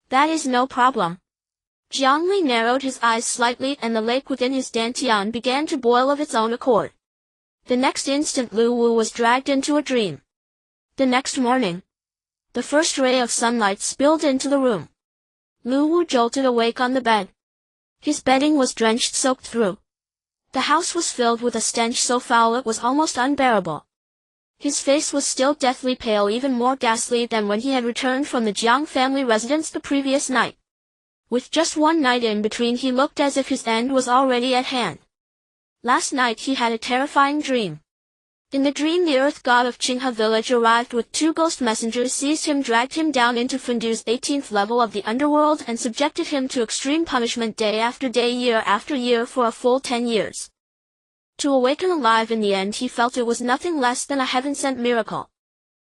That is no problem. Jiang Li narrowed his eyes slightly and the lake within his dantian began to boil of its own accord. The next instant Liu Wu was dragged into a dream. The next morning, the first ray of sunlight spilled into the room. Liu Wu jolted awake on the bed. His bedding was drenched soaked through. The house was filled with a stench so foul it was almost unbearable. His face was still deathly pale, even more ghastly than when he had returned from the Jiang family residence the previous night. With just one night in between, he looked as if his end was already at hand. Last night he had a terrifying dream. In the dream, the earth god of Qinghe village arrived with 2 ghost messengers, seized him, dragged him down into Fundu's 18th level of the underworld and subjected him to extreme punishment day after day, year after year for a full 10 years. To awaken alive in the end, he felt it was nothing less than a heaven-sent miracle.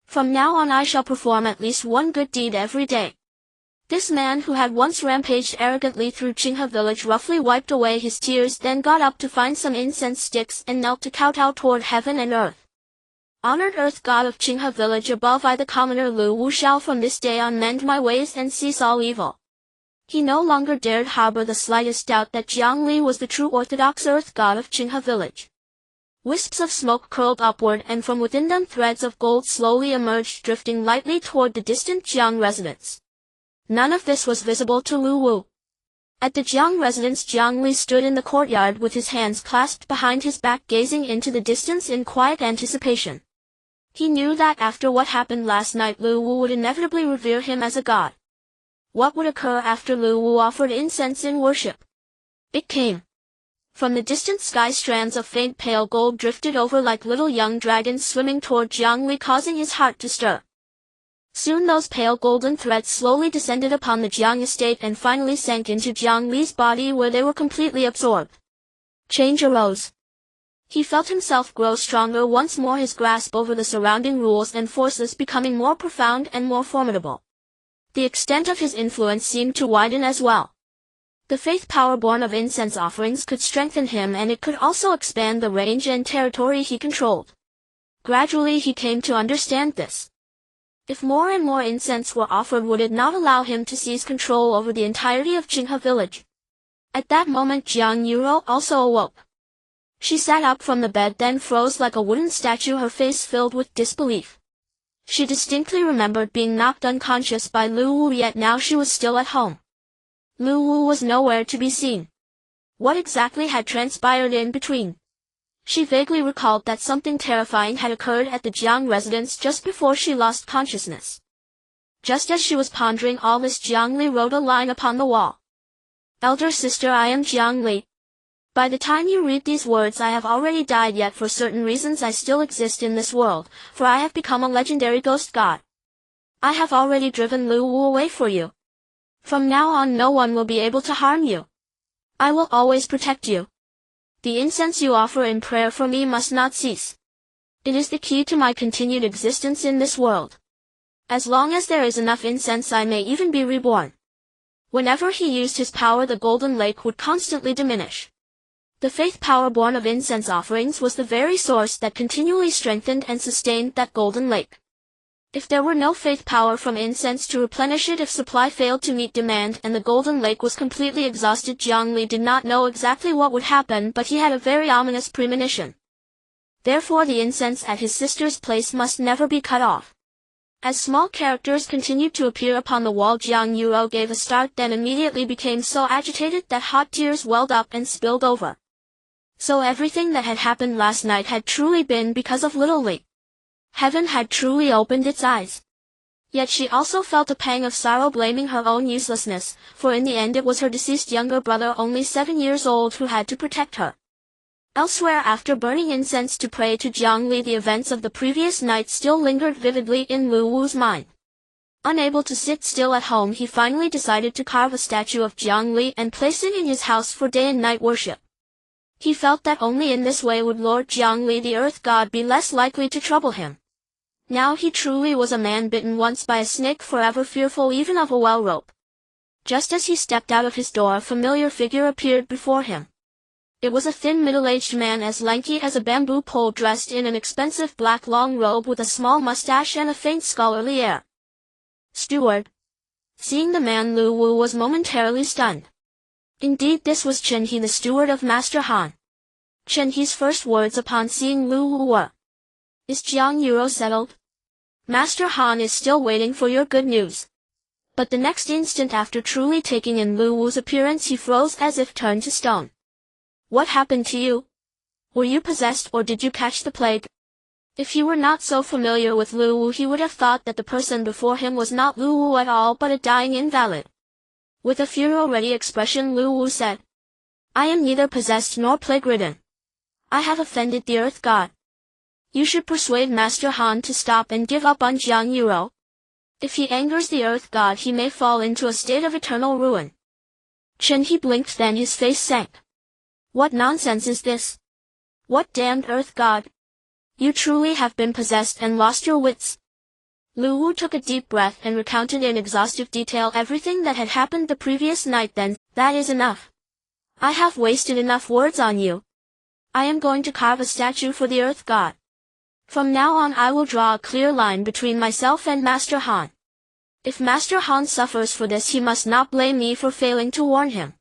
From now on I shall perform at least one good deed every day. This man, who had once rampaged arrogantly through Qinghe village, roughly wiped away his tears, then got up to find some incense sticks and knelt to kowtow toward heaven and earth. Honored earth god of Qinghe village above, I the commoner Liu Wu shall from this day on mend my ways and cease all evil. He no longer dared harbor the slightest doubt that Jiang Li was the true orthodox earth god of Qinghe village. Wisps of smoke curled upward, and from within them threads of gold slowly emerged, drifting lightly toward the distant Jiang residence. None of this was visible to Liu Wu. At the Jiang residence, Jiang Li stood in the courtyard with his hands clasped behind his back, gazing into the distance in quiet anticipation. He knew that after what happened last night, Liu Wu would inevitably revere him as a god. What would occur after Liu Wu offered incense in worship? It came. From the distant sky, strands of faint pale gold drifted over like little young dragons, swimming toward Jiang Li, causing his heart to stir. Soon those pale golden threads slowly descended upon the Jiang estate and finally sank into Jiang Li's body, where they were completely absorbed. Change arose. He felt himself grow stronger once more, his grasp over the surrounding rules and forces becoming more profound and more formidable. The extent of his influence seemed to widen as well. The faith power born of incense offerings could strengthen him, and it could also expand the range and territory he controlled. Gradually he came to understand this. If more and more incense were offered, would it not allow him to seize control over the entirety of Qinghe village? At that moment Jiang Yurou also awoke. She sat up from the bed, then froze like a wooden statue, her face filled with disbelief. She distinctly remembered being knocked unconscious by Liu Wu, yet now she was still at home. Liu Wu was nowhere to be seen. What exactly had transpired in between? She vaguely recalled that something terrifying had occurred at the Jiang residence just before she lost consciousness. Just as she was pondering all this, Jiang Li wrote a line upon the wall. Elder sister, I am Jiang Li. By the time you read these words, I have already died, yet for certain reasons I still exist in this world, for I have become a legendary ghost god. I have already driven Liu Wu away for you. From now on no one will be able to harm you. I will always protect you. The incense you offer in prayer for me must not cease. It is the key to my continued existence in this world. As long as there is enough incense, I may even be reborn. Whenever he used his power, the golden lake would constantly diminish. The faith power born of incense offerings was the very source that continually strengthened and sustained that golden lake. If there were no faith power from incense to replenish it, if supply failed to meet demand and the golden lake was completely exhausted, Jiang Li did not know exactly what would happen, but he had a very ominous premonition. Therefore the incense at his sister's place must never be cut off. As small characters continued to appear upon the wall, Jiang Yurou gave a start, then immediately became so agitated that hot tears welled up and spilled over. So everything that had happened last night had truly been because of little Li. Heaven had truly opened its eyes. Yet she also felt a pang of sorrow, blaming her own uselessness, for in the end it was her deceased younger brother, only 7 years old, who had to protect her. Elsewhere, after burning incense to pray to Jiang Li, the events of the previous night still lingered vividly in Liu Wu's mind. Unable to sit still at home, he finally decided to carve a statue of Jiang Li and place it in his house for day and night worship. He felt that only in this way would Lord Jiang Li, the earth god, be less likely to trouble him. Now he truly was a man bitten once by a snake, forever fearful even of a well rope. Just as he stepped out of his door, a familiar figure appeared before him. It was a thin middle-aged man, as lanky as a bamboo pole, dressed in an expensive black long robe with a small mustache and a faint scholarly air. Steward, Seeing the man, Liu Wu was momentarily stunned. Indeed, this was Qinghe, the steward of Master Han. Qinghe's first words upon seeing Liu Wu were, "Is Jiang Yurou settled? Master Han is still waiting for your good news." But the next instant, after truly taking in Liu Wu's appearance, he froze as if turned to stone. "What happened to you? Were you possessed, or did you catch the plague?" If he were not so familiar with Liu Wu, he would have thought that the person before him was not Liu Wu at all, but a dying invalid. With a funeral-ready expression, Liu Wu said, "I am neither possessed nor plague-ridden. I have offended the Earth God. You should persuade Master Han to stop and give up on Jiang Yurou. If he angers the Earth God, he may fall into a state of eternal ruin." Qinghe blinked, then his face sank. "What nonsense is this? What damned Earth God? You truly have been possessed and lost your wits." Liu Wu took a deep breath and recounted in exhaustive detail everything that had happened the previous night. "Then, that is enough. I have wasted enough words on you. I am going to carve a statue for the Earth God. From now on I will draw a clear line between myself and Master Han. If Master Han suffers for this, he must not blame me for failing to warn him."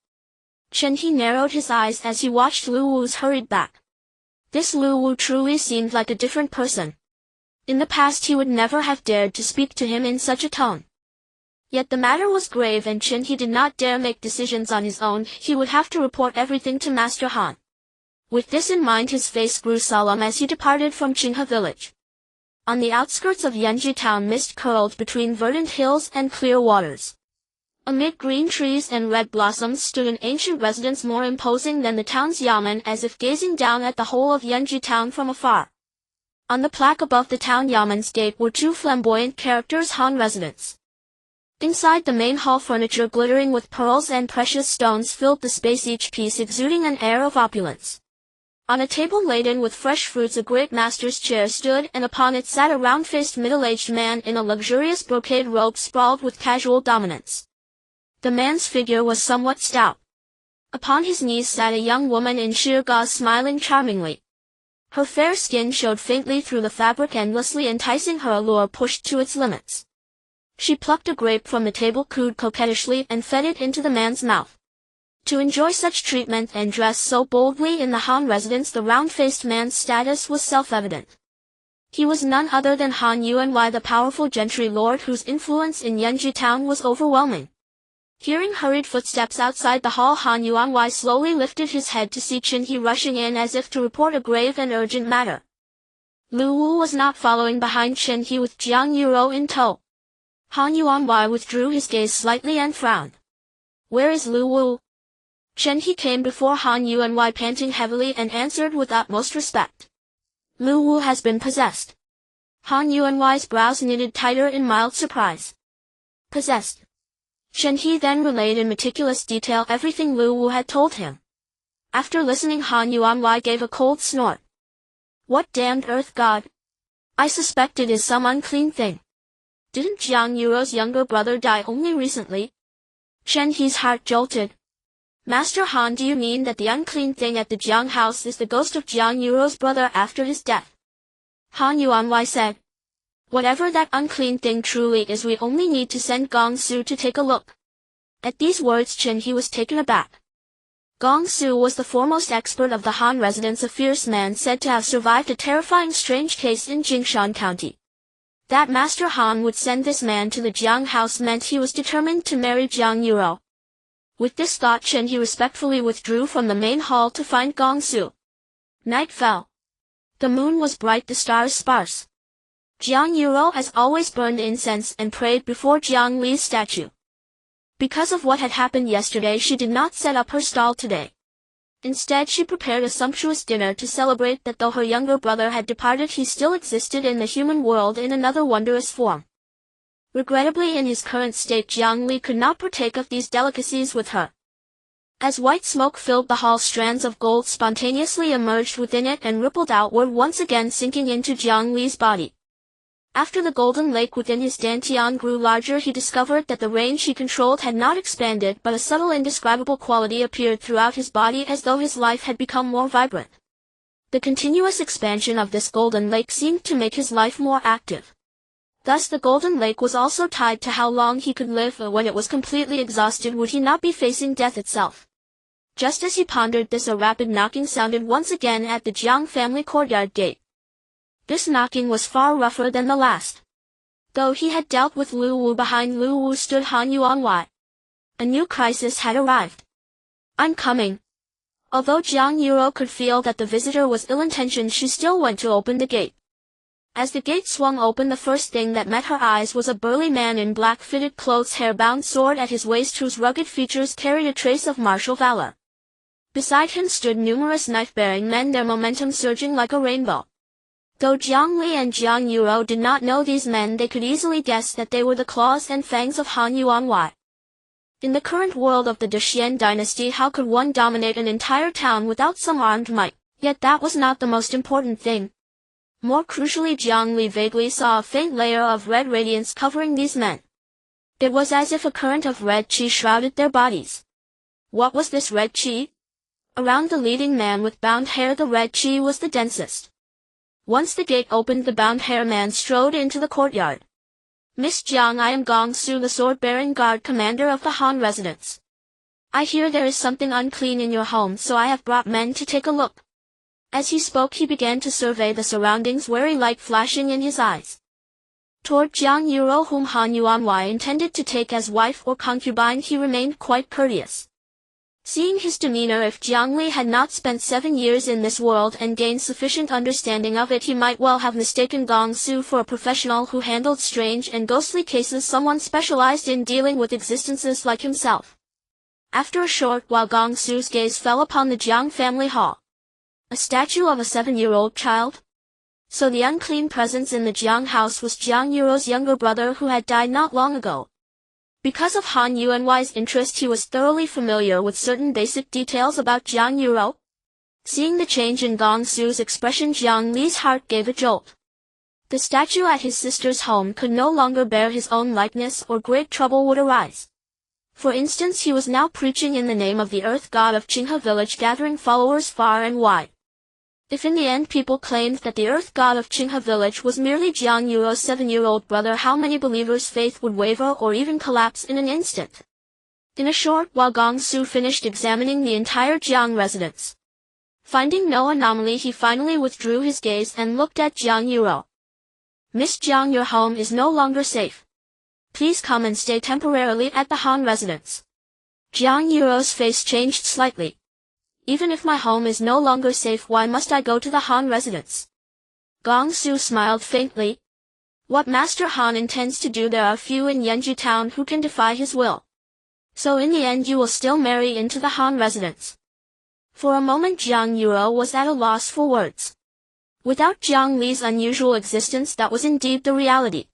Qinghe narrowed his eyes as he watched Liu Wu's hurried back. This Liu Wu truly seemed like a different person. In the past he would never have dared to speak to him in such a tone. Yet the matter was grave, and Qinghe did not dare make decisions on his own. He would have to report everything to Master Han. With this in mind, his face grew solemn as he departed from Qinghe village. On the outskirts of Yunchu town, mist curled between verdant hills and clear waters. Amid green trees and red blossoms stood an ancient residence more imposing than the town's yamen, as if gazing down at the whole of Yunchu town from afar. On the plaque above the town yamen's gate were two flamboyant characters: Han Residence. Inside, the main hall furniture glittering with pearls and precious stones filled the space, each piece exuding an air of opulence. On a table laden with fresh fruits, a great master's chair stood, and upon it sat a round-faced middle-aged man in a luxurious brocade robe sprawled with casual dominance. The man's figure was somewhat stout. Upon his knees sat a young woman in sheer gauze, smiling charmingly. Her fair skin showed faintly through the fabric, endlessly enticing, her allure pushed to its limits. She plucked a grape from the table, cooed coquettishly, and fed it into the man's mouth. To enjoy such treatment and dress so boldly in the Han residence, the round-faced man's status was self-evident. He was none other than Han Yuanwei, the powerful gentry lord whose influence in Yunchu town was overwhelming. Hearing hurried footsteps outside the hall, Han Yuanwei slowly lifted his head to see Qinghe rushing in as if to report a grave and urgent matter. Liu Wu was not following behind Qinghe with Jiang Yurou in tow. Han Yuanwei withdrew his gaze slightly and frowned. "Where is Liu Wu?" Qinghe came before Han Yuanwei, panting heavily, and answered with utmost respect. "Liu Wu has been possessed." Han Yuanwei's brows knitted tighter in mild surprise. "Possessed?" Qinghe then relayed in meticulous detail everything Liu Wu had told him. After listening, Han Yuanwei gave a cold snort. "What damned Earth God? I suspect it is some unclean thing. Didn't Jiang Yurou's younger brother die only recently?" Qinghe's heart jolted. "Master Han, do you mean that the unclean thing at the Jiang house is the ghost of Jiang Yurou's brother after his death?" Han Yuanwei said. "Whatever that unclean thing truly is, we only need to send Gong Su to take a look." At these words, Qinghe was taken aback. Gong Su was the foremost expert of the Han residence, a fierce man said to have survived a terrifying strange case in Jingshan County. That Master Han would send this man to the Jiang house meant he was determined to marry Jiang Yurou. With this thought, Qinghe respectfully withdrew from the main hall to find Gong Su. Night fell. The moon was bright, the stars sparse. Jiang Yurou as always burned incense and prayed before Jiang Li's statue. Because of what had happened yesterday, she did not set up her stall today. Instead, she prepared a sumptuous dinner to celebrate that though her younger brother had departed, he still existed in the human world in another wondrous form. Regrettably, in his current state, Jiang Li could not partake of these delicacies with her. As white smoke filled the hall, strands of gold spontaneously emerged within it and rippled outward, once again sinking into Jiang Li's body. After the golden lake within his dantian grew larger, he discovered that the range he controlled had not expanded, but a subtle, indescribable quality appeared throughout his body, as though his life had become more vibrant. The continuous expansion of this golden lake seemed to make his life more active. Thus the Golden Lake was also tied to how long he could live, or when it was completely exhausted would he not be facing death itself. Just as he pondered this, a rapid knocking sounded once again at the Jiang family courtyard gate. This knocking was far rougher than the last. Though he had dealt with Liu Wu, behind Liu Wu stood Han Yuanwei. A new crisis had arrived. "I'm coming." Although Jiang Yurou could feel that the visitor was ill-intentioned, she still went to open the gate. As the gate swung open, the first thing that met her eyes was a burly man in black fitted clothes, hair-bound sword at his waist, whose rugged features carried a trace of martial valor. Beside him stood numerous knife-bearing men, their momentum surging like a rainbow. Though Jiang Li and Jiang Yurou did not know these men, they could easily guess that they were the claws and fangs of Han Yuanwei. In the current world of the Xuan Dynasty, how could one dominate an entire town without some armed might? Yet that was not the most important thing. More crucially, Jiang Li vaguely saw a faint layer of red radiance covering these men. It was as if a current of red qi shrouded their bodies. What was this red qi? Around the leading man with bound hair, the red qi was the densest. Once the gate opened, the bound hair man strode into the courtyard. "Miss Jiang, I am Gong Su, the sword-bearing guard commander of the Han residence. I hear there is something unclean in your home, so I have brought men to take a look." As he spoke, he began to survey the surroundings, wary light flashing in his eyes. Toward Jiang Yurou, whom Han Yuanwei intended to take as wife or concubine, he remained quite courteous. Seeing his demeanor, if Jiang Li had not spent 7 years in this world and gained sufficient understanding of it, he might well have mistaken Gong Su for a professional who handled strange and ghostly cases, someone specialized in dealing with existences like himself. After a short while, Gong Su's gaze fell upon the Jiang family hall. A statue of a 7-year-old child? So the unclean presence in the Jiang house was Jiang Yurou's younger brother, who had died not long ago. Because of Han Yuanwei's interest, he was thoroughly familiar with certain basic details about Jiang Yurou. Seeing the change in Gong Su's expression, Jiang Li's heart gave a jolt. The statue at his sister's home could no longer bear his own likeness, or great trouble would arise. For instance, he was now preaching in the name of the earth god of Qinghe village, gathering followers far and wide. If in the end people claimed that the earth god of Qinghe village was merely Jiang Yurou's 7-year-old brother, how many believers' faith would waver or even collapse in an instant? In a short while, Gong Su finished examining the entire Jiang residence. Finding no anomaly, he finally withdrew his gaze and looked at Jiang Yurou. "Miss Jiang, your home is no longer safe. Please come and stay temporarily at the Han residence." Jiang Yurou's face changed slightly. "Even if my home is no longer safe, why must I go to the Han residence?" Gong Su smiled faintly. "What Master Han intends to do, there are few in Yunchu town who can defy his will. So in the end you will still marry into the Han residence." For a moment Jiang Yurou was at a loss for words. Without Jiang Li's unusual existence, that was indeed the reality.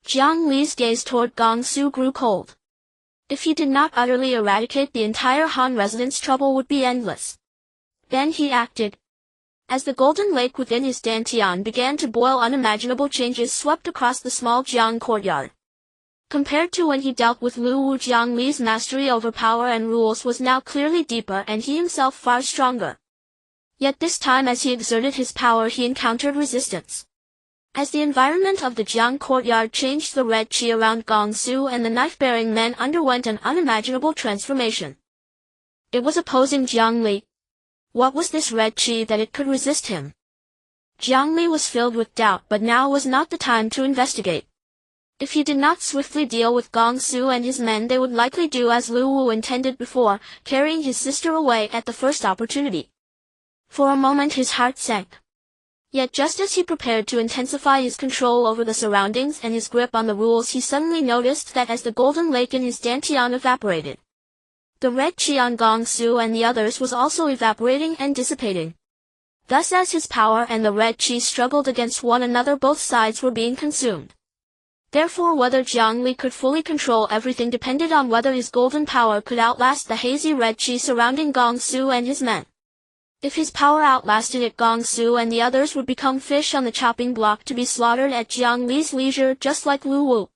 Jiang Li's gaze toward Gong Su grew cold. If he did not utterly eradicate the entire Han residence, trouble would be endless. Then he acted. As the golden lake within his dantian began to boil, unimaginable changes swept across the small Jiang courtyard. Compared to when he dealt with Liu Wu, Jiang Li's mastery over power and rules was now clearly deeper, and he himself far stronger. Yet this time, as he exerted his power, he encountered resistance. As the environment of the Jiang courtyard changed, the red qi around Gong Su and the knife-bearing men underwent an unimaginable transformation. It was opposing Jiang Li. What was this red qi that it could resist him? Jiang Li was filled with doubt, but now was not the time to investigate. If he did not swiftly deal with Gong Su and his men, they would likely do as Liu Wu intended before, carrying his sister away at the first opportunity. For a moment his heart sank. Yet just as he prepared to intensify his control over the surroundings and his grip on the rules, he suddenly noticed that as the golden lake in his dantian evaporated, the red qi on Gong Su and the others was also evaporating and dissipating. Thus, as his power and the red qi struggled against one another, both sides were being consumed. Therefore, whether Jiang Li could fully control everything depended on whether his golden power could outlast the hazy red qi surrounding Gong Su and his men. If his power outlasted it, Gong Su and the others would become fish on the chopping block to be slaughtered at Jiang Li's leisure, just like Liu Wu.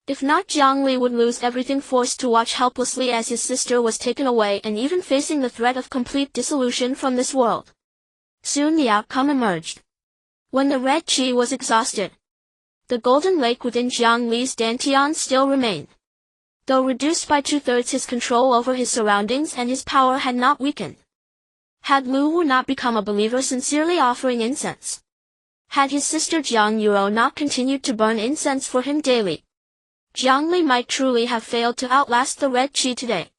If not, Jiang Li would lose everything, forced to watch helplessly as his sister was taken away, and even facing the threat of complete dissolution from this world. Soon the outcome emerged. When the red qi was exhausted, The golden lake within Jiang Li's dantian still remained. Though reduced by 2/3, his control over his surroundings and his power had not weakened. Had Liu Wu not become a believer sincerely offering incense? Had his sister Jiang Yurou not continued to burn incense for him daily? Jiang Li might truly have failed to outlast the red qi today.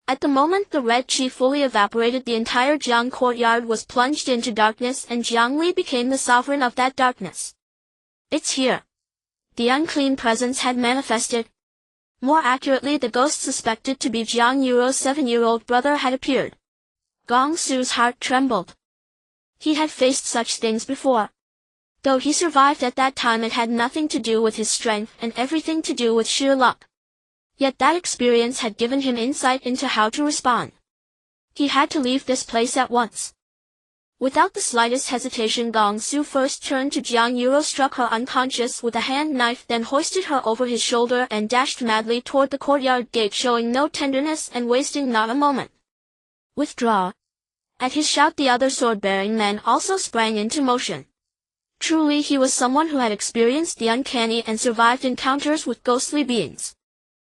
At the moment the red qi fully evaporated, the entire Jiang courtyard was plunged into darkness and Jiang Li became the sovereign of that darkness. It's here. The unclean presence had manifested. More accurately, the ghost suspected to be Jiang Yurou's 7-year-old brother had appeared. Gong Su's heart trembled. He had faced such things before. Though he survived at that time, it had nothing to do with his strength and everything to do with sheer luck. Yet that experience had given him insight into how to respond. He had to leave this place at once. Without the slightest hesitation, Gong Su first turned to Jiang Yurou, struck her unconscious with a hand knife, then hoisted her over his shoulder and dashed madly toward the courtyard gate, showing no tenderness and wasting not a moment. Withdraw. At his shout, the other sword-bearing men also sprang into motion. Truly he was someone who had experienced the uncanny and survived encounters with ghostly beings.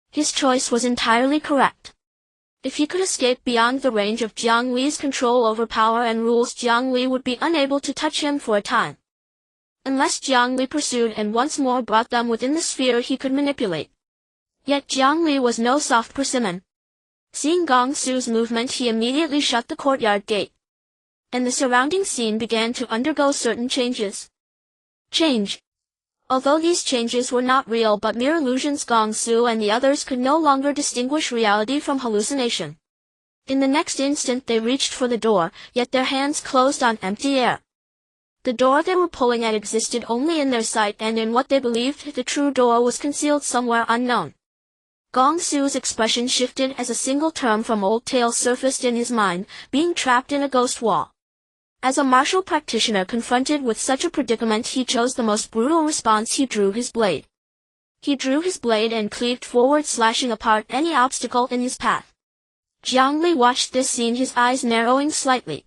His choice was entirely correct. If he could escape beyond the range of Jiang Li's control over power and rules, Jiang Li would be unable to touch him for a time. Unless Jiang Li pursued and once more brought them within the sphere he could manipulate. Yet Jiang Li was no soft persimmon. Seeing Gong Su's movement, he immediately shut the courtyard gate. And the surrounding scene began to undergo certain changes. Although these changes were not real but mere illusions, Gong Su and the others could no longer distinguish reality from hallucination. In the next instant they reached for the door, yet their hands closed on empty air. The door they were pulling at existed only in their sight, and in what they believed the true door was concealed somewhere unknown. Gong Su's expression shifted as a single term from old tale surfaced in his mind: being trapped in a ghost wall. As a martial practitioner confronted with such a predicament, he chose the most brutal response. He drew his blade. He drew his blade and cleaved forward, slashing apart any obstacle in his path. Jiang Li watched this scene, his eyes narrowing slightly.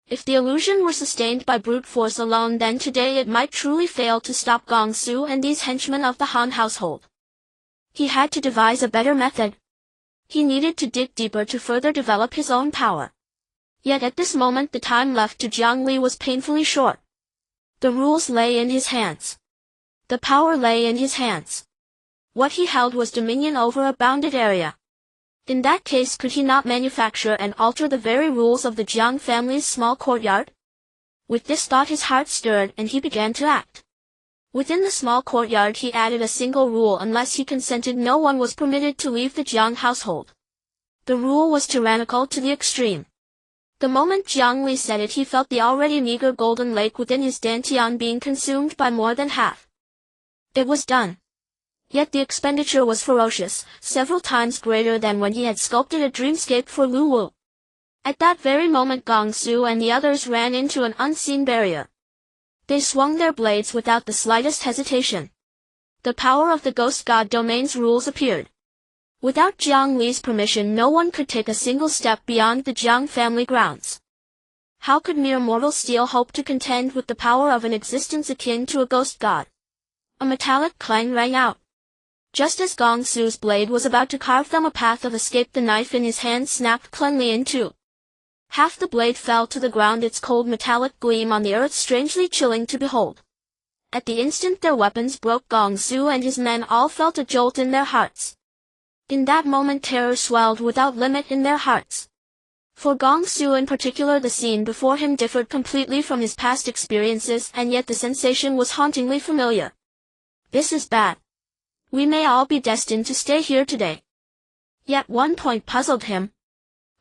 If the illusion were sustained by brute force alone, then today it might truly fail to stop Gong Su and these henchmen of the Han household. He had to devise a better method. He needed to dig deeper to further develop his own power. Yet at this moment the time left to Jiang Li was painfully short. The rules lay in his hands. The power lay in his hands. What he held was dominion over a bounded area. In that case, could he not manufacture and alter the very rules of the Jiang family's small courtyard? With this thought his heart stirred and he began to act. Within the small courtyard he added a single rule: unless he consented, no one was permitted to leave the Jiang household. The rule was tyrannical to the extreme. The moment Jiang Li said it, he felt the already meager golden lake within his dantian being consumed by more than half. It was done. Yet the expenditure was ferocious, several times greater than when he had sculpted a dreamscape for Liu Wu. At that very moment Gong Su and the others ran into an unseen barrier. They swung their blades without the slightest hesitation. The power of the ghost god domain's rules appeared. Without Jiang Li's permission, no one could take a single step beyond the Jiang family grounds. How could mere mortal steel hope to contend with the power of an existence akin to a ghost god? A metallic clang rang out. Just as Gong Su's blade was about to carve them a path of escape, the knife in his hand snapped cleanly in two. Half the blade fell to the ground, its cold metallic gleam on the earth strangely chilling to behold. At the instant their weapons broke, Gong Su and his men all felt a jolt in their hearts. In that moment terror swelled without limit in their hearts. For Gong Su in particular, the scene before him differed completely from his past experiences, and yet the sensation was hauntingly familiar. This is bad. We may all be destined to stay here today. Yet one point puzzled him.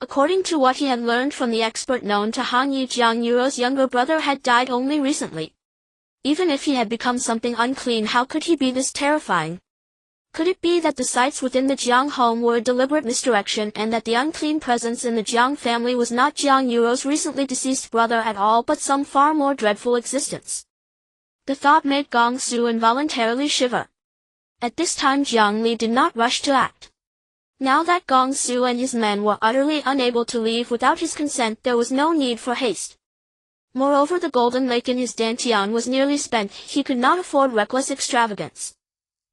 According to what he had learned from the expert known to Han Yi, Jiang Yurou's younger brother had died only recently. Even if he had become something unclean, how could he be this terrifying? Could it be that the sights within the Jiang home were a deliberate misdirection, and that the unclean presence in the Jiang family was not Jiang Yurou's recently deceased brother at all, but some far more dreadful existence? The thought made Gong Su involuntarily shiver. At this time Jiang Li did not rush to act. Now that Gong Su and his men were utterly unable to leave without his consent, there was no need for haste. Moreover, the golden lake in his dantian was nearly spent. He could not afford reckless extravagance.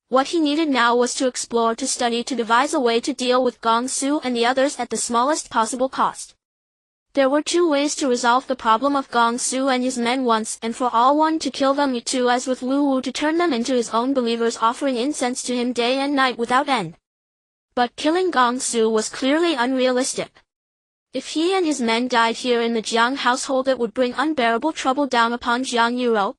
What he needed now was to explore, to study, to devise a way to deal with Gong Su and the others at the smallest possible cost. There were two ways to resolve the problem of Gong Su and his men once and for all: one to kill them, two as with Liu Wu to turn them into his own believers, offering incense to him day and night without end. But killing Gong Su was clearly unrealistic. If he and his men died here in the Jiang household, it would bring unbearable trouble down upon Jiang Yurou.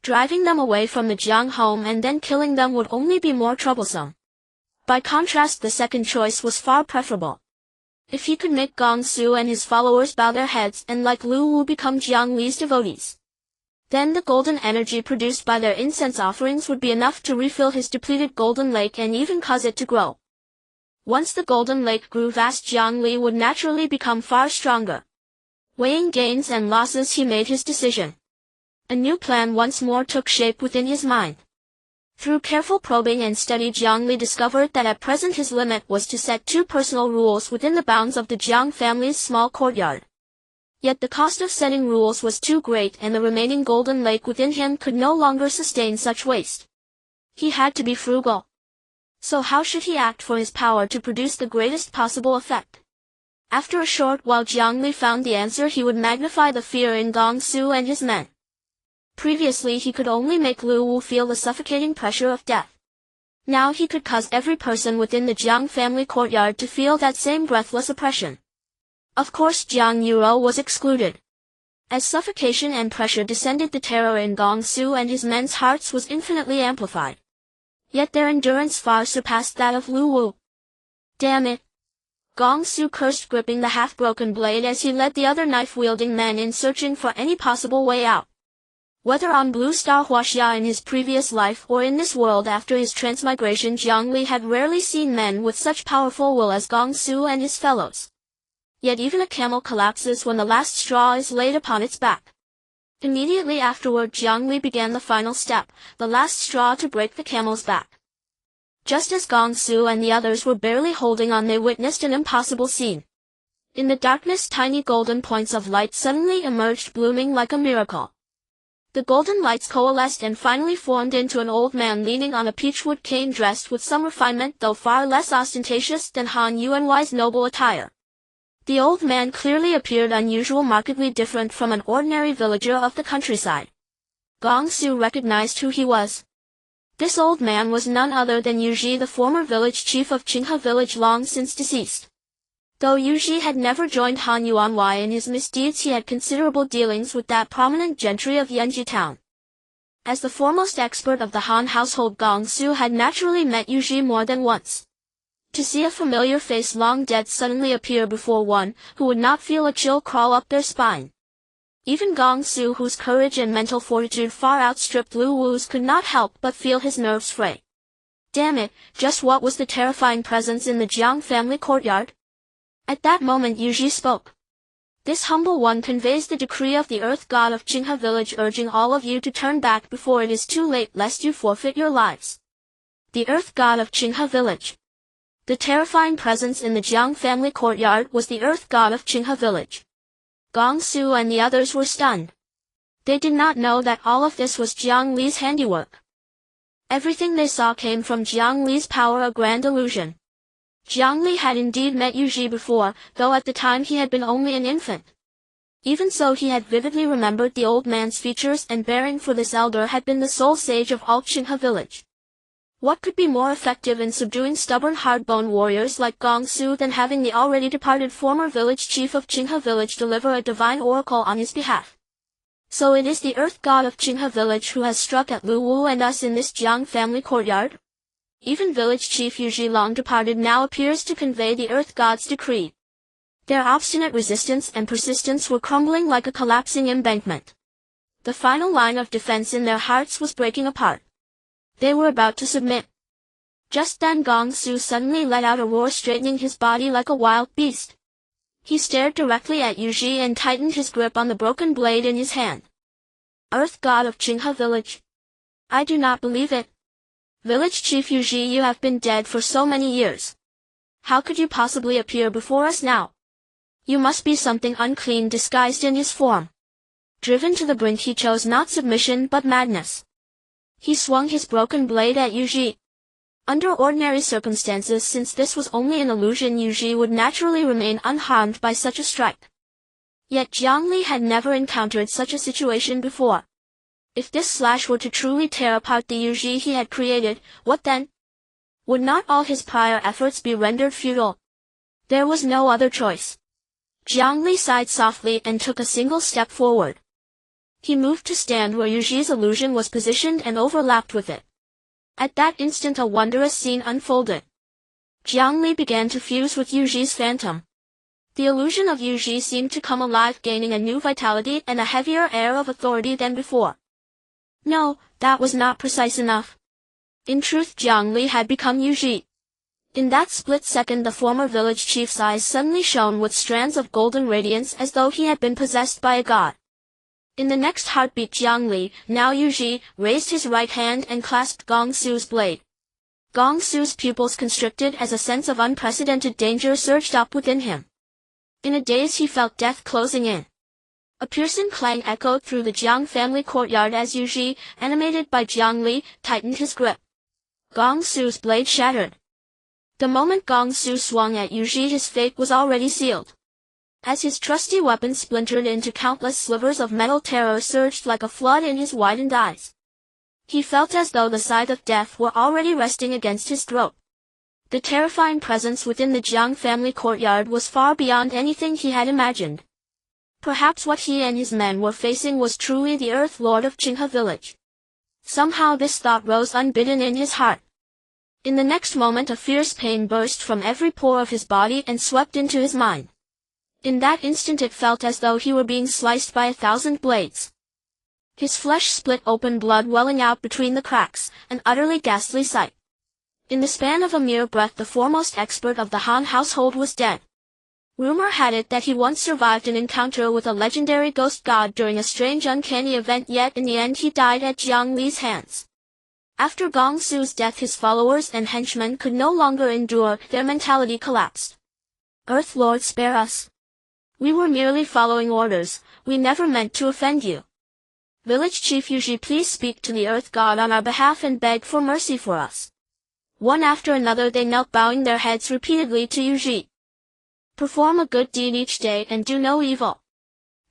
Driving them away from the Jiang home and then killing them would only be more troublesome. By contrast, the second choice was far preferable. If he could make Gong Su and his followers bow their heads and like Liu Wu become Jiang Li's devotees, then the golden energy produced by their incense offerings would be enough to refill his depleted golden lake and even cause it to grow. Once the golden lake grew vast, Jiang Li would naturally become far stronger. Weighing gains and losses, he made his decision. A new plan once more took shape within his mind. Through careful probing and study, Jiang Li discovered that at present his limit was to set 2 personal rules within the bounds of the Jiang family's small courtyard. Yet the cost of setting rules was too great, and the remaining golden lake within him could no longer sustain such waste. He had to be frugal. So how should he act for his power to produce the greatest possible effect? After a short while, Jiang Li found the answer. He would magnify the fear in Gong Su and his men. Previously he could only make Liu Wu feel the suffocating pressure of death. Now he could cause every person within the Jiang family courtyard to feel that same breathless oppression. Of course Jiang Yurou was excluded. As suffocation and pressure descended, the terror in Gong Su and his men's hearts was infinitely amplified. Yet their endurance far surpassed that of Liu Wu. Damn it! Gong Su cursed, gripping the half-broken blade as he led the other knife-wielding men in searching for any possible way out. Whether on Blue Star Huaxia in his previous life or in this world after his transmigration, Jiang Li had rarely seen men with such powerful will as Gong Su and his fellows. Yet even a camel collapses when the last straw is laid upon its back. Immediately afterward, Jiang Li began the final step, the last straw to break the camel's back. Just as Gong Su and the others were barely holding on, they witnessed an impossible scene. In the darkness, tiny golden points of light suddenly emerged, blooming like a miracle. The golden lights coalesced and finally formed into an old man leaning on a peachwood cane, dressed with some refinement though far less ostentatious than Han Yuan's noble attire. The old man clearly appeared unusual, markedly different from an ordinary villager of the countryside. Gong Su recognized who he was. This old man was none other than Yuji, the former village chief of Qinghe village, long since deceased. Though Yuji had never joined Han Yuan in his misdeeds, he had considerable dealings with that prominent gentry of Yunchu town. As the foremost expert of the Han household, Gong Su had naturally met Yuji more than once. To see a familiar face long dead suddenly appear before one who would not feel a chill crawl up their spine. Even Gong Su, whose courage and mental fortitude far outstripped Liu Wu's, could not help but feel his nerves fray. Damn it, just what was the terrifying presence in the Jiang family courtyard? At that moment Yuji spoke. This humble one conveys the decree of the earth god of Qinghe village, urging all of you to turn back before it is too late, lest you forfeit your lives. The earth god of Qinghe village. The terrifying presence in the Jiang family courtyard was the earth god of Qinghe village. Gong Su and the others were stunned. They did not know that all of this was Jiang Li's handiwork. Everything they saw came from Jiang Li's power, a grand illusion. Jiang Li had indeed met Yuji before, though at the time he had been only an infant. Even so, he had vividly remembered the old man's features and bearing, for this elder had been the sole sage of all Qinghe village. What could be more effective in subduing stubborn, hard-boned warriors like Gong Su than having the already departed former village chief of Qinghe village deliver a divine oracle on his behalf? So it is the earth god of Qinghe village who has struck at Liu Wu and us in this Jiang family courtyard? Even village chief Yuji, long departed, now appears to convey the earth god's decree. Their obstinate resistance and persistence were crumbling like a collapsing embankment. The final line of defense in their hearts was breaking apart. They were about to submit. Just then Gong Su suddenly let out a roar, straightening his body like a wild beast. He stared directly at Yuji and tightened his grip on the broken blade in his hand. Earth god of Qinghe village. I do not believe it. Village chief Yuji, you have been dead for so many years. How could you possibly appear before us now? You must be something unclean disguised in his form. Driven to the brink, he chose not submission but madness. He swung his broken blade at Yu. Under ordinary circumstances, since this was only an illusion, Yu would naturally remain unharmed by such a strike. Yet Jiang Li had never encountered such a situation before. If this slash were to truly tear apart the Yu he had created, what then? Would not all his prior efforts be rendered futile? There was no other choice. Jiang Li sighed softly and took a single step forward. He moved to stand where Yu's illusion was positioned and overlapped with it. At that instant a wondrous scene unfolded. Jiang Li began to fuse with Yu's phantom. The illusion of Yu seemed to come alive, gaining a new vitality and a heavier air of authority than before. No, that was not precise enough. In truth, Jiang Li had become Yu. In that split second, the former village chief's eyes suddenly shone with strands of golden radiance as though he had been possessed by a god. In the next heartbeat, Jiang Li, now Yu, raised his right hand and clasped Gong Su's blade. Gong Su's pupils constricted as a sense of unprecedented danger surged up within him. In a daze he felt death closing in. A piercing clang echoed through the Jiang family courtyard as Yu, animated by Jiang Li, tightened his grip. Gong Su's blade shattered. The moment Gong Su swung at Yu, his fate was already sealed. As his trusty weapon splintered into countless slivers of metal, terror surged like a flood in his widened eyes. He felt as though the scythe of death were already resting against his throat. The terrifying presence within the Jiang family courtyard was far beyond anything he had imagined. Perhaps what he and his men were facing was truly the Earth Lord of Qinghe village. Somehow this thought rose unbidden in his heart. In the next moment a fierce pain burst from every pore of his body and swept into his mind. In that instant it felt as though he were being sliced by 1,000 blades. His flesh split open, blood welling out between the cracks, an utterly ghastly sight. In the span of a mere breath the foremost expert of the Han household was dead. Rumor had it that he once survived an encounter with a legendary ghost god during a strange uncanny event, yet in the end he died at Jiang Li's hands. After Gong Su's death his followers and henchmen could no longer endure, their mentality collapsed. Earth Lord, spare us. We were merely following orders, we never meant to offend you. Village Chief Yu, please speak to the Earth God on our behalf and beg for mercy for us. One after another they knelt, bowing their heads repeatedly to Yu. Perform a good deed each day and do no evil.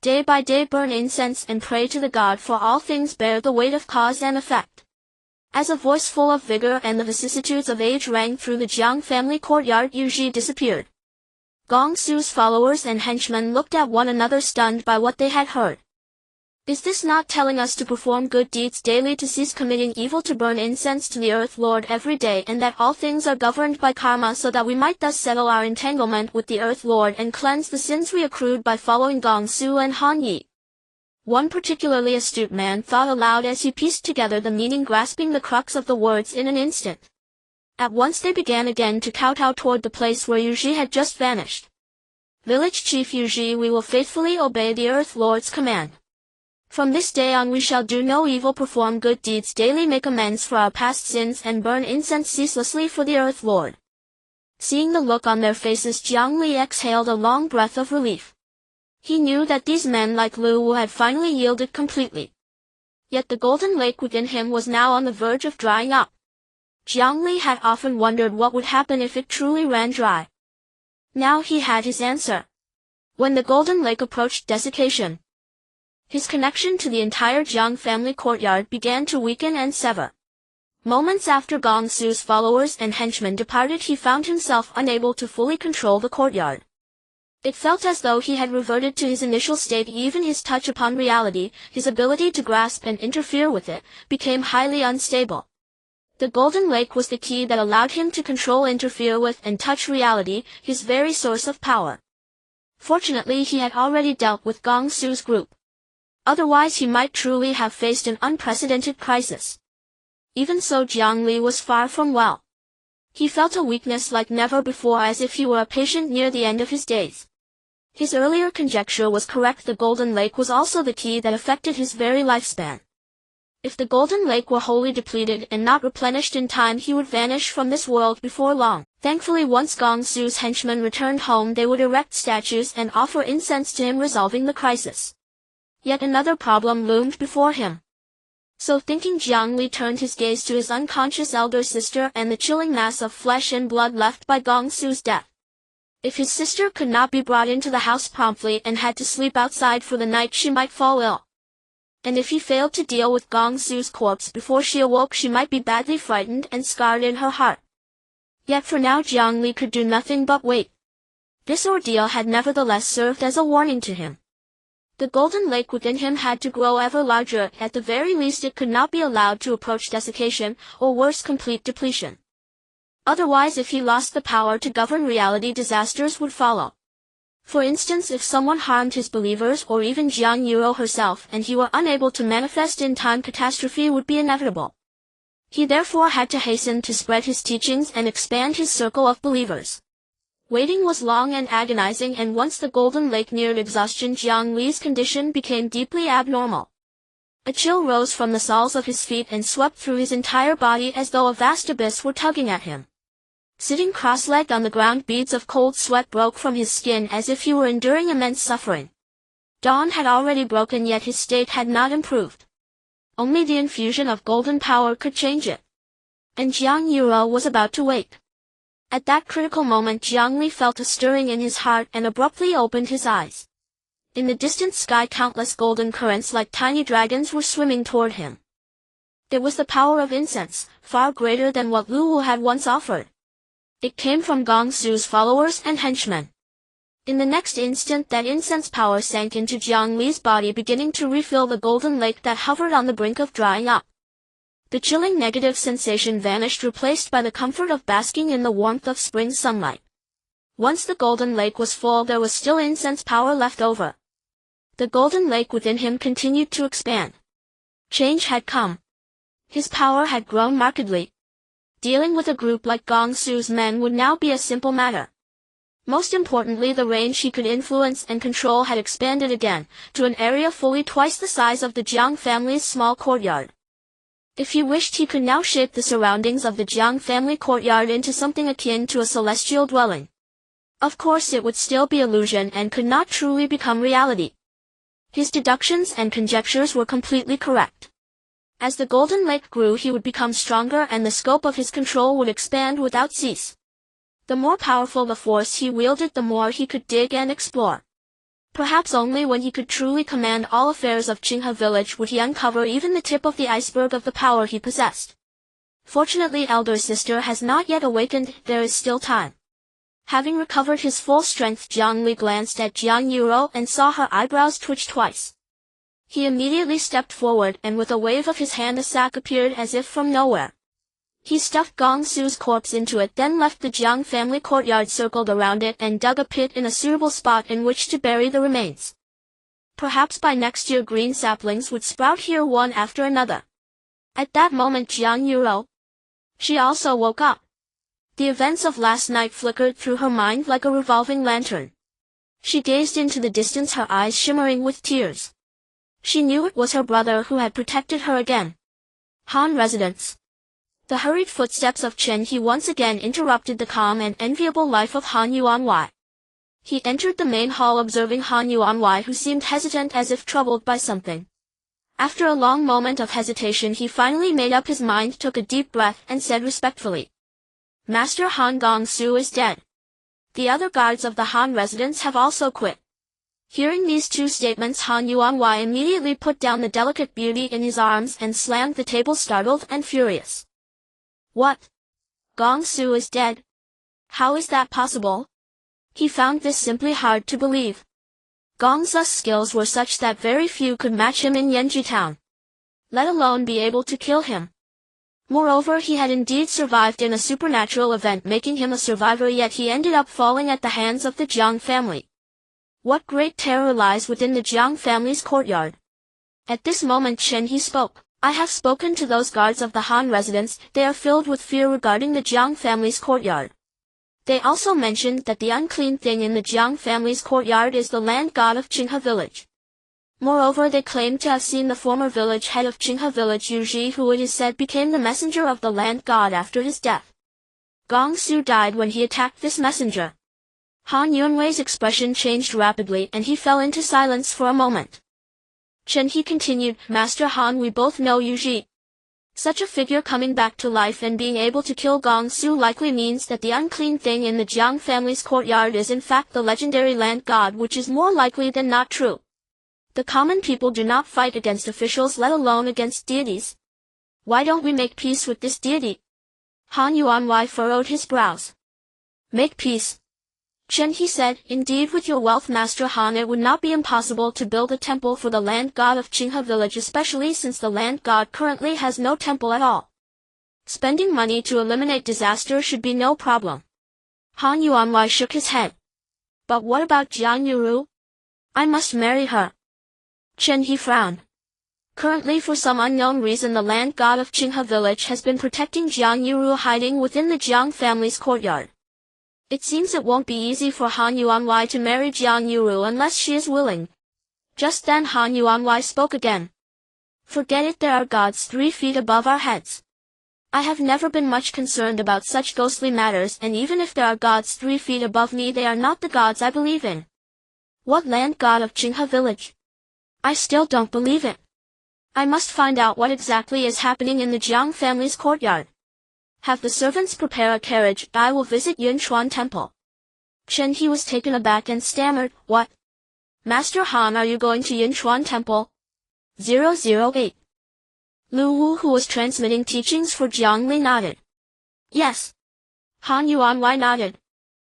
Day by day burn incense and pray to the god, for all things bear the weight of cause and effect. As a voice full of vigor and the vicissitudes of age rang through the Jiang family courtyard, Yu disappeared. Gong Su's followers and henchmen looked at one another, stunned by what they had heard. Is this not telling us to perform good deeds daily, to cease committing evil, to burn incense to the Earth Lord every day, and that all things are governed by karma, so that we might thus settle our entanglement with the Earth Lord and cleanse the sins we accrued by following Gong Su and Han Yi? One particularly astute man thought aloud as he pieced together the meaning, grasping the crux of the words in an instant. At once they began again to kowtow toward the place where Yu had just vanished. Village Chief Yu, we will faithfully obey the Earth Lord's command. From this day on we shall do no evil, perform good deeds daily, make amends for our past sins, and burn incense ceaselessly for the Earth Lord. Seeing the look on their faces, Jiang Li exhaled a long breath of relief. He knew that these men like Liu Wu had finally yielded completely. Yet the golden lake within him was now on the verge of drying up. Jiang Li had often wondered what would happen if it truly ran dry. Now he had his answer. When the golden lake approached desiccation, his connection to the entire Jiang family courtyard began to weaken and sever. Moments after Gong Su's followers and henchmen departed, he found himself unable to fully control the courtyard. It felt as though he had reverted to his initial state. Even his touch upon reality, his ability to grasp and interfere with it, became highly unstable. The golden lake was the key that allowed him to control, interfere with, and touch reality, his very source of power. Fortunately, he had already dealt with Gong Su's group. Otherwise he might truly have faced an unprecedented crisis. Even so, Jiang Li was far from well. He felt a weakness like never before, as if he were a patient near the end of his days. His earlier conjecture was correct. The golden lake was also the key that affected his very lifespan. If the golden lake were wholly depleted and not replenished in time, he would vanish from this world before long. Thankfully, once Gong Su's henchmen returned home, they would erect statues and offer incense to him, resolving the crisis. Yet another problem loomed before him. So thinking, Jiang Li turned his gaze to his unconscious elder sister and the chilling mass of flesh and blood left by Gong Su's death. If his sister could not be brought into the house promptly and had to sleep outside for the night, she might fall ill. And if he failed to deal with Gong Su's corpse before she awoke, she might be badly frightened and scarred in her heart. Yet for now Jiang Li could do nothing but wait. This ordeal had nevertheless served as a warning to him. The golden lake within him had to grow ever larger. At the very least it could not be allowed to approach desiccation, or worse, complete depletion. Otherwise, if he lost the power to govern reality, disasters would follow. For instance, if someone harmed his believers or even Jiang Yurou herself and he were unable to manifest in time, catastrophe would be inevitable. He therefore had to hasten to spread his teachings and expand his circle of believers. Waiting was long and agonizing, and once the golden lake neared exhaustion, Jiang Li's condition became deeply abnormal. A chill rose from the soles of his feet and swept through his entire body as though a vast abyss were tugging at him. Sitting cross-legged on the ground, beads of cold sweat broke from his skin as if he were enduring immense suffering. Dawn had already broken, yet his state had not improved. Only the infusion of golden power could change it. And Jiang Yurou was about to wake. At that critical moment, Jiang Li felt a stirring in his heart and abruptly opened his eyes. In the distant sky, countless golden currents like tiny dragons were swimming toward him. It was the power of incense, far greater than what Liu Wu had once offered. It came from Gong Su's followers and henchmen. In the next instant, that incense power sank into Jiang Li's body, beginning to refill the golden lake that hovered on the brink of drying up. The chilling negative sensation vanished, replaced by the comfort of basking in the warmth of spring sunlight. Once the golden lake was full, there was still incense power left over. The golden lake within him continued to expand. Change had come. His power had grown markedly. Dealing with a group like Gong Su's men would now be a simple matter. Most importantly, the range he could influence and control had expanded again, to an area fully twice the size of the Jiang family's small courtyard. If he wished, he could now shape the surroundings of the Jiang family courtyard into something akin to a celestial dwelling. Of course, it would still be illusion and could not truly become reality. His deductions and conjectures were completely correct. As the golden lake grew, he would become stronger and the scope of his control would expand without cease. The more powerful the force he wielded, the more he could dig and explore. Perhaps only when he could truly command all affairs of Qinghe village would he uncover even the tip of the iceberg of the power he possessed. Fortunately, elder sister has not yet awakened. There is still time. Having recovered his full strength, Jiang Li glanced at Jiang Yurou and saw her eyebrows twitch twice. He immediately stepped forward, and with a wave of his hand a sack appeared as if from nowhere. He stuffed Gong Su's corpse into it, then left the Jiang family courtyard, circled around it, and dug a pit in a suitable spot in which to bury the remains. Perhaps by next year green saplings would sprout here one after another. At that moment, Jiang Yurou. She also woke up. The events of last night flickered through her mind like a revolving lantern. She gazed into the distance, her eyes shimmering with tears. She knew it was her brother who had protected her again. Han residence. The hurried footsteps of Qinghe once again interrupted the calm and enviable life of Han Yuanwei. He entered the main hall, observing Han Yuanwei, who seemed hesitant, as if troubled by something. After a long moment of hesitation, he finally made up his mind, took a deep breath, and said respectfully, "Master Han, Gong Su is dead. The other guards of the Han residence have also quit." Hearing these two statements, Han Yuanwei immediately put down the delicate beauty in his arms and slammed the table, startled and furious. "What? Gong Su is dead? How is that possible?" He found this simply hard to believe. Gong Su's skills were such that very few could match him in Yanji town, let alone be able to kill him. Moreover, he had indeed survived in a supernatural event, making him a survivor, yet he ended up falling at the hands of the Jiang family. What great terror lies within the Jiang family's courtyard? At this moment Qinghe spoke. "I have spoken to those guards of the Han residence. They are filled with fear regarding the Jiang family's courtyard. They also mentioned that the unclean thing in the Jiang family's courtyard is the land god of Qinghe village. Moreover, they claim to have seen the former village head of Qinghe village, Yu, who it is said became the messenger of the land god after his death. Gong Su died when he attacked this messenger." Han Yuanwei's expression changed rapidly, and he fell into silence for a moment. Qinghe continued, Master Han, we both know Yu Ji. Such a figure coming back to life and being able to kill Gong Su likely means that the unclean thing in the Jiang family's courtyard is in fact the legendary land god, which is more likely than not true. The common people do not fight against officials, let alone against deities. Why don't we make peace with this deity? Han Yuanwei furrowed his brows. Make peace? Qinghe said, indeed with your wealth, Master Han, it would not be impossible to build a temple for the land god of Qinghe village, especially since the land god currently has no temple at all. Spending money to eliminate disaster should be no problem. Han Yuanwei shook his head. But what about Jiang Yurou? I must marry her. Qinghe frowned. Currently, for some unknown reason, the land god of Qinghe village has been protecting Jiang Yurou, hiding within the Jiang family's courtyard. It seems it won't be easy for Han Yuanwei to marry Jiang Yurou unless she is willing. Just then Han Yuanwei spoke again. Forget it, there are gods 3 feet above our heads. I have never been much concerned about such ghostly matters, and even if there are gods 3 feet above me, they are not the gods I believe in. What land god of Qinghe village? I still don't believe it. I must find out what exactly is happening in the Jiang family's courtyard. Have the servants prepare a carriage, I will visit Yunchu Temple. Qinghe was taken aback and stammered, what? Master Han, are you going to Yunchu Temple? 008. Liu Wu, who was transmitting teachings for Jiang Li, nodded. Yes. Han Yuanwei nodded.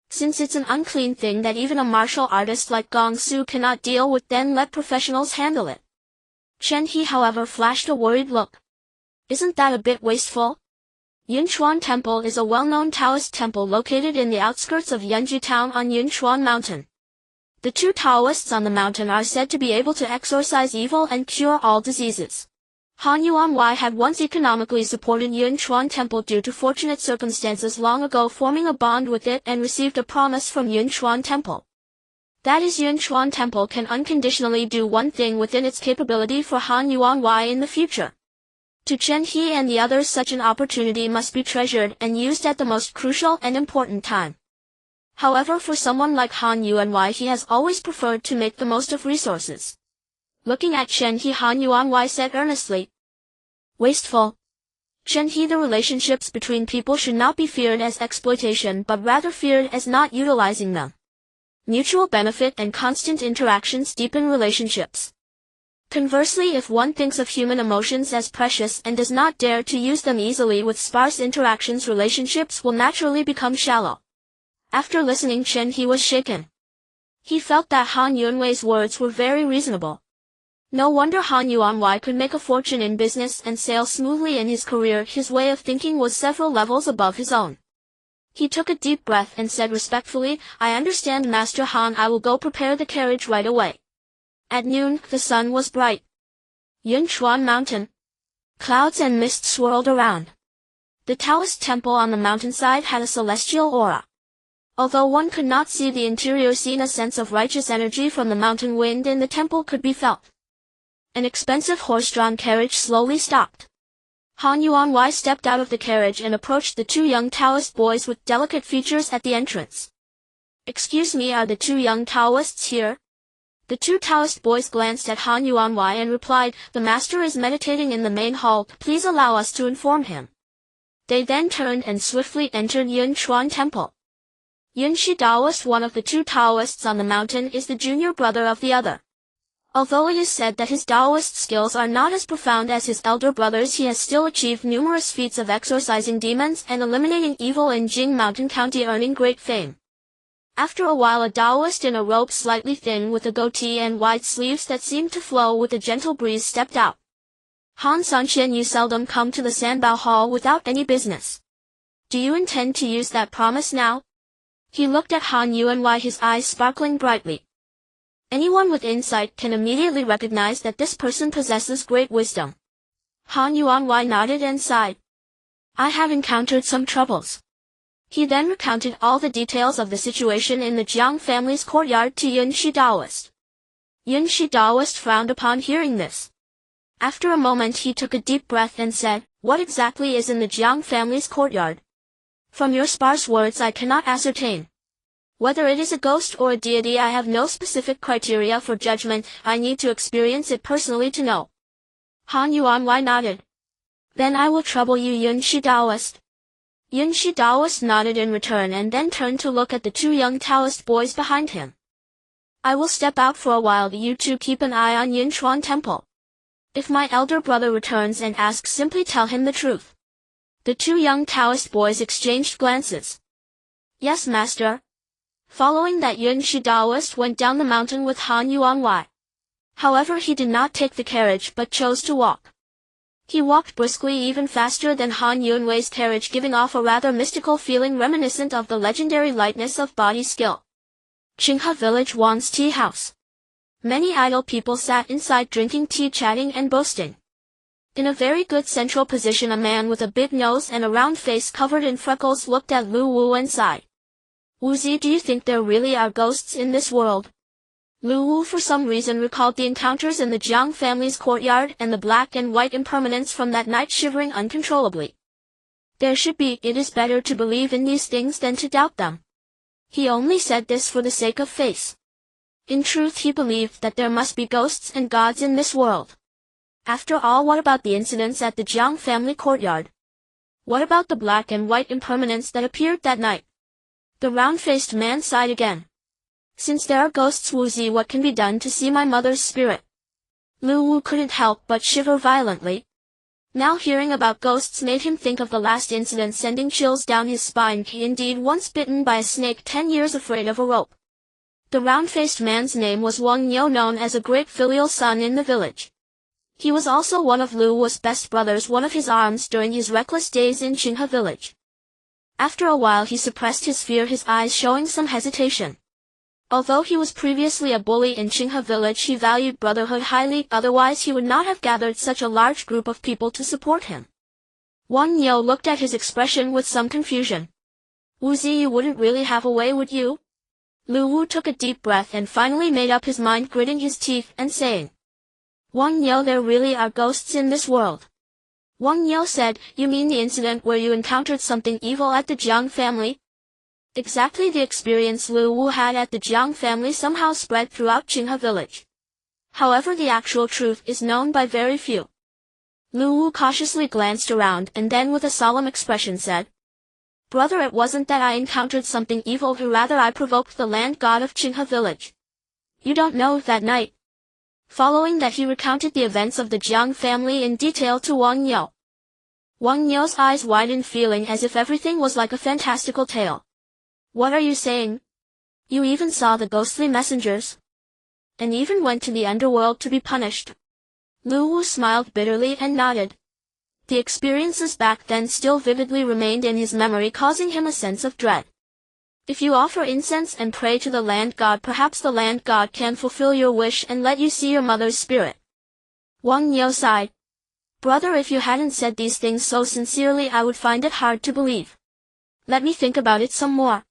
Since it's an unclean thing that even a martial artist like Gong Su cannot deal with, then let professionals handle it. Qinghe, however, flashed a worried look. Isn't that a bit wasteful? Yunchu Temple is a well-known Taoist temple located in the outskirts of Yunchu town on Yunchu Mountain. The 2 Taoists on the mountain are said to be able to exorcise evil and cure all diseases. Han Yuanwei had once economically supported Yunchu Temple due to fortunate circumstances long ago, forming a bond with it, and received a promise from Yunchu Temple. That is, Yunchu Temple can unconditionally do one thing within its capability for Han Yuanwei in the future. To Qinghe and the others, such an opportunity must be treasured and used at the most crucial and important time. However, for someone like Han Yuanwei, he has always preferred to make the most of resources. Looking at Qinghe, Han Yuanwei said earnestly, wasteful. Qinghe, the relationships between people should not be feared as exploitation, but rather feared as not utilizing them. Mutual benefit and constant interactions deepen relationships. Conversely, if one thinks of human emotions as precious and does not dare to use them easily with sparse interactions, relationships will naturally become shallow. After listening, Qinghe was shaken. He felt that Han Yuanwei's words were very reasonable. No wonder Han Yuanwei could make a fortune in business and sail smoothly in his career. His way of thinking was several levels above his own. He took a deep breath and said respectfully, I understand, Master Han, I will go prepare the carriage right away. At noon, the sun was bright. Yunchu Mountain. Clouds and mist swirled around. The Taoist temple on the mountainside had a celestial aura. Although one could not see the interior scene, a sense of righteous energy from the mountain wind in the temple could be felt. An expensive horse-drawn carriage slowly stopped. Han Yuanwei stepped out of the carriage and approached the 2 young Taoist boys with delicate features at the entrance. Excuse me, are the 2 young Taoists here? The 2 Taoist boys glanced at Han Yuanwei and replied, the master is meditating in the main hall, please allow us to inform him. They then turned and swiftly entered Yunchu Temple. Yunshi Taoist, one of the 2 Taoists on the mountain, is the junior brother of the other. Although it is said that his Taoist skills are not as profound as his elder brothers, he has still achieved numerous feats of exorcising demons and eliminating evil in Jing Mountain County, earning great fame. After a while, a Taoist in a robe slightly thin with a goatee and wide sleeves that seemed to flow with a gentle breeze stepped out. Han Sanxian, you seldom come to the Sanbao Hall without any business. Do you intend to use that promise now? He looked at Han Yuanwei, his eyes sparkling brightly. Anyone with insight can immediately recognize that this person possesses great wisdom. Han Yuanwei nodded and sighed. I have encountered some troubles. He then recounted all the details of the situation in the Jiang family's courtyard to Yunshi Taoist. Yunshi Taoist frowned upon hearing this. After a moment he took a deep breath and said, what exactly is in the Jiang family's courtyard? From your sparse words I cannot ascertain. Whether it is a ghost or a deity, I have no specific criteria for judgment. I need to experience it personally to know. Han Yuanwei nodded. Then I will trouble you, Yunchu Taoist. Yunchu Taoist nodded in return and then turned to look at the two young Taoist boys behind him. I will step out for a while. You two keep an eye on Great Xuan Temple. If my elder brother returns and asks, simply tell him the truth. The two young Taoist boys exchanged glances. Yes, master. Following that, Yunchu Taoist went down the mountain with Han Yuanwei. However, he did not take the carriage but chose to walk. He walked briskly, even faster than Han Yuanwei's carriage, giving off a rather mystical feeling reminiscent of the legendary lightness of body skill. Qinghe Village Wan's Tea House. Many idle people sat inside drinking tea, chatting and boasting. In a very good central position, a man with a big nose and a round face covered in freckles looked at Liu Wu and sighed. Wuzi, do you think there really are ghosts in this world? Liu Wu for some reason recalled the encounters in the Jiang family's courtyard and the black and white impermanence from that night, shivering uncontrollably. There should be. It is better to believe in these things than to doubt them. He only said this for the sake of face. In truth, he believed that there must be ghosts and gods in this world. After all, what about the incidents at the Jiang family courtyard? What about the black and white impermanence that appeared that night? The round-faced man sighed again. Since there are ghosts, Wuzi, what can be done to see my mother's spirit? Liu Wu couldn't help but shiver violently. Now hearing about ghosts made him think of the last incident, sending chills down his spine. He indeed once bitten by a snake, 10 years afraid of a rope. The round-faced man's name was Wang Yo, known as a great filial son in the village. He was also one of Liu Wu's best brothers, one of his arms during his reckless days in Qinghe village. After a while he suppressed his fear, his eyes showing some hesitation. Although he was previously a bully in Qinghe village, he valued brotherhood highly, otherwise he would not have gathered such a large group of people to support him. Wang Yo looked at his expression with some confusion. Wuzi, you wouldn't really have a way, would you? Liu Wu took a deep breath and finally made up his mind, gritting his teeth and saying, Wang Yo, there really are ghosts in this world. Wang Yo said, you mean the incident where you encountered something evil at the Jiang family? Exactly. The experience Liu Wu had at the Jiang family somehow spread throughout Qinghe village. However, the actual truth is known by very few. Liu Wu cautiously glanced around and then with a solemn expression said, Brother, it wasn't that I encountered something evil, rather I provoked the land god of Qinghe village. You don't know that night. Following that, he recounted the events of the Jiang family in detail to Wang Yo. Wang Yo's eyes widened, feeling as if everything was like a fantastical tale. What are you saying? You even saw the ghostly messengers? And even went to the underworld to be punished? Liu Wu smiled bitterly and nodded. The experiences back then still vividly remained in his memory, causing him a sense of dread. If you offer incense and pray to the land god, perhaps the land god can fulfill your wish and let you see your mother's spirit. Wang Yo sighed. Brother, if you hadn't said these things so sincerely, I would find it hard to believe. Let me think about it some more.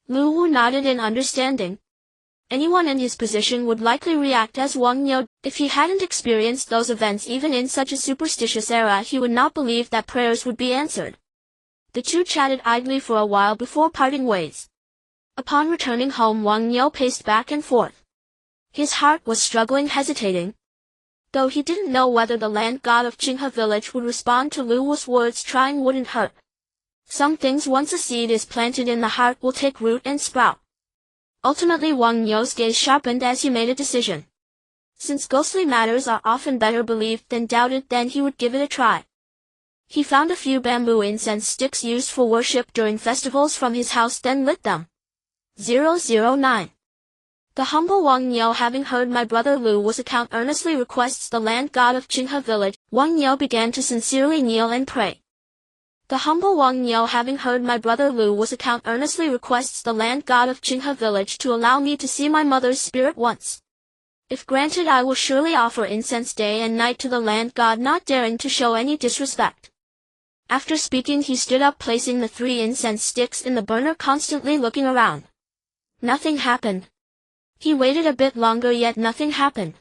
Liu Wu nodded in understanding. Anyone in his position would likely react as Wang Yo. If he hadn't experienced those events even in such a superstitious era, he would not believe that prayers would be answered. The two chatted idly for a while before parting ways. Upon returning home, Wang Yo paced back and forth. His heart was struggling, hesitating. Though he didn't know whether the land god of Qinghe village would respond to Liu Wu's words, trying wouldn't hurt. Some things, once a seed is planted in the heart, will take root and sprout. Ultimately, Wang Yo's gaze sharpened as he made a decision. Since ghostly matters are often better believed than doubted, then he would give it a try. He found a few bamboo incense sticks used for worship during festivals from his house, then lit them. 009. The humble Wang Yo, having heard my brother Liu Wu's account, earnestly requests the land god of Qinghe village. Wang Yo began to sincerely kneel and pray. The humble Wang Yo, having heard my brother Liu Wu's account, earnestly requests the land god of Qinghe village to allow me to see my mother's spirit once. If granted, I will surely offer incense day and night to the land god, not daring to show any disrespect. After speaking, he stood up, placing the 3 incense sticks in the burner, constantly looking around. Nothing happened. He waited a bit longer, yet nothing happened.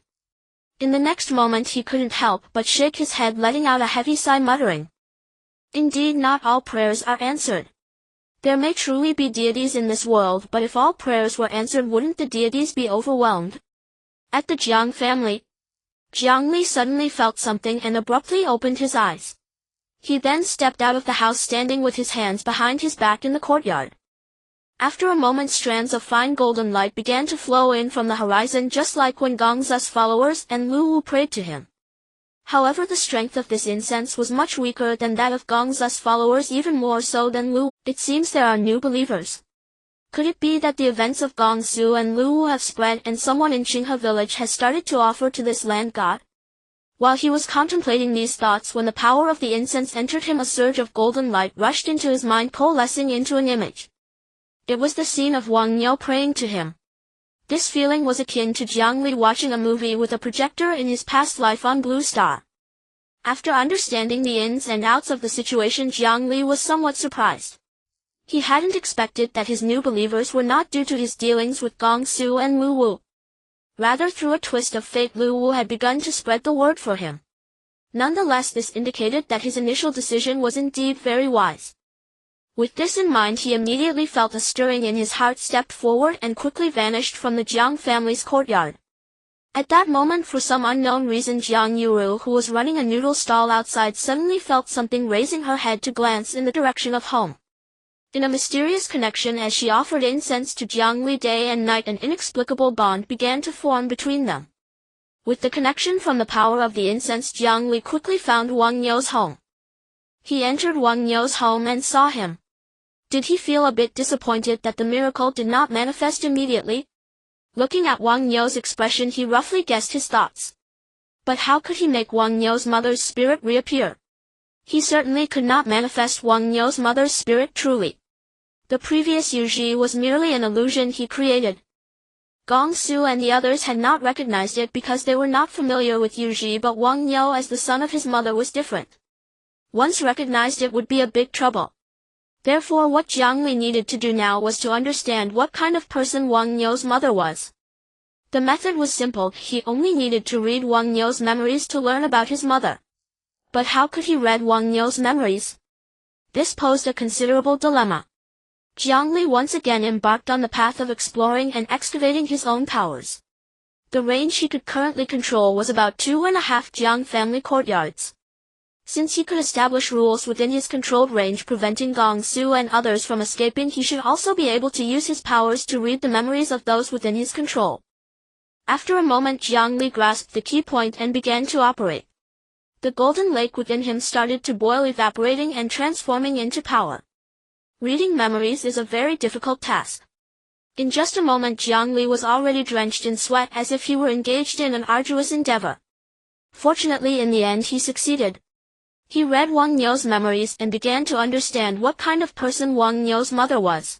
In the next moment he couldn't help but shake his head, letting out a heavy sigh, muttering, Indeed, not all prayers are answered. There may truly be deities in this world, but if all prayers were answered, wouldn't the deities be overwhelmed? At the Jiang family, Jiang Li suddenly felt something and abruptly opened his eyes. He then stepped out of the house, standing with his hands behind his back in the courtyard. After a moment, strands of fine golden light began to flow in from the horizon, just like when Gong's followers and Liu Wu prayed to him. However, the strength of this incense was much weaker than that of Gong's followers, even more so than Liu. It seems there are new believers. Could it be that the events of Gongsu and Liu Wu have spread and someone in Qinghe village has started to offer to this land god? While he was contemplating these thoughts, when the power of the incense entered him, a surge of golden light rushed into his mind, coalescing into an image. It was the scene of Wang Yo praying to him. This feeling was akin to Jiang Li watching a movie with a projector in his past life on Blue Star. After understanding the ins and outs of the situation, Jiang Li was somewhat surprised. He hadn't expected that his new believers were not due to his dealings with Gongsu and Liu Wu. Rather, through a twist of fate, Liu Wu had begun to spread the word for him. Nonetheless, this indicated that his initial decision was indeed very wise. With this in mind, he immediately felt a stirring in his heart, stepped forward, and quickly vanished from the Jiang family's courtyard. At that moment, for some unknown reason, Jiang Yurou, who was running a noodle stall outside, suddenly felt something, raising her head to glance in the direction of home. In a mysterious connection, as she offered incense to Jiang Li day and night, an inexplicable bond began to form between them. With the connection from the power of the incense, Jiang Li quickly found Wang Yo's home. He entered Wang Yo's home and saw him. Did he feel a bit disappointed that the miracle did not manifest immediately? Looking at Wang Yo's expression, he roughly guessed his thoughts. But how could he make Wang Yo's mother's spirit reappear? He certainly could not manifest Wang Yo's mother's spirit truly. The previous Yuji was merely an illusion he created. Gongsu and the others had not recognized it because they were not familiar with Yuji, but Wang Yo as the son of his mother was different. Once recognized, it would be a big trouble. Therefore, what Jiang Li needed to do now was to understand what kind of person Wang Yo's mother was. The method was simple. He only needed to read Wang Yo's memories to learn about his mother. But how could he read Wang Yo's memories? This posed a considerable dilemma. Jiang Li once again embarked on the path of exploring and excavating his own powers. The range he could currently control was about 2.5 Jiang family courtyards. Since he could establish rules within his controlled range preventing Gongsu and others from escaping, he should also be able to use his powers to read the memories of those within his control. After a moment, Jiang Li grasped the key point and began to operate. The golden lake within him started to boil, evaporating and transforming into power. Reading memories is a very difficult task. In just a moment, Jiang Li was already drenched in sweat, as if he were engaged in an arduous endeavor. Fortunately, in the end, he succeeded. He read Wang Yo's memories and began to understand what kind of person Wang Yo's mother was.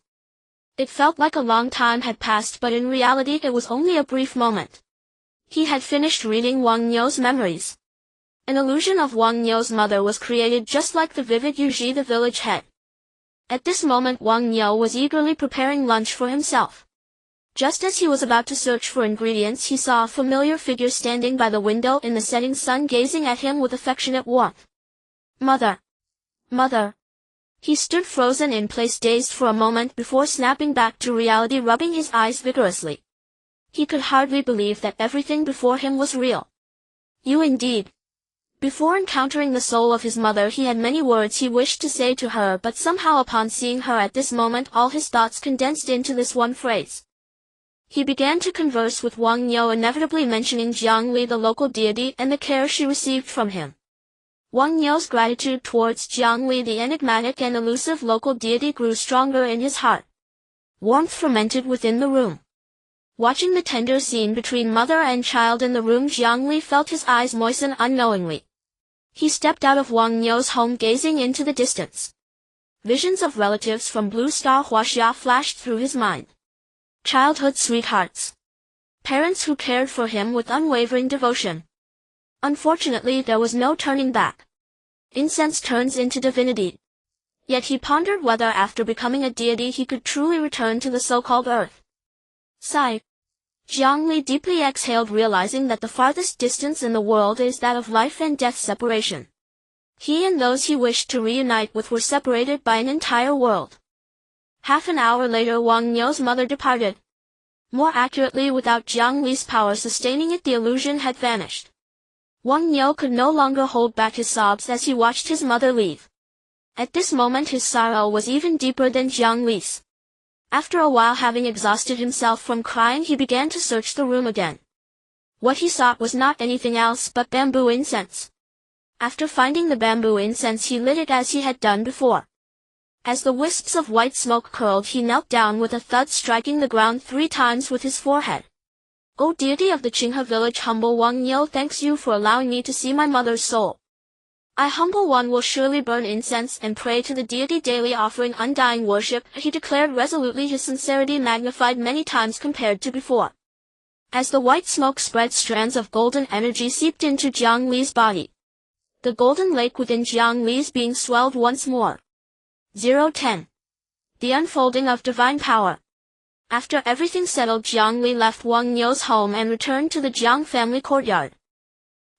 It felt like a long time had passed, but in reality it was only a brief moment. He had finished reading Wang Yo's memories. An illusion of Wang Yo's mother was created, just like the vivid Yuji, the village head. At this moment, Wang Yo was eagerly preparing lunch for himself. Just as he was about to search for ingredients, he saw a familiar figure standing by the window in the setting sun, gazing at him with affectionate warmth. Mother! Mother! He stood frozen in place, dazed for a moment before snapping back to reality, rubbing his eyes vigorously. He could hardly believe that everything before him was real. You indeed. Before encountering the soul of his mother, he had many words he wished to say to her, but somehow upon seeing her at this moment, all his thoughts condensed into this one phrase. He began to converse with Wang Yo, inevitably mentioning Jiang Li, the local deity, and the care she received from him. Wang Yo's gratitude towards Jiang Li, the enigmatic and elusive local deity, grew stronger in his heart. Warmth fermented within the room. Watching the tender scene between mother and child in the room, Jiang Li felt his eyes moisten unknowingly. He stepped out of Wang Yo's home, gazing into the distance. Visions of relatives from Blue Star Huaxia flashed through his mind. Childhood sweethearts. Parents who cared for him with unwavering devotion. Unfortunately, there was no turning back. Incense turns into divinity. Yet he pondered whether after becoming a deity he could truly return to the so-called earth. Sigh. Jiang Li deeply exhaled, realizing that the farthest distance in the world is that of life and death separation. He and those he wished to reunite with were separated by an entire world. Half an hour later, Wang You's mother departed. More accurately, without Jiang Li's power sustaining it, the illusion had vanished. Wang You could no longer hold back his sobs as he watched his mother leave. At this moment his sorrow was even deeper than Jiang Li's. After a while, having exhausted himself from crying, he began to search the room again. What he sought was not anything else but bamboo incense. After finding the bamboo incense, he lit it as he had done before. As the wisps of white smoke curled, he knelt down with a thud, striking the ground 3 times with his forehead. O deity of the Qinghe village, humble Wang You thanks you for allowing me to see my mother's soul. I, humble one, will surely burn incense and pray to the deity daily, offering undying worship, he declared resolutely, his sincerity magnified many times compared to before. As the white smoke spread, strands of golden energy seeped into Jiang Li's body. The golden lake within Jiang Li's being swelled once more. 010. The unfolding of divine power. After everything settled, Jiang Li left Wang You's home and returned to the Jiang family courtyard.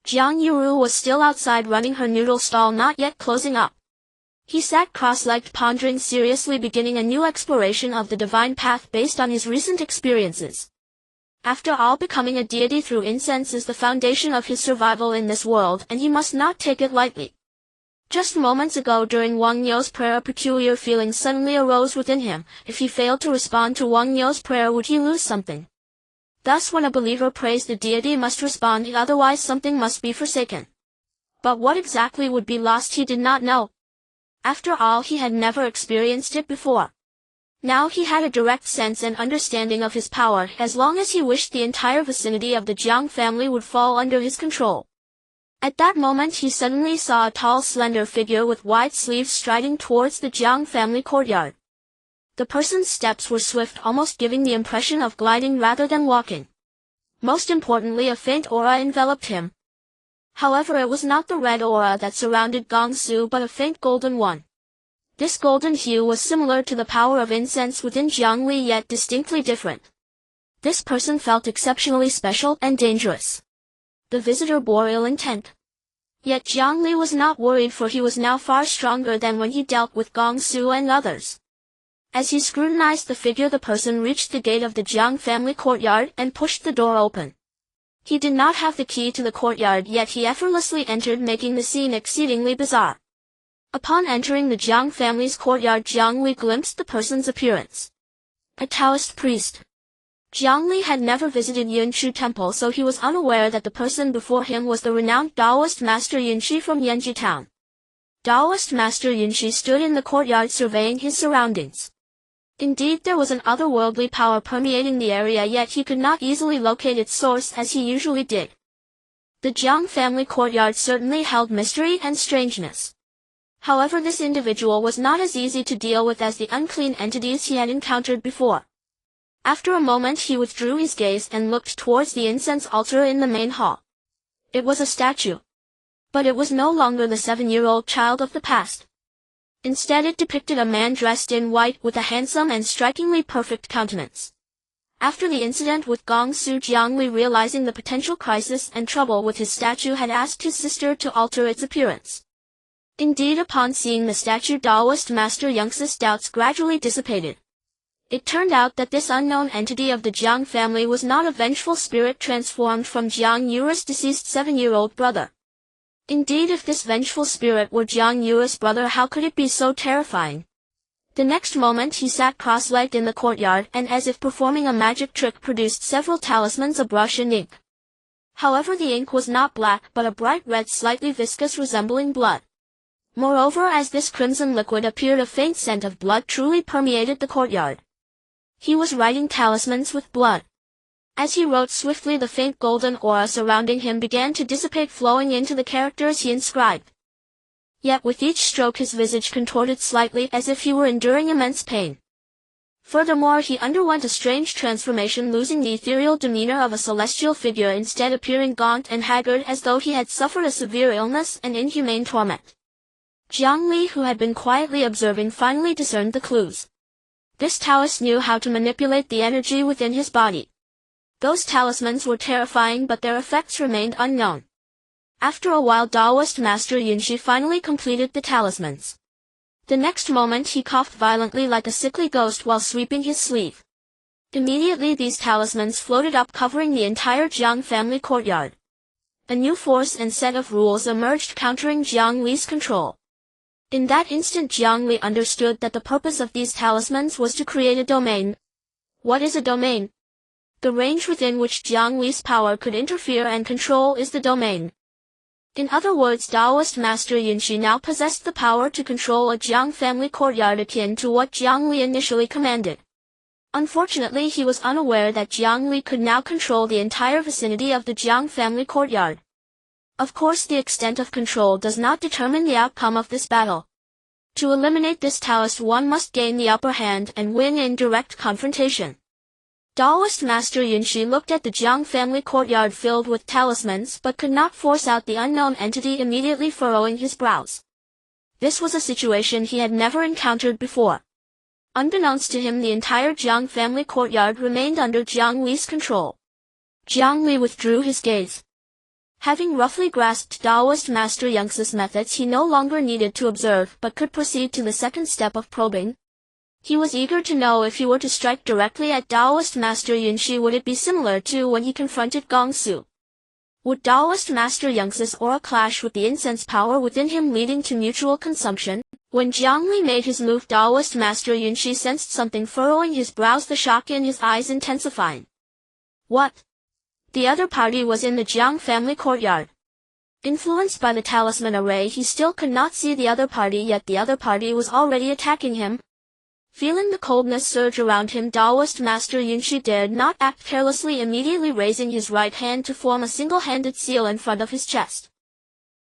Jiang Yurou was still outside running her noodle stall, not yet closing up. He sat cross-legged, pondering seriously, beginning a new exploration of the divine path based on his recent experiences. After all, becoming a deity through incense is the foundation of his survival in this world, and he must not take it lightly. Just moments ago, during Wang You's prayer, a peculiar feeling suddenly arose within him. If he failed to respond to Wang You's prayer, would he lose something? Thus, when a believer prays, the deity must respond, otherwise something must be forsaken. But what exactly would be lost he did not know. After all, he had never experienced it before. Now he had a direct sense and understanding of his power. As long as he wished, the entire vicinity of the Jiang family would fall under his control. At that moment he suddenly saw a tall, slender figure with wide sleeves striding towards the Jiang family courtyard. The person's steps were swift, almost giving the impression of gliding rather than walking. Most importantly, a faint aura enveloped him. However, it was not the red aura that surrounded Gong Su, but a faint golden one. This golden hue was similar to the power of incense within Jiang Li, yet distinctly different. This person felt exceptionally special and dangerous. The visitor bore ill intent. Yet Jiang Li was not worried, for he was now far stronger than when he dealt with Gong Su and others. As he scrutinized the figure, the person reached the gate of the Jiang family courtyard and pushed the door open. He did not have the key to the courtyard, yet he effortlessly entered, making the scene exceedingly bizarre. Upon entering the Jiang family's courtyard, Jiang Li glimpsed the person's appearance. A Taoist priest. Jiang Li had never visited Yunchu Temple, so he was unaware that the person before him was the renowned Taoist master Yunchi from Yanji town. Taoist master Yunchi stood in the courtyard surveying his surroundings. Indeed, there was an otherworldly power permeating the area, yet he could not easily locate its source as he usually did. The Jiang family courtyard certainly held mystery and strangeness. However, this individual was not as easy to deal with as the unclean entities he had encountered before. After a moment he withdrew his gaze and looked towards the incense altar in the main hall. It was a statue. But it was no longer the 7-year-old child of the past. Instead, it depicted a man dressed in white with a handsome and strikingly perfect countenance. After the incident with Gong Su, Jiang Li, realizing the potential crisis and trouble with his statue, had asked his sister to alter its appearance. Indeed, upon seeing the statue, Taoist master Yunxi's doubts gradually dissipated. It turned out that this unknown entity of the Jiang family was not a vengeful spirit transformed from Jiang Yurou's deceased 7-year-old brother. Indeed, if this vengeful spirit were Jiang Yurou's brother, how could it be so terrifying? The next moment he sat cross-legged in the courtyard and, as if performing a magic trick, produced several talismans, a brush and ink. However, the ink was not black but a bright red, slightly viscous, resembling blood. Moreover, as this crimson liquid appeared, a faint scent of blood truly permeated the courtyard. He was writing talismans with blood. As he wrote swiftly, the faint golden aura surrounding him began to dissipate, flowing into the characters he inscribed. Yet with each stroke his visage contorted slightly, as if he were enduring immense pain. Furthermore, he underwent a strange transformation, losing the ethereal demeanor of a celestial figure, instead appearing gaunt and haggard, as though he had suffered a severe illness and inhumane torment. Jiang Li, who had been quietly observing, finally discerned the clues. This Taoist knew how to manipulate the energy within his body. Those talismans were terrifying, but their effects remained unknown. After a while, Taoist master Yunchi finally completed the talismans. The next moment he coughed violently like a sickly ghost while sweeping his sleeve. Immediately these talismans floated up, covering the entire Jiang family courtyard. A new force and set of rules emerged, countering Jiang Li's control. In that instant Jiang Li understood that the purpose of these talismans was to create a domain. What is a domain? The range within which Jiang Li's power could interfere and control is the domain. In other words, Taoist Master Yunchi now possessed the power to control a Jiang family courtyard akin to what Jiang Li initially commanded. Unfortunately, he was unaware that Jiang Li could now control the entire vicinity of the Jiang family courtyard. Of course, the extent of control does not determine the outcome of this battle. To eliminate this Taoist, one must gain the upper hand and win in direct confrontation. Taoist Master Yunchi looked at the Jiang family courtyard filled with talismans but could not force out the unknown entity, immediately furrowing his brows. This was a situation he had never encountered before. Unbeknownst to him, the entire Jiang family courtyard remained under Jiang Li's control. Jiang Li withdrew his gaze. Having roughly grasped Taoist Master Yunxi's methods, he no longer needed to observe but could proceed to the second step of probing. He was eager to know if he were to strike directly at Taoist Master Yunchi, would it be similar to when he confronted Gong Su? Would Taoist Master Yunxi's aura clash with the incense power within him, leading to mutual consumption? When Jiang Li made his move, Taoist Master Yunchi sensed something furrowing his brows, the shock in his eyes intensifying. What? The other party was in the Jiang family courtyard. Influenced by the talisman array, he still could not see the other party, yet the other party was already attacking him. Feeling the coldness surge around him, Taoist Master Yunchi dared not act carelessly, immediately raising his right hand to form a single-handed seal in front of his chest.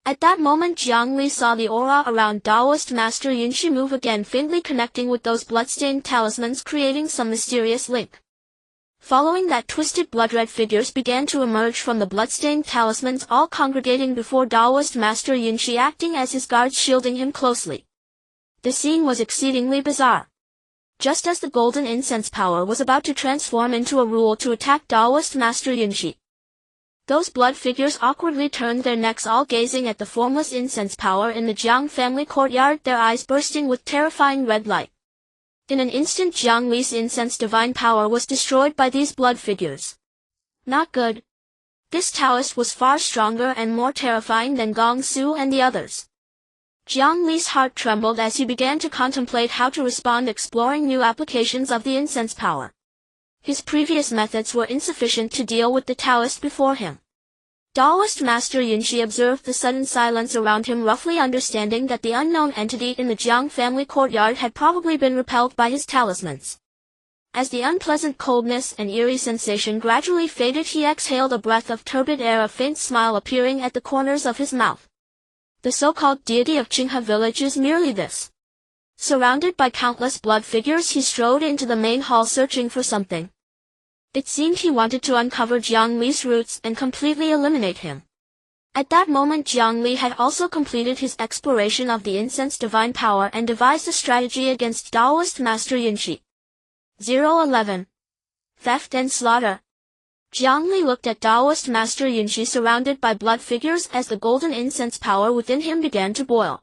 At that moment, Jiang Li saw the aura around Taoist Master Yunchi move again, faintly connecting with those bloodstained talismans, creating some mysterious link. Following that, twisted blood-red figures began to emerge from the bloodstained talismans, all congregating before Taoist Master Yunchi, acting as his guards, shielding him closely. The scene was exceedingly bizarre. Just as the golden incense power was about to transform into a rule to attack Taoist Master Yunchi, those blood figures awkwardly turned their necks, all gazing at the formless incense power in the Jiang family courtyard, their eyes bursting with terrifying red light. In an instant, Jiang Li's incense divine power was destroyed by these blood figures. Not good. This Taoist was far stronger and more terrifying than Gong Su and the others. Jiang Li's heart trembled as he began to contemplate how to respond, exploring new applications of the incense power. His previous methods were insufficient to deal with the Taoist before him. Taoist Master Yunchi observed the sudden silence around him, roughly understanding that the unknown entity in the Jiang family courtyard had probably been repelled by his talismans. As the unpleasant coldness and eerie sensation gradually faded, he exhaled a breath of turbid air, a faint smile appearing at the corners of his mouth. The so-called deity of Qinghe village is merely this. Surrounded by countless blood figures, he strode into the main hall, searching for something. It seemed he wanted to uncover Jiang Li's roots and completely eliminate him. At that moment, Jiang Li had also completed his exploration of the incense divine power and devised a strategy against Taoist Master Yunchi. 011. Theft and Slaughter. Jiang Li looked at Taoist Master Yunchi surrounded by blood figures as the golden incense power within him began to boil.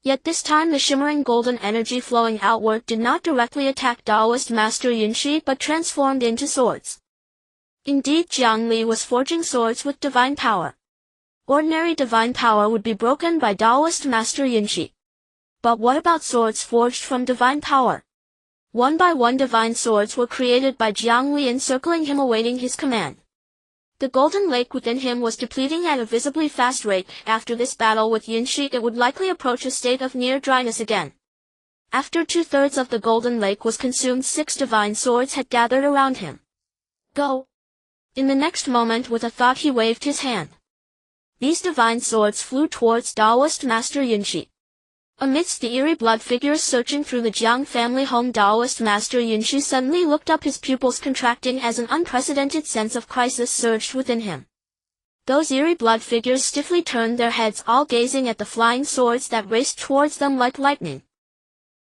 Yet this time the shimmering golden energy flowing outward did not directly attack Taoist Master Yunchi but transformed into swords. Indeed, Jiang Li was forging swords with divine power. Ordinary divine power would be broken by Taoist Master Yunchi. But what about swords forged from divine power? One by one divine swords were created by Jiang Li, encircling him, awaiting his command. The golden lake within him was depleting at a visibly fast rate. After this battle with Yunchi, it would likely approach a state of near dryness again. After 2/3 of the golden lake was consumed, 6 divine swords had gathered around him. Go! In the next moment, with a thought, he waved his hand. These divine swords flew towards Taoist Master Yunchi. Amidst the eerie blood figures searching through the Jiang family home, Taoist Master Yunchi suddenly looked up, his pupils contracting as an unprecedented sense of crisis surged within him. Those eerie blood figures stiffly turned their heads, all gazing at the flying swords that raced towards them like lightning.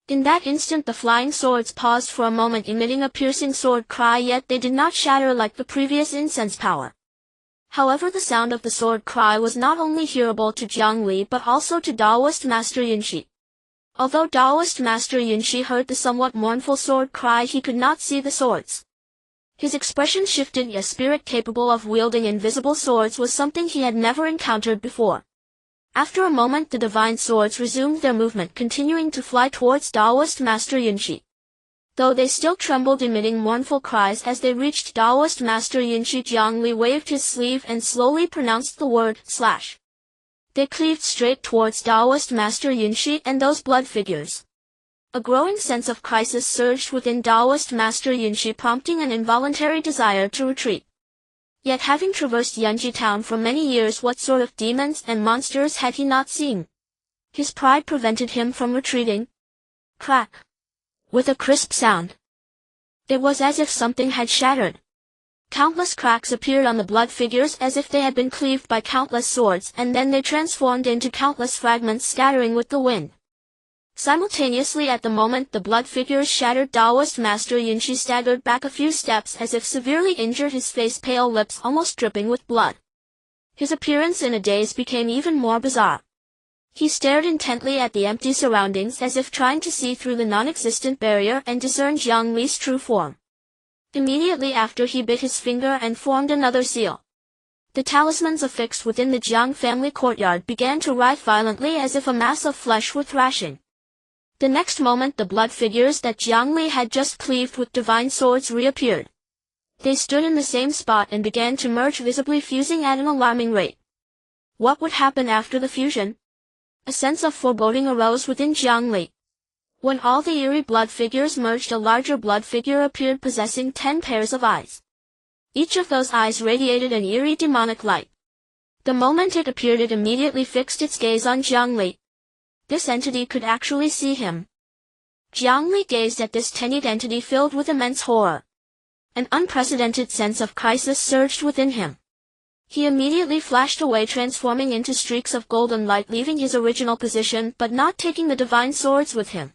In that instant the flying swords paused for a moment, emitting a piercing sword cry, yet they did not shatter like the previous incense power. However, the sound of the sword cry was not only hearable to Jiang Li but also to Taoist Master Yunchi. Although Taoist Master Yunchi heard the somewhat mournful sword cry, he could not see the swords. His expression shifted. A spirit capable of wielding invisible swords was something he had never encountered before. After a moment, the divine swords resumed their movement, continuing to fly towards Taoist Master Yunchi. Though they still trembled, emitting mournful cries as they reached Taoist Master Yunchi, Jiang Li waved his sleeve and slowly pronounced the word, slash. They cleaved straight towards Taoist Master Yunchi and those blood figures. A growing sense of crisis surged within Taoist Master Yunchi, prompting an involuntary desire to retreat. Yet having traversed Yunchu town for many years, what sort of demons and monsters had he not seen? His pride prevented him from retreating. Crack! With a crisp sound. It was as if something had shattered. Countless cracks appeared on the blood figures as if they had been cleaved by countless swords, and then they transformed into countless fragments, scattering with the wind. Simultaneously, at the moment the blood figures shattered, Taoist Master Yunchi staggered back a few steps as if severely injured, his face pale, lips almost dripping with blood. His appearance in a daze became even more bizarre. He stared intently at the empty surroundings as if trying to see through the non-existent barrier and discern Jiang Li's true form. Immediately after, he bit his finger and formed another seal. The talismans affixed within the Jiang family courtyard began to writhe violently as if a mass of flesh were thrashing. The next moment, the blood figures that Jiang Li had just cleaved with divine swords reappeared. They stood in the same spot and began to merge, visibly fusing at an alarming rate. What would happen after the fusion? A sense of foreboding arose within Jiang Li. When all the eerie blood figures merged, a larger blood figure appeared, possessing 10 pairs of eyes. Each of those eyes radiated an eerie demonic light. The moment it appeared, it immediately fixed its gaze on Jiang Li. This entity could actually see him. Jiang Li gazed at this tenued entity filled with immense horror. An unprecedented sense of crisis surged within him. He immediately flashed away, transforming into streaks of golden light, leaving his original position but not taking the divine swords with him.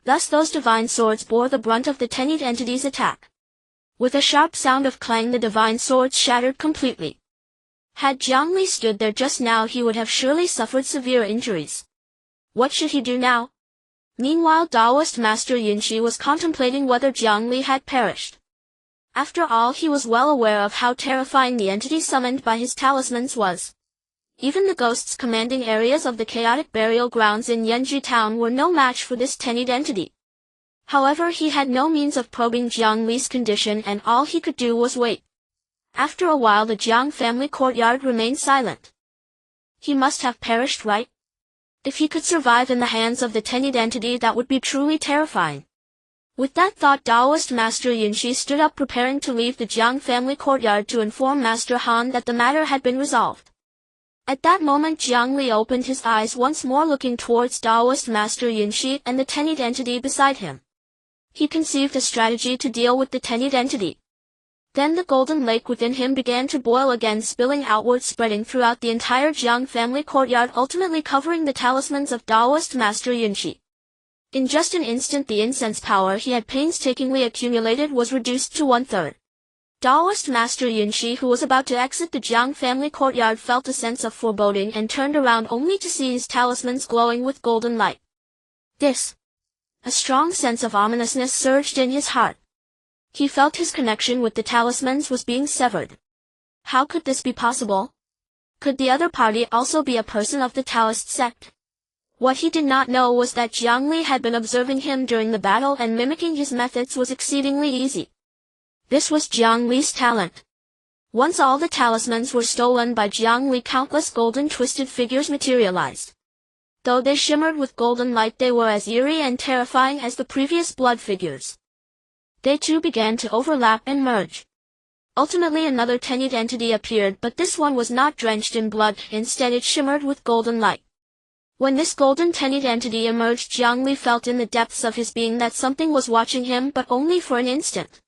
Thus those divine swords bore the brunt of the tenued entity's attack. With a sharp sound of clang, the divine swords shattered completely. Had Jiang Li stood there just now, he would have surely suffered severe injuries. What should he do now? Meanwhile, Taoist Master Yunchi was contemplating whether Jiang Li had perished. After all, he was well aware of how terrifying the entity summoned by his talismans was. Even the ghosts commanding areas of the chaotic burial grounds in Yunchu town were no match for this tenued entity. However, he had no means of probing Jiang Li's condition, and all he could do was wait. After a while, the Jiang family courtyard remained silent. He must have perished, right? If he could survive in the hands of the tenued entity, that would be truly terrifying. With that thought, Taoist Master Yunchi stood up, preparing to leave the Jiang family courtyard to inform Master Han that the matter had been resolved. At that moment, Jiang Li opened his eyes once more, looking towards Taoist Master Yunchi and the tenued entity beside him. He conceived a strategy to deal with the tenued entity. Then the golden lake within him began to boil again, spilling outward, spreading throughout the entire Jiang family courtyard, ultimately covering the talismans of Taoist Master Yunchi. In just an instant, the incense power he had painstakingly accumulated was reduced to 1/3. Taoist Master Yunchi, who was about to exit the Jiang family courtyard, felt a sense of foreboding and turned around only to see his talismans glowing with golden light. A strong sense of ominousness surged in his heart. He felt his connection with the talismans was being severed. How could this be possible? Could the other party also be a person of the Taoist sect? What he did not know was that Jiang Li had been observing him during the battle, and mimicking his methods was exceedingly easy. This was Jiang Li's talent. Once all the talismans were stolen by Jiang Li, countless golden twisted figures materialized. Though they shimmered with golden light, they were as eerie and terrifying as the previous blood figures. They too began to overlap and merge. Ultimately, another tenued entity appeared, but this one was not drenched in blood, instead it shimmered with golden light. When this golden tenued entity emerged, Jiang Li felt in the depths of his being that something was watching him, but only for an instant.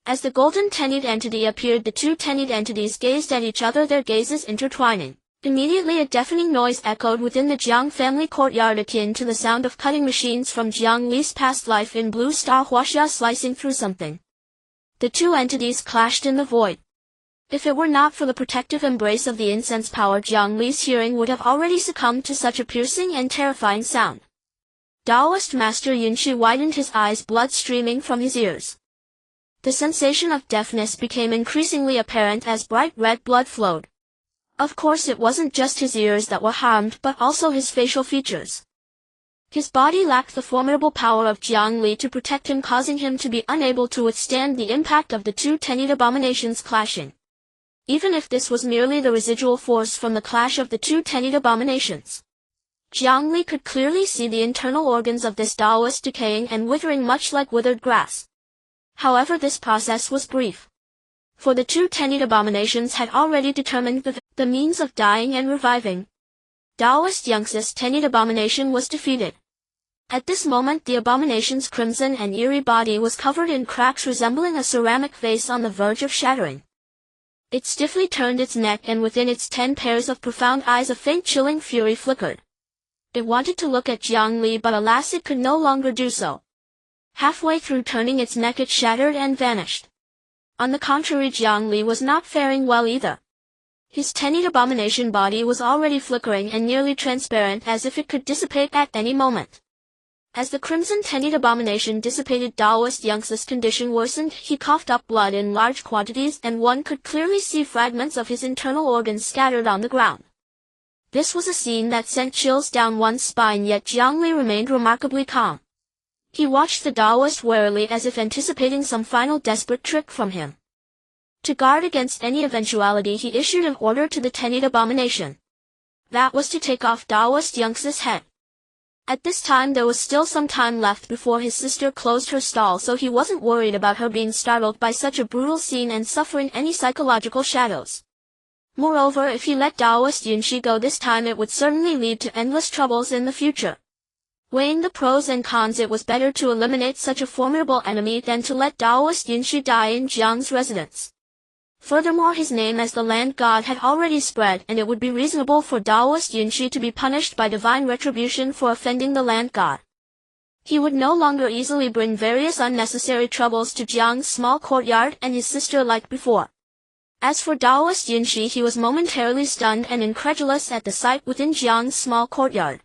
As the golden tenued entity appeared, the two tenued entities gazed at each other, their gazes intertwining. Immediately a deafening noise echoed within the Jiang family courtyard, akin to the sound of cutting machines from Jiang Li's past life in Blue Star Huaxia slicing through something. The two entities clashed in the void. If it were not for the protective embrace of the incense power, Jiang Li's hearing would have already succumbed to such a piercing and terrifying sound. Taoist master Yunchu widened his eyes, blood streaming from his ears. The sensation of deafness became increasingly apparent as bright red blood flowed. Of course it wasn't just his ears that were harmed but also his facial features. His body lacked the formidable power of Jiang Li to protect him, causing him to be unable to withstand the impact of the two tenued abominations clashing. Even if this was merely the residual force from the clash of the two tenued abominations, Jiang Li could clearly see the internal organs of this Taoist decaying and withering much like withered grass. However, this process was brief, for the two tenued abominations had already determined the means of dying and reviving. Taoist Yunchu's tenued abomination was defeated. At this moment the abomination's crimson and eerie body was covered in cracks resembling a ceramic vase on the verge of shattering. It stiffly turned its neck, and within its 10 pairs of profound eyes a faint chilling fury flickered. It wanted to look at Jiang Li, but alas, it could no longer do so. Halfway through turning its neck it shattered and vanished. On the contrary, Jiang Li was not faring well either. His tenued abomination body was already flickering and nearly transparent, as if it could dissipate at any moment. As the crimson tenued abomination dissipated, Taoist Yunchu's condition worsened. He coughed up blood in large quantities, and one could clearly see fragments of his internal organs scattered on the ground. This was a scene that sent chills down one's spine, yet Jiang Li remained remarkably calm. He watched the Taoist warily, as if anticipating some final desperate trick from him. To guard against any eventuality, he issued an order to the tenued abomination. That was to take off Taoist Yunchu's head. At this time there was still some time left before his sister closed her stall, so he wasn't worried about her being startled by such a brutal scene and suffering any psychological shadows. Moreover, if he let Taoist Yunchu go this time, it would certainly lead to endless troubles in the future. Weighing the pros and cons, it was better to eliminate such a formidable enemy than to let Taoist Yunchu die in Jiang's residence. Furthermore, his name as the land god had already spread, and it would be reasonable for Taoist Yunchu to be punished by divine retribution for offending the land god. He would no longer easily bring various unnecessary troubles to Jiang's small courtyard and his sister like before. As for Taoist Yunchu, he was momentarily stunned and incredulous at the sight within Jiang's small courtyard.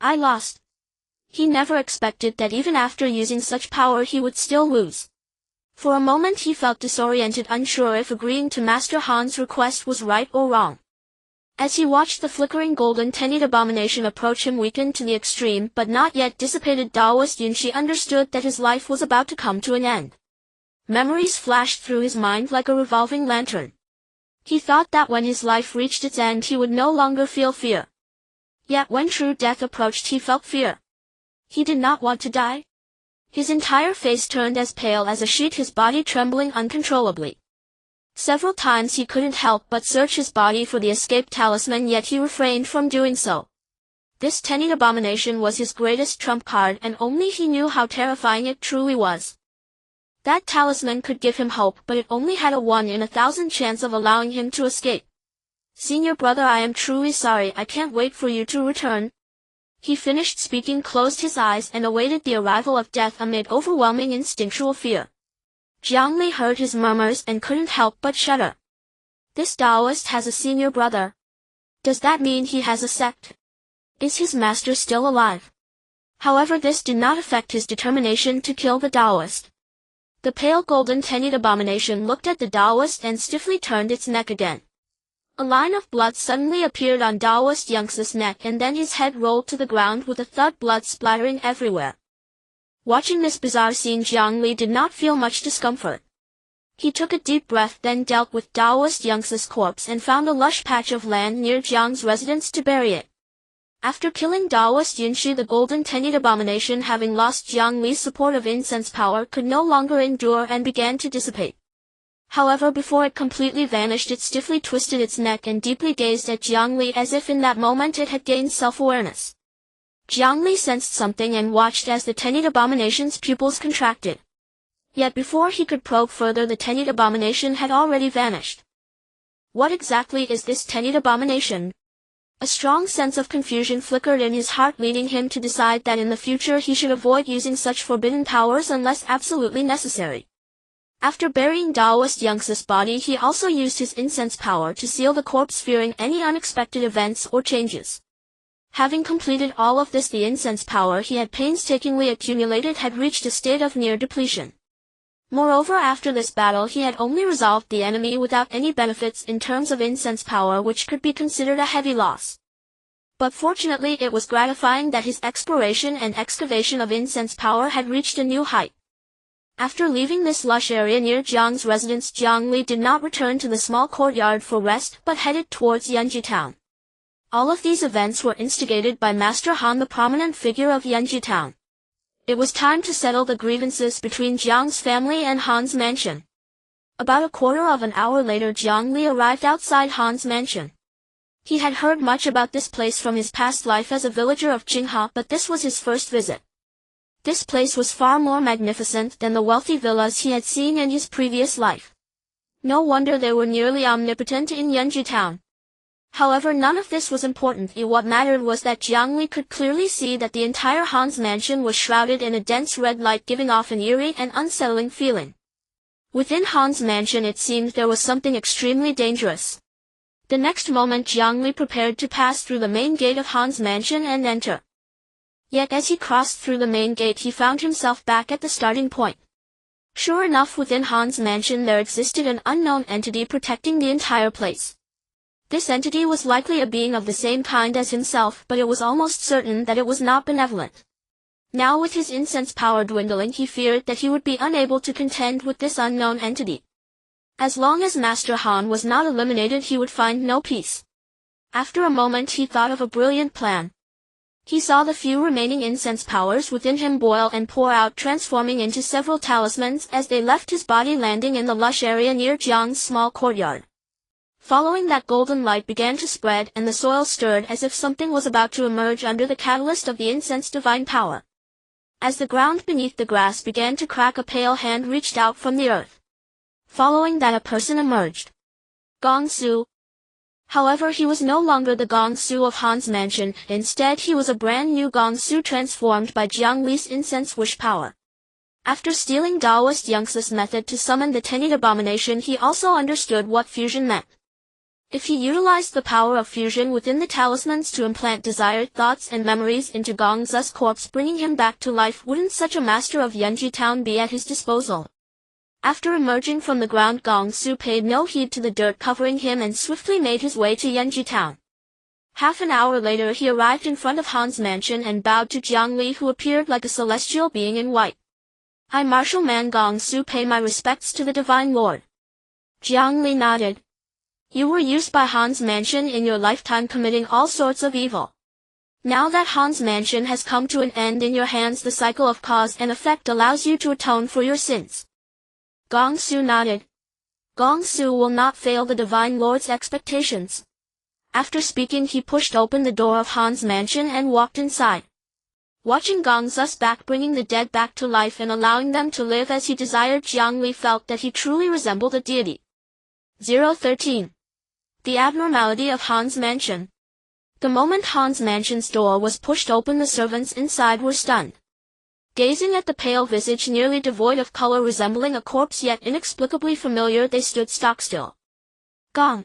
I lost. He never expected that even after using such power he would still lose. For a moment he felt disoriented, unsure if agreeing to Master Han's request was right or wrong. As he watched the flickering golden tenued abomination approach him, weakened to the extreme but not yet dissipated, Taoist Yunchu understood that his life was about to come to an end. Memories flashed through his mind like a revolving lantern. He thought that when his life reached its end he would no longer feel fear. Yet when true death approached he felt fear. He did not want to die. His entire face turned as pale as a sheet, his body trembling uncontrollably. Several times he couldn't help but search his body for the escaped talisman, yet he refrained from doing so. This tenued abomination was his greatest trump card, and only he knew how terrifying it truly was. That talisman could give him hope, but it only had a 1 in 1,000 chance of allowing him to escape. Senior brother, I am truly sorry. I can't wait for you to return. He finished speaking, closed his eyes, and awaited the arrival of death amid overwhelming instinctual fear. Jiang Li heard his murmurs and couldn't help but shudder. This Taoist has a senior brother. Does that mean he has a sect? Is his master still alive? However, this did not affect his determination to kill the Taoist. The pale golden tenued abomination looked at the Taoist and stiffly turned its neck again. A line of blood suddenly appeared on Taoist Yunchu's neck, and then his head rolled to the ground with a thud, blood splattering everywhere. Watching this bizarre scene, Jiang Li did not feel much discomfort. He took a deep breath, then dealt with Taoist Yunchu's corpse and found a lush patch of land near Jiang's residence to bury it. After killing Taoist Yunchu, the golden tenued abomination, having lost Jiang Li's support of incense power, could no longer endure and began to dissipate. However, before it completely vanished, it stiffly twisted its neck and deeply gazed at Jiang Li as if in that moment it had gained self-awareness. Jiang Li sensed something and watched as the tenued abomination's pupils contracted. Yet before he could probe further, the tenued abomination had already vanished. What exactly is this tenued abomination? A strong sense of confusion flickered in his heart, leading him to decide that in the future he should avoid using such forbidden powers unless absolutely necessary. After burying Taoist Yunchu's body, he also used his incense power to seal the corpse, fearing any unexpected events or changes. Having completed all of this, the incense power he had painstakingly accumulated had reached a state of near depletion. Moreover, after this battle he had only resolved the enemy without any benefits in terms of incense power, which could be considered a heavy loss. But fortunately it was gratifying that his exploration and excavation of incense power had reached a new height. After leaving this lush area near Jiang's residence, Jiang Li did not return to the small courtyard for rest but headed towards Yunchu town. All of these events were instigated by Master Han, the prominent figure of Yunchu town. It was time to settle the grievances between Jiang's family and Han's mansion. About a quarter of an hour later, Jiang Li arrived outside Han's mansion. He had heard much about this place from his past life as a villager of Qinghe, but this was his first visit. This place was far more magnificent than the wealthy villas he had seen in his previous life. No wonder they were nearly omnipotent in Yunchu town. However, none of this was important. What mattered was that Jiang Li could clearly see that the entire Han's mansion was shrouded in a dense red light, giving off an eerie and unsettling feeling. Within Han's mansion it seemed there was something extremely dangerous. The next moment Jiang Li prepared to pass through the main gate of Han's mansion and enter. Yet as he crossed through the main gate he found himself back at the starting point. Sure enough, within Han's mansion there existed an unknown entity protecting the entire place. This entity was likely a being of the same kind as himself, but it was almost certain that it was not benevolent. Now, with his incense power dwindling, he feared that he would be unable to contend with this unknown entity. As long as Master Han was not eliminated, he would find no peace. After a moment he thought of a brilliant plan. He saw the few remaining incense powers within him boil and pour out, transforming into several talismans as they left his body, landing in the lush area near Jiang's small courtyard. Following that, golden light began to spread and the soil stirred as if something was about to emerge under the catalyst of the incense divine power. As the ground beneath the grass began to crack, a pale hand reached out from the earth. Following that, a person emerged. Gong Su. However, he was no longer the Gong Su of Han's mansion. Instead, he was a brand new Gong Su transformed by Jiang Li's incense wish power. After stealing Taoist Yunchu's method to summon the Tenid abomination, he also understood what fusion meant. If he utilized the power of fusion within the talismans to implant desired thoughts and memories into Gong Zu's corpse, bringing him back to life, wouldn't such a master of Yunchu town be at his disposal? After emerging from the ground, Gong Su paid no heed to the dirt covering him and swiftly made his way to Yunchu town. Half an hour later he arrived in front of Han's mansion and bowed to Jiang Li, who appeared like a celestial being in white. "I, martial man Gong Su, pay my respects to the Divine Lord." Jiang Li nodded. "You were used by Han's mansion in your lifetime, committing all sorts of evil. Now that Han's mansion has come to an end in your hands, the cycle of cause and effect allows you to atone for your sins." Gong Su nodded. Gong Su will not fail the Divine Lord's expectations. After speaking, he pushed open the door of Han's mansion and walked inside. Watching Gong Zu's back bringing the dead back to life and allowing them to live as he desired, Jiang Li felt that he truly resembled a deity. 013. The abnormality of Han's mansion. The moment Han's mansion's door was pushed open, the servants inside were stunned. Gazing at the pale visage nearly devoid of color, resembling a corpse yet inexplicably familiar, they stood stock still. Gong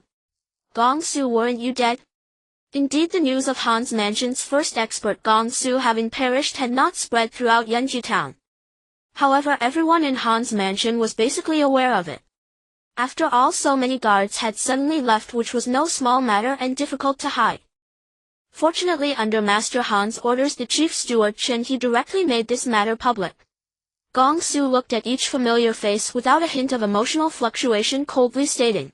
Su, weren't you dead? Indeed, the news of Han's mansion's first expert, Gong Su, having perished had not spread throughout Yunchu town. However, everyone in Han's mansion was basically aware of it. After all, so many guards had suddenly left, which was no small matter and difficult to hide. Fortunately, under Master Han's orders, the chief steward Qinghe directly made this matter public. Gong Su looked at each familiar face without a hint of emotional fluctuation, coldly stating,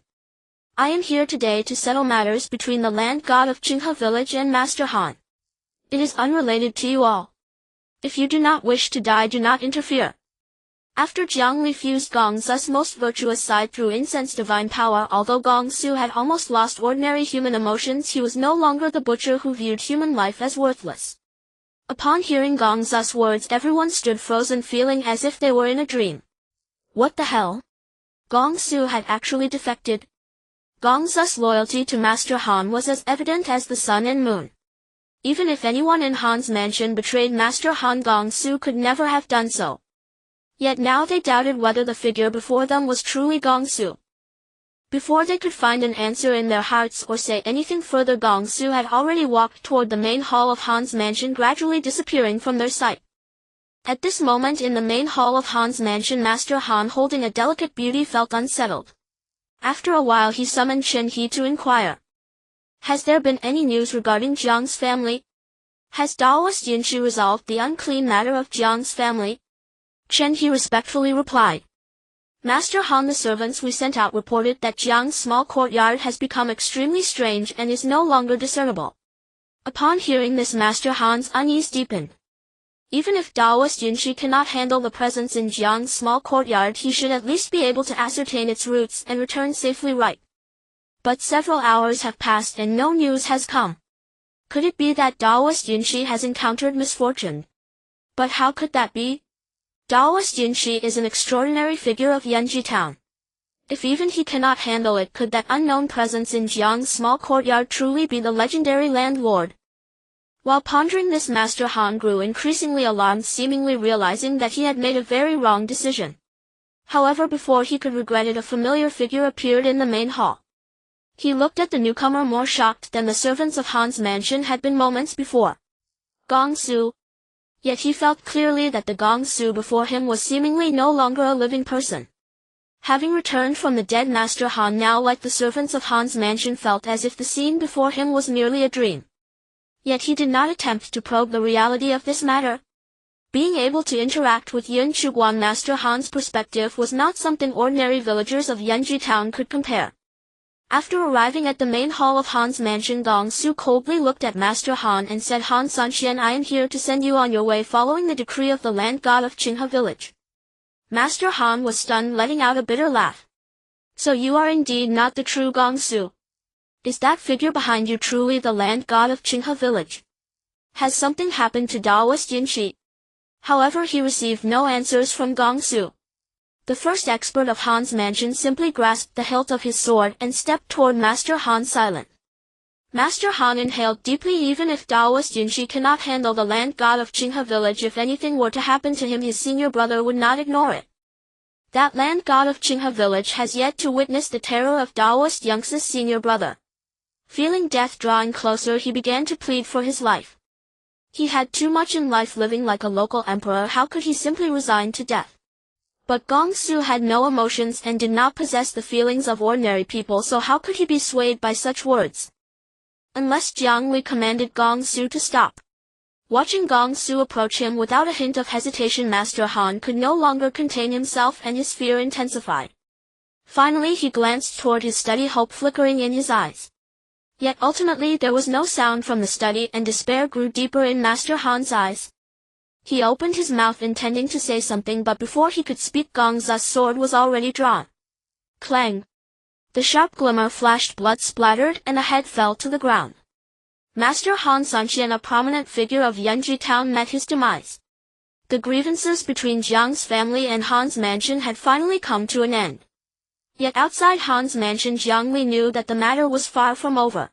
"I am here today to settle matters between the land god of Qinghe village and Master Han. It is unrelated to you all. If you do not wish to die, do not interfere." After Jiang Li fused Gong Zu's most virtuous side through incense divine power, although Gong Su had almost lost ordinary human emotions, he was no longer the butcher who viewed human life as worthless. Upon hearing Gong Zu's words, everyone stood frozen, feeling as if they were in a dream. What the hell? Gong Su had actually defected. Gong Zu's loyalty to Master Han was as evident as the sun and moon. Even if anyone in Han's mansion betrayed Master Han, Gong Su could never have done so. Yet now they doubted whether the figure before them was truly Gong Su. Before they could find an answer in their hearts or say anything further, Gong Su had already walked toward the main hall of Han's mansion, gradually disappearing from their sight. At this moment in the main hall of Han's mansion, Master Han, holding a delicate beauty, felt unsettled. After a while he summoned Qinghe to inquire. Has there been any news regarding Jiang's family? Has Taoist Yunchu resolved the unclean matter of Jiang's family? Qinghe respectfully replied. Master Han, the servants we sent out reported that Jiang's small courtyard has become extremely strange and is no longer discernible. Upon hearing this, Master Han's unease deepened. Even if Taoist Yunchu cannot handle the presence in Jiang's small courtyard, he should at least be able to ascertain its roots and return safely right. But several hours have passed and no news has come. Could it be that Taoist Yunchu has encountered misfortune? But how could that be? Taoist Yunchu is an extraordinary figure of Yunji town. If even he cannot handle it, could that unknown presence in Jiang's small courtyard truly be the legendary landlord? While pondering this, Master Han grew increasingly alarmed, seemingly realizing that he had made a very wrong decision. However, before he could regret it, a familiar figure appeared in the main hall. He looked at the newcomer more shocked than the servants of Han's mansion had been moments before. Gong Su. Yet he felt clearly that the Gong Su before him was seemingly no longer a living person. Having returned from the dead, Master Han now, like the servants of Han's mansion, felt as if the scene before him was merely a dream. Yet he did not attempt to probe the reality of this matter. Being able to interact with Yunchu Guan, Master Han's perspective was not something ordinary villagers of Yunji town could compare. After arriving at the main hall of Han's mansion, Gong Su coldly looked at Master Han and said, Han Sanxian, I am here to send you on your way following the decree of the land god of Qinghe village. Master Han was stunned, letting out a bitter laugh. So you are indeed not the true Gong Su. Is that figure behind you truly the land god of Qinghe village? Has something happened to Taoist Yunchi? However, he received no answers from Gong Su. The first expert of Han's mansion simply grasped the hilt of his sword and stepped toward Master Han silent. Master Han inhaled deeply. Even if Taoist Yunchi cannot handle the land god of Qinghe village, if anything were to happen to him, his senior brother would not ignore it. That land god of Qinghe village has yet to witness the terror of Taoist Yunxi's senior brother. Feeling death drawing closer, he began to plead for his life. He had too much in life living like a local emperor. How could he simply resign to death? But Gong Su had no emotions and did not possess the feelings of ordinary people, so how could he be swayed by such words? Unless Jiang Li commanded Gong Su to stop. Watching Gong Su approach him without a hint of hesitation, Master Han could no longer contain himself and his fear intensified. Finally he glanced toward his study, hope flickering in his eyes. Yet ultimately there was no sound from the study, and despair grew deeper in Master Han's eyes. He opened his mouth intending to say something, but before he could speak, Gong Zu's sword was already drawn. Clang! The sharp glimmer flashed, blood splattered, and a head fell to the ground. Master Han Sanxian, a prominent figure of Yunji town, met his demise. The grievances between Jiang's family and Han's mansion had finally come to an end. Yet outside Han's mansion, Jiang Li knew that the matter was far from over.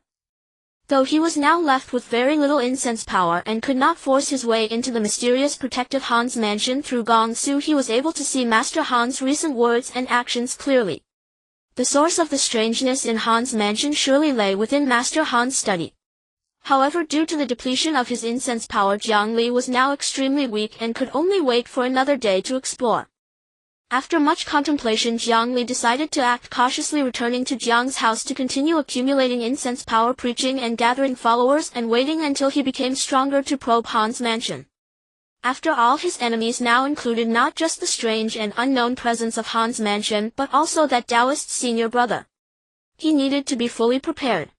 Though he was now left with very little incense power and could not force his way into the mysterious protective Han's mansion through Gong Su, he was able to see Master Han's recent words and actions clearly. The source of the strangeness in Han's mansion surely lay within Master Han's study. However, due to the depletion of his incense power, Jiang Li was now extremely weak and could only wait for another day to explore. After much contemplation, Jiang Li decided to act cautiously, returning to Jiang's house to continue accumulating incense power, preaching and gathering followers, and waiting until he became stronger to probe Han's mansion. After all, his enemies now included not just the strange and unknown presence of Han's mansion, but also that Taoist senior brother. He needed to be fully prepared.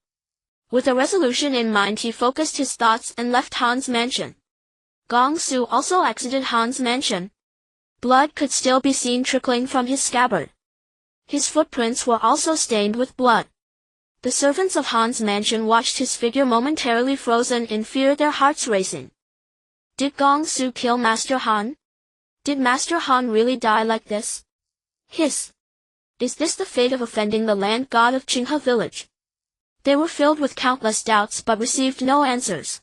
With a resolution in mind, he focused his thoughts and left Han's mansion. Gong Su also exited Han's mansion. Blood could still be seen trickling from his scabbard. His footprints were also stained with blood. The servants of Han's mansion watched his figure momentarily frozen in fear, their hearts racing. Did Gong Su kill Master Han? Did Master Han really die like this? Hiss! Is this the fate of offending the land god of Qinghe village? They were filled with countless doubts but received no answers.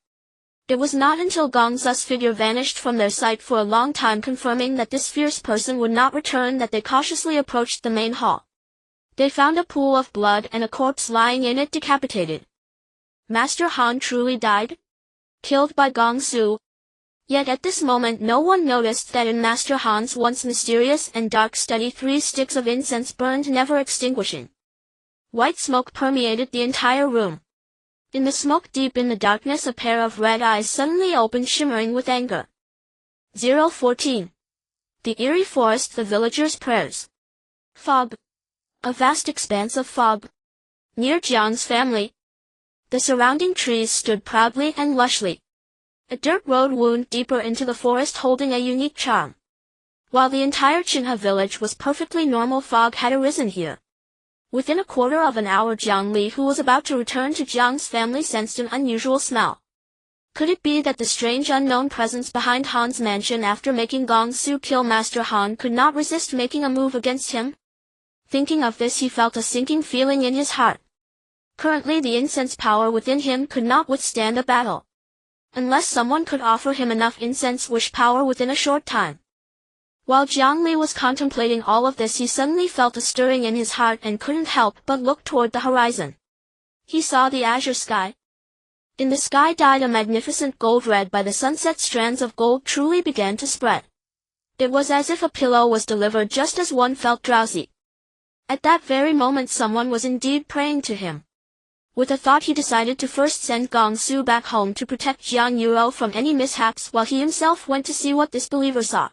It was not until Gong Zu's figure vanished from their sight for a long time, confirming that this fierce person would not return, that they cautiously approached the main hall. They found a pool of blood and a corpse lying in it decapitated. Master Han truly died? Killed by Gong Su? Yet at this moment no one noticed that in Master Han's once mysterious and dark study 3 sticks of incense burned never extinguishing. White smoke permeated the entire room. In the smoke deep in the darkness a pair of red eyes suddenly opened shimmering with anger. 014. The eerie forest, the villagers' prayers. Fog. A vast expanse of fog. Near Jiang's family. The surrounding trees stood proudly and lushly. A dirt road wound deeper into the forest holding a unique charm. While the entire Qinghe village was perfectly normal, fog had arisen here. Within a quarter of an hour Jiang Li, who was about to return to Jiang's family, sensed an unusual smell. Could it be that the strange unknown presence behind Han's mansion after making Gong Su kill Master Han could not resist making a move against him? Thinking of this he felt a sinking feeling in his heart. Currently the incense power within him could not withstand a battle. Unless someone could offer him enough incense wish power within a short time. While Jiang Li was contemplating all of this he suddenly felt a stirring in his heart and couldn't help but look toward the horizon. He saw the azure sky. In the sky dyed a magnificent gold red by the sunset, strands of gold truly began to spread. It was as if a pillow was delivered just as one felt drowsy. At that very moment someone was indeed praying to him. With a thought he decided to first send Gong Su back home to protect Jiang Yurou from any mishaps while he himself went to see what this believer saw.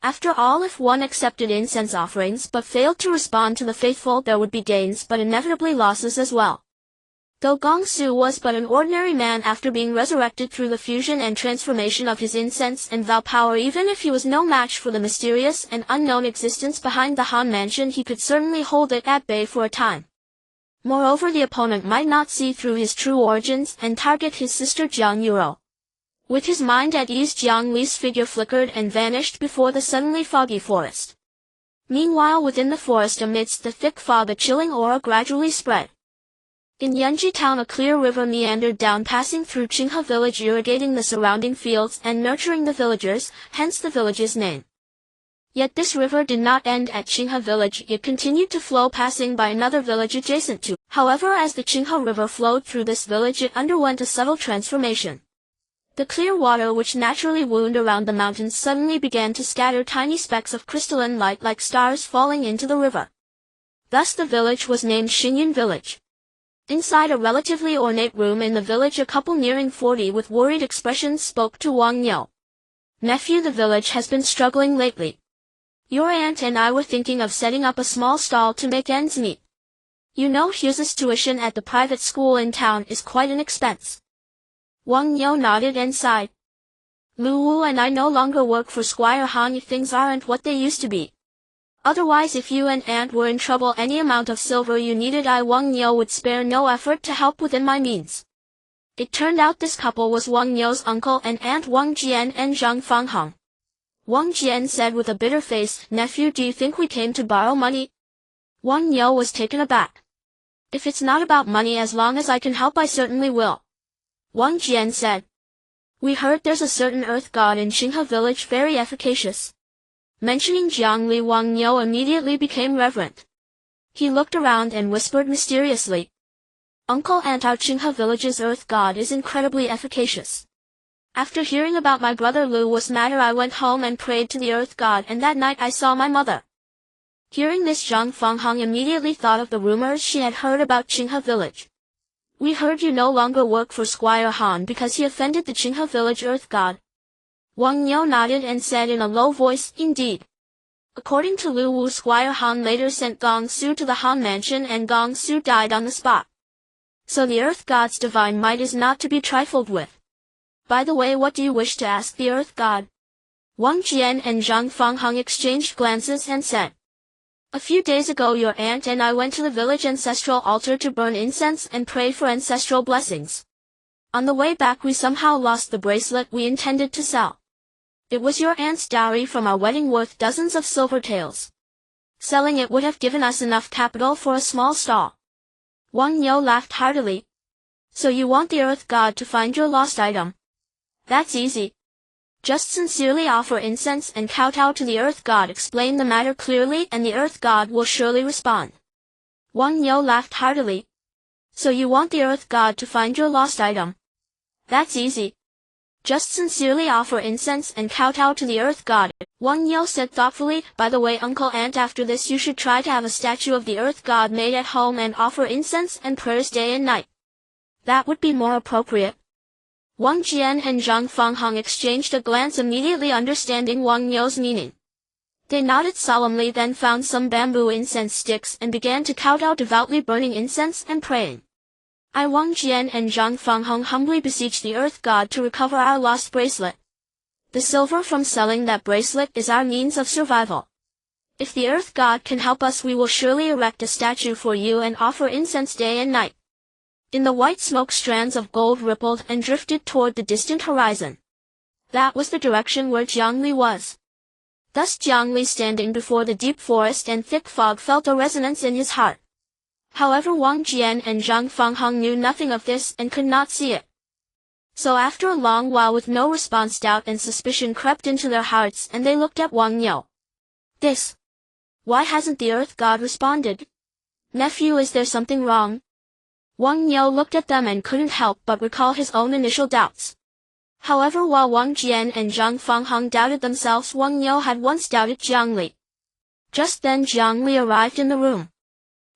After all, if one accepted incense offerings but failed to respond to the faithful, there would be gains but inevitably losses as well. Though Gong Su was but an ordinary man, after being resurrected through the fusion and transformation of his incense and vow power, even if he was no match for the mysterious and unknown existence behind the Han mansion, he could certainly hold it at bay for a time. Moreover, the opponent might not see through his true origins and target his sister Jiang Yurou. With his mind at ease, Jiang Li's figure flickered and vanished before the suddenly foggy forest. Meanwhile, within the forest amidst the thick fog a chilling aura gradually spread. In Yunchu town a clear river meandered down, passing through Qinghe village, irrigating the surrounding fields and nurturing the villagers, hence the village's name. Yet this river did not end at Qinghe village, it continued to flow, passing by another village adjacent to. However, as the Qinghe river flowed through this village it underwent a subtle transformation. The clear water which naturally wound around the mountains suddenly began to scatter tiny specks of crystalline light like stars falling into the river. Thus the village was named Xingyun Village. Inside a relatively ornate room in the village a couple nearing 40 with worried expressions spoke to Wang Niu. Nephew, the village has been struggling lately. Your aunt and I were thinking of setting up a small stall to make ends meet. You know Hughes's tuition at the private school in town is quite an expense. Wang Niu nodded and sighed. Liu Wu and I no longer work for Squire Han. Things aren't what they used to be. Otherwise, if you and aunt were in trouble, any amount of silver you needed, Wang Niu would spare no effort to help within my means. It turned out this couple was Wang Niu's uncle and aunt, Wang Jian and Zhang Fangheng. Wang Jian said with a bitter face, Nephew, do you think we came to borrow money? Wang Niu was taken aback. If it's not about money, as long as I can help I certainly will. Wang Jian said. We heard there's a certain earth god in Qinghe village very efficacious. Mentioning Jiang Li, Wang Niu immediately became reverent. He looked around and whispered mysteriously. Uncle, aunt, our Qinghe village's earth god is incredibly efficacious. After hearing about my brother Liu Wu's matter I went home and prayed to the earth god, and that night I saw my mother. Hearing this, Zhang Fangheng immediately thought of the rumors she had heard about Qinghe village. We heard you no longer work for Squire Han because he offended the Qinghe village earth god. Wang Niu nodded and said in a low voice, indeed. According to Liu Wu, Squire Han later sent Gong Su to the Han mansion and Gong Su died on the spot. So the earth god's divine might is not to be trifled with. By the way, what do you wish to ask the earth god? Wang Jian and Zhang Fangheng exchanged glances and said. A few days ago your aunt and I went to the village ancestral altar to burn incense and pray for ancestral blessings. On the way back we somehow lost the bracelet we intended to sell. It was your aunt's dowry from our wedding, worth dozens of silver taels. Selling it would have given us enough capital for a small stall. Wang Niu laughed heartily. So you want the earth god to find your lost item? That's easy. Just sincerely offer incense and kowtow to the earth god, explain the matter clearly, and the earth god will surely respond. Wang You laughed heartily. So you want the earth god to find your lost item? That's easy. Just sincerely offer incense and kowtow to the earth god. Wang You said thoughtfully, by the way, Uncle Aunt, after this you should try to have a statue of the earth god made at home and offer incense and prayers day and night. That would be more appropriate. Wang Jian and Zhang Fangheng exchanged a glance, immediately understanding Wang You's meaning. They nodded solemnly, then found some bamboo incense sticks and began to kowtow, devoutly burning incense and praying. I, Wang Jian and Zhang Fangheng, humbly beseech the earth god to recover our lost bracelet. The silver from selling that bracelet is our means of survival. If the earth god can help us, we will surely erect a statue for you and offer incense day and night. In the white smoke, strands of gold rippled and drifted toward the distant horizon. That was the direction where Jiang Li was. Thus Jiang Li, standing before the deep forest and thick fog, felt a resonance in his heart. However, Wang Jian and Zhang Fangheng knew nothing of this and could not see it. So after a long while, with no response, doubt and suspicion crept into their hearts, and they looked at Wang You. This. Why hasn't the earth god responded? Nephew, is there something wrong? Wang You looked at them and couldn't help but recall his own initial doubts. However, while Wang Jian and Zhang Fangheng doubted themselves, Wang You had once doubted Jiang Li. Just then Jiang Li arrived in the room.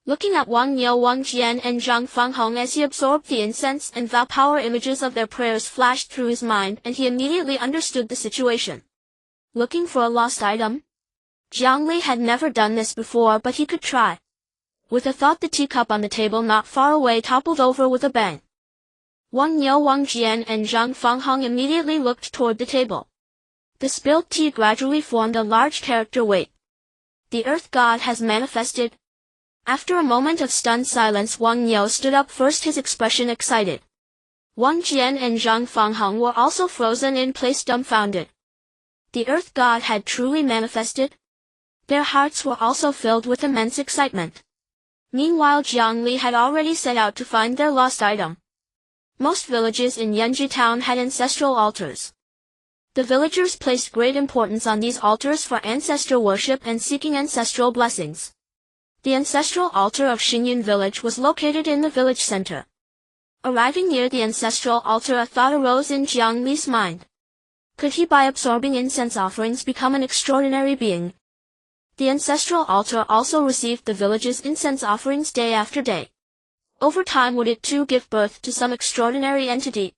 Looking at Wang You, Wang Jian and Zhang Fangheng as he absorbed the incense and vow power, images of their prayers flashed through his mind, and he immediately understood the situation. Looking for a lost item? Jiang Li had never done this before, but he could try. With a thought, the teacup on the table not far away toppled over with a bang. Wang You, Wang Jian and Zhang Fangheng immediately looked toward the table. The spilled tea gradually formed a large character weight. The earth god has manifested. After a moment of stunned silence, Wang You stood up first, his expression excited. Wang Jian and Zhang Fangheng were also frozen in place, dumbfounded. The earth god had truly manifested? Their hearts were also filled with immense excitement. Meanwhile, Jiang Li had already set out to find their lost item. Most villages in Yunchu town had ancestral altars. The villagers placed great importance on these altars for ancestor worship and seeking ancestral blessings. The ancestral altar of Xingyun village was located in the village center. Arriving near the ancestral altar, a thought arose in Jiang Li's mind. Could he, by absorbing incense offerings, become an extraordinary being? The ancestral altar also received the village's incense offerings day after day. Over time, would it too give birth to some extraordinary entity?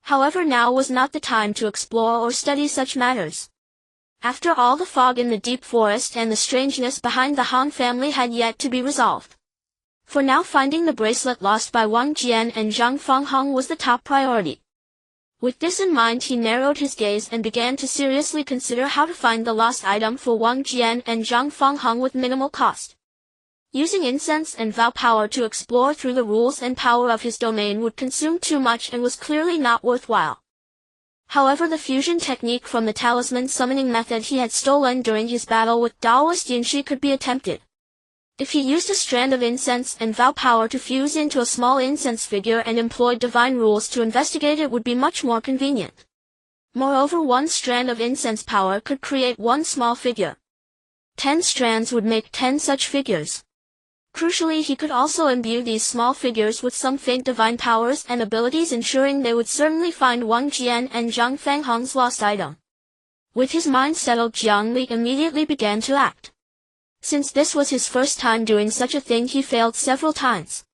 However, now was not the time to explore or study such matters. After all, the fog in the deep forest and the strangeness behind the Han family had yet to be resolved. For now, finding the bracelet lost by Wang Jian and Zhang Fangheng was the top priority. With this in mind, he narrowed his gaze and began to seriously consider how to find the lost item for Wang Jian and Zhang Fangheng with minimal cost. Using incense and vow power to explore through the rules and power of his domain would consume too much and was clearly not worthwhile. However, the fusion technique from the talisman summoning method he had stolen during his battle with Taoist Yunchu could be attempted. If he used a strand of incense and vow power to fuse into a small incense figure and employed divine rules to investigate, it would be much more convenient. Moreover, one strand of incense power could create one small figure. 10 strands would make 10 such figures. Crucially, he could also imbue these small figures with some faint divine powers and abilities, ensuring they would certainly find Wang Jian and Zhang Fangheng's lost item. With his mind settled, Jiang Li immediately began to act. Since this was his first time doing such a thing, he failed several times.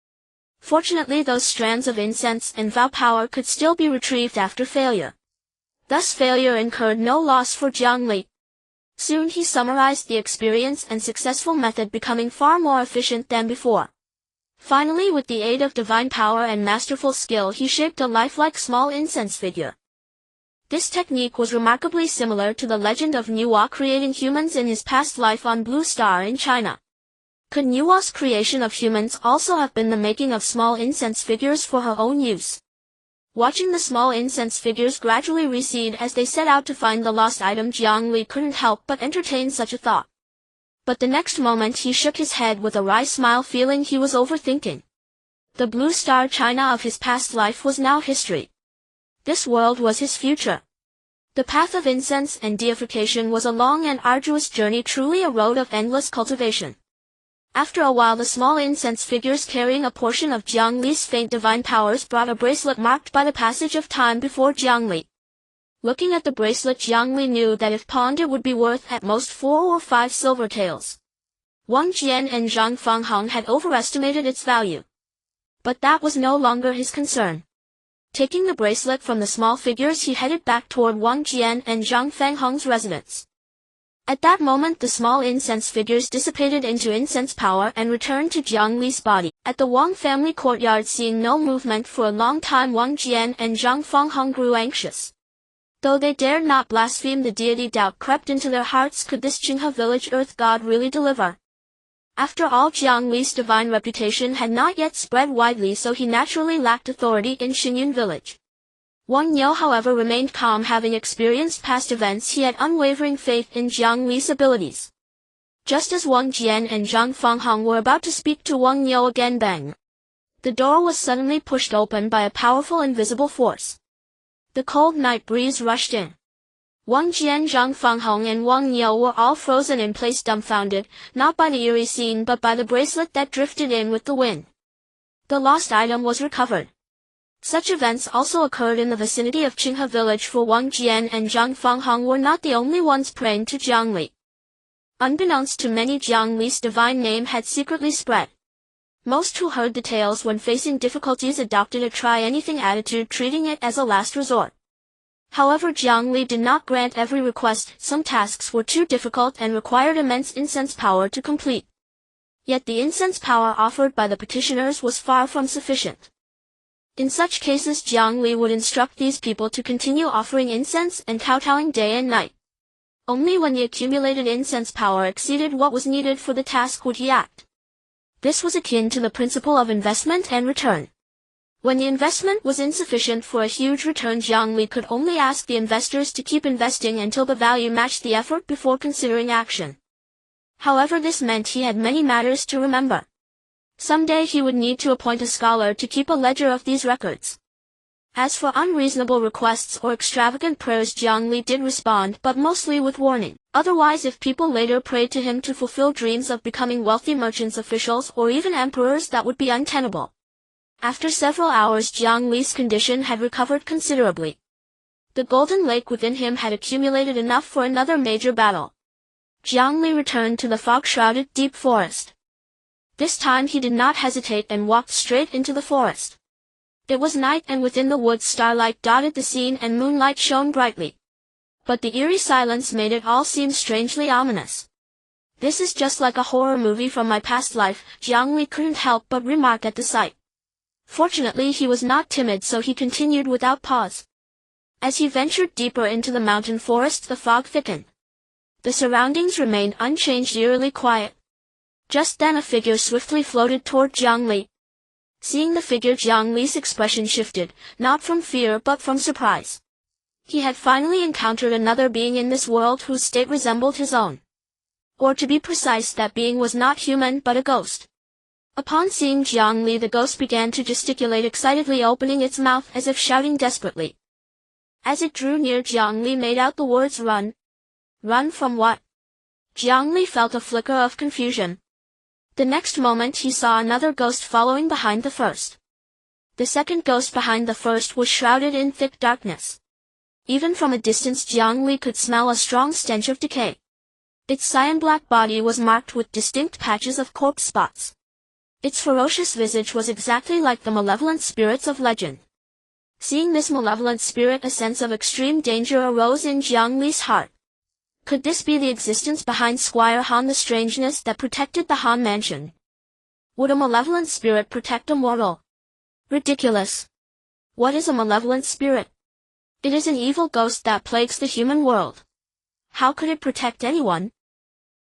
Fortunately, those strands of incense and vow power could still be retrieved after failure. Thus failure incurred no loss for Jiang Li. Soon he summarized the experience and successful method, becoming far more efficient than before. Finally, with the aid of divine power and masterful skill, he shaped a lifelike small incense figure. This technique was remarkably similar to the legend of Nuwa creating humans in his past life on Blue Star in China. Could Nuwa's creation of humans also have been the making of small incense figures for her own use? Watching the small incense figures gradually recede as they set out to find the lost item, Jiang Li couldn't help but entertain such a thought. But the next moment he shook his head with a wry smile, feeling he was overthinking. The Blue Star China of his past life was now history. This world was his future. The path of incense and deification was a long and arduous journey, truly a road of endless cultivation. After a while the small incense figures carrying a portion of Jiang Li's faint divine powers brought a bracelet marked by the passage of time before Jiang Li. Looking at the bracelet, Jiang Li knew that if pawned it would be worth at most 4 or 5 silver taels. Wang Jian and Zhang Fangheng had overestimated its value. But that was no longer his concern. Taking the bracelet from the small figures, he headed back toward Wang Jian and Zhang Fangheng's residence. At that moment the small incense figures dissipated into incense power and returned to Jiang Li's body. At the Wang family courtyard, seeing no movement for a long time, Wang Jian and Zhang Fangheng grew anxious. Though they dared not blaspheme the deity, doubt crept into their hearts. Could this Qinghe village earth god really deliver? After all, Jiang Li's divine reputation had not yet spread widely, so he naturally lacked authority in Xingyun village. Wang You, however, remained calm. Having experienced past events, he had unwavering faith in Jiang Li's abilities. Just as Wang Jian and Zhang Fangheng were about to speak to Wang You again, bang! The door was suddenly pushed open by a powerful invisible force. The cold night breeze rushed in. Wang Jian, Zhang Fangheng and Wang You were all frozen in place, dumbfounded, not by the eerie scene but by the bracelet that drifted in with the wind. The lost item was recovered. Such events also occurred in the vicinity of Qinghe village, for Wang Jian and Zhang Fangheng were not the only ones praying to Jiang Li. Unbeknownst to many, Jiang Li's divine name had secretly spread. Most who heard the tales when facing difficulties adopted a try-anything attitude, treating it as a last resort. However, Jiang Li did not grant every request. Some tasks were too difficult and required immense incense power to complete. Yet the incense power offered by the petitioners was far from sufficient. In such cases, Jiang Li would instruct these people to continue offering incense and kowtowing day and night. Only when the accumulated incense power exceeded what was needed for the task would he act. This was akin to the principle of investment and return. When the investment was insufficient for a huge return, Jiang Li could only ask the investors to keep investing until the value matched the effort before considering action. However, this meant he had many matters to remember. Someday he would need to appoint a scholar to keep a ledger of these records. As for unreasonable requests or extravagant prayers, Jiang Li did respond, but mostly with warning. Otherwise, if people later prayed to him to fulfill dreams of becoming wealthy merchants, officials, or even emperors, that would be untenable. After several hours, Jiang Li's condition had recovered considerably. The golden lake within him had accumulated enough for another major battle. Jiang Li returned to the fog-shrouded deep forest. This time he did not hesitate and walked straight into the forest. It was night, and within the woods starlight dotted the scene and moonlight shone brightly. But the eerie silence made it all seem strangely ominous. "This is just like a horror movie from my past life," Jiang Li couldn't help but remark at the sight. Fortunately, he was not timid, so he continued without pause. As he ventured deeper into the mountain forest, the fog thickened. The surroundings remained unchanged, eerily quiet. Just then a figure swiftly floated toward Jiang Li. Seeing the figure, Jiang Li's expression shifted, not from fear but from surprise. He had finally encountered another being in this world whose state resembled his own. Or to be precise, that being was not human but a ghost. Upon seeing Jiang Li, the ghost began to gesticulate excitedly, opening its mouth as if shouting desperately. As it drew near, Jiang Li made out the words, "Run." Run from what? Jiang Li felt a flicker of confusion. The next moment he saw another ghost following behind the first. The second ghost behind the first was shrouded in thick darkness. Even from a distance, Jiang Li could smell a strong stench of decay. Its cyan-black body was marked with distinct patches of corpse spots. Its ferocious visage was exactly like the malevolent spirits of legend. Seeing this malevolent spirit, a sense of extreme danger arose in Jiang Li's heart. Could this be the existence behind Squire Han, the strangeness that protected the Han mansion? Would a malevolent spirit protect a mortal? Ridiculous. What is a malevolent spirit? It is an evil ghost that plagues the human world. How could it protect anyone?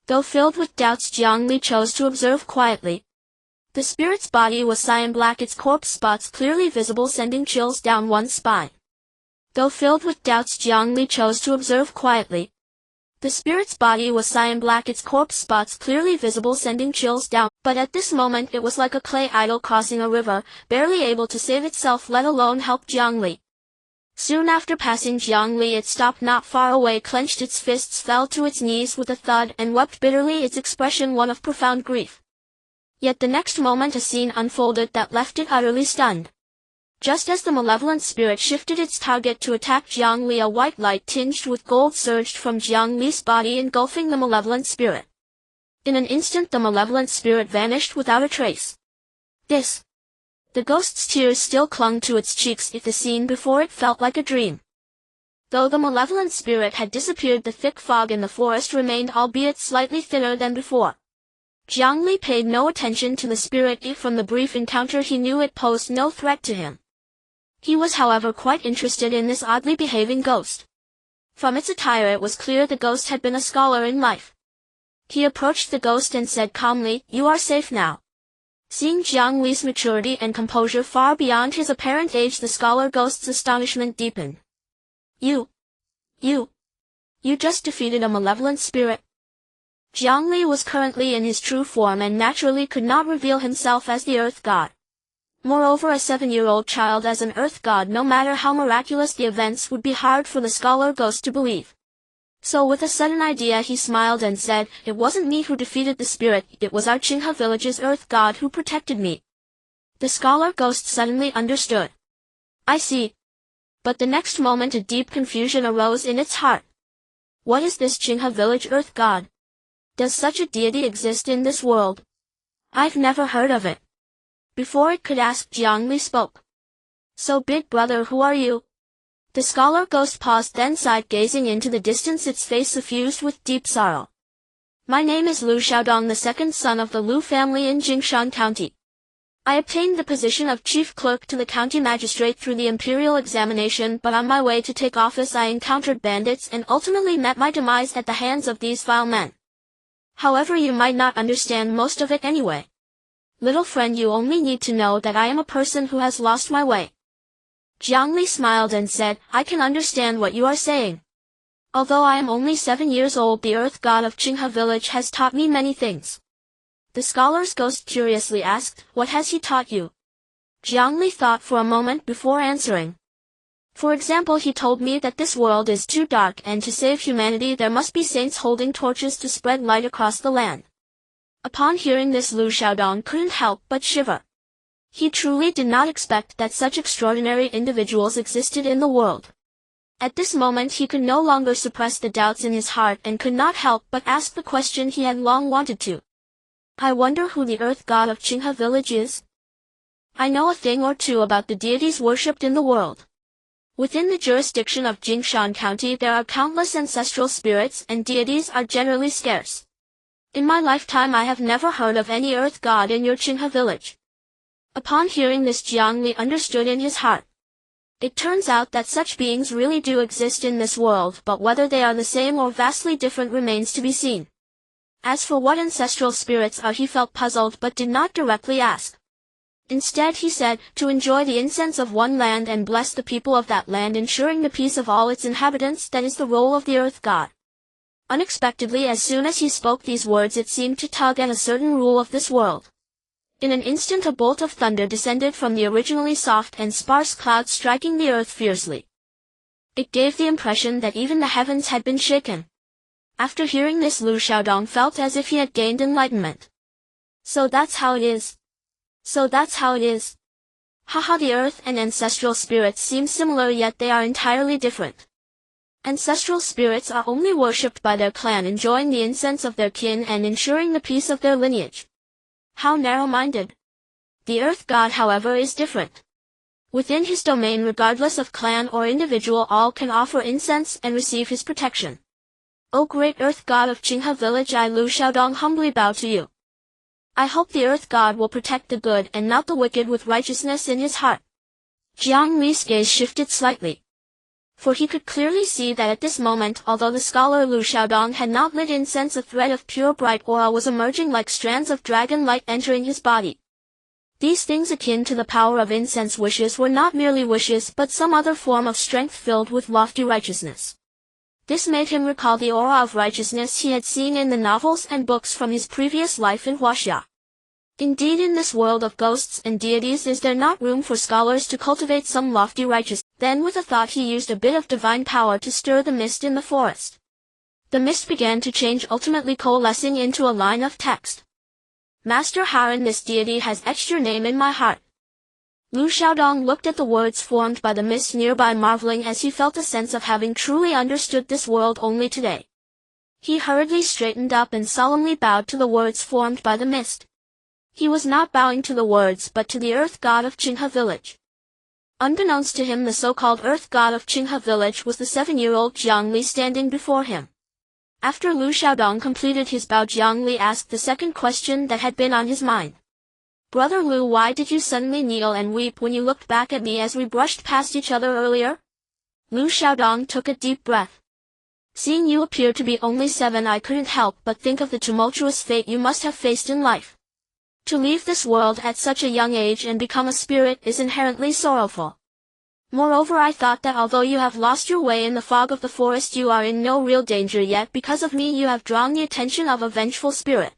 Though filled with doubts, Jiang Li chose to observe quietly. The spirit's body was cyan-black, its corpse spots clearly visible, sending chills down one's spine. Though filled with doubts, Jiang Li chose to observe quietly. The spirit's body was cyan-black, its corpse spots clearly visible, sending chills down. But at this moment it was like a clay idol crossing a river, barely able to save itself, let alone help Jiang Li. Soon after passing Jiang Li, it stopped not far away, clenched its fists, fell to its knees with a thud, and wept bitterly, its expression one of profound grief. Yet the next moment a scene unfolded that left it utterly stunned. Just as the malevolent spirit shifted its target to attack Jiang Li, a white light tinged with gold surged from Jiang Li's body, engulfing the malevolent spirit. In an instant the malevolent spirit vanished without a trace. The ghost's tears still clung to its cheeks. If the scene before it felt like a dream. Though the malevolent spirit had disappeared, the thick fog in the forest remained, albeit slightly thinner than before. Jiang Li paid no attention to the spirit. From the brief encounter he knew it posed no threat to him. He was however quite interested in this oddly behaving ghost. From its attire it was clear the ghost had been a scholar in life. He approached the ghost and said calmly, "You are safe now." Seeing Jiang Li's maturity and composure far beyond his apparent age, the scholar ghost's astonishment deepened. You just defeated a malevolent spirit." Jiang Li was currently in his true form and naturally could not reveal himself as the Earth God. Moreover, a 7-year-old child as an Earth God, no matter how miraculous the events, would be hard for the scholar ghost to believe. So with a sudden idea he smiled and said, "It wasn't me who defeated the spirit, it was our Qinghe village's Earth God who protected me." The scholar ghost suddenly understood. "I see." But the next moment a deep confusion arose in its heart. What is this Qinghe village Earth God? Does such a deity exist in this world? I've never heard of it. Before it could ask, Jiang Li spoke. "So big brother, who are you?" The scholar ghost paused, then sighed, gazing into the distance, its face suffused with deep sorrow. "My name is Liu Xiaodong, the second son of the Liu family in Jingshan County. I obtained the position of chief clerk to the county magistrate through the imperial examination, but on my way to take office I encountered bandits and ultimately met my demise at the hands of these vile men. However, you might not understand most of it anyway. Little friend, you only need to know that I am a person who has lost my way." Jiang Li smiled and said, "I can understand what you are saying. Although I am only 7 years old, the Earth God of Qinghe village has taught me many things." The scholar's ghost curiously asked, "What has he taught you?" Jiang Li thought for a moment before answering. "For example, he told me that this world is too dark, and to save humanity there must be saints holding torches to spread light across the land." Upon hearing this, Liu Xiaodong couldn't help but shiver. He truly did not expect that such extraordinary individuals existed in the world. At this moment he could no longer suppress the doubts in his heart and could not help but ask the question he had long wanted to. "I wonder who the Earth God of Qinghe village is? I know a thing or two about the deities worshipped in the world. Within the jurisdiction of Jingshan County there are countless ancestral spirits, and deities are generally scarce. In my lifetime I have never heard of any Earth God in your Qinghe village." Upon hearing this, Jiang Li understood in his heart. It turns out that such beings really do exist in this world, but whether they are the same or vastly different remains to be seen. As for what ancestral spirits are, he felt puzzled but did not directly ask. Instead he said, "To enjoy the incense of one land and bless the people of that land, ensuring the peace of all its inhabitants, that is the role of the Earth God." Unexpectedly, as soon as he spoke these words, it seemed to tug at a certain rule of this world. In an instant a bolt of thunder descended from the originally soft and sparse clouds, striking the earth fiercely. It gave the impression that even the heavens had been shaken. After hearing this, Liu Xiaodong felt as if he had gained enlightenment. So that's how it is. Haha, the earth and ancestral spirits seem similar, yet they are entirely different. Ancestral spirits are only worshipped by their clan, enjoying the incense of their kin and ensuring the peace of their lineage. How narrow-minded. The Earth God, however, is different. Within his domain, regardless of clan or individual, all can offer incense and receive his protection. O great Earth God of Qinghe village, I, Liu Xiaodong, humbly bow to you. I hope the Earth God will protect the good and not the wicked with righteousness in his heart." Jiang Li's gaze shifted slightly. For he could clearly see that at this moment, although the scholar Liu Xiaodong had not lit incense, a thread of pure bright aura was emerging like strands of dragon light entering his body. These things, akin to the power of incense wishes, were not merely wishes but some other form of strength filled with lofty righteousness. This made him recall the aura of righteousness he had seen in the novels and books from his previous life in Huaxia. Indeed, in this world of ghosts and deities, is there not room for scholars to cultivate some lofty righteousness? Then with a thought he used a bit of divine power to stir the mist in the forest. The mist began to change, ultimately coalescing into a line of text. Master Haran, this deity has etched your name in my heart. Lu Xiaodong looked at the words formed by the mist nearby, marveling as he felt a sense of having truly understood this world only today. He hurriedly straightened up and solemnly bowed to the words formed by the mist. He was not bowing to the words but to the earth god of Qinghe village. Unbeknownst to him, the so-called earth god of Qinghe village was the 7-year-old Jiang Li standing before him. After Lu Xiaodong completed his bow, Jiang Li asked the second question that had been on his mind. Brother Lu, why did you suddenly kneel and weep when you looked back at me as we brushed past each other earlier? Lu Xiaodong took a deep breath. Seeing you appear to be only 7, I couldn't help but think of the tumultuous fate you must have faced in life. To leave this world at such a young age and become a spirit is inherently sorrowful. Moreover, I thought that although you have lost your way in the fog of the forest, you are in no real danger, yet because of me you have drawn the attention of a vengeful spirit.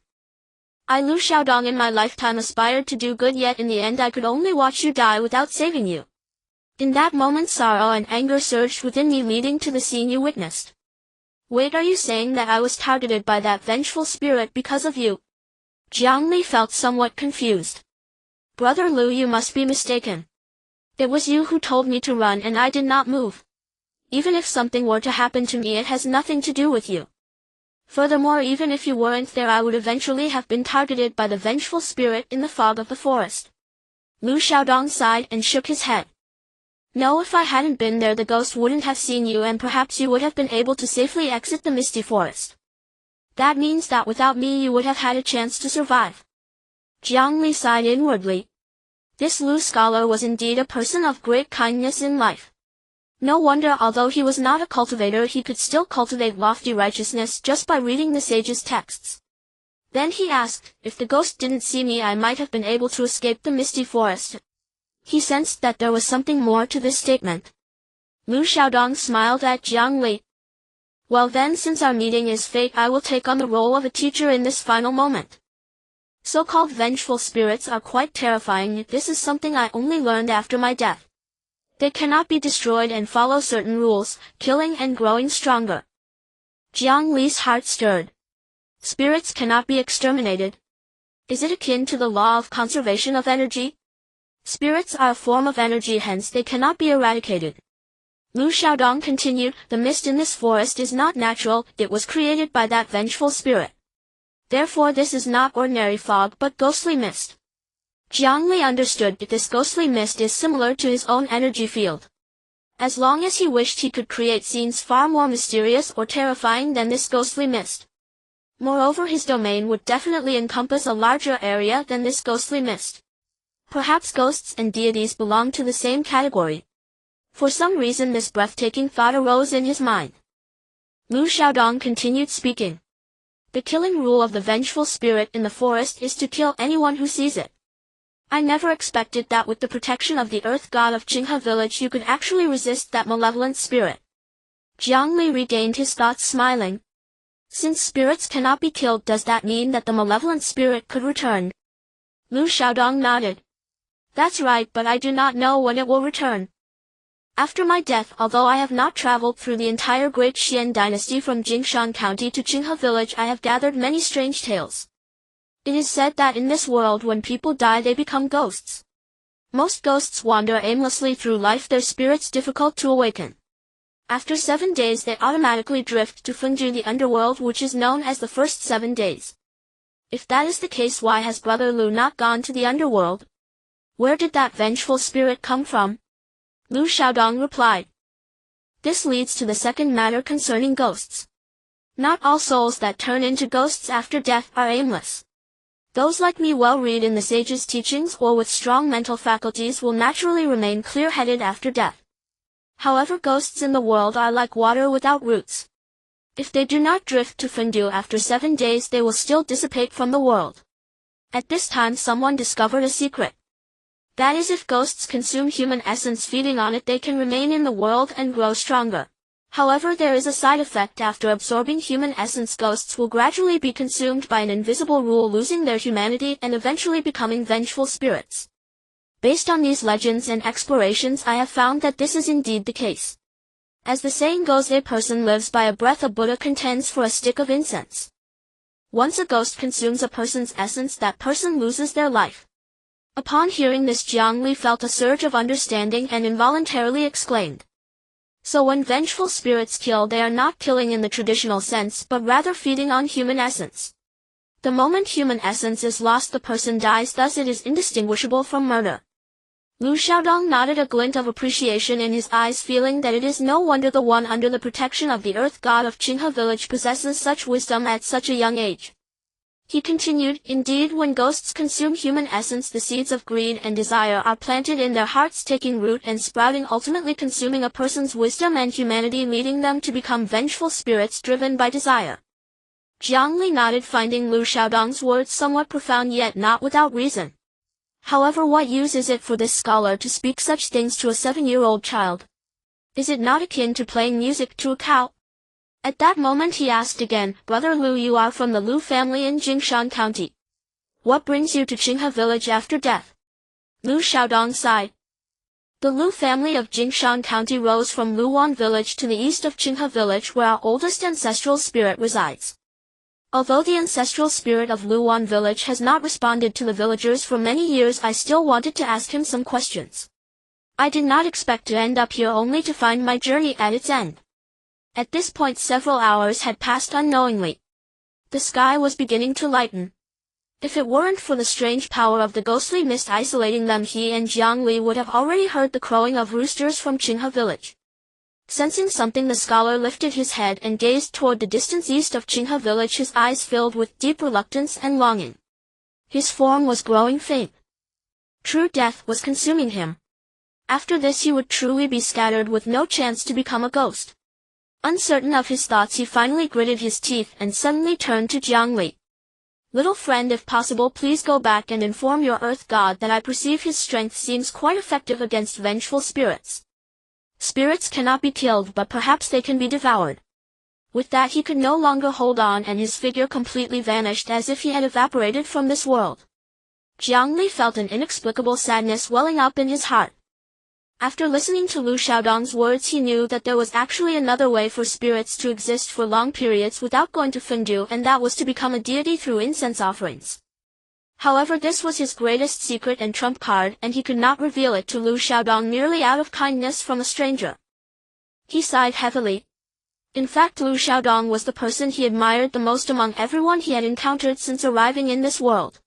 I, Lu Xiaodong, in my lifetime aspired to do good, yet in the end I could only watch you die without saving you. In that moment sorrow and anger surged within me, leading to the scene you witnessed. Wait, are you saying that I was targeted by that vengeful spirit because of you? Jiang Li felt somewhat confused. Brother Lu, you must be mistaken. It was you who told me to run and I did not move. Even if something were to happen to me, it has nothing to do with you. Furthermore, even if you weren't there, I would eventually have been targeted by the vengeful spirit in the fog of the forest. Lu Xiaodong sighed and shook his head. No, if I hadn't been there, the ghost wouldn't have seen you and perhaps you would have been able to safely exit the misty forest. That means that without me you would have had a chance to survive. Jiang Li sighed inwardly. This Lu scholar was indeed a person of great kindness in life. No wonder, although he was not a cultivator, he could still cultivate lofty righteousness just by reading the sage's texts. Then he asked, if the ghost didn't see me, I might have been able to escape the misty forest. He sensed that there was something more to this statement. Lu Xiaodong smiled at Jiang Li. Well then, since our meeting is fate, I will take on the role of a teacher in this final moment. So-called vengeful spirits are quite terrifying. This is something I only learned after my death. They cannot be destroyed and follow certain rules, killing and growing stronger. Jiang Li's heart stirred. Spirits cannot be exterminated. Is it akin to the law of conservation of energy? Spirits are a form of energy, hence they cannot be eradicated. Lu Xiaodong continued, the mist in this forest is not natural, it was created by that vengeful spirit. Therefore this is not ordinary fog but ghostly mist. Jiang Li understood that this ghostly mist is similar to his own energy field. As long as he wished, he could create scenes far more mysterious or terrifying than this ghostly mist. Moreover, his domain would definitely encompass a larger area than this ghostly mist. Perhaps ghosts and deities belong to the same category. For some reason this breathtaking thought arose in his mind. Lu Xiaodong continued speaking. The killing rule of the vengeful spirit in the forest is to kill anyone who sees it. I never expected that with the protection of the earth god of Qinghe village you could actually resist that malevolent spirit. Jiang Li regained his thoughts, smiling. Since spirits cannot be killed, does that mean that the malevolent spirit could return? Lu Xiaodong nodded. That's right, but I do not know when it will return. After my death, although I have not traveled through the entire Great Xuan Dynasty from Jingshan County to Qinghe village, I have gathered many strange tales. It is said that in this world when people die they become ghosts. Most ghosts wander aimlessly through life, their spirits difficult to awaken. After 7 days they automatically drift to Fengju, the underworld, which is known as the first 7 days. If that is the case, why has Brother Lu not gone to the underworld? Where did that vengeful spirit come from? Lu Xiaodong replied. This leads to the second matter concerning ghosts. Not all souls that turn into ghosts after death are aimless. Those like me, well read in the sage's teachings or with strong mental faculties, will naturally remain clear-headed after death. However, ghosts in the world are like water without roots. If they do not drift to Fengdu after 7 days, they will still dissipate from the world. At this time someone discovered a secret. That is, if ghosts consume human essence, feeding on it, they can remain in the world and grow stronger. However, there is a side effect. After absorbing human essence, ghosts will gradually be consumed by an invisible rule, losing their humanity and eventually becoming vengeful spirits. Based on these legends and explorations, I have found that this is indeed the case. As the saying goes, a person lives by a breath a Buddha contends for a stick of incense. Once a ghost consumes a person's essence, that person loses their life. Upon hearing this, Jiang Li felt a surge of understanding and involuntarily exclaimed. So when vengeful spirits kill, they are not killing in the traditional sense, but rather feeding on human essence. The moment human essence is lost, the person dies, thus it is indistinguishable from murder. Lu Xiaodong nodded, a glint of appreciation in his eyes, feeling that it is no wonder the one under the protection of the earth god of Qinghe village possesses such wisdom at such a young age. He continued, indeed, when ghosts consume human essence, the seeds of greed and desire are planted in their hearts, taking root and sprouting, ultimately consuming a person's wisdom and humanity, leading them to become vengeful spirits driven by desire. Jiang Li nodded, finding Lu Xiaodong's words somewhat profound, yet not without reason. However, what use is it for this scholar to speak such things to a 7-year-old child? Is it not akin to playing music to a cow? At that moment he asked again, Brother Lu, you are from the Lu family in Jingshan County. What brings you to Qinghe village after death? Lu Xiaodong sighed. The Lu family of Jingshan County rose from Luwan village to the east of Qinghe village, where our oldest ancestral spirit resides. Although the ancestral spirit of Luwan village has not responded to the villagers for many years, I still wanted to ask him some questions. I did not expect to end up here only to find my journey at its end. At this point several hours had passed unknowingly. The sky was beginning to lighten. If it weren't for the strange power of the ghostly mist isolating them, he and Jiang Li would have already heard the crowing of roosters from Qinghe village. Sensing something, the scholar lifted his head and gazed toward the distance east of Qinghe village, his eyes filled with deep reluctance and longing. His form was growing faint. True death was consuming him. After this he would truly be scattered with no chance to become a ghost. Uncertain of his thoughts, he finally gritted his teeth and suddenly turned to Jiang Li. Little friend, if possible, please go back and inform your earth god that I perceive his strength seems quite effective against vengeful spirits. Spirits cannot be killed, but perhaps they can be devoured. With that he could no longer hold on, and his figure completely vanished as if he had evaporated from this world. Jiang Li felt an inexplicable sadness welling up in his heart. After listening to Lu Xiaodong's words, he knew that there was actually another way for spirits to exist for long periods without going to Fengdu, and that was to become a deity through incense offerings. However, this was his greatest secret and trump card, and he could not reveal it to Lu Xiaodong merely out of kindness from a stranger. He sighed heavily. In fact, Lu Xiaodong was the person he admired the most among everyone he had encountered since arriving in this world.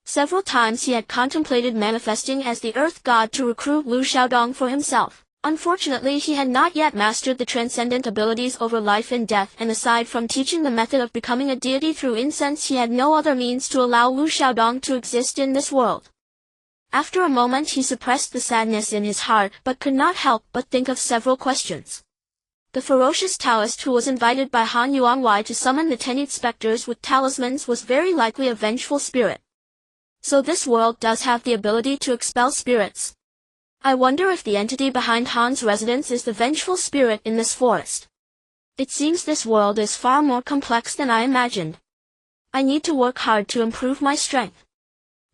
Several times he had contemplated manifesting as the earth god to recruit Lu Xiaodong for himself. Unfortunately, he had not yet mastered the transcendent abilities over life and death, and aside from teaching the method of becoming a deity through incense, he had no other means to allow Lu Xiaodong to exist in this world. After a moment he suppressed the sadness in his heart, but could not help but think of several questions. The ferocious Taoist who was invited by Han Yuanwei to summon the 10 specters with talismans was very likely a vengeful spirit. So this world does have the ability to expel spirits. I wonder if the entity behind Han's residence is the vengeful spirit in this forest. It seems this world is far more complex than I imagined. I need to work hard to improve my strength.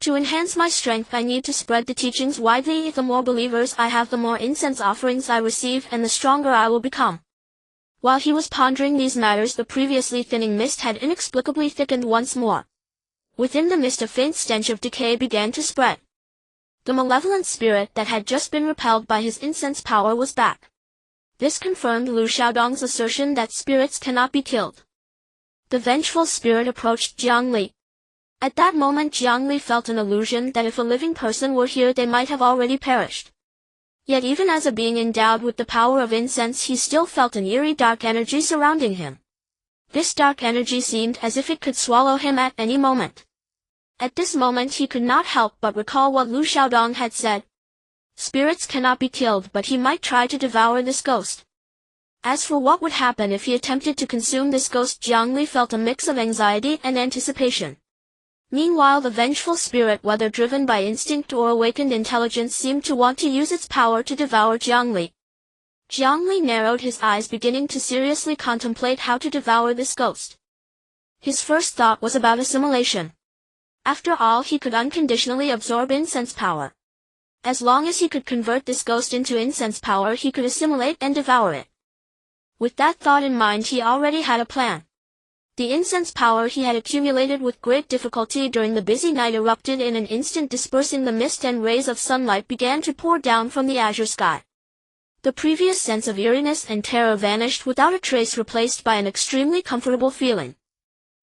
To enhance my strength, I need to spread the teachings widely. The more believers I have, the more incense offerings I receive, and the stronger I will become. While he was pondering these matters, the previously thinning mist had inexplicably thickened once more. Within the mist a faint stench of decay began to spread. The malevolent spirit that had just been repelled by his incense power was back. This confirmed Lu Xiaodong's assertion that spirits cannot be killed. The vengeful spirit approached Jiang Li. At that moment Jiang Li felt an illusion that if a living person were here they might have already perished. Yet even as a being endowed with the power of incense, he still felt an eerie dark energy surrounding him. This dark energy seemed as if it could swallow him at any moment. At this moment he could not help but recall what Lu Xiaodong had said. Spirits cannot be killed, but he might try to devour this ghost. As for what would happen if he attempted to consume this ghost, Jiang Li felt a mix of anxiety and anticipation. Meanwhile, the vengeful spirit, whether driven by instinct or awakened intelligence, seemed to want to use its power to devour Jiang Li. Jiang Li narrowed his eyes, beginning to seriously contemplate how to devour this ghost. His first thought was about assimilation. After all, he could unconditionally absorb incense power. As long as he could convert this ghost into incense power, he could assimilate and devour it. With that thought in mind, he already had a plan. The incense power he had accumulated with great difficulty during the busy night erupted in an instant, dispersing the mist, and rays of sunlight began to pour down from the azure sky. The previous sense of eeriness and terror vanished without a trace, replaced by an extremely comfortable feeling.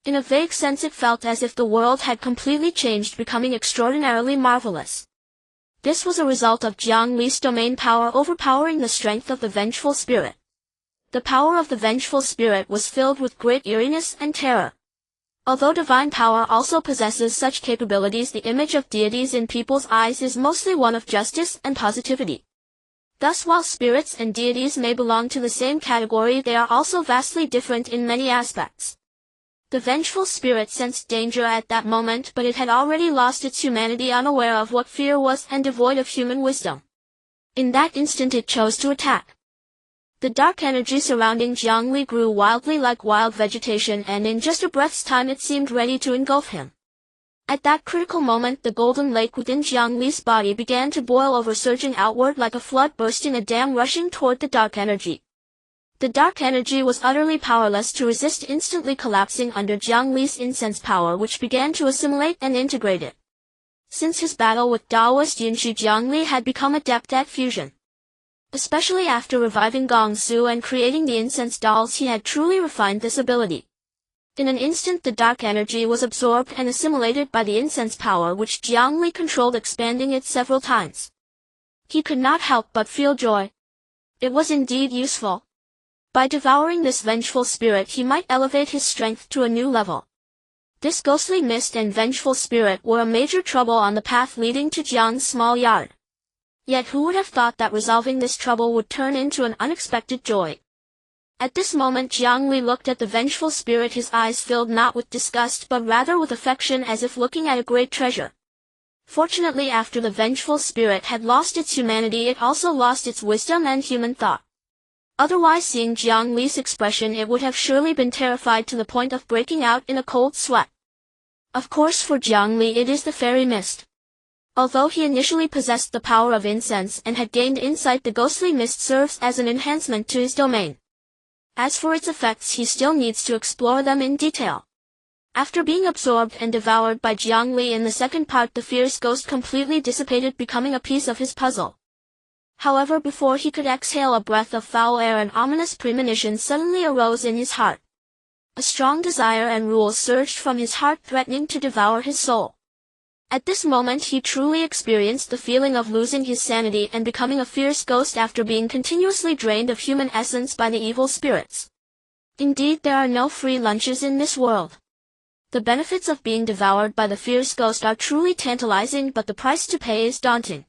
In a vague sense it felt as if the world had completely changed, becoming extraordinarily marvelous. This was a result of Jiang Li's domain power overpowering the strength of the vengeful spirit. The power of the vengeful spirit was filled with great eeriness and terror. Although divine power also possesses such capabilities, the image of deities in people's eyes is mostly one of justice and positivity. Thus, while spirits and deities may belong to the same category, they are also vastly different in many aspects. The vengeful spirit sensed danger at that moment, but it had already lost its humanity, unaware of what fear was and devoid of human wisdom. In that instant it chose to attack. The dark energy surrounding Jiang Li grew wildly like wild vegetation, and in just a breath's time it seemed ready to engulf him. At that critical moment, the golden lake within Jiang Li's body began to boil over, surging outward like a flood bursting a dam, rushing toward the dark energy. The dark energy was utterly powerless to resist, instantly collapsing under Jiang Li's incense power, which began to assimilate and integrate it. Since his battle with Taoist Yunchu, Jiang Li had become adept at fusion. Especially after reviving Gong Su and creating the incense dolls, he had truly refined this ability. In an instant the dark energy was absorbed and assimilated by the incense power, which Jiang Li controlled, expanding it several times. He could not help but feel joy. It was indeed useful. By devouring this vengeful spirit he might elevate his strength to a new level. This ghostly mist and vengeful spirit were a major trouble on the path leading to Jiang's small yard. Yet who would have thought that resolving this trouble would turn into an unexpected joy? At this moment Jiang Li looked at the vengeful spirit, his eyes filled not with disgust but rather with affection, as if looking at a great treasure. Fortunately, after the vengeful spirit had lost its humanity, it also lost its wisdom and human thought. Otherwise, seeing Jiang Li's expression, it would have surely been terrified to the point of breaking out in a cold sweat. Of course, for Jiang Li it is the fairy mist. Although he initially possessed the power of incense and had gained insight, the ghostly mist serves as an enhancement to his domain. As for its effects, he still needs to explore them in detail. After being absorbed and devoured by Jiang Li in the second part, the fierce ghost completely dissipated, becoming a piece of his puzzle. However, before he could exhale a breath of foul air, an ominous premonition suddenly arose in his heart. A strong desire and rule surged from his heart, threatening to devour his soul. At this moment he truly experienced the feeling of losing his sanity and becoming a fierce ghost after being continuously drained of human essence by the evil spirits. Indeed, there are no free lunches in this world. The benefits of being devoured by the fierce ghost are truly tantalizing, but the price to pay is daunting.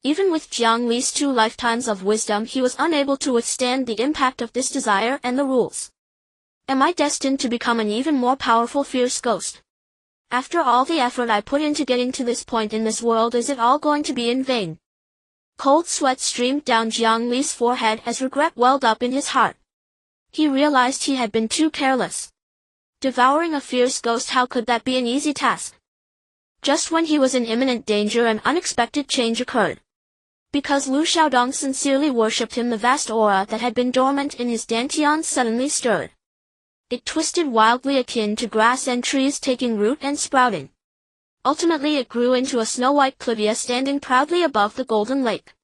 Even with Jiang Li's 2 lifetimes of wisdom, he was unable to withstand the impact of this desire and the rules. Am I destined to become an even more powerful fierce ghost? After all the effort I put into getting to this point in this world, is it all going to be in vain? Cold sweat streamed down Jiang Li's forehead as regret welled up in his heart. He realized he had been too careless. Devouring a fierce ghost, how could that be an easy task? Just when he was in imminent danger, an unexpected change occurred. Because Liu Xiaodong sincerely worshipped him, the vast aura that had been dormant in his dantian suddenly stirred. It twisted wildly, akin to grass and trees taking root and sprouting. Ultimately it grew into a snow-white clivia standing proudly above the golden lake.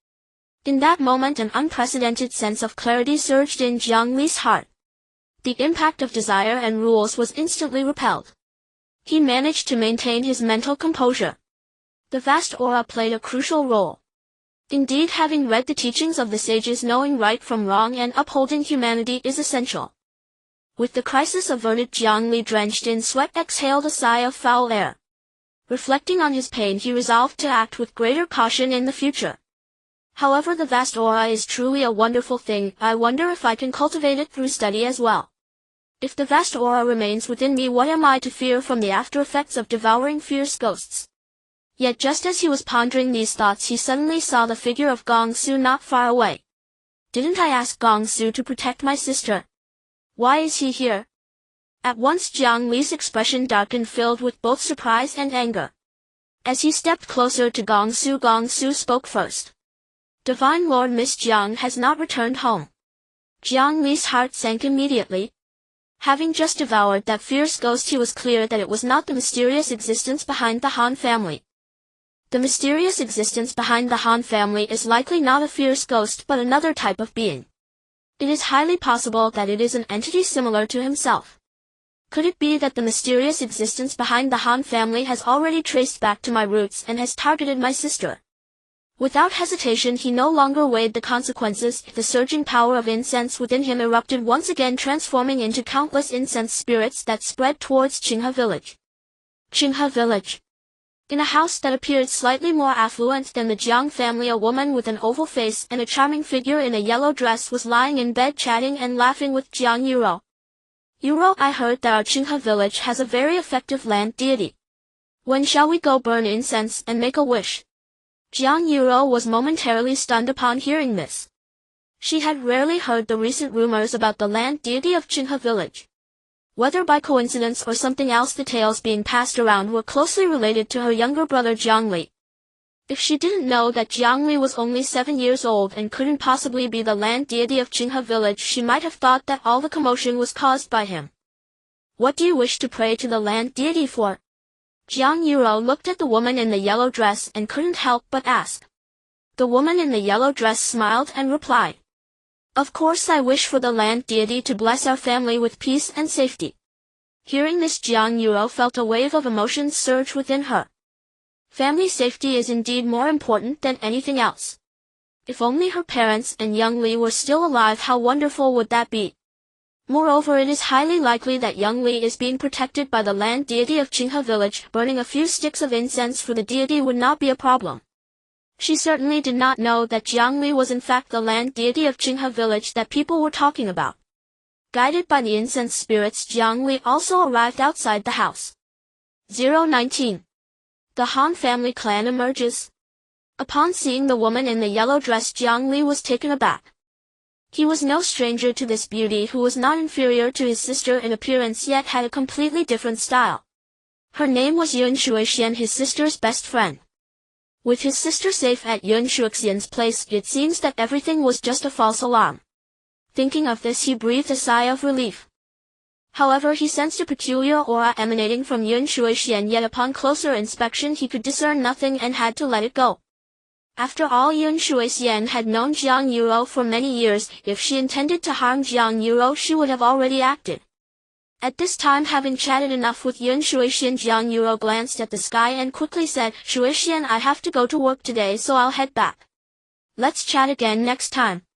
In that moment an unprecedented sense of clarity surged in Jiang Li's heart. The impact of desire and rules was instantly repelled. He managed to maintain his mental composure. The vast aura played a crucial role. Indeed, having read the teachings of the sages, knowing right from wrong and upholding humanity is essential. With the crisis averted, Jiang Li, drenched in sweat, exhaled a sigh of foul air. Reflecting on his pain, he resolved to act with greater caution in the future. However, the vast aura is truly a wonderful thing. I wonder if I can cultivate it through study as well. If the vast aura remains within me, what am I to fear from the after effects of devouring fierce ghosts? Yet just as he was pondering these thoughts, he suddenly saw the figure of Gong Su not far away. Didn't I ask Gong Su to protect my sister? Why is he here? At once Jiang Li's expression darkened, filled with both surprise and anger. As he stepped closer to Gong Su spoke first. Divine Lord, Miss Jiang has not returned home. Jiang Li's heart sank immediately. Having just devoured that fierce ghost, he was clear that it was not the mysterious existence behind the Han family. The mysterious existence behind the Han family is likely not a fierce ghost but another type of being. It is highly possible that it is an entity similar to himself. Could it be that the mysterious existence behind the Han family has already traced back to my roots and has targeted my sister? Without hesitation, he no longer weighed the consequences. The surging power of incense within him erupted once again, transforming into countless incense spirits that spread towards Qinghe village. Qinghe village. In a house that appeared slightly more affluent than the Jiang family, a woman with an oval face and a charming figure in a yellow dress was lying in bed chatting and laughing with Jiang Yurou. Yurou, I heard that our Qinghe village has a very effective land deity. When shall we go burn incense and make a wish? Jiang Yurou was momentarily stunned upon hearing this. She had rarely heard the recent rumors about the land deity of Qinghe village. Whether by coincidence or something else, the tales being passed around were closely related to her younger brother Jiang Li. If she didn't know that Jiang Li was only 7 years old and couldn't possibly be the land deity of Qinghe village, she might have thought that all the commotion was caused by him. What do you wish to pray to the land deity for? Jiang Yurou looked at the woman in the yellow dress and couldn't help but ask. The woman in the yellow dress smiled and replied, "Of course, I wish for the land deity to bless our family with peace and safety." Hearing this, Jiang Yurou felt a wave of emotions surge within her. Family safety is indeed more important than anything else. If only her parents and young Li were still alive, how wonderful would that be? Moreover, it is highly likely that young Li is being protected by the land deity of Qinghe village. Burning a few sticks of incense for the deity would not be a problem. She certainly did not know that Jiang Li was in fact the land deity of Qinghe village that people were talking about. Guided by the incense spirits, Jiang Li also arrived outside the house. 019. The Han family clan emerges. Upon seeing the woman in the yellow dress, Jiang Li was taken aback. He was no stranger to this beauty, who was not inferior to his sister in appearance yet had a completely different style. Her name was Yunchu Temple, his sister's best friend. With his sister safe at Yunchu Temple's place, it seems that everything was just a false alarm. Thinking of this, he breathed a sigh of relief. However, he sensed a peculiar aura emanating from Yunchu Temple, yet upon closer inspection he could discern nothing and had to let it go. After all, Yunchu Temple had known Jiang Yurou for many years. If she intended to harm Jiang Yurou, she would have already acted. At this time, having chatted enough with Yunchu Temple, Jiang Yurou glanced at the sky and quickly said, "Shuishian, I have to go to work today, so I'll head back. Let's chat again next time."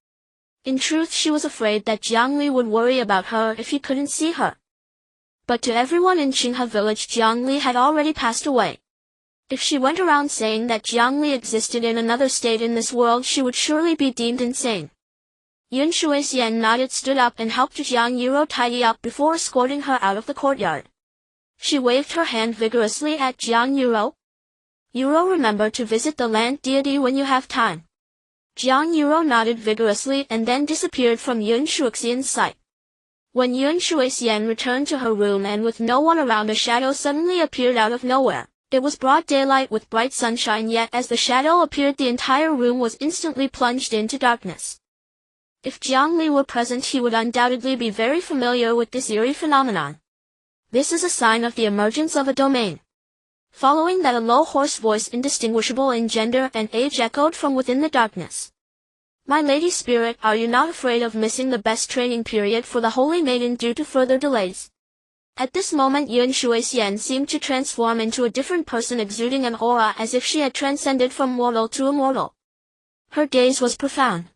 In truth, she was afraid that Jiang Li would worry about her if he couldn't see her. But to everyone in Qinghe village, Jiang Li had already passed away. If she went around saying that Jiang Li existed in another state in this world, she would surely be deemed insane. Yunchu Temple nodded, stood up, and helped Jiang Yurou tidy up before escorting her out of the courtyard. She waved her hand vigorously at Jiang Yurou. "Yurou, remember to visit the land deity when you have time." Jiang Yurou nodded vigorously and then disappeared from Yunchu Temple's sight. When Yunchu Temple returned to her room and with no one around, a shadow suddenly appeared out of nowhere. It was broad daylight with bright sunshine, yet as the shadow appeared, the entire room was instantly plunged into darkness. If Jiang Li were present, he would undoubtedly be very familiar with this eerie phenomenon. This is a sign of the emergence of a domain. Following that, a low hoarse voice indistinguishable in gender and age echoed from within the darkness. "My lady spirit, are you not afraid of missing the best training period for the holy maiden due to further delays?" At this moment, Yunchu Temple seemed to transform into a different person, exuding an aura as if she had transcended from mortal to immortal. Her gaze was profound.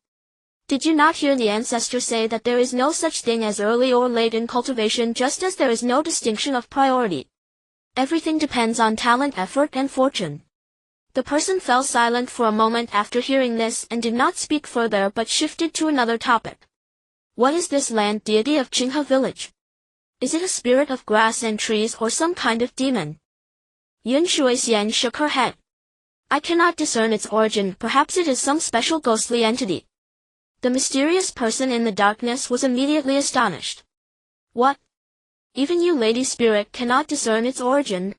"Did you not hear the ancestor say that there is no such thing as early or late in cultivation, just as there is no distinction of priority? Everything depends on talent, effort, and fortune." The person fell silent for a moment after hearing this and did not speak further but shifted to another topic. "What is this land deity of Qinghe village? Is it a spirit of grass and trees or some kind of demon?" Yunchu Temple shook her head. "I cannot discern its origin. Perhaps it is some special ghostly entity." The mysterious person in the darkness was immediately astonished. "What? Even you, lady spirit, cannot discern its origin?"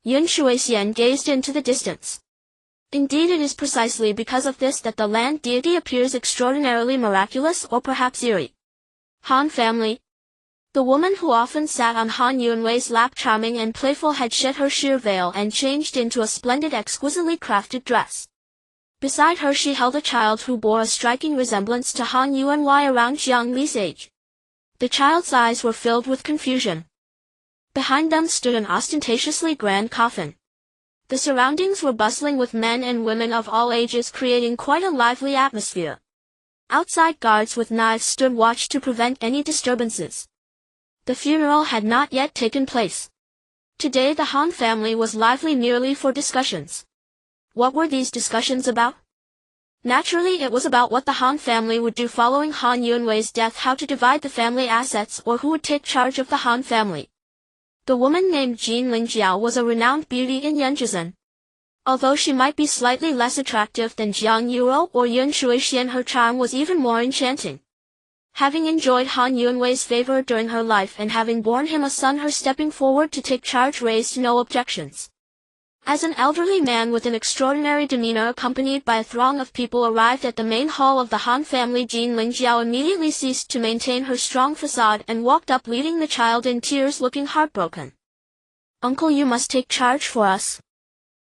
Yunchu Temple gazed into the distance. "Indeed, it is precisely because of this that the land deity appears extraordinarily miraculous, or perhaps eerie." Han family. The woman who often sat on Han Yunwei's lap, charming and playful, had shed her sheer veil and changed into a splendid, exquisitely crafted dress. Beside her she held a child who bore a striking resemblance to Han Yunwei, around Jiang Li's age. The child's eyes were filled with confusion. Behind them stood an ostentatiously grand coffin. The surroundings were bustling with men and women of all ages, creating quite a lively atmosphere. Outside, guards with knives stood watch to prevent any disturbances. The funeral had not yet taken place. Today the Han family was lively merely for discussions. What were these discussions about? Naturally, it was about what the Han family would do following Han Yunwei's death, how to divide the family assets, or who would take charge of the Han family. The woman named Jin Lingjiao was a renowned beauty in Yunchu. Although she might be slightly less attractive than Jiang Yurou or Yunchu Temple, her charm was even more enchanting. Having enjoyed Han Yunwei's favor during her life and having borne him a son, her stepping forward to take charge raised no objections. As an elderly man with an extraordinary demeanor accompanied by a throng of people arrived at the main hall of the Han family, Jin Lingjiao immediately ceased to maintain her strong facade and walked up, leading the child in tears, looking heartbroken. "Uncle, you must take charge for us.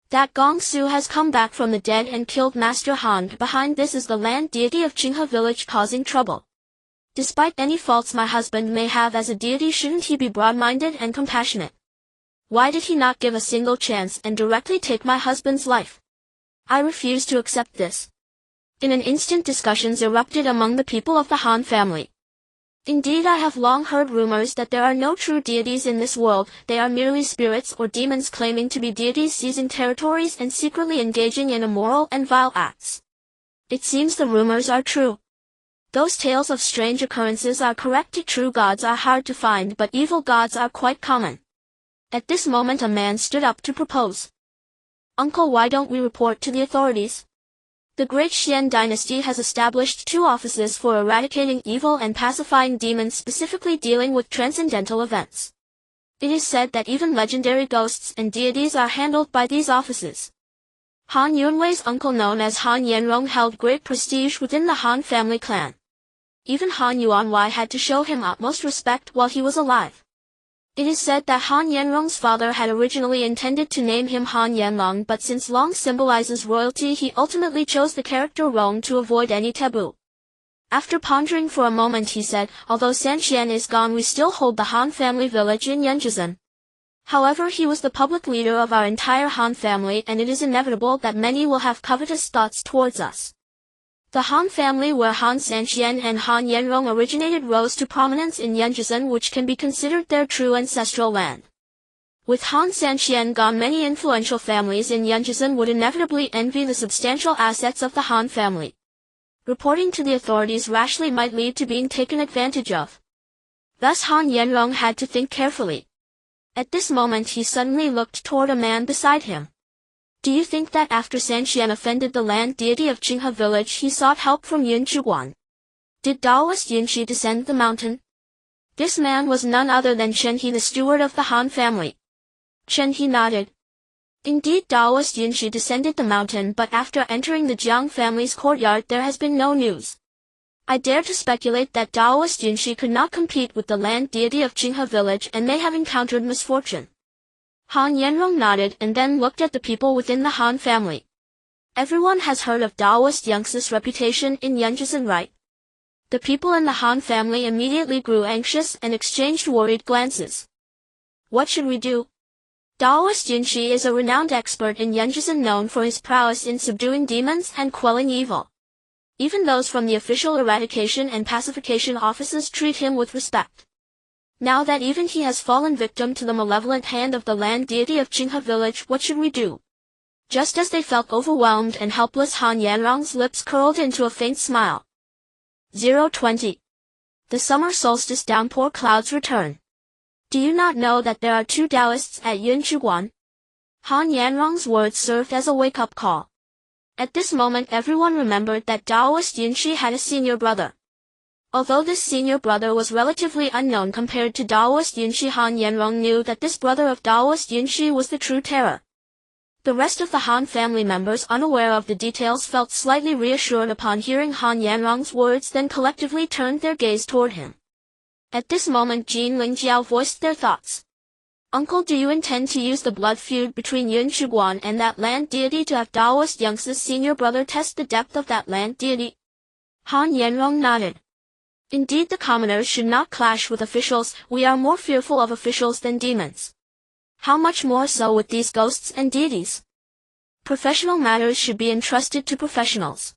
That Gong Su has come back from the dead and killed Master Han. Behind this is the land deity of Qinghe village, causing trouble. Despite any faults my husband may have as a deity, shouldn't he be broad-minded and compassionate? Why did he not give a single chance and directly take my husband's life? I refuse to accept this." In an instant, discussions erupted among the people of the Han family. "Indeed, I have long heard rumors that there are no true deities in this world. They are merely spirits or demons claiming to be deities, seizing territories and secretly engaging in immoral and vile acts. It seems the rumors are true. Those tales of strange occurrences are correct. True gods are hard to find, but evil gods are quite common." At this moment a man stood up to propose. "Uncle, why don't we report to the authorities? The Great Xuan Dynasty has established 2 offices for eradicating evil and pacifying demons, specifically dealing with transcendental events. It is said that even legendary ghosts and deities are handled by these offices." Han Yunwei's uncle, known as Han Yanrong, held great prestige within the Han family clan. Even Han Yuanwei had to show him utmost respect while he was alive. It is said that Han Yanrong's father had originally intended to name him Han Yanlong, but since Long symbolizes royalty, he ultimately chose the character Rong to avoid any taboo. After pondering for a moment, he said, "Although Sanxian is gone, we still hold the Han family village in Yunchu. However, he was the public leader of our entire Han family, and it is inevitable that many will have covetous thoughts towards us." The Han family, where Han Sanxian and Han Yanrong originated, rose to prominence in Yunchu, which can be considered their true ancestral land. With Han Sanxian gone, many influential families in Yunchu would inevitably envy the substantial assets of the Han family. Reporting to the authorities rashly might lead to being taken advantage of. Thus Han Yanrong had to think carefully. At this moment he suddenly looked toward a man beside him. "Do you think that after Sanxian offended the land deity of Qinghe village, he sought help from Yunchu? Did Taoist Yunchi descend the mountain?" This man was none other than Qinghe, the steward of the Han family. Qinghe nodded. "Indeed, Taoist Yunchi descended the mountain, but after entering the Jiang family's courtyard there has been no news. I dare to speculate that Taoist Yunchi could not compete with the land deity of Qinghe village and may have encountered misfortune." Han Yanrong nodded and then looked at the people within the Han family. "Everyone has heard of Taoist Yunxi's reputation in Yunchu, right?" The people in the Han family immediately grew anxious and exchanged worried glances. "What should we do?" Taoist Yunchi is a renowned expert in Yunchu, known for his prowess in subduing demons and quelling evil. Even those from the official eradication and pacification offices treat him with respect. Now that even he has fallen victim to the malevolent hand of the land deity of Qinghe village, what should we do?" Just as they felt overwhelmed and helpless, Han Yanrong's lips curled into a faint smile. 020. The summer solstice downpour clouds return. Do you not know that there are 2 Taoists at Yunchu? Han Yanrong's words served as a wake-up call. At this moment everyone remembered that Taoist Yunchi had a senior brother. Although this senior brother was relatively unknown compared to Taoist Yunchi, Han Yanrong knew that this brother of Taoist Yunchi was the true terror. The rest of the Han family members, unaware of the details, felt slightly reassured upon hearing Han Yanrong's words, then collectively turned their gaze toward him. At this moment Jin Lingjiao voiced their thoughts. Uncle, do you intend to use the blood feud between Yunchu Guan and that land deity to have Taoist Yang's senior brother test the depth of that land deity? Han Yanrong nodded. Indeed, the commoners should not clash with officials. We are more fearful of officials than demons. How much more so with these ghosts and deities? Professional matters should be entrusted to professionals.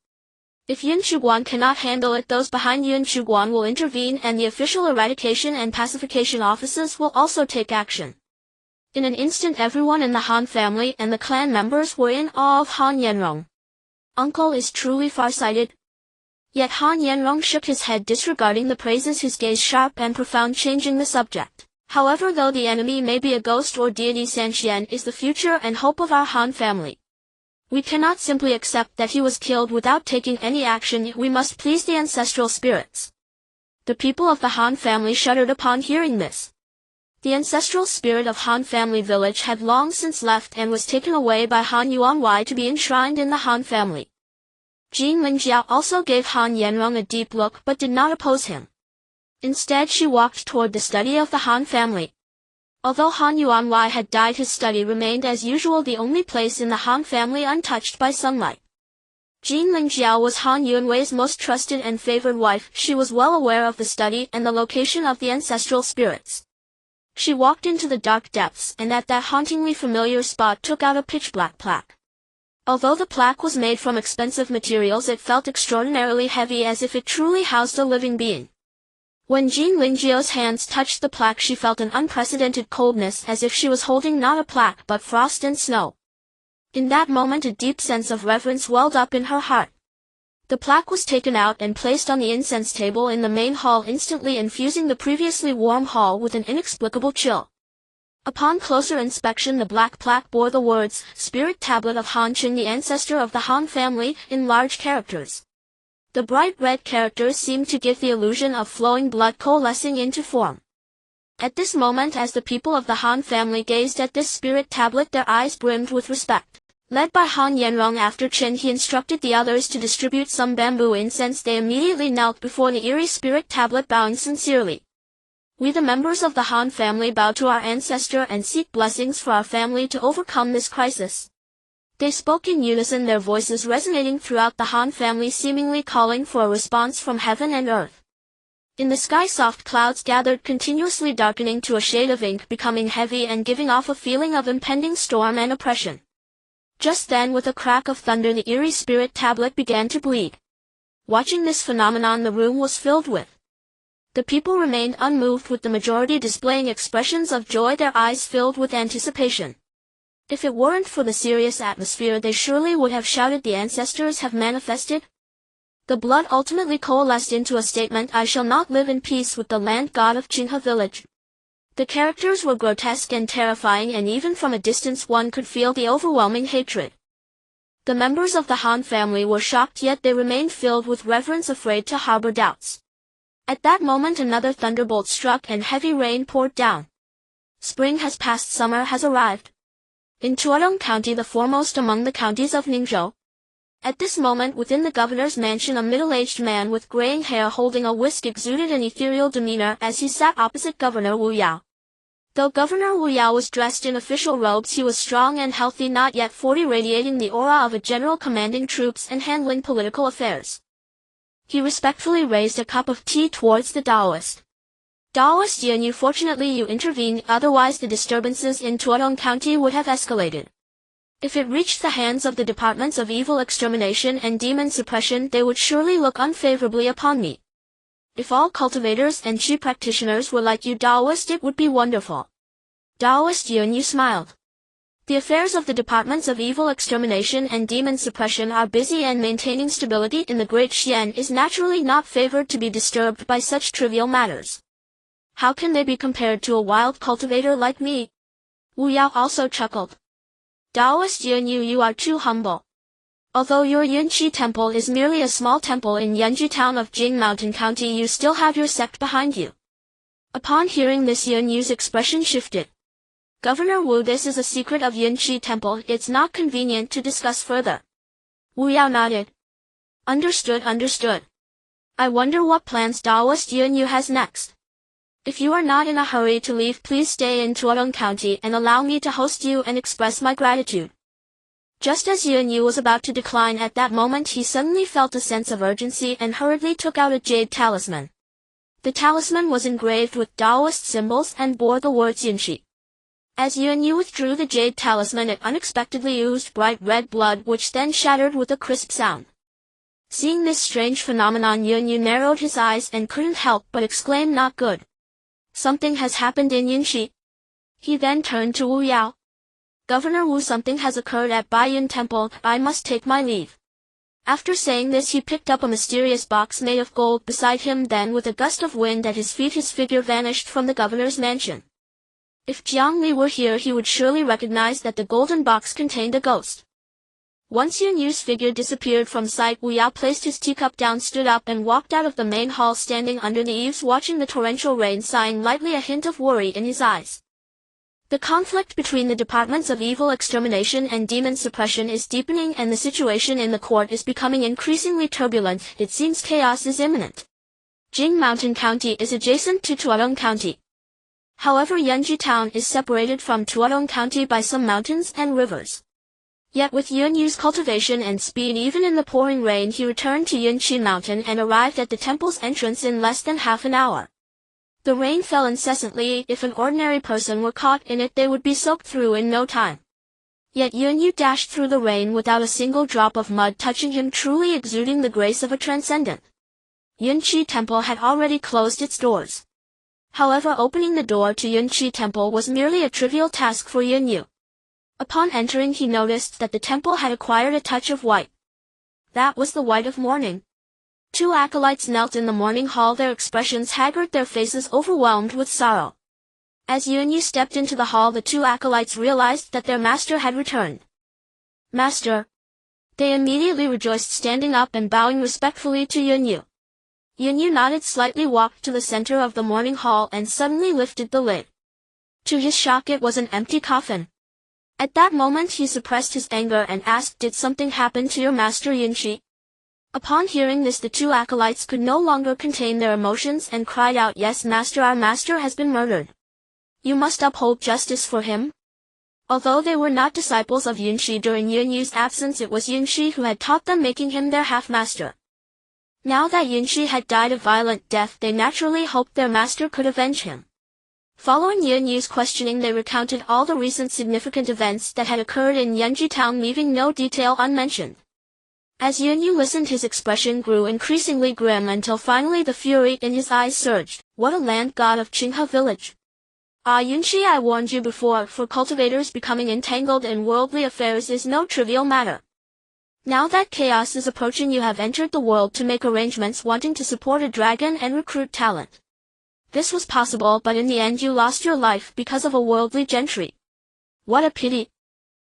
If Yunchu Guan cannot handle it, those behind Yunchu Guan will intervene, and the official eradication and pacification offices will also take action. In an instant everyone in the Han family and the clan members were in awe of Han Yanrong. Uncle is truly farsighted. Yet Han Yanrong shook his head, disregarding the praises, his gaze sharp and profound, changing the subject. However, though the enemy may be a ghost or deity, Sanxian is the future and hope of our Han family. We cannot simply accept that he was killed without taking any action. We must please the ancestral spirits. The people of the Han family shuddered upon hearing this. The ancestral spirit of Han family village had long since left and was taken away by Han Yuanwei to be enshrined in the Han family. Jin Lingjiao also gave Han Yanrong a deep look but did not oppose him. Instead, she walked toward the study of the Han family. Although Han Yuanwei had died, his study remained as usual, the only place in the Han family untouched by sunlight. Jin Lingjiao was Han Yuanwei's most trusted and favored wife. She was well aware of the study and the location of the ancestral spirits. She walked into the dark depths and at that hauntingly familiar spot took out a pitch-black plaque. Although the plaque was made from expensive materials, it felt extraordinarily heavy, as if it truly housed a living being. When Jin Lingjiao's hands touched the plaque, she felt an unprecedented coldness, as if she was holding not a plaque but frost and snow. In that moment a deep sense of reverence welled up in her heart. The plaque was taken out and placed on the incense table in the main hall, instantly infusing the previously warm hall with an inexplicable chill. Upon closer inspection, the black plaque bore the words, "Spirit Tablet of Han Qinghe, ancestor of the Han family," in large characters. The bright red characters seemed to give the illusion of flowing blood coalescing into form. At this moment, as the people of the Han family gazed at this spirit tablet, their eyes brimmed with respect. Led by Han Yanrong, after Qinghe instructed the others to distribute some bamboo incense, they immediately knelt before the eerie spirit tablet, bowing sincerely. "We, the members of the Han family, bow to our ancestor and seek blessings for our family to overcome this crisis." They spoke in unison, their voices resonating throughout the Han family, seemingly calling for a response from heaven and earth. In the sky, soft clouds gathered, continuously darkening to a shade of ink, becoming heavy and giving off a feeling of impending storm and oppression. Just then, with a crack of thunder, the eerie spirit tablet began to bleed. Watching this phenomenon, the room was filled with. The people remained unmoved, with the majority displaying expressions of joy, their eyes filled with anticipation. If it weren't for the serious atmosphere, they surely would have shouted, "The ancestors have manifested." The blood ultimately coalesced into a statement, "I shall not live in peace with the land god of Qinghe village." The characters were grotesque and terrifying, and even from a distance one could feel the overwhelming hatred. The members of the Han family were shocked, yet they remained filled with reverence, afraid to harbor doubts. At that moment another thunderbolt struck and heavy rain poured down. Spring has passed, summer has arrived. In Chuadong County, the foremost among the counties of Ningzhou. At this moment, within the governor's mansion, a middle-aged man with graying hair holding a whisk exuded an ethereal demeanor as he sat opposite Governor Wu Yao. Though Governor Wu Yao was dressed in official robes, he was strong and healthy, not yet 40, radiating the aura of a general commanding troops and handling political affairs. He respectfully raised a cup of tea towards the Taoist. "Taoist Yunyu, fortunately you intervened, otherwise the disturbances in Chuadong County would have escalated. If it reached the hands of the departments of evil extermination and demon suppression, they would surely look unfavorably upon me. If all cultivators and chi practitioners were like you, Taoist, it would be wonderful." Taoist Yunyu smiled. "The affairs of the departments of evil extermination and demon suppression are busy, and maintaining stability in the Great Xian is naturally not favored to be disturbed by such trivial matters. How can they be compared to a wild cultivator like me?" Wu Yao also chuckled. "Taoist Yunyu, you are too humble. Although your Yunchu Temple is merely a small temple in Yunju town of Jing Mountain County, you still have your sect behind you." Upon hearing this, Yunyu's expression shifted. "Governor Wu, this is a secret of Yunchu Temple. It's not convenient to discuss further." Wu Yao nodded. Understood. I wonder what plans Taoist Yunyu has next." If you are not in a hurry to leave, please stay in Tuodong County and allow me to host you and express my gratitude. Just as Yunchu was about to decline at that moment, he suddenly felt a sense of urgency and hurriedly took out a jade talisman. The talisman was engraved with Taoist symbols and bore the words Yunchi. As Yunchu withdrew the jade talisman, it unexpectedly oozed bright red blood, which then shattered with a crisp sound. Seeing this strange phenomenon, Yunchu narrowed his eyes and couldn't help but exclaim, "Not good. Something has happened in Yunchi." He then turned to Wu Yao. "Governor Wu, something has occurred at Yunchu Temple. I must take my leave." After saying this, he picked up a mysterious box made of gold beside him. Then, with a gust of wind at his feet, his figure vanished from the governor's mansion. If Jiang Li were here, he would surely recognize that the golden box contained a ghost. Once Yunchu's figure disappeared from sight, Wu Yao placed his teacup down, stood up, and walked out of the main hall, standing under the eaves watching the torrential rain, sighing lightly, a hint of worry in his eyes. The conflict between the departments of evil extermination and demon suppression is deepening, and the situation in the court is becoming increasingly turbulent. It seems chaos is imminent. Jing Mountain County is adjacent to Tuodong County. However, Yunchu Town is separated from Tuodong County by some mountains and rivers. Yet with Yunchu's cultivation and speed, even in the pouring rain, he returned to Yunchu Mountain and arrived at the temple's entrance in less than half an hour. The rain fell incessantly. If an ordinary person were caught in it, they would be soaked through in no time. Yet Yunchu dashed through the rain without a single drop of mud touching him, truly exuding the grace of a transcendent. Yunchu Temple had already closed its doors. However, opening the door to Yunchu Temple was merely a trivial task for Yunchu. Upon entering, he noticed that the temple had acquired a touch of white. That was the white of mourning. Two acolytes knelt in the mourning hall, their expressions haggard, their faces overwhelmed with sorrow. As Yunchu stepped into the hall, the two acolytes realized that their master had returned. "Master!" They immediately rejoiced, standing up and bowing respectfully to Yunchu. Yunchu nodded slightly, walked to the center of the mourning hall, and suddenly lifted the lid. To his shock, it was an empty coffin. At that moment, he suppressed his anger and asked, "Did something happen to your master, Yunchi?" Upon hearing this, the two acolytes could no longer contain their emotions and cried out, "Yes, master, our master has been murdered. You must uphold justice for him." Although they were not disciples of Yunchi, during Yunchu's absence it was Yunchi who had taught them, making him their half-master. Now that Yunchi had died a violent death, they naturally hoped their master could avenge him. Following Yunchu's questioning, they recounted all the recent significant events that had occurred in Yunchu Town, leaving no detail unmentioned. As Yunchu listened, his expression grew increasingly grim until finally the fury in his eyes surged. "What a land god of Qinghe village! Ah, Yunchi, I warned you before, for cultivators, becoming entangled in worldly affairs is no trivial matter. Now that chaos is approaching, you have entered the world to make arrangements, wanting to support a dragon and recruit talent. This was possible, but in the end you lost your life because of a worldly gentry. What a pity.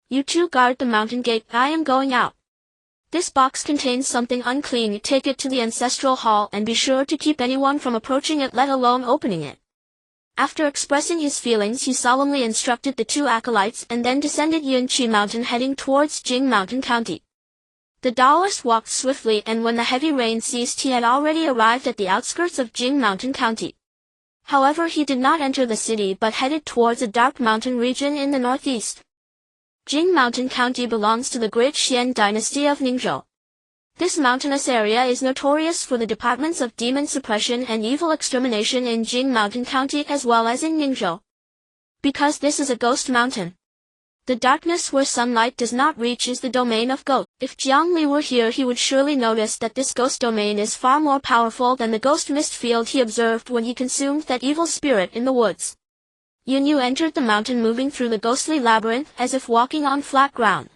You two guard the mountain gate. I am going out. This box contains something unclean. Take it to the ancestral hall and be sure to keep anyone from approaching it, let alone opening it." After expressing his feelings, he solemnly instructed the two acolytes and then descended Yunchu Mountain, heading towards Jing Mountain County. The Taoist walked swiftly, and when the heavy rain ceased, he had already arrived at the outskirts of Jing Mountain County. However, he did not enter the city but headed towards a dark mountain region in the northeast. Jing Mountain County belongs to the Great Xuan Dynasty of Ningzhou. This mountainous area is notorious for the departments of demon suppression and evil extermination in Jing Mountain County as well as in Ningzhou. Because this is a ghost mountain, the darkness where sunlight does not reach is the domain of ghosts. If Jiang Li were here, he would surely notice that this ghost domain is far more powerful than the ghost mist field he observed when he consumed that evil spirit in the woods. Yunchu entered the mountain, moving through the ghostly labyrinth as if walking on flat ground.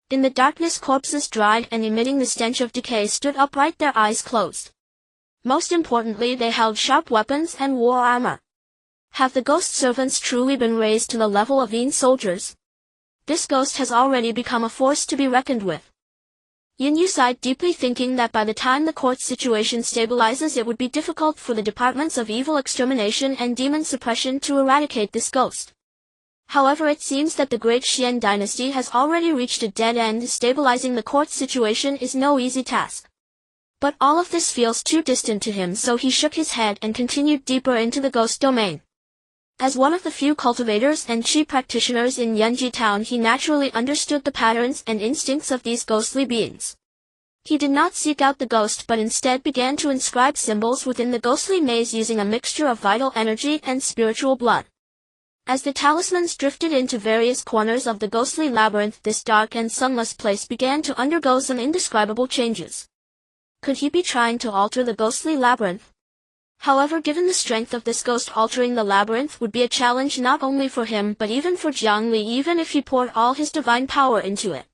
In the darkness, corpses, dried and emitting the stench of decay, stood upright, their eyes closed. Most importantly, they held sharp weapons and wore armor. Have the ghost servants truly been raised to the level of Yin soldiers? This ghost has already become a force to be reckoned with. Yunchu sighed deeply, thinking that by the time the court situation stabilizes, it would be difficult for the departments of evil extermination and demon suppression to eradicate this ghost. However, it seems that the Great Xuan Dynasty has already reached a dead end. Stabilizing the court situation is no easy task. But all of this feels too distant to him, so he shook his head and continued deeper into the ghost domain. As one of the few cultivators and chi practitioners in Yunchu town, he naturally understood the patterns and instincts of these ghostly beings. He did not seek out the ghost but instead began to inscribe symbols within the ghostly maze using a mixture of vital energy and spiritual blood. As the talismans drifted into various corners of the ghostly labyrinth, this dark and sunless place began to undergo some indescribable changes. Could he be trying to alter the ghostly labyrinth? However, given the strength of this ghost, altering the labyrinth would be a challenge not only for him but even for Jiang Li, even if he poured all his divine power into it.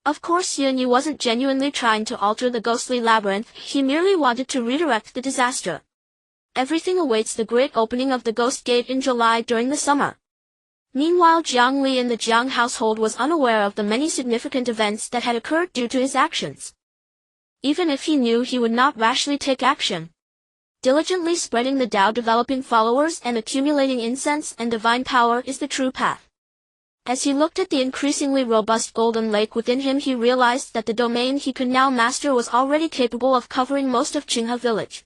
Of course, Yunchu wasn't genuinely trying to alter the ghostly labyrinth, he merely wanted to redirect the disaster. Everything awaits the great opening of the Ghost Gate in July during the summer. Meanwhile, Jiang Li in the Jiang household was unaware of the many significant events that had occurred due to his actions. Even if he knew, he would not rashly take action. Diligently spreading the Tao, developing followers, and accumulating incense and divine power is the true path. As he looked at the increasingly robust golden lake within him, he realized that the domain he could now master was already capable of covering most of Qinghe village.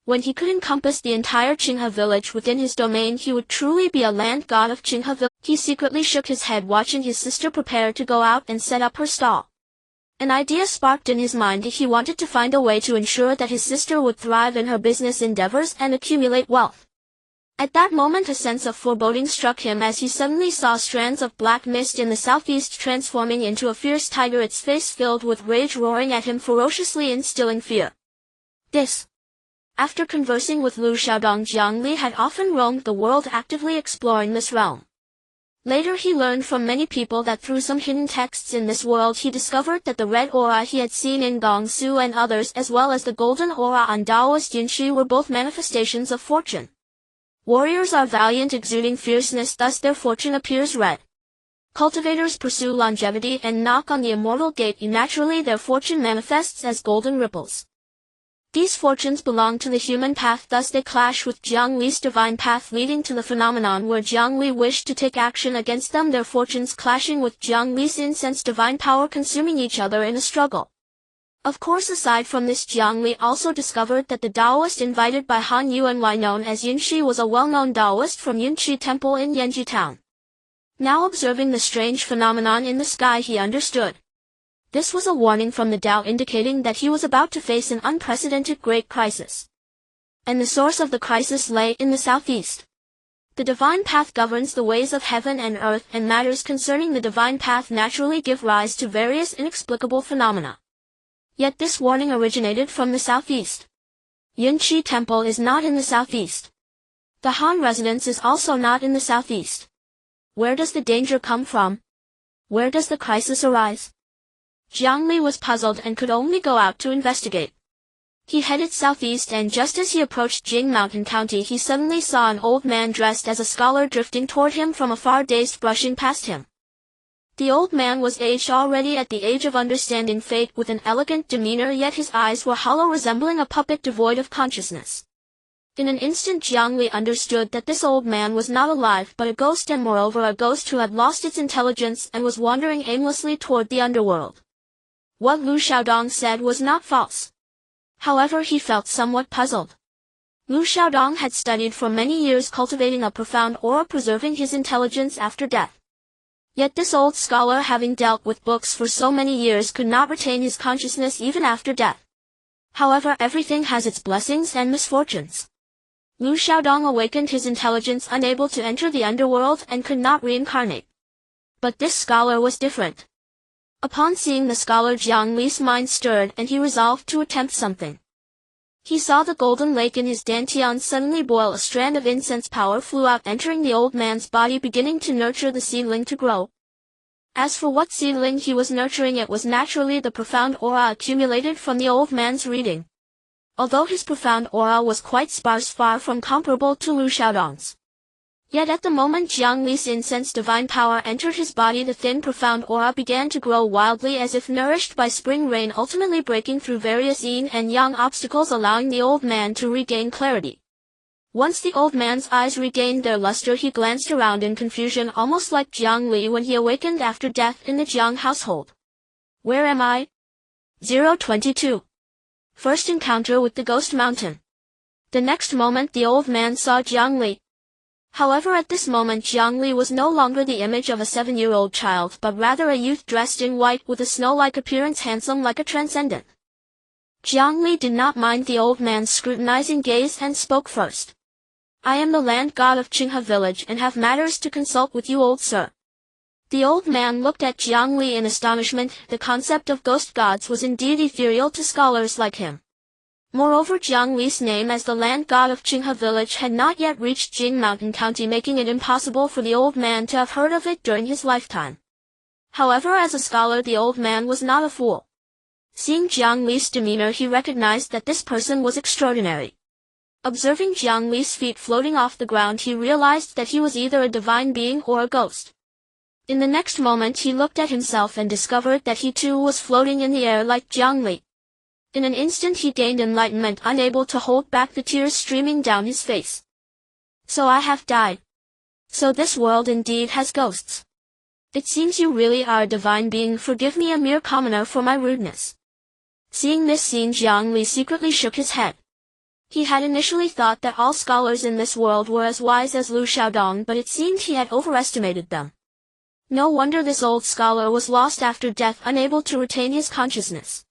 When he could encompass the entire Qinghe village within his domain, he would truly be a land god of Qinghe village. He secretly shook his head watching his sister prepare to go out and set up her stall. An idea sparked in his mind. He wanted to find a way to ensure that his sister would thrive in her business endeavors and accumulate wealth. At that moment, a sense of foreboding struck him as he suddenly saw strands of black mist in the southeast transforming into a fierce tiger, its face filled with rage, roaring at him ferociously, instilling fear. After conversing with Liu Xiaodong, Jiang Li had often roamed the world actively exploring this realm. Later he learned from many people that through some hidden texts in this world he discovered that the red aura he had seen in Gongsu and others, as well as the golden aura on Taoist Yunchu, were both manifestations of fortune. Warriors are valiant, exuding fierceness, thus their fortune appears red. Cultivators pursue longevity and knock on the immortal gate, naturally their fortune manifests as golden ripples. These fortunes belong to the human path, thus they clash with Jiang Li's divine path, leading to the phenomenon where Jiang Li wished to take action against them, their fortunes clashing with Jiang Li's incense divine power, consuming each other in a struggle. Of course, aside from this, Jiang Li also discovered that the Taoist invited by Han Yuan, known as Yunshi, was a well-known Taoist from Yunchu Temple in Yunchu town. Now observing the strange phenomenon in the sky, he understood. This was a warning from the Tao indicating that he was about to face an unprecedented great crisis. And the source of the crisis lay in the southeast. The divine path governs the ways of heaven and earth, and matters concerning the divine path naturally give rise to various inexplicable phenomena. Yet this warning originated from the southeast. Yunchu Temple is not in the southeast. The Han residence is also not in the southeast. Where does the danger come from? Where does the crisis arise? Jiang Li was puzzled and could only go out to investigate. He headed southeast, and just as he approached Jing Mountain County, he suddenly saw an old man dressed as a scholar drifting toward him from afar, dazed, brushing past him. The old man was aged, already at the age of understanding fate, with an elegant demeanor, yet his eyes were hollow, resembling a puppet devoid of consciousness. In an instant Jiang Li understood that this old man was not alive but a ghost, and moreover a ghost who had lost its intelligence and was wandering aimlessly toward the underworld. What Liu Xiaodong said was not false. However, he felt somewhat puzzled. Liu Xiaodong had studied for many years, cultivating a profound aura, preserving his intelligence after death. Yet this old scholar, having dealt with books for so many years, could not retain his consciousness even after death. However, everything has its blessings and misfortunes. Liu Xiaodong awakened his intelligence, unable to enter the underworld, and could not reincarnate. But this scholar was different. Upon seeing the scholar, Jiang Li's mind stirred, and he resolved to attempt something. He saw the golden lake in his dantian suddenly boil. A strand of incense power flew out, entering the old man's body, beginning to nurture the seedling to grow. As for what seedling he was nurturing, it was naturally the profound aura accumulated from the old man's reading. Although his profound aura was quite sparse, far from comparable to Liu Xiaodong's. Yet at the moment Jiang Li's incense divine power entered his body, the thin profound aura began to grow wildly, as if nourished by spring rain, ultimately breaking through various yin and yang obstacles, allowing the old man to regain clarity. Once the old man's eyes regained their luster, he glanced around in confusion, almost like Jiang Li when he awakened after death in the Jiang household. Where am I? 022. First encounter with the ghost mountain. The next moment the old man saw Jiang Li. However, at this moment Jiang Li was no longer the image of a 7-year-old child, but rather a youth dressed in white with a snow-like appearance, handsome like a transcendent. Jiang Li did not mind the old man's scrutinizing gaze and spoke first. I am the land god of Qinghe village and have matters to consult with you, old sir. The old man looked at Jiang Li in astonishment. The concept of ghost gods was indeed ethereal to scholars like him. Moreover, Jiang Li's name as the land god of Qinghe village had not yet reached Jing Mountain County, making it impossible for the old man to have heard of it during his lifetime. However, as a scholar the old man was not a fool. Seeing Jiang Li's demeanor, he recognized that this person was extraordinary. Observing Jiang Li's feet floating off the ground, he realized that he was either a divine being or a ghost. In the next moment he looked at himself and discovered that he too was floating in the air like Jiang Li. In an instant he gained enlightenment, unable to hold back the tears streaming down his face. So I have died. So this world indeed has ghosts. It seems you really are a divine being. Forgive me, a mere commoner, for my rudeness. Seeing this scene, Jiang Li secretly shook his head. He had initially thought that all scholars in this world were as wise as Liu Xiaodong, but it seemed he had overestimated them. No wonder this old scholar was lost after death, unable to retain his consciousness.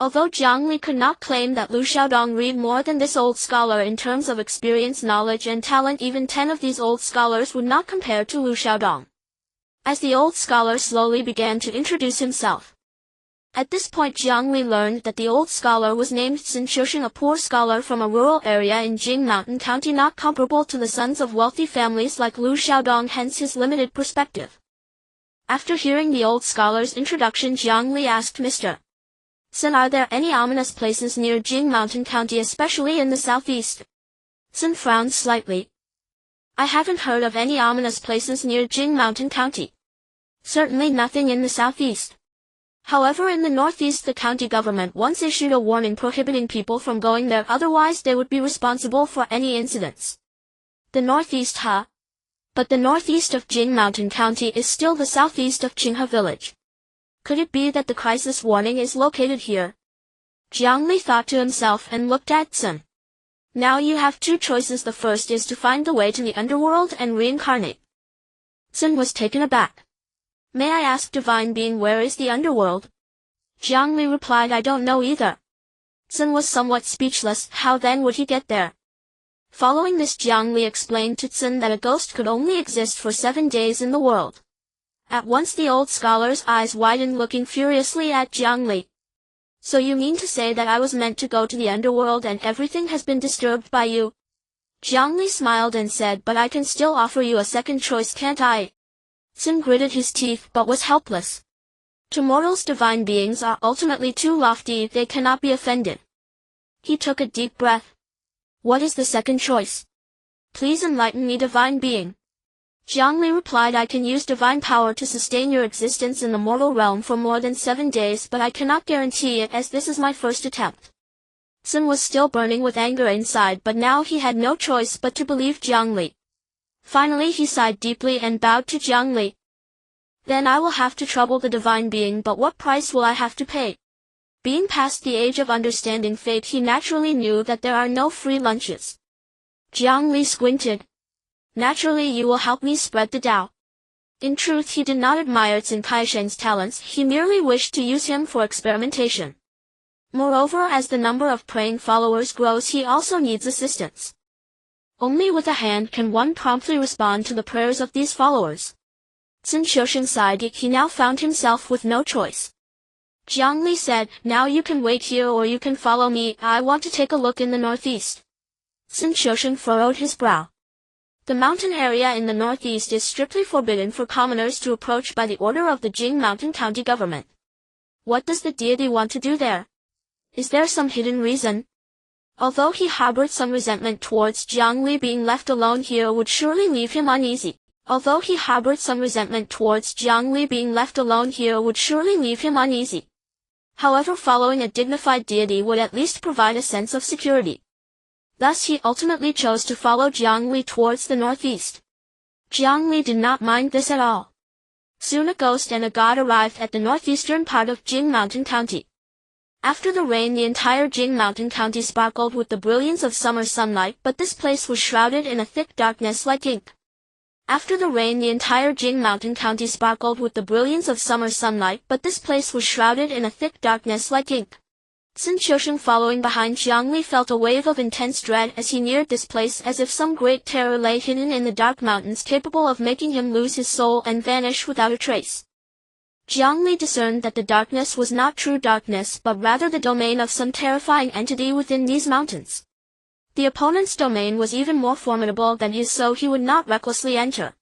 Although Jiang Li could not claim that Liu Xiaodong read more than this old scholar in terms of experience, knowledge, and talent, even 10 of these old scholars would not compare to Liu Xiaodong. As the old scholar slowly began to introduce himself. At this point Jiang Li learned that the old scholar was named Sun Qiusheng, a poor scholar from a rural area in Jing Mountain County, not comparable to the sons of wealthy families like Liu Xiaodong, hence his limited perspective. After hearing the old scholar's introduction, Jiang Li asked, Mr. Sun, are there any ominous places near Jing Mountain County, especially in the southeast? Sun frowned slightly. I haven't heard of any ominous places near Jing Mountain County. Certainly nothing in the southeast. However, in the northeast the county government once issued a warning prohibiting people from going there, otherwise they would be responsible for any incidents. The northeast, huh? But the northeast of Jing Mountain County is still the southeast of Qinghe village. Could it be that the crisis warning is located here? Jiang Li thought to himself and looked at Sun. Now you have two choices. The first is to find the way to the underworld and reincarnate. Sun was taken aback. May I ask, divine being, where is the underworld? Jiang Li replied, I don't know either. Sun was somewhat speechless. How then would he get there? Following this, Jiang Li explained to Sun that a ghost could only exist for 7 days in the world. At once the old scholar's eyes widened, looking furiously at Jiang Li. So you mean to say that I was meant to go to the underworld and everything has been disturbed by you? Jiang Li smiled and said, but I can still offer you a second choice, can't I? Sun gritted his teeth but was helpless. To mortals, divine beings are ultimately too lofty, they cannot be offended. He took a deep breath. What is the second choice? Please enlighten me, divine being. Jiang Li replied, I can use divine power to sustain your existence in the mortal realm for more than 7 days, but I cannot guarantee it as this is my first attempt. Sun was still burning with anger inside, but now he had no choice but to believe Jiang Li. Finally he sighed deeply and bowed to Jiang Li. Then I will have to trouble the divine being, but what price will I have to pay? Being past the age of understanding fate, he naturally knew that there are no free lunches. Jiang Li squinted. Naturally you will help me spread the Tao. In truth he did not admire Sun Kaisheng's talents, he merely wished to use him for experimentation. Moreover, as the number of praying followers grows, he also needs assistance. Only with a hand can one promptly respond to the prayers of these followers. Sun Qiusheng sighed. He now found himself with no choice. Jiang Li said, now you can wait here or you can follow me, I want to take a look in the northeast. Sun Qiusheng furrowed his brow. The mountain area in the northeast is strictly forbidden for commoners to approach by the order of the Jing Mountain County government. What does the deity want to do there? Is there some hidden reason? Although he harbored some resentment towards Jiang Li, being left alone here would surely leave him uneasy. However, following a dignified deity would at least provide a sense of security. Thus he ultimately chose to follow Jiang Li towards the northeast. Jiang Li did not mind this at all. Soon a ghost and a god arrived at the northeastern part of Jing Mountain County. After the rain, the entire Jing mountain county sparkled with the brilliance of summer sunlight, but this place was shrouded in a thick darkness like ink. After the rain, the entire Jing mountain county sparkled with the brilliance of summer sunlight, but this place was shrouded in a thick darkness like ink. Sun Qiusheng, following behind Jiang Li, felt a wave of intense dread as he neared this place, as if some great terror lay hidden in the dark mountains, capable of making him lose his soul and vanish without a trace. Jiang Li discerned that the darkness was not true darkness, but rather the domain of some terrifying entity within these mountains. The opponent's domain was even more formidable than his, so he would not recklessly enter.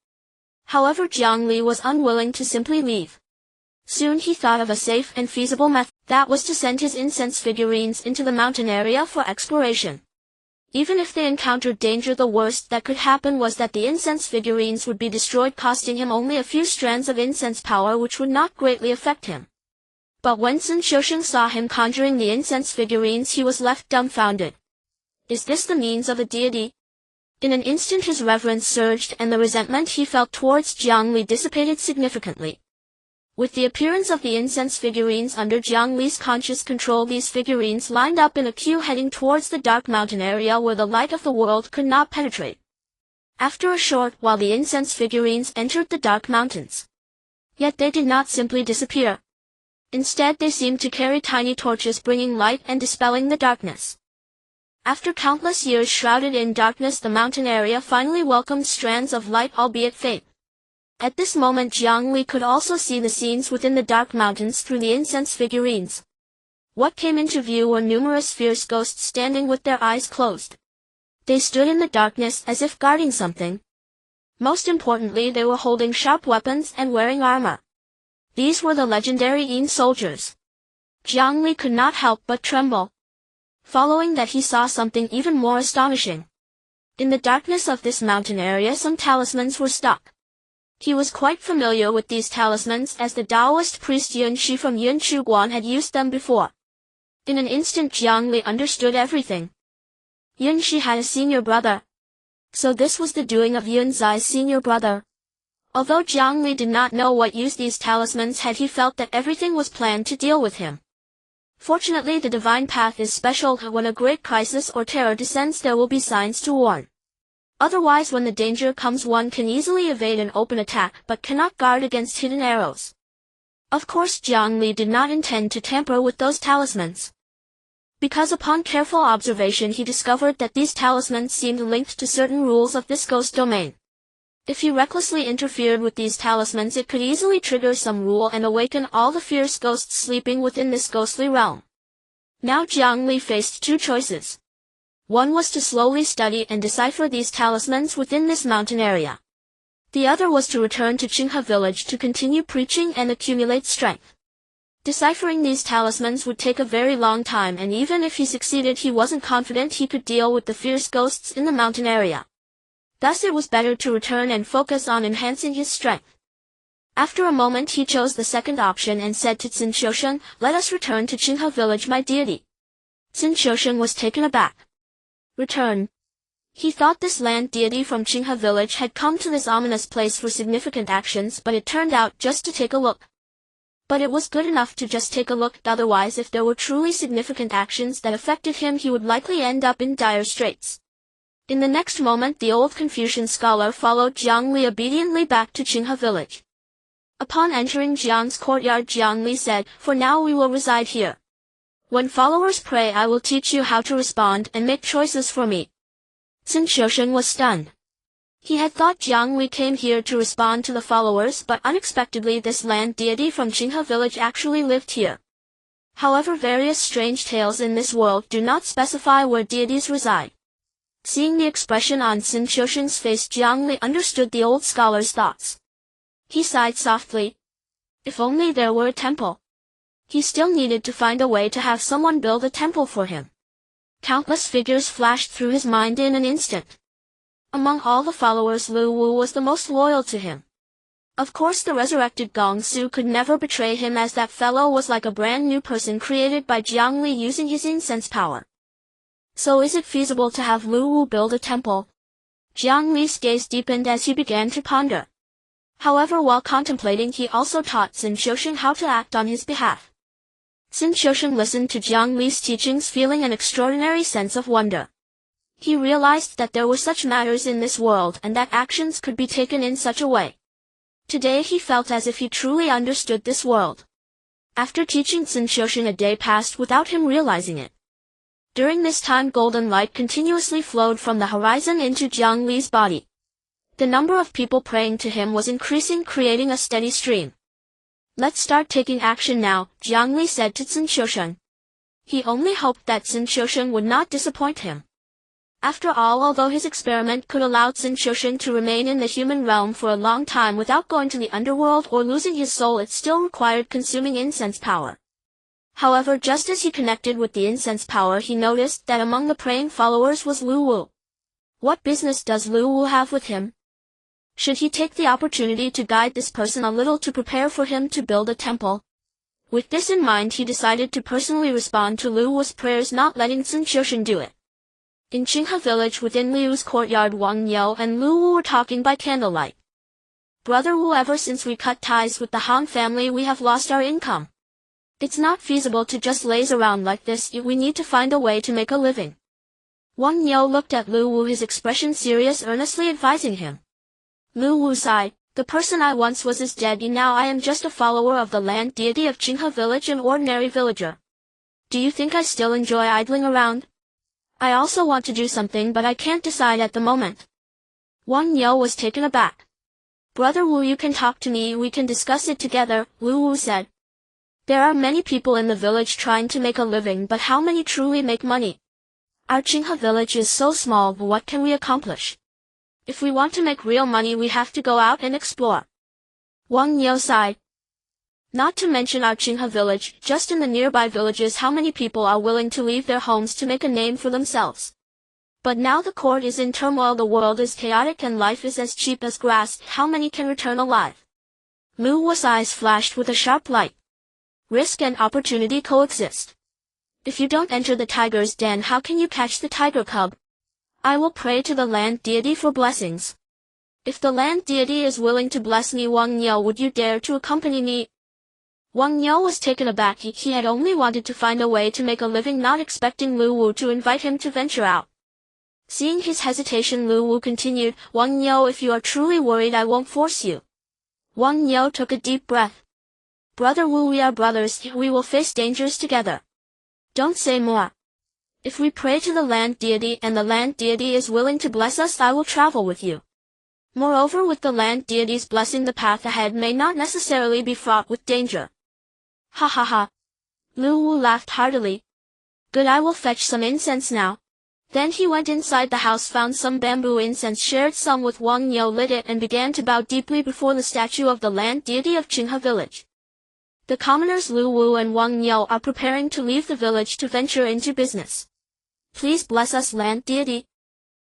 However, Jiang Li was unwilling to simply leave. Soon he thought of a safe and feasible method, that was to send his incense figurines into the mountain area for exploration. Even if they encountered danger, the worst that could happen was that the incense figurines would be destroyed, costing him only a few strands of incense power, which would not greatly affect him. But when Sun Qiusheng saw him conjuring the incense figurines, he was left dumbfounded. Is this the means of a deity? In an instant his reverence surged, and the resentment he felt towards Jiang Li dissipated significantly. With the appearance of the incense figurines under Jiang Li's conscious control, these figurines lined up in a queue heading towards the dark mountain area where the light of the world could not penetrate. After a short while, the incense figurines entered the dark mountains. Yet they did not simply disappear. Instead, they seemed to carry tiny torches, bringing light and dispelling the darkness. After countless years shrouded in darkness, the mountain area finally welcomed strands of light, albeit faint. At this moment, Jiang Li could also see the scenes within the dark mountains through the incense figurines. What came into view were numerous fierce ghosts standing with their eyes closed. They stood in the darkness as if guarding something. Most importantly, they were holding sharp weapons and wearing armor. These were the legendary Yin soldiers. Jiang Li could not help but tremble. Following that, he saw something even more astonishing. In the darkness of this mountain area, some talismans were stuck. He was quite familiar with these talismans, as the Taoist priest Yunchu from Yunchu Guan had used them before. In an instant, Jiang Li understood everything. Yunchu had a senior brother. So this was the doing of Yun Zai's senior brother. Although Jiang Li did not know what use these talismans had, he felt that everything was planned to deal with him. Fortunately, the divine path is special. When a great crisis or terror descends, there will be signs to warn. Otherwise, when the danger comes, one can easily evade an open attack, but cannot guard against hidden arrows. Of course, Jiang Li did not intend to tamper with those talismans. Because upon careful observation he discovered that these talismans seemed linked to certain rules of this ghost domain. If he recklessly interfered with these talismans, it could easily trigger some rule and awaken all the fierce ghosts sleeping within this ghostly realm. Now Jiang Li faced two choices. One was to slowly study and decipher these talismans within this mountain area. The other was to return to Qinghe village to continue preaching and accumulate strength. Deciphering these talismans would take a very long time, and even if he succeeded, he wasn't confident he could deal with the fierce ghosts in the mountain area. Thus it was better to return and focus on enhancing his strength. After a moment he chose the second option and said to Sun Qiusheng, "Let us return to Qinghe village, my deity." Sun Qiusheng was taken aback. Return. He thought this land deity from Qinghe village had come to this ominous place for significant actions, but it turned out just to take a look. But it was good enough to just take a look, otherwise if there were truly significant actions that affected him, he would likely end up in dire straits. In the next moment, the old Confucian scholar followed Jiang Li obediently back to Qinghe village. Upon entering Jiang's courtyard, Jiang Li said, "For now we will reside here. When followers pray, I will teach you how to respond and make choices for me." Sun Qiusheng was stunned. He had thought Jiang Li came here to respond to the followers, but unexpectedly this land deity from Qinghe village actually lived here. However, various strange tales in this world do not specify where deities reside. Seeing the expression on Sun Qiusheng's face, Jiang Li understood the old scholar's thoughts. He sighed softly. If only there were a temple. He still needed to find a way to have someone build a temple for him. Countless figures flashed through his mind in an instant. Among all the followers, Liu Wu was the most loyal to him. Of course, the resurrected Gong Su could never betray him, as that fellow was like a brand new person created by Jiang Li using his incense power. So is it feasible to have Liu Wu build a temple? Jiang Li's gaze deepened as he began to ponder. However, while contemplating, he also taught Sun Qiusheng how to act on his behalf. Xin Xiusheng listened to Jiang Li's teachings feeling an extraordinary sense of wonder. He realized that there were such matters in this world and that actions could be taken in such a way. Today he felt as if he truly understood this world. After teaching Xin Xiusheng, a day passed without him realizing it. During this time golden light continuously flowed from the horizon into Jiang Li's body. The number of people praying to him was increasing, creating a steady stream. Let's start taking action now, Jiang Li said to Xin Xiusheng. He only hoped that Xin Xiusheng would not disappoint him. After all, although his experiment could allow Xin Xiusheng to remain in the human realm for a long time without going to the underworld or losing his soul, it still required consuming incense power. However, just as he connected with the incense power, he noticed that among the praying followers was Liu Wu. What business does Liu Wu have with him? Should he take the opportunity to guide this person a little to prepare for him to build a temple? With this in mind, he decided to personally respond to Liu Wu's prayers, not letting Xin Xiusheng do it. In Qinghe village within Liu's courtyard, Wang You and Liu Wu were talking by candlelight. Brother Wu, ever since we cut ties with the Han family, we have lost our income. It's not feasible to just laze around like this. We need to find a way to make a living. Wang You looked at Liu Wu, his expression serious, earnestly advising him. Liu Wu sighed. The person I once was is dead. Now I am just a follower of the land deity of Qinghe village, an ordinary villager. Do you think I still enjoy idling around? I also want to do something, but I can't decide at the moment. Wang You was taken aback. Brother Wu, you can talk to me, we can discuss it together, Liu Wu said. There are many people in the village trying to make a living, but how many truly make money? Our Qinghe village is so small, but what can we accomplish? If we want to make real money, we have to go out and explore. Wang You sighed. Not to mention our Qinghe village, just in the nearby villages, how many people are willing to leave their homes to make a name for themselves? But now the court is in turmoil, the world is chaotic, and life is as cheap as grass. How many can return alive? Liu Wu's eyes flashed with a sharp light. Risk and opportunity coexist. If you don't enter the tiger's den, how can you catch the tiger cub? I will pray to the land deity for blessings. If the land deity is willing to bless me, Wang You, would you dare to accompany me? Wang You was taken aback. He had only wanted to find a way to make a living, not expecting Liu Wu to invite him to venture out. Seeing his hesitation, Liu Wu continued, Wang You, if you are truly worried, I won't force you. Wang You took a deep breath. Brother Wu, we are brothers, we will face dangers together. Don't say more. If we pray to the land deity and the land deity is willing to bless us, I will travel with you. Moreover, with the land deity's blessing, the path ahead may not necessarily be fraught with danger. Ha ha ha. Liu Wu laughed heartily. Good, I will fetch some incense now. Then he went inside the house, found some bamboo incense, shared some with Wang You, lit it, and began to bow deeply before the statue of the land deity of Qinghe village. The commoners Liu Wu and Wang You are preparing to leave the village to venture into business. Please bless us, land deity.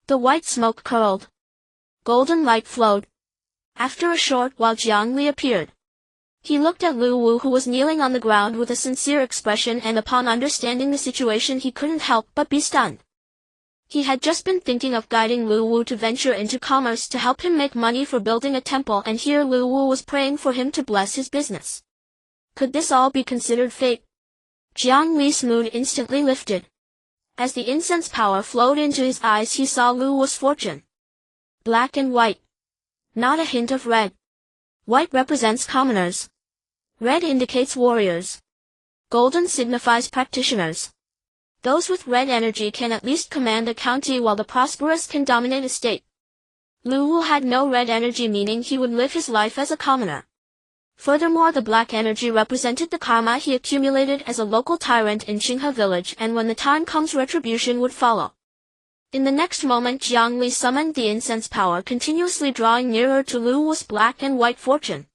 The white smoke curled. Golden light flowed. After a short while, Jiang Li appeared. He looked at Liu Wu, who was kneeling on the ground with a sincere expression, and upon understanding the situation, he couldn't help but be stunned. He had just been thinking of guiding Liu Wu to venture into commerce to help him make money for building a temple, and here Liu Wu was praying for him to bless his business. Could this all be considered fate? Jiang Li's mood instantly lifted. As the incense power flowed into his eyes, he saw Liu Wu's fortune. Black and white. Not a hint of red. White represents commoners. Red indicates warriors. Golden signifies practitioners. Those with red energy can at least command a county, while the prosperous can dominate a state. Liu Wu had no red energy, meaning he would live his life as a commoner. Furthermore, the black energy represented the karma he accumulated as a local tyrant in Qinghe village, and when the time comes, retribution would follow. In the next moment, Jiang Li summoned the incense power, continuously drawing nearer to Liu Wu's black and white fortune.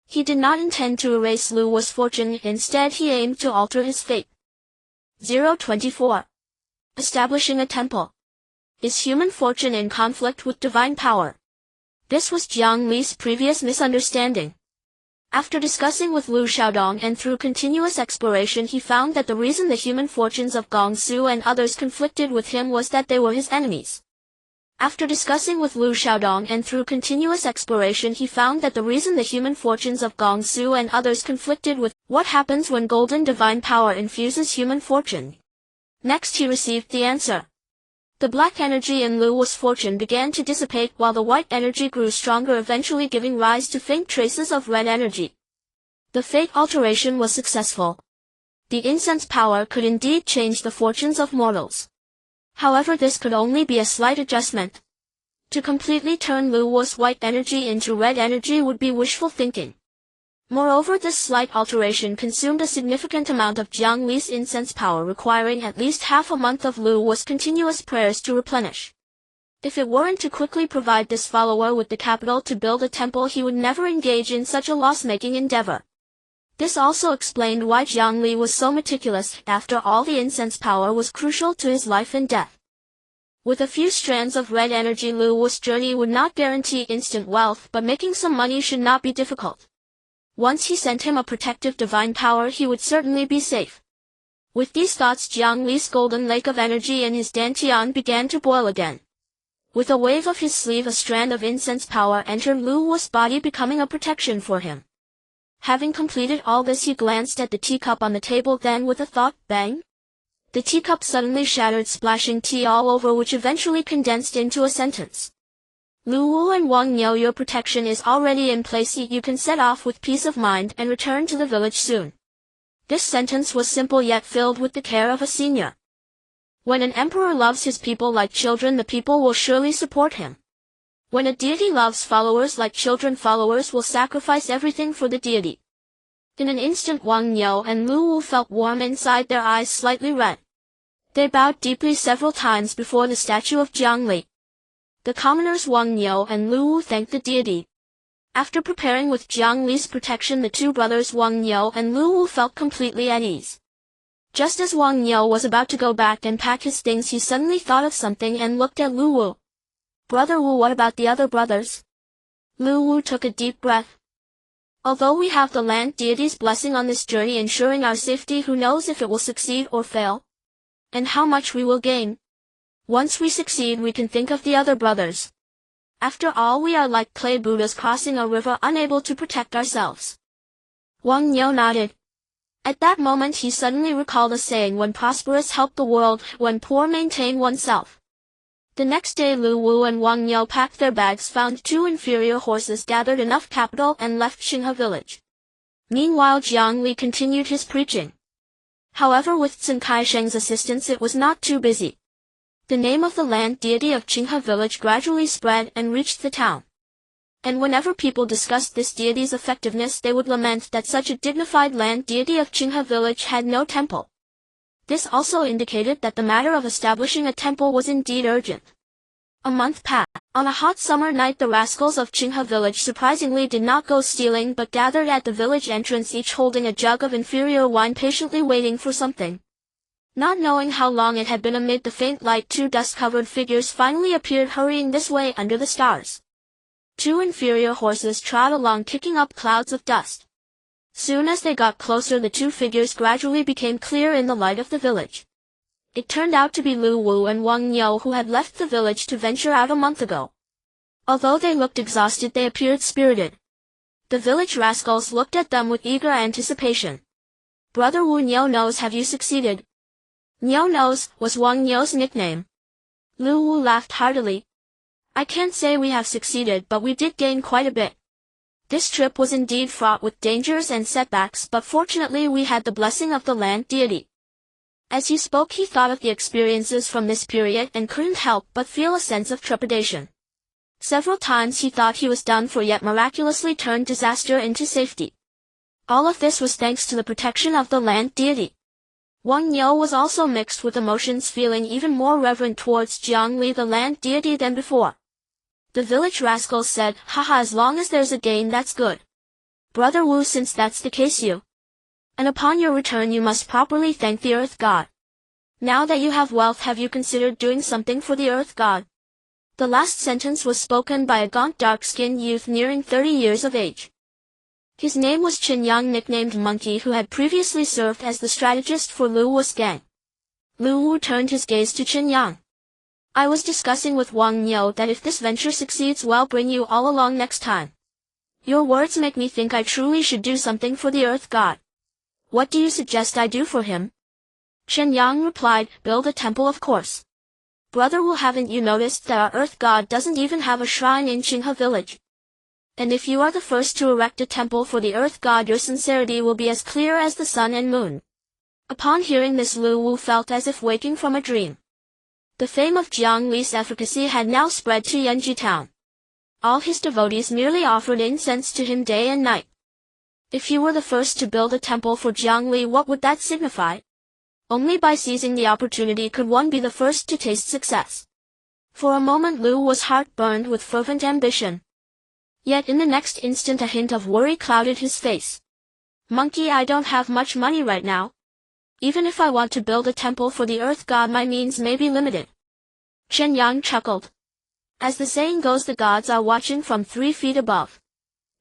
He did not intend to erase Liu Wu's fortune, instead he aimed to alter his fate. 024. Establishing a temple. Is human fortune in conflict with divine power? This was Jiang Li's previous misunderstanding. After discussing with Liu Xiaodong and through continuous exploration, he found that the reason the human fortunes of Gong Su and others conflicted with him was that they were his enemies. After discussing with Liu Xiaodong and through continuous exploration he found that the reason the human fortunes of Gongsu and others conflicted with what happens when golden divine power infuses human fortune. Next he received the answer. The black energy in Liu Wu's fortune began to dissipate while the white energy grew stronger, eventually giving rise to faint traces of red energy. The fate alteration was successful. The incense power could indeed change the fortunes of mortals. However, this could only be a slight adjustment. To completely turn Liu Wu's white energy into red energy would be wishful thinking. Moreover, this slight alteration consumed a significant amount of Jiang Li's incense power, requiring at least half a month of Liu Wu's continuous prayers to replenish. If it weren't to quickly provide this follower with the capital to build a temple, he would never engage in such a loss-making endeavor. This also explained why Jiang Li was so meticulous. After all, the incense power was crucial to his life and death. With a few strands of red energy, Liu Wu's journey would not guarantee instant wealth, but making some money should not be difficult. Once he sent him a protective divine power, he would certainly be safe. With these thoughts, Jiang Li's golden lake of energy in his dantian began to boil again. With a wave of his sleeve, a strand of incense power entered Liu Wu's body, becoming a protection for him. Having completed all this, he glanced at the teacup on the table, then with a thought, bang! The teacup suddenly shattered, splashing tea all over, which eventually condensed into a sentence. Liu Wu and Wang Niu, your protection is already in place. You can set off with peace of mind and return to the village soon. This sentence was simple yet filled with the care of a senior. When an emperor loves his people like children, the people will surely support him. When a deity loves followers like children, followers will sacrifice everything for the deity. In an instant, Wang Niu and Liu Wu felt warm inside, their eyes slightly red. They bowed deeply several times before the statue of Jiang Li. The commoners Wang Niu and Liu Wu thanked the deity. After preparing with Jiang Li's protection, the two brothers Wang Niu and Liu Wu felt completely at ease. Just as Wang Niu was about to go back and pack his things, he suddenly thought of something and looked at Liu Wu. Brother Wu, what about the other brothers? Liu Wu took a deep breath. Although we have the land deity's blessing on this journey ensuring our safety, who knows if it will succeed or fail? And how much we will gain? Once we succeed, we can think of the other brothers. After all, we are like clay Buddhas crossing a river, unable to protect ourselves. Wang Niu nodded. At that moment he suddenly recalled a saying, when prosperous help the world, when poor maintain oneself. The next day Liu Wu and Wang Niu packed their bags, found 2 inferior horses, gathered enough capital, and left Qinghe village. Meanwhile, Jiang Li continued his preaching. However, with Sun Kaisheng's assistance, it was not too busy. The name of the land deity of Qinghe village gradually spread and reached the town. And whenever people discussed this deity's effectiveness, they would lament that such a dignified land deity of Qinghe village had no temple. This also indicated that the matter of establishing a temple was indeed urgent. A month passed. On a hot summer night, the rascals of Qinghe village surprisingly did not go stealing, but gathered at the village entrance, each holding a jug of inferior wine, patiently waiting for something. Not knowing how long it had been amid the faint light, 2 dust-covered figures finally appeared, hurrying this way under the stars. 2 inferior horses trod along, kicking up clouds of dust. Soon as they got closer, the 2 figures gradually became clear in the light of the village. It turned out to be Liu Wu and Wang Niu, who had left the village to venture out a month ago. Although they looked exhausted, they appeared spirited. The village rascals looked at them with eager anticipation. Brother Wu, Niu knows, have you succeeded? Niu knows was Wang Niu's nickname. Liu Wu laughed heartily. I can't say we have succeeded, but we did gain quite a bit. This trip was indeed fraught with dangers and setbacks, but fortunately we had the blessing of the land deity. As he spoke, he thought of the experiences from this period and couldn't help but feel a sense of trepidation. Several times he thought he was done for, yet miraculously turned disaster into safety. All of this was thanks to the protection of the land deity. Wang Niu was also mixed with emotions, feeling even more reverent towards Jiang Li, the land deity, than before. The village rascals said, haha, as long as there's a gain, that's good. Brother Wu, since that's the case, you. And upon your return you must properly thank the earth god. Now that you have wealth, have you considered doing something for the earth god? The last sentence was spoken by a gaunt, dark-skinned youth nearing 30 years of age. His name was Chen Yang, nicknamed Monkey, who had previously served as the strategist for Liu Wu's gang. Liu Wu turned his gaze to Chen Yang. I was discussing with Wang Niu that if this venture succeeds, we'll bring you all along next time. Your words make me think I truly should do something for the Earth God. What do you suggest I do for him? Chen Yang replied, build a temple, of course. Brother Wu, haven't you noticed that our Earth God doesn't even have a shrine in Qinghe village? And if you are the first to erect a temple for the Earth God, your sincerity will be as clear as the sun and moon. Upon hearing this, Liu Wu felt as if waking from a dream. The fame of Jiang Li's efficacy had now spread to Yunchu town. All his devotees merely offered incense to him day and night. If he were the first to build a temple for Jiang Li, what would that signify? Only by seizing the opportunity could one be the first to taste success. For a moment Liu was heart-burned with fervent ambition. Yet in the next instant a hint of worry clouded his face. Monkey, I don't have much money right now. Even if I want to build a temple for the Earth God, my means may be limited. Chen Yang chuckled. As the saying goes, the gods are watching from 3 feet above.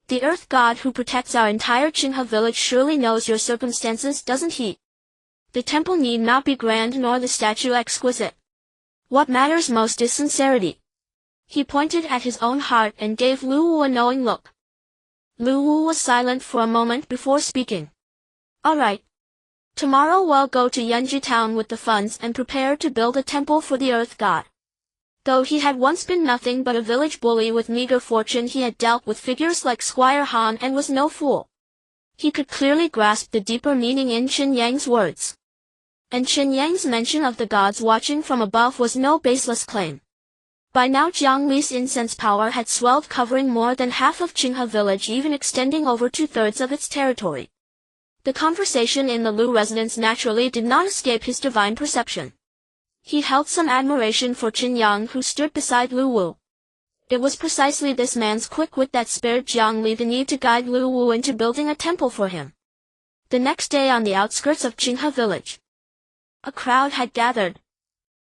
The Earth God who protects our entire Qinghe village surely knows your circumstances, doesn't he? The temple need not be grand nor the statue exquisite. What matters most is sincerity. He pointed at his own heart and gave Liu Wu a knowing look. Liu Wu was silent for a moment before speaking. All right. Tomorrow we'll go to Yunchu town with the funds and prepare to build a temple for the Earth God. Though he had once been nothing but a village bully with meager fortune, he had dealt with figures like Squire Han and was no fool. He could clearly grasp the deeper meaning in Chen Yang's words. And Chen Yang's mention of the gods watching from above was no baseless claim. By now Jiang Li's incense power had swelled, covering more than half of Qinghe village, even extending over 2/3 of its territory. The conversation in the Liu residence naturally did not escape his divine perception. He held some admiration for Chen Yang, who stood beside Liu Wu. It was precisely this man's quick wit that spared Jiang Li the need to guide Liu Wu into building a temple for him. The next day, on the outskirts of Qinghe village, a crowd had gathered.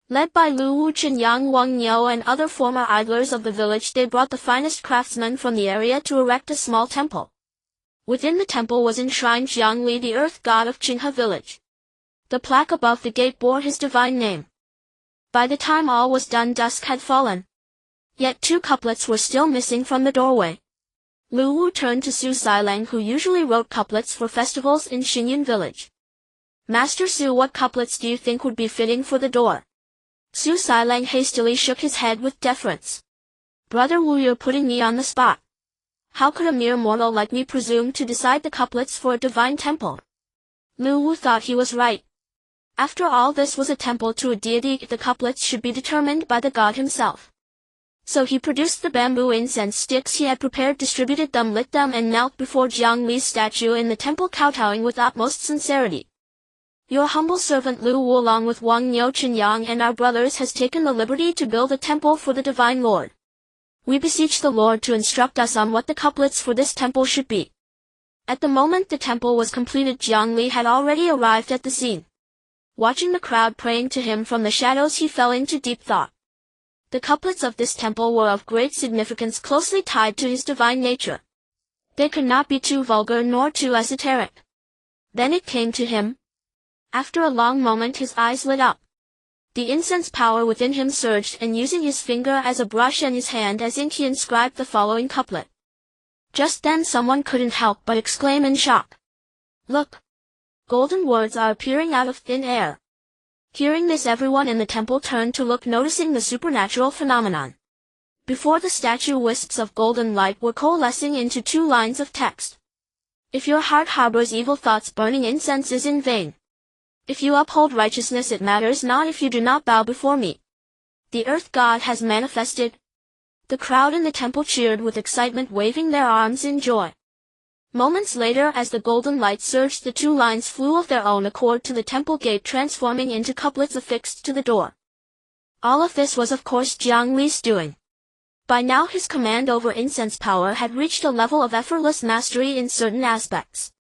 Led by Liu Wu, Chen Yang, Wang Niu, and other former idlers of the village, they brought the finest craftsmen from the area to erect a small temple. Within the temple was enshrined Jiang Li, the Earth God of Qinghe village. The plaque above the gate bore his divine name. By the time all was done, dusk had fallen. Yet 2 couplets were still missing from the doorway. Liu Wu turned to Su Sailang, who usually wrote couplets for festivals in Xingyun village. Master Su, what couplets do you think would be fitting for the door? Su Sailang hastily shook his head with deference. Brother Wu, you're putting me on the spot. How could a mere mortal like me presume to decide the couplets for a divine temple? Liu Wu thought he was right. After all, this was a temple to a deity. The couplets should be determined by the god himself. So he produced the bamboo incense sticks he had prepared, distributed them, lit them, and knelt before Jiang Li's statue in the temple, kowtowing with utmost sincerity. Your humble servant Liu Wu, along with Wang Niu, Chen Yang, and our brothers, has taken the liberty to build a temple for the Divine Lord. We beseech the Lord to instruct us on what the couplets for this temple should be. At the moment the temple was completed, Jiang Li had already arrived at the scene. Watching the crowd praying to him from the shadows, he fell into deep thought. The couplets of this temple were of great significance, closely tied to his divine nature. They could not be too vulgar nor too esoteric. Then it came to him. After a long moment his eyes lit up. The incense power within him surged, and using his finger as a brush and his hand as ink, he inscribed the following couplet. Just then someone couldn't help but exclaim in shock. Look! Golden words are appearing out of thin air. Hearing this, everyone in the temple turned to look, noticing the supernatural phenomenon. Before the statue, wisps of golden light were coalescing into 2 lines of text. If your heart harbors evil thoughts, burning incense is in vain. If you uphold righteousness, it matters not if you do not bow before me. The Earth God has manifested. The crowd in the temple cheered with excitement, waving their arms in joy. Moments later, as the golden light surged, the 2 lines flew of their own accord to the temple gate, transforming into couplets affixed to the door. All of this was of course Jiang Li's doing. By now his command over incense power had reached a level of effortless mastery in certain aspects.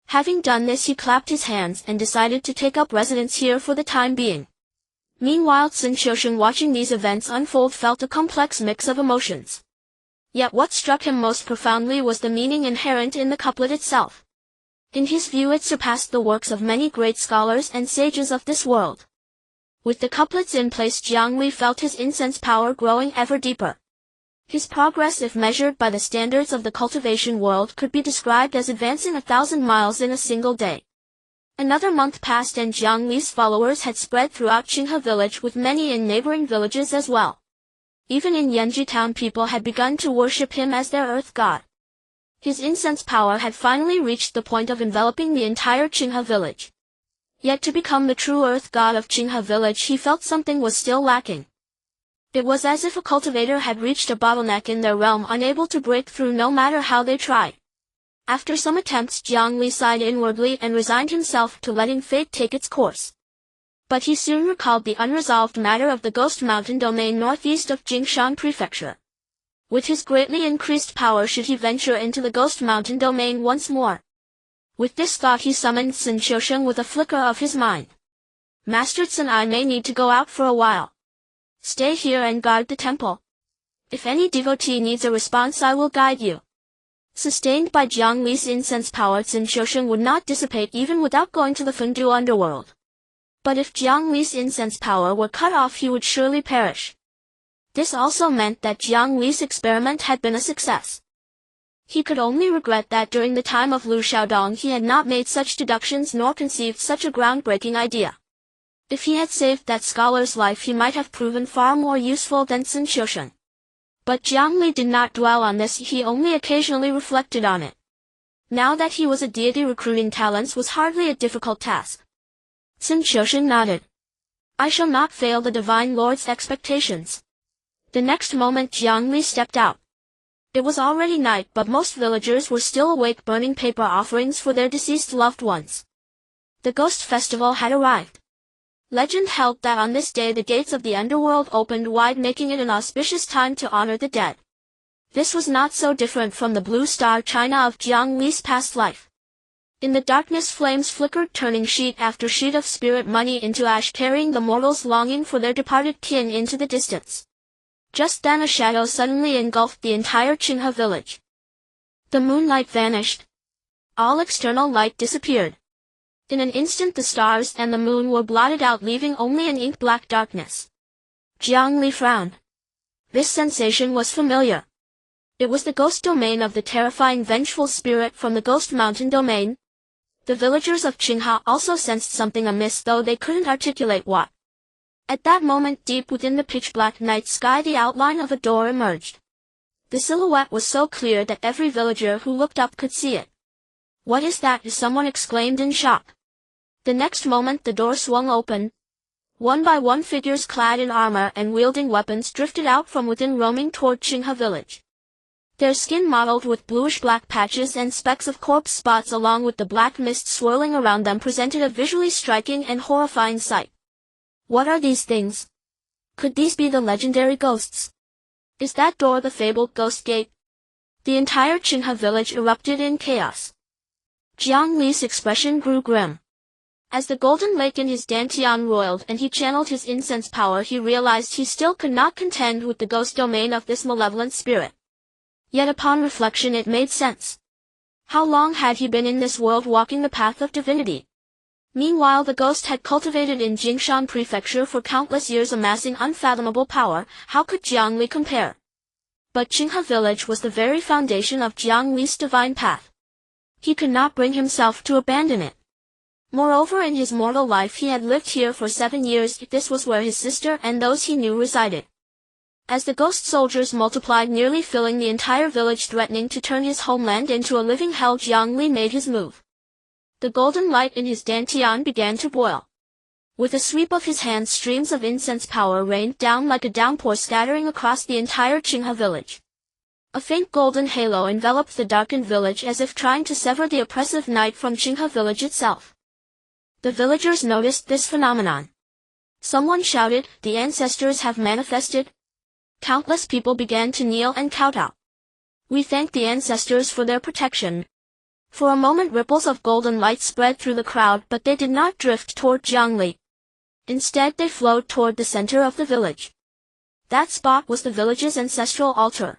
Having done this, he clapped his hands and decided to take up residence here for the time being. Meanwhile, Sun Xiusheng, watching these events unfold, felt a complex mix of emotions. Yet what struck him most profoundly was the meaning inherent in the couplet itself. In his view, it surpassed the works of many great scholars and sages of this world. With the couplets in place, Jiang Li felt his incense power growing ever deeper. His progress, if measured by the standards of the cultivation world, could be described as advancing 1,000 miles in a single day. Another month passed and Jiang Li's followers had spread throughout Qinghe village, with many in neighboring villages as well. Even in Yunchu town, people had begun to worship him as their earth god. His incense power had finally reached the point of enveloping the entire Qinghe village. Yet to become the true earth god of Qinghe village, he felt something was still lacking. It was as if a cultivator had reached a bottleneck in their realm, unable to break through no matter how they tried. After some attempts, Jiang Li sighed inwardly and resigned himself to letting fate take its course. But he soon recalled the unresolved matter of the Ghost Mountain domain northeast of Jingshan Prefecture. With his greatly increased power, should he venture into the Ghost Mountain domain once more? With this thought, he summoned Sun Qiusheng with a flicker of his mind. Master Sun, I may need to go out for a while. Stay here and guard the temple. If any devotee needs a response, I will guide you. Sustained by Jiang Li's incense power, Sun Qiusheng would not dissipate even without going to the Fengdu underworld. But if Jiang Li's incense power were cut off, he would surely perish. This also meant that Jiang Li's experiment had been a success. He could only regret that during the time of Liu Xiaodong he had not made such deductions nor conceived such a groundbreaking idea. If he had saved that scholar's life, he might have proven far more useful than Sun Qiusheng. But Jiang Li did not dwell on this, he only occasionally reflected on it. Now that he was a deity, recruiting talents was hardly a difficult task. Sun Qiusheng nodded. I shall not fail the Divine Lord's expectations. The next moment Jiang Li stepped out. It was already night, but most villagers were still awake, burning paper offerings for their deceased loved ones. The ghost festival had arrived. Legend held that on this day the gates of the underworld opened wide, making it an auspicious time to honor the dead. This was not so different from the blue star china of Jiang Li's past life. In the darkness, flames flickered, turning sheet after sheet of spirit money into ash, carrying the mortals longing for their departed kin into the distance. Just then a shadow suddenly engulfed the entire Qinghe village. The moonlight vanished. All external light disappeared. In an instant the stars and the moon were blotted out, leaving only an ink-black darkness. Jiang Li frowned. This sensation was familiar. It was the ghost domain of the terrifying vengeful spirit from the Ghost Mountain domain. The villagers of Qinghe also sensed something amiss, though they couldn't articulate what. At that moment, deep within the pitch-black night sky, the outline of a door emerged. The silhouette was so clear that every villager who looked up could see it. What is that? Someone exclaimed in shock. The next moment the door swung open. One by one, figures clad in armor and wielding weapons drifted out from within, roaming toward Qinghe village. Their skin mottled with bluish-black patches and specks of corpse spots, along with the black mist swirling around them, presented a visually striking and horrifying sight. What are these things? Could these be the legendary ghosts? Is that door the fabled ghost gate? The entire Qinghe village erupted in chaos. Jiang Li's expression grew grim. As the golden lake in his dantian roiled and he channeled his incense power, he realized he still could not contend with the ghost domain of this malevolent spirit. Yet upon reflection it made sense. How long had he been in this world, walking the path of divinity? Meanwhile the ghost had cultivated in Jingshan Prefecture for countless years, amassing unfathomable power. How could Jiang Li compare? But Qinghe village was the very foundation of Jiang Li's divine path. He could not bring himself to abandon it. Moreover, in his mortal life he had lived here for 7 years. This was where his sister and those he knew resided. As the ghost soldiers multiplied, nearly filling the entire village, threatening to turn his homeland into a living hell, Jiang Li made his move. The golden light in his dantian began to boil. With a sweep of his hand, streams of incense power rained down like a downpour, scattering across the entire Qinghe village. A faint golden halo enveloped the darkened village, as if trying to sever the oppressive night from Qinghe village itself. The villagers noticed this phenomenon. Someone shouted, "The ancestors have manifested." Countless people began to kneel and kowtow. We thank the ancestors for their protection. For a moment ripples of golden light spread through the crowd, but they did not drift toward Jiang Li. Instead they flowed toward the center of the village. That spot was the village's ancestral altar.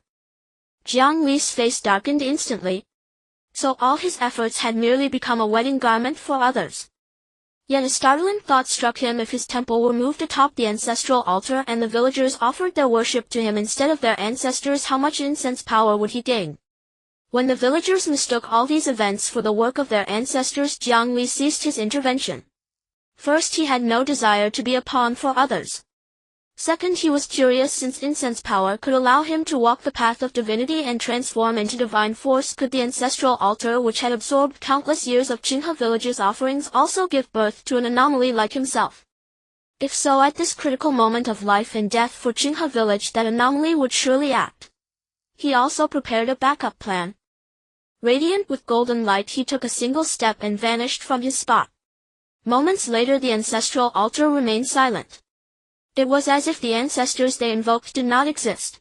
Jiang Li's face darkened instantly. So all his efforts had merely become a wedding garment for others. Yet a startling thought struck him: if his temple were moved atop the ancestral altar and the villagers offered their worship to him instead of their ancestors, how much incense power would he gain? When the villagers mistook all these events for the work of their ancestors, Jiang Li ceased his intervention. First, he had no desire to be a pawn for others. Second, he was curious, since incense power could allow him to walk the path of divinity and transform into divine force. Could the ancestral altar, which had absorbed countless years of Qinghe villages' offerings, also give birth to an anomaly like himself? If so, at this critical moment of life and death for Qinghe village, that anomaly would surely act. He also prepared a backup plan. Radiant with golden light, he took a single step and vanished from his spot. Moments later, the ancestral altar remained silent. It was as if the ancestors they invoked did not exist.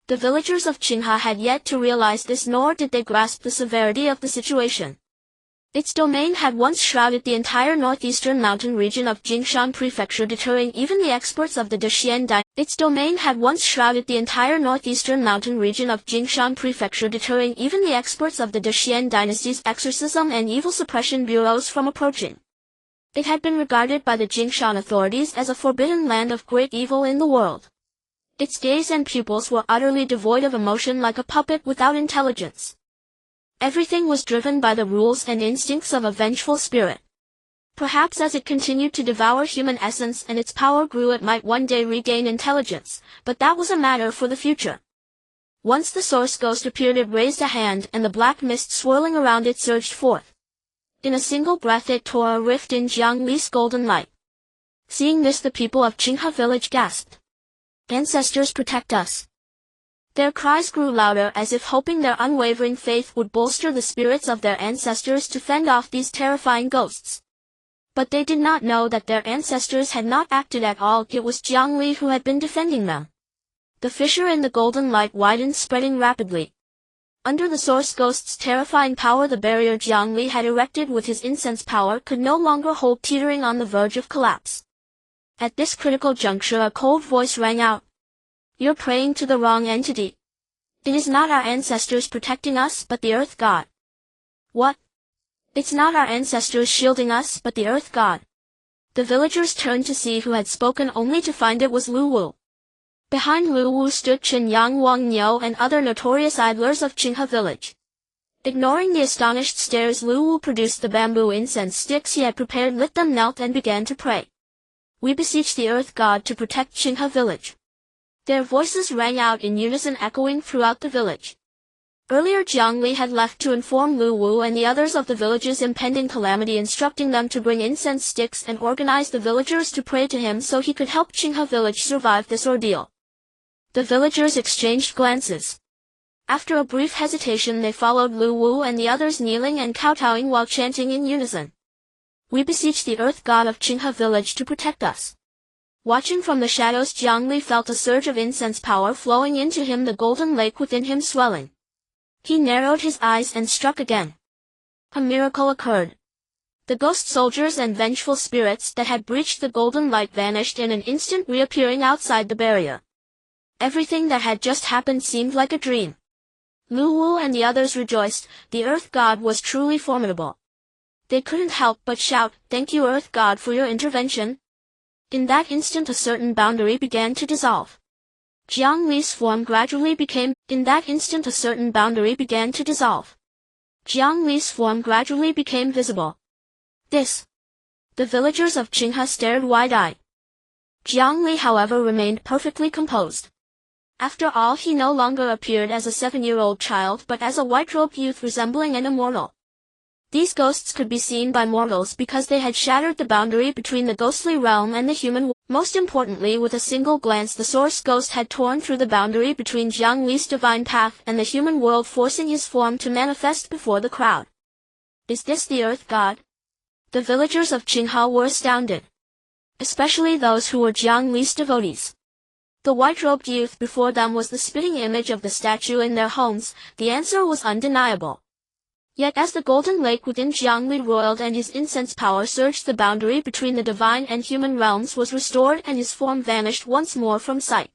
The villagers of Qinghe had yet to realize this, nor did they grasp the severity of the situation. Its domain had once shrouded the entire northeastern mountain region of Jingshan Prefecture, deterring even the experts of the Xian Dynasty. Its domain had once shrouded the entire northeastern mountain region of Jingshan Prefecture, deterring even the experts of the Xian Dynasty's exorcism and evil suppression bureaus from approaching. It had been regarded by the Jingshan authorities as a forbidden land of great evil in the world. Its gaze and pupils were utterly devoid of emotion, like a puppet without intelligence. Everything was driven by the rules and instincts of a vengeful spirit. Perhaps as it continued to devour human essence and its power grew, it might one day regain intelligence, but that was a matter for the future. Once the source ghost appeared, it raised a hand, and the black mist swirling around it surged forth. In a single breath it tore a rift in Jiang Li's golden light. Seeing this, the people of Qinghe village gasped. "Ancestors, protect us!" Their cries grew louder, as if hoping their unwavering faith would bolster the spirits of their ancestors to fend off these terrifying ghosts. But they did not know that their ancestors had not acted at all. It was Jiang Li who had been defending them. The fissure in the golden light widened, spreading rapidly. Under the source ghost's terrifying power, the barrier Jiang Li had erected with his incense power could no longer hold, teetering on the verge of collapse. At this critical juncture, a cold voice rang out. "You're praying to the wrong entity. It is not our ancestors protecting us, but the Earth God." "What? It's not our ancestors shielding us, but the Earth God." The villagers turned to see who had spoken, only to find it was Liu Wu. Behind Liu Wu stood Chen Yang, Wang Niu, and other notorious idlers of Qinghe village. Ignoring the astonished stares, Liu Wu produced the bamboo incense sticks he had prepared, lit them, knelt, and began to pray. "We beseech the Earth God to protect Qinghe village." Their voices rang out in unison, echoing throughout the village. Earlier, Jiang Li had left to inform Liu Wu and the others of the village's impending calamity, instructing them to bring incense sticks and organize the villagers to pray to him so he could help Qinghe village survive this ordeal. The villagers exchanged glances. After a brief hesitation, they followed Liu Wu and the others, kneeling and kowtowing while chanting in unison. "We beseech the Earth God of Qinghe village to protect us." Watching from the shadows, Jiang Li felt a surge of incense power flowing into him, the golden lake within him swelling. He narrowed his eyes and struck again. A miracle occurred. The ghost soldiers and vengeful spirits that had breached the golden light vanished in an instant, reappearing outside the barrier. Everything that had just happened seemed like a dream. Liu Wu and the others rejoiced. The Earth God was truly formidable. They couldn't help but shout, "Thank you, Earth God, for your intervention." In that instant, a certain boundary began to dissolve. Jiang Li's form gradually became Jiang Li's form gradually became visible. This. The villagers of Qinghe stared wide-eyed. Jiang Li, however, remained perfectly composed. After all, he no longer appeared as a 7-year-old child, but as a white-robed youth resembling an immortal. These ghosts could be seen by mortals because they had shattered the boundary between the ghostly realm and the human world. Most importantly, with a single glance, the source ghost had torn through the boundary between Jiang Li's divine path and the human world, forcing his form to manifest before the crowd. "Is this the Earth God?" The villagers of Qinghe were astounded. Especially those who were Jiang Li's devotees. The white-robed youth before them was the spitting image of the statue in their homes. The answer was undeniable. Yet as the golden lake within Jiang Li roiled and his incense power surged, the boundary between the divine and human realms was restored and his form vanished once more from sight.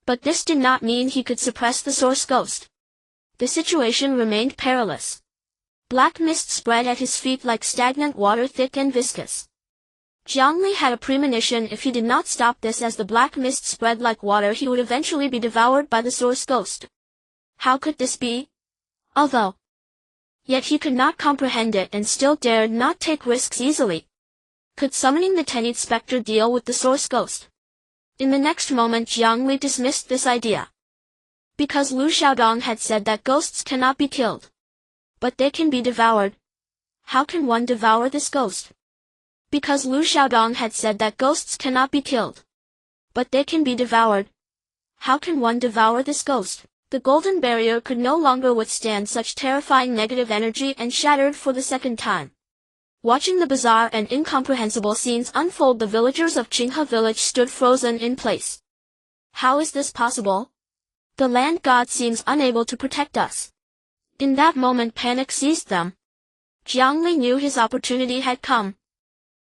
But this did not mean he could suppress the source ghost. The situation remained perilous. Black mist spread at his feet like stagnant water, thick and viscous. Jiang Li had a premonition if he did not stop this as the black mist spread like water he would eventually be devoured by the source ghost. How could this be? Although. Yet he could not comprehend it and still dared not take risks easily. Could summoning the Tenid Spectre deal with the source ghost? In the next moment Jiang Li dismissed this idea. Because Lu Xiaodong had said that ghosts cannot be killed. But they can be devoured. How can one devour this ghost? Because Lu Xiaodong had said that ghosts cannot be killed. But they can be devoured. How can one devour this ghost? The golden barrier could no longer withstand such terrifying negative energy and shattered for the second time. Watching the bizarre and incomprehensible scenes unfold, the villagers of Qinghe village stood frozen in place. How is this possible? The land god seems unable to protect us. In that moment panic seized them. Jiang Li knew his opportunity had come.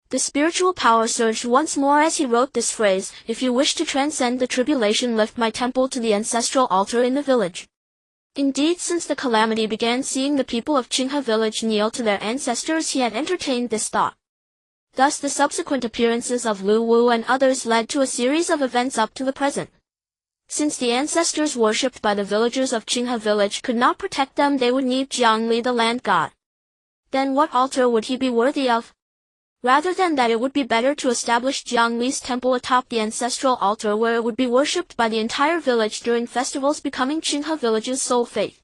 The spiritual power surged once more as he wrote this phrase, "If you wish to transcend the tribulation, lift my temple to the ancestral altar in the village." Indeed, since the calamity began, seeing the people of Qinghe village kneel to their ancestors, he had entertained this thought. Thus the subsequent appearances of Liu Wu and others led to a series of events up to the present. Since the ancestors worshipped by the villagers of Qinghe village could not protect them, they would need Jiang Li, the land god. Then what altar would he be worthy of? Rather than that, it would be better to establish Jiang Li's temple atop the ancestral altar where it would be worshipped by the entire village during festivals, becoming Qinghe village's sole faith.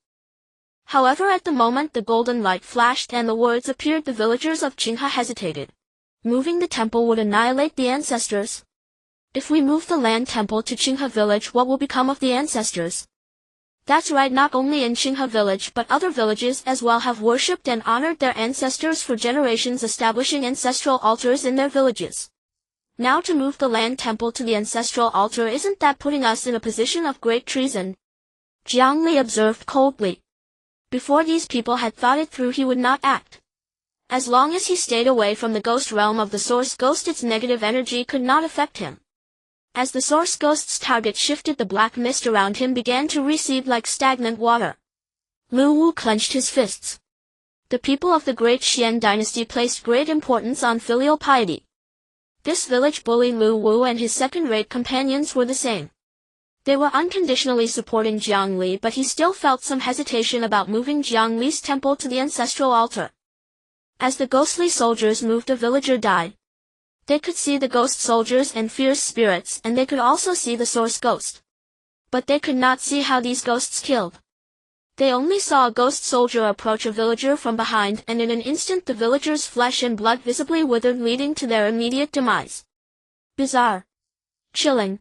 However, at the moment the golden light flashed and the words appeared, the villagers of Qinghe hesitated. Moving the temple would annihilate the ancestors. If we move the land temple to Qinghe village, what will become of the ancestors? That's right, not only in Qinghe village but other villages as well have worshipped and honored their ancestors for generations, establishing ancestral altars in their villages. Now to move the land temple to the ancestral altar, isn't that putting us in a position of great treason? Jiang Li observed coldly. Before these people had thought it through, he would not act. As long as he stayed away from the ghost realm of the source ghost, its negative energy could not affect him. As the source ghost's target shifted, the black mist around him began to recede like stagnant water. Liu Wu clenched his fists. The people of the Great Xuan Dynasty placed great importance on filial piety. This village bully Liu Wu and his second-rate companions were the same. They were unconditionally supporting Jiang Li, but he still felt some hesitation about moving Jiang Li's temple to the ancestral altar. As the ghostly soldiers moved, a villager died. They could see the ghost soldiers and fierce spirits, and they could also see the source ghost. But they could not see how these ghosts killed. They only saw a ghost soldier approach a villager from behind, and in an instant the villager's flesh and blood visibly withered, leading to their immediate demise. Bizarre. Chilling.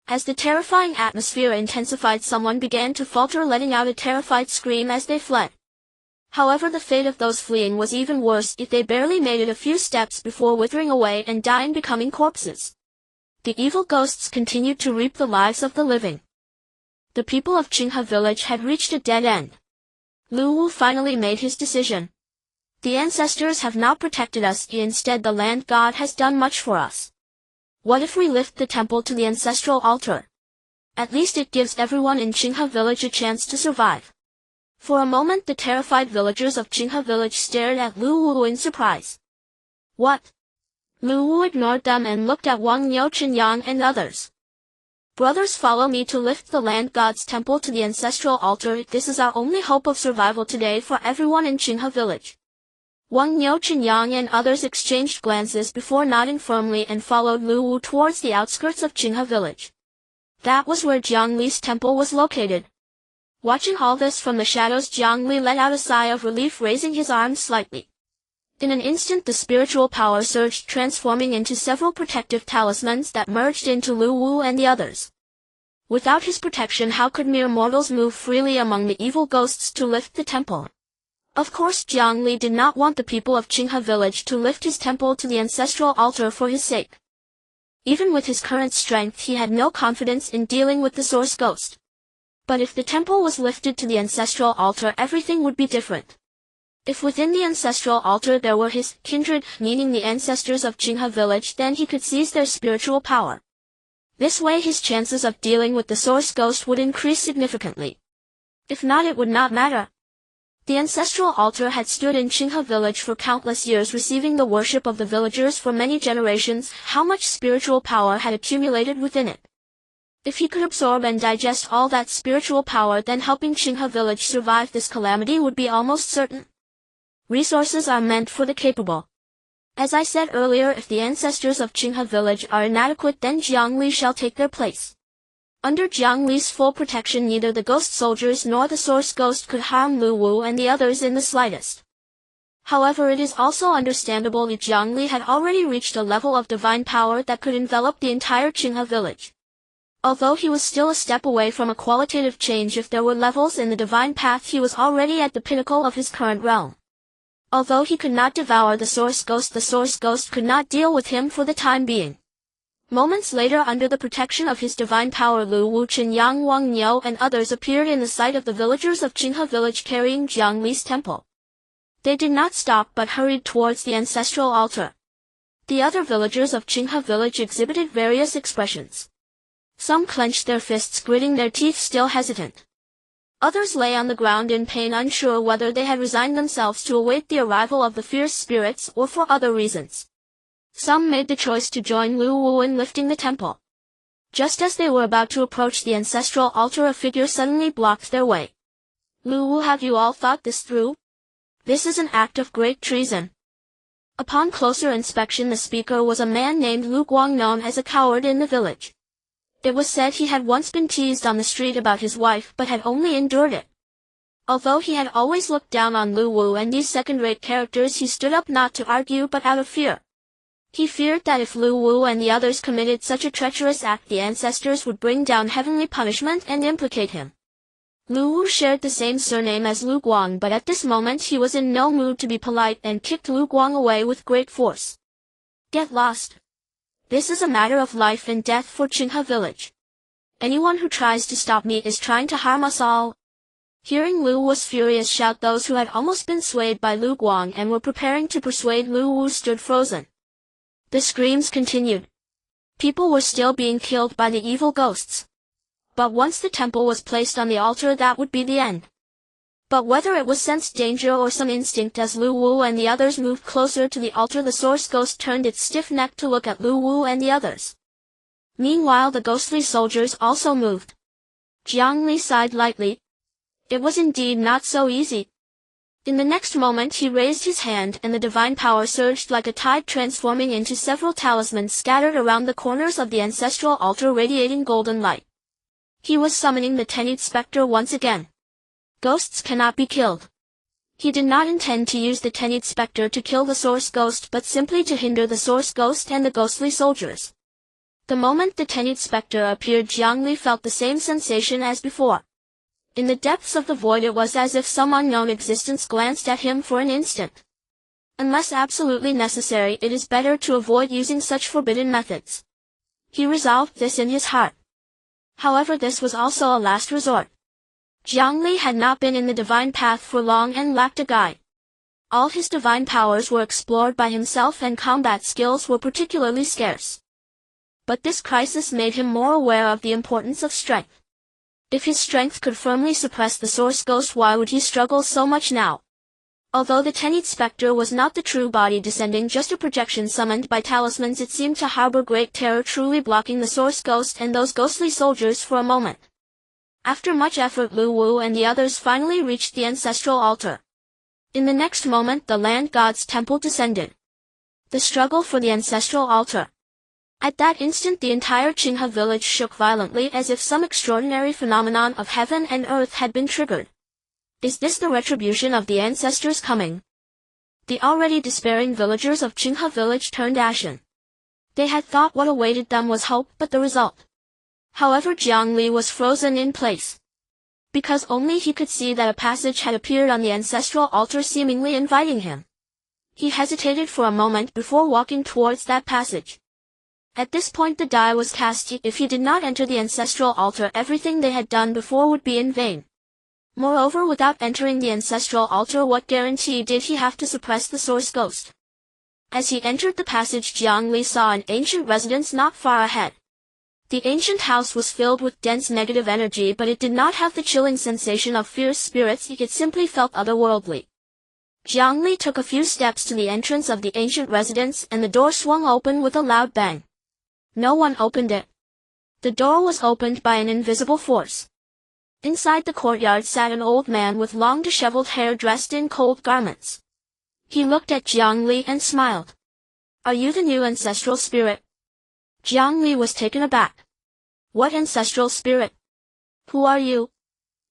As the terrifying atmosphere intensified, someone began to falter, letting out a terrified scream as they fled. However, the fate of those fleeing was even worse, if they barely made it a few steps before withering away and dying, becoming corpses. The evil ghosts continued to reap the lives of the living. The people of Qinghe village had reached a dead end. Liu Wu finally made his decision. The ancestors have not protected us, instead the land god has done much for us. What if we lift the temple to the ancestral altar? At least it gives everyone in Qinghe village a chance to survive. For a moment the terrified villagers of Qinghe village stared at Liu Wu in surprise. What? Liu Wu ignored them and looked at Wang Niu, Qinyang and others. Brothers, follow me to lift the land god's temple to the ancestral altar. This is our only hope of survival today for everyone in Qinghe village. Wang Niu, Qinyang and others exchanged glances before nodding firmly and followed Liu Wu towards the outskirts of Qinghe village. That was where Jiang Li's temple was located. Watching all this from the shadows, Jiang Li let out a sigh of relief, raising his arms slightly. In an instant the spiritual power surged, transforming into several protective talismans that merged into Liu Wu and the others. Without his protection, how could mere mortals move freely among the evil ghosts to lift the temple? Of course Jiang Li did not want the people of Qinghe village to lift his temple to the ancestral altar for his sake. Even with his current strength, he had no confidence in dealing with the source ghost. But if the temple was lifted to the ancestral altar, everything would be different. If within the ancestral altar there were his kindred, meaning the ancestors of Qinghe village, then he could seize their spiritual power. This way his chances of dealing with the source ghost would increase significantly. If not, it would not matter. The ancestral altar had stood in Qinghe village for countless years, receiving the worship of the villagers for many generations. How much spiritual power had accumulated within it? If he could absorb and digest all that spiritual power, then helping Qinghe village survive this calamity would be almost certain. Resources are meant for the capable. As I said earlier, if the ancestors of Qinghe village are inadequate, then Jiang Li shall take their place. Under Jiang Li's full protection, neither the ghost soldiers nor the source ghost could harm Liu Wu and the others in the slightest. However, it is also understandable that Jiang Li had already reached a level of divine power that could envelop the entire Qinghe village. Although he was still a step away from a qualitative change, if there were levels in the divine path, he was already at the pinnacle of his current realm. Although he could not devour the source ghost could not deal with him for the time being. Moments later, under the protection of his divine power, Liu Wu, Chen Yang, Wang Niu and others appeared in the sight of the villagers of Qinghe village carrying Jiang Li's temple. They did not stop but hurried towards the ancestral altar. The other villagers of Qinghe village exhibited various expressions. Some clenched their fists, gritting their teeth, still hesitant. Others lay on the ground in pain, unsure whether they had resigned themselves to await the arrival of the fierce spirits or for other reasons. Some made the choice to join Liu Wu in lifting the temple. Just as they were about to approach the ancestral altar, a figure suddenly blocked their way. Liu Wu, have you all thought this through? This is an act of great treason. Upon closer inspection, the speaker was a man named Lu Guang, known as a coward in the village. It was said he had once been teased on the street about his wife, but had only endured it. Although he had always looked down on Liu Wu and these second-rate characters, he stood up not to argue but out of fear. He feared that if Liu Wu and the others committed such a treacherous act, the ancestors would bring down heavenly punishment and implicate him. Liu Wu shared the same surname as Lu Guang, but at this moment he was in no mood to be polite and kicked Lu Guang away with great force. Get lost. This is a matter of life and death for Qinghe village. Anyone who tries to stop me is trying to harm us all. Hearing Liu Wu's furious shout, those who had almost been swayed by Lu Guang and were preparing to persuade Liu Wu stood frozen. The screams continued. People were still being killed by the evil ghosts. But once the temple was placed on the altar, that would be the end. But whether it was sensed danger or some instinct, as Liu Wu and the others moved closer to the altar, the source ghost turned its stiff neck to look at Liu Wu and the others. Meanwhile, the ghostly soldiers also moved. Jiang Li sighed lightly. It was indeed not so easy. In the next moment he raised his hand, and the divine power surged like a tide, transforming into several talismans scattered around the corners of the ancestral altar, radiating golden light. He was summoning the Tenid Spectre once again. Ghosts cannot be killed. He did not intend to use the Tenid Spectre to kill the source ghost, but simply to hinder the source ghost and the ghostly soldiers. The moment the Tenid Spectre appeared, Jiang Li felt the same sensation as before. In the depths of the void, it was as if some unknown existence glanced at him for an instant. Unless absolutely necessary, it is better to avoid using such forbidden methods. He resolved this in his heart. However, this was also a last resort. Jiang Li had not been in the divine path for long and lacked a guide. All his divine powers were explored by himself, and combat skills were particularly scarce. But this crisis made him more aware of the importance of strength. If his strength could firmly suppress the source ghost, why would he struggle so much now? Although the Tenid Spectre was not the true body descending, just a projection summoned by talismans, it seemed to harbor great terror, truly blocking the source ghost and those ghostly soldiers for a moment. After much effort, Liu Wu and the others finally reached the ancestral altar. In the next moment, the land god's temple descended. The struggle for the ancestral altar. At that instant, the entire Qinghe village shook violently, as if some extraordinary phenomenon of heaven and earth had been triggered. Is this the retribution of the ancestors coming? The already despairing villagers of Qinghe village turned ashen. They had thought what awaited them was hope, but the result. However, Jiang Li was frozen in place. Because only he could see that a passage had appeared on the ancestral altar, seemingly inviting him. He hesitated for a moment before walking towards that passage. At this point the die was cast. If he did not enter the ancestral altar, everything they had done before would be in vain. Moreover, without entering the ancestral altar, what guarantee did he have to suppress the source ghost? As he entered the passage, Jiang Li saw an ancient residence not far ahead. The ancient house was filled with dense negative energy, but it did not have the chilling sensation of fierce spirits, it simply felt otherworldly. Jiang Li took a few steps to the entrance of the ancient residence, and the door swung open with a loud bang. No one opened it. The door was opened by an invisible force. Inside the courtyard sat an old man with long disheveled hair dressed in cold garments. He looked at Jiang Li and smiled. "Are you the new ancestral spirit?" Jiang Li was taken aback. "What ancestral spirit? Who are you?"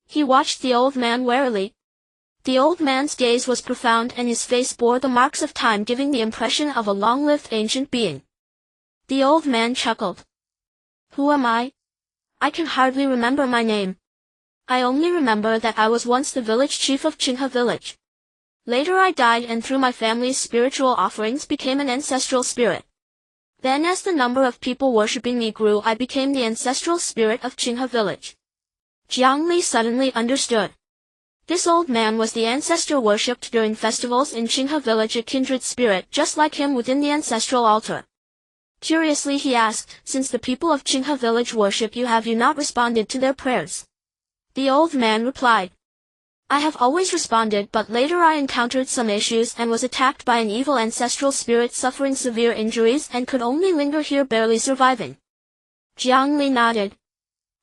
He watched the old man warily. The old man's gaze was profound and his face bore the marks of time, giving the impression of a long-lived ancient being. The old man chuckled. "Who am I? I can hardly remember my name. I only remember that I was once the village chief of Qinghe village. Later I died and through my family's spiritual offerings became an ancestral spirit. Then as the number of people worshipping me grew, I became the ancestral spirit of Qinghe village." Jiang Li suddenly understood. This old man was the ancestor worshipped during festivals in Qinghe village, a kindred spirit just like him within the ancestral altar. Curiously he asked, "Since the people of Qinghe village worship you, have you not responded to their prayers?" The old man replied, "I have always responded, but later I encountered some issues and was attacked by an evil ancestral spirit, suffering severe injuries and could only linger here, barely surviving." Jiang Li nodded.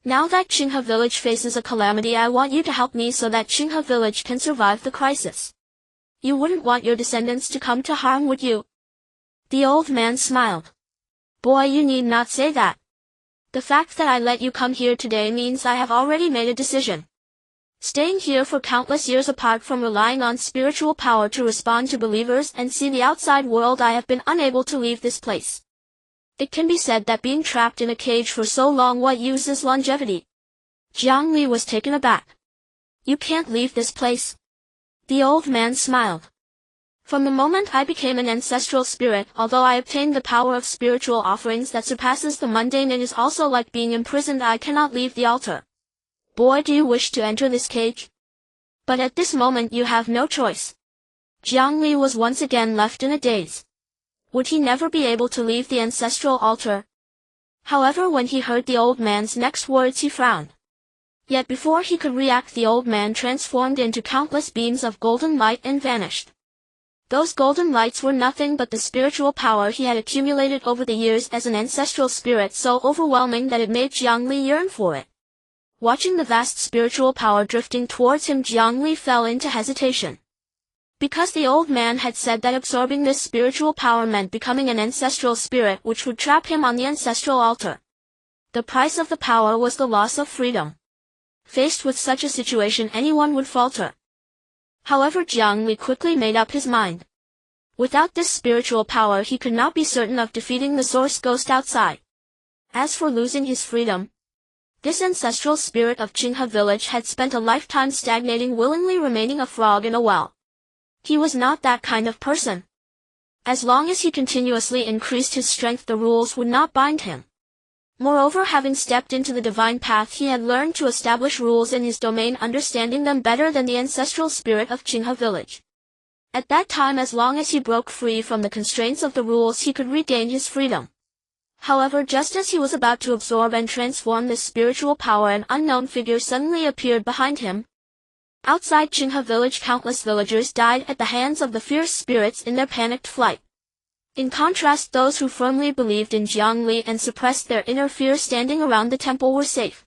"Now that Qinghe village faces a calamity, I want you to help me so that Qinghe village can survive the crisis. You wouldn't want your descendants to come to harm, would you?" The old man smiled. "Boy, you need not say that. The fact that I let you come here today means I have already made a decision. Staying here for countless years apart from relying on spiritual power to respond to believers and see the outside world, I have been unable to leave this place. It can be said that being trapped in a cage for so long, what use is longevity?" Jiang Li was taken aback. "You can't leave this place." The old man smiled. "From the moment I became an ancestral spirit, although I obtained the power of spiritual offerings that surpasses the mundane, it is also like being imprisoned. I cannot leave the altar. Boy, do you wish to enter this cage? But at this moment you have no choice." Jiang Li was once again left in a daze. Would he never be able to leave the ancestral altar? However, when he heard the old man's next words, he frowned. Yet before he could react, the old man transformed into countless beams of golden light and vanished. Those golden lights were nothing but the spiritual power he had accumulated over the years as an ancestral spirit, so overwhelming that it made Jiang Li yearn for it. Watching the vast spiritual power drifting towards him, Jiang Li fell into hesitation. Because the old man had said that absorbing this spiritual power meant becoming an ancestral spirit, which would trap him on the ancestral altar. The price of the power was the loss of freedom. Faced with such a situation, anyone would falter. However, Jiang Li quickly made up his mind. Without this spiritual power, he could not be certain of defeating the source ghost outside. As for losing his freedom, this ancestral spirit of Qinghe village had spent a lifetime stagnating, willingly remaining a frog in a well. He was not that kind of person. As long as he continuously increased his strength, the rules would not bind him. Moreover, having stepped into the divine path, he had learned to establish rules in his domain, understanding them better than the ancestral spirit of Qinghe village. At that time, as long as he broke free from the constraints of the rules, he could regain his freedom. However, just as he was about to absorb and transform this spiritual power, an unknown figure suddenly appeared behind him. Outside Qinghe village, countless villagers died at the hands of the fierce spirits in their panicked flight. In contrast, those who firmly believed in Jiang Li and suppressed their inner fear standing around the temple were safe.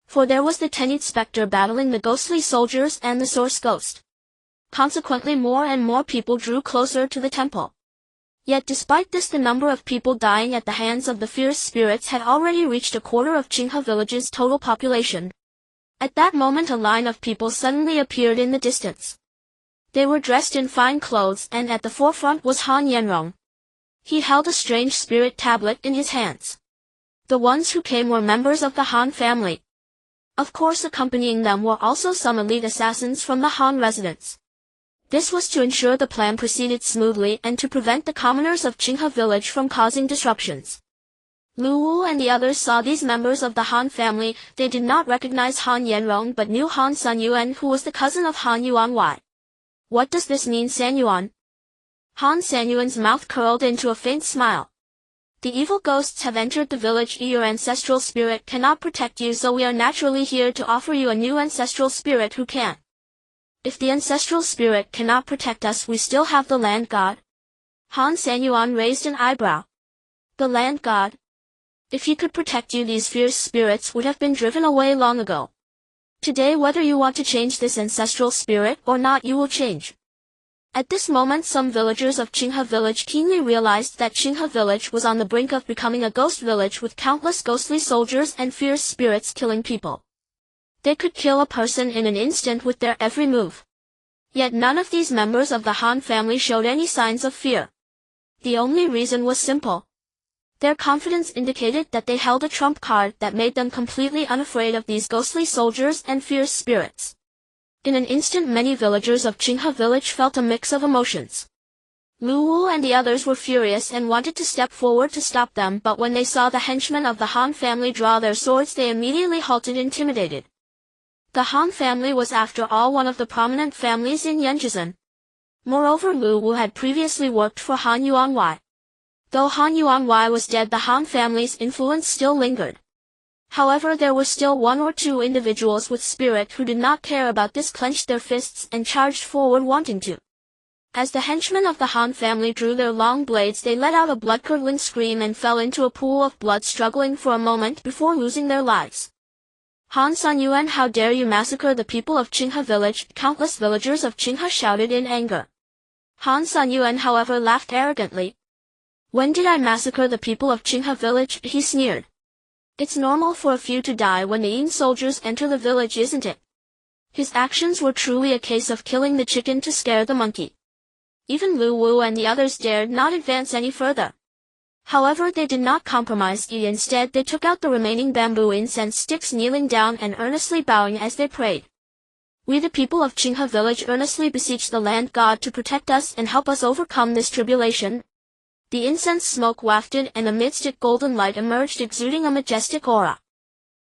For there was the Tenith specter battling the ghostly soldiers and the source ghost. Consequently, more and more people drew closer to the temple. Yet despite this, the number of people dying at the hands of the fierce spirits had already reached a quarter of Qinghe village's total population. At that moment, a line of people suddenly appeared in the distance. They were dressed in fine clothes, and at the forefront was Han Yanrong. He held a strange spirit tablet in his hands. The ones who came were members of the Han family. Of course, accompanying them were also some elite assassins from the Han residence. This was to ensure the plan proceeded smoothly and to prevent the commoners of Qinghe village from causing disruptions. Liu Wu and the others saw these members of the Han family. They did not recognize Han Yanrong but knew Han Sun Yuan, who was the cousin of Han Yuan. Why? What does this mean, San Yuan? Han San Yuan's mouth curled into a faint smile. The evil ghosts have entered the village. Your ancestral spirit cannot protect you, so we are naturally here to offer you a new ancestral spirit who can. If the ancestral spirit cannot protect us, we still have the land god. Han Sanyuan raised an eyebrow. The land god? If he could protect you, these fierce spirits would have been driven away long ago. Today, whether you want to change this ancestral spirit or not, you will change. At this moment, some villagers of Qinghe village keenly realized that Qinghe village was on the brink of becoming a ghost village with countless ghostly soldiers and fierce spirits killing people. They could kill a person in an instant with their every move. Yet none of these members of the Han family showed any signs of fear. The only reason was simple. Their confidence indicated that they held a trump card that made them completely unafraid of these ghostly soldiers and fierce spirits. In an instant, many villagers of Qinghe village felt a mix of emotions. Liu Wu and the others were furious and wanted to step forward to stop them, but when they saw the henchmen of the Han family draw their swords, they immediately halted, intimidated. The Han family was, after all, one of the prominent families in Yanzhizhen. Moreover, Liu Wu had previously worked for Han Yuanwei. Though Han Yuanwei was dead, the Han family's influence still lingered. However, there were still one or two individuals with spirit who did not care about this, clenched their fists and charged forward, wanting to. As the henchmen of the Han family drew their long blades, they let out a blood-curdling scream and fell into a pool of blood, struggling for a moment before losing their lives. Han Sanyuan, how dare you massacre the people of Qinghe village? Countless villagers of Qinghe shouted in anger. Han Sanyuan, however, laughed arrogantly. When did I massacre the people of Qinghe village? He sneered. It's normal for a few to die when the Yin soldiers enter the village, isn't it? His actions were truly a case of killing the chicken to scare the monkey. Even Liu Wu and the others dared not advance any further. However, they did not compromise. Instead, they took out the remaining bamboo incense sticks, kneeling down and earnestly bowing as they prayed. We, the people of Qinghe village, earnestly beseech the land god to protect us and help us overcome this tribulation. The incense smoke wafted, and amidst it golden light emerged, exuding a majestic aura.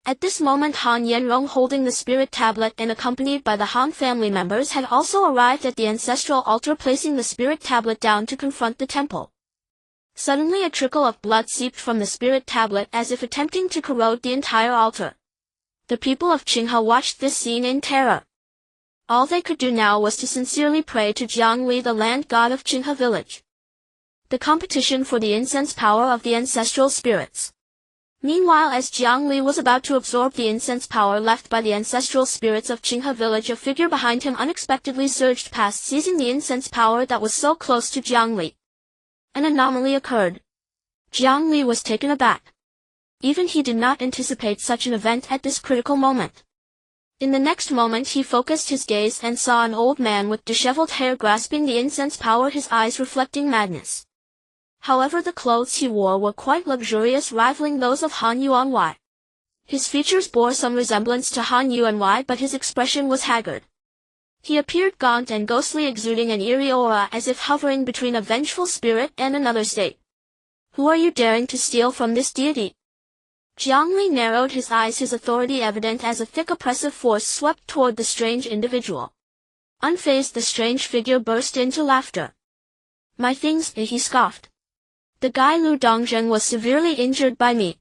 At this moment, Han Yanrong, holding the spirit tablet and accompanied by the Han family members, had also arrived at the ancestral altar, placing the spirit tablet down to confront the temple. Suddenly a trickle of blood seeped from the spirit tablet, as if attempting to corrode the entire altar. The people of Qinghe watched this scene in terror. All they could do now was to sincerely pray to Jiang Li, the land god of Qinghe village. The competition for the incense power of the ancestral spirits. Meanwhile, as Jiang Li was about to absorb the incense power left by the ancestral spirits of Qinghe village, a figure behind him unexpectedly surged past, seizing the incense power that was so close to Jiang Li. An anomaly occurred. Jiang Li was taken aback. Even he did not anticipate such an event at this critical moment. In the next moment, he focused his gaze and saw an old man with disheveled hair grasping the incense power, his eyes reflecting madness. However, the clothes he wore were quite luxurious, rivaling those of Han Yuanwei. His features bore some resemblance to Han Yuanwei, but his expression was haggard. He appeared gaunt and ghostly, exuding an eerie aura, as if hovering between a vengeful spirit and another state. Who are you daring to steal from this deity? Jiang Li narrowed his eyes, his authority evident as a thick oppressive force swept toward the strange individual. Unfazed, the strange figure burst into laughter. My things, he scoffed. The guy Lu Dongzheng was severely injured by me.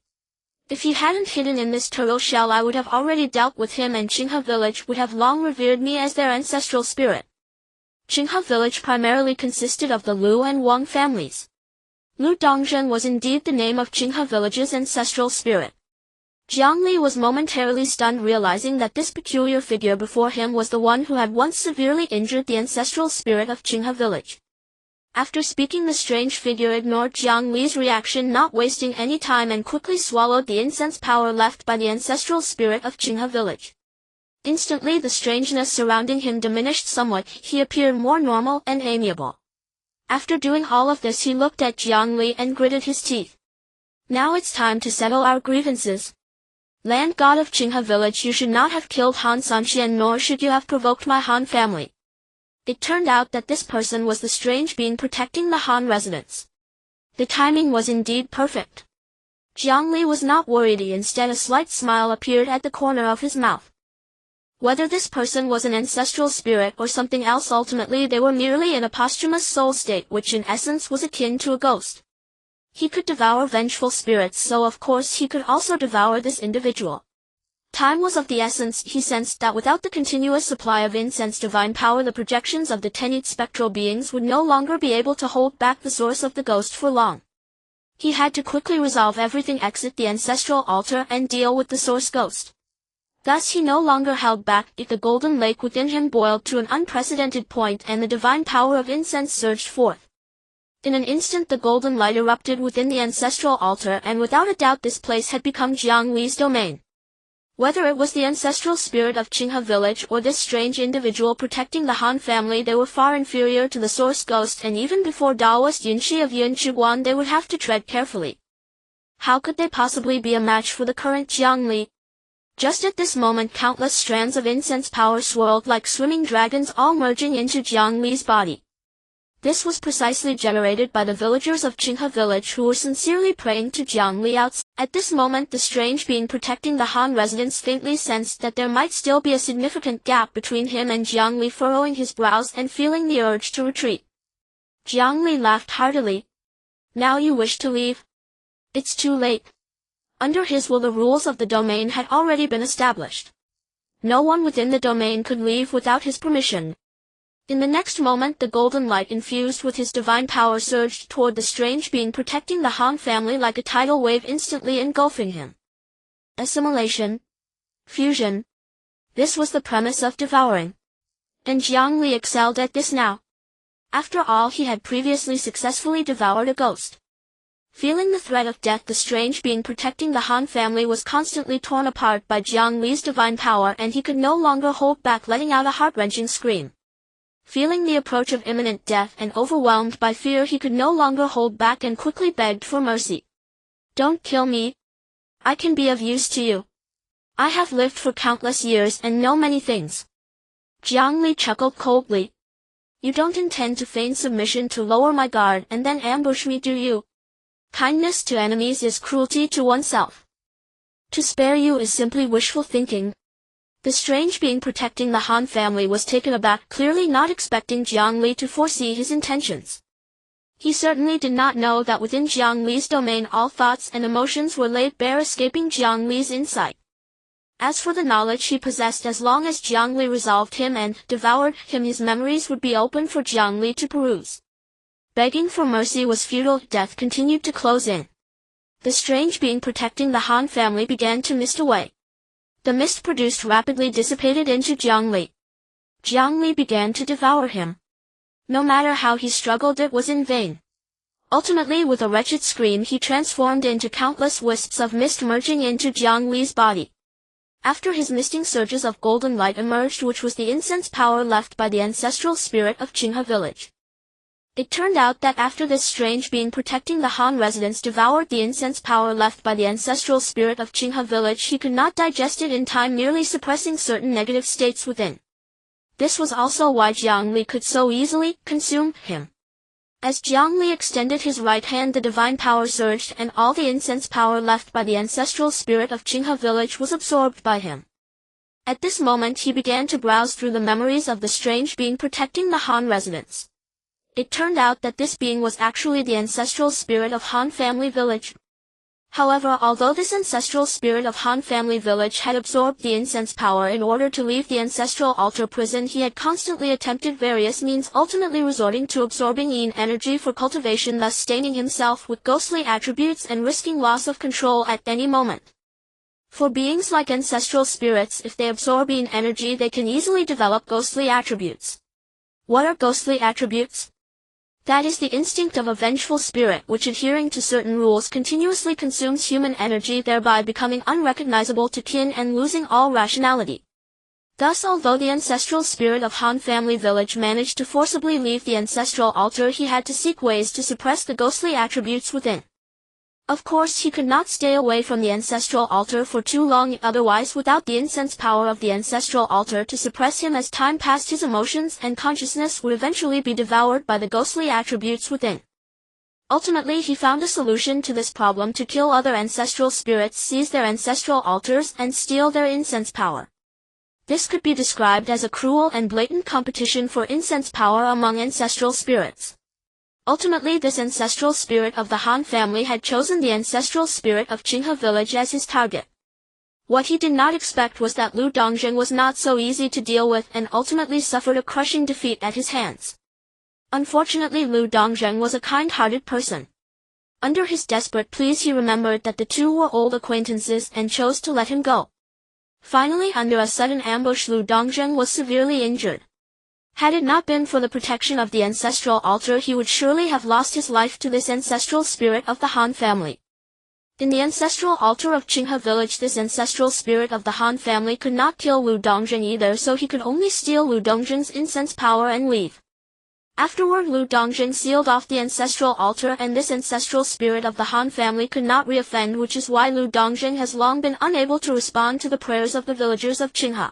If he hadn't hidden in this turtle shell, I would have already dealt with him, and Qinghe village would have long revered me as their ancestral spirit. Qinghe village primarily consisted of the Lu and Wang families. Lu Dongzheng was indeed the name of Qinghe village's ancestral spirit. Jiang Li was momentarily stunned, realizing that this peculiar figure before him was the one who had once severely injured the ancestral spirit of Qinghe village. After speaking, the strange figure ignored Jiang Li's reaction, not wasting any time, and quickly swallowed the incense power left by the ancestral spirit of Qinghe village. Instantly, the strangeness surrounding him diminished somewhat. He appeared more normal and amiable. After doing all of this, he looked at Jiang Li and gritted his teeth. Now it's time to settle our grievances. Land god of Qinghe village, you should not have killed Han Sanxian, nor should you have provoked my Han family. It turned out that this person was the strange being protecting the Han residents. The timing was indeed perfect. Jiang Li was not worried. Instead, a slight smile appeared at the corner of his mouth. Whether this person was an ancestral spirit or something else, ultimately they were merely in a posthumous soul state, which in essence was akin to a ghost. He could devour vengeful spirits, so of course he could also devour this individual. Time was of the essence. He sensed that without the continuous supply of incense divine power, the projections of the tenued spectral beings would no longer be able to hold back the source of the ghost for long. He had to quickly resolve everything, exit the ancestral altar, and deal with the source ghost. Thus he no longer held back. The golden lake within him boiled to an unprecedented point, and the divine power of incense surged forth. In an instant the golden light erupted within the ancestral altar, and without a doubt this place had become Jiang Li's domain. Whether it was the ancestral spirit of Qinghe village or this strange individual protecting the Han family, they were far inferior to the source ghost, and even before Taoist Yunchi of Yunchu they would have to tread carefully. How could they possibly be a match for the current Jiang Li? Just at this moment countless strands of incense power swirled like swimming dragons, all merging into Jiang Li's body. This was precisely generated by the villagers of Qinghe village who were sincerely praying to Jiang Li outside. At this moment the strange being protecting the Han residents faintly sensed that there might still be a significant gap between him and Jiang Li, furrowing his brows and feeling the urge to retreat. Jiang Li laughed heartily. Now you wish to leave? It's too late. Under his will the rules of the domain had already been established. No one within the domain could leave without his permission. In the next moment the golden light infused with his divine power surged toward the strange being protecting the Han family like a tidal wave, instantly engulfing him. Assimilation. Fusion. This was the premise of devouring. And Jiang Li excelled at this now. After all, he had previously successfully devoured a ghost. Feeling the threat of death, the strange being protecting the Han family was constantly torn apart by Jiang Li's divine power, and he could no longer hold back, letting out a heart-wrenching scream. Feeling the approach of imminent death and overwhelmed by fear, he could no longer hold back and quickly begged for mercy. Don't kill me. I can be of use to you. I have lived for countless years and know many things. Jiang Li chuckled coldly. You don't intend to feign submission to lower my guard and then ambush me, do you? Kindness to enemies is cruelty to oneself. To spare you is simply wishful thinking. The strange being protecting the Han family was taken aback, clearly not expecting Jiang Li to foresee his intentions. He certainly did not know that within Jiang Li's domain all thoughts and emotions were laid bare, escaping Jiang Li's insight. As for the knowledge he possessed, as long as Jiang Li resolved him and devoured him, his memories would be open for Jiang Li to peruse. Begging for mercy was futile. Death continued to close in. The strange being protecting the Han family began to mist away. The mist produced rapidly dissipated into Jiang Li. Jiang Li began to devour him. No matter how he struggled, it was in vain. Ultimately, with a wretched scream, he transformed into countless wisps of mist, merging into Jiang Li's body. After his misting surges of golden light emerged, which was the incense power left by the ancestral spirit of Qinghe village. It turned out that after this strange being protecting the Han residents devoured the incense power left by the ancestral spirit of Qinghe village, he could not digest it in time, merely suppressing certain negative states within. This was also why Jiang Li could so easily consume him. As Jiang Li extended his right hand, the divine power surged, and all the incense power left by the ancestral spirit of Qinghe village was absorbed by him. At this moment he began to browse through the memories of the strange being protecting the Han residents. It turned out that this being was actually the ancestral spirit of Han family village. However, although this ancestral spirit of Han family village had absorbed the incense power in order to leave the ancestral altar prison, he had constantly attempted various means, ultimately resorting to absorbing yin energy for cultivation, thus staining himself with ghostly attributes and risking loss of control at any moment. For beings like ancestral spirits, if they absorb yin energy, they can easily develop ghostly attributes. What are ghostly attributes? That is the instinct of a vengeful spirit which, adhering to certain rules, continuously consumes human energy, thereby becoming unrecognizable to kin and losing all rationality. Thus, although the ancestral spirit of Han family village managed to forcibly leave the ancestral altar, he had to seek ways to suppress the ghostly attributes within. Of course, he could not stay away from the ancestral altar for too long, otherwise without the incense power of the ancestral altar to suppress him as time passed, his emotions and consciousness would eventually be devoured by the ghostly attributes within. Ultimately, he found a solution to this problem: to kill other ancestral spirits, seize their ancestral altars, and steal their incense power. This could be described as a cruel and blatant competition for incense power among ancestral spirits. Ultimately, this ancestral spirit of the Han family had chosen the ancestral spirit of Qinghe village as his target. What he did not expect was that Liu Dongjun was not so easy to deal with and ultimately suffered a crushing defeat at his hands. Unfortunately, Liu Dongjun was a kind-hearted person. Under his desperate pleas, he remembered that the two were old acquaintances and chose to let him go. Finally, under a sudden ambush, Liu Dongjun was severely injured. Had it not been for the protection of the ancestral altar, he would surely have lost his life to this ancestral spirit of the Han family. In the ancestral altar of Qinghe village, this ancestral spirit of the Han family could not kill Liu Dongjun either, so he could only steal Liu Dongjun's incense power and leave. Afterward, Liu Dongjun sealed off the ancestral altar, and this ancestral spirit of the Han family could not reoffend, which is why Liu Dongjun has long been unable to respond to the prayers of the villagers of Qinghe.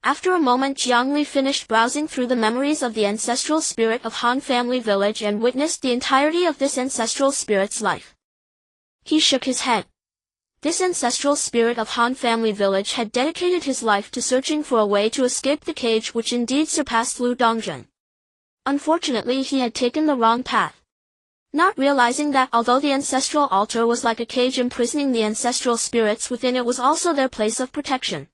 After a moment, Jiang Li finished browsing through the memories of the ancestral spirit of Han family village and witnessed the entirety of this ancestral spirit's life. He shook his head. This ancestral spirit of Han family village had dedicated his life to searching for a way to escape the cage, which indeed surpassed Liu Dongjun. Unfortunately, he had taken the wrong path. Not realizing that although the ancestral altar was like a cage imprisoning the ancestral spirits within, it was also their place of protection.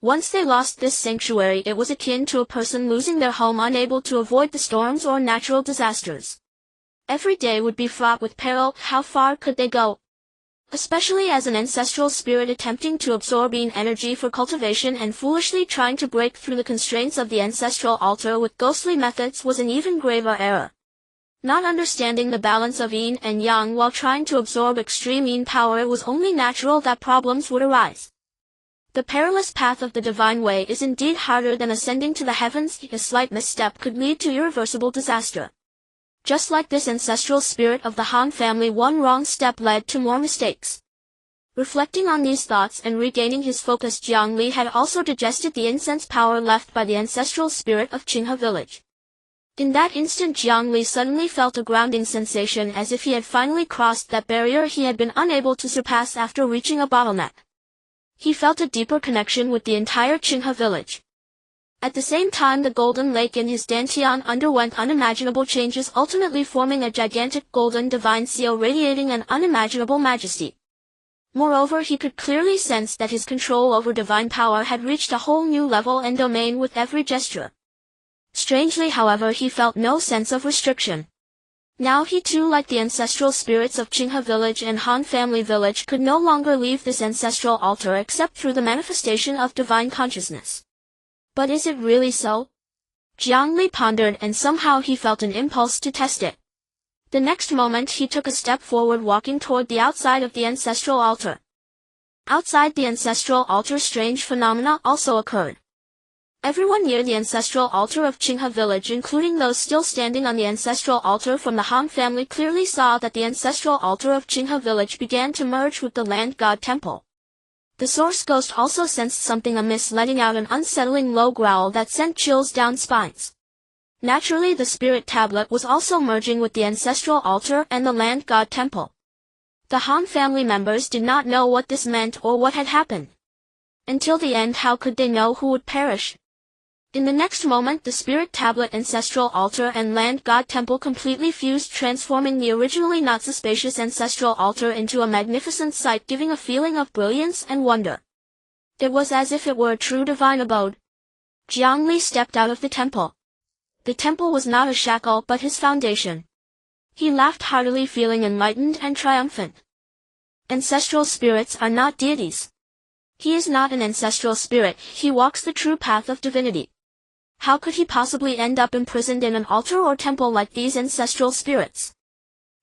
Once they lost this sanctuary, it was akin to a person losing their home, unable to avoid the storms or natural disasters. Every day would be fraught with peril. How far could they go? Especially as an ancestral spirit attempting to absorb yin energy for cultivation and foolishly trying to break through the constraints of the ancestral altar with ghostly methods was an even graver error. Not understanding the balance of yin and yang while trying to absorb extreme yin power, it was only natural that problems would arise. The perilous path of the divine way is indeed harder than ascending to the heavens. A slight misstep could lead to irreversible disaster. Just like this ancestral spirit of the Han family, one wrong step led to more mistakes. Reflecting on these thoughts and regaining his focus, Jiang Li had also digested the incense power left by the ancestral spirit of Qinghe village. In that instant, Jiang Li suddenly felt a grounding sensation, as if he had finally crossed that barrier he had been unable to surpass after reaching a bottleneck. He felt a deeper connection with the entire Qinghe village. At the same time, the golden lake in his dantian underwent unimaginable changes, ultimately forming a gigantic golden divine seal radiating an unimaginable majesty. Moreover, he could clearly sense that his control over divine power had reached a whole new level and domain with every gesture. Strangely, however, he felt no sense of restriction. Now he too, like the ancestral spirits of Qinghe village and Han family village, could no longer leave this ancestral altar except through the manifestation of divine consciousness. But is it really so? Jiang Li pondered, and somehow he felt an impulse to test it. The next moment he took a step forward, walking toward the outside of the ancestral altar. Outside the ancestral altar, strange phenomena also occurred. Everyone near the ancestral altar of Qinghe village, including those still standing on the ancestral altar from the Han family, clearly saw that the ancestral altar of Qinghe village began to merge with the land god temple. The source ghost also sensed something amiss, letting out an unsettling low growl that sent chills down spines. Naturally, the spirit tablet was also merging with the ancestral altar and the land god temple. The Han family members did not know what this meant or what had happened. Until the end, how could they know who would perish? In the next moment, the spirit tablet, ancestral altar, and land god temple completely fused, transforming the originally not so spacious ancestral altar into a magnificent sight, giving a feeling of brilliance and wonder. It was as if it were a true divine abode. Jiang Li stepped out of the temple. The temple was not a shackle, but his foundation. He laughed heartily, feeling enlightened and triumphant. Ancestral spirits are not deities. He is not an ancestral spirit, he walks the true path of divinity. How could he possibly end up imprisoned in an altar or temple like these ancestral spirits?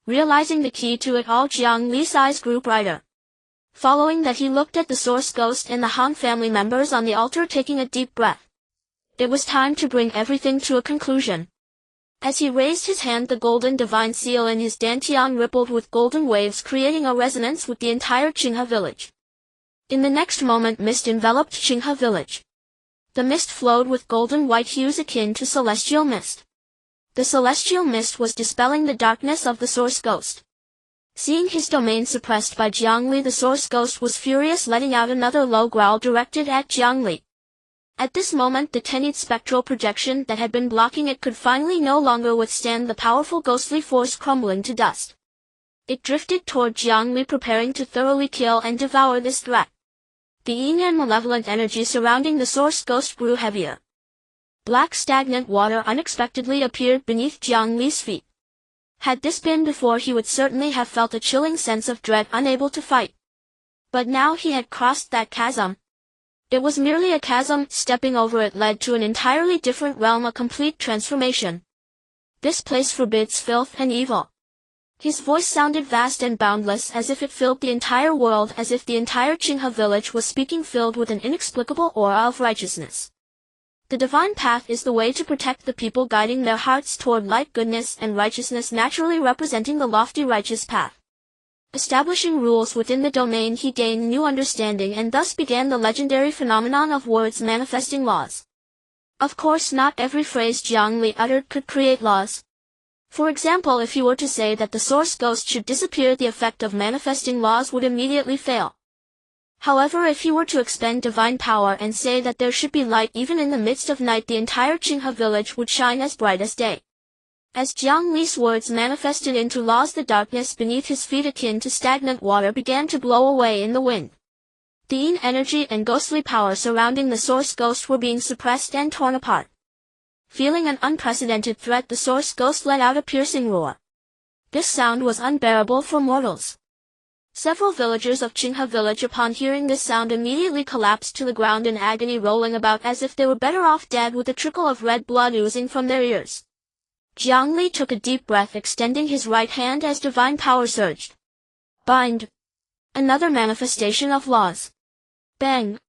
Realizing the key to it all, Jiang Li's eyes grew brighter. Following that, he looked at the source ghost and the Han family members on the altar, taking a deep breath. It was time to bring everything to a conclusion. As he raised his hand, the golden divine seal in his dantian rippled with golden waves, creating a resonance with the entire Qinghe village. In the next moment, mist enveloped Qinghe village. The mist flowed with golden white hues akin to celestial mist. The celestial mist was dispelling the darkness of the source ghost. Seeing his domain suppressed by Jiang Li, the source ghost was furious, letting out another low growl directed at Jiang Li. At this moment the tenued spectral projection that had been blocking it could finally no longer withstand the powerful ghostly force crumbling to dust. It drifted toward Jiang Li, preparing to thoroughly kill and devour this threat. The yin and malevolent energy surrounding the source ghost grew heavier. Black stagnant water unexpectedly appeared beneath Jiang Li's feet. Had this been before, he would certainly have felt a chilling sense of dread, unable to fight. But now he had crossed that chasm. It was merely a chasm. Stepping over it led to an entirely different realm, a complete transformation. This place forbids filth and evil. His voice sounded vast and boundless, as if it filled the entire world, as if the entire Qinghe village was speaking, filled with an inexplicable aura of righteousness. The divine path is the way to protect the people, guiding their hearts toward light, goodness, and righteousness, naturally representing the lofty righteous path. Establishing rules within the domain, he gained new understanding, and thus began the legendary phenomenon of words manifesting laws. Of course, not every phrase Jiang Li uttered could create laws. For example, if he were to say that the source ghost should disappear, the effect of manifesting laws would immediately fail. However, if he were to expend divine power and say that there should be light even in the midst of night, the entire Qinghe village would shine as bright as day. As Jiang Li's words manifested into laws, the darkness beneath his feet, akin to stagnant water, began to blow away in the wind. The yin energy and ghostly power surrounding the source ghost were being suppressed and torn apart. Feeling an unprecedented threat, the source ghost let out a piercing roar. This sound was unbearable for mortals. Several villagers of Qinghe village, upon hearing this sound, immediately collapsed to the ground in agony, rolling about as if they were better off dead, with a trickle of red blood oozing from their ears. Jiang Li took a deep breath, extending his right hand as divine power surged. Bind. Another manifestation of laws. Bang.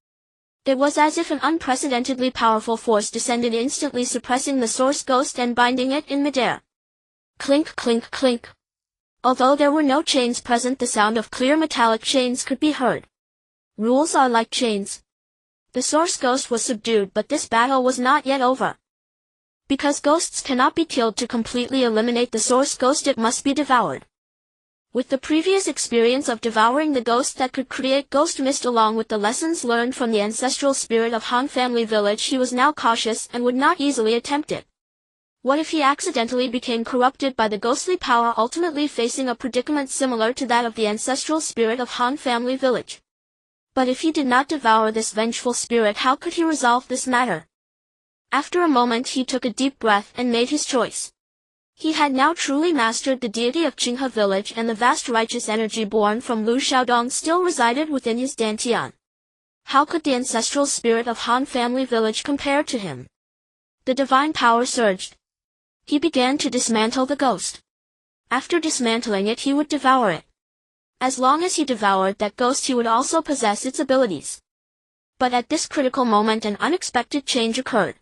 It was as if an unprecedentedly powerful force descended, instantly suppressing the source ghost and binding it in midair. Clink, clink, clink. Although there were no chains present, the sound of clear metallic chains could be heard. Rules are like chains. The source ghost was subdued, but this battle was not yet over. Because ghosts cannot be killed, to completely eliminate the source ghost it must be devoured. With the previous experience of devouring the ghost that could create ghost mist, along with the lessons learned from the ancestral spirit of Han family village, he was now cautious and would not easily attempt it. What if he accidentally became corrupted by the ghostly power, ultimately facing a predicament similar to that of the ancestral spirit of Han family village? But if he did not devour this vengeful spirit, how could he resolve this matter? After a moment he took a deep breath and made his choice. He had now truly mastered the deity of Qinghe village, and the vast righteous energy born from Lu Xiaodong still resided within his dantian. How could the ancestral spirit of Han family village compare to him? The divine power surged. He began to dismantle the ghost. After dismantling it, he would devour it. As long as he devoured that ghost, he would also possess its abilities. But at this critical moment an unexpected change occurred.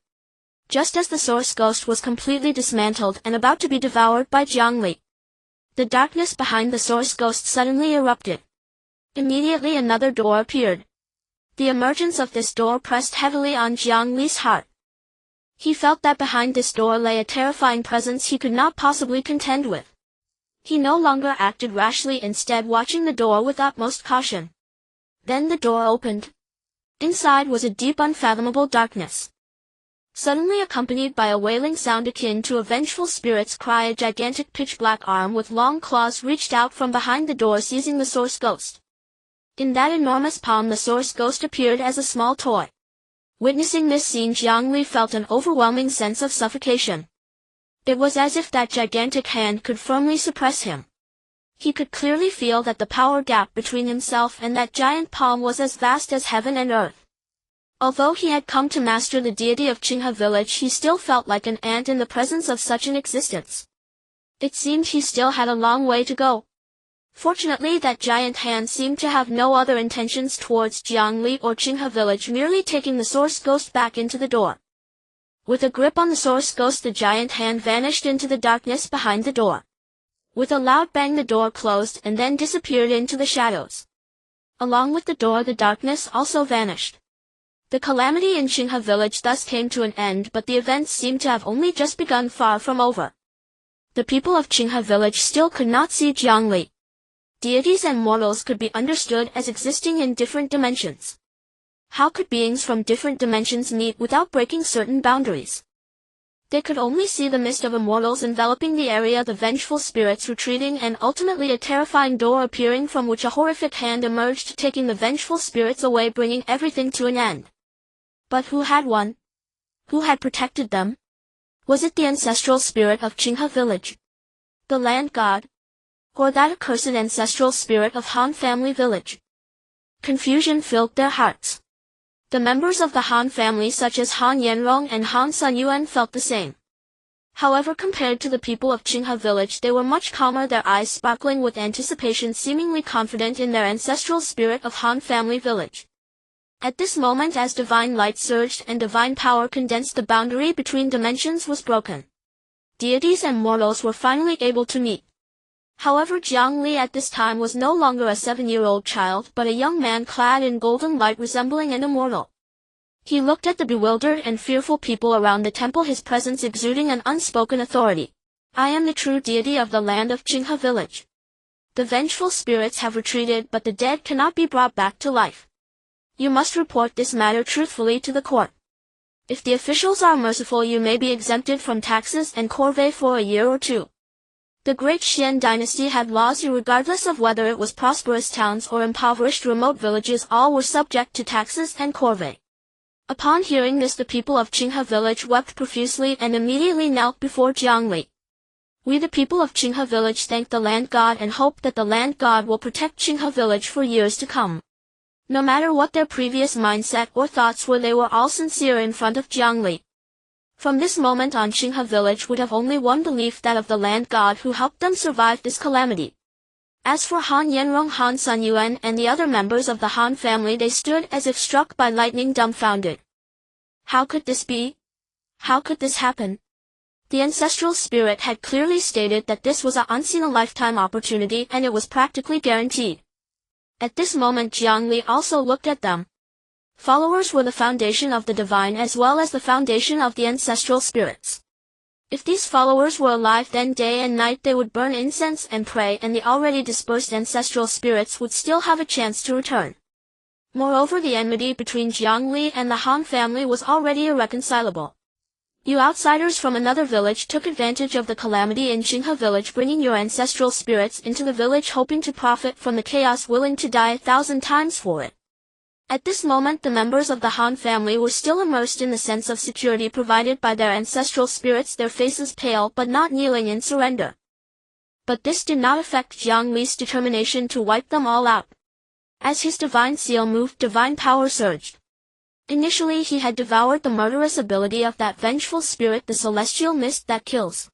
Just as the source ghost was completely dismantled and about to be devoured by Jiang Li, the darkness behind the source ghost suddenly erupted. Immediately another door appeared. The emergence of this door pressed heavily on Jiang Li's heart. He felt that behind this door lay a terrifying presence he could not possibly contend with. He no longer acted rashly, instead watching the door with utmost caution. Then the door opened. Inside was a deep, unfathomable darkness. Suddenly, accompanied by a wailing sound akin to a vengeful spirit's cry, a gigantic pitch-black arm with long claws reached out from behind the door, seizing the source ghost. In that enormous palm the source ghost appeared as a small toy. Witnessing this scene, Jiang Li felt an overwhelming sense of suffocation. It was as if that gigantic hand could firmly suppress him. He could clearly feel that the power gap between himself and that giant palm was as vast as heaven and earth. Although he had come to master the deity of Qinghe village, he still felt like an ant in the presence of such an existence. It seemed he still had a long way to go. Fortunately, that giant hand seemed to have no other intentions towards Jiang Li or Qinghe village, merely taking the source ghost back into the door. With a grip on the source ghost, the giant hand vanished into the darkness behind the door. With a loud bang, the door closed and then disappeared into the shadows. Along with the door, the darkness also vanished. The calamity in Qinghe village thus came to an end, but the events seemed to have only just begun, far from over. The people of Qinghe village still could not see Jiang Li. Deities and mortals could be understood as existing in different dimensions. How could beings from different dimensions meet without breaking certain boundaries? They could only see the mist of immortals enveloping the area, the vengeful spirits retreating, and ultimately a terrifying door appearing from which a horrific hand emerged, taking the vengeful spirits away, bringing everything to an end. But who had won? Who had protected them? Was it the ancestral spirit of Qinghe village? The land god? Or that accursed ancestral spirit of Han family village? Confusion filled their hearts. The members of the Han family such as Han Yanrong and Han Sunyuan felt the same. However, compared to the people of Qinghe village, they were much calmer, their eyes sparkling with anticipation, seemingly confident in their ancestral spirit of Han family village. At this moment, as divine light surged and divine power condensed, the boundary between dimensions was broken. Deities and mortals were finally able to meet. However, Jiang Li at this time was no longer a 7-year-old child, but a young man clad in golden light resembling an immortal. He looked at the bewildered and fearful people around the temple, his presence exuding an unspoken authority. I am the true deity of the land of Qinghe village. The vengeful spirits have retreated, but the dead cannot be brought back to life. You must report this matter truthfully to the court. If the officials are merciful, you may be exempted from taxes and corvée for a year or two. The Great Xuan Dynasty had laws regardless of whether it was prosperous towns or impoverished remote villages, all were subject to taxes and corvée. Upon hearing this, the people of Qinghe village wept profusely and immediately knelt before Jiang Li. We the people of Qinghe village thank the land god and hope that the land god will protect Qinghe village for years to come. No matter what their previous mindset or thoughts were, they were all sincere in front of Jiang Li. From this moment on, Qinghe village would have only one belief, that of the land god who helped them survive this calamity. As for Han Yanrong, Han Sunyuan, and the other members of the Han family, they stood as if struck by lightning, dumbfounded. How could this be? How could this happen? The ancestral spirit had clearly stated that this was a once-in-a-lifetime opportunity, and it was practically guaranteed. At this moment, Jiang Li also looked at them. Followers were the foundation of the divine as well as the foundation of the ancestral spirits. If these followers were alive, then day and night they would burn incense and pray, and the already dispersed ancestral spirits would still have a chance to return. Moreover, the enmity between Jiang Li and the Han family was already irreconcilable. You outsiders from another village took advantage of the calamity in Qinghe village, bringing your ancestral spirits into the village, hoping to profit from the chaos, willing to die 1,000 times for it. At this moment, the members of the Han family were still immersed in the sense of security provided by their ancestral spirits, their faces pale but not kneeling in surrender. But this did not affect Jiang Li's determination to wipe them all out. As his divine seal moved, divine power surged. Initially, he had devoured the murderous ability of that vengeful spirit, the celestial mist that kills.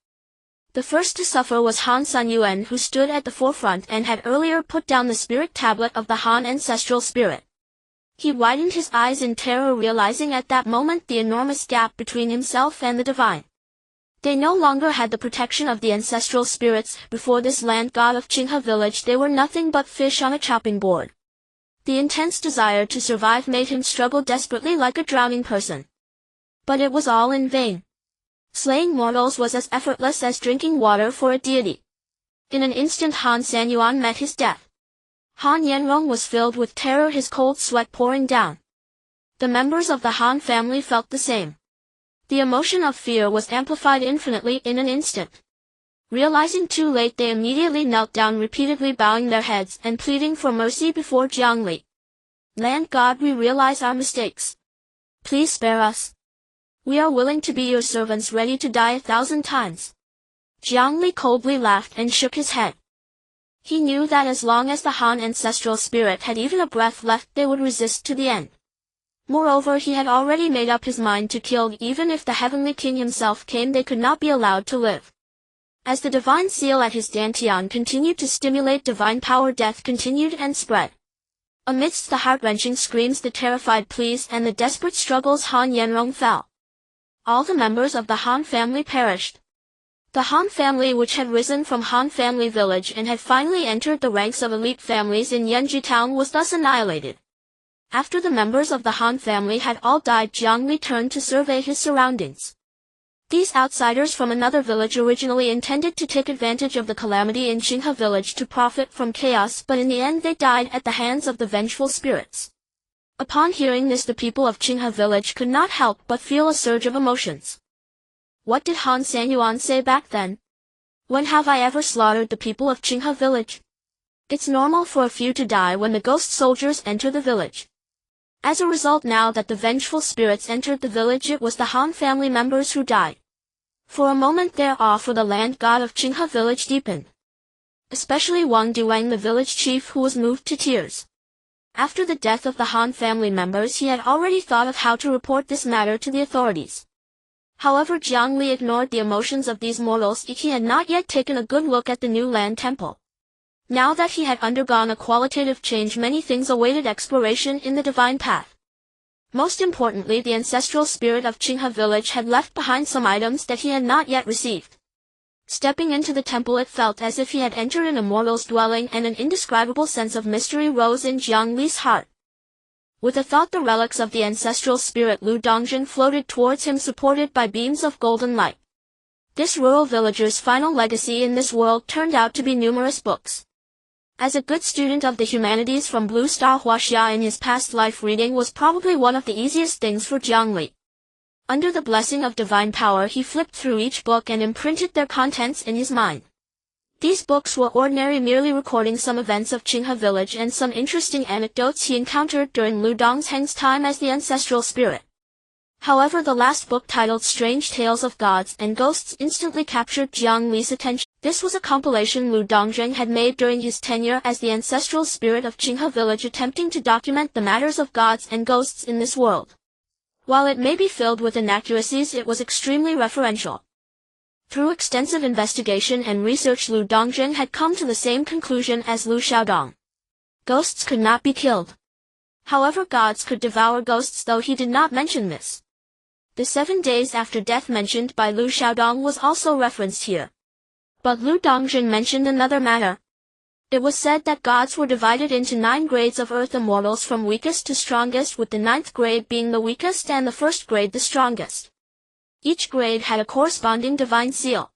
The first to suffer was Han Sunyuan, who stood at the forefront and had earlier put down the spirit tablet of the Han ancestral spirit. He widened his eyes in terror, realizing at that moment the enormous gap between himself and the divine. They no longer had the protection of the ancestral spirits. Before this land god of Qinghe village, they were nothing but fish on a chopping board. The intense desire to survive made him struggle desperately like a drowning person. But it was all in vain. Slaying mortals was as effortless as drinking water for a deity. In an instant, Han Sunyuan met his death. Han Yanrong was filled with terror, his cold sweat pouring down. The members of the Han family felt the same. The emotion of fear was amplified infinitely in an instant. Realizing too late, they immediately knelt down, repeatedly bowing their heads and pleading for mercy before Jiang Li. Land god, we realize our mistakes. Please spare us. We are willing to be your servants, ready to die 1,000 times. Jiang Li coldly laughed and shook his head. He knew that as long as the Han ancestral spirit had even a breath left, they would resist to the end. Moreover, he had already made up his mind to kill. Even if the heavenly king himself came, they could not be allowed to live. As the divine seal at his dantian continued to stimulate divine power, death continued and spread. Amidst the heart-wrenching screams, the terrified pleas, and the desperate struggles, Han Yanrong fell. All the members of the Han family perished. The Han family, which had risen from Han family village and had finally entered the ranks of elite families in Yunchu town, was thus annihilated. After the members of the Han family had all died, Jiang Li turned to survey his surroundings. These outsiders from another village originally intended to take advantage of the calamity in Qinghe village to profit from chaos, but in the end they died at the hands of the vengeful spirits. Upon hearing this, the people of Qinghe village could not help but feel a surge of emotions. What did Han Sanyuan say back then? When have I ever slaughtered the people of Qinghe village? It's normal for a few to die when the ghost soldiers enter the village. As a result, now that the vengeful spirits entered the village, it was the Han family members who died. For a moment their awe for the land god of Qinghe village deepened. Especially Wang Duwang, the village chief, who was moved to tears. After the death of the Han family members, he had already thought of how to report this matter to the authorities. However, Jiang Li ignored the emotions of these mortals. He had not yet taken a good look at the new land temple. Now that he had undergone a qualitative change, many things awaited exploration in the divine path. Most importantly, the ancestral spirit of Qinghe village had left behind some items that he had not yet received. Stepping into the temple, it felt as if he had entered an immortal's dwelling, and an indescribable sense of mystery rose in Jiang Li's heart. With a thought, the relics of the ancestral spirit Lu Dongjin floated towards him, supported by beams of golden light. This rural villager's final legacy in this world turned out to be numerous books. As a good student of the humanities from Blue Star Huaxia in his past life, reading was probably one of the easiest things for Jiang Li. Under the blessing of divine power, he flipped through each book and imprinted their contents in his mind. These books were ordinary, merely recording some events of Qinghe village and some interesting anecdotes he encountered during Lu Dongheng's time as the ancestral spirit. However, the last book, titled Strange Tales of Gods and Ghosts, instantly captured Jiang Li's attention. This was a compilation Lu Dongjing had made during his tenure as the ancestral spirit of Qinghe village, attempting to document the matters of gods and ghosts in this world. While it may be filled with inaccuracies, it was extremely referential. Through extensive investigation and research, Lu Dongjing had come to the same conclusion as Lu Xiaodong. Ghosts could not be killed. However, gods could devour ghosts, though he did not mention this. The 7 days after death mentioned by Lu Xiaodong was also referenced here. But Lu Dongjin mentioned another matter. It was said that gods were divided into 9 grades of earth immortals, from weakest to strongest, with the 9th grade being the weakest and the 1st grade the strongest. Each grade had a corresponding divine seal.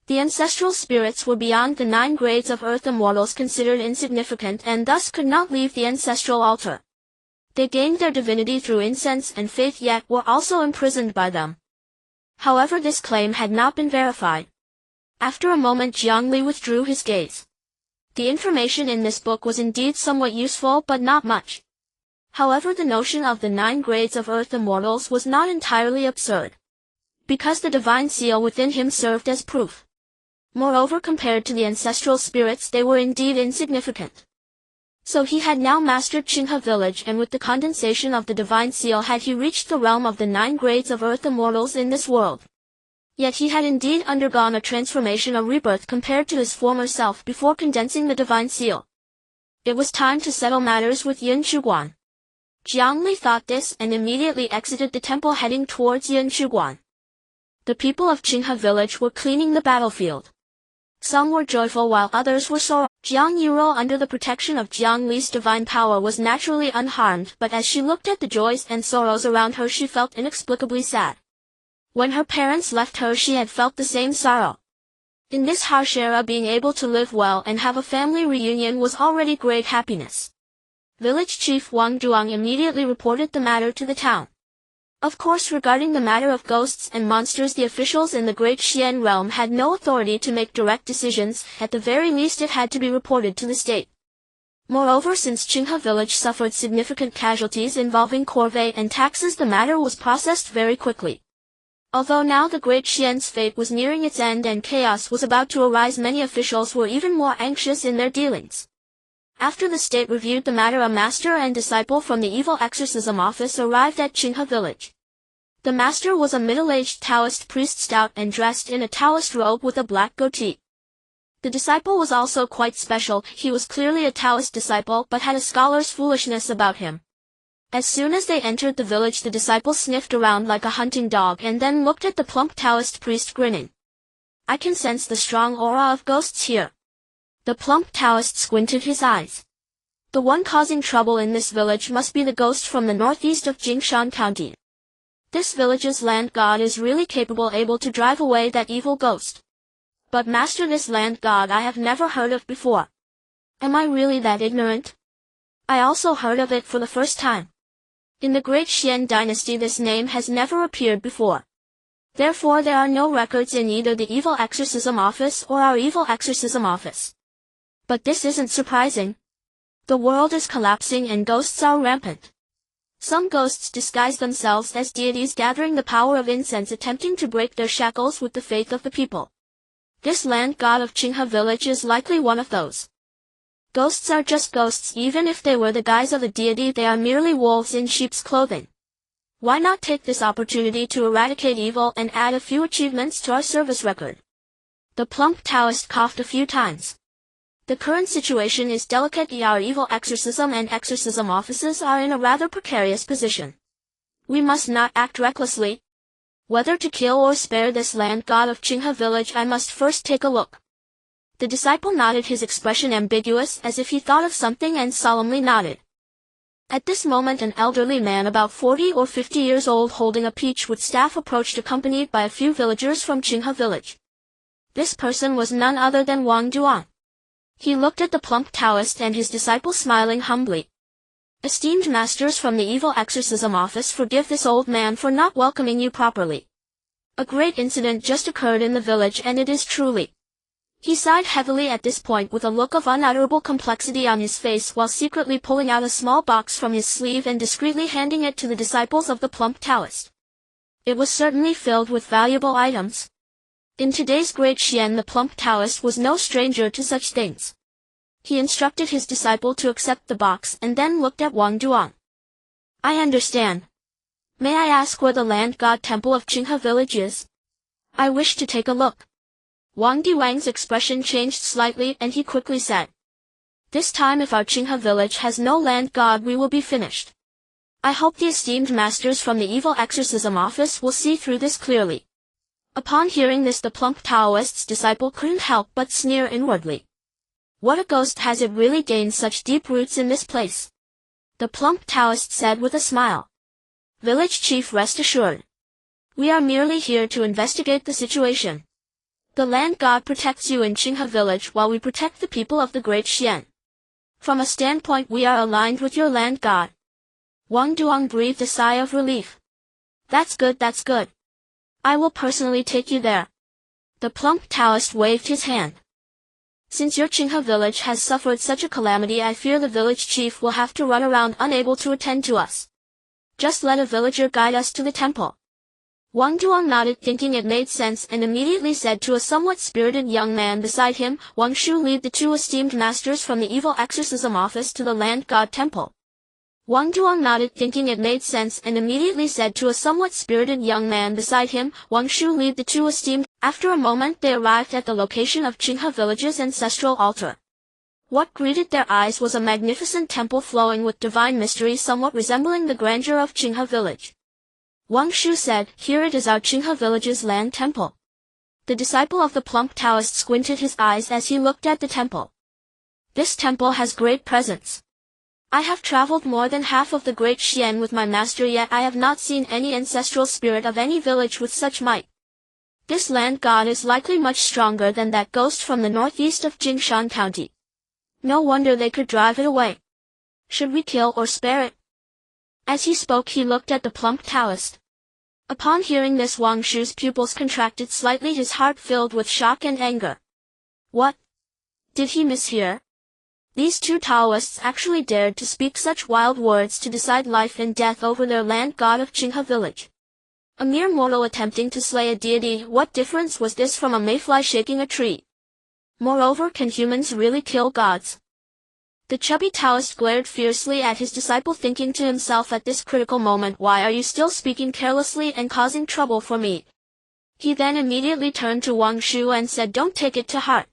The ancestral spirits were beyond the 9 grades of earth immortals, considered insignificant, and thus could not leave the ancestral altar. They gained their divinity through incense and faith, yet were also imprisoned by them. However, this claim had not been verified. After a moment, Jiang Li withdrew his gaze. The information in this book was indeed somewhat useful, but not much. However, the notion of the 9 grades of earth immortals was not entirely absurd, because the divine seal within him served as proof. Moreover, compared to the ancestral spirits, they were indeed insignificant. So he had now mastered Qinghe village, and with the condensation of the divine seal had he reached the realm of the 9 grades of earth immortals in this world. Yet he had indeed undergone a transformation, a rebirth, compared to his former self before condensing the divine seal. It was time to settle matters with Yunchu Guan. Jiang Li thought this and immediately exited the temple, heading towards Yunchu Guan. The people of Qinghe village were cleaning the battlefield. Some were joyful while others were sorrowful. Jiang Yurou, under the protection of Jiang Li's divine power, was naturally unharmed, but as she looked at the joys and sorrows around her, she felt inexplicably sad. When her parents left her, she had felt the same sorrow. In this harsh era, being able to live well and have a family reunion was already great happiness. Village chief Wang Duang immediately reported the matter to the town. Of course, regarding the matter of ghosts and monsters, the officials in the Great Xuan realm had no authority to make direct decisions. At the very least, it had to be reported to the state. Moreover, since Qinghe village suffered significant casualties involving corvée and taxes, the matter was processed very quickly. Although now the Great Xian's fate was nearing its end and chaos was about to arise, many officials were even more anxious in their dealings. After the state reviewed the matter, a master and disciple from the evil exorcism office arrived at Qinghe village. The master was a middle-aged Taoist priest, stout and dressed in a Taoist robe with a black goatee. The disciple was also quite special. He was clearly a Taoist disciple, but had a scholar's foolishness about him. As soon as they entered the village, the disciple sniffed around like a hunting dog and then looked at the plump Taoist priest, grinning. "I can sense the strong aura of ghosts here." The plump Taoist squinted his eyes. "The one causing trouble in this village must be the ghost from the northeast of Jingshan County. This village's land god is really capable, able to drive away that evil ghost. But master, this land god I have never heard of before. Am I really that ignorant? I also heard of it for the first time." In the Great Xuan Dynasty this name has never appeared before. Therefore there are no records in either the Evil Exorcism Office or our Evil Exorcism Office. But this isn't surprising. The world is collapsing and ghosts are rampant. Some ghosts disguise themselves as deities gathering the power of incense attempting to break their shackles with the faith of the people. This land god of Qinghe village is likely one of those. Ghosts are just ghosts even if they wear the guise of a deity, they are merely wolves in sheep's clothing. Why not take this opportunity to eradicate evil and add a few achievements to our service record? The plump Taoist coughed a few times. The current situation is delicate. Our evil exorcism and exorcism offices are in a rather precarious position. We must not act recklessly. Whether to kill or spare this land god of Qinghe village, I must first take a look. The disciple nodded, his expression ambiguous as if he thought of something, and solemnly nodded. At this moment an elderly man about 40 or 50 years old holding a peach-wood staff approached, accompanied by a few villagers from Qinghe village. This person was none other than Wang Duan. He looked at the plump Taoist and his disciple, smiling humbly. Esteemed masters from the Evil Exorcism Office, forgive this old man for not welcoming you properly. A great incident just occurred in the village, and it is truly. He sighed heavily at this point with a look of unutterable complexity on his face, while secretly pulling out a small box from his sleeve and discreetly handing it to the disciples of the plump Taoist. It was certainly filled with valuable items. In today's Great Xuan, the plump Taoist was no stranger to such things. He instructed his disciple to accept the box and then looked at Wang Duan. I understand. May I ask where the land god temple of Qinghe village is? I wish to take a look. Wang Duan's expression changed slightly and he quickly said, this time if our Qinghe village has no land god, we will be finished. I hope the esteemed masters from the Evil Exorcism Office will see through this clearly. Upon hearing this, the plump Taoist's disciple couldn't help but sneer inwardly. What a ghost! Has it really gained such deep roots in this place? The plump Taoist said with a smile. Village chief, rest assured. We are merely here to investigate the situation. The land god protects you in Qinghe village while we protect the people of the Great Xuan. From a standpoint, we are aligned with your land god. Wang Duan breathed a sigh of relief. That's good, that's good. I will personally take you there. The plump Taoist waved his hand. Since your Qinghe village has suffered such a calamity, I fear the village chief will have to run around unable to attend to us. Just let a villager guide us to the temple. Wang Duan nodded, thinking it made sense, and immediately said to a somewhat spirited young man beside him, Wang Shu, lead the two esteemed masters from the Evil Exorcism Office to the land god temple. Wang Duan nodded, thinking it made sense, and immediately said to a somewhat spirited young man beside him, Wang Shu, lead the two esteemed. After a moment they arrived at the location of Qinghe village's ancestral altar. What greeted their eyes was a magnificent temple flowing with divine mystery, somewhat resembling the grandeur of Qinghe village. Wang Shu said, here it is, our Qinghe village's land temple. The disciple of the plump Taoist squinted his eyes as he looked at the temple. This temple has great presence. I have traveled more than half of the Great Xuan with my master, yet I have not seen any ancestral spirit of any village with such might. This land god is likely much stronger than that ghost from the northeast of Jingshan County. No wonder they could drive it away. Should we kill or spare it? As he spoke, he looked at the plump Taoist. Upon hearing this, Wang Shu's pupils contracted slightly, his heart filled with shock and anger. What? Did he mishear? These two Taoists actually dared to speak such wild words to decide life and death over their land god of Qinghe village. A mere mortal attempting to slay a deity, what difference was this from a mayfly shaking a tree? Moreover, can humans really kill gods? The chubby Taoist glared fiercely at his disciple, thinking to himself at this critical moment, why are you still speaking carelessly and causing trouble for me? He then immediately turned to Wang Shu and said, don't take it to heart.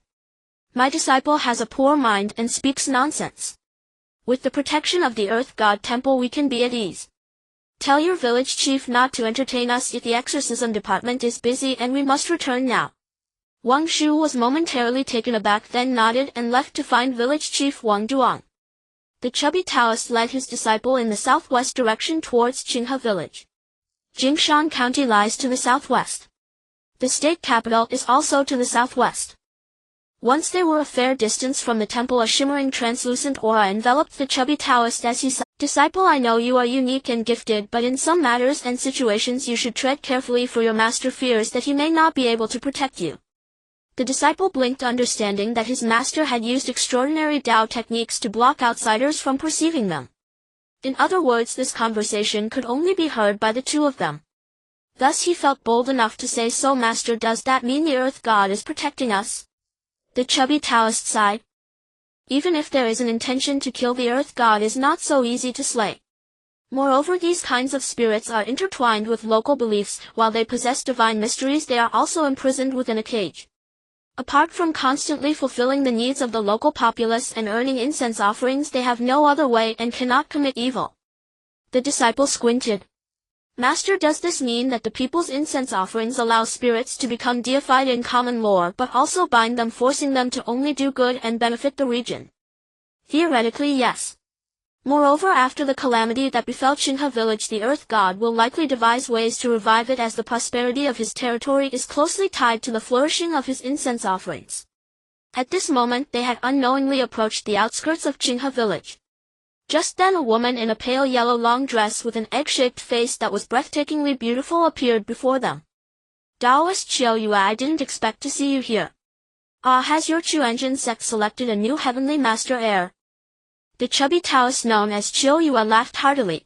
My disciple has a poor mind and speaks nonsense. With the protection of the Earth God Temple we can be at ease. Tell your village chief not to entertain us if the exorcism department is busy and we must return now. Wang Shu was momentarily taken aback, then nodded and left to find village chief Wang Duan. The chubby Taoist led his disciple in the southwest direction towards Qinghe village. Jingshan County lies to the southwest. The state capital is also to the southwest. Once they were a fair distance from the temple, a shimmering translucent aura enveloped the chubby Taoist as he said, "Disciple, I know you are unique and gifted, but in some matters and situations you should tread carefully, for your master fears that he may not be able to protect you." The disciple blinked, understanding that his master had used extraordinary Tao techniques to block outsiders from perceiving them. In other words, this conversation could only be heard by the two of them. Thus he felt bold enough to say, "So master, does that mean the earth god is protecting us?" The chubby Taoist sighed. "Even if there is an intention to kill, the earth god is not so easy to slay. Moreover, these kinds of spirits are intertwined with local beliefs. While they possess divine mysteries, they are also imprisoned within a cage. Apart from constantly fulfilling the needs of the local populace and earning incense offerings, they have no other way and cannot commit evil." The disciple squinted. "Master, does this mean that the people's incense offerings allow spirits to become deified in common lore, but also bind them, forcing them to only do good and benefit the region?" "Theoretically, yes. Moreover, after the calamity that befell Qinghe village, the earth god will likely devise ways to revive it, as the prosperity of his territory is closely tied to the flourishing of his incense offerings." At this moment they had unknowingly approached the outskirts of Qinghe village. Just then a woman in a pale yellow long dress with an egg-shaped face that was breathtakingly beautiful appeared before them. "Taoist Xiao Yue, I didn't expect to see you here. Has your Chuanjin sect selected a new heavenly master heir?" The chubby Taoist known as Xiao Yue laughed heartily.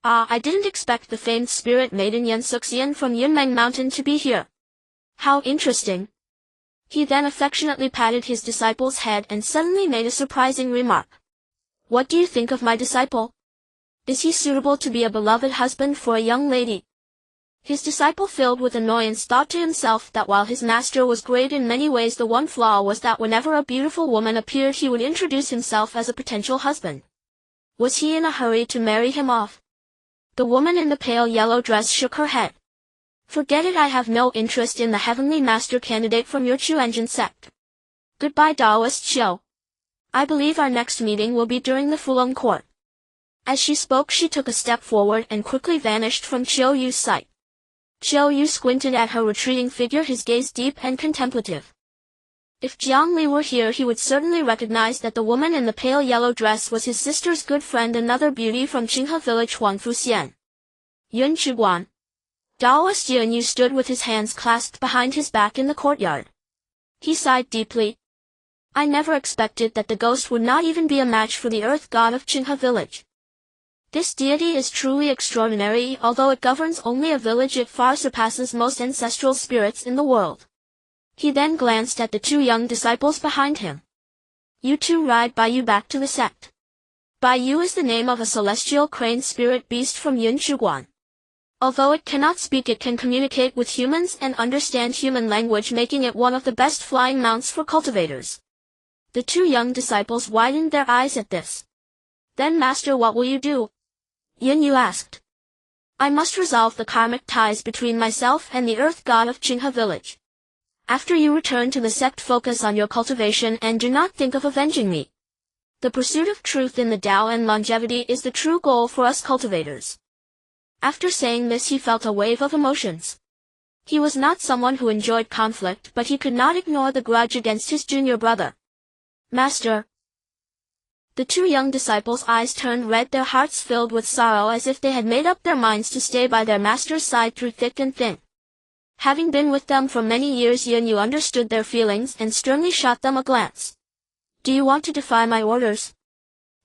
I didn't expect the famed spirit maiden Yan Suxian from Yunmeng Mountain to be here. How interesting." He then affectionately patted his disciple's head and suddenly made a surprising remark. "What do you think of my disciple? Is he suitable to be a beloved husband for a young lady?" His disciple, filled with annoyance, thought to himself that while his master was great in many ways, the one flaw was that whenever a beautiful woman appeared, he would introduce himself as a potential husband. Was he in a hurry to marry him off? The woman in the pale yellow dress shook her head. "Forget it, I have no interest in the heavenly master candidate from your Chuanjin sect. Goodbye, Taoist Xiao. I believe our next meeting will be during the Fulong court." As she spoke, she took a step forward and quickly vanished from Xiao Yu's sight. Xiao Yu squinted at her retreating figure, his gaze deep and contemplative. If Jiang Li were here, he would certainly recognize that the woman in the pale yellow dress was his sister's good friend, another beauty from Qinghe village, Huangfu Xian. Yunchu Guan. Taoist Yunyu stood with his hands clasped behind his back in the courtyard. He sighed deeply. "I never expected that the ghost would not even be a match for the earth god of Qinghe village. This deity is truly extraordinary. Although it governs only a village, it far surpasses most ancestral spirits in the world." He then glanced at the two young disciples behind him. "You two ride Baiyu back to the sect." Baiyu is the name of a celestial crane spirit beast from Yunchu Guan. Although it cannot speak, it can communicate with humans and understand human language, making it one of the best flying mounts for cultivators. The two young disciples widened their eyes at this. "Then, master, what will you do?" Yunyu asked. "I must resolve the karmic ties between myself and the earth god of Qinghe village. After you return to the sect, focus on your cultivation and do not think of avenging me. The pursuit of truth in the Tao and longevity is the true goal for us cultivators." After saying this, he felt a wave of emotions. He was not someone who enjoyed conflict, but he could not ignore the grudge against his junior brother. "Master." The two young disciples' eyes turned red, their hearts filled with sorrow, as if they had made up their minds to stay by their master's side through thick and thin. Having been with them for many years, Yunyu understood their feelings and sternly shot them a glance. "Do you want to defy my orders?"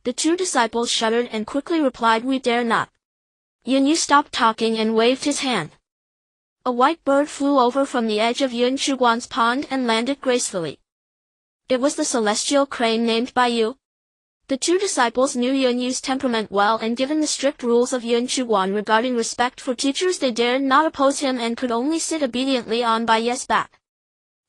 The two disciples shuddered and quickly replied, "We dare not." Yunyu stopped talking and waved his hand. A white bird flew over from the edge of Yunchu Guan's pond and landed gracefully. It was the celestial crane named Baiyu. The two disciples knew Yunyu's temperament well, and given the strict rules of Yunchu Guan regarding respect for teachers, they dared not oppose him and could only sit obediently on Baiyu's back.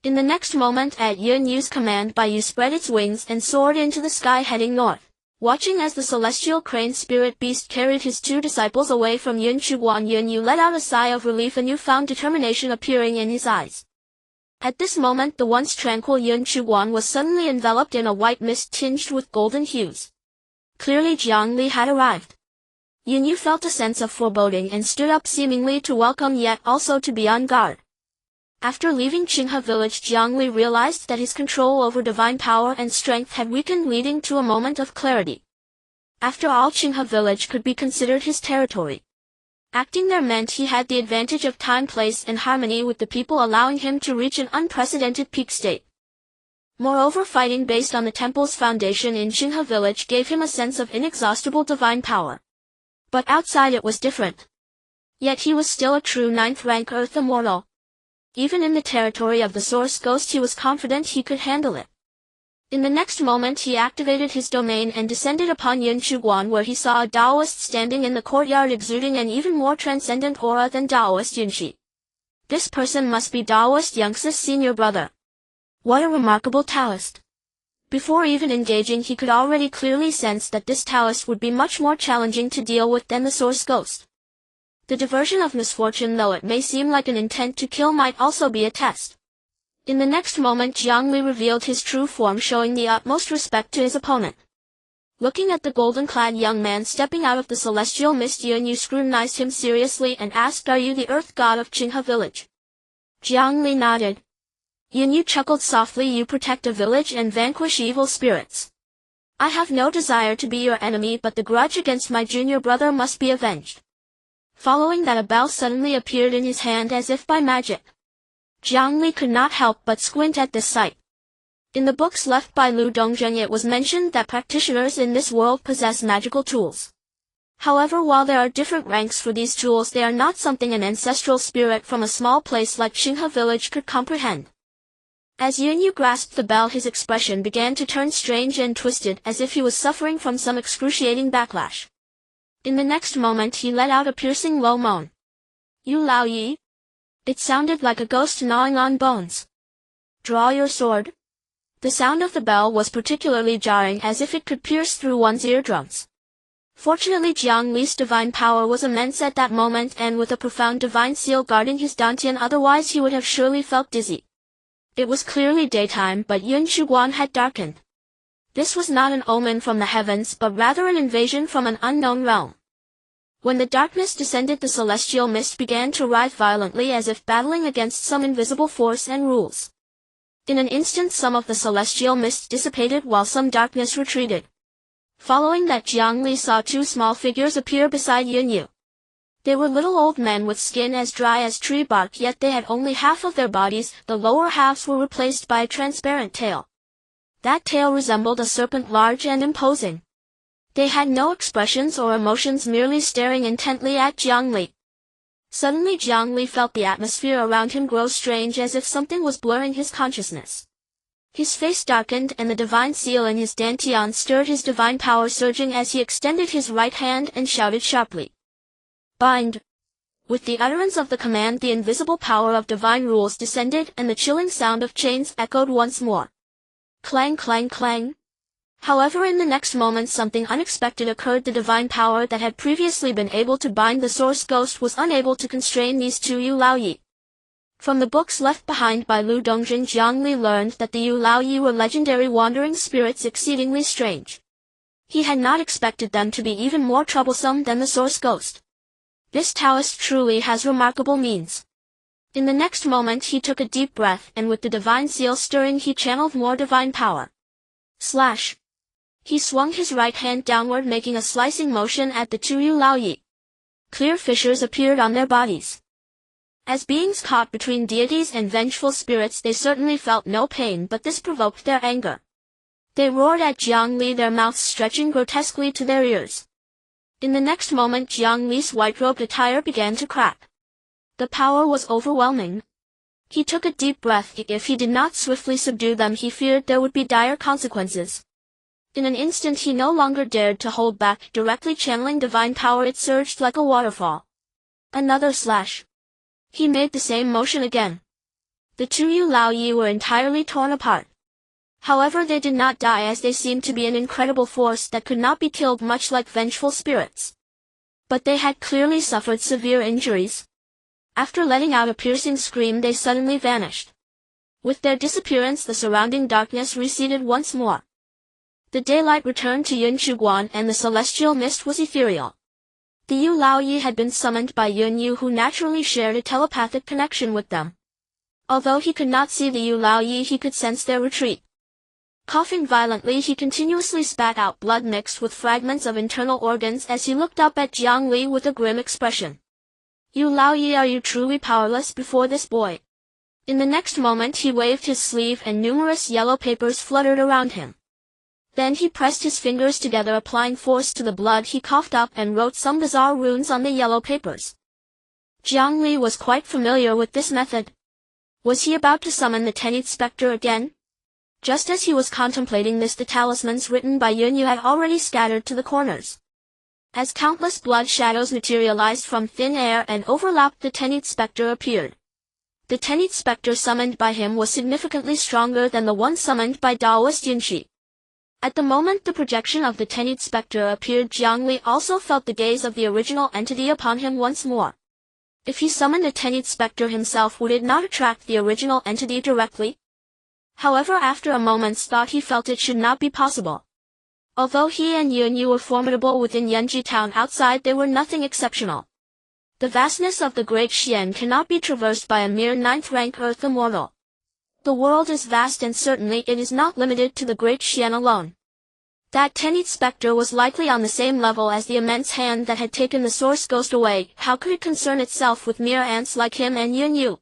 In the next moment, at Yunyu's command, Baiyu spread its wings and soared into the sky, heading north. Watching as the celestial crane spirit beast carried his two disciples away from Yunchu Guan, Yunyu let out a sigh of relief, a newfound determination appearing in his eyes. At this moment, the once tranquil Yunchu Guan was suddenly enveloped in a white mist tinged with golden hues. Clearly Jiang Li had arrived. Yunyu felt a sense of foreboding and stood up, seemingly to welcome, yet also to be on guard. After leaving Qinghe village, Jiang Li realized that his control over divine power and strength had weakened, leading to a moment of clarity. After all, Qinghe village could be considered his territory. Acting there meant he had the advantage of time, place, and harmony with the people, allowing him to reach an unprecedented peak state. Moreover, fighting based on the temple's foundation in Qinghe village gave him a sense of inexhaustible divine power. But outside it was different. Yet he was still a true 9th rank earth immortal. Even in the territory of the Source Ghost, he was confident he could handle it. In the next moment he activated his domain and descended upon Yunchu Temple, where he saw a Taoist standing in the courtyard exuding an even more transcendent aura than Taoist Yunchi. This person must be Taoist Yunxi's senior brother. What a remarkable Taoist! Before even engaging, he could already clearly sense that this Taoist would be much more challenging to deal with than the Source Ghost. The diversion of misfortune, though it may seem like an intent to kill, might also be a test. In the next moment Jiang Li revealed his true form, showing the utmost respect to his opponent. Looking at the golden-clad young man stepping out of the celestial mist, Yunyu scrutinized him seriously and asked, "Are you the earth god of Qinghe village?" Jiang Li nodded. Yunyu chuckled softly. "You protect a village and vanquish evil spirits. I have no desire to be your enemy, but the grudge against my junior brother must be avenged." Following that, a bell suddenly appeared in his hand as if by magic. Jiang Li could not help but squint at this sight. In the books left by Lu Dongjeng, it was mentioned that practitioners in this world possess magical tools. However, while there are different ranks for these tools, they are not something an ancestral spirit from a small place like Qinghe village could comprehend. As Yunyu grasped the bell, his expression began to turn strange and twisted, as if he was suffering from some excruciating backlash. In the next moment he let out a piercing low moan. "You Lao Yi?" It sounded like a ghost gnawing on bones. "Draw your sword." The sound of the bell was particularly jarring, as if it could pierce through one's eardrums. Fortunately, Jiang Li's divine power was immense at that moment, and with a profound divine seal guarding his dantian, otherwise he would have surely felt dizzy. It was clearly daytime, but Yunchu Temple had darkened. This was not an omen from the heavens, but rather an invasion from an unknown realm. When the darkness descended, the celestial mist began to writhe violently, as if battling against some invisible force and rules. In an instant some of the celestial mist dissipated while some darkness retreated. Following that, Jiang Li saw two small figures appear beside Yunyu. They were little old men with skin as dry as tree bark, yet they had only half of their bodies. The lower halves were replaced by a transparent tail. That tail resembled a serpent, large and imposing. They had no expressions or emotions, merely staring intently at Jiang Li. Suddenly Jiang Li felt the atmosphere around him grow strange, as if something was blurring his consciousness. His face darkened, and the divine seal in his dantian stirred, his divine power surging as he extended his right hand and shouted sharply, "Bind!" With the utterance of the command, the invisible power of divine rules descended, and the chilling sound of chains echoed once more. Clang, clang, clang. However, in the next moment something unexpected occurred. The divine power that had previously been able to bind the Source Ghost was unable to constrain these two Yu Lao Yi. From the books left behind by Lu Dongjeng, Jiang Li learned that the Yu Lao Yi were legendary wandering spirits, exceedingly strange. He had not expected them to be even more troublesome than the Source Ghost. This Taoist truly has remarkable means. In the next moment he took a deep breath, and with the divine seal stirring, he channeled more divine power. Slash! He swung his right hand downward, making a slicing motion at the two Yu Lao Yi. Clear fissures appeared on their bodies. As beings caught between deities and vengeful spirits, they certainly felt no pain, but this provoked their anger. They roared at Jiang Li, their mouths stretching grotesquely to their ears. In the next moment Jiang Li's white-robed attire began to crack. The power was overwhelming. He took a deep breath. If he did not swiftly subdue them, he feared there would be dire consequences. In an instant he no longer dared to hold back. Directly channeling divine power, it surged like a waterfall. Another slash. He made the same motion again. The two Yu Lao Yi were entirely torn apart. However, they did not die, as they seemed to be an incredible force that could not be killed, much like vengeful spirits. But they had clearly suffered severe injuries. After letting out a piercing scream, they suddenly vanished. With their disappearance, the surrounding darkness receded once more. The daylight returned to Yunchu Temple, and the celestial mist was ethereal. The Yu Lao Yi had been summoned by Yunyu, who naturally shared a telepathic connection with them. Although he could not see the Yulao, he could sense their retreat. Coughing violently, he continuously spat out blood mixed with fragments of internal organs as he looked up at Jiang Li with a grim expression. Yulao, are you truly powerless before this boy? In the next moment he waved his sleeve and numerous yellow papers fluttered around him. Then he pressed his fingers together, applying force to the blood he coughed up, and wrote some bizarre runes on the yellow papers. Jiang Li was quite familiar with this method. Was he about to summon the Tenth Spectre again? Just as he was contemplating this, the talismans written by Yunchu had already scattered to the corners. As countless blood shadows materialized from thin air and overlapped, the Tenth Spectre appeared. The Tenth Spectre summoned by him was significantly stronger than the one summoned by Taoist Yunchu. At the moment the projection of the Tenth Spectre appeared, Jiang Li also felt the gaze of the original entity upon him once more. If he summoned the Tenth Spectre himself, would it not attract the original entity directly? However, after a moment's thought he felt it should not be possible. Although he and Yunchu were formidable within Yunchu town, outside they were nothing exceptional. The vastness of the Great Xuan cannot be traversed by a mere 9th-rank earth immortal. The world is vast, and certainly it is not limited to the Great Xuan alone. That Tenth Spectre was likely on the same level as the immense hand that had taken the source ghost away. How could it concern itself with mere ants like him and Yunchu?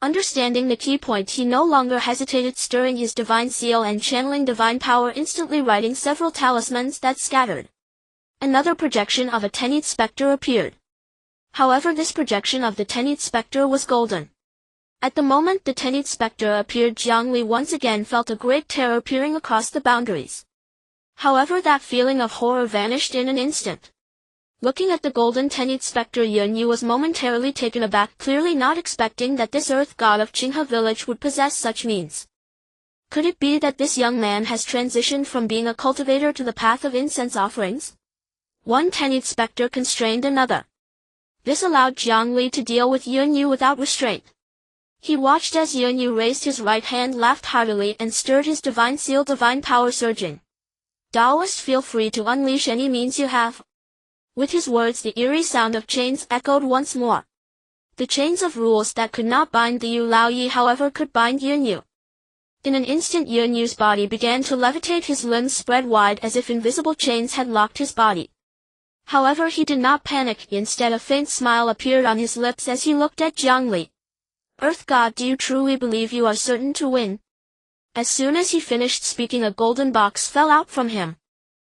Understanding the key point, he no longer hesitated, stirring his divine seal and channeling divine power, instantly writing several talismans that scattered. Another projection of a Tenth Spectre appeared. However, this projection of the Tenth Spectre was golden. At the moment the Tenth Spectre appeared, Jiang Li once again felt a great terror peering across the boundaries. However, that feeling of horror vanished in an instant. Looking at the golden Tenth Spectre, Yunchu was momentarily taken aback, clearly not expecting that this earth god of Qinghe village would possess such means. Could it be that this young man has transitioned from being a cultivator to the path of incense offerings? One Tenth Spectre constrained another. This allowed Jiang Li to deal with Yunchu without restraint. He watched as Yunchu raised his right hand, laughed heartily, and stirred his divine seal, divine power surging. Taoist, feel free to unleash any means you have. With his words, the eerie sound of chains echoed once more. The chains of rules that could not bind the Yulao, however, could bind Yunchu. In an instant Yunchu's body began to levitate, his limbs spread wide as if invisible chains had locked his body. However, he did not panic. Instead, a faint smile appeared on his lips as he looked at Jiang Li. Earth God, do you truly believe you are certain to win? As soon as he finished speaking, a golden box fell out from him.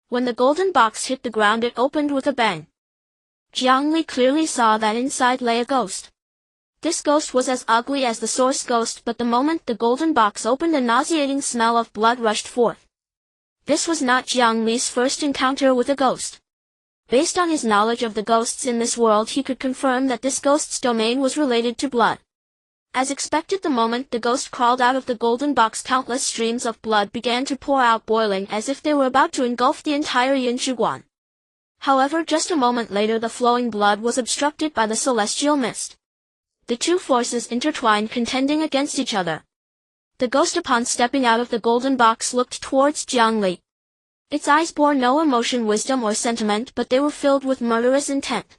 When the golden box hit the ground, it opened with a bang. Jiang Li clearly saw that inside lay a ghost. This ghost was as ugly as the source ghost, but the moment the golden box opened, a nauseating smell of blood rushed forth. This was not Jiang Li's first encounter with a ghost. Based on his knowledge of the ghosts in this world, he could confirm that this ghost's domain was related to blood. As expected, the moment the ghost crawled out of the golden box, countless streams of blood began to pour out, boiling as if they were about to engulf the entire Yunchu. However, just a moment later the flowing blood was obstructed by the celestial mist. The two forces intertwined, contending against each other. The ghost, upon stepping out of the golden box, looked towards Jiang Li. Its eyes bore no emotion, wisdom, or sentiment, but they were filled with murderous intent.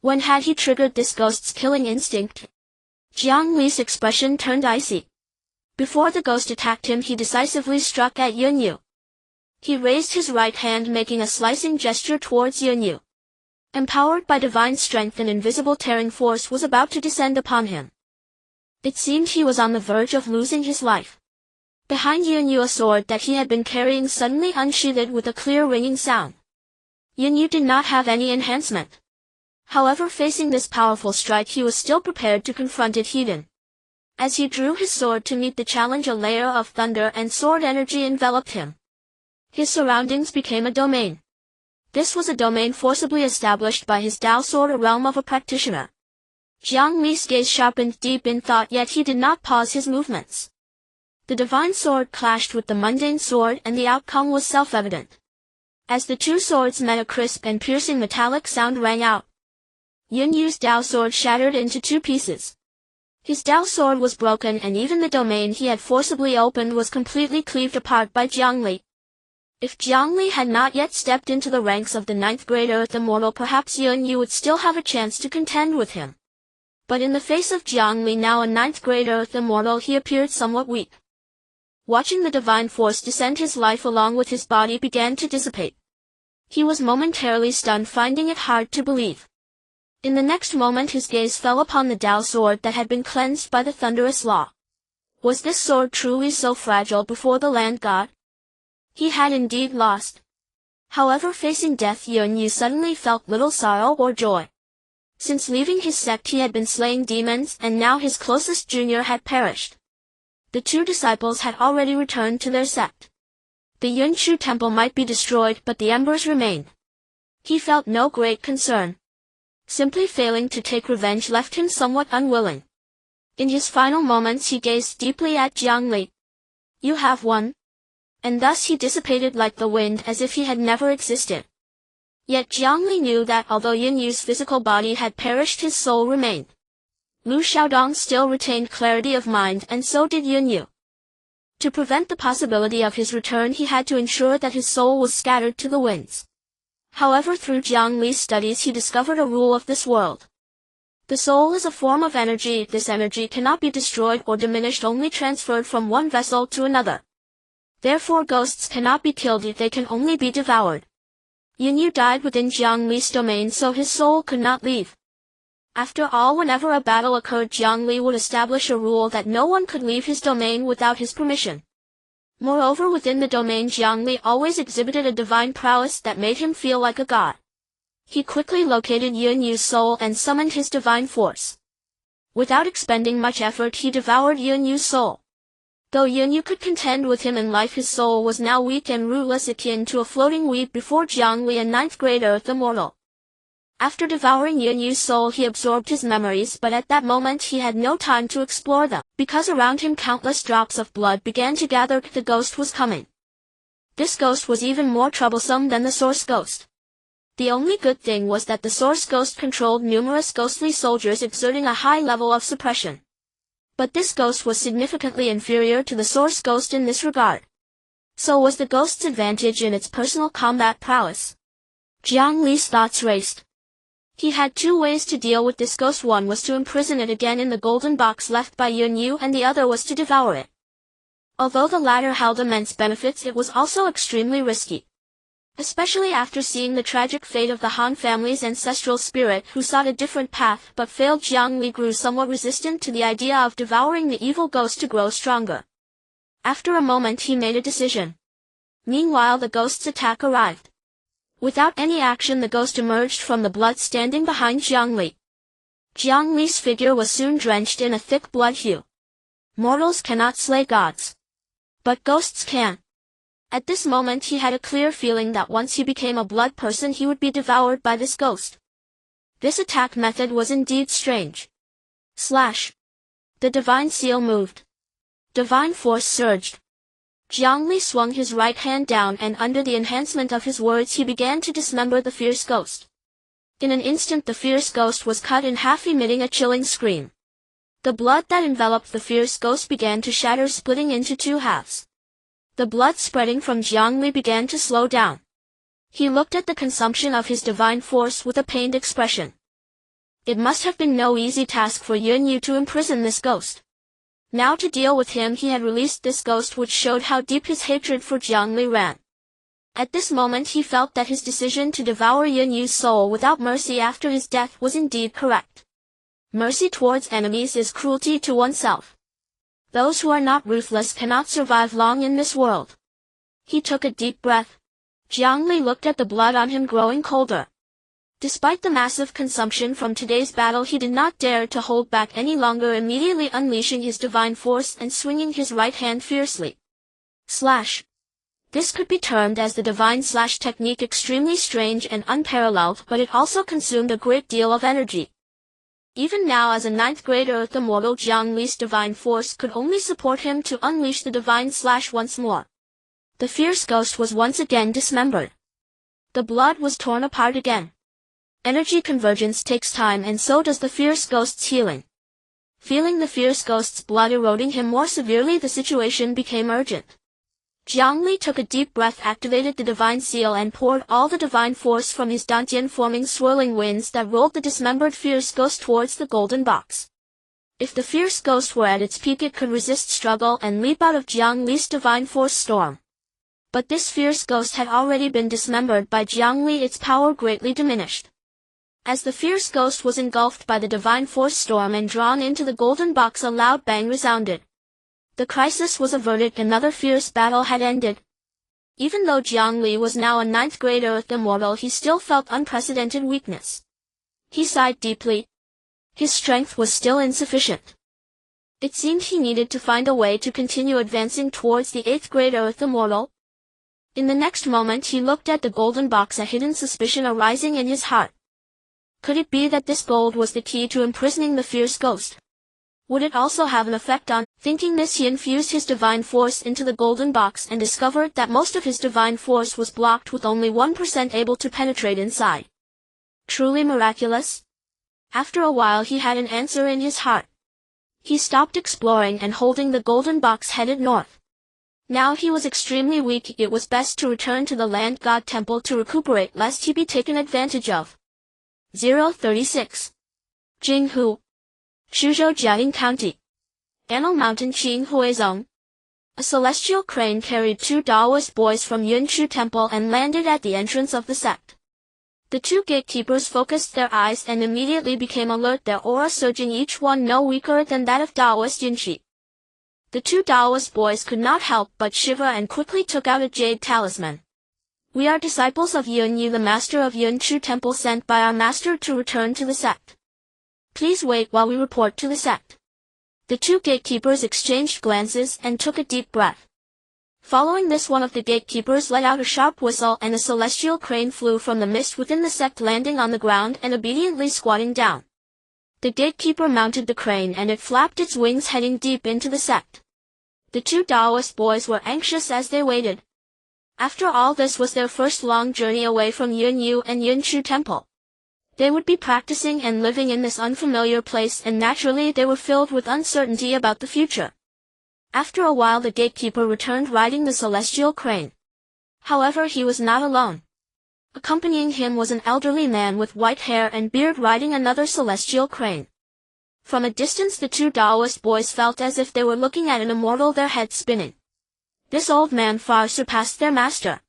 When had he triggered this ghost's killing instinct? Jiang Li's expression turned icy. Before the ghost attacked him, he decisively struck at Yunchu. He raised his right hand, making a slicing gesture towards Yunchu. Empowered by divine strength, an invisible tearing force was about to descend upon him. It seemed he was on the verge of losing his life. Behind Yunchu, a sword that he had been carrying suddenly unsheathed with a clear ringing sound. Yunchu did not have any enhancement. However, facing this powerful strike, he was still prepared to confront it head-on. As he drew his sword to meet the challenge, a layer of thunder and sword energy enveloped him. His surroundings became a domain. This was a domain forcibly established by his Tao sword, a realm of a practitioner. Jiang Li's gaze sharpened deep in thought, yet he did not pause his movements. The divine sword clashed with the mundane sword, and the outcome was self-evident. As the two swords met, a crisp and piercing metallic sound rang out. Yunchu's Tao sword shattered into two pieces. His Tao sword was broken, and even the domain he had forcibly opened was completely cleaved apart by Jiang Li. If Jiang Li had not yet stepped into the ranks of the 9th grade Earth Immortal, perhaps Yunchu would still have a chance to contend with him. But in the face of Jiang Li, now a ninth-grade earth immortal, he appeared somewhat weak. Watching the divine force descend, his life along with his body began to dissipate. He was momentarily stunned, finding it hard to believe. In the next moment his gaze fell upon the Tao sword that had been cleansed by the thunderous law. Was this sword truly so fragile before the land god? He had indeed lost. However, facing death, Yunchu suddenly felt little sorrow or joy. Since leaving his sect he had been slaying demons, and now his closest junior had perished. The two disciples had already returned to their sect. The Yunchu Temple might be destroyed, but the embers remained. He felt no great concern. Simply failing to take revenge left him somewhat unwilling. In his final moments he gazed deeply at Jiang Li. "You have won." And thus he dissipated like the wind, as if he had never existed. Yet Jiang Li knew that although Yunchu's physical body had perished, his soul remained. Lu Xiaodong still retained clarity of mind, and so did Yunchu. To prevent the possibility of his return, he had to ensure that his soul was scattered to the winds. However, through Jiang Li's studies he discovered a rule of this world. The soul is a form of energy. This energy cannot be destroyed or diminished, only transferred from one vessel to another. Therefore ghosts cannot be killed, they can only be devoured. Yunchu died within Jiang Li's domain, so his soul could not leave. After all, whenever a battle occurred, Jiang Li would establish a rule that no one could leave his domain without his permission. Moreover, within the domain, Jiang Li always exhibited a divine prowess that made him feel like a god. He quickly located Yunchu's soul and summoned his divine force. Without expending much effort, he devoured Yunchu's soul. Though Yunchu could contend with him in life, his soul was now weak and rootless, akin to a floating weed before Jiang Li, a ninth-grade earth immortal. After devouring Yunchu's soul, he absorbed his memories, but at that moment he had no time to explore them, because around him countless drops of blood began to gather. The ghost was coming. This ghost was even more troublesome than the source ghost. The only good thing was that the source ghost controlled numerous ghostly soldiers, exerting a high level of suppression. But this ghost was significantly inferior to the source ghost in this regard. So was the ghost's advantage in its personal combat prowess. Jiang Li's thoughts raced. He had two ways to deal with this ghost. One was to imprison it again in the golden box left by Yunchu, and the other was to devour it. Although the latter held immense benefits, it was also extremely risky. Especially after seeing the tragic fate of the Han family's ancestral spirit, who sought a different path but failed, Jiang Li grew somewhat resistant to the idea of devouring the evil ghost to grow stronger. After a moment he made a decision. Meanwhile the ghost's attack arrived. Without any action, the ghost emerged from the blood, standing behind Jiang Li. Jiang Li's figure was soon drenched in a thick blood hue. Mortals cannot slay gods. But ghosts can. At this moment he had a clear feeling that once he became a blood person he would be devoured by this ghost. This attack method was indeed strange. Slash. The divine seal moved. Divine force surged. Jiang Li swung his right hand down, and under the enhancement of his words he began to dismember the fierce ghost. In an instant the fierce ghost was cut in half, emitting a chilling scream. The blood that enveloped the fierce ghost began to shatter, splitting into two halves. The blood spreading from Jiang Li began to slow down. He looked at the consumption of his divine force with a pained expression. It must have been no easy task for Yunchu to imprison this ghost. Now to deal with him he had released this ghost, which showed how deep his hatred for Jiang Li ran. At this moment he felt that his decision to devour Yunchu's soul without mercy after his death was indeed correct. Mercy towards enemies is cruelty to oneself. Those who are not ruthless cannot survive long in this world. He took a deep breath. Jiang Li looked at the blood on him growing colder. Despite the massive consumption from today's battle, he did not dare to hold back any longer, immediately unleashing his divine force and swinging his right hand fiercely. Slash. This could be termed as the divine slash technique, extremely strange and unparalleled, but it also consumed a great deal of energy. Even now, as a ninth-grade earth immortal, Jiang Li's divine force could only support him to unleash the divine slash once more. The fierce ghost was once again dismembered. The blood was torn apart again. Energy convergence takes time, and so does the fierce ghost's healing. Feeling the fierce ghost's blood eroding him more severely, the situation became urgent. Jiang Li took a deep breath, activated the divine seal, and poured all the divine force from his dantian, forming swirling winds that rolled the dismembered fierce ghost towards the golden box. If the fierce ghost were at its peak, it could resist struggle and leap out of Jiang Li's divine force storm. But this fierce ghost had already been dismembered by Jiang Li, its power greatly diminished. As the fierce ghost was engulfed by the divine force storm and drawn into the golden box, a loud bang resounded. The crisis was averted, another fierce battle had ended. Even though Jiang Li was now a 9th grade earth immortal, he still felt unprecedented weakness. He sighed deeply. His strength was still insufficient. It seemed he needed to find a way to continue advancing towards the 8th grade earth immortal. In the next moment he looked at the golden box, a hidden suspicion arising in his heart. Could it be that this gold was the key to imprisoning the fierce ghost? Would it also have an effect on? Thinking this, he infused his divine force into the golden box and discovered that most of his divine force was blocked, with only 1% able to penetrate inside. Truly miraculous? After a while he had an answer in his heart. He stopped exploring and, holding the golden box, headed north. Now he was extremely weak. It was best to return to the land god temple to recuperate, lest he be taken advantage of. 036. Qinghe, Shuzhou Jiayin County. Anil Mountain, Qinghe Zone. A celestial crane carried 2 Taoist boys from Yunchu Temple and landed at the entrance of the sect. The 2 gatekeepers focused their eyes and immediately became alert, their aura surging, each one no weaker than that of Taoist Yunchi. The 2 Taoist boys could not help but shiver and quickly took out a jade talisman. We are disciples of Yunyu, the master of Yunchu Temple, sent by our master to return to the sect. Please wait while we report to the sect. The 2 gatekeepers exchanged glances and took a deep breath. Following this, one of the gatekeepers let out a sharp whistle, and a celestial crane flew from the mist within the sect, landing on the ground and obediently squatting down. The gatekeeper mounted the crane and it flapped its wings, heading deep into the sect. The 2 Taoist boys were anxious as they waited. After all, this was their first long journey away from Yunyu and Yunchu Temple. They would be practicing and living in this unfamiliar place, and naturally they were filled with uncertainty about the future. After a while the gatekeeper returned, riding the celestial crane. However, he was not alone. Accompanying him was an elderly man with white hair and beard, riding another celestial crane. From a distance the 2 Taoist boys felt as if they were looking at an immortal, their heads spinning. This old man far surpassed their master.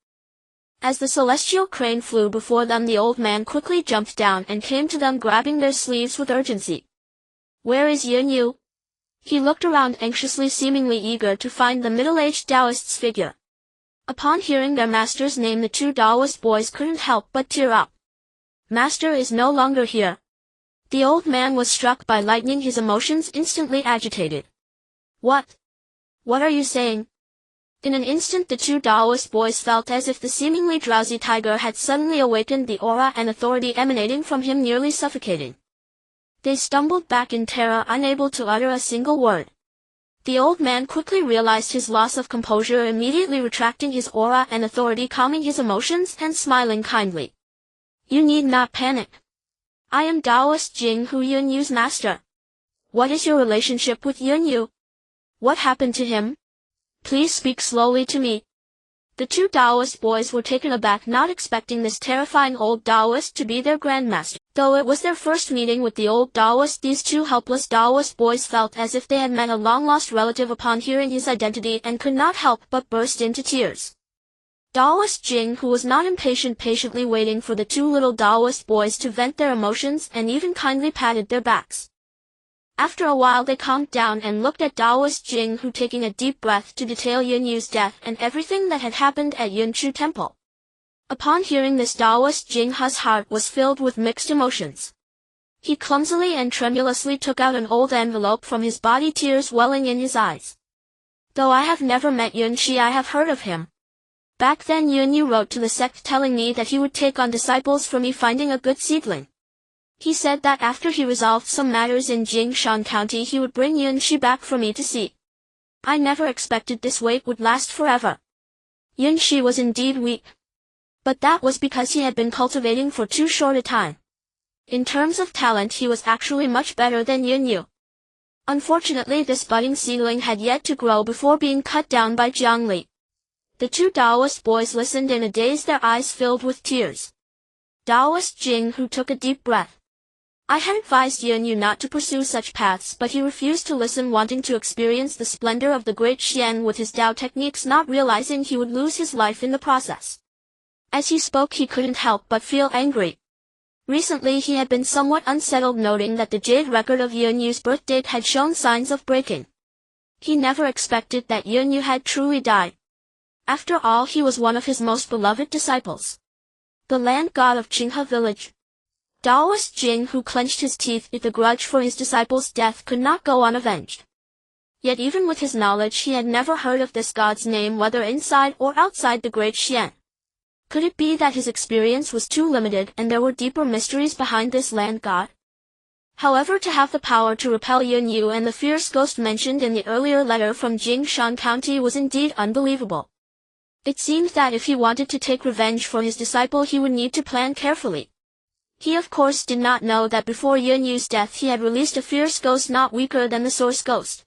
As the celestial crane flew before them, the old man quickly jumped down and came to them, grabbing their sleeves with urgency. Where is Yunyu? He looked around anxiously, seemingly eager to find the middle-aged Taoist's figure. Upon hearing their master's name, the 2 Taoist boys couldn't help but tear up. Master is no longer here. The old man was struck by lightning, his emotions instantly agitated. What? What are you saying? In an instant the 2 Taoist boys felt as if the seemingly drowsy tiger had suddenly awakened, the aura and authority emanating from him nearly suffocating. They stumbled back in terror, unable to utter a single word. The old man quickly realized his loss of composure, immediately retracting his aura and authority, calming his emotions and smiling kindly. You need not panic. I am Taoist Qinghe, Yunyu's master. What is your relationship with Yunyu? What happened to him? Please speak slowly to me. The 2 Taoist boys were taken aback, not expecting this terrifying old Taoist to be their grandmaster. Though it was their first meeting with the old Taoist, these 2 helpless Taoist boys felt as if they had met a long-lost relative upon hearing his identity, and could not help but burst into tears. Taoist Qinghe, who was not impatient, patiently waiting for the 2 little Taoist boys to vent their emotions, and even kindly patted their backs. After a while they calmed down and looked at Taoist Qinghe, taking a deep breath, to detail Yunyu's death and everything that had happened at Yunchu Temple. Upon hearing this, Taoist Qinghe's heart was filled with mixed emotions. He clumsily and tremulously took out an old envelope from his body, tears welling in his eyes. Though I have never met Yunchi, I have heard of him. Back then Yunyu wrote to the sect telling me that he would take on disciples for me, finding a good seedling. He said that after he resolved some matters in Jingshan County, he would bring Yunchi back for me to see. I never expected this wait would last forever. Yunchi was indeed weak. But that was because he had been cultivating for too short a time. In terms of talent, he was actually much better than Yunyu. Unfortunately, this budding seedling had yet to grow before being cut down by Jiang Li. The two Taoist boys listened in a daze, their eyes filled with tears. Taoist Qinghe took a deep breath. I had advised Yunchu not to pursue such paths, but he refused to listen, wanting to experience the splendor of the Great Xuan with his Tao techniques, not realizing he would lose his life in the process. As he spoke, he couldn't help but feel angry. Recently he had been somewhat unsettled, noting that the jade record of Yunchu's birth date had shown signs of breaking. He never expected that Yunchu had truly died. After all, he was one of his most beloved disciples. The land god of Qinghe village. Taoist Qinghe clenched his teeth. If the grudge for his disciple's death could not go unavenged. Yet even with his knowledge, he had never heard of this god's name, whether inside or outside the Great Xuan. Could it be that his experience was too limited and there were deeper mysteries behind this land god? However, to have the power to repel Yunchu and the fierce ghost mentioned in the earlier letter from Jingshan County was indeed unbelievable. It seemed that if he wanted to take revenge for his disciple, he would need to plan carefully. He of course did not know that before Yunchu's death he had released a fierce ghost not weaker than the source ghost.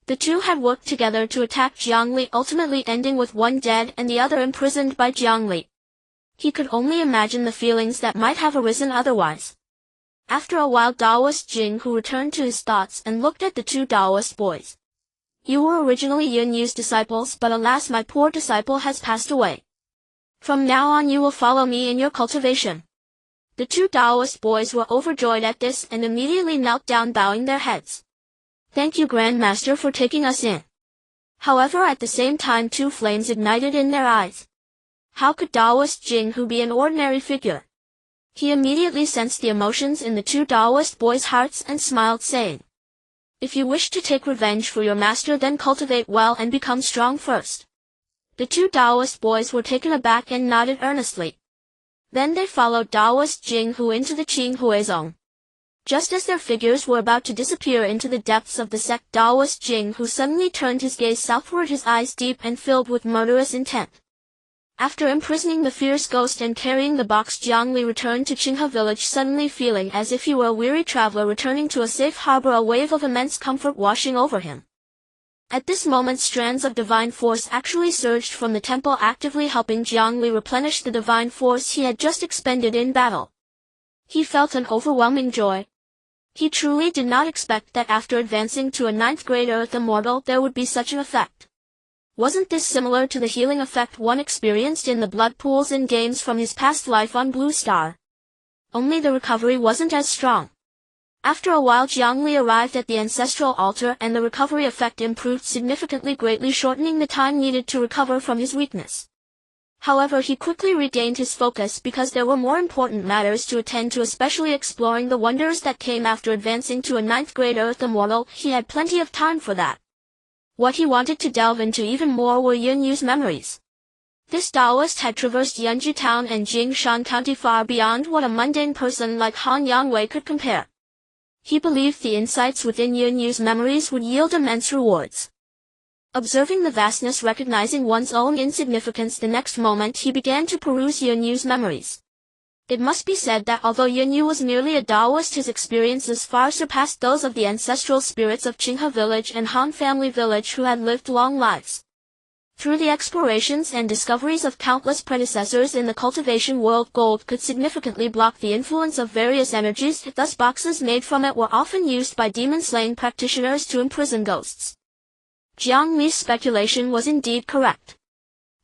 The two had worked together to attack Jiang Li, ultimately ending with one dead and the other imprisoned by Jiang Li. He could only imagine the feelings that might have arisen otherwise. After a while, Taoist Qinghe returned to his thoughts and looked at the two Taoist boys. You were originally Yunchu's disciples, but alas, my poor disciple has passed away. From now on you will follow me in your cultivation. The two Taoist boys were overjoyed at this and immediately knelt down, bowing their heads. Thank you, Grand Master, for taking us in. However, at the same time two flames ignited in their eyes. How could Taoist Qinghe be an ordinary figure? He immediately sensed the emotions in the two Taoist boys' hearts and smiled, saying, If you wish to take revenge for your master, then cultivate well and become strong first. The two Taoist boys were taken aback and nodded earnestly. Then they followed Taoist Qinghe into the Qinghe zone. Just as their figures were about to disappear into the depths of the sect, Taoist Qinghe suddenly turned his gaze southward, his eyes deep and filled with murderous intent. After imprisoning the fierce ghost and carrying the box, Jiang Li returned to Qinghe village, suddenly feeling as if he were a weary traveler returning to a safe harbor, a wave of immense comfort washing over him. At this moment, strands of divine force actually surged from the temple, actively helping Jiang Li replenish the divine force he had just expended in battle. He felt an overwhelming joy. He truly did not expect that after advancing to a 9th grade Earth Immortal there would be such an effect. Wasn't this similar to the healing effect one experienced in the blood pools in games from his past life on Blue Star? Only the recovery wasn't as strong. After a while, Jiang Li arrived at the ancestral altar and the recovery effect improved significantly, greatly shortening the time needed to recover from his weakness. However, he quickly regained his focus because there were more important matters to attend to, especially exploring the wonders that came after advancing to a 9th grade Earth Immortal. He had plenty of time for that. What he wanted to delve into even more were Yunchu's memories. This Taoist had traversed Yunchu Town and Jingshan County far beyond what a mundane person like Han Yangwei could compare. He believed the insights within Yunchu's memories would yield immense rewards. Observing the vastness, recognizing one's own insignificance, the next moment he began to peruse Yunchu's memories. It must be said that although Yunchu was merely a Taoist, his experiences far surpassed those of the ancestral spirits of Qinghe village and Han family village, who had lived long lives. Through the explorations and discoveries of countless predecessors in the cultivation world, gold could significantly block the influence of various energies, thus boxes made from it were often used by demon-slaying practitioners to imprison ghosts. Jiang Li's speculation was indeed correct.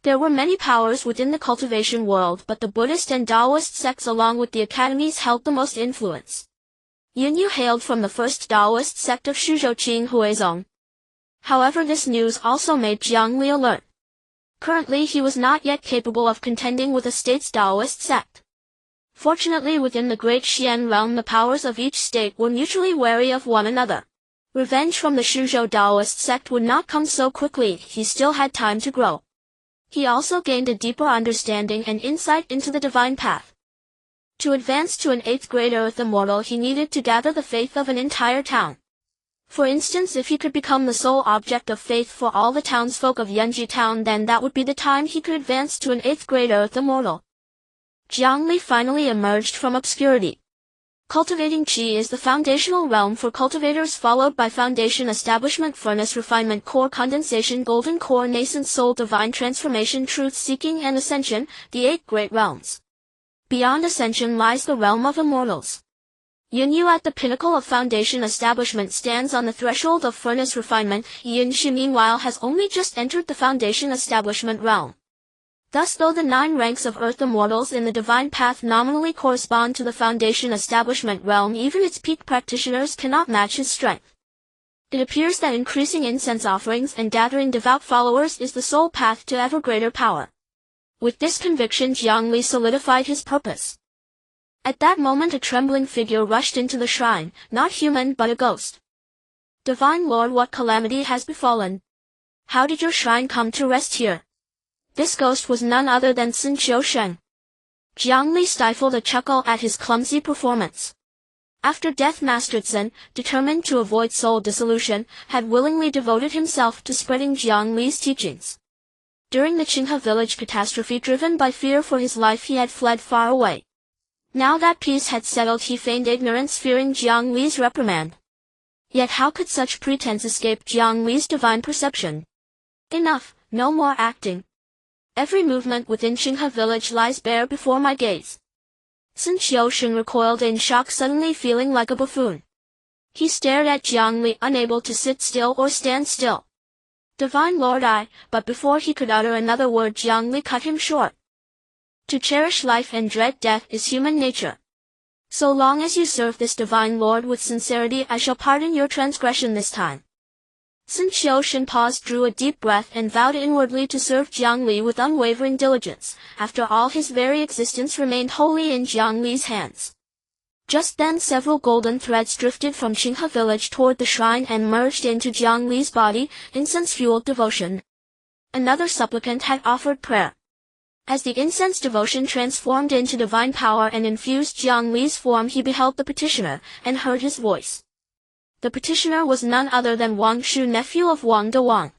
There were many powers within the cultivation world, but the Buddhist and Taoist sects along with the academies held the most influence. Yunchu hailed from the first Taoist sect of Shuzhou Qinghe zone. However, this news also made Jiang Li alert. Currently he was not yet capable of contending with a state's Taoist sect. Fortunately, within the Great Xuan realm the powers of each state were mutually wary of one another. Revenge from the Shuzhou Taoist sect would not come so quickly, he still had time to grow. He also gained a deeper understanding and insight into the divine path. To advance to an 8th grade Earth Immortal he needed to gather the faith of an entire town. For instance, if he could become the sole object of faith for all the townsfolk of Yunchu Town, then that would be the time he could advance to an 8th grade Earth Immortal. Jiang Li finally emerged from obscurity. Cultivating Qi is the foundational realm for cultivators, followed by foundation establishment, furnace refinement, core condensation, golden core, nascent soul, divine transformation, truth seeking, and ascension, the 8 great realms. Beyond ascension lies the realm of immortals. Yunyu at the pinnacle of foundation establishment stands on the threshold of furnace refinement. Yunchu meanwhile has only just entered the foundation establishment realm. Thus, though the 9 ranks of earth immortals in the divine path nominally correspond to the foundation establishment realm, even its peak practitioners cannot match his strength. It appears that increasing incense offerings and gathering devout followers is the sole path to ever greater power. With this conviction, Jiang Li solidified his purpose. At that moment a trembling figure rushed into the shrine, not human but a ghost. "Divine Lord, what calamity has befallen? How did your shrine come to rest here?" This ghost was none other than Sun Qiusheng. Jiang Li stifled a chuckle at his clumsy performance. After death, Master Sun, determined to avoid soul dissolution, had willingly devoted himself to spreading Jiang Li's teachings. During the Qinghe village catastrophe, driven by fear for his life, he had fled far away. Now that peace had settled, he feigned ignorance, fearing Jiang Li's reprimand. Yet how could such pretense escape Jiang Li's divine perception? Enough, no more acting. Every movement within Qinghe village lies bare before my gaze. Sun Qiusheng recoiled in shock, suddenly feeling like a buffoon. He stared at Jiang Li, unable to sit still or stand still. "Divine Lord, but before he could utter another word, Jiang Li cut him short. To cherish life and dread death is human nature. So long as you serve this Divine Lord with sincerity, I shall pardon your transgression this time." Sun Qiusheng paused, drew a deep breath, and vowed inwardly to serve Jiang Li with unwavering diligence. After all, his very existence remained wholly in Jiang Li's hands. Just then several golden threads drifted from Qinghe village toward the shrine and merged into Jiang Li's body, incense-fueled devotion. Another supplicant had offered prayer. As the incense devotion transformed into divine power and infused Jiang Li's form, he beheld the petitioner, and heard his voice. The petitioner was none other than Wang Shu, nephew of Wang De Wang.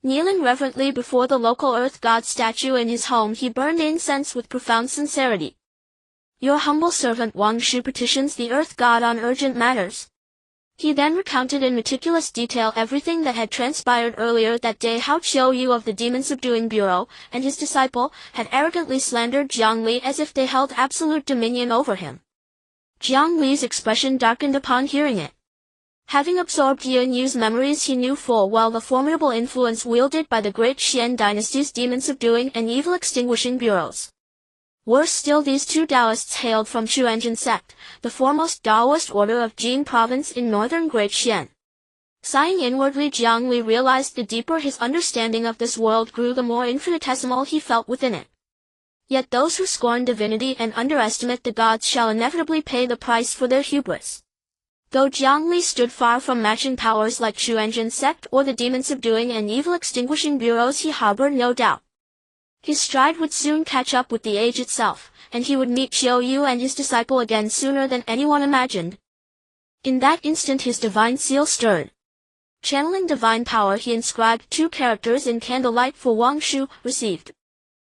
Kneeling reverently before the local earth god statue in his home, he burned incense with profound sincerity. "Your humble servant Wang Shu petitions the earth god on urgent matters." He then recounted in meticulous detail everything that had transpired earlier that day, how Qiu Yu of the demon subduing bureau and his disciple had arrogantly slandered Jiang Li as if they held absolute dominion over him. Jiang Li's expression darkened upon hearing it. Having absorbed Yin Yu's memories, he knew full well the formidable influence wielded by the Great Xuan Dynasty's demon-subduing and evil-extinguishing bureaus. Worse still, these 2 Taoists hailed from Xuanzhen sect, the foremost Taoist order of Jing province in northern Great Xian. Sighing inwardly, Jiang Li realized the deeper his understanding of this world grew, the more infinitesimal he felt within it. Yet those who scorn divinity and underestimate the gods shall inevitably pay the price for their hubris. Though Jiang Li stood far from matching powers like Xuanzhen sect or the demon-subduing and evil-extinguishing bureaus, he harbored no doubt. His stride would soon catch up with the age itself, and he would meet Qiu Yu and his disciple again sooner than anyone imagined. In that instant his divine seal stirred. Channeling divine power, he inscribed 2 characters in candlelight for Wang Shu, received.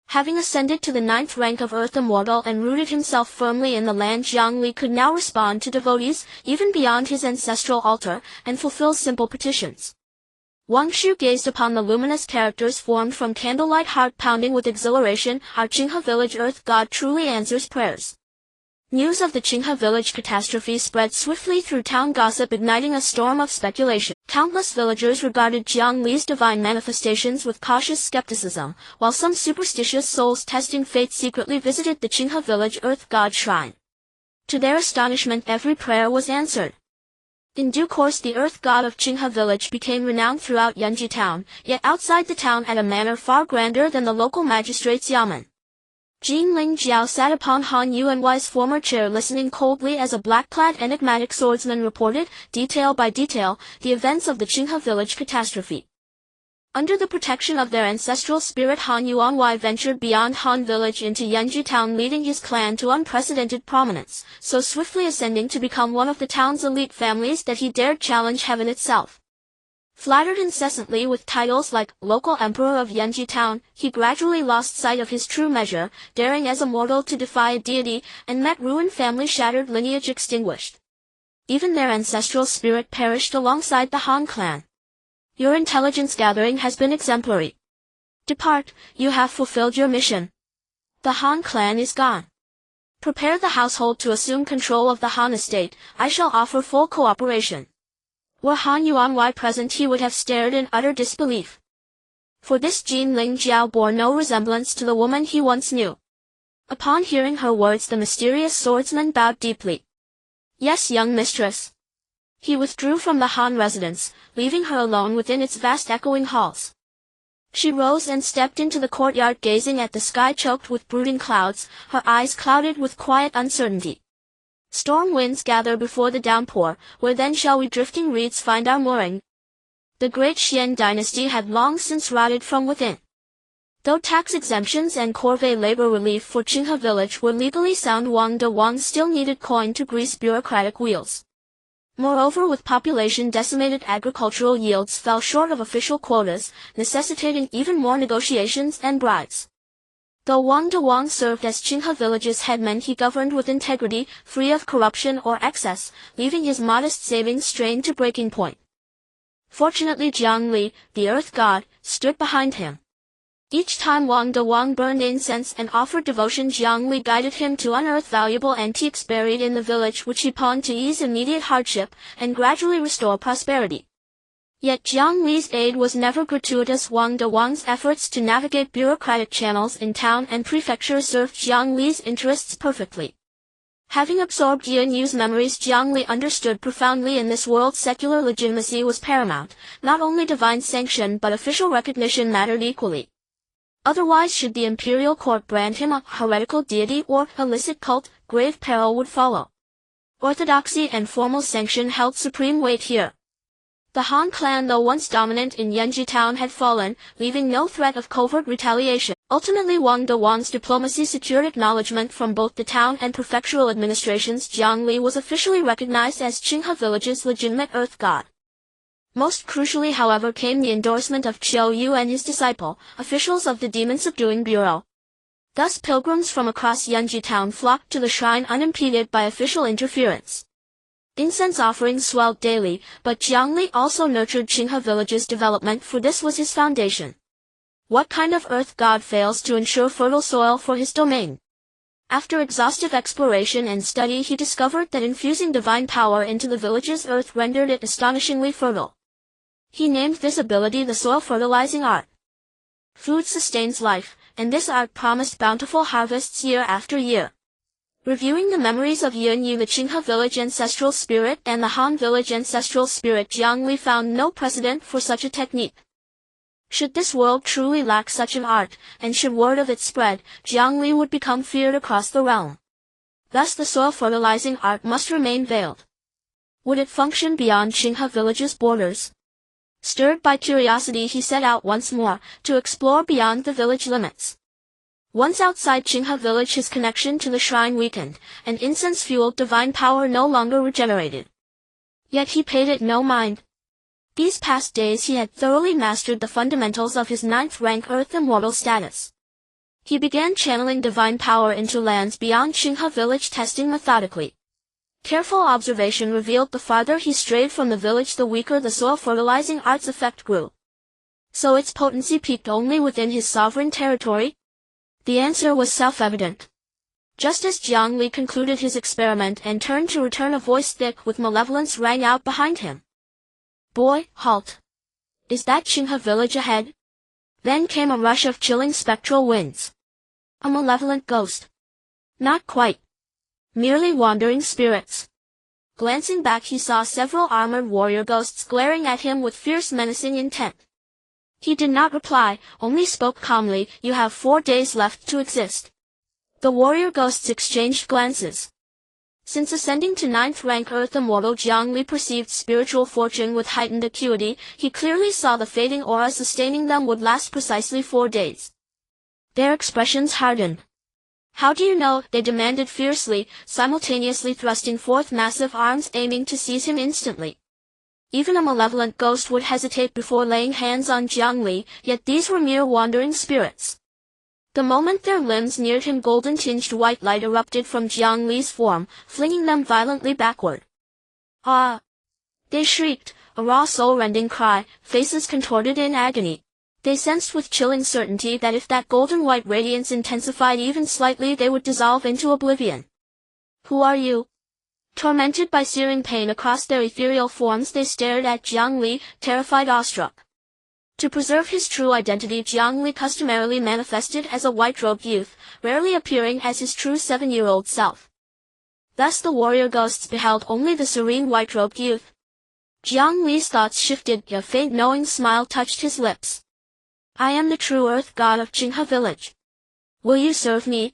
Having ascended to the 9th rank of Earth Immortal and rooted himself firmly in the land, Jiang Li could now respond to devotees, even beyond his ancestral altar, and fulfill simple petitions. Wang Shu gazed upon the luminous characters formed from candlelight, heart pounding with exhilaration. "Our Qinghe village earth god truly answers prayers." News of the Qinghe village catastrophe spread swiftly through town gossip, igniting a storm of speculation. Countless villagers regarded Jiang Li's divine manifestations with cautious skepticism, while some superstitious souls testing fate secretly visited the Qinghe village earth god shrine. To their astonishment, every prayer was answered. In due course, the earth god of Qinghe village became renowned throughout Yunchu town, yet outside the town at a manner far grander than the local magistrate's yamen. Jing Jiao sat upon Han Yuanwai's former chair, listening coldly as a black-clad enigmatic swordsman reported, detail by detail, the events of the Qinghe village catastrophe. Under the protection of their ancestral spirit, Han Yuanwai ventured beyond Han village into Yunchu town, leading his clan to unprecedented prominence, so swiftly ascending to become one of the town's elite families that he dared challenge heaven itself. Flattered incessantly with titles like local emperor of Yunchu Town, he gradually lost sight of his true measure, daring as a mortal to defy a deity, and met ruin, family shattered, lineage extinguished. Even their ancestral spirit perished alongside the Han clan. Your intelligence gathering has been exemplary. Depart, you have fulfilled your mission. The Han clan is gone. Prepare the household to assume control of the Han estate. I shall offer full cooperation. Were Han Yuanwei present, he would have stared in utter disbelief. For this Jin Ling Jiao bore no resemblance to the woman he once knew. Upon hearing her words, the mysterious swordsman bowed deeply. Yes, young mistress. He withdrew from the Han residence, leaving her alone within its vast echoing halls. She rose and stepped into the courtyard, gazing at the sky choked with brooding clouds, her eyes clouded with quiet uncertainty. Storm winds gather before the downpour, where then shall we drifting reeds find our mooring? The Great Xuan Dynasty had long since rotted from within. Though tax exemptions and corvée labor relief for Qinghe village were legally sound, Wang de Wang still needed coin to grease bureaucratic wheels. Moreover, with population decimated, agricultural yields fell short of official quotas, necessitating even more negotiations and bribes. Though Wang de Wang served as Qinghe village's headman, he governed with integrity, free of corruption or excess, leaving his modest savings strained to breaking point. Fortunately, Jiang Li, the earth god, stood behind him. Each time Wang de Wang burned incense and offered devotion, Jiang Li guided him to unearth valuable antiques buried in the village, which he pawned to ease immediate hardship and gradually restore prosperity. Yet Jiang Li's aid was never gratuitous. Wang de Wang's efforts to navigate bureaucratic channels in town and prefecture served Jiang Li's interests perfectly. Having absorbed Yu's memories, Jiang Li understood profoundly in this world secular legitimacy was paramount. Not only divine sanction but official recognition mattered equally. Otherwise, should the imperial court brand him a heretical deity or illicit cult, grave peril would follow. Orthodoxy and formal sanction held supreme weight here. The Han clan, though once dominant in Yunchu Town, had fallen, leaving no threat of covert retaliation. Ultimately, Wang de Wang's diplomacy secured acknowledgement from both the town and prefectural administrations. Jiang Li was officially recognized as Qinghe village's legitimate earth god. Most crucially, however, came the endorsement of Qiu Yu and his disciple, officials of the Demon Subduing Bureau. Thus pilgrims from across Yunchu Town flocked to the shrine unimpeded by official interference. Incense offerings swelled daily, but Jiang Li also nurtured Qinghe village's development, for this was his foundation. What kind of earth god fails to ensure fertile soil for his domain? After exhaustive exploration and study, he discovered that infusing divine power into the village's earth rendered it astonishingly fertile. He named this ability the soil fertilizing art. Food sustains life, and this art promised bountiful harvests year after year. Reviewing the memories of Yunyu, the Qinghe village ancestral spirit, and the Han village ancestral spirit, Jiang Li found no precedent for such a technique. Should this world truly lack such an art, and should word of it spread, Jiang Li would become feared across the realm. Thus the soil fertilizing art must remain veiled. Would it function beyond Qinghe village's borders? Stirred by curiosity, he set out once more, to explore beyond the village limits. Once outside Qinghe village, his connection to the shrine weakened, and incense-fueled divine power no longer regenerated. Yet he paid it no mind. These past days he had thoroughly mastered the fundamentals of his 9th rank earth immortal status. He began channeling divine power into lands beyond Qinghe village, testing methodically. Careful observation revealed the farther he strayed from the village, the weaker the soil fertilizing art's effect grew. So its potency peaked only within his sovereign territory? The answer was self-evident. Just as Jiang Li concluded his experiment and turned to return, a voice thick with malevolence rang out behind him. Boy, halt. Is that Qinghe village ahead? Then came a rush of chilling spectral winds. A malevolent ghost. Not quite. Merely wandering spirits. Glancing back, he saw several armored warrior ghosts glaring at him with fierce, menacing intent. He did not reply, only spoke calmly. You have 4 days left to exist. The warrior ghosts exchanged glances. Since ascending to 9th rank earth immortal, Jiang Li perceived spiritual fortune with heightened acuity. He clearly saw the fading aura sustaining them would last precisely 4 days. Their expressions hardened. How do you know? They demanded fiercely, simultaneously thrusting forth massive arms aiming to seize him instantly. Even a malevolent ghost would hesitate before laying hands on Jiang Li, yet these were mere wandering spirits. The moment their limbs neared him, golden-tinged white light erupted from Jiang Li's form, flinging them violently backward. Ah! They shrieked, a raw soul-rending cry, faces contorted in agony. They sensed with chilling certainty that if that golden-white radiance intensified even slightly, they would dissolve into oblivion. Who are you? Tormented by searing pain across their ethereal forms, they stared at Jiang Li, terrified, awestruck. To preserve his true identity, Jiang Li customarily manifested as a white-robed youth, rarely appearing as his true 7-year-old self. Thus the warrior ghosts beheld only the serene white-robed youth. Jiang Li's thoughts shifted, a faint knowing smile touched his lips. I am the true earth god of Qinghe village. Will you serve me?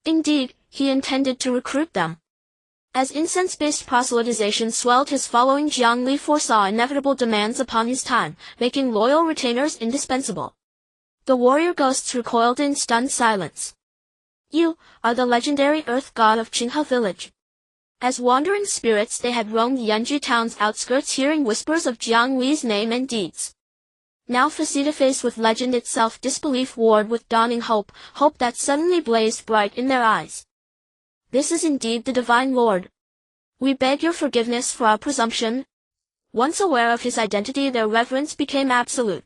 Indeed, he intended to recruit them. As incense-based proselytization swelled his following, Jiang Li foresaw inevitable demands upon his time, making loyal retainers indispensable. The warrior ghosts recoiled in stunned silence. You are the legendary earth god of Qinghe village. As wandering spirits, they had roamed Yunchu town's outskirts, hearing whispers of Jiang Li's name and deeds. Now face-to-face with legend itself, disbelief warred with dawning hope, hope that suddenly blazed bright in their eyes. This is indeed the divine Lord. We beg your forgiveness for our presumption. Once aware of his identity, their reverence became absolute.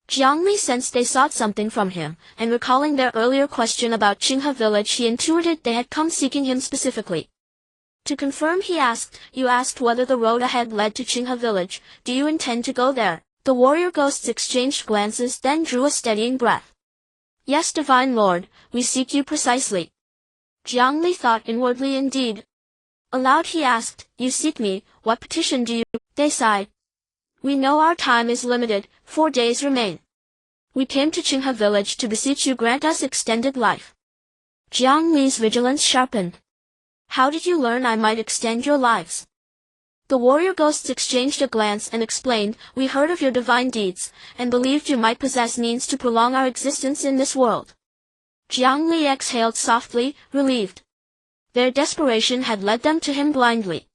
Jiang Li sensed they sought something from him, and recalling their earlier question about Qinghe village, he intuited they had come seeking him specifically. To confirm, he asked, you asked whether the road ahead led to Qinghe village. Do you intend to go there? The warrior ghosts exchanged glances, then drew a steadying breath. Yes, divine lord, we seek you precisely. Jiang Li thought inwardly, indeed. Aloud he asked, you seek me, what petition do you? They sighed. We know our time is limited, 4 days remain. We came to Qinghe village to beseech you grant us extended life. Jiang Li's vigilance sharpened. How did you learn I might extend your lives? The warrior ghosts exchanged a glance and explained, we heard of your divine deeds, and believed you might possess means to prolong our existence in this world. Jiang Li exhaled softly, relieved. Their desperation had led them to him blindly.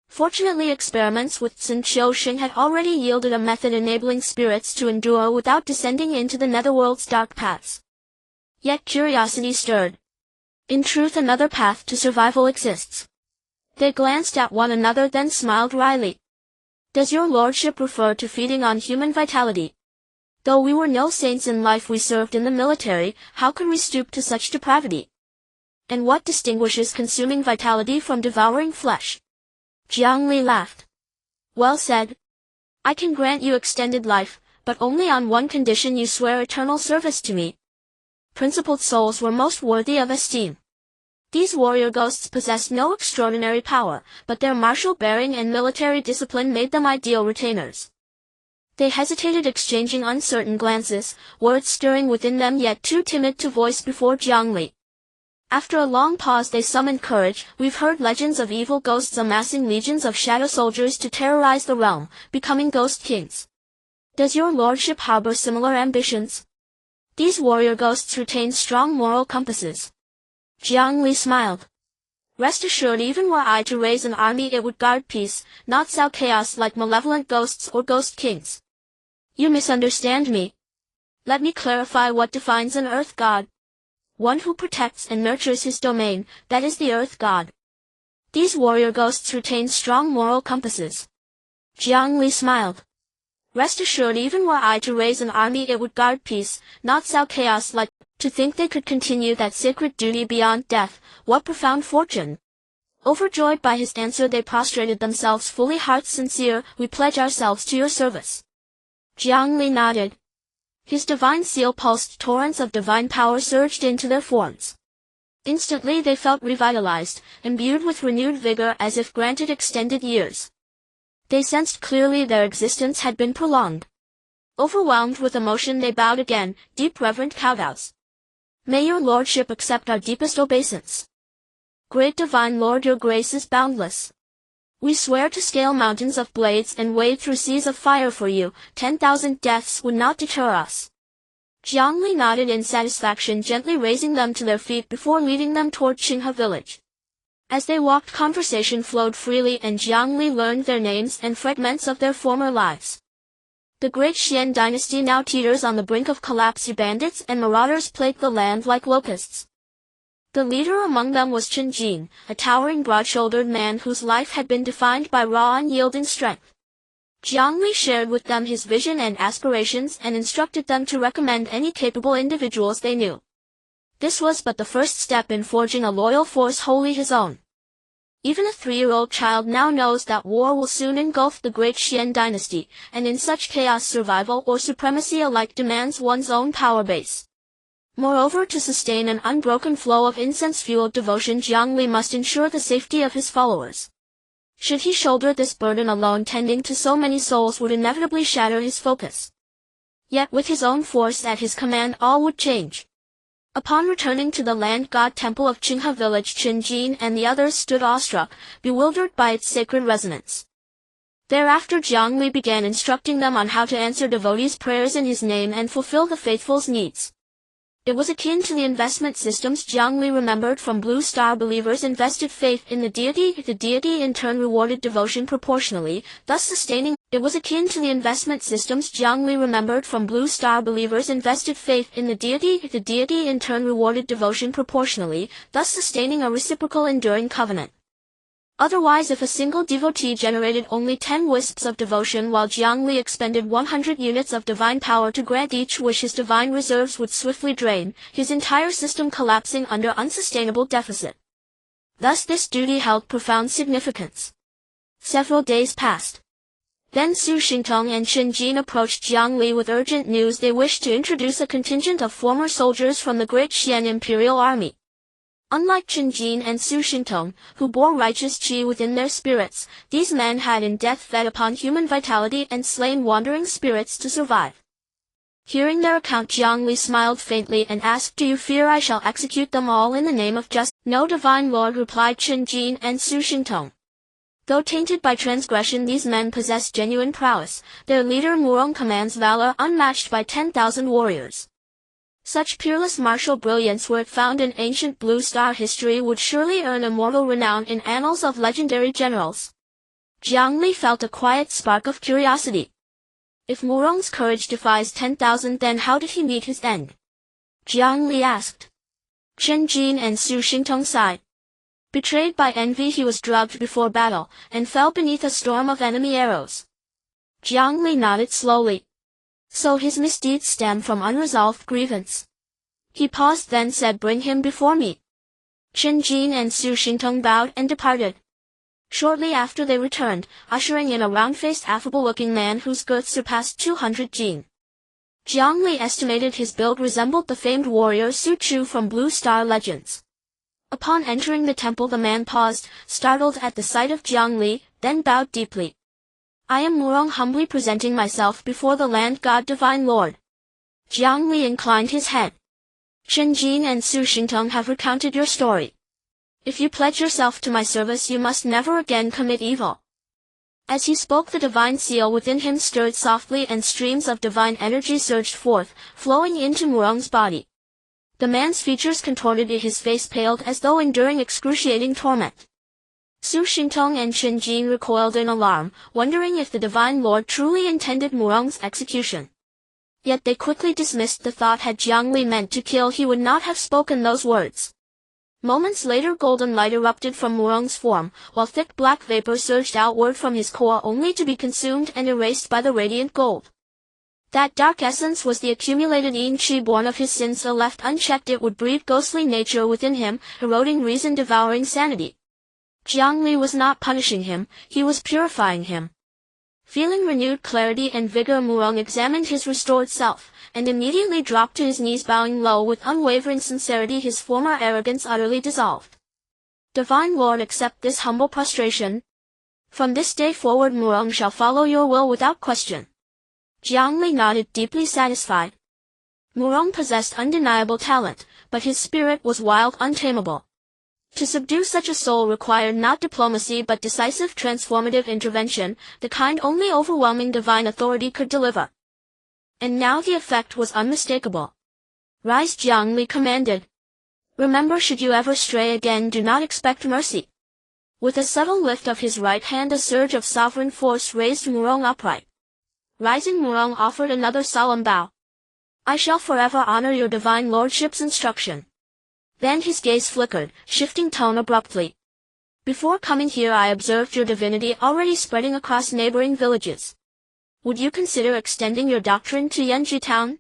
Fortunately, experiments with Sun Qiuxing had already yielded a method enabling spirits to endure without descending into the netherworld's dark paths. Yet curiosity stirred. In truth, another path to survival exists. They glanced at one another, then smiled wryly. Does your lordship refer to feeding on human vitality? Though we were no saints in life, we served in the military, how could we stoop to such depravity? And what distinguishes consuming vitality from devouring flesh? Jiang Li laughed. Well said. I can grant you extended life, but only on one condition: you swear eternal service to me. Principled souls were most worthy of esteem. These warrior ghosts possessed no extraordinary power, but their martial bearing and military discipline made them ideal retainers. They hesitated, exchanging uncertain glances, words stirring within them yet too timid to voice before Jiang Li. After a long pause they summoned courage. We've heard legends of evil ghosts amassing legions of shadow soldiers to terrorize the realm, becoming ghost kings. Does your lordship harbor similar ambitions? These warrior ghosts retain strong moral compasses. Jiang Li smiled. Rest assured, even were I to raise an army, it would guard peace, not sow chaos like malevolent ghosts or ghost kings. You misunderstand me. Let me clarify what defines an earth god. One who protects and nurtures his domain, that is the earth god. These warrior ghosts retain strong moral compasses. Jiang Li smiled. Rest assured, even were I to raise an army, it would guard peace, not sow chaos like. To think they could continue that sacred duty beyond death, what profound fortune! Overjoyed by his answer, they prostrated themselves, fully hearts sincere. We pledge ourselves to your service. Jiang Li nodded. His divine seal pulsed, torrents of divine power surged into their forms. Instantly they felt revitalized, imbued with renewed vigor as if granted extended years. They sensed clearly their existence had been prolonged. Overwhelmed with emotion, they bowed again, deep reverent kowtows. May your lordship accept our deepest obeisance. Great divine lord, your grace is boundless. We swear to scale mountains of blades and wade through seas of fire for you. 10,000 deaths would not deter us. Jiang Li nodded in satisfaction, gently raising them to their feet before leading them toward Qinghe village. As they walked, conversation flowed freely and Jiang Li learned their names and fragments of their former lives. The Great Xuan Dynasty now teeters on the brink of collapse. Bandits and marauders plagued the land like locusts. The leader among them was Qinghe, a towering broad-shouldered man whose life had been defined by raw unyielding strength. Jiang Li shared with them his vision and aspirations and instructed them to recommend any capable individuals they knew. This was but the first step in forging a loyal force wholly his own. Even a 3-year-old child now knows that war will soon engulf the Great Xuan Dynasty, and in such chaos survival or supremacy alike demands one's own power base. Moreover, to sustain an unbroken flow of incense-fueled devotion, Jiang Li must ensure the safety of his followers. Should he shoulder this burden alone, tending to so many souls would inevitably shatter his focus. Yet with his own force at his command, all would change. Upon returning to the land god temple of Qinghe village, Qinghe and the others stood awestruck, bewildered by its sacred resonance. Thereafter Jiang Li began instructing them on how to answer devotees' prayers in his name and fulfill the faithful's needs. It was akin to the investment systems Jiang Li remembered from Blue Star. Believers invested faith in the deity in turn rewarded devotion proportionally, thus sustaining. It was akin to the investment systems Jiang Li remembered from Blue Star. Believers invested faith in the deity in turn rewarded devotion proportionally, thus sustaining a reciprocal enduring covenant. Otherwise, if a single devotee generated only 10 wisps of devotion while Jiang Li expended 100 units of divine power to grant each wish, his divine reserves would swiftly drain, his entire system collapsing under unsustainable deficit. Thus this duty held profound significance. Several days passed. Then Su Xingtong and Qinghe approached Jiang Li with urgent news. They wished to introduce a contingent of former soldiers from the Great Xuan Imperial Army. Unlike Qinghe and Su Xingtong, who bore righteous qi within their spirits, these men had in death fed upon human vitality and slain wandering spirits to survive. Hearing their account, Jiang Li smiled faintly and asked, "Do you fear I shall execute them all in the name of justice?" "No, divine lord," replied Qinghe and Su Xingtong. Though tainted by transgression, these men possess genuine prowess. Their leader Murong commands valor unmatched by 10,000 warriors. Such peerless martial brilliance, were it found in ancient Blue Star history, would surely earn immortal renown in annals of legendary generals. Jiang Li felt a quiet spark of curiosity. If Murong's courage defies 10,000, then how did he meet his end? Jiang Li asked. Qinghe and Su Xingtong sighed. Betrayed by envy, he was drugged before battle, and fell beneath a storm of enemy arrows. Jiang Li nodded slowly. So his misdeeds stem from unresolved grievance. He paused, then said, "Bring him before me." Qinghe and Su Xingtong bowed and departed. Shortly after they returned, ushering in a round-faced, affable-looking man whose girth surpassed 200 jin. Jiang Li estimated his build resembled the famed warrior Su Chu from Blue Star legends. Upon entering the temple, the man paused, startled at the sight of Jiang Li, then bowed deeply. "I am Murong, humbly presenting myself before the land god divine lord." Jiang Li inclined his head. "Qinghe and Su Xingtong have recounted your story. If you pledge yourself to my service, you must never again commit evil." As he spoke, the divine seal within him stirred softly and streams of divine energy surged forth, flowing into Murong's body. The man's features contorted, his face paled as though enduring excruciating torment. Su Xingtong and Qinghe recoiled in alarm, wondering if the divine lord truly intended Murong's execution. Yet they quickly dismissed the thought. Had Jiang Li meant to kill, he would not have spoken those words. Moments later, golden light erupted from Murong's form, while thick black vapor surged outward from his core, only to be consumed and erased by the radiant gold. That dark essence was the accumulated yin qi born of his sins, so left unchecked it would breed ghostly nature within him, eroding reason, devouring sanity. Jiang Li was not punishing him, he was purifying him. Feeling renewed clarity and vigor, Murong examined his restored self, and immediately dropped to his knees, bowing low with unwavering sincerity. His former arrogance utterly dissolved. "Divine Lord, accept this humble prostration. From this day forward, Murong shall follow your will without question." Jiang Li nodded, deeply satisfied. Murong possessed undeniable talent, but his spirit was wild, untamable. To subdue such a soul required not diplomacy but decisive transformative intervention, the kind only overwhelming divine authority could deliver. And now the effect was unmistakable. "Rise," Jiang Li commanded. "Remember, should you ever stray again, do not expect mercy." With a subtle lift of his right hand, a surge of sovereign force raised Murong upright. Rising, Murong offered another solemn bow. I shall forever honor your divine lordship's instruction. Then his gaze flickered, shifting tone abruptly. Before coming here I observed your divinity already spreading across neighboring villages. Would you consider extending your doctrine to Yunchu town?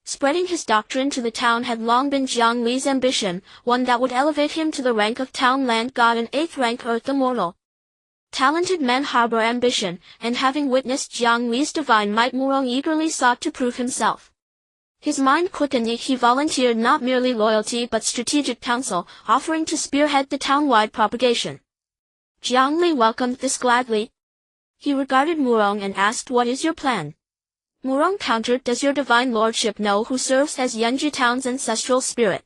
Spreading his doctrine to the town had long been Jiang Li's ambition, one that would elevate him to the rank of town land god and 8th rank earth immortal. Talented men harbor ambition, and having witnessed Jiang Li's divine might, Murong eagerly sought to prove himself. His mind quickened, he volunteered not merely loyalty but strategic counsel, offering to spearhead the town-wide propagation. Jiang Li welcomed this gladly. He regarded Murong and asked, "What is your plan?" Murong countered, "Does your divine lordship know who serves as Yunchu town's ancestral spirit?"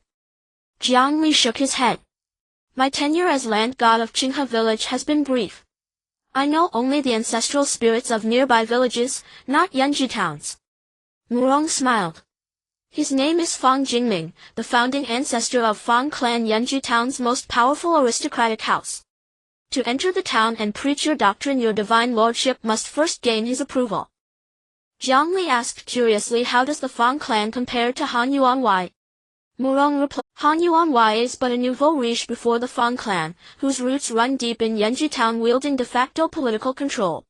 Jiang Li shook his head. "My tenure as land god of Qinghe village has been brief. I know only the ancestral spirits of nearby villages, not Yunchu towns." Murong smiled. "His name is Fang Jingming, the founding ancestor of Fang clan, Yunchu town's most powerful aristocratic house. To enter the town and preach your doctrine, your divine lordship must first gain his approval." Jiang Li asked curiously, "How does the Fang clan compare to Han Yuanwei?" Murong replied, "Han Yuanwei is but a nouveau riche before the Fang clan, whose roots run deep in Yunchu town, wielding de facto political control.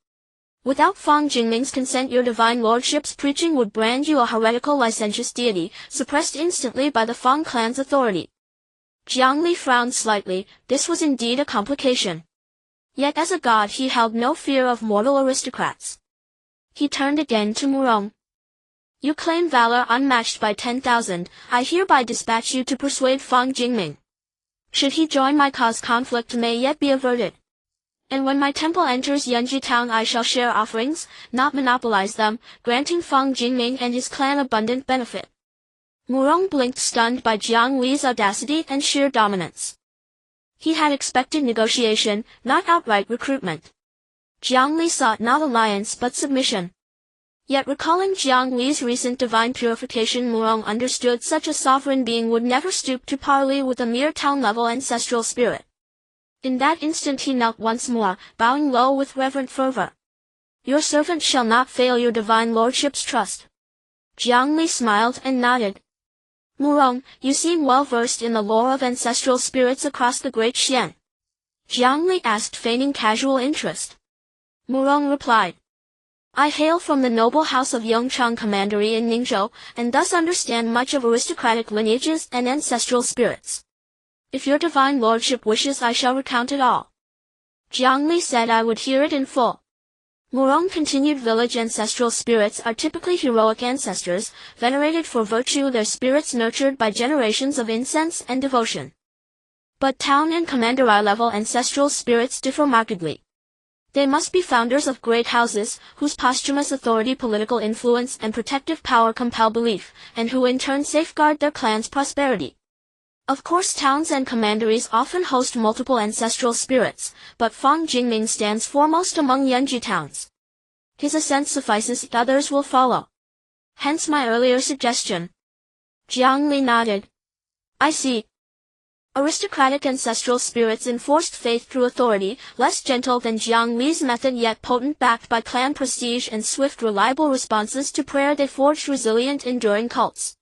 Without Fang Jingming's consent, your divine lordship's preaching would brand you a heretical licentious deity, suppressed instantly by the Fang clan's authority." Jiang Li frowned slightly. This was indeed a complication. Yet as a god he held no fear of mortal aristocrats. He turned again to Murong. "You claim valor unmatched by 10,000, I hereby dispatch you to persuade Fang Jingming. Should he join my cause, conflict may yet be averted. And when my temple enters Yunchu town, I shall share offerings, not monopolize them, granting Fang Jingming and his clan abundant benefit." Murong blinked, stunned by Jiang Li's audacity and sheer dominance. He had expected negotiation, not outright recruitment. Jiang Li sought not alliance but submission. Yet recalling Jiang Li's recent divine purification, Murong understood such a sovereign being would never stoop to parley with a mere town-level ancestral spirit. In that instant he knelt once more, bowing low with reverent fervor. "Your servant shall not fail your divine lordship's trust." Jiang Li smiled and nodded. "Murong, you seem well versed in the lore of ancestral spirits across the Great Xuan?" Jiang Li asked, feigning casual interest. Murong replied, "I hail from the noble house of Yongchang Commandery in Ningzhou, and thus understand much of aristocratic lineages and ancestral spirits. If your divine lordship wishes, I shall recount it all." Jiang Li said I would hear it in full. Murong continued, "Village ancestral spirits are typically heroic ancestors, venerated for virtue, their spirits nurtured by generations of incense and devotion. But town and commandery level ancestral spirits differ markedly. They must be founders of great houses, whose posthumous authority, political influence, and protective power compel belief, and who in turn safeguard their clan's prosperity. Of course, towns and commanderies often host multiple ancestral spirits, but Fang Jingming stands foremost among Yunchu towns. His ascent suffices, others will follow. Hence my earlier suggestion." Jiang Li nodded. "I see. Aristocratic ancestral spirits enforced faith through authority, less gentle than Jiang Li's method, yet potent, backed by clan prestige and swift, reliable responses to prayer. They forged resilient, enduring cults.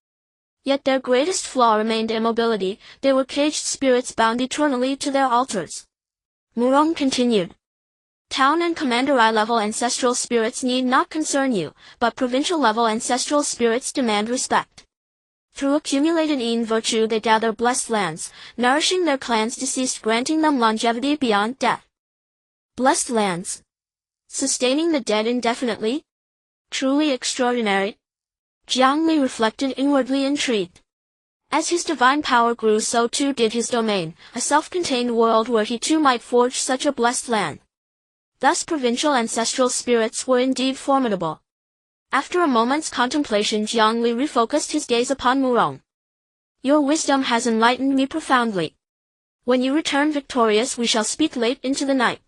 Yet their greatest flaw remained immobility. They were caged spirits bound eternally to their altars." Murong continued. "Town and commandery level ancestral spirits need not concern you, but provincial level ancestral spirits demand respect. Through accumulated Yin virtue they gather blessed lands, nourishing their clans deceased, granting them longevity beyond death. Blessed lands. Sustaining the dead indefinitely? Truly extraordinary." Jiang Li reflected, inwardly intrigued. As his divine power grew, so too did his domain, a self-contained world where he too might forge such a blessed land. Thus provincial ancestral spirits were indeed formidable. After a moment's contemplation, Jiang Li refocused his gaze upon Murong. "Your wisdom has enlightened me profoundly. When you return victorious, we shall speak late into the night."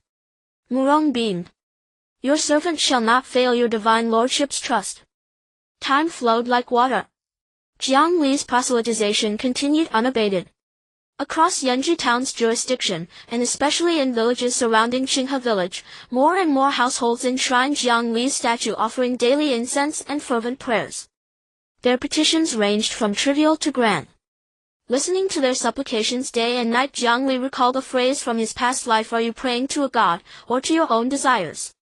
Murong beamed. "Your servant shall not fail your divine lordship's trust." Time flowed like water. Jiang Li's proselytization continued unabated. Across Yunchu Town's jurisdiction, and especially in villages surrounding Qinghe village, more and more households enshrined Jiang Li's statue, offering daily incense and fervent prayers. Their petitions ranged from trivial to grand. Listening to their supplications day and night, Jiang Li recalled a phrase from his past life: "Are you praying to a god, or to your own desires?"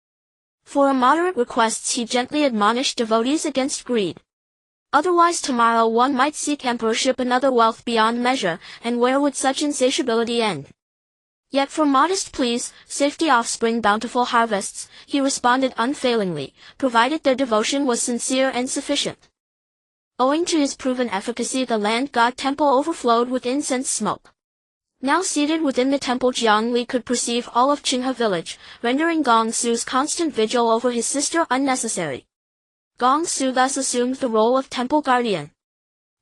For immoderate requests he gently admonished devotees against greed. Otherwise tomorrow one might seek emperorship and other wealth beyond measure, and where would such insatiability end? Yet for modest pleas, safety, offspring, bountiful harvests, he responded unfailingly, provided their devotion was sincere and sufficient. Owing to his proven efficacy, the land god temple overflowed with incense smoke. Now seated within the temple, Jiang Li could perceive all of Qinghe village, rendering Gong Su's constant vigil over his sister unnecessary. Gong Su thus assumed the role of temple guardian.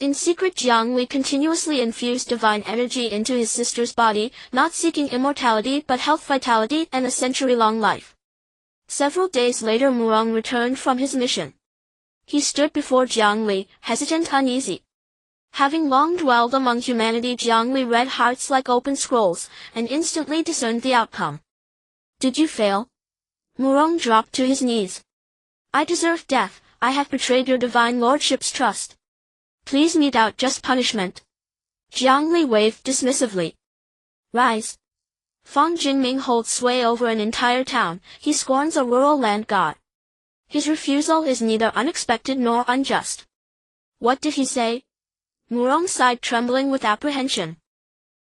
In secret, Jiang Li continuously infused divine energy into his sister's body, not seeking immortality but health, vitality, and a century-long life. Several days later, Murong returned from his mission. He stood before Jiang Li, hesitant, uneasy. Having long dwelled among humanity, Jiang Li read hearts like open scrolls, and instantly discerned the outcome. "Did you fail?" Murong dropped to his knees. "I deserve death. I have betrayed your divine lordship's trust. Please mete out just punishment." Jiang Li waved dismissively. "Rise. Fang Jingming holds sway over an entire town. He scorns a rural land god. His refusal is neither unexpected nor unjust." "What did he say?" Murong sighed, trembling with apprehension.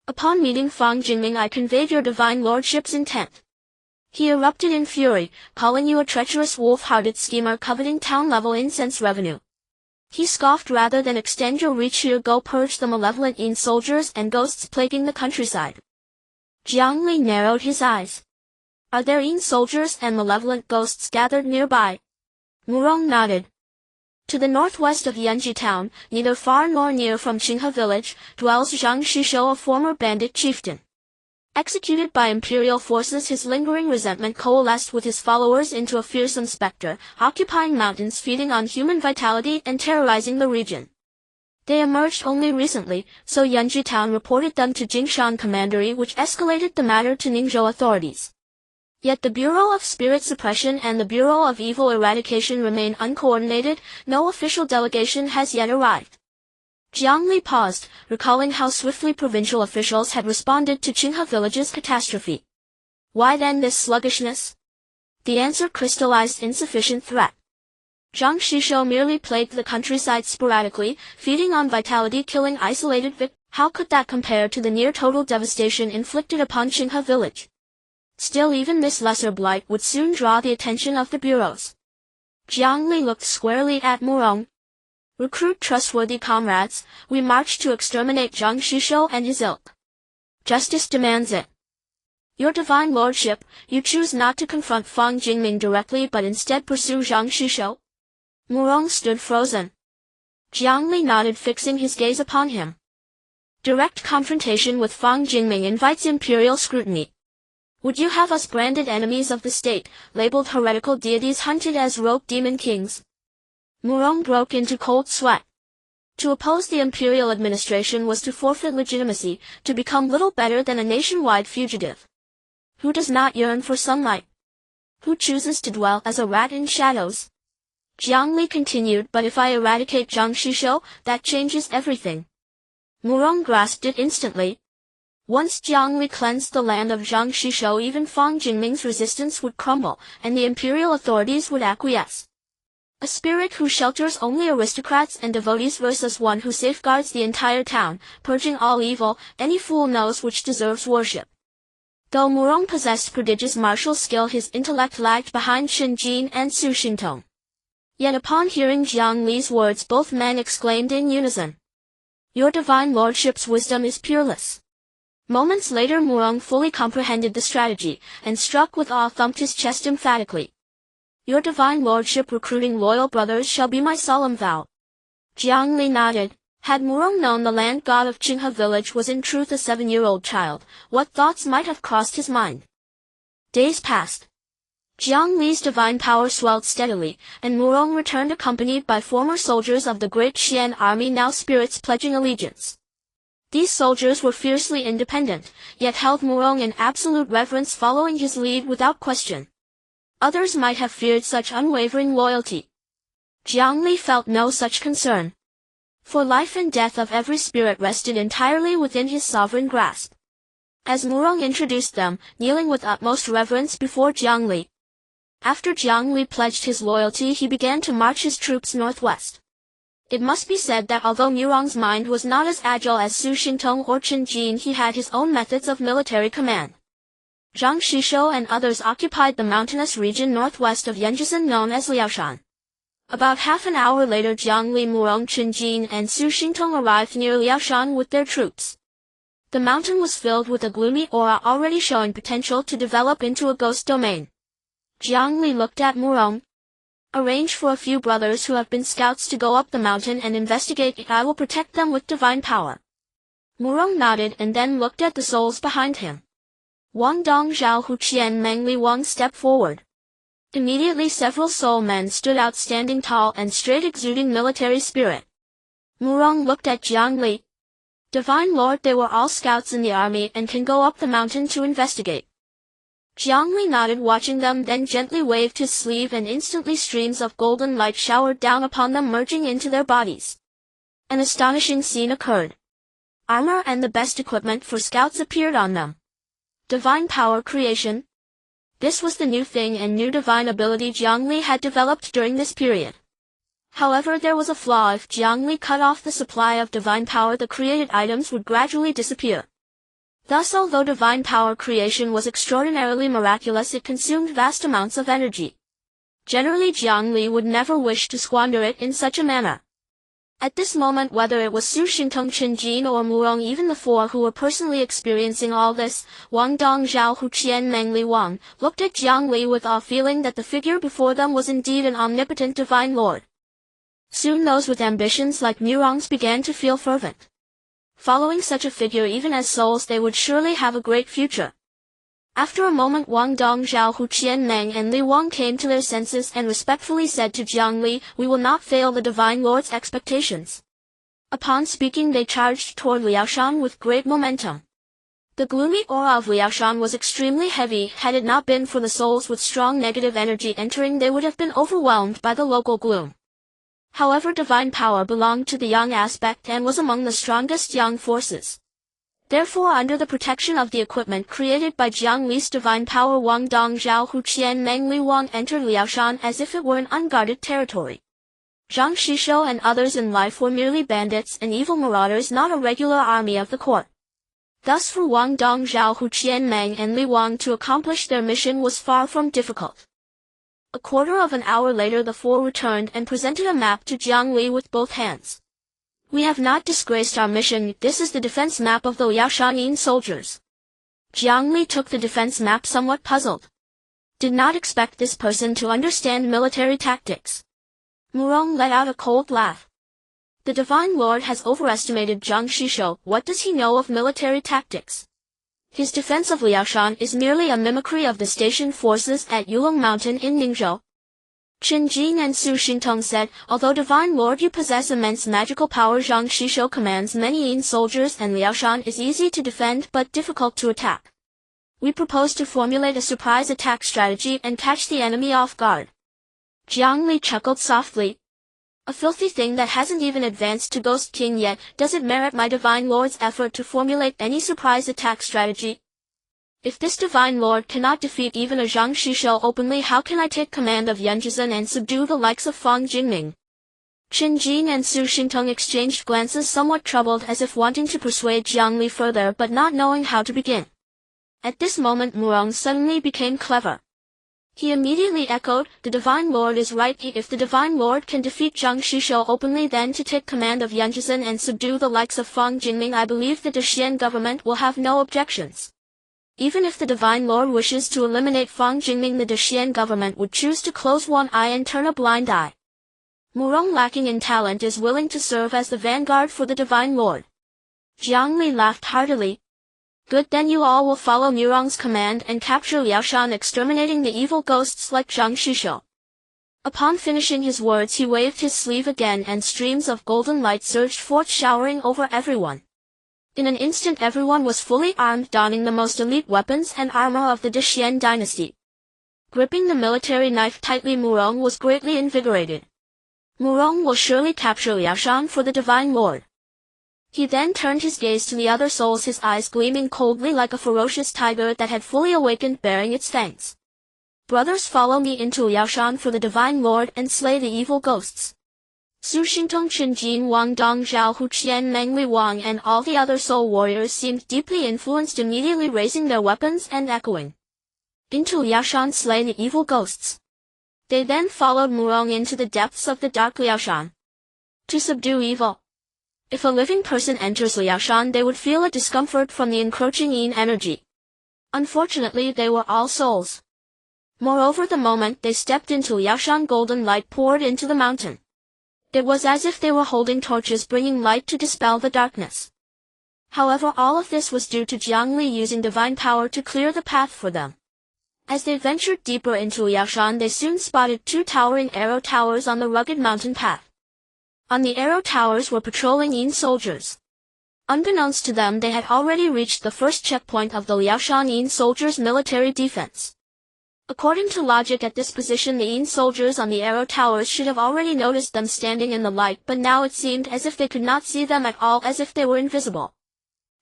"Upon meeting Fang Jingming, I conveyed your divine lordship's intent. He erupted in fury, calling you a treacherous, wolf-hearted schemer coveting town-level incense revenue. He scoffed, rather than extend your reach here, go purge the malevolent Yin soldiers and ghosts plaguing the countryside." Jiang Li narrowed his eyes. "Are there Yin soldiers and malevolent ghosts gathered nearby?" Murong nodded. To the northwest of Yunchu Town, neither far nor near from Qinghe village, dwells Zhang Shishou, a former bandit chieftain. Executed by imperial forces, his lingering resentment coalesced with his followers into a fearsome specter, occupying mountains, feeding on human vitality and terrorizing the region. They emerged only recently, so Yunchu Town reported them to Jingshan Commandery, which escalated the matter to Ningzhou authorities. Yet the Bureau of Spirit Suppression and the Bureau of Evil Eradication remain uncoordinated. No official delegation has yet arrived. Jiang Li paused, recalling how swiftly provincial officials had responded to Qinghe village's catastrophe. Why then this sluggishness? The answer crystallized: insufficient threat. Zhang Shishou merely plagued the countryside sporadically, feeding on vitality, killing isolated victims. How could that compare to the near-total devastation inflicted upon Qinghe village? Still, even this lesser blight would soon draw the attention of the bureaus. Jiang Li looked squarely at Murong. "Recruit trustworthy comrades. We march to exterminate Zhang Shishou and his ilk. Justice demands it." "Your divine lordship, you choose not to confront Fang Jingming directly but instead pursue Zhang Shishou?" Murong stood frozen. Jiang Li nodded, fixing his gaze upon him. "Direct confrontation with Fang Jingming invites imperial scrutiny. Would you have us branded enemies of the state, labeled heretical deities, hunted as rogue demon kings?" Murong broke into cold sweat. To oppose the imperial administration was to forfeit legitimacy, to become little better than a nationwide fugitive. Who does not yearn for sunlight? Who chooses to dwell as a rat in shadows? Jiang Li continued, "But if I eradicate Zhang Shishou, that changes everything." Murong grasped it instantly. Once Jiang Li cleansed the land of Zhang Shishou, even Fang Jingming's resistance would crumble, and the imperial authorities would acquiesce. A spirit who shelters only aristocrats and devotees versus one who safeguards the entire town, purging all evil. Any fool knows which deserves worship. Though Murong possessed prodigious martial skill, his intellect lagged behind Shen Jin and Su Xingtong. Yet upon hearing Jiang Li's words, both men exclaimed in unison, "Your divine lordship's wisdom is peerless." Moments later, Murong fully comprehended the strategy, and struck with awe, thumped his chest emphatically. "Your divine lordship recruiting loyal brothers shall be my solemn vow." Jiang Li nodded. Had Murong known the land god of Qinghe village was in truth a 7-year-old child, what thoughts might have crossed his mind? Days passed. Jiang Li's divine power swelled steadily, and Murong returned accompanied by former soldiers of the Great Xuan army, now spirits pledging allegiance. These soldiers were fiercely independent, yet held Murong in absolute reverence, following his lead without question. Others might have feared such unwavering loyalty. Jiang Li felt no such concern. For life and death of every spirit rested entirely within his sovereign grasp. As Murong introduced them, kneeling with utmost reverence before Jiang Li. After Jiang Li pledged his loyalty, he began to march his troops northwest. It must be said that although Murong's mind was not as agile as Su Xingtong or Qinghe, he had his own methods of military command. Zhang Shishou and others occupied the mountainous region northwest of Yanzhizhen known as Liaoshan. About half an hour later, Jiang Li, Murong, Qinghe, and Su Xingtong arrived near Liaoshan with their troops. The mountain was filled with a gloomy aura already showing potential to develop into a ghost domain. Jiang Li looked at Murong. Arrange for a few brothers who have been scouts to go up the mountain and investigate. I will protect them with divine power. Murong nodded and then looked at the souls behind him. Wang Dong, Zhao Hu Qian, Meng Li Wang stepped forward. Immediately several soul men stood out, standing tall and straight, exuding military spirit. Murong looked at Jiang Li. Divine Lord, they were all scouts in the army and can go up the mountain to investigate. Jiang Li nodded, watching them, then gently waved his sleeve and instantly streams of golden light showered down upon them, merging into their bodies. An astonishing scene occurred. Armor and the best equipment for scouts appeared on them. Divine power creation. This was the new thing and new divine ability Jiang Li had developed during this period. However, there was a flaw. If Jiang Li cut off the supply of divine power, the created items would gradually disappear. Thus, although divine power creation was extraordinarily miraculous, it consumed vast amounts of energy. Generally, Jiang Li would never wish to squander it in such a manner. At this moment, whether it was Su Xingtong, Qinghe, or Murong, even the four who were personally experiencing all this, Wang Dong, Zhao Hu Qian, Meng Li Wang, looked at Jiang Li with awe, feeling that the figure before them was indeed an omnipotent divine lord. Soon those with ambitions like Murong's began to feel fervent. Following such a figure, even as souls, they would surely have a great future. After a moment, Wang Dong, Zhao Hu Qian, Meng and Li Wang came to their senses and respectfully said to Jiang Li, "We will not fail the Divine Lord's expectations." Upon speaking, they charged toward Liaoshan with great momentum. The gloomy aura of Liaoshan was extremely heavy. Had it not been for the souls with strong negative energy entering, they would have been overwhelmed by the local gloom. However, divine power belonged to the yang aspect and was among the strongest yang forces. Therefore, under the protection of the equipment created by Jiang Li's divine power, Wang Dong, Zhao Hu Qian, Meng Li Wang entered Liaoshan as if it were an unguarded territory. Zhang Shishou and others in life were merely bandits and evil marauders, not a regular army of the court. Thus, for Wang Dong, Zhao Hu Qian, Meng and Li Wang to accomplish their mission was far from difficult. A quarter of an hour later, the four returned and presented a map to Jiang Li with both hands. "We have not disgraced our mission. This is the defense map of the Liaoshan soldiers." Jiang Li took the defense map, somewhat puzzled. Did not expect this person to understand military tactics. Murong let out a cold laugh. The Divine Lord has overestimated Zhang Shishou. What does he know of military tactics? His defense of Liaoshan is merely a mimicry of the station forces at Yulong Mountain in Ningzhou. Qinghe and Su Xingtong said, "Although Divine Lord, you possess immense magical power. Zhang Shishou commands many Yin soldiers and Liaoshan is easy to defend but difficult to attack. We propose to formulate a surprise attack strategy and catch the enemy off guard." Jiang Li chuckled softly. "A filthy thing that hasn't even advanced to Ghost King yet. Does it merit my Divine Lord's effort to formulate any surprise attack strategy? If this Divine Lord cannot defeat even a Zhang Shishou openly, how can I take command of Yanzhizhen and subdue the likes of Fang Jingming?" Qinghe and Su Xingtong exchanged glances, somewhat troubled, as if wanting to persuade Jiang Li further but not knowing how to begin. At this moment, Murong suddenly became clever. He immediately echoed, "The Divine Lord is right. If the Divine Lord can defeat Zhang Shishou openly, then to take command of Yanzhizhen and subdue the likes of Fang Jingming, I believe the Dexian government will have no objections. Even if the Divine Lord wishes to eliminate Fang Jingming, the Dexian government would choose to close one eye and turn a blind eye. Murong, lacking in talent, is willing to serve as the vanguard for the Divine Lord." Jiang Li laughed heartily. "Good, then you all will follow Murong's command and capture Liaoshan, exterminating the evil ghosts like Zhang Shishou." Upon finishing his words, he waved his sleeve again and streams of golden light surged forth, showering over everyone. In an instant everyone was fully armed, donning the most elite weapons and armor of the Great Xuan Dynasty. Gripping the military knife tightly, Murong was greatly invigorated. Murong will surely capture Liaoshan for the Divine Lord. He then turned his gaze to the other souls, his eyes gleaming coldly like a ferocious tiger that had fully awakened, baring its fangs. Brothers, follow me into Liaoshan for the Divine Lord and slay the evil ghosts. Su Xingtong Chen Jin Wang Dong Zhao Hu Qian Meng Li Wang and all the other soul warriors seemed deeply influenced, immediately raising their weapons and echoing. Into Liaoshan, slay the evil ghosts. They then followed Murong into the depths of the dark Liaoshan. To subdue evil. If a living person enters Liaoshan, they would feel a discomfort from the encroaching yin energy. Unfortunately, they were all souls. Moreover, the moment they stepped into Liaoshan, golden light poured into the mountain. It was as if they were holding torches, bringing light to dispel the darkness. However, all of this was due to Jiang Li using divine power to clear the path for them. As they ventured deeper into Liaoshan, they soon spotted two towering arrow towers on the rugged mountain path. On the arrow towers were patrolling Yin soldiers. Unbeknownst to them, they had already reached the first checkpoint of the Liaoshan Yin soldiers' military defense. According to logic, at this position the Yin soldiers on the arrow towers should have already noticed them standing in the light, but now it seemed as if they could not see them at all, as if they were invisible.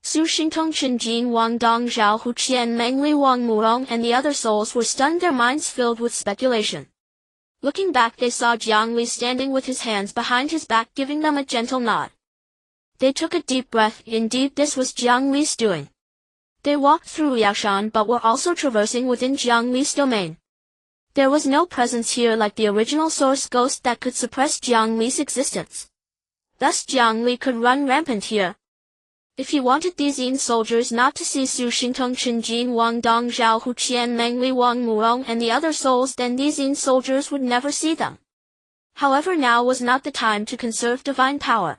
Su Xingtong Chen Jin Wang Dong Zhao Hu Qian Meng Li Wang Murong and the other souls were stunned, their minds filled with speculation. Looking back, they saw Jiang Li standing with his hands behind his back, giving them a gentle nod. They took a deep breath. Indeed, this was Jiang Li's doing. They walked through Liaoshan but were also traversing within Jiang Li's domain. There was no presence here like the original source ghost that could suppress Jiang Li's existence. Thus Jiang Li could run rampant here. If he wanted these Yin soldiers not to see Su Xingtong Chen Jin Wang Dong Zhao Hu Qian Meng Li Wang Murong and the other souls, then these Yin soldiers would never see them. However, now was not the time to conserve divine power.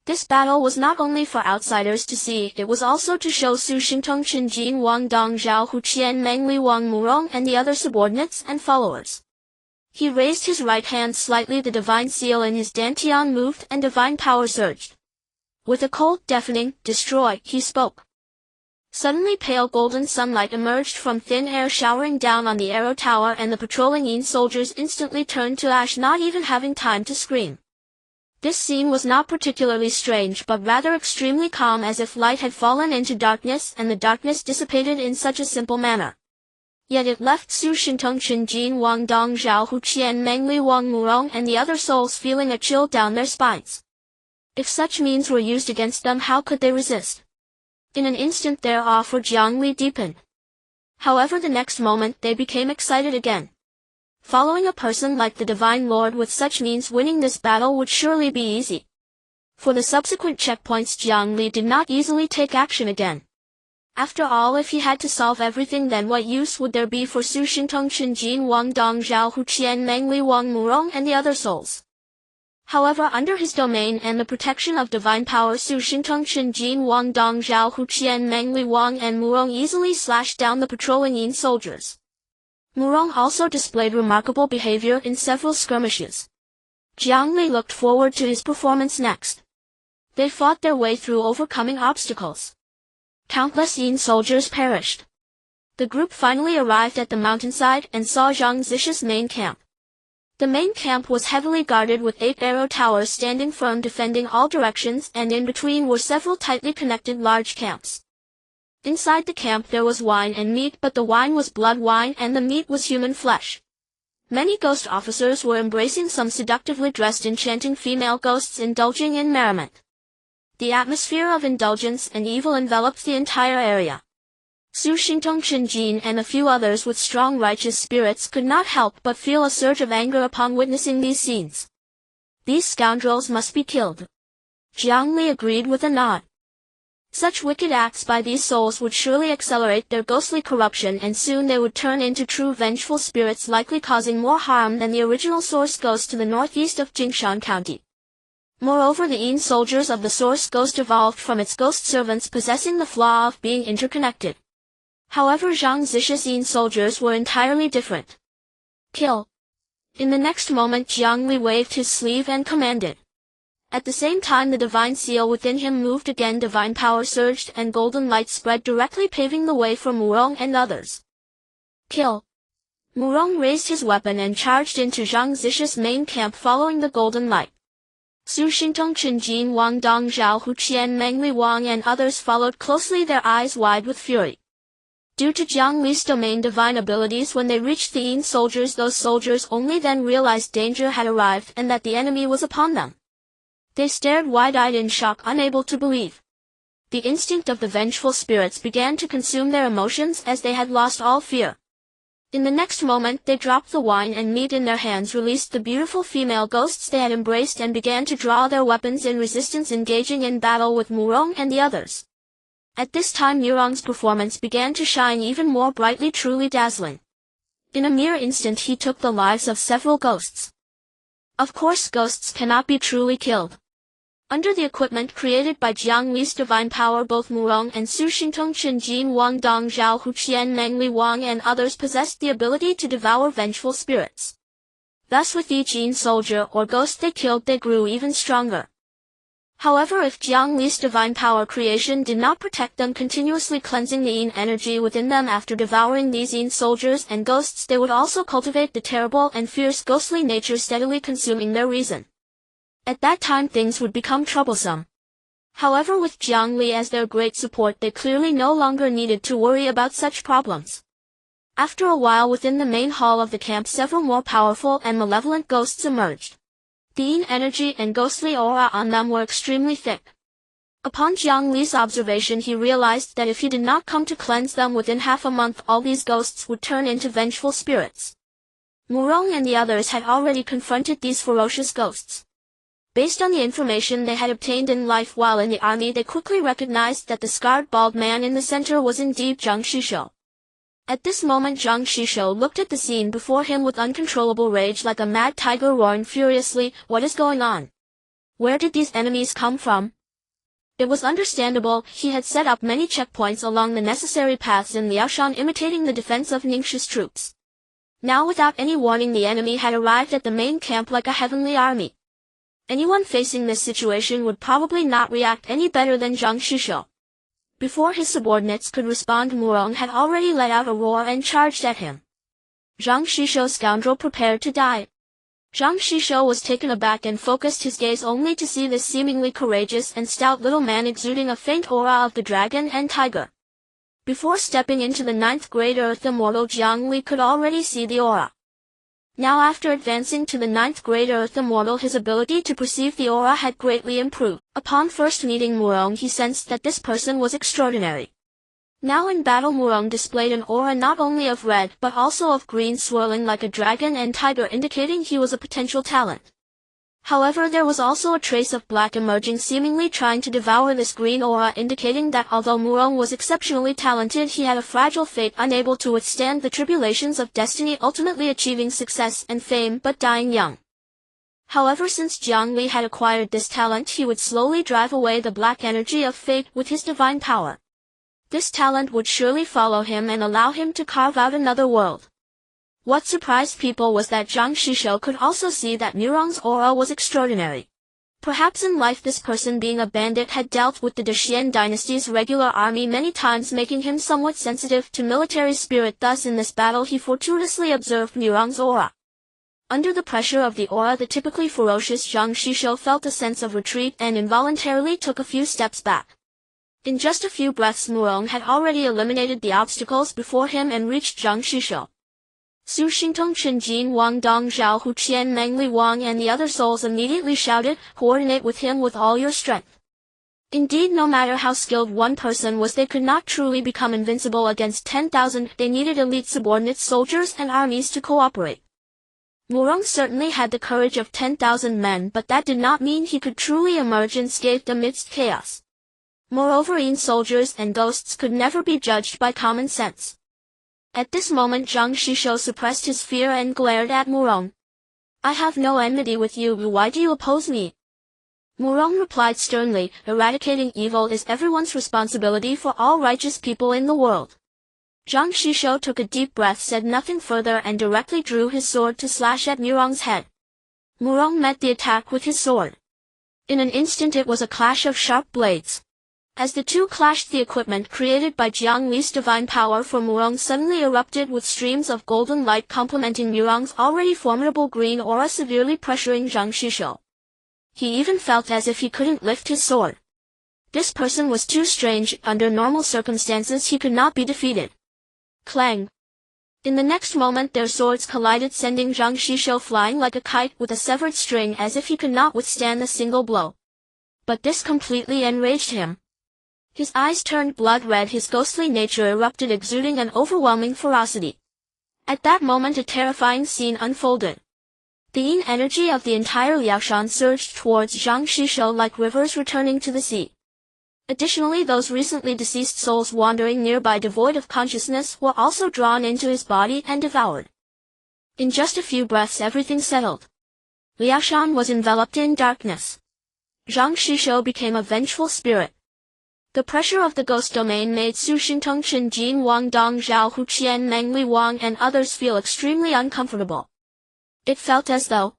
This battle was not only for outsiders to see, it was also to show Su Xingtong Chen Jin Wang Dong Zhao Hu Qian Meng Li Wang Murong and the other subordinates and followers. He raised his right hand slightly, the divine seal in his dantian moved and divine power surged. With a cold, deafening, destroy, he spoke. Suddenly pale golden sunlight emerged from thin air, showering down on the arrow tower, and the patrolling Yin soldiers instantly turned to ash, not even having time to scream. This scene was not particularly strange, but rather extremely calm, as if light had fallen into darkness and the darkness dissipated in such a simple manner. Yet it left Su Xingtong Chen Jin Wang Dong Zhao Hu Qian Meng Li Wang Murong and the other souls feeling a chill down their spines. If such means were used against them, how could they resist? In an instant their awe for Jiang Li deepened. However, the next moment they became excited again. Following a person like the Divine Lord with such means, winning this battle would surely be easy. For the subsequent checkpoints, Jiang Li did not easily take action again. After all, if he had to solve everything, then what use would there be for Su Xingtong Chen Jin Wang Dong Zhao Hu Qian Meng Li Wang Murong and the other souls? However, under his domain and the protection of divine power, Su Xingtong Chen Jin Wang Dong Zhao Hu Qian Meng Li Wang and Murong easily slashed down the patrolling Yin soldiers. Murong also displayed remarkable behavior in several skirmishes. Jiang Li looked forward to his performance next. They fought their way through, overcoming obstacles. Countless Yin soldiers perished. The group finally arrived at the mountainside and saw Zhang Zisha's main camp. The main camp was heavily guarded with 8 arrow towers standing firm, defending all directions, and in between were several tightly connected large camps. Inside the camp there was wine and meat, but the wine was blood wine and the meat was human flesh. Many ghost officers were embracing some seductively dressed enchanting female ghosts, indulging in merriment. The atmosphere of indulgence and evil enveloped the entire area. Su Xingtong Chen Jin and a few others with strong righteous spirits could not help but feel a surge of anger upon witnessing these scenes. These scoundrels must be killed. Jiang Li agreed with a nod. Such wicked acts by these souls would surely accelerate their ghostly corruption, and soon they would turn into true vengeful spirits, likely causing more harm than the original source ghost to the northeast of Jingshan County. Moreover, the Yin soldiers of the source ghost evolved from its ghost servants, possessing the flaw of being interconnected. However, Zhang Zisha's Yin soldiers were entirely different. Kill. In the next moment Jiang Li waved his sleeve and commanded. At the same time the divine seal within him moved again, divine power surged and golden light spread directly, paving the way for Murong and others. Kill. Murong raised his weapon and charged into Zhang Zisha's main camp following the golden light. Su Xingtong, Chen Jin, Wang Dong, Zhao Huqian, Mengli Wang and others followed closely, their eyes wide with fury. Due to Jiang Li's domain divine abilities, when they reached the Yin soldiers, those soldiers only then realized danger had arrived and that the enemy was upon them. They stared wide-eyed in shock, unable to believe. The instinct of the vengeful spirits began to consume their emotions as they had lost all fear. In the next moment they dropped the wine and meat in their hands, released the beautiful female ghosts they had embraced and began to draw their weapons in resistance, engaging in battle with Murong and the others. At this time Murong's performance began to shine even more brightly, truly dazzling. In a mere instant he took the lives of several ghosts. Of course ghosts cannot be truly killed. Under the equipment created by Jiang Li's divine power, both Murong and Su Xingtong, Chen Jin, Wang Dong, Zhao Huqian, Mengli Wang and others possessed the ability to devour vengeful spirits. Thus with each Yin soldier or ghost they killed they grew even stronger. However, if Jiang Li's divine power creation did not protect them, continuously cleansing the Yin energy within them after devouring these Yin soldiers and ghosts, they would also cultivate the terrible and fierce ghostly nature, steadily consuming their reason. At that time things would become troublesome. However, with Jiang Li as their great support, they clearly no longer needed to worry about such problems. After a while, within the main hall of the camp, several more powerful and malevolent ghosts emerged. The Yin energy and ghostly aura on them were extremely thick. Upon Jiang Li's observation, he realized that if he did not come to cleanse them within half a month, all these ghosts would turn into vengeful spirits. Murong and the others had already confronted these ferocious ghosts. Based on the information they had obtained in life while in the army, they quickly recognized that the scarred bald man in the center was indeed Zhang Shishou. At this moment Zhang Shishou looked at the scene before him with uncontrollable rage, like a mad tiger roaring furiously. What is going on? Where did these enemies come from? It was understandable. He had set up many checkpoints along the necessary paths in Liaoshan, imitating the defense of Ningxi's troops. Now without any warning the enemy had arrived at the main camp like a heavenly army. Anyone facing this situation would probably not react any better than Zhang Shishou. Before his subordinates could respond, Murong had already let out a roar and charged at him. Zhang Shishou, scoundrel, prepared to die. Zhang Shishou was taken aback and focused his gaze only to see this seemingly courageous and stout little man exuding a faint aura of the dragon and tiger. Before stepping into the 9th grade earth immortal, Jiang Li could already see the aura. Now after advancing to the 9th grade earth immortal, his ability to perceive the aura had greatly improved. Upon first meeting Murong, he sensed that this person was extraordinary. Now in battle Murong displayed an aura not only of red but also of green, swirling like a dragon and tiger, indicating he was a potential talent. However, there was also a trace of black emerging, seemingly trying to devour this green aura, indicating that although Murong was exceptionally talented, he had a fragile fate, unable to withstand the tribulations of destiny, ultimately achieving success and fame but dying young. However, since Jiang Li had acquired this talent, he would slowly drive away the black energy of fate with his divine power. This talent would surely follow him and allow him to carve out another world. What surprised people was that Zhang Shishou could also see that Murong's aura was extraordinary. Perhaps in life this person, being a bandit, had dealt with the Great Xuan Dynasty's regular army many times, making him somewhat sensitive to military spirit. Thus in this battle he fortuitously observed Murong's aura. Under the pressure of the aura, the typically ferocious Zhang Shishou felt a sense of retreat and involuntarily took a few steps back. In just a few breaths Murong had already eliminated the obstacles before him and reached Zhang Shishou. Su Xingtong, Chen Jin, Wang Dong, Zhao Huqian, Mengli Wang and the other souls immediately shouted, "Coordinate with him with all your strength." Indeed, no matter how skilled one person was, they could not truly become invincible against 10,000. They needed elite subordinate soldiers and armies to cooperate. Murong certainly had the courage of 10,000 men, but that did not mean he could truly emerge unscathed amidst chaos. Moreover, Yin soldiers and ghosts could never be judged by common sense. At this moment Zhang Shishou suppressed his fear and glared at Murong. "I have no enmity with you, why do you oppose me?" Murong replied sternly, "Eradicating evil is everyone's responsibility for all righteous people in the world." Zhang Shishou took a deep breath, said nothing further and directly drew his sword to slash at Murong's head. Murong met the attack with his sword. In an instant it was a clash of sharp blades. As the two clashed, the equipment created by Jiang Li's divine power for Murong suddenly erupted with streams of golden light complementing Murong's already formidable green aura, severely pressuring Zhang Shishou. He even felt as if he couldn't lift his sword. This person was too strange. Under normal circumstances he could not be defeated. Clang! In the next moment their swords collided, sending Zhang Shishou flying like a kite with a severed string, as if he could not withstand a single blow. But this completely enraged him. His eyes turned blood red, his ghostly nature erupted, exuding an overwhelming ferocity. At that moment a terrifying scene unfolded. The yin energy of the entire Liaoshan surged towards Zhang Shishou like rivers returning to the sea. Additionally, those recently deceased souls wandering nearby devoid of consciousness were also drawn into his body and devoured. In just a few breaths everything settled. Liaoshan was enveloped in darkness. Zhang Shishou became a vengeful spirit. The pressure of the ghost domain made Su Xingtong, Chen Jin, Wang Dong, Zhao Huqian, Meng Li Wang and others feel extremely uncomfortable. It felt as though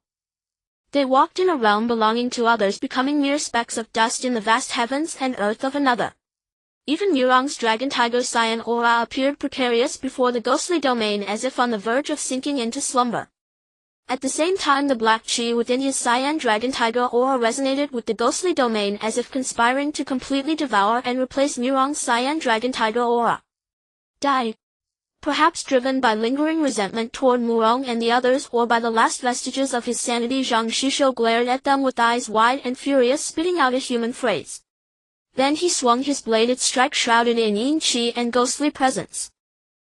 they walked in a realm belonging to others, becoming mere specks of dust in the vast heavens and earth of another. Even Murong's dragon tiger cyan aura appeared precarious before the ghostly domain, as if on the verge of sinking into slumber. At the same time the black chi within his cyan dragon tiger aura resonated with the ghostly domain, as if conspiring to completely devour and replace Murong's cyan dragon tiger aura. Die. Perhaps driven by lingering resentment toward Murong and the others, or by the last vestiges of his sanity, Zhang Shishou glared at them with eyes wide and furious, spitting out a human phrase. Then he swung his bladed strike shrouded in yin qi and ghostly presence.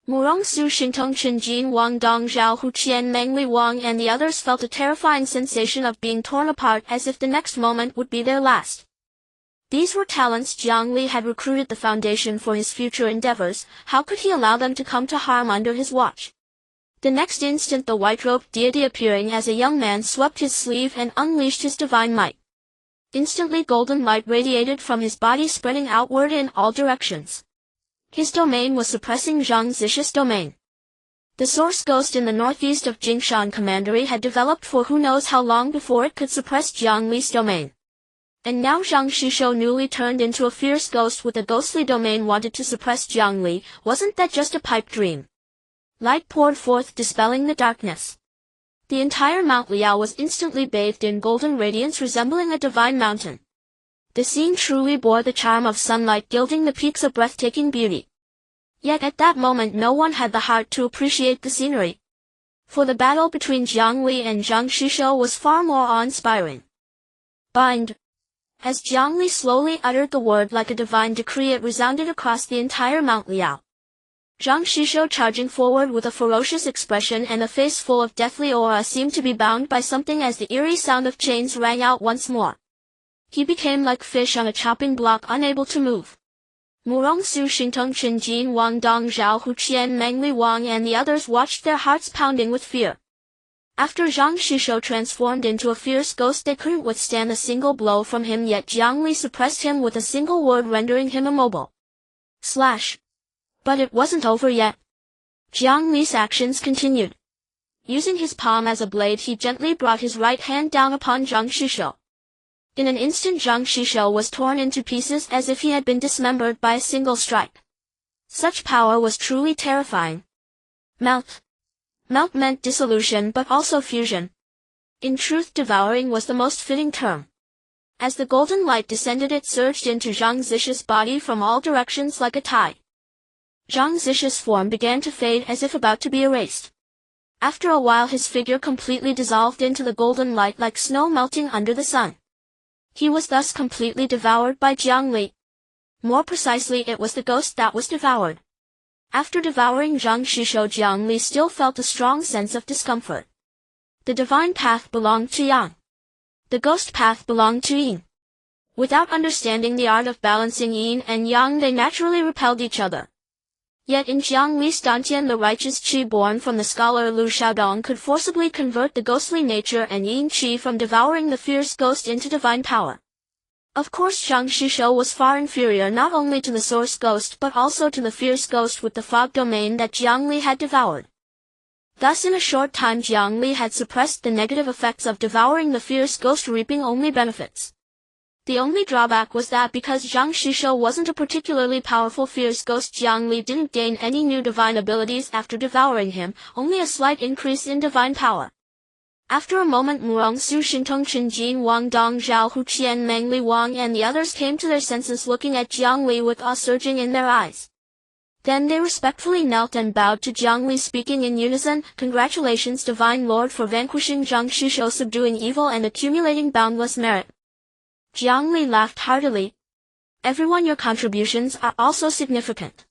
Murong, Su Xingtong, Chen Jin, Wang Dong, Zhao Huqian, Meng Li Wang and the others felt a terrifying sensation of being torn apart, as if the next moment would be their last. These were talents Jiang Li had recruited, the foundation for his future endeavors. How could he allow them to come to harm under his watch? The next instant the white-robed deity, appearing as a young man, swept his sleeve and unleashed his divine might. Instantly golden light radiated from his body, spreading outward in all directions. His domain was suppressing Zhang Zishi's domain. The source ghost in the northeast of Jingshan Commandery had developed for who knows how long before it could suppress Jiang Li's domain. And now Zhang Shishou, newly turned into a fierce ghost with a ghostly domain, wanted to suppress Jiang Li. Wasn't that just a pipe dream? Light poured forth, dispelling the darkness. The entire Mount Liao was instantly bathed in golden radiance, resembling a divine mountain. The scene truly bore the charm of sunlight, gilding the peaks of breathtaking beauty. Yet at that moment no one had the heart to appreciate the scenery. For the battle between Jiang Li and Zhang Shishou was far more awe-inspiring. Bind. As Jiang Li slowly uttered the word like a divine decree, it resounded across the entire Mount Liao. Zhang Shishou, charging forward with a ferocious expression and a face full of deathly aura, seemed to be bound by something as the eerie sound of chains rang out once more. He became like fish on a chopping block, unable to move. Murong, Su Xingtong, Chen Jin, Wang Dong, Zhao Huqian, Meng Li Wang and the others watched, their hearts pounding with fear. After Zhang Shishou transformed into a fierce ghost, they couldn't withstand a single blow from him, yet Jiang Li suppressed him with a single word, rendering him immobile. Slash. But it wasn't over yet. Jiang Li's actions continued. Using his palm as a blade, he gently brought his right hand down upon Zhang Shishou. In an instant Zhang Shishou was torn into pieces as if he had been dismembered by a single strike. Such power was truly terrifying. Melt. Melt meant dissolution, but also fusion. In truth, devouring was the most fitting term. As the golden light descended, it surged into Zhang Zishi's body from all directions like a tide. Zhang Zishi's form began to fade as if about to be erased. After a while his figure completely dissolved into the golden light like snow melting under the sun. He was thus completely devoured by Jiang Li. More precisely, it was the ghost that was devoured. After devouring Zhang Shishou, Jiang Li still felt a strong sense of discomfort. The divine path belonged to Yang. The ghost path belonged to Yin. Without understanding the art of balancing Yin and Yang, they naturally repelled each other. Yet in Jiang Li's dantian, the righteous qi born from the scholar Lu Xiaodong could forcibly convert the ghostly nature and yin qi from devouring the fierce ghost into divine power. Of course, Zhang Shishou was far inferior not only to the source ghost but also to the fierce ghost with the fog domain that Jiang Li had devoured. Thus in a short time Jiang Li had suppressed the negative effects of devouring the fierce ghost, reaping only benefits. The only drawback was that because Zhang Shishou wasn't a particularly powerful fierce ghost, Jiang Li didn't gain any new divine abilities after devouring him, only a slight increase in divine power. After a moment, Murong Su Xintong Chen Jin Wang Dong Zhao Hu Qian Meng Li Wang and the others came to their senses, looking at Jiang Li with awe surging in their eyes. Then they respectfully knelt and bowed to Jiang Li, speaking in unison, "Congratulations, Divine Lord, for vanquishing Zhang Shishou, subduing evil and accumulating boundless merit." Jiang Li laughed heartily. "Everyone, your contributions are also significant."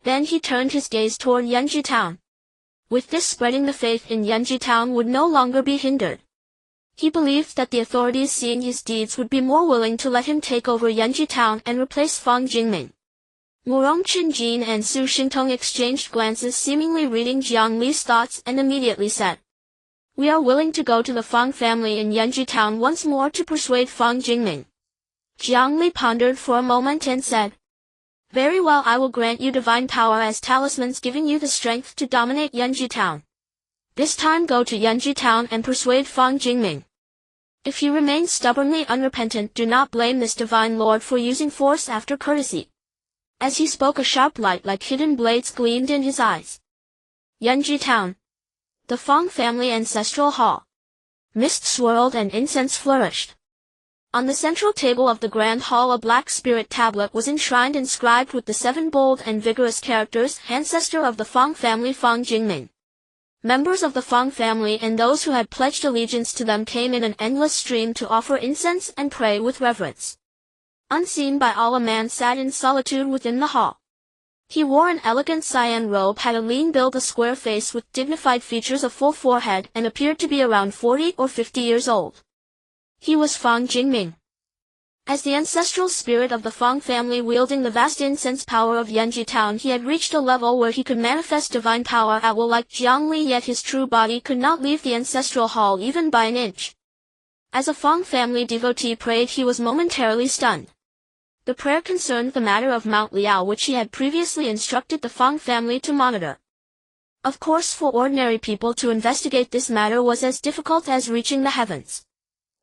Then he turned his gaze toward Yanji Town. With this, spreading the faith in Yanji Town would no longer be hindered. He believed that the authorities, seeing his deeds, would be more willing to let him take over Yanji Town and replace Fang Jingming. Murong Qinjin and Su Xintong exchanged glances, seemingly reading Jiang Li's thoughts, and immediately said, "We are willing to go to the Fang family in Yanji Town once more to persuade Fang Jingming." Jiang Li pondered for a moment and said, "Very well, I will grant you divine power as talismans, giving you the strength to dominate Yanji Town. This time go to Yanji Town and persuade Fang Jingming. If he remains stubbornly unrepentant, do not blame this divine lord for using force after courtesy." As he spoke, a sharp light like hidden blades gleamed in his eyes. Yanji Town. The Fang family ancestral hall. Mist swirled and incense flourished. On the central table of the grand hall, a black spirit tablet was enshrined, inscribed with the 7 bold and vigorous characters, "Ancestor of the Fang family, Fang Jingming." Members of the Fang family and those who had pledged allegiance to them came in an endless stream to offer incense and pray with reverence. Unseen by all, a man sat in solitude within the hall. He wore an elegant cyan robe, had a lean build, a square face with dignified features, a full forehead, and appeared to be around 40 or 50 years old. He was Fang Jingming. As the ancestral spirit of the Fang family, wielding the vast incense power of Yanji Town, he had reached a level where he could manifest divine power at will like Jiang Li, yet his true body could not leave the ancestral hall even by an inch. As a Fang family devotee prayed, he was momentarily stunned. The prayer concerned the matter of Mount Liao, which he had previously instructed the Fang family to monitor. Of course, for ordinary people to investigate this matter was as difficult as reaching the heavens.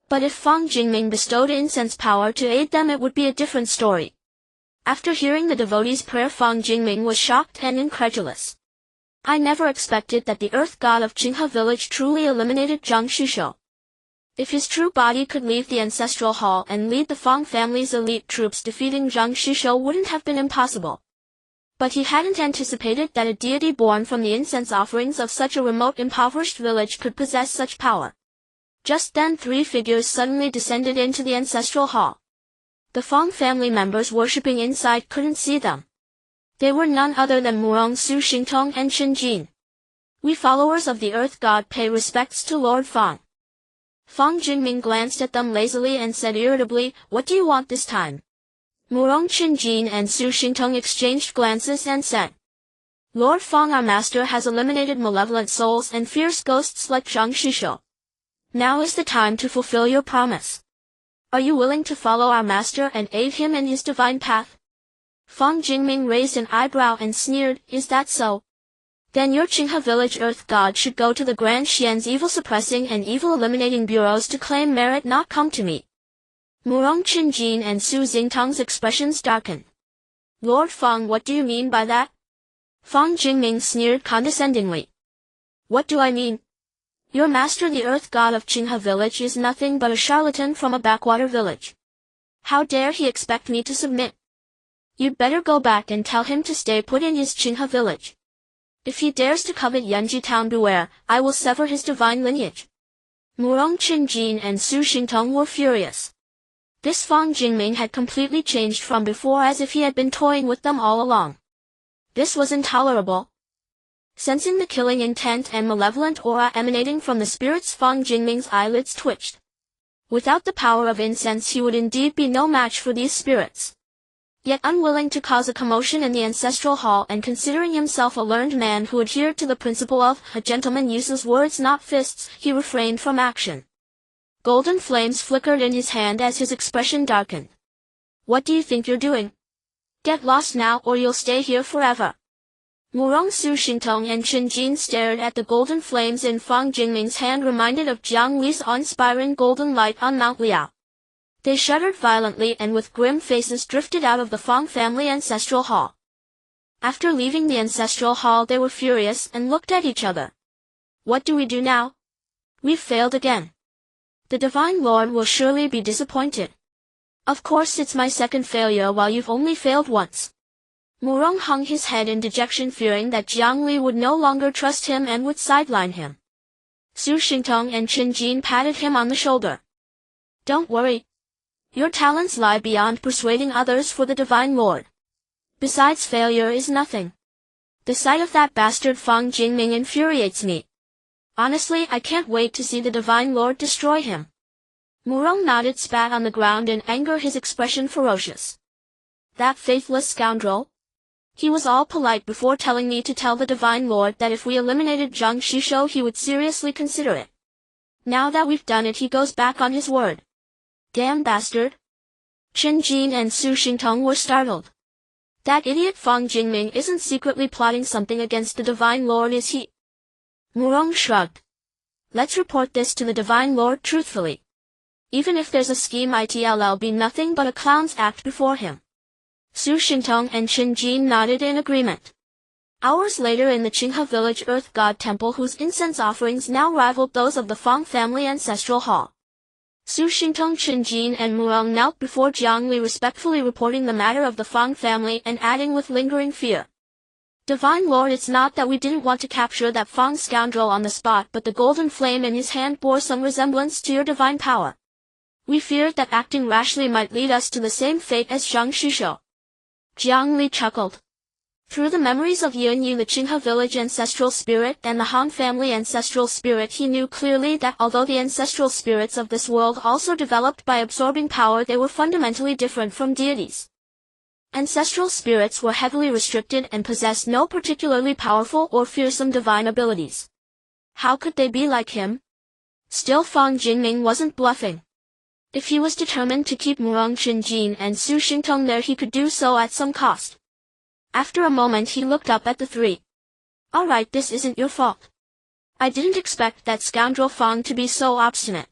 But if Fang Jingming bestowed incense power to aid them, it would be a different story. After hearing the devotee's prayer, Fang Jingming was shocked and incredulous. "I never expected that the earth god of Qinghe village truly eliminated Zhang Shishou. If his true body could leave the ancestral hall and lead the Fang family's elite troops, defeating Zhang Shishou wouldn't have been impossible. But he hadn't anticipated that a deity born from the incense offerings of such a remote, impoverished village could possess such power." Just then 3 figures suddenly descended into the ancestral hall. The Fang family members worshipping inside couldn't see them. They were none other than Murong Su Xintong and Chen Jin. "We followers of the earth god pay respects to Lord Fang." Fang Jingming glanced at them lazily and said irritably, "What do you want this time?" Murong Qinjin and Su Xintong exchanged glances and said, "Lord Fang, our master, has eliminated malevolent souls and fierce ghosts like Zhang Shishou. Now is the time to fulfill your promise. Are you willing to follow our master and aid him in his divine path?" Fang Jingming raised an eyebrow and sneered, "Is that so? Then your Qinghe village earth god should go to the Grand Xian's evil suppressing and evil eliminating bureaus to claim merit, not come to me." Murong Qinjin and Su Xingtong's expressions darkened. "Lord Fang, what do you mean by that?" Fang Jingming sneered condescendingly. "What do I mean? Your master, the earth god of Qinghe village, is nothing but a charlatan from a backwater village. How dare he expect me to submit? You'd better go back and tell him to stay put in his Qinghe village. If he dares to covet Yanji Town, beware, I will sever his divine lineage." Murong Qinjin and Su Xintong were furious. This Fang Jingming had completely changed from before, as if he had been toying with them all along. This was intolerable. Sensing the killing intent and malevolent aura emanating from the spirits, Fang Jingming's eyelids twitched. Without the power of incense, he would indeed be no match for these spirits. Yet unwilling to cause a commotion in the ancestral hall, and considering himself a learned man who adhered to the principle of "a gentleman uses words, not fists," he refrained from action. Golden flames flickered in his hand as his expression darkened. "What do you think you're doing? Get lost now, or you'll stay here forever." Murong Su Xintong and Chen Jin stared at the golden flames in Fang Jingming's hand, reminded of Jiang Li's awe-inspiring golden light on Mount Liao. They shuddered violently and with grim faces drifted out of the Fang family ancestral hall. After leaving the ancestral hall they were furious and looked at each other. What do we do now? We've failed again. The Divine Lord will surely be disappointed. Of course it's my second failure while you've only failed once. Murong hung his head in dejection, fearing that Jiang Li would no longer trust him and would sideline him. Su Xingtong and Qin Jin patted him on the shoulder. Don't worry. Your talents lie beyond persuading others for the Divine Lord. Besides, failure is nothing. The sight of that bastard Fang Jingming infuriates me. Honestly, I can't wait to see the Divine Lord destroy him. Murong nodded, spat on the ground in anger, his expression ferocious. That faithless scoundrel. He was all polite before telling me to tell the Divine Lord that if we eliminated Zhang Shishou he would seriously consider it. Now that we've done it he goes back on his word. Damn bastard. Qin Jin and Su Xingtong were startled. That idiot Fang Jingming isn't secretly plotting something against the Divine Lord, is he? Murong shrugged. Let's report this to the Divine Lord truthfully. Even if there's a scheme, it'll be nothing but a clown's act before him. Su Xingtong and Qin Jin nodded in agreement. Hours later in the Qinghe village Earth God Temple, whose incense offerings now rivaled those of the Fang family ancestral hall. Su Xingtong, Qin Jin and Murong knelt before Jiang Li, respectfully reporting the matter of the Fang family and adding with lingering fear. Divine Lord, it's not that we didn't want to capture that Fang scoundrel on the spot, but the golden flame in his hand bore some resemblance to your divine power. We feared that acting rashly might lead us to the same fate as Zhang Shishou. Jiang Li chuckled. Through the memories of Yunyu, the Qinghe village ancestral spirit, and the Han family ancestral spirit, he knew clearly that although the ancestral spirits of this world also developed by absorbing power, they were fundamentally different from deities. Ancestral spirits were heavily restricted and possessed no particularly powerful or fearsome divine abilities. How could they be like him? Still, Fang Jingming wasn't bluffing. If he was determined to keep Murong, Qin Jin and Su Xingtong there, he could do so at some cost. After a moment he looked up at the three. All right, this isn't your fault. I didn't expect that scoundrel Fang to be so obstinate.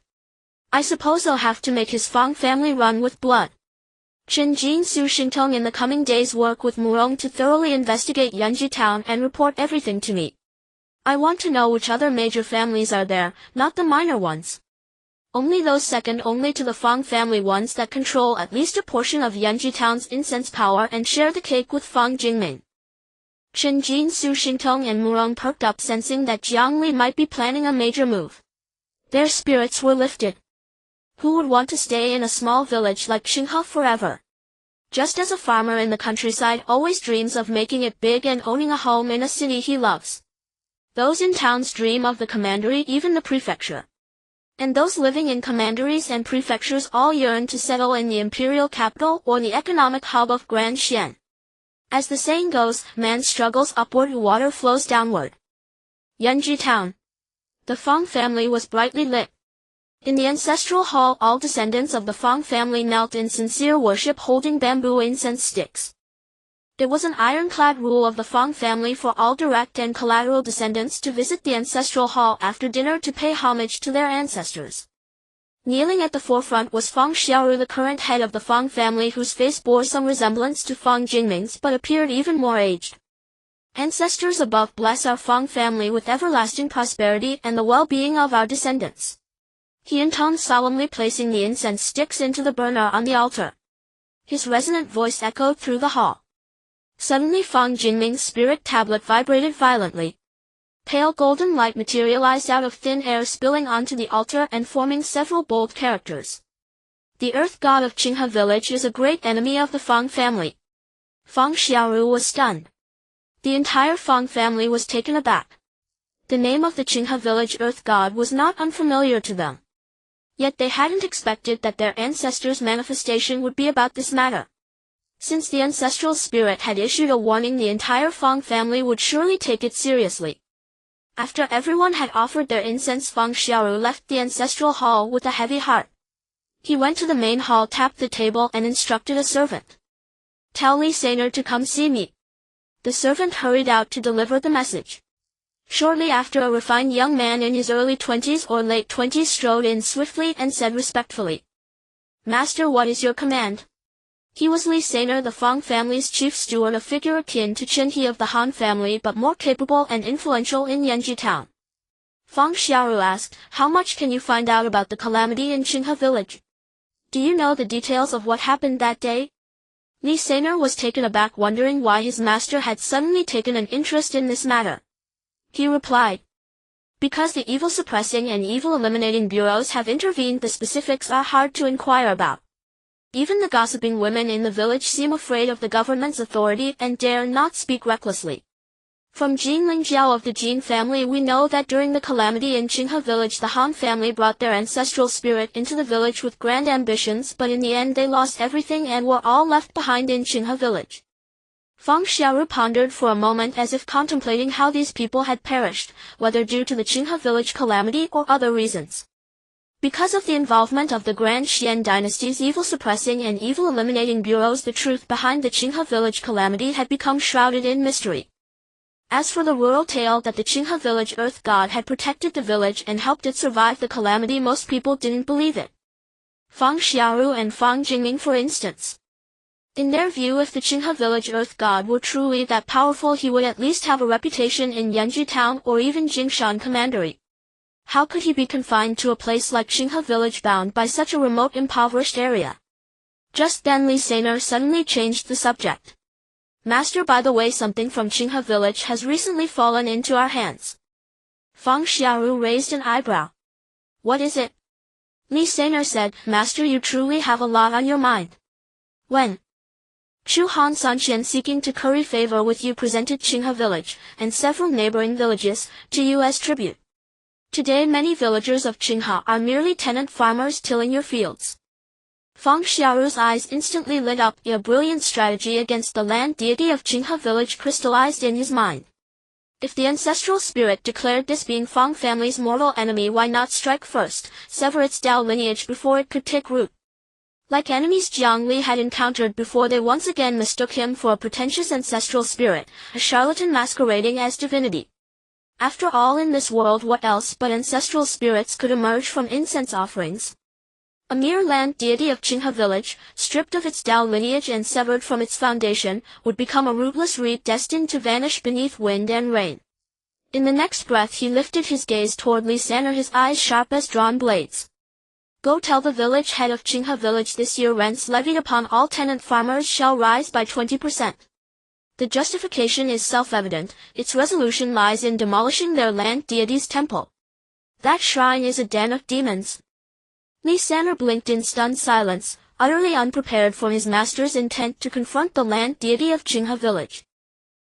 I suppose I'll have to make his Fang family run with blood. Qin Jin, Su Xingtong, in the coming days work with Murong to thoroughly investigate Yunchu town and report everything to me. I want to know which other major families are there, not the minor ones. Only those second only to the Fang family ones that control at least a portion of Yunchu town's incense power and share the cake with Fang Jingming. Qin Jin, Su Xingtong and Murong perked up, sensing that Jiang Li might be planning a major move. Their spirits were lifted. Who would want to stay in a small village like Qinghe forever? Just as a farmer in the countryside always dreams of making it big and owning a home in a city he loves. Those in towns dream of the commandery, even the prefecture. And those living in commanderies and prefectures all yearn to settle in the imperial capital or the economic hub of Grand Xian. As the saying goes, man struggles upward, water flows downward. Yunchu town. The Fang family was brightly lit. In the ancestral hall all descendants of the Fang family knelt in sincere worship, holding bamboo incense sticks. It was an ironclad rule of the Fang family for all direct and collateral descendants to visit the ancestral hall after dinner to pay homage to their ancestors. Kneeling at the forefront was Fang Xiaoru, the current head of the Fang family, whose face bore some resemblance to Fang Jingming's but appeared even more aged. Ancestors above, bless our Fang family with everlasting prosperity and the well-being of our descendants. He intoned solemnly, placing the incense sticks into the burner on the altar. His resonant voice echoed through the hall. Suddenly Fang Jingming's spirit tablet vibrated violently. Pale golden light materialized out of thin air, spilling onto the altar and forming several bold characters. The earth god of Qinghe village is a great enemy of the Fang family. Fang Xiaoru was stunned. The entire Fang family was taken aback. The name of the Qinghe village earth god was not unfamiliar to them. Yet they hadn't expected that their ancestors' manifestation would be about this matter. Since the ancestral spirit had issued a warning, the entire Fang family would surely take it seriously. After everyone had offered their incense, Fang Xiaoru left the ancestral hall with a heavy heart. He went to the main hall, tapped the table and instructed a servant. Tell Li Saner to come see me. The servant hurried out to deliver the message. Shortly after, a refined young man in his early 20s or late 20s strode in swiftly and said respectfully, Master, what is your command? He was Li Saner, the Fang family's chief steward, a figure akin to Qinghe of the Han family but more capable and influential in Yunchu town. Fang Xiaoru asked, how much can you find out about the calamity in Qinghe village? Do you know the details of what happened that day? Li Saner was taken aback, wondering why his master had suddenly taken an interest in this matter. He replied, because the evil suppressing and evil eliminating bureaus have intervened, the specifics are hard to inquire about. Even the gossiping women in the village seem afraid of the government's authority and dare not speak recklessly. From Jin Lingjiao of the Jin family we know that during the calamity in Qinghe village the Han family brought their ancestral spirit into the village with grand ambitions, but in the end they lost everything and were all left behind in Qinghe village. Fang Xiaoru pondered for a moment as if contemplating how these people had perished, whether due to the Qinghe village calamity or other reasons. Because of the involvement of the Great Xuan Dynasty's evil-suppressing and evil-eliminating bureaus, the truth behind the Qinghe village calamity had become shrouded in mystery. As for the rural tale that the Qinghe village earth god had protected the village and helped it survive the calamity, most people didn't believe it. Fang Xiaoru and Fang Jingming, for instance. In their view, if the Qinghe village earth god were truly that powerful, he would at least have a reputation in Yunchu town or even Jingshan commandery. How could he be confined to a place like Qinghe village, bound by such a remote, impoverished area? Just then Li Saner suddenly changed the subject. Master, by the way, something from Qinghe village has recently fallen into our hands. Fang Xiaoru raised an eyebrow. What is it? Li Saner said, Master, you truly have a lot on your mind. When Chu Han Sanqian, seeking to curry favor with you, presented Qinghe village, and several neighboring villages, to you as tribute. Today many villagers of Qinghe are merely tenant farmers tilling your fields. Fang Xiaoru's eyes instantly lit up. A brilliant strategy against the land deity of Qinghe village crystallized in his mind. If the ancestral spirit declared this being Fang family's mortal enemy, why not strike first, sever its Dao lineage before it could take root? Like enemies Jiang Li had encountered before, they once again mistook him for a pretentious ancestral spirit, a charlatan masquerading as divinity. After all, in this world what else but ancestral spirits could emerge from incense offerings? A mere land deity of Qinghe village, stripped of its Dao lineage and severed from its foundation, would become a rootless reed destined to vanish beneath wind and rain. In the next breath he lifted his gaze toward Li Saner, his eyes sharp as drawn blades. Go tell the village head of Qinghe village this year rents levied upon all tenant farmers shall rise by 20%. The justification is self-evident, its resolution lies in demolishing their land deity's temple. That shrine is a den of demons. Li Saner blinked in stunned silence, utterly unprepared for his master's intent to confront the land deity of Qinghe village.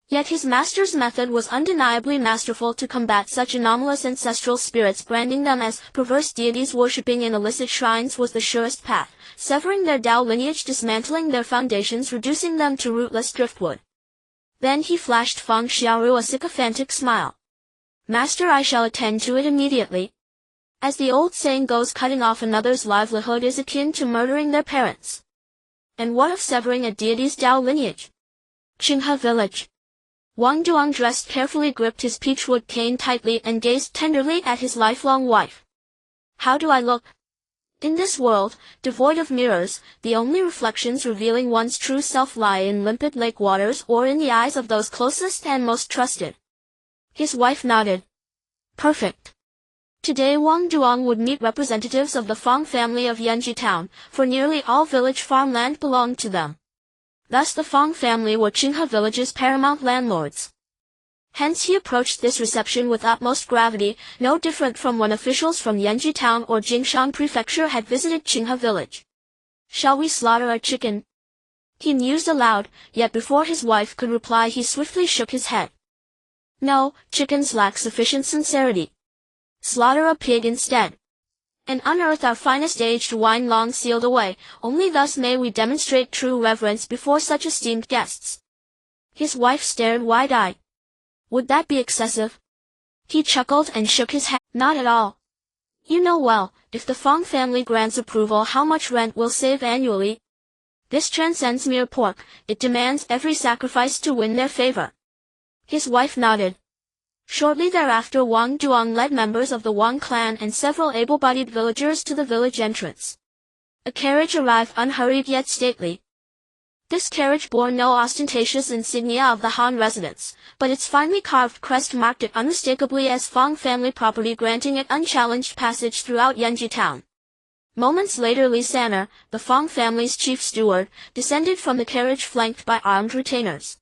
Yet his master's method was undeniably masterful to combat such anomalous ancestral spirits. Branding them as perverse deities worshipping in illicit shrines was the surest path, severing their Dao lineage, dismantling their foundations, reducing them to rootless driftwood. Then he flashed Fang Xiaoru a sycophantic smile. Master, I shall attend to it immediately. As the old saying goes, cutting off another's livelihood is akin to murdering their parents. And what of severing a deity's Dao lineage? Qinghe village. Wang Duang, dressed carefully, gripped his peachwood cane tightly and gazed tenderly at his lifelong wife. How do I look? In this world, devoid of mirrors, the only reflections revealing one's true self lie in limpid lake waters or in the eyes of those closest and most trusted. His wife nodded. Perfect. Today Wang Duang would meet representatives of the Fang family of Yunchu town, for nearly all village farmland belonged to them. Thus the Fang family were Qinghe village's paramount landlords. Hence he approached this reception with utmost gravity, no different from when officials from Yunchu town or Jingshan prefecture had visited Qinghe village. Shall we slaughter a chicken? He mused aloud, yet before his wife could reply he swiftly shook his head. No, chickens lack sufficient sincerity. Slaughter a pig instead. And unearth our finest aged wine long sealed away, only thus may we demonstrate true reverence before such esteemed guests. His wife stared wide-eyed. Would that be excessive? He chuckled and shook his head. Not at all. You know well, if the Fang family grants approval, how much rent we'll save annually. This transcends mere pork, it demands every sacrifice to win their favor. His wife nodded. Shortly thereafter Wang Duang led members of the Wang clan and several able-bodied villagers to the village entrance. A carriage arrived unhurried yet stately. This carriage bore no ostentatious insignia of the Han residence, but its finely carved crest marked it unmistakably as Fang family property, granting it unchallenged passage throughout Yanji town. Moments later, Li San'er, the Fang family's chief steward, descended from the carriage flanked by armed retainers.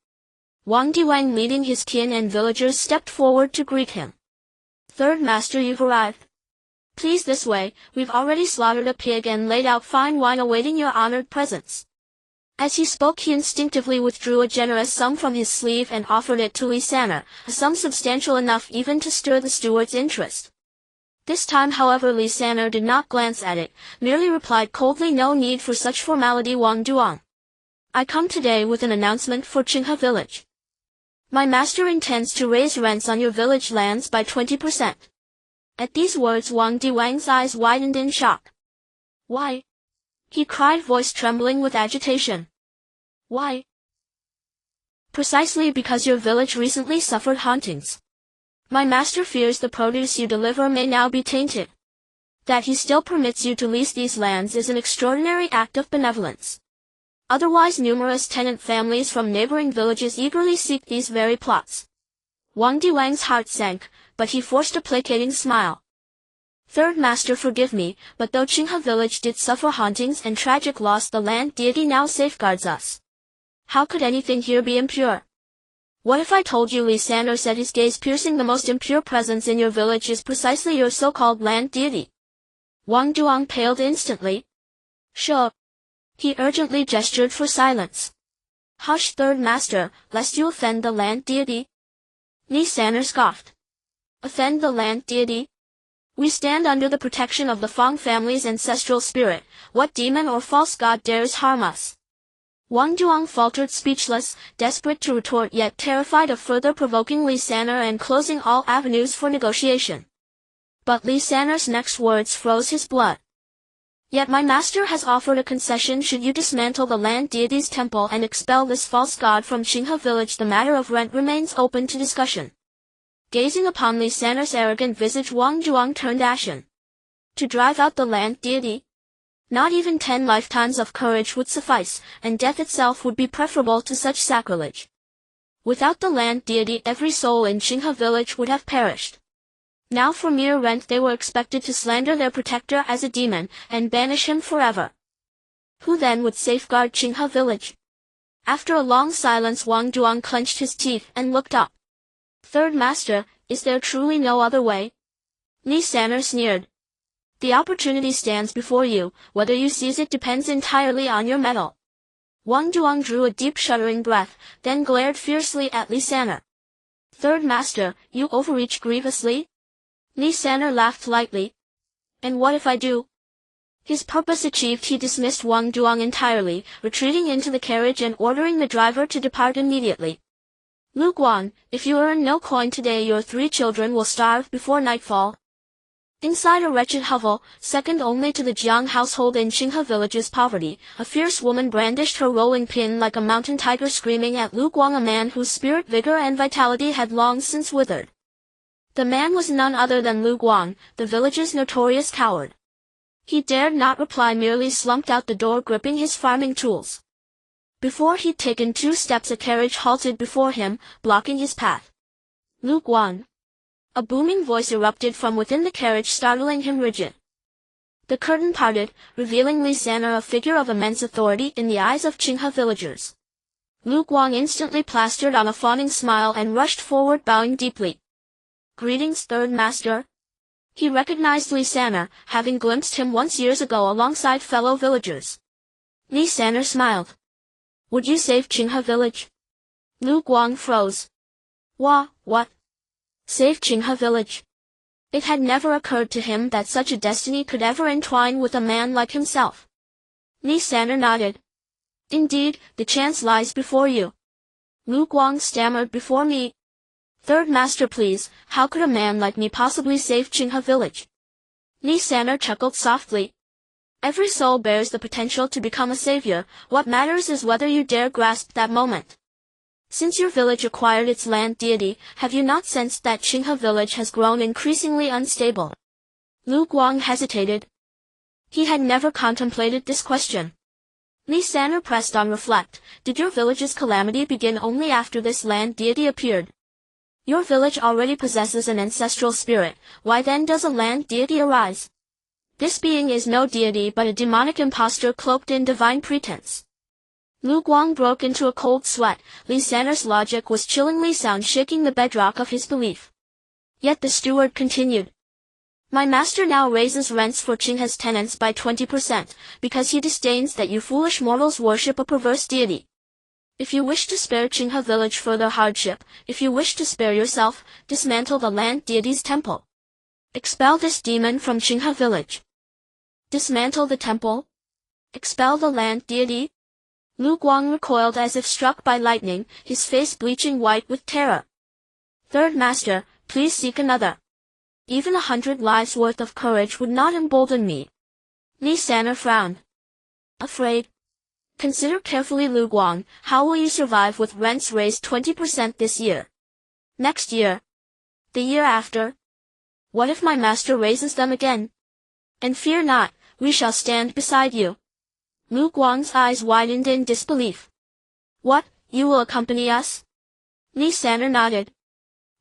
Wang Diwang, leading his kin and villagers, stepped forward to greet him. "Third Master, you've arrived. Please this way, we've already slaughtered a pig and laid out fine wine awaiting your honored presence." As he spoke, he instinctively withdrew a generous sum from his sleeve and offered it to Li San'er, a sum substantial enough even to stir the steward's interest. This time, however, Li San'er did not glance at it, merely replied coldly, "No need for such formality, Wang Duang. I come today with an announcement for Qinghe village. My master intends to raise rents on your village lands by 20%. At these words, Wang Diwang's eyes widened in shock. "Why?" he cried, voice trembling with agitation. "Why?" "Precisely because your village recently suffered hauntings. My master fears the produce you deliver may now be tainted. That he still permits you to lease these lands is an extraordinary act of benevolence. Otherwise, numerous tenant families from neighboring villages eagerly seek these very plots." Wang Diwang's heart sank, but he forced a placating smile. "Third Master, forgive me, but though Qinghe village did suffer hauntings and tragic loss, the land deity now safeguards us. How could anything here be impure? What if I told you," Li San'er said, his gaze piercing, "the most impure presence in your village is precisely your so-called land deity?" Wang Duang paled instantly. "Sure." He urgently gestured for silence. "Hush, Third Master, lest you offend the land deity." Li San'er scoffed. "Offend the land deity? We stand under the protection of the Fang family's ancestral spirit. What demon or false god dares harm us?" Wang Duang faltered, speechless, desperate to retort yet terrified of further provoking Li San'er and closing all avenues for negotiation. But Li San'er's next words froze his blood. "Yet my master has offered a concession. Should you dismantle the land deity's temple and expel this false god from Qinghe village, the matter of rent remains open to discussion." Gazing upon Li San'er's arrogant visage, Wang Duang turned ashen. To drive out the land deity? Not even 10 lifetimes of courage would suffice, and death itself would be preferable to such sacrilege. Without the land deity, every soul in Qinghe village would have perished. Now for mere rent they were expected to slander their protector as a demon, and banish him forever. Who then would safeguard Qinghe village? After a long silence, Wang Duang clenched his teeth and looked up. "Third Master, is there truly no other way?" Li San'er sneered. "The opportunity stands before you. Whether you seize it depends entirely on your mettle." Wang Duang drew a deep shuddering breath, then glared fiercely at Li San'er. "Third Master, you overreach grievously." Li San'er laughed lightly. "And what if I do?" His purpose achieved, he dismissed Wang Duang entirely, retreating into the carriage and ordering the driver to depart immediately. "Lu Guan, if you earn no coin today, your 3 children will starve before nightfall." Inside a wretched hovel, second only to the Jiang household in Qinghe village's poverty, a fierce woman brandished her rolling pin like a mountain tiger, screaming at Lu Guang, a man whose spirit, vigor, and vitality had long since withered. The man was none other than Lu Guang, the village's notorious coward. He dared not reply, merely slumped out the door, gripping his farming tools. Before he'd taken 2 steps, a carriage halted before him, blocking his path. "Lu Guan!" A booming voice erupted from within the carriage, startling him rigid. The curtain parted, revealing Li San'er, a figure of immense authority in the eyes of Qinghe villagers. Lu Guang instantly plastered on a fawning smile and rushed forward, bowing deeply. "Greetings, Third Master." He recognized Li San'er, having glimpsed him once years ago alongside fellow villagers. Li San'er smiled. "Would you save Qinghe village?" Lu Guang froze. What? Save Qinghe village? It had never occurred to him that such a destiny could ever entwine with a man like himself. Li San'er nodded. "Indeed, the chance lies before you." Lu Guang stammered, "Before me? Third Master, please, how could a man like me possibly save Qinghe village?" Li San'er chuckled softly. "Every soul bears the potential to become a savior. What matters is whether you dare grasp that moment. Since your village acquired its land deity, have you not sensed that Qinghe village has grown increasingly unstable?" Lu Guang hesitated. He had never contemplated this question. Li San'er pressed on. Reflect, did your village's calamity begin only after this land deity appeared? Your village already possesses an ancestral spirit, why then does a land deity arise? This being is no deity but a demonic impostor cloaked in divine pretense. Lu Guang broke into a cold sweat. Li San'er's logic was chillingly sound, shaking the bedrock of his belief. Yet the steward continued. My master now raises rents for Qinghe's tenants by 20%, because he disdains that you foolish mortals worship a perverse deity. If you wish to spare Qinghe village further hardship, if you wish to spare yourself, dismantle the land deity's temple. Expel this demon from Qinghe village. Dismantle the temple? Expel the land deity? Lu Guang recoiled as if struck by lightning, his face bleaching white with terror. Third master, please seek another. Even 100 lives worth of courage would not embolden me. Li San'er frowned. Afraid? Consider carefully, Lu Guang, how will you survive with rents raised 20% this year? Next year? The year after? What if my master raises them again? And fear not, we shall stand beside you. Lu Guang's eyes widened in disbelief. What, you will accompany us? Li San'er nodded.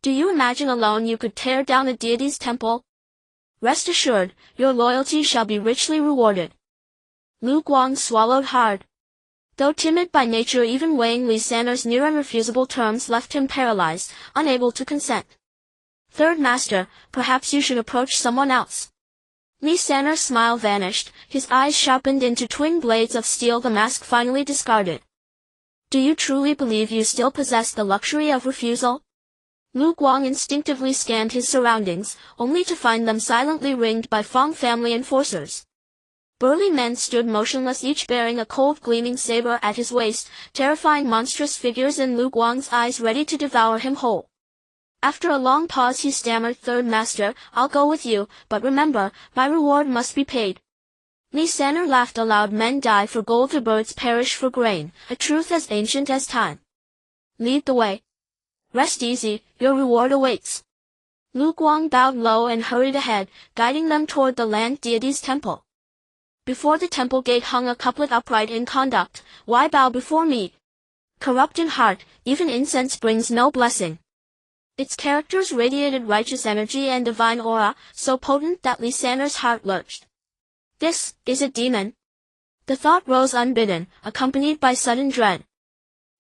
Do you imagine alone you could tear down a deity's temple? Rest assured, your loyalty shall be richly rewarded. Lu Guang swallowed hard. Though timid by nature, even weighing Li San'er's near unrefusable terms left him paralyzed, unable to consent. Third master, perhaps you should approach someone else. Li San'er's smile vanished, his eyes sharpened into twin blades of steel, the mask finally discarded. Do you truly believe you still possess the luxury of refusal? Lu Guang instinctively scanned his surroundings, only to find them silently ringed by Fang family enforcers. Burly men stood motionless, each bearing a cold gleaming saber at his waist, terrifying monstrous figures in Lu Guang's eyes ready to devour him whole. After a long pause he stammered, Third master, I'll go with you, but remember, my reward must be paid. Li San'er laughed aloud. Men die for gold, the birds perish for grain, a truth as ancient as time. Lead the way. Rest easy, your reward awaits. Lu Guang bowed low and hurried ahead, guiding them toward the land deity's temple. Before the temple gate hung a couplet, upright in conduct, why bow before me? Corrupt in heart, even incense brings no blessing. Its characters radiated righteous energy and divine aura, so potent that Li San'er's heart lurched. This is a demon. The thought rose unbidden, accompanied by sudden dread.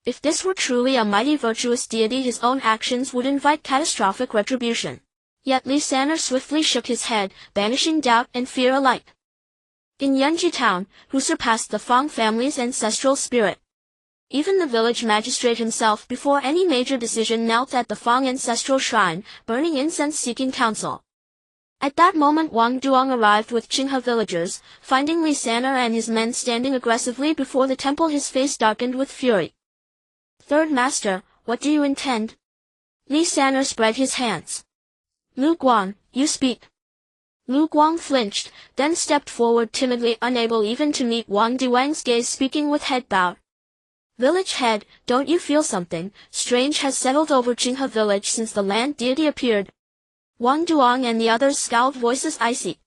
If this were truly a mighty virtuous deity, his own actions would invite catastrophic retribution. Yet Li San'er swiftly shook his head, banishing doubt and fear alike. In Yunchu town, who surpassed the Fang family's ancestral spirit? Even the village magistrate himself, before any major decision, knelt at the Fang ancestral shrine, burning incense seeking counsel. At that moment Wang Duong arrived with Qinghe villagers. Finding Li San'er and his men standing aggressively before the temple, his face darkened with fury. Third master, what do you intend? Li San'er spread his hands. Lu Guang, you speak. Lu Guang flinched, then stepped forward timidly, unable even to meet Wang Duang's gaze, speaking with head bowed. Village head, don't you feel something strange has settled over Qinghe village since the land deity appeared? Wang Duong and the others scowled, voices icy.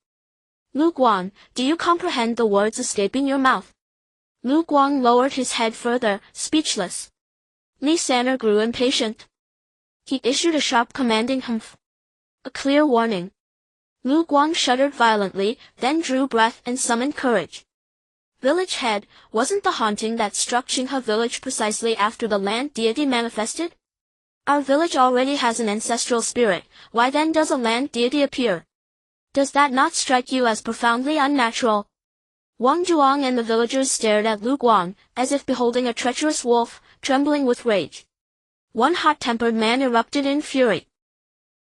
Lu Guang, do you comprehend the words escaping your mouth? Lu Guang lowered his head further, speechless. Li San'er grew impatient. He issued a sharp commanding humph. A clear warning. Lu Guang shuddered violently, then drew breath and summoned courage. Village head, wasn't the haunting that struck Qinghe village precisely after the land deity manifested? Our village already has an ancestral spirit, why then does a land deity appear? Does that not strike you as profoundly unnatural? Wang Duong and the villagers stared at Lu Guang, as if beholding a treacherous wolf, trembling with rage. One hot-tempered man erupted in fury.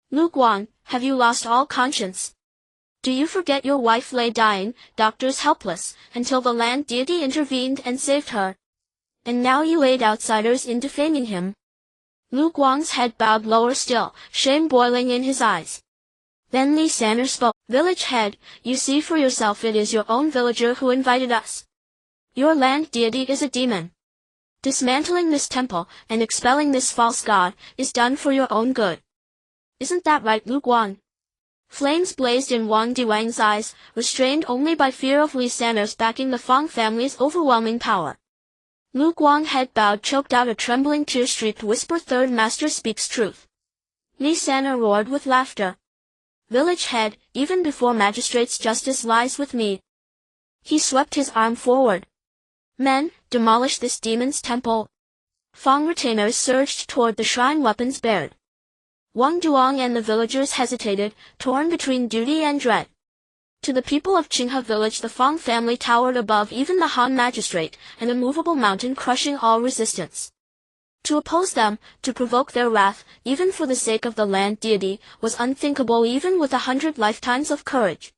Lu Guang, have you lost all conscience? Do you forget your wife lay dying, doctors helpless, until the land deity intervened and saved her? And now you aid outsiders in defaming him. Lu Guang's head bowed lower still, shame boiling in his eyes. Then Li San'er spoke. Village head, you see for yourself, it is your own villager who invited us. Your land deity is a demon. Dismantling this temple, and expelling this false god, is done for your own good. Isn't that right, Lu Guang? Flames blazed in Wang Diwang's eyes, restrained only by fear of Li San'er's backing the Fang family's overwhelming power. Lu Guang, head bowed, choked out a trembling tear-streaked whisper, "Third Master speaks truth." Li San'er roared with laughter. "Village head, even before magistrate's justice lies with me." He swept his arm forward. "Men, demolish this demon's temple." Fang retainers surged toward the shrine, weapons bared. Wang Duang and the villagers hesitated, torn between duty and dread. To the people of Qinghe village, the Fang family towered above even the Han magistrate, an immovable mountain crushing all resistance. To oppose them, to provoke their wrath, even for the sake of the land deity, was unthinkable even with 100 lifetimes of courage.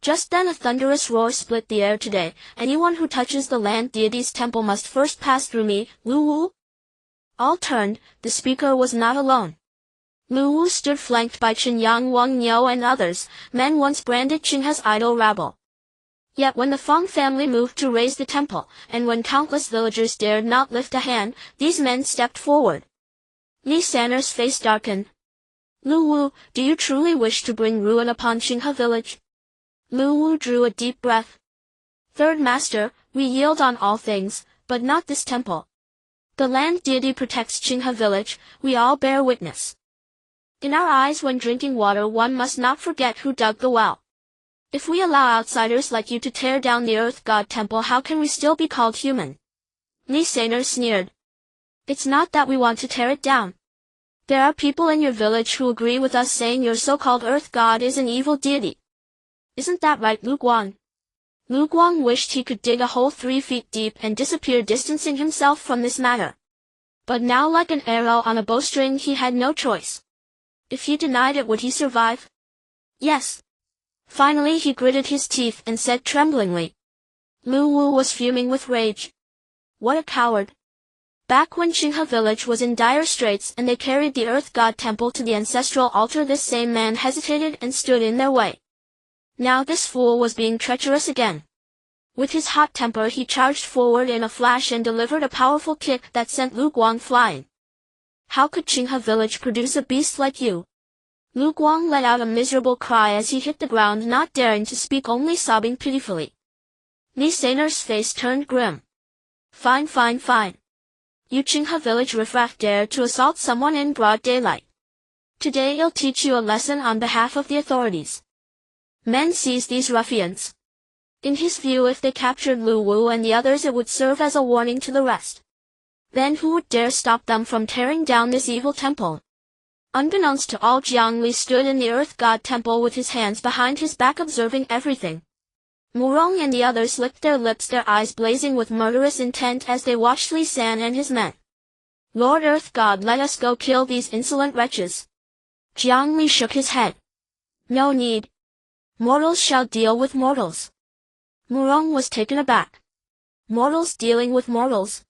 Just then a thunderous roar split the air. "Today, anyone who touches the land deity's temple must first pass through me, Liu Wu." All turned. The speaker was not alone. Liu Wu stood flanked by Chen Yang, Wang Niu and others, men once branded Qinghe's idol rabble. Yet when the Fang family moved to raise the temple, and when countless villagers dared not lift a hand, these men stepped forward. Li San'er's face darkened. "Liu Wu, do you truly wish to bring ruin upon Qinghe village?" Liu Wu drew a deep breath. "Third Master, we yield on all things, but not this temple. The land deity protects Qinghe village, we all bear witness. In our eyes, when drinking water, one must not forget who dug the well. If we allow outsiders like you to tear down the Earth God temple, how can we still be called human?" Li San'er sneered. "It's not that we want to tear it down. There are people in your village who agree with us, saying your so-called Earth God is an evil deity. Isn't that right, Lu Guang?" Lu Guang wished he could dig a hole 3 feet deep and disappear, distancing himself from this matter. But now, like an arrow on a bowstring, he had no choice. If he denied it, would he survive? Yes. Finally he gritted his teeth and said tremblingly. Liu Wu was fuming with rage. What a coward. Back when Qinghe village was in dire straits and they carried the Earth God temple to the ancestral altar, this same man hesitated and stood in their way. Now this fool was being treacherous again. With his hot temper he charged forward in a flash and delivered a powerful kick that sent Lu Guang flying. How could Qinghe village produce a beast like you? Lu Guang let out a miserable cry as he hit the ground, not daring to speak, only sobbing pitifully. Li San'er's face turned grim. Fine. You Qinghe village riffraff dare to assault someone in broad daylight. Today I'll teach you a lesson on behalf of the authorities. Men seized these ruffians. In his view, if they captured Liu Wu and the others, it would serve as a warning to the rest. Then who would dare stop them from tearing down this evil temple? Unbeknownst to all, Jiang Li stood in the Earth God temple with his hands behind his back, observing everything. Murong and the others licked their lips, their eyes blazing with murderous intent as they watched Li San and his men. Lord Earth God, let us go kill these insolent wretches. Jiang Li shook his head. No need. Mortals shall deal with mortals. Murong was taken aback. Mortals dealing with mortals.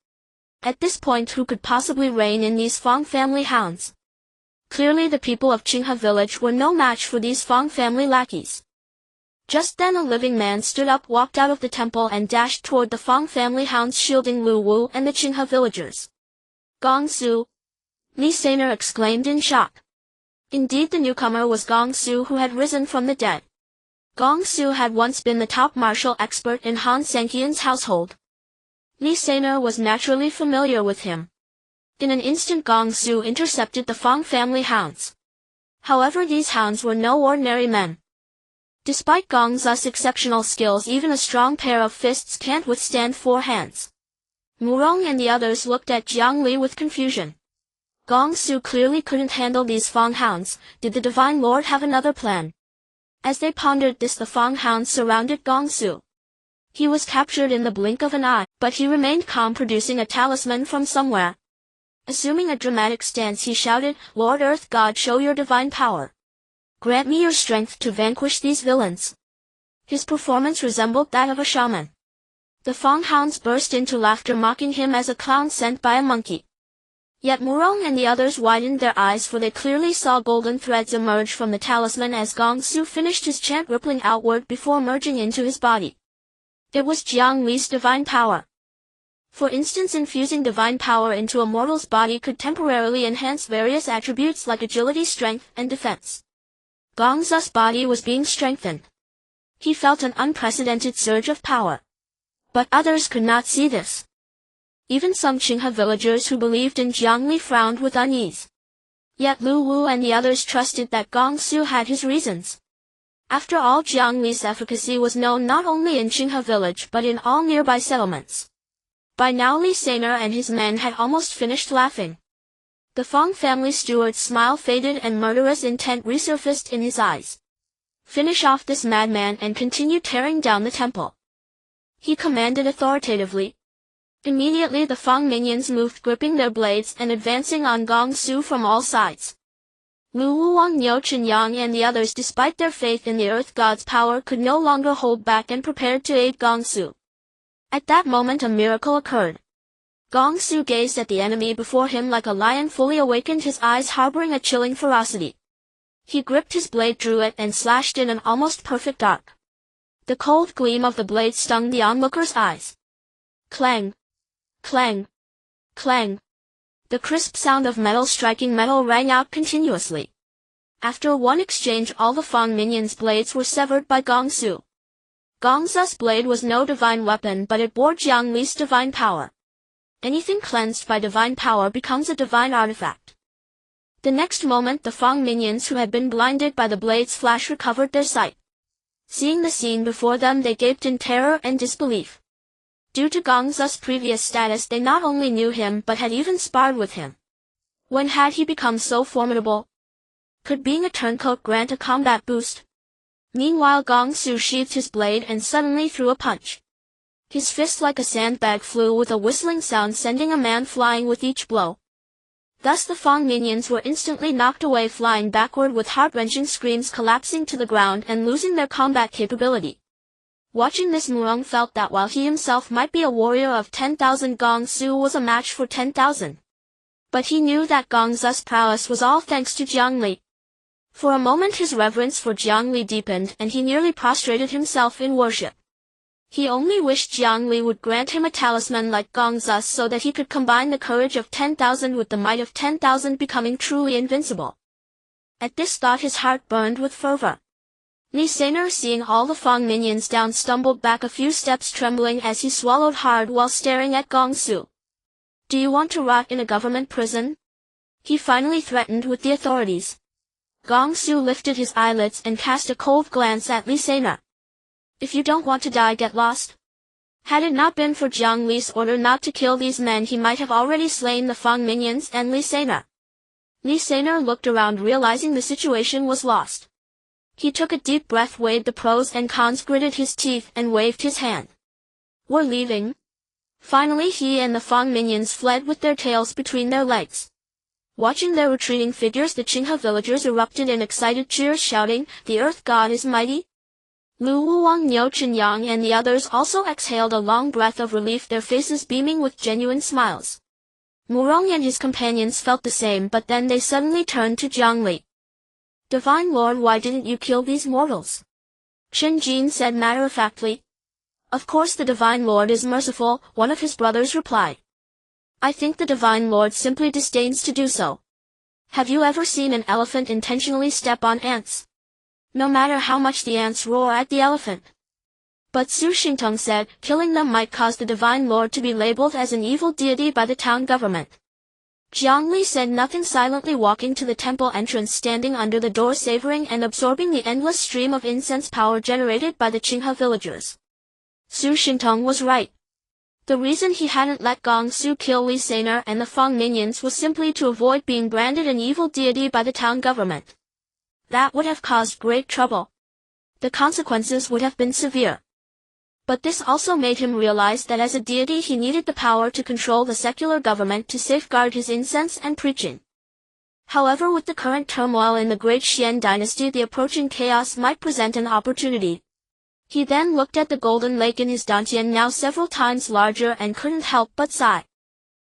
At this point, who could possibly reign in these Fang family hounds? Clearly the people of Qinghe village were no match for these Fang family lackeys. Just then a living man stood up, walked out of the temple and dashed toward the Fang family hounds, shielding Liu Wu and the Qinghe villagers. Gong Su! Li San'er exclaimed in shock. Indeed, the newcomer was Gong Su, who had risen from the dead. Gong Su had once been the top martial expert in Han Sanqian's household. Li San'er was naturally familiar with him. In an instant Gong Su intercepted the Fang family hounds. However, these hounds were no ordinary men. Despite Gong Zu's exceptional skills, even a strong pair of fists can't withstand 4 hands. Murong and the others looked at Jiang Li with confusion. Gong Su clearly couldn't handle these Fang hounds. Did the Divine Lord have another plan? As they pondered this, the Fang hounds surrounded Gong Su. He was captured in the blink of an eye, but he remained calm, producing a talisman from somewhere. Assuming a dramatic stance, he shouted, Lord Earth God, show your divine power. Grant me your strength to vanquish these villains. His performance resembled that of a shaman. The Fang hounds burst into laughter, mocking him as a clown sent by a monkey. Yet Murong and the others widened their eyes, for they clearly saw golden threads emerge from the talisman as Gong Su finished his chant, rippling outward before merging into his body. It was Jiang Li's divine power. For instance, infusing divine power into a mortal's body could temporarily enhance various attributes like agility, strength, and defense. Gong's body was being strengthened. He felt an unprecedented surge of power. But others could not see this. Even some Qinghe villagers who believed in Jiang Li frowned with unease. Yet Liu Wu and the others trusted that Gongsu had his reasons. After all, Jiang Li's efficacy was known not only in Qinghe village but in all nearby settlements. By now Li Seiner and his men had almost finished laughing. The Feng family steward's smile faded and murderous intent resurfaced in his eyes. Finish off this madman and continue tearing down the temple, he commanded authoritatively. Immediately the Feng minions moved, gripping their blades and advancing on Gongsu from all sides. Liu Wu, Wang Niu, Chen and the others, despite their faith in the earth god's power, could no longer hold back and prepared to aid Gongsu. At that moment a miracle occurred. Gongsu gazed at the enemy before him like a lion fully awakened, his eyes harboring a chilling ferocity. He gripped his blade, drew it, and slashed in an almost perfect arc. The cold gleam of the blade stung the onlooker's eyes. Clang! Clang! Clang! The crisp sound of metal striking metal rang out continuously. After one exchange, all the Feng minions' blades were severed by Gongsu. Gong's blade was no divine weapon, but it bore Jiang Li's divine power. Anything cleansed by divine power becomes a divine artifact. The next moment the Feng minions who had been blinded by the blade's flash recovered their sight. Seeing the scene before them, they gaped in terror and disbelief. Due to Gong's previous status, they not only knew him but had even sparred with him. When had he become so formidable? Could being a turncoat grant a combat boost? Meanwhile Gongsu sheathed his blade and suddenly threw a punch. His fist like a sandbag flew with a whistling sound, sending a man flying with each blow. Thus the Feng minions were instantly knocked away, flying backward with heart-wrenching screams, collapsing to the ground and losing their combat capability. Watching this, Murong felt that while he himself might be a warrior of 10,000, Gongsu was a match for 10,000. But he knew that Gong's prowess was all thanks to Jiang Li. For a moment his reverence for Jiang Li deepened and he nearly prostrated himself in worship. He only wished Jiang Li would grant him a talisman like Gong's so that he could combine the courage of 10,000 with the might of 10,000, becoming truly invincible. At this thought his heart burned with fervor. Li Seiner, seeing all the Feng minions down, stumbled back a few steps, trembling as he swallowed hard while staring at Gongsu. Do you want to rot in a government prison? He finally threatened with the authorities. Gongsu lifted his eyelids and cast a cold glance at Li Seiner. If you don't want to die, get lost. Had it not been for Jiang Li's order not to kill these men, he might have already slain the Feng minions and Li Seiner. Li Seiner looked around, realizing the situation was lost. He took a deep breath, weighed the pros and cons, gritted his teeth, and waved his hand. We're leaving. Finally he and the Feng minions fled with their tails between their legs. Watching their retreating figures, the Qinghe villagers erupted in excited cheers, shouting, "The earth god is mighty!" Liu Wu, Wang Niu, Chen and the others also exhaled a long breath of relief, their faces beaming with genuine smiles. Murong and his companions felt the same, but then they suddenly turned to Jiang Li. Divine Lord, why didn't you kill these mortals? Chen Jin said matter-of-factly. Of course the Divine Lord is merciful, one of his brothers replied. I think the Divine Lord simply disdains to do so. Have you ever seen an elephant intentionally step on ants? No matter how much the ants roar at the elephant. But Su Xingtong said, killing them might cause the Divine Lord to be labeled as an evil deity by the town government. Jiang Li said nothing, silently walking to the temple entrance, standing under the door, savoring and absorbing the endless stream of incense power generated by the Qinghe villagers. Su Xingtong was right. The reason he hadn't let Gongsu kill Li Seiner and the Feng minions was simply to avoid being branded an evil deity by the town government. That would have caused great trouble. The consequences would have been severe. But this also made him realize that as a deity he needed the power to control the secular government to safeguard his incense and preaching. However, with the current turmoil in the Great Xuan Dynasty, the approaching chaos might present an opportunity. He then looked at the golden lake in his dantian, now several times larger, and couldn't help but sigh.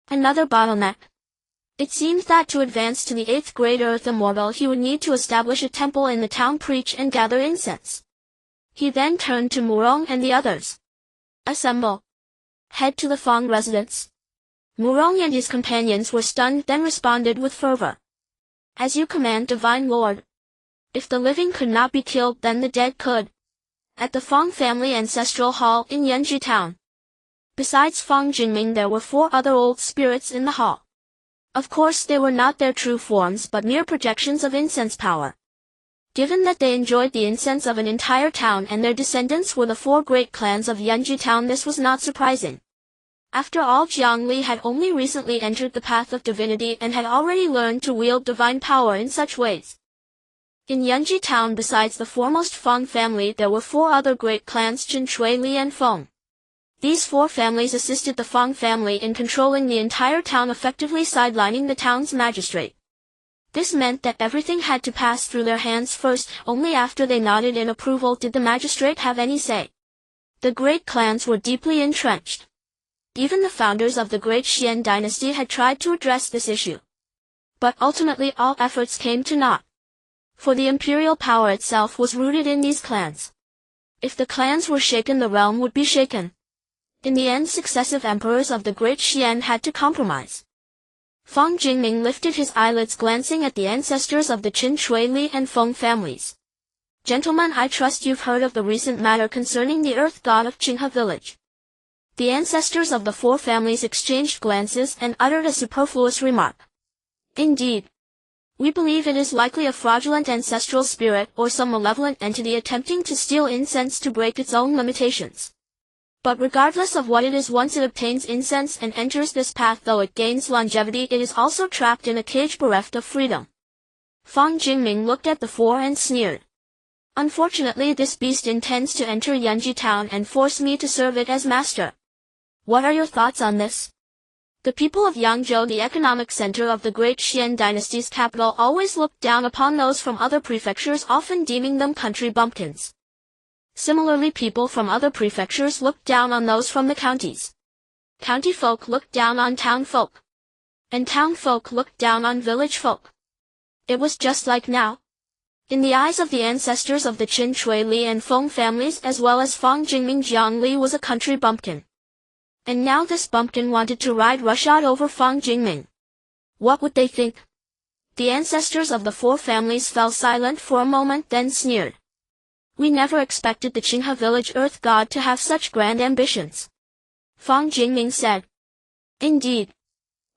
Another bottleneck. It seemed that to advance to the 8th grade Earth Immortal he would need to establish a temple in the town, preach and gather incense. He then turned to Murong and the others. Assemble. Head to the Feng residence. Murong and his companions were stunned, then responded with fervor. As you command, Divine Lord. If the living could not be killed, then the dead could. At the Feng family ancestral hall in Yunchu town. Besides Feng Jingming, there were 4 other old spirits in the hall. Of course, they were not their true forms but mere projections of incense power. Given that they enjoyed the incense of an entire town and their descendants were the 4 great clans of Yunchu town, this was not surprising. After all, Jiang Li had only recently entered the path of divinity and had already learned to wield divine power in such ways. In Yunchu town, besides the foremost Feng family, there were 4 other great clans: Qinghe, Li and Feng. These 4 families assisted the Feng family in controlling the entire town, effectively sidelining the town's magistrate. This meant that everything had to pass through their hands first. Only after they nodded in approval did the magistrate have any say. The great clans were deeply entrenched. Even the founders of the Great Xuan Dynasty had tried to address this issue. But ultimately all efforts came to naught. For the imperial power itself was rooted in these clans. If the clans were shaken, the realm would be shaken. In the end, successive emperors of the Great Xuan had to compromise. Feng Jingming lifted his eyelids, glancing at the ancestors of the Qinghe, Li and Feng families. Gentlemen, I trust you've heard of the recent matter concerning the earth god of Qinghe village. The ancestors of the 4 families exchanged glances and uttered a superfluous remark. Indeed. We believe it is likely a fraudulent ancestral spirit or some malevolent entity attempting to steal incense to break its own limitations. But regardless of what it is, once it obtains incense and enters this path, though it gains longevity, it is also trapped in a cage bereft of freedom. Feng Jingming looked at the 4 and sneered. Unfortunately, this beast intends to enter Yunchu town and force me to serve it as master. What are your thoughts on this? The people of Yangzhou, the economic center of the Great Xuan Dynasty's capital, always looked down upon those from other prefectures, often deeming them country bumpkins. Similarly, people from other prefectures looked down on those from the counties. County folk looked down on town folk. And town folk looked down on village folk. It was just like now. In the eyes of the ancestors of the Qinghe, Li and Feng families, as well as Feng Jingming, Jiang Li was a country bumpkin. And now this bumpkin wanted to ride roughshod over Feng Jingming. What would they think? The ancestors of the 4 families fell silent for a moment, then sneered. We never expected the Qinghe village earth god to have such grand ambitions. Feng Jingming said. Indeed.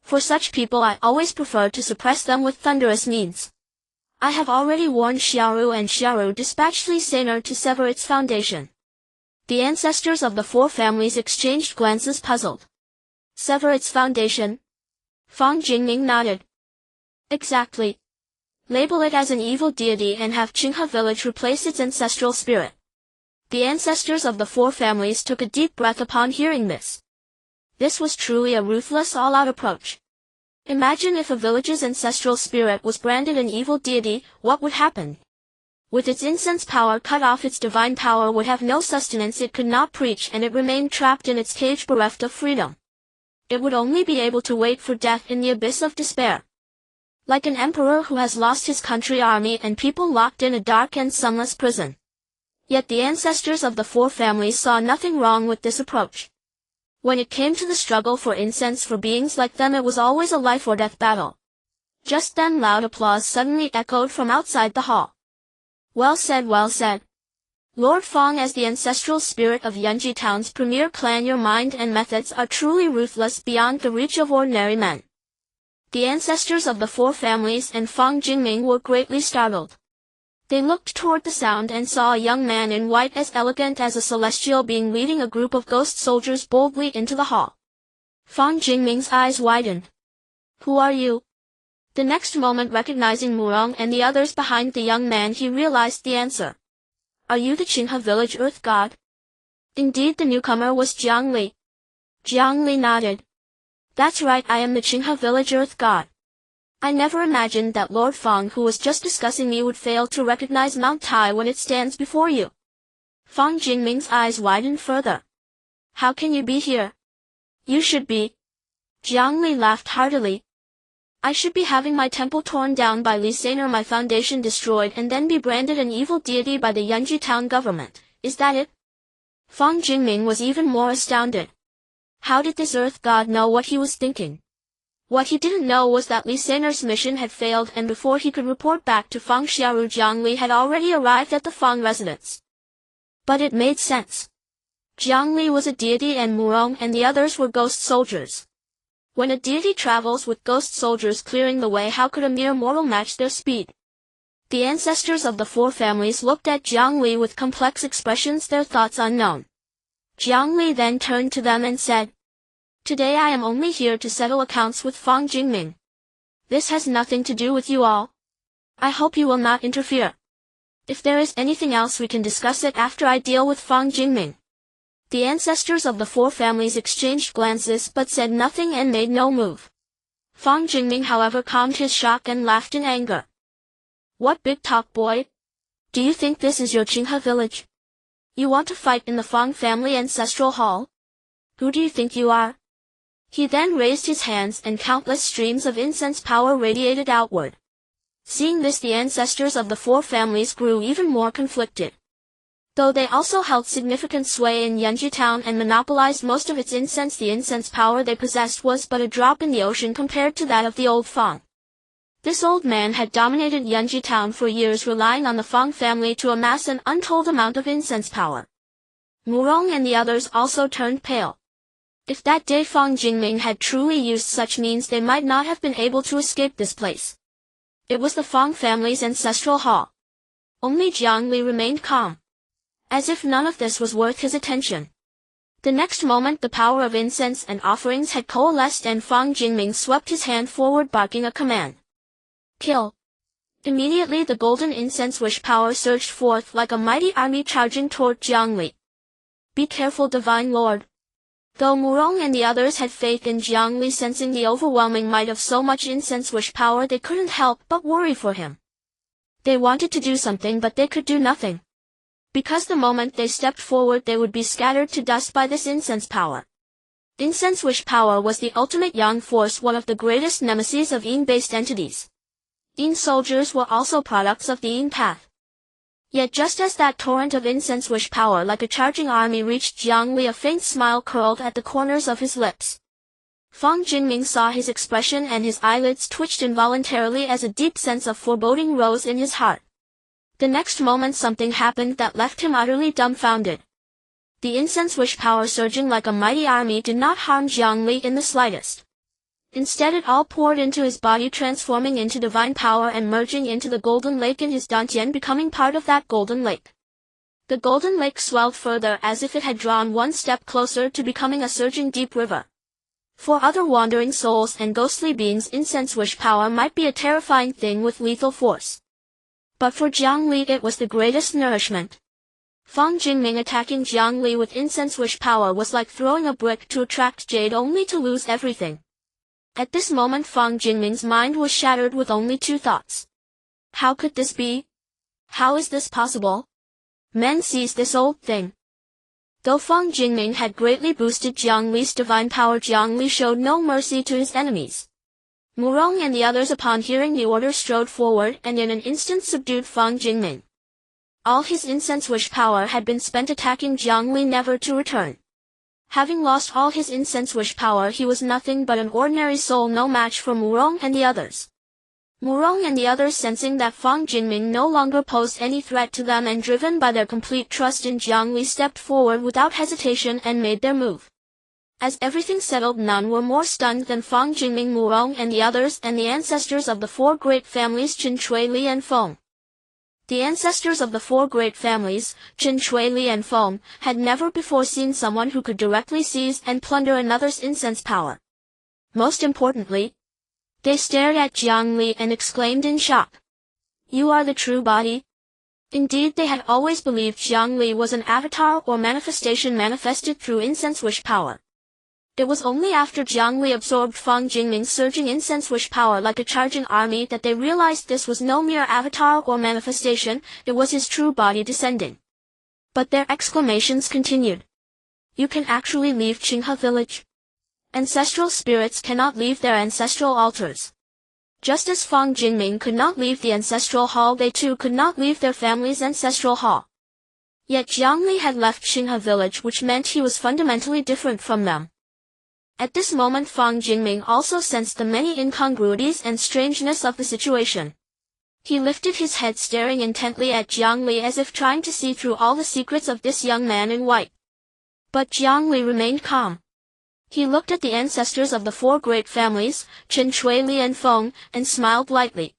For such people I always prefer to suppress them with thunderous means. I have already warned Xiaoru, and Xiaoru dispatched Li Saner to sever its foundation. The ancestors of the 4 families exchanged glances, puzzled. Sever its foundation? Feng Jingming nodded. Exactly. Label it as an evil deity and have Qinghe village replace its ancestral spirit. The ancestors of the 4 families took a deep breath upon hearing this. This was truly a ruthless, all-out approach. Imagine if a village's ancestral spirit was branded an evil deity, what would happen? With its incense power cut off, its divine power would have no sustenance, it could not preach, and it remained trapped in its cage bereft of freedom. It would only be able to wait for death in the abyss of despair. Like an emperor who has lost his country, army and people locked in a dark and sunless prison. Yet the ancestors of the 4 families saw nothing wrong with this approach. When it came to the struggle for incense for beings like them, it was always a life or death battle. Just then loud applause suddenly echoed from outside the hall. Well said, well said. Lord Feng, as the ancestral spirit of Yunchu town's premier clan, your mind and methods are truly ruthless, beyond the reach of ordinary men. The ancestors of the 4 families and Feng Jingming were greatly startled. They looked toward the sound and saw a young man in white, as elegant as a celestial being, leading a group of ghost soldiers boldly into the hall. Feng Jingming's eyes widened. Who are you? The next moment, recognizing Murong and the others behind the young man, he realized the answer. Are you the Qinghe village earth god? Indeed, the newcomer was Jiang Li. Jiang Li nodded. That's right, I am the Qinghe village earth god. I never imagined that Lord Feng, who was just discussing me, would fail to recognize Mount Tai when it stands before you. Feng Jingming's eyes widened further. How can you be here? You should be. Jiang Li laughed heartily. I should be having my temple torn down by Li Saner, my foundation destroyed, and then be branded an evil deity by the Yunchu town government. Is that it? Feng Jingming was even more astounded. How did this earth god know what he was thinking? What he didn't know was that Li Sanger's mission had failed, and before he could report back to Fang Xiaoru, Jiang Li had already arrived at the Fang residence. But it made sense. Jiang Li was a deity and Murong and the others were ghost soldiers. When a deity travels with ghost soldiers clearing the way, how could a mere mortal match their speed? The ancestors of the four families looked at Jiang Li with complex expressions, their thoughts unknown. Jiang Li then turned to them and said, "Today I am only here to settle accounts with Fang Jingming. This has nothing to do with you all. I hope you will not interfere. If there is anything else, we can discuss it after I deal with Fang Jingming." The ancestors of the four families exchanged glances but said nothing and made no move. Fang Jingming, however, calmed his shock and laughed in anger. "What big talk, boy? Do you think this is your Qinghe village? You want to fight in the Fang family ancestral hall? Who do you think you are?" He then raised his hands and countless streams of incense power radiated outward. Seeing this, the ancestors of the four families grew even more conflicted. Though they also held significant sway in Yunchu town and monopolized most of its incense, the incense power they possessed was but a drop in the ocean compared to that of the old Fang. This old man had dominated Yunchu town for years, relying on the Fang family to amass an untold amount of incense power. Murong and the others also turned pale. If that day Fang Jingming had truly used such means, they might not have been able to escape this place. It was the Fang family's ancestral hall. Only Jiang Li remained calm, as if none of this was worth his attention. The next moment the power of incense and offerings had coalesced and Fang Jingming swept his hand forward, barking a command. "Kill." Immediately the golden incense wish power surged forth like a mighty army charging toward Jiang Li. "Be careful, Divine Lord." Though Murong and the others had faith in Jiang Li, sensing the overwhelming might of so much incense wish power, they couldn't help but worry for him. They wanted to do something, but they could do nothing. Because the moment they stepped forward, they would be scattered to dust by this incense power. Incense wish power was the ultimate yang force, one of the greatest nemesis of Yin-based entities. Yin soldiers were also products of the Yin path. Yet just as that torrent of incense wish power like a charging army reached Jiang Li, a faint smile curled at the corners of his lips. Fang Jingming saw his expression and his eyelids twitched involuntarily as a deep sense of foreboding rose in his heart. The next moment something happened that left him utterly dumbfounded. The incense wish power surging like a mighty army did not harm Jiang Li in the slightest. Instead it all poured into his body, transforming into divine power and merging into the golden lake in his dantian, becoming part of that golden lake. The golden lake swelled further as if it had drawn one step closer to becoming a surging deep river. For other wandering souls and ghostly beings, incense wish power might be a terrifying thing with lethal force. But for Jiang Li it was the greatest nourishment. Fang Jingming attacking Jiang Li with incense wish power was like throwing a brick to attract jade only to lose everything. At this moment Fang Jingming's mind was shattered with only two thoughts. How could this be? How is this possible? Men seize this old thing. Though Fang Jingming had greatly boosted Jiang Li's divine power, Jiang Li showed no mercy to his enemies. Murong and the others, upon hearing the order, strode forward and in an instant subdued Fang Jingming. All his incense wish power had been spent attacking Jiang Li, never to return. Having lost all his incense wish power, he was nothing but an ordinary soul, no match for Murong and the others. Murong and the others, sensing that Fang Jingming no longer posed any threat to them and driven by their complete trust in Jiang Li, stepped forward without hesitation and made their move. As everything settled, none were more stunned than Fang Jingming, Murong and the others, and the ancestors of the four great families Qinghe, Li and Feng. The ancestors of the four great families, Qinghe, Li and Feng, had never before seen someone who could directly seize and plunder another's incense power. Most importantly, they stared at Jiang Li and exclaimed in shock, "You are the true body?" Indeed, they had always believed Jiang Li was an avatar or manifestation manifested through incense wish power. It was only after Jiang Li absorbed Fang Jingming's surging incense wish power like a charging army that they realized this was no mere avatar or manifestation, it was his true body descending. But their exclamations continued. "You can actually leave Qinghe village. Ancestral spirits cannot leave their ancestral altars." Just as Fang Jingming could not leave the ancestral hall, they too could not leave their family's ancestral hall. Yet Jiang Li had left Qinghe village, which meant he was fundamentally different from them. At this moment Fang Jingming also sensed the many incongruities and strangeness of the situation. He lifted his head staring intently at Jiang Li as if trying to see through all the secrets of this young man in white. But Jiang Li remained calm. He looked at the ancestors of the four great families, Chen Shui Li and Feng, and smiled lightly.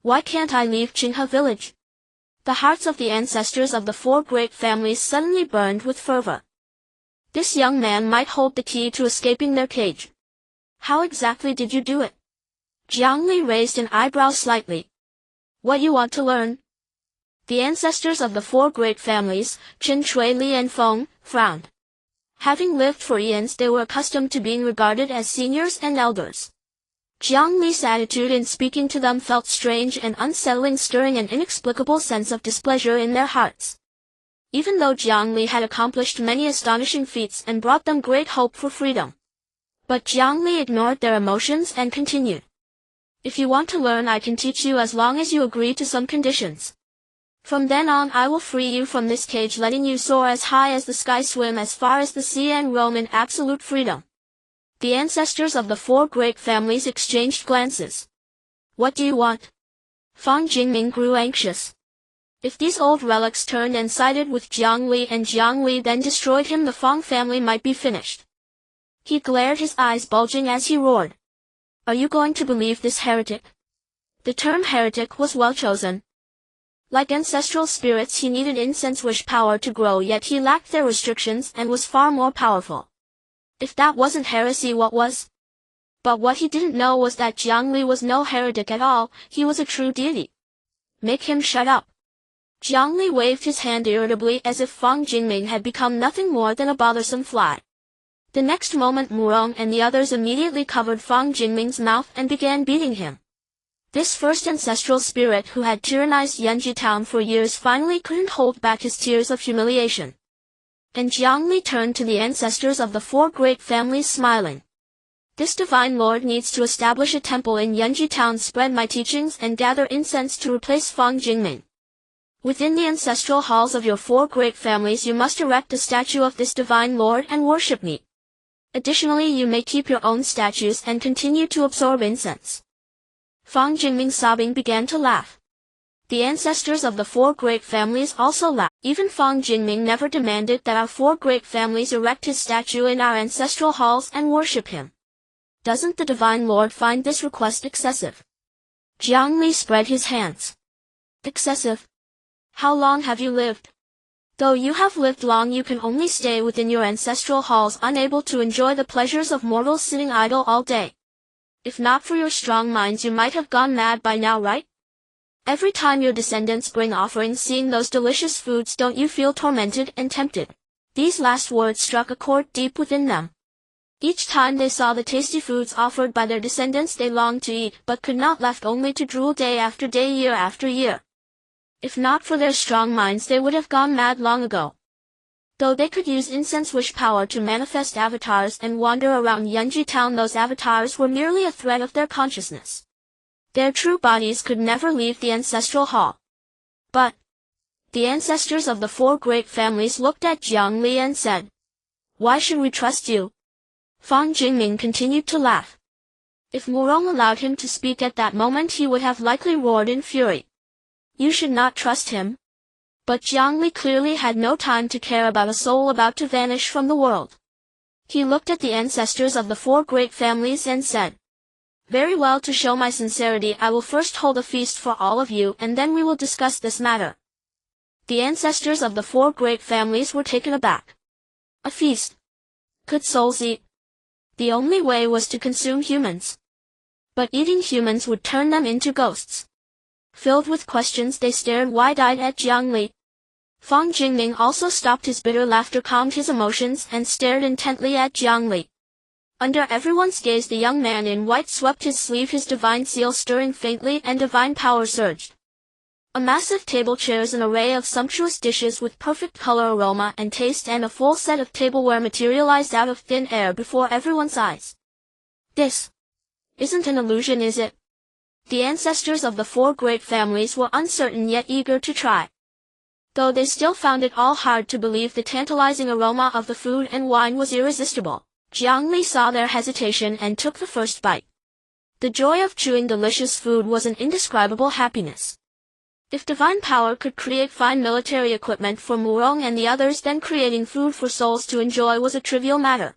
Why can't I leave Qinghe village? The hearts of the ancestors of the four great families suddenly burned with fervor. This young man might hold the key to escaping their cage. How exactly did you do it? Jiang Li raised an eyebrow slightly. What you want to learn? The ancestors of the four great families, Chen Shui Li and Feng, frowned. Having lived for eons, they were accustomed to being regarded as seniors and elders. Jiang Li's attitude in speaking to them felt strange and unsettling, stirring an inexplicable sense of displeasure in their hearts. Even though Jiang Li had accomplished many astonishing feats and brought them great hope for freedom. But Jiang Li ignored their emotions and continued. If you want to learn, I can teach you as long as you agree to some conditions. From then on I will free you from this cage, letting you soar as high as the sky, swim as far as the sea, and roam in absolute freedom. The ancestors of the four great families exchanged glances. What do you want? Fang Jingming grew anxious. If these old relics turned and sided with Jiang Li and Jiang Li then destroyed him, the Fang family might be finished. He glared, his eyes bulging as he roared. Are you going to believe this heretic? The term heretic was well chosen. Like ancestral spirits, he needed incense wish power to grow, yet he lacked their restrictions and was far more powerful. If that wasn't heresy, what was? But what he didn't know was that Jiang Li was no heretic at all, he was a true deity. Make him shut up. Jiang Li waved his hand irritably as if Fang Jingming had become nothing more than a bothersome fly. The next moment Murong and the others immediately covered Fang Jingming's mouth and began beating him. This first ancestral spirit who had tyrannized Yunchu town for years finally couldn't hold back his tears of humiliation. And Jiang Li turned to the ancestors of the four great families, smiling. This divine lord needs to establish a temple in Yunchu town, spread my teachings, and gather incense to replace Fang Jingming. Within the ancestral halls of your four great families you must erect a statue of this divine lord and worship me. Additionally, you may keep your own statues and continue to absorb incense. Fang Jingming, sobbing, began to laugh. The ancestors of the four great families also laughed. Even Fang Jingming never demanded that our four great families erect his statue in our ancestral halls and worship him. Doesn't the divine lord find this request excessive? Jiang Li spread his hands. Excessive? How long have you lived? Though you have lived long, you can only stay within your ancestral halls, unable to enjoy the pleasures of mortals, sitting idle all day. If not for your strong minds, you might have gone mad by now, right? Every time your descendants bring offerings, seeing those delicious foods, don't you feel tormented and tempted? These last words struck a chord deep within them. Each time they saw the tasty foods offered by their descendants, they longed to eat, but could not, left only to drool day after day, year after year. If not for their strong minds, they would have gone mad long ago. Though they could use incense wish power to manifest avatars and wander around Yunchu town, those avatars were merely a thread of their consciousness. Their true bodies could never leave the ancestral hall. But the ancestors of the four great families looked at Jiang Li and said, "Why should we trust you?" Fang Jingming continued to laugh. If Murong allowed him to speak at that moment, he would have likely roared in fury. You should not trust him. But Jiang Li clearly had no time to care about a soul about to vanish from the world. He looked at the ancestors of the four great families and said, "Very well, to show my sincerity, I will first hold a feast for all of you, and then we will discuss this matter." The ancestors of the four great families were taken aback. A feast? Could souls eat? The only way was to consume humans. But eating humans would turn them into ghosts. Filled with questions, they stared wide-eyed at Jiang Li. Fang Jingming also stopped his bitter laughter, calmed his emotions, and stared intently at Jiang Li. Under everyone's gaze, the young man in white swept his sleeve, his divine seal stirring faintly, and divine power surged. A massive table, chairs, an array of sumptuous dishes with perfect color, aroma, and taste, and a full set of tableware materialized out of thin air before everyone's eyes. This isn't an illusion, is it? The ancestors of the four great families were uncertain yet eager to try. Though they still found it all hard to believe, the tantalizing aroma of the food and wine was irresistible. Jiang Li saw their hesitation and took the first bite. The joy of chewing delicious food was an indescribable happiness. If divine power could create fine military equipment for Murong and the others, then creating food for souls to enjoy was a trivial matter.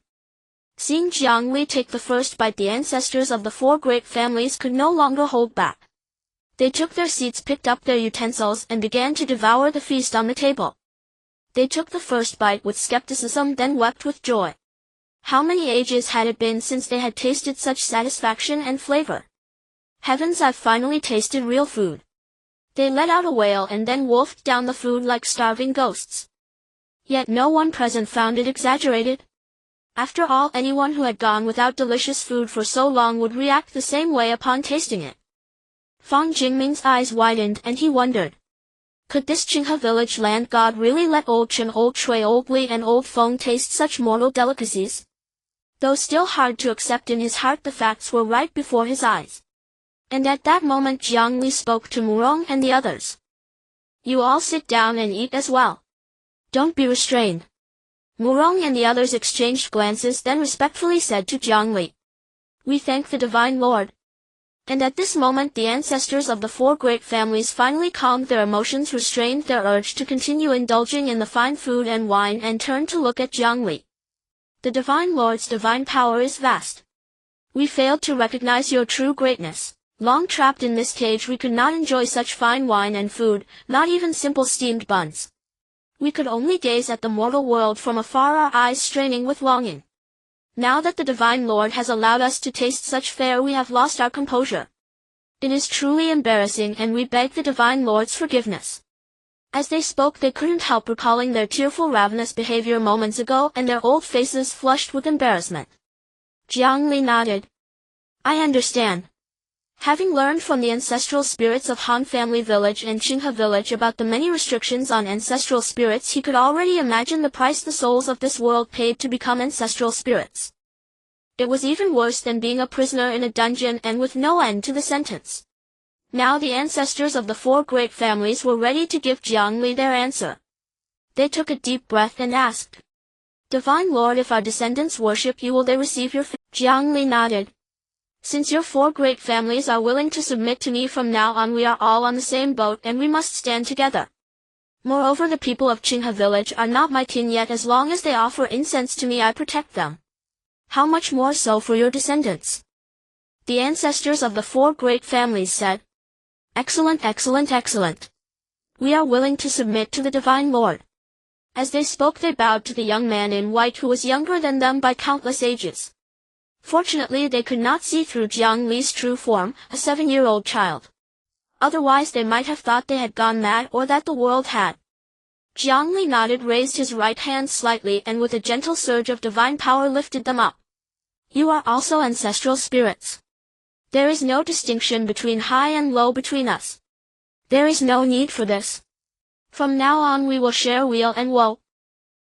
Seeing Jiang Li take the first bite, the ancestors of the four great families could no longer hold back. They took their seats, picked up their utensils, and began to devour the feast on the table. They took the first bite with skepticism, then wept with joy. How many ages had it been since they had tasted such satisfaction and flavor? Heavens, I've finally tasted real food. They let out a wail and then wolfed down the food like starving ghosts. Yet no one present found it exaggerated. After all, anyone who had gone without delicious food for so long would react the same way upon tasting it. Fang Jingming's eyes widened and he wondered. Could this Qinghe village land god really let old Chen, old Shui, old Li and old Feng taste such mortal delicacies? Though still hard to accept in his heart, the facts were right before his eyes. And at that moment Jiang Li spoke to Murong and the others. You all sit down and eat as well. Don't be restrained. Murong and the others exchanged glances, then respectfully said to Jiang Li. We thank the Divine Lord. And at this moment the ancestors of the four great families finally calmed their emotions, restrained their urge to continue indulging in the fine food and wine, and turned to look at Jiang Li. The Divine Lord's divine power is vast. We failed to recognize your true greatness. Long trapped in this cage, we could not enjoy such fine wine and food, not even simple steamed buns. We could only gaze at the mortal world from afar, our eyes straining with longing. Now that the Divine Lord has allowed us to taste such fare, we have lost our composure. It is truly embarrassing, and we beg the Divine Lord's forgiveness. As they spoke, they couldn't help recalling their tearful, ravenous behavior moments ago, and their old faces flushed with embarrassment. Jiang Li nodded. I understand. Having learned from the ancestral spirits of Han family village and Qinghe village about the many restrictions on ancestral spirits, he could already imagine the price the souls of this world paid to become ancestral spirits. It was even worse than being a prisoner in a dungeon and with no end to the sentence. Now the ancestors of the four great families were ready to give Jiang Li their answer. They took a deep breath and asked, Divine Lord, if our descendants worship you, will they receive your Jiang Li nodded. Since your four great families are willing to submit to me from now on, we are all on the same boat and we must stand together. Moreover, the people of Qinghe village are not my kin, yet as long as they offer incense to me, I protect them. How much more so for your descendants? The ancestors of the four great families said. Excellent, excellent, excellent. We are willing to submit to the Divine Lord. As they spoke, they bowed to the young man in white, who was younger than them by countless ages. Fortunately, they could not see through Jiang Li's true form, a 7-year-old child. Otherwise they might have thought they had gone mad, or that the world had. Jiang Li nodded, raised his right hand slightly, and with a gentle surge of divine power lifted them up. You are also ancestral spirits. There is no distinction between high and low between us. There is no need for this. From now on we will share weal and woe.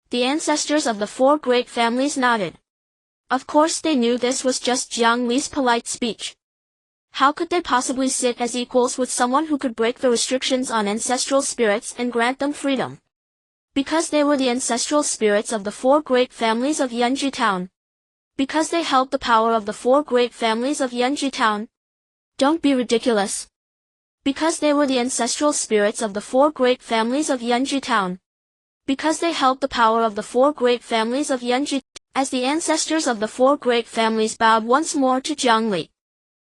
The ancestors of the four great families nodded. Of course they knew this was just Jiang Li's polite speech. How could they possibly sit as equals with someone who could break the restrictions on ancestral spirits and grant them freedom? Because they were the ancestral spirits of the four great families of Yunchu Town. Because they held the power of the four great families of Yunchu Town. Don't be ridiculous. Because they were the ancestral spirits of the four great families of Yunchu Town. Because they held the power of the four great families of Yunchu. As the ancestors of the four great families bowed once more to Jiang Li,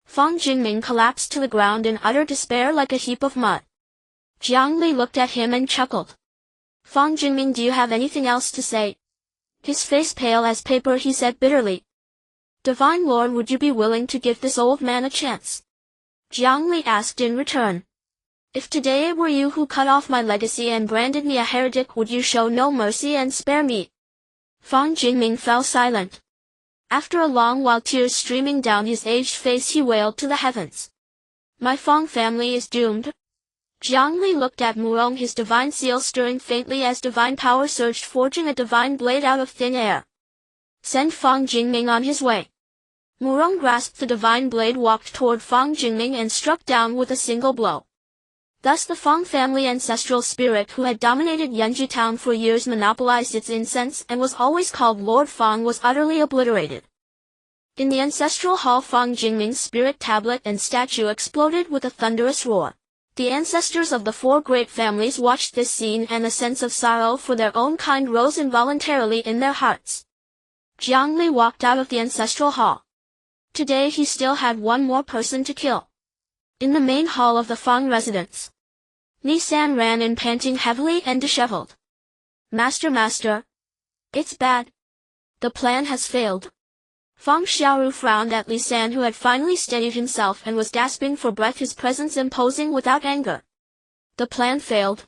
Fang Jingming collapsed to the ground in utter despair like a heap of mud. Jiang Li looked at him and chuckled. Fang Jingming, do you have anything else to say? His face pale as paper, he said bitterly. Divine Lord, would you be willing to give this old man a chance? Jiang Li asked in return. If today it were you who cut off my legacy and branded me a heretic, would you show no mercy and spare me? Fang Jingming fell silent. After a long while, tears streaming down his aged face, he wailed to the heavens. My Fang family is doomed. Jiang Li looked at Murong, his divine seal stirring faintly as divine power surged, forging a divine blade out of thin air. Send Fang Jingming on his way. Murong grasped the divine blade, walked toward Fang Jingming and struck down with a single blow. Thus the Feng family ancestral spirit who had dominated Yunchu town for years monopolized its incense and was always called Lord Feng was utterly obliterated. In the ancestral hall, Feng Jingming's spirit tablet and statue exploded with a thunderous roar. The ancestors of the four great families watched this scene, and a sense of sorrow for their own kind rose involuntarily in their hearts. Jiang Li walked out of the ancestral hall. Today he still had one more person to kill. In the main hall of the Feng residence, Li San ran in, panting heavily and disheveled. Master, it's bad. The plan has failed. Feng Xiaoru frowned at Li San, who had finally steadied himself and was gasping for breath, his presence imposing without anger. The plan failed.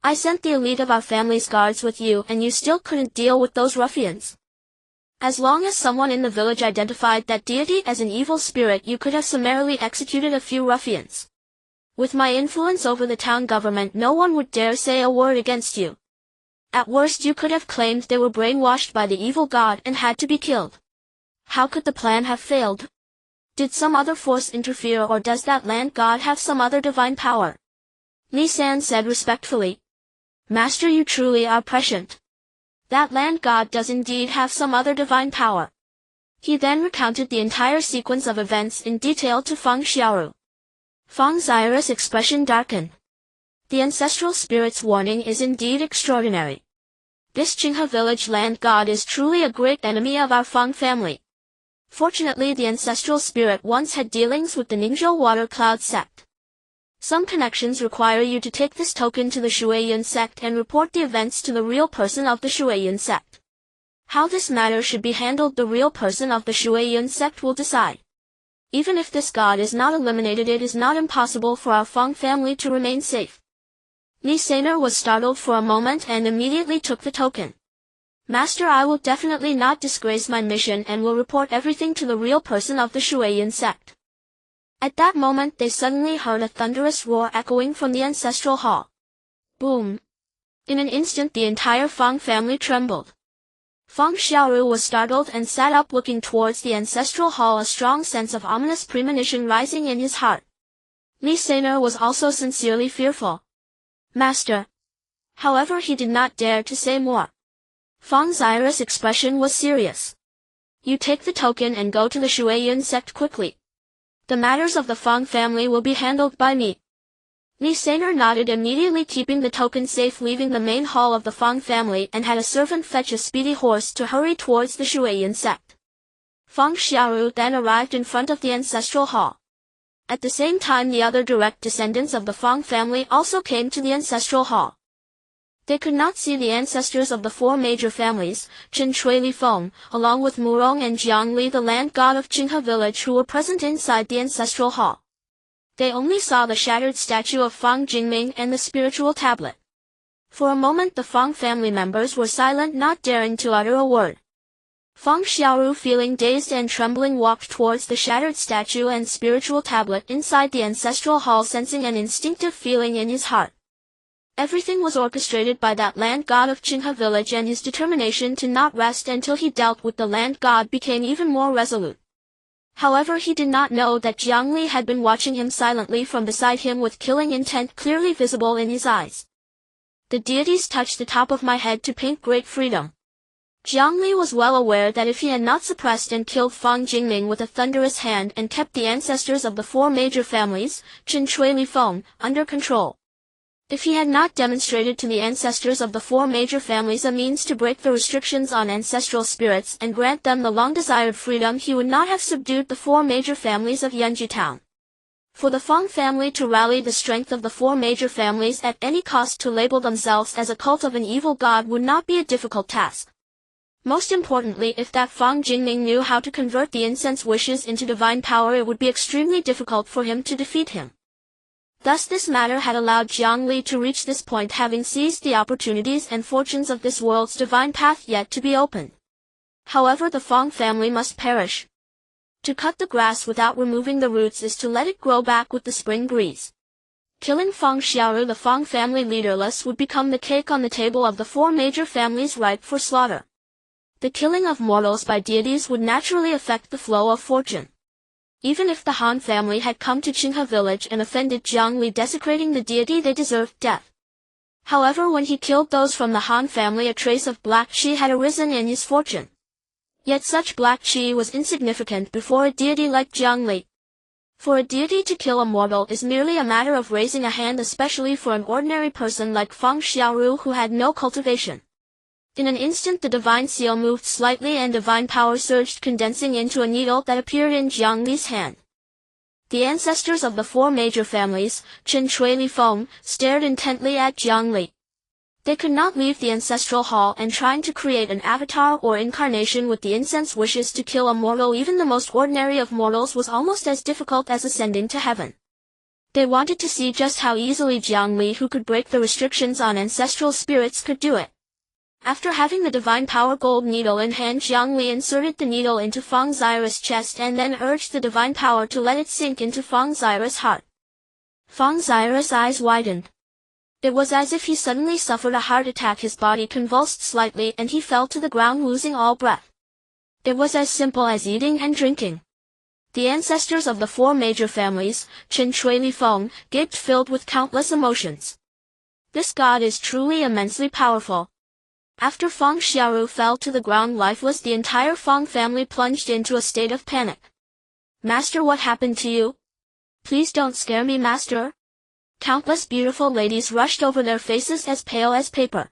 I sent the elite of our family's guards with you, and you still couldn't deal with those ruffians. As long as someone in the village identified that deity as an evil spirit, you could have summarily executed a few ruffians. With my influence over the town government, no one would dare say a word against you. At worst, you could have claimed they were brainwashed by the evil god and had to be killed. How could the plan have failed? Did some other force interfere, or does that land god have some other divine power? Li San said respectfully. Master, you truly are prescient. That land god does indeed have some other divine power. He then recounted the entire sequence of events in detail to Feng Xiaoru. Feng's iris expression darkened. The ancestral spirit's warning is indeed extraordinary. This Qinghe village land god is truly a great enemy of our Feng family. Fortunately, the ancestral spirit once had dealings with the Ningzhou water cloud sect. Some connections require you to take this token to the Shuiyun sect and report the events to the real person of the Shuiyun sect. How this matter should be handled, the real person of the Shuiyun sect will decide. Even if this god is not eliminated, it is not impossible for our Feng family to remain safe. Li Saner was startled for a moment and immediately took the token. Master, I will definitely not disgrace my mission and will report everything to the real person of the Shuiyun sect. At that moment they suddenly heard a thunderous roar echoing from the ancestral hall. Boom! In an instant the entire Feng family trembled. Feng Xiaoru was startled and sat up, looking towards the ancestral hall, a strong sense of ominous premonition rising in his heart. Li Saner was also sincerely fearful. Master. However, he did not dare to say more. Feng's iris expression was serious. You take the token and go to the Shuiyun sect quickly. The matters of the Feng family will be handled by me. Li Saner nodded, immediately keeping the token safe, leaving the main hall of the Feng family, and had a servant fetch a speedy horse to hurry towards the Shuiyun sect. Feng Xiaoru then arrived in front of the ancestral hall. At the same time, the other direct descendants of the Feng family also came to the ancestral hall. They could not see the ancestors of the four major families, Chen Chui Li Feng, along with Murong and Jiang Li, the land god of Qinghe village, who were present inside the ancestral hall. They only saw the shattered statue of Feng Jingming and the spiritual tablet. For a moment the Feng family members were silent, not daring to utter a word. Feng Xiaoru, feeling dazed and trembling, walked towards the shattered statue and spiritual tablet inside the ancestral hall, sensing an instinctive feeling in his heart. Everything was orchestrated by that land god of Qinghe village, and his determination to not rest until he dealt with the land god became even more resolute. However, he did not know that Jiang Li had been watching him silently from beside him, with killing intent clearly visible in his eyes. The deities touched the top of my head to paint great freedom. Jiang Li was well aware that if he had not suppressed and killed Feng Jingming with a thunderous hand and kept the ancestors of the four major families, Chen Chui Li Feng, under control, if he had not demonstrated to the ancestors of the four major families a means to break the restrictions on ancestral spirits and grant them the long-desired freedom, he would not have subdued the four major families of Yunchu town. For the Feng family to rally the strength of the four major families at any cost to label themselves as a cult of an evil god would not be a difficult task. Most importantly, if that Feng Jingming knew how to convert the incense wishes into divine power, it would be extremely difficult for him to defeat him. Thus this matter had allowed Jiang Li to reach this point, having seized the opportunities and fortunes of this world's divine path yet to be opened. However, the Feng family must perish. To cut the grass without removing the roots is to let it grow back with the spring breeze. Killing Feng Xiaoru, the Feng family leaderless, would become the cake on the table of the four major families ripe for slaughter. The killing of mortals by deities would naturally affect the flow of fortune. Even if the Han family had come to Qinghe village and offended Jiang Li, desecrating the deity, they deserved death. However, when he killed those from the Han family, a trace of black qi had arisen in his fortune. Yet such black qi was insignificant before a deity like Jiang Li. For a deity to kill a mortal is merely a matter of raising a hand, especially for an ordinary person like Feng Xiaoru who had no cultivation. In an instant the divine seal moved slightly and divine power surged, condensing into a needle that appeared in Jiang Li's hand. The ancestors of the four major families, Qin Shui Li Feng, stared intently at Jiang Li. They could not leave the ancestral hall, and trying to create an avatar or incarnation with the incense wishes to kill a mortal, even the most ordinary of mortals, was almost as difficult as ascending to heaven. They wanted to see just how easily Jiang Li, who could break the restrictions on ancestral spirits, could do it. After having the divine power gold needle in hand, Jiang Li inserted the needle into Feng Xiao's chest and then urged the divine power to let it sink into Feng Xiao's heart. Feng Xiao's eyes widened. It was as if he suddenly suffered a heart attack. His body convulsed slightly and he fell to the ground, losing all breath. It was as simple as eating and drinking. The ancestors of the four major families, Qin Shui Li Feng, gaped, filled with countless emotions. This god is truly immensely powerful. After Feng Xiaoru fell to the ground lifeless, the entire Feng family plunged into a state of panic. "Master, what happened to you? Please don't scare me, Master." Countless beautiful ladies rushed over, their faces as pale as paper.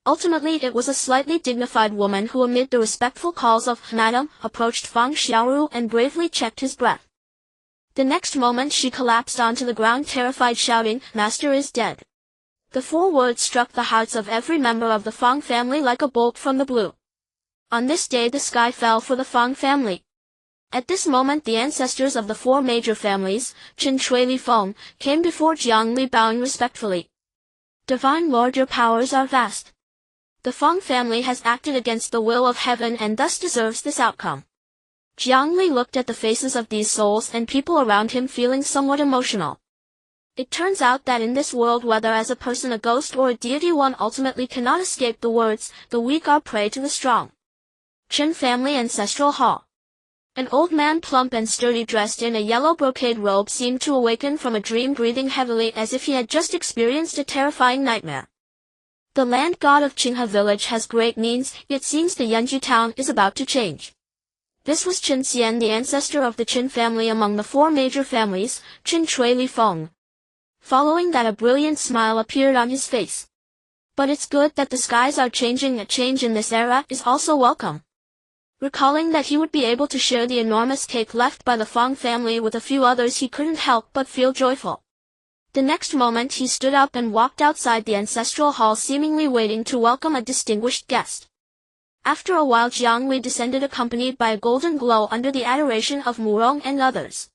Ultimately it was a slightly dignified woman who, amid the respectful calls of "Madam," approached Feng Xiaoru and bravely checked his breath. The next moment she collapsed onto the ground, terrified, shouting, "Master is dead." The four words struck the hearts of every member of the Feng family like a bolt from the blue. On this day the sky fell for the Feng family. At this moment the ancestors of the four major families, Qin Shui Li Feng, came before Jiang Li, bowing respectfully. "Divine Lord, your powers are vast. The Feng family has acted against the will of heaven and thus deserves this outcome." Jiang Li looked at the faces of these souls and people around him, feeling somewhat emotional. It turns out that in this world, whether as a person, a ghost, or a deity, one ultimately cannot escape the words, "The weak are prey to the strong." Qin Family Ancestral Hall. An old man, plump and sturdy, dressed in a yellow brocade robe, seemed to awaken from a dream, breathing heavily as if he had just experienced a terrifying nightmare. The land god of Qinghe village has great means, yet seems the Yunchu town is about to change. This was Qin Xian, the ancestor of the Qin family among the four major families, Qin Shui Li Feng. Following that, a brilliant smile appeared on his face. "But it's good that the skies are changing. A change in this era is also welcome." Recalling that he would be able to share the enormous cake left by the Feng family with a few others, he couldn't help but feel joyful. The next moment he stood up and walked outside the ancestral hall, seemingly waiting to welcome a distinguished guest. After a while Jiang Li descended, accompanied by a golden glow under the adoration of Murong and others.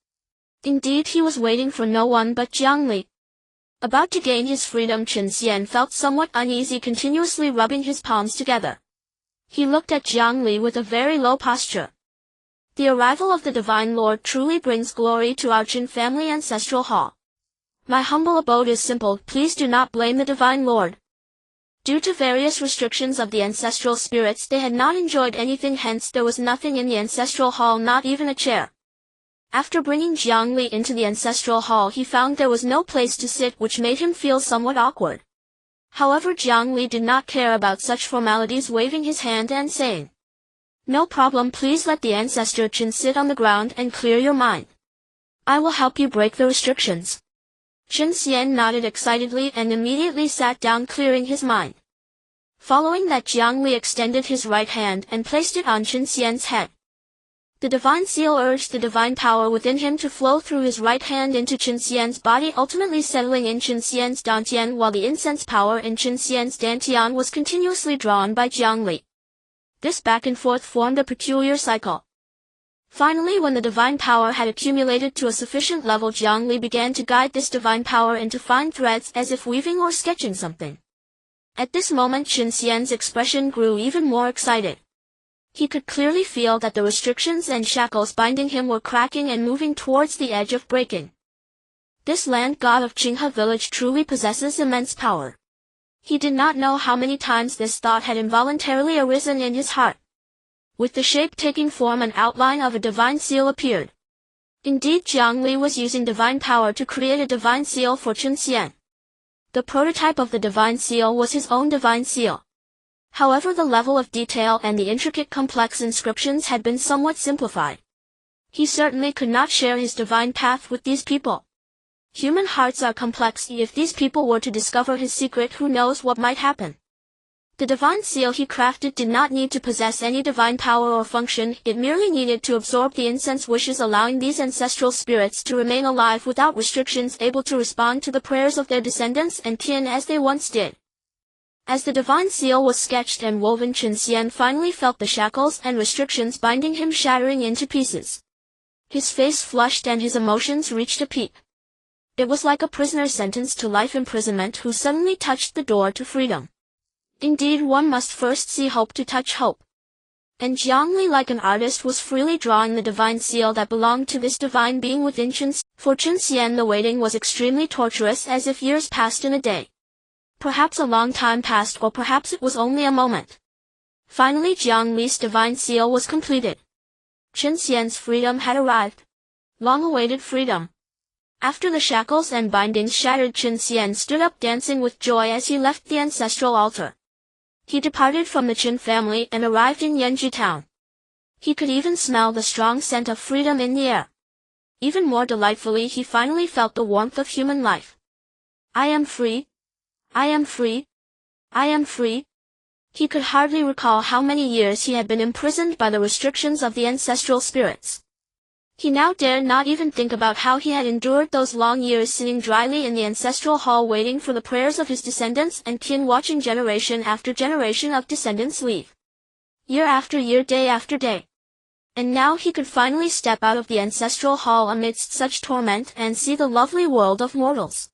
Indeed, he was waiting for no one but Jiang Li. About to gain his freedom, Qin Xian felt somewhat uneasy, continuously rubbing his palms together. He looked at Jiang Li with a very low posture. "The arrival of the Divine Lord truly brings glory to our Qin family ancestral hall. My humble abode is simple. Please do not blame the Divine Lord." Due to various restrictions of the ancestral spirits, they had not enjoyed anything, hence there was nothing in the ancestral hall, not even a chair. After bringing Jiang Li into the ancestral hall, he found there was no place to sit, which made him feel somewhat awkward. However, Jiang Li did not care about such formalities, waving his hand and saying, "No problem, please let the ancestor Qin sit on the ground and clear your mind. I will help you break the restrictions." Qin Xian nodded excitedly and immediately sat down, clearing his mind. Following that, Jiang Li extended his right hand and placed it on Qin Xian's head. The divine seal urged the divine power within him to flow through his right hand into Qin Xian's body, ultimately settling in Qin Xian's dantian, while the incense power in Qin Xian's dantian was continuously drawn by Jiang Li. This back and forth formed a peculiar cycle. Finally, when the divine power had accumulated to a sufficient level, Jiang Li began to guide this divine power into fine threads, as if weaving or sketching something. At this moment Qin Xian's expression grew even more excited. He could clearly feel that the restrictions and shackles binding him were cracking and moving towards the edge of breaking. This land god of Qinghe village truly possesses immense power. He did not know how many times this thought had involuntarily arisen in his heart. With the shape taking form, an outline of a divine seal appeared. Indeed, Jiang Li was using divine power to create a divine seal for Qinghe. The prototype of the divine seal was his own divine seal. However, the level of detail and the intricate complex inscriptions had been somewhat simplified. He certainly could not share his divine path with these people. Human hearts are complex. If these people were to discover his secret, who knows what might happen. The divine seal he crafted did not need to possess any divine power or function, it merely needed to absorb the incense wishes, allowing these ancestral spirits to remain alive without restrictions, able to respond to the prayers of their descendants and kin as they once did. As the divine seal was sketched and woven, Qinghe finally felt the shackles and restrictions binding him shattering into pieces. His face flushed and his emotions reached a peak. It was like a prisoner sentenced to life imprisonment who suddenly touched the door to freedom. Indeed, one must first see hope to touch hope. And Jiang Li, like an artist, was freely drawing the divine seal that belonged to this divine being within Qinghe. For Qinghe, the waiting was extremely torturous, as if years passed in a day. Perhaps a long time passed, or perhaps it was only a moment. Finally, Jiang Li's divine seal was completed. Qinghe's freedom had arrived. Long-awaited freedom. After the shackles and bindings shattered, Qinghe stood up dancing with joy as he left the ancestral altar. He departed from the Qin family and arrived in Yunchu town. He could even smell the strong scent of freedom in the air. Even more delightfully, he finally felt the warmth of human life. I am free. I am free. I am free. He could hardly recall how many years he had been imprisoned by the restrictions of the ancestral spirits. He now dared not even think about how he had endured those long years sitting dryly in the ancestral hall waiting for the prayers of his descendants and kin, watching generation after generation of descendants leave. Year after year, day after day. And now he could finally step out of the ancestral hall amidst such torment and see the lovely world of mortals.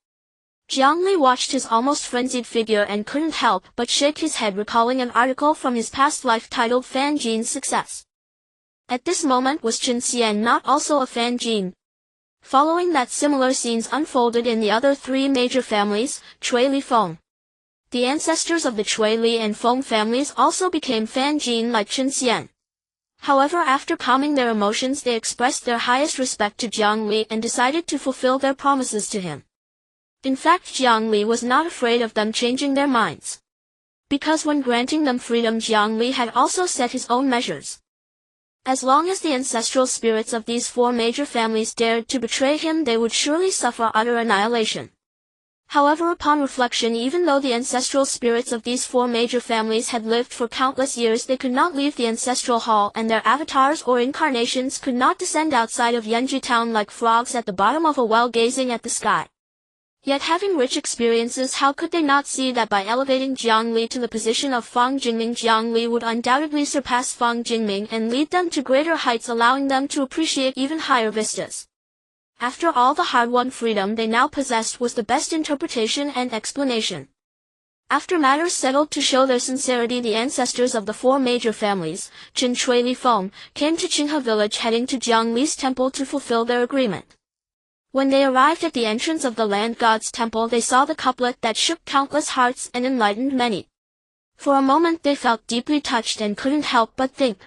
Jiang Li watched his almost frenzied figure and couldn't help but shake his head, recalling an article from his past life titled Fan Jin's Success. At this moment, was Qinghe not also a Fan Jin? Following that, similar scenes unfolded in the other three major families, Chui Li Feng. The ancestors of the Chui Li and Feng families also became Fan Jin like Qinghe. However, after calming their emotions, they expressed their highest respect to Jiang Li and decided to fulfill their promises to him. In fact, Jiang Li was not afraid of them changing their minds. Because when granting them freedom, Jiang Li had also set his own measures. As long as the ancestral spirits of these four major families dared to betray him, they would surely suffer utter annihilation. However, upon reflection, even though the ancestral spirits of these four major families had lived for countless years, they could not leave the ancestral hall, and their avatars or incarnations could not descend outside of Yunchu town like frogs at the bottom of a well gazing at the sky. Yet, having rich experiences, how could they not see that by elevating Jiang Li to the position of Fang Jingming, Jiang Li would undoubtedly surpass Fang Jingming and lead them to greater heights, allowing them to appreciate even higher vistas. After all, the hard-won freedom they now possessed was the best interpretation and explanation. After matters settled to show their sincerity, the ancestors of the four major families, Qin Chui Li Feng, came to Qinghe village, heading to Jiang Li's temple to fulfill their agreement. When they arrived at the entrance of the land god's temple, they saw the couplet that shook countless hearts and enlightened many. For a moment they felt deeply touched and couldn't help but think.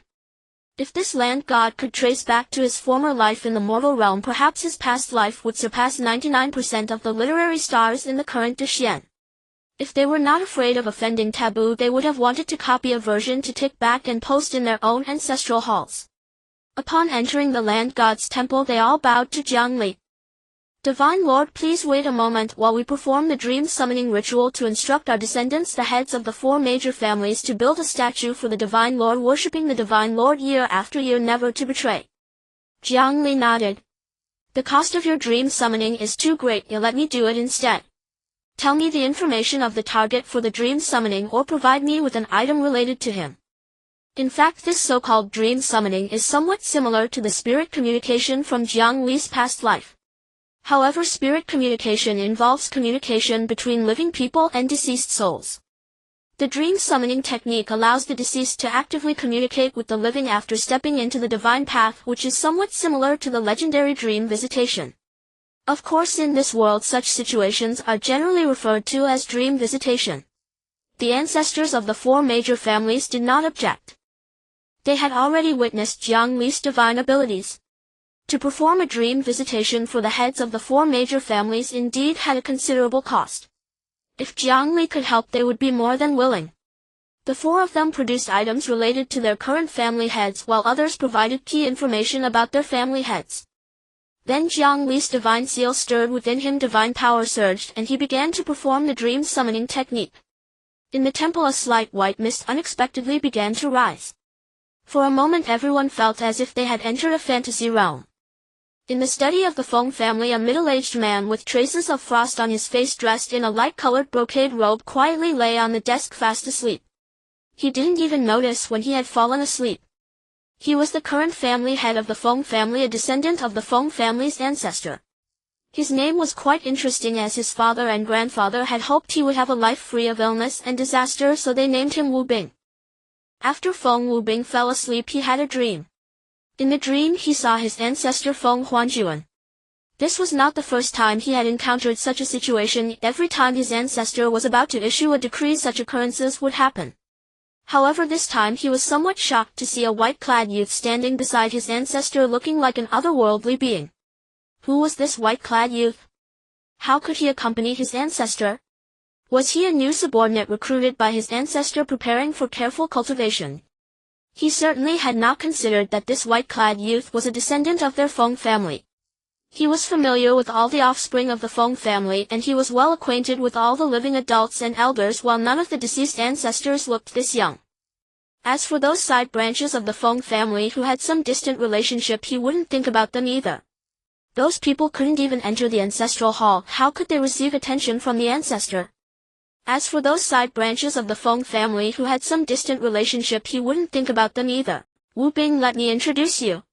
If this land god could trace back to his former life in the mortal realm, perhaps his past life would surpass 99% of the literary stars in the current Daxian. If they were not afraid of offending taboo, they would have wanted to copy a version to take back and post in their own ancestral halls. Upon entering the land god's temple, they all bowed to Jiang Li. Divine Lord, please wait a moment while we perform the dream summoning ritual to instruct our descendants, the heads of the four major families, to build a statue for the Divine Lord, worshipping the Divine Lord year after year, never to betray. Jiang Li nodded. The cost of your dream summoning is too great, let me do it instead. Tell me the information of the target for the dream summoning, or provide me with an item related to him. In fact, this so-called dream summoning is somewhat similar to the spirit communication from Jiang Li's past life. However, spirit communication involves communication between living people and deceased souls. The dream summoning technique allows the deceased to actively communicate with the living after stepping into the divine path, which is somewhat similar to the legendary dream visitation. Of course, in this world, such situations are generally referred to as dream visitation. The ancestors of the four major families did not object. They had already witnessed Jiang Li's divine abilities. To perform a dream visitation for the heads of the 4 major families indeed had a considerable cost. If Jiang Li could help, they would be more than willing. The 4 of them produced items related to their current family heads, while others provided key information about their family heads. Then Jiang Li's divine seal stirred within him, divine power surged, and he began to perform the dream summoning technique. In the temple a slight white mist unexpectedly began to rise. For a moment everyone felt as if they had entered a fantasy realm. In the study of the Feng family, a middle-aged man with traces of frost on his face, dressed in a light-colored brocade robe, quietly lay on the desk fast asleep. He didn't even notice when he had fallen asleep. He was the current family head of the Feng family, a descendant of the Feng family's ancestor. His name was quite interesting, as his father and grandfather had hoped he would have a life free of illness and disaster, so they named him Wu Bing. After Feng Wu Bing fell asleep, he had a dream. In the dream he saw his ancestor Feng Huanjuan. This was not the first time he had encountered such a situation. Every time his ancestor was about to issue a decree, such occurrences would happen. However, this time he was somewhat shocked to see a white-clad youth standing beside his ancestor, looking like an otherworldly being. Who was this white-clad youth? How could he accompany his ancestor? Was he a new subordinate recruited by his ancestor, preparing for careful cultivation? He certainly had not considered that this white-clad youth was a descendant of their Feng family. He was familiar with all the offspring of the Feng family, and he was well acquainted with all the living adults and elders, while none of the deceased ancestors looked this young. As for those side branches of the Feng family who had some distant relationship, he wouldn't think about them either. Those people couldn't even enter the ancestral hall. How could they receive attention from the ancestor? As for those side branches of the Feng family who had some distant relationship, he wouldn't think about them either. Wu Bing, let me introduce you.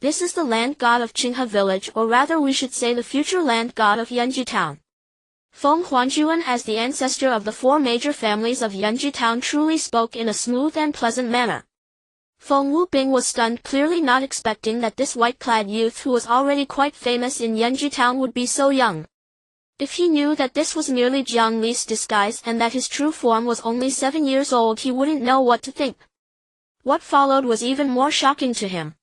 This is the land god of Qinghe village, or rather we should say the future land god of Yunchu town. Feng Huanjuan, as the ancestor of the 4 major families of Yunchu town, truly spoke in a smooth and pleasant manner. Feng Wu Bing was stunned, clearly not expecting that this white-clad youth, who was already quite famous in Yunchu town, would be so young. If he knew that this was merely Jiang Li's disguise and that his true form was only 7 years old, he wouldn't know what to think. What followed was even more shocking to him.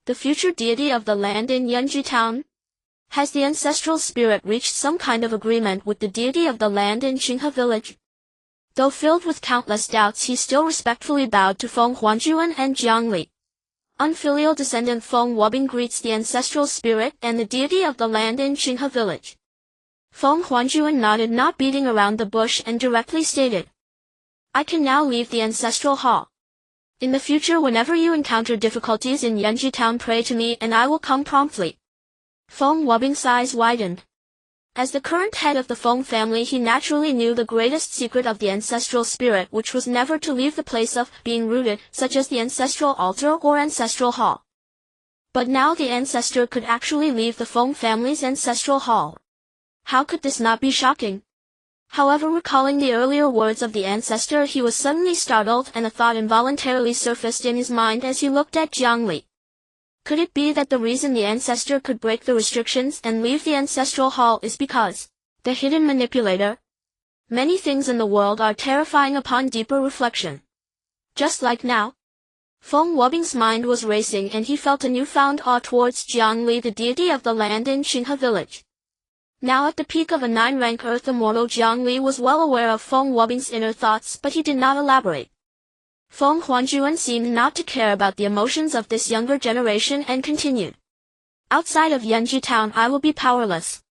The future deity of the land in Yunchu town? Has the ancestral spirit reached some kind of agreement with the deity of the land in Qinghe village? Though filled with countless doubts, he still respectfully bowed to Feng Huanjuan and Jiang Li. Unfilial descendant Feng Wubing greets the ancestral spirit and the deity of the land in Qinghe village. Feng Huanjuan nodded, not beating around the bush, and directly stated, I can now leave the ancestral hall. In the future, whenever you encounter difficulties in Yunchu town, pray to me and I will come promptly. Feng Wubing's eyes widened. As the current head of the Feng family, he naturally knew the greatest secret of the ancestral spirit, which was never to leave the place of being rooted, such as the ancestral altar or ancestral hall. But now the ancestor could actually leave the Feng family's ancestral hall. How could this not be shocking? However, recalling the earlier words of the ancestor, he was suddenly startled, and a thought involuntarily surfaced in his mind as he looked at Jiang Li. Could it be that the reason the ancestor could break the restrictions and leave the ancestral hall is because the hidden manipulator? Many things in the world are terrifying upon deeper reflection. Just like now. Feng Wubing's mind was racing, and he felt a newfound awe towards Jiang Li, the deity of the land in Qinghe village. Now at the peak of a 9-rank Earth immortal, Jiang Li was well aware of Feng Wubing's inner thoughts, but he did not elaborate. Feng Huanjuan seemed not to care about the emotions of this younger generation and continued. Outside of Yunchu town I will be powerless.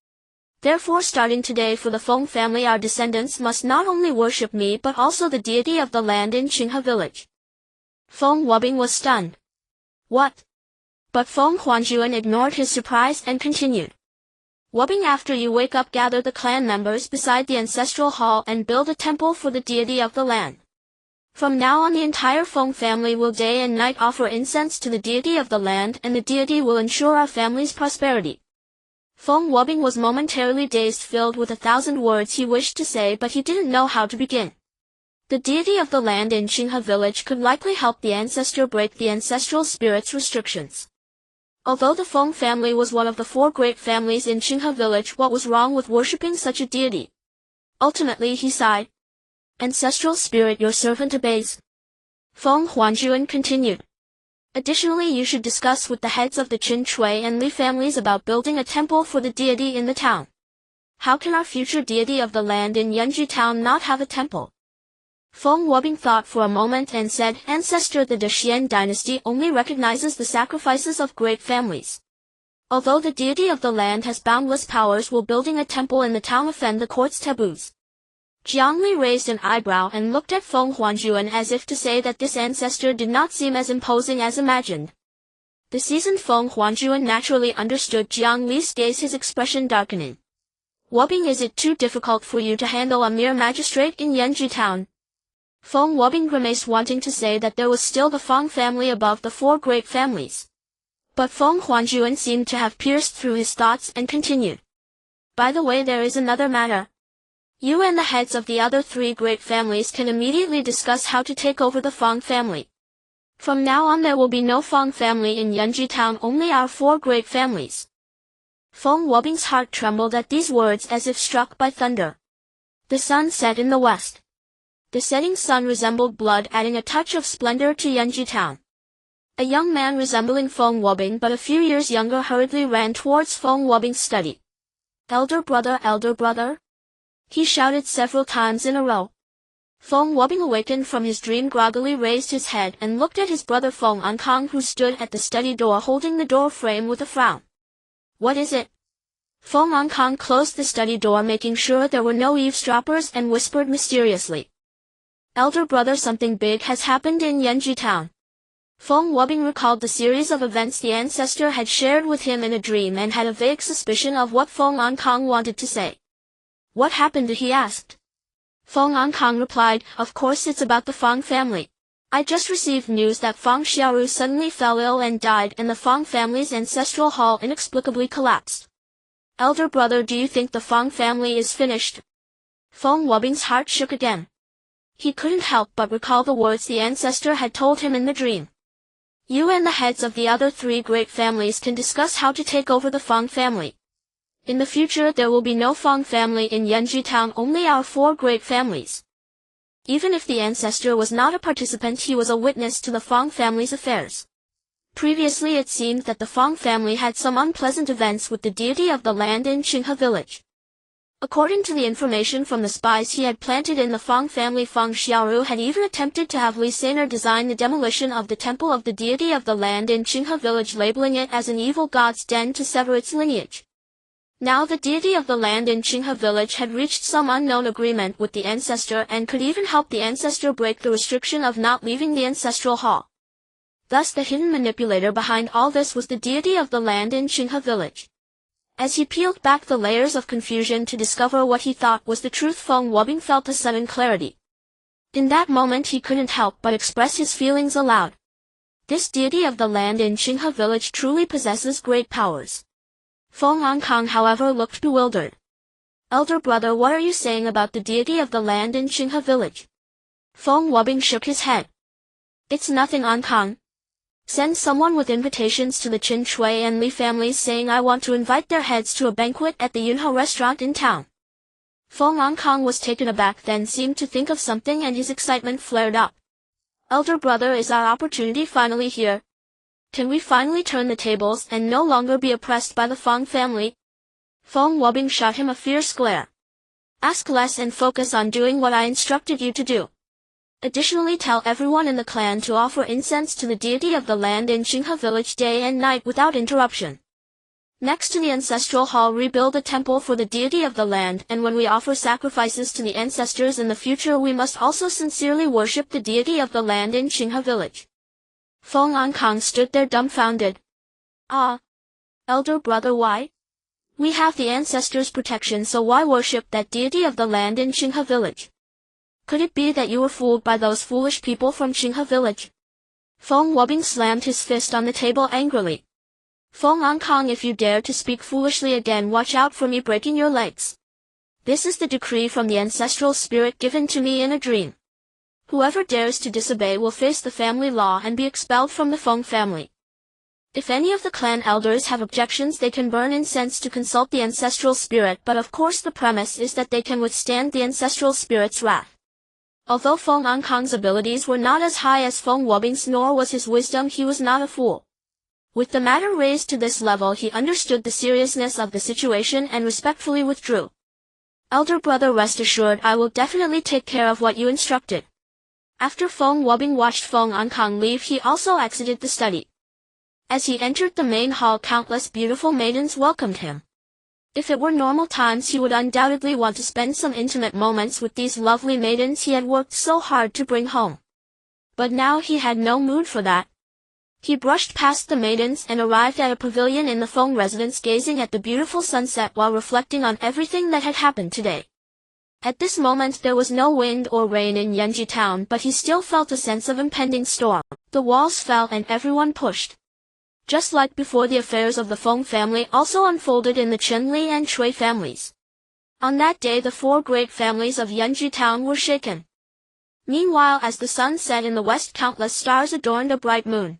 Therefore, starting today, for the Feng family, our descendants must not only worship me but also the deity of the land in Qinghe village. Feng Wubing was stunned. What? But Feng Huanjuan ignored his surprise and continued. Wubing, after you wake up, gather the clan members beside the ancestral hall and build a temple for the deity of the land. From now on, the entire Feng family will day and night offer incense to the deity of the land, and the deity will ensure our family's prosperity. Feng Wubing was momentarily dazed, filled with 1,000 words he wished to say, but he didn't know how to begin. The deity of the land in Qinghe village could likely help the ancestor break the ancestral spirit's restrictions. Although the Feng family was one of the 4 great families in Qinghe village, what was wrong with worshipping such a deity? Ultimately he sighed. Ancestral spirit, your servant obeys. Feng Huanjuan continued. Additionally, you should discuss with the heads of the Qinghe and Li families about building a temple for the deity in the town. How can our future deity of the land in Yunchu town not have a temple? Feng Wuobing thought for a moment and said, Ancestor, the Great Xuan Dynasty only recognizes the sacrifices of great families. Although the deity of the land has boundless powers, will building a temple in the town offend the court's taboos? Jiang Li raised an eyebrow and looked at Feng Huanjuan as if to say that this ancestor did not seem as imposing as imagined. The seasoned Feng Huanjuan naturally understood Jiang Li's gaze, his expression darkening. Wuobing, is it too difficult for you to handle a mere magistrate in Yunchu town? Feng Wuobing grimaced, wanting to say that there was still the Feng family above the four great families. But Feng Huanjuan seemed to have pierced through his thoughts and continued. By the way, there is another matter. You and the heads of the other three great families can immediately discuss how to take over the Feng family. From now on there will be no Feng family in Yunchu town, only our four great families. Feng Wuobing's heart trembled at these words as if struck by thunder. The sun set in the west. The setting sun resembled blood, adding a touch of splendor to Yunchu town. A young man resembling Feng Wuobing but a few years younger hurriedly ran towards Feng Wuobing's study. Elder brother, elder brother? He shouted several times in a row. Feng Wuobing awakened from his dream, groggily raised his head and looked at his brother Feng Ankang, who stood at the study door holding the door frame with a frown. What is it? Feng Ankang closed the study door, making sure there were no eavesdroppers, and whispered mysteriously. Elder brother, something big has happened in Yunchu town. Feng Wuobing recalled the series of events the ancestor had shared with him in a dream and had a vague suspicion of what Feng Ankang wanted to say. What happened? He asked. Feng Ankang replied, Of course it's about the Feng family. I just received news that Feng Xiaoru suddenly fell ill and died, and the Feng family's ancestral hall inexplicably collapsed. Elder brother, do you think the Feng family is finished? Feng Wuobing's heart shook again. He couldn't help but recall the words the ancestor had told him in the dream. You and the heads of the other three great families can discuss how to take over the Feng family. In the future there will be no Feng family in Yunchu town, only our four great families. Even if the ancestor was not a participant, he was a witness to the Feng family's affairs. Previously it seemed that the Feng family had some unpleasant events with the deity of the land in Qinghe village. According to the information from the spies he had planted in the Feng family, Feng Xiaoru had even attempted to have Li Saner design the demolition of the temple of the deity of the land in Qinghe village, labeling it as an evil god's den to sever its lineage. Now the deity of the land in Qinghe village had reached some unknown agreement with the ancestor and could even help the ancestor break the restriction of not leaving the ancestral hall. Thus the hidden manipulator behind all this was the deity of the land in Qinghe village. As he peeled back the layers of confusion to discover what he thought was the truth, Feng Wuobing felt a sudden clarity. In that moment he couldn't help but express his feelings aloud. This deity of the land in Qinghe village truly possesses great powers. Feng Ankang, however, looked bewildered. Elder brother, what are you saying about the deity of the land in Qinghe village? Feng Wuobing shook his head. It's nothing, Ankang. Send someone with invitations to the Qinghe and Li families saying I want to invite their heads to a banquet at the Yunchu restaurant in town. Feng Ankang was taken aback, then seemed to think of something and his excitement flared up. Elder brother, is our opportunity finally here? Can we finally turn the tables and no longer be oppressed by the Feng family? Feng Wuobing shot him a fierce glare. Ask less and focus on doing what I instructed you to do. Additionally, tell everyone in the clan to offer incense to the deity of the land in Qinghe village day and night without interruption. Next to the ancestral hall, rebuild a temple for the deity of the land, and when we offer sacrifices to the ancestors in the future, we must also sincerely worship the deity of the land in Qinghe village. Feng Ankang stood there dumbfounded. Ah! Elder brother, why? We have the ancestors' protection, so why worship that deity of the land in Qinghe village? Could it be that you were fooled by those foolish people from Qinghe village? Feng Wuobing slammed his fist on the table angrily. Feng Ankang, if you dare to speak foolishly again, watch out for me breaking your legs. This is the decree from the ancestral spirit given to me in a dream. Whoever dares to disobey will face the family law and be expelled from the Feng family. If any of the clan elders have objections, they can burn incense to consult the ancestral spirit, but of course the premise is that they can withstand the ancestral spirit's wrath. Although Feng Ankang's abilities were not as high as Feng Wubing's, nor was his wisdom, he was not a fool. With the matter raised to this level, he understood the seriousness of the situation and respectfully withdrew. Elder brother, rest assured, I will definitely take care of what you instructed. After Feng Wubing watched Feng Ankang leave, he also exited the study. As he entered the main hall, countless beautiful maidens welcomed him. If it were normal times, he would undoubtedly want to spend some intimate moments with these lovely maidens he had worked so hard to bring home. But now he had no mood for that. He brushed past the maidens and arrived at a pavilion in the Feng residence, gazing at the beautiful sunset while reflecting on everything that had happened today. At this moment there was no wind or rain in Yunchu town, but he still felt a sense of impending storm. The walls fell and everyone pushed. Just like before, the affairs of the Feng family also unfolded in the Jiang Li and Cui families. On that day, the four great families of Yunchu town were shaken. Meanwhile, as the sun set in the west, countless stars adorned a bright moon.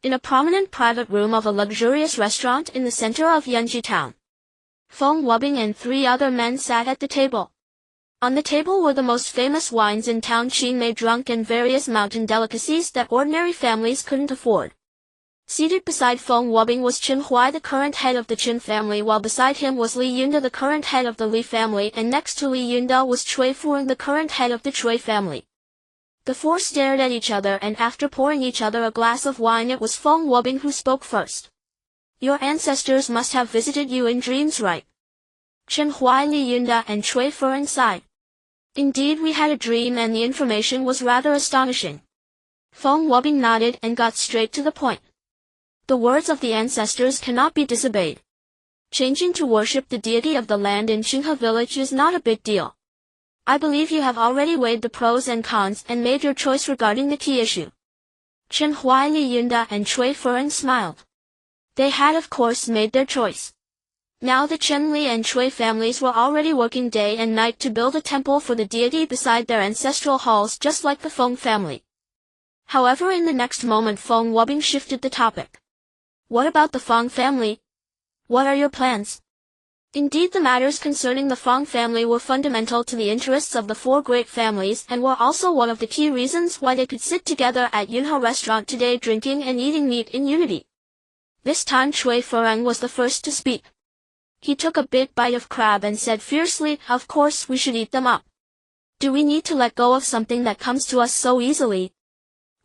In a prominent private room of a luxurious restaurant in the center of Yunchu town, Feng Wubing and 3 other men sat at the table. On the table were the most famous wines in town, Qinghe drunk, and various mountain delicacies that ordinary families couldn't afford. Seated beside Feng Wubing was Qinghe, the current head of the Qin family, while beside him was Li Yunda, the current head of the Li family, and next to Li Yunda was Cui Furen, the current head of the Cui family. The 4 stared at each other, and after pouring each other a glass of wine, it was Feng Wubing who spoke first. Your ancestors must have visited you in dreams, right? Qinghe, Li Yunda, and Cui Furen sighed. Indeed, we had a dream, and the information was rather astonishing. Feng Wubing nodded and got straight to the point. The words of the ancestors cannot be disobeyed. Changing to worship the deity of the land in Qinghe village is not a big deal. I believe you have already weighed the pros and cons and made your choice regarding the key issue. Qinghe, Li Yunda, and Cui Furen smiled. They had, of course, made their choice. Now the Jiang Li and Cui families were already working day and night to build a temple for the deity beside their ancestral halls, just like the Feng family. However, in the next moment, Feng Wubing shifted the topic. What about the Feng family? What are your plans? Indeed, the matters concerning the Feng family were fundamental to the interests of the 4 great families, and were also one of the key reasons why they could sit together at Yunhe restaurant today, drinking and eating meat in unity. This time Cui Furen was the first to speak. He took a big bite of crab and said fiercely, of course we should eat them up. Do we need to let go of something that comes to us so easily?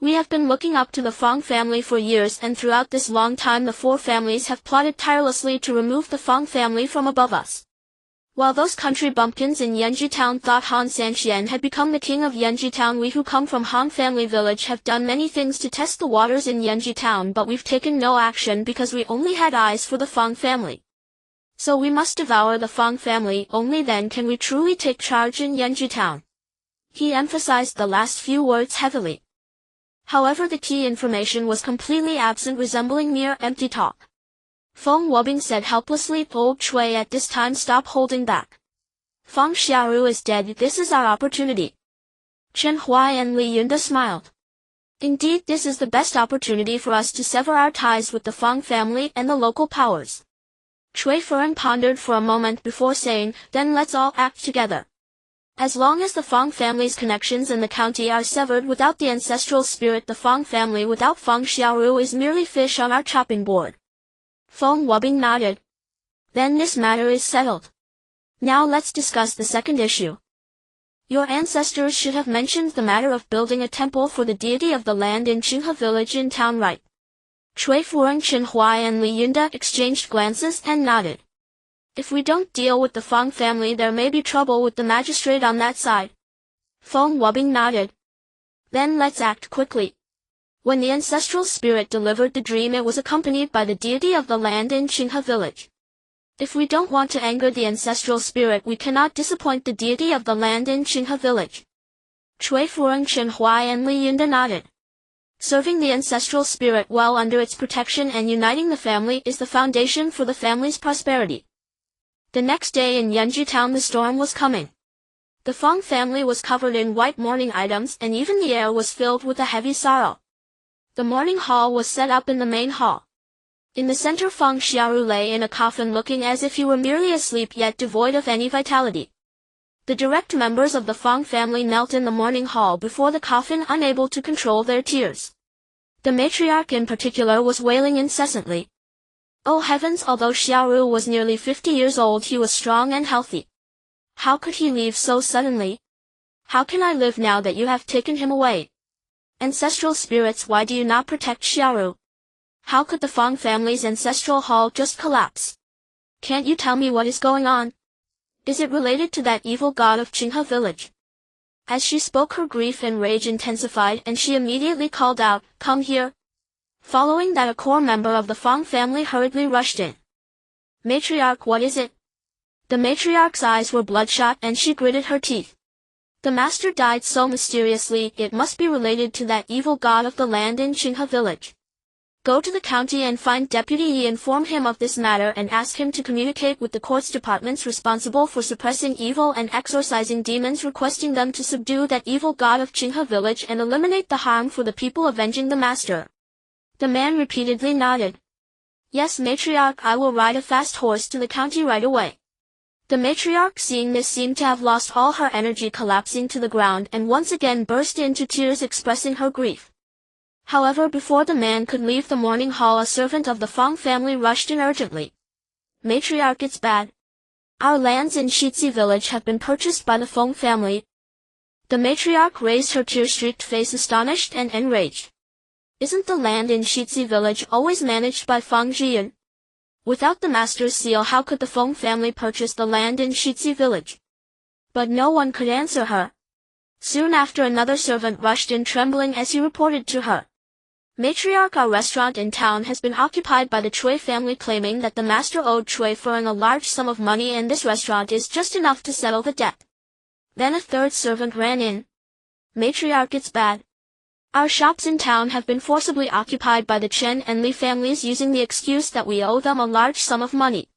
We have been looking up to the Feng family for years, and throughout this long time the 4 families have plotted tirelessly to remove the Feng family from above us. While those country bumpkins in Yunchu town thought Han Sanxian had become the king of Yunchu town, we who come from Han family village have done many things to test the waters in Yunchu town, but we've taken no action because we only had eyes for the Feng family. So we must devour the Feng family, only then can we truly take charge in Yunchu town. He emphasized the last few words heavily. However, the key information was completely absent, resembling mere empty talk. Feng Wubing said helplessly, Old Cui, at this time stop holding back. Feng Xiaoru is dead, this is our opportunity. Qinghe and Li Yunda smiled. Indeed, this is the best opportunity for us to sever our ties with the Feng family and the local powers. Cui Furen pondered for a moment before saying, then let's all act together. As long as the Feng family's connections in the county are severed without the ancestral spirit, the Feng family without Feng Xiaoru is merely fish on our chopping board. Feng Wubing nodded. Then this matter is settled. Now let's discuss the second issue. Your ancestors should have mentioned the matter of building a temple for the deity of the land in Qinghe village in town, right? Cui Furen, Qinghe and Li Yunda exchanged glances and nodded. If we don't deal with the Feng family, there may be trouble with the magistrate on that side. Feng Wubing nodded. Then let's act quickly. When the ancestral spirit delivered the dream, it was accompanied by the deity of the land in Qinghe village. If we don't want to anger the ancestral spirit, we cannot disappoint the deity of the land in Qinghe village. Cui Furen, Qinghe and Li Yunda nodded. Serving the ancestral spirit well under its protection and uniting the family is the foundation for the family's prosperity. The next day in Yunchu town the storm was coming. The Feng family was covered in white mourning items, and even the air was filled with a heavy sorrow. The mourning hall was set up in the main hall. In the center, Feng Xiaoru lay in a coffin, looking as if he were merely asleep, yet devoid of any vitality. The direct members of the Fang family knelt in the mourning hall before the coffin, unable to control their tears. The matriarch in particular was wailing incessantly. Oh heavens, although Xiaoru was nearly 50 years old, he was strong and healthy. How could he leave so suddenly? How can I live now that you have taken him away? Ancestral spirits, why do you not protect Xiaoru? How could the Fang family's ancestral hall just collapse? Can't you tell me what is going on? Is it related to that evil god of Qinghe village? As she spoke, her grief and rage intensified, and she immediately called out, "Come here." Following that, a core member of the Fang family hurriedly rushed in. Matriarch, what is it? The matriarch's eyes were bloodshot and she gritted her teeth. The master died so mysteriously, it must be related to that evil god of the land in Qinghe village. Go to the county and find Deputy Yi, inform him of this matter and ask him to communicate with the courts departments responsible for suppressing evil and exorcising demons, requesting them to subdue that evil god of Qinghe village and eliminate the harm for the people avenging the master. The man repeatedly nodded. Yes, matriarch, I will ride a fast horse to the county right away. The matriarch, seeing this, seemed to have lost all her energy, collapsing to the ground, and once again burst into tears expressing her grief. However, before the man could leave the mourning hall, a servant of the Fang family rushed in urgently. Matriarch, it's bad. Our lands in Shitzi village have been purchased by the Feng family. The matriarch raised her tear-streaked face, astonished and enraged. Isn't the land in Shitzi village always managed by Fang Jian? Without the master's seal, how could the Feng family purchase the land in Shitzi village? But no one could answer her. Soon after, another servant rushed in, trembling as he reported to her. Matriarch, our restaurant in town has been occupied by the Cui family, claiming that the master owed Cui Feng a large sum of money and this restaurant is just enough to settle the debt. Then a third servant ran in. Matriarch, it's bad. Our shops in town have been forcibly occupied by the Chen and Li families, using the excuse that we owe them a large sum of money.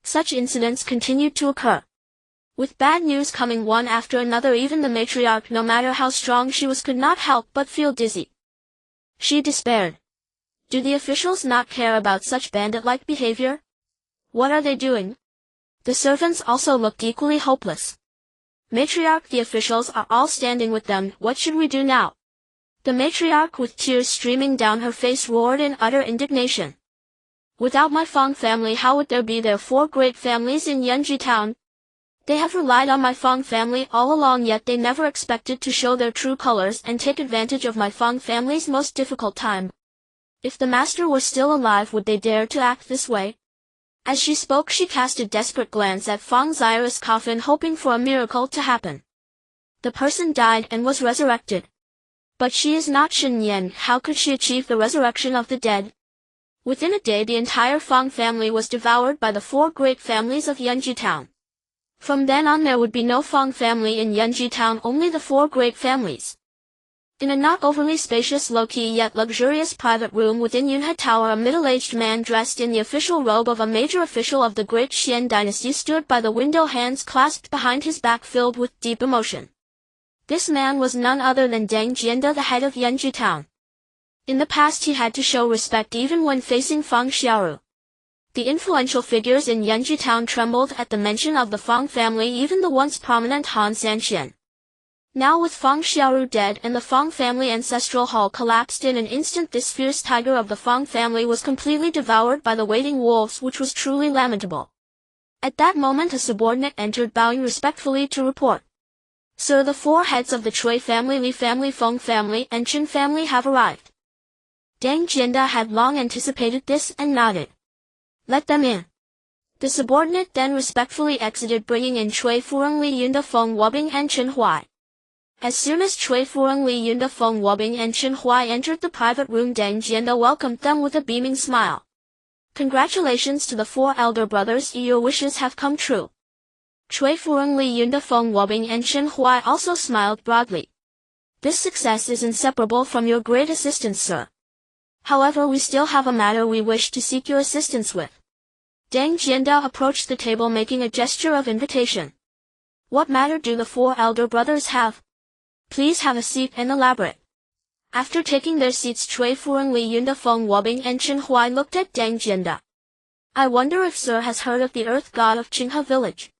Such incidents continued to occur. With bad news coming one after another, even the matriarch, no matter how strong she was, could not help but feel dizzy. She despaired. Do the officials not care about such bandit-like behavior? What are they doing? The servants also looked equally hopeless. Matriarch, the officials are all standing with them. What should we do now? The matriarch, with tears streaming down her face, roared in utter indignation. Without my Fang family, how would there be their 4 great families in Yunchu town? They have relied on my Fang family all along, yet they never expected to show their true colors and take advantage of my Fang family's most difficult time. If the master were still alive, would they dare to act this way? As she spoke, she cast a desperate glance at Fang Zira's coffin, hoping for a miracle to happen. The person died and was resurrected. But she is not Shen Yan. How could she achieve the resurrection of the dead? Within a day, the entire Fang family was devoured by the 4 great families of Yunchu town. From then on, there would be no Fang family in Yunchu town, only the 4 great families. In a not overly spacious, low-key yet luxurious private room within Yunhe Tower, a middle-aged man dressed in the official robe of a major official of the Great Xuan Dynasty stood by the window, hands clasped behind his back, filled with deep emotion. This man was none other than Deng Jianda, the head of Yunchu town. In the past, he had to show respect even when facing Fang Xiaoru. The influential figures in Yunchu town trembled at the mention of the Fang family, even the once prominent Han Sanxian. Now, with Fang Xiaoru dead and the Fang family ancestral hall collapsed in an instant, this fierce tiger of the Fang family was completely devoured by the waiting wolves, which was truly lamentable. At that moment, a subordinate entered, bowing respectfully to report. Sir, the 4 heads of the Cui family, Li family, Feng family, and Chen family have arrived. Deng Jianda had long anticipated this and nodded. Let them in. The subordinate then respectfully exited, bringing in Cui Furong, Li Yunda, Feng Wobing, and Chen Huai. As soon as Cui Furong, Li Yunda, Feng Wobing, and Chen Huai entered the private room, Deng Jianda welcomed them with a beaming smile. Congratulations to the 4 elder brothers, your wishes have come true. Cui Furong, Li Yunda, Feng Wobing, and Chen Huai also smiled broadly. This success is inseparable from your great assistance, sir. However, we still have a matter we wish to seek your assistance with. Deng Jianda approached the table, making a gesture of invitation. What matter do the 4 elder brothers have? Please have a seat and elaborate. After taking their seats, Cui Furong, Li Yunda, Feng Wobing, and Chen Huai looked at Deng Jianda. I wonder if sir has heard of the earth god of Qinghe village.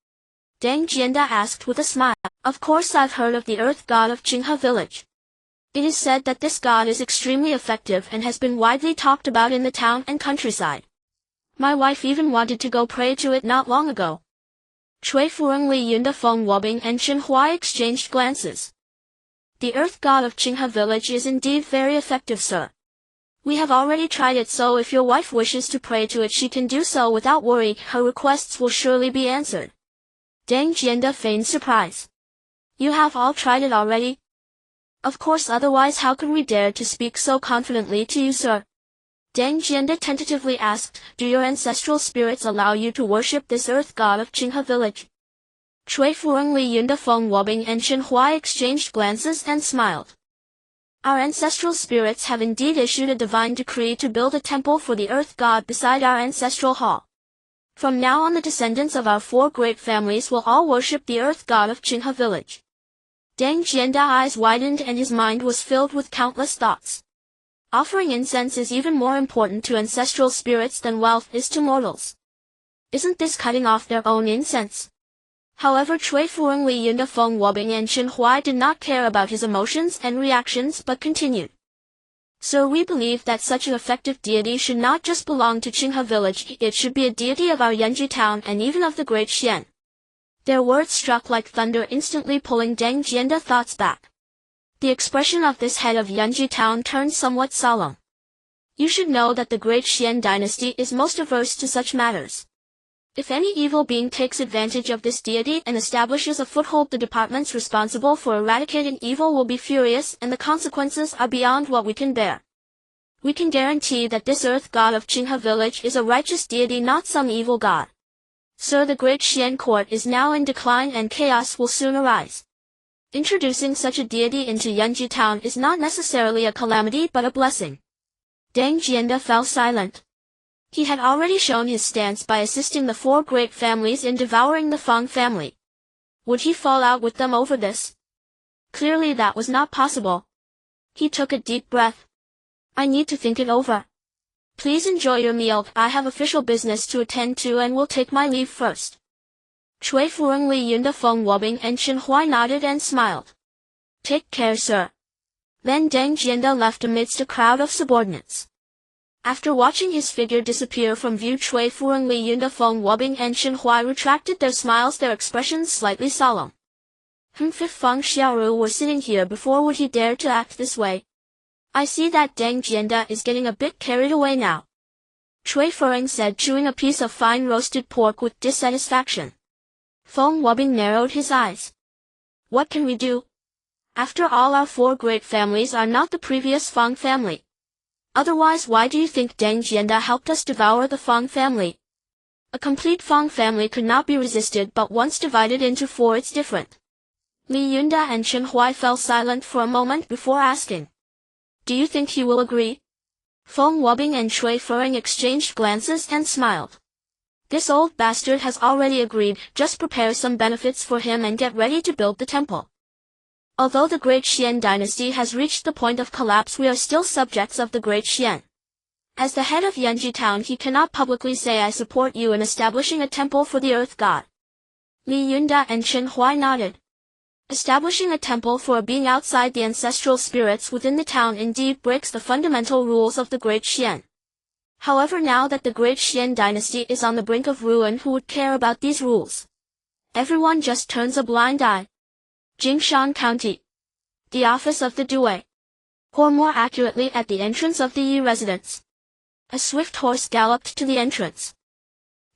Dang Jianda asked with a smile. Of course I've heard of the earth god of Qinghe village. It is said that this god is extremely effective and has been widely talked about in the town and countryside. My wife even wanted to go pray to it not long ago. Cui Fuang Li Yunda Feng Wobing and Chen Huai exchanged glances. The earth god of Qinghe village is indeed very effective, sir. We have already tried it, so if your wife wishes to pray to it she can do so without worry. Her requests will surely be answered. Dang Jianda feigned surprise. You have all tried it already? Of course, otherwise how could we dare to speak so confidently to you, sir? Dang Jianda tentatively asked, do your ancestral spirits allow you to worship this earth god of Qinghe village? Cui Fuang Li Yunda Feng Wobing and Chen Huai exchanged glances and smiled. Our ancestral spirits have indeed issued a divine decree to build a temple for the earth god beside our ancestral hall. From now on the descendants of our 4 great families will all worship the earth god of Qinghe village. Dang Jianda's eyes widened and his mind was filled with countless thoughts. Offering incense is even more important to ancestral spirits than wealth is to mortals. Isn't this cutting off their own incense? However, Cui Fuang Li Yunda Feng Wobing and Chen Huai did not care about his emotions and reactions but continued. Sir, we believe that such an effective deity should not just belong to Qinghe village, it should be a deity of our Yunchu town and even of the Great Xuan. Their words struck like thunder, instantly pulling Dang Jianda's thoughts back. The expression of this head of Yunchu town turned somewhat solemn. You should know that the Great Xuan Dynasty is most averse to such matters. If any evil being takes advantage of this deity and establishes a foothold, the departments responsible for eradicating evil will be furious, and the consequences are beyond what we can bear. We can guarantee that this earth god of Qinghe village is a righteous deity, not some evil god. Sir, the Great Xuan court is now in decline and chaos will soon arise. Introducing such a deity into Yunchu town is not necessarily a calamity but a blessing. Dang Jianda fell silent. He had already shown his stance by assisting the 4 great families in devouring the Feng family. Would he fall out with them over this? Clearly that was not possible. He took a deep breath. I need to think it over. Please enjoy your meal, I have official business to attend to and will take my leave first. Cui Fuang Li Yunda Feng Wobing and Chen Huai nodded and smiled. Take care, sir. Then Dang Jianda left amidst a crowd of subordinates. After watching his figure disappear from view, Cui Fuang Li Yunda Feng Wobing and Chen Huai retracted their smiles, their expressions slightly solemn. If Feng Xiaoru were sitting here before, would he dare to act this way? I see that Dang Jianda is getting a bit carried away now. Cui Fuang said, chewing a piece of fine roasted pork with dissatisfaction. Feng Wobing narrowed his eyes. What can we do? After all, our 4 great families are not the previous Feng family. Otherwise, why do you think Dang Jianda helped us devour the Feng family? A complete Feng family could not be resisted, but once divided into 4 it's different. Li Yunda and Chen Huai fell silent for a moment before asking. Do you think he will agree? Feng Wobing and Cui Fuang exchanged glances and smiled. This old bastard has already agreed, just prepare some benefits for him and get ready to build the temple. Although the Great Xuan Dynasty has reached the point of collapse, we are still subjects of the Great Xuan. As the head of Yunchu town, he cannot publicly say, I support you in establishing a temple for the earth god. Li Yunda and Chen Huai nodded. Establishing a temple for a being outside the ancestral spirits within the town indeed breaks the fundamental rules of the Great Xuan. However, now that the Great Xuan Dynasty is on the brink of ruin, who would care about these rules? Everyone just turns a blind eye. Jingshan County. The office of the Due. Or more accurately, at the entrance of the Yi residence. A swift horse galloped to the entrance.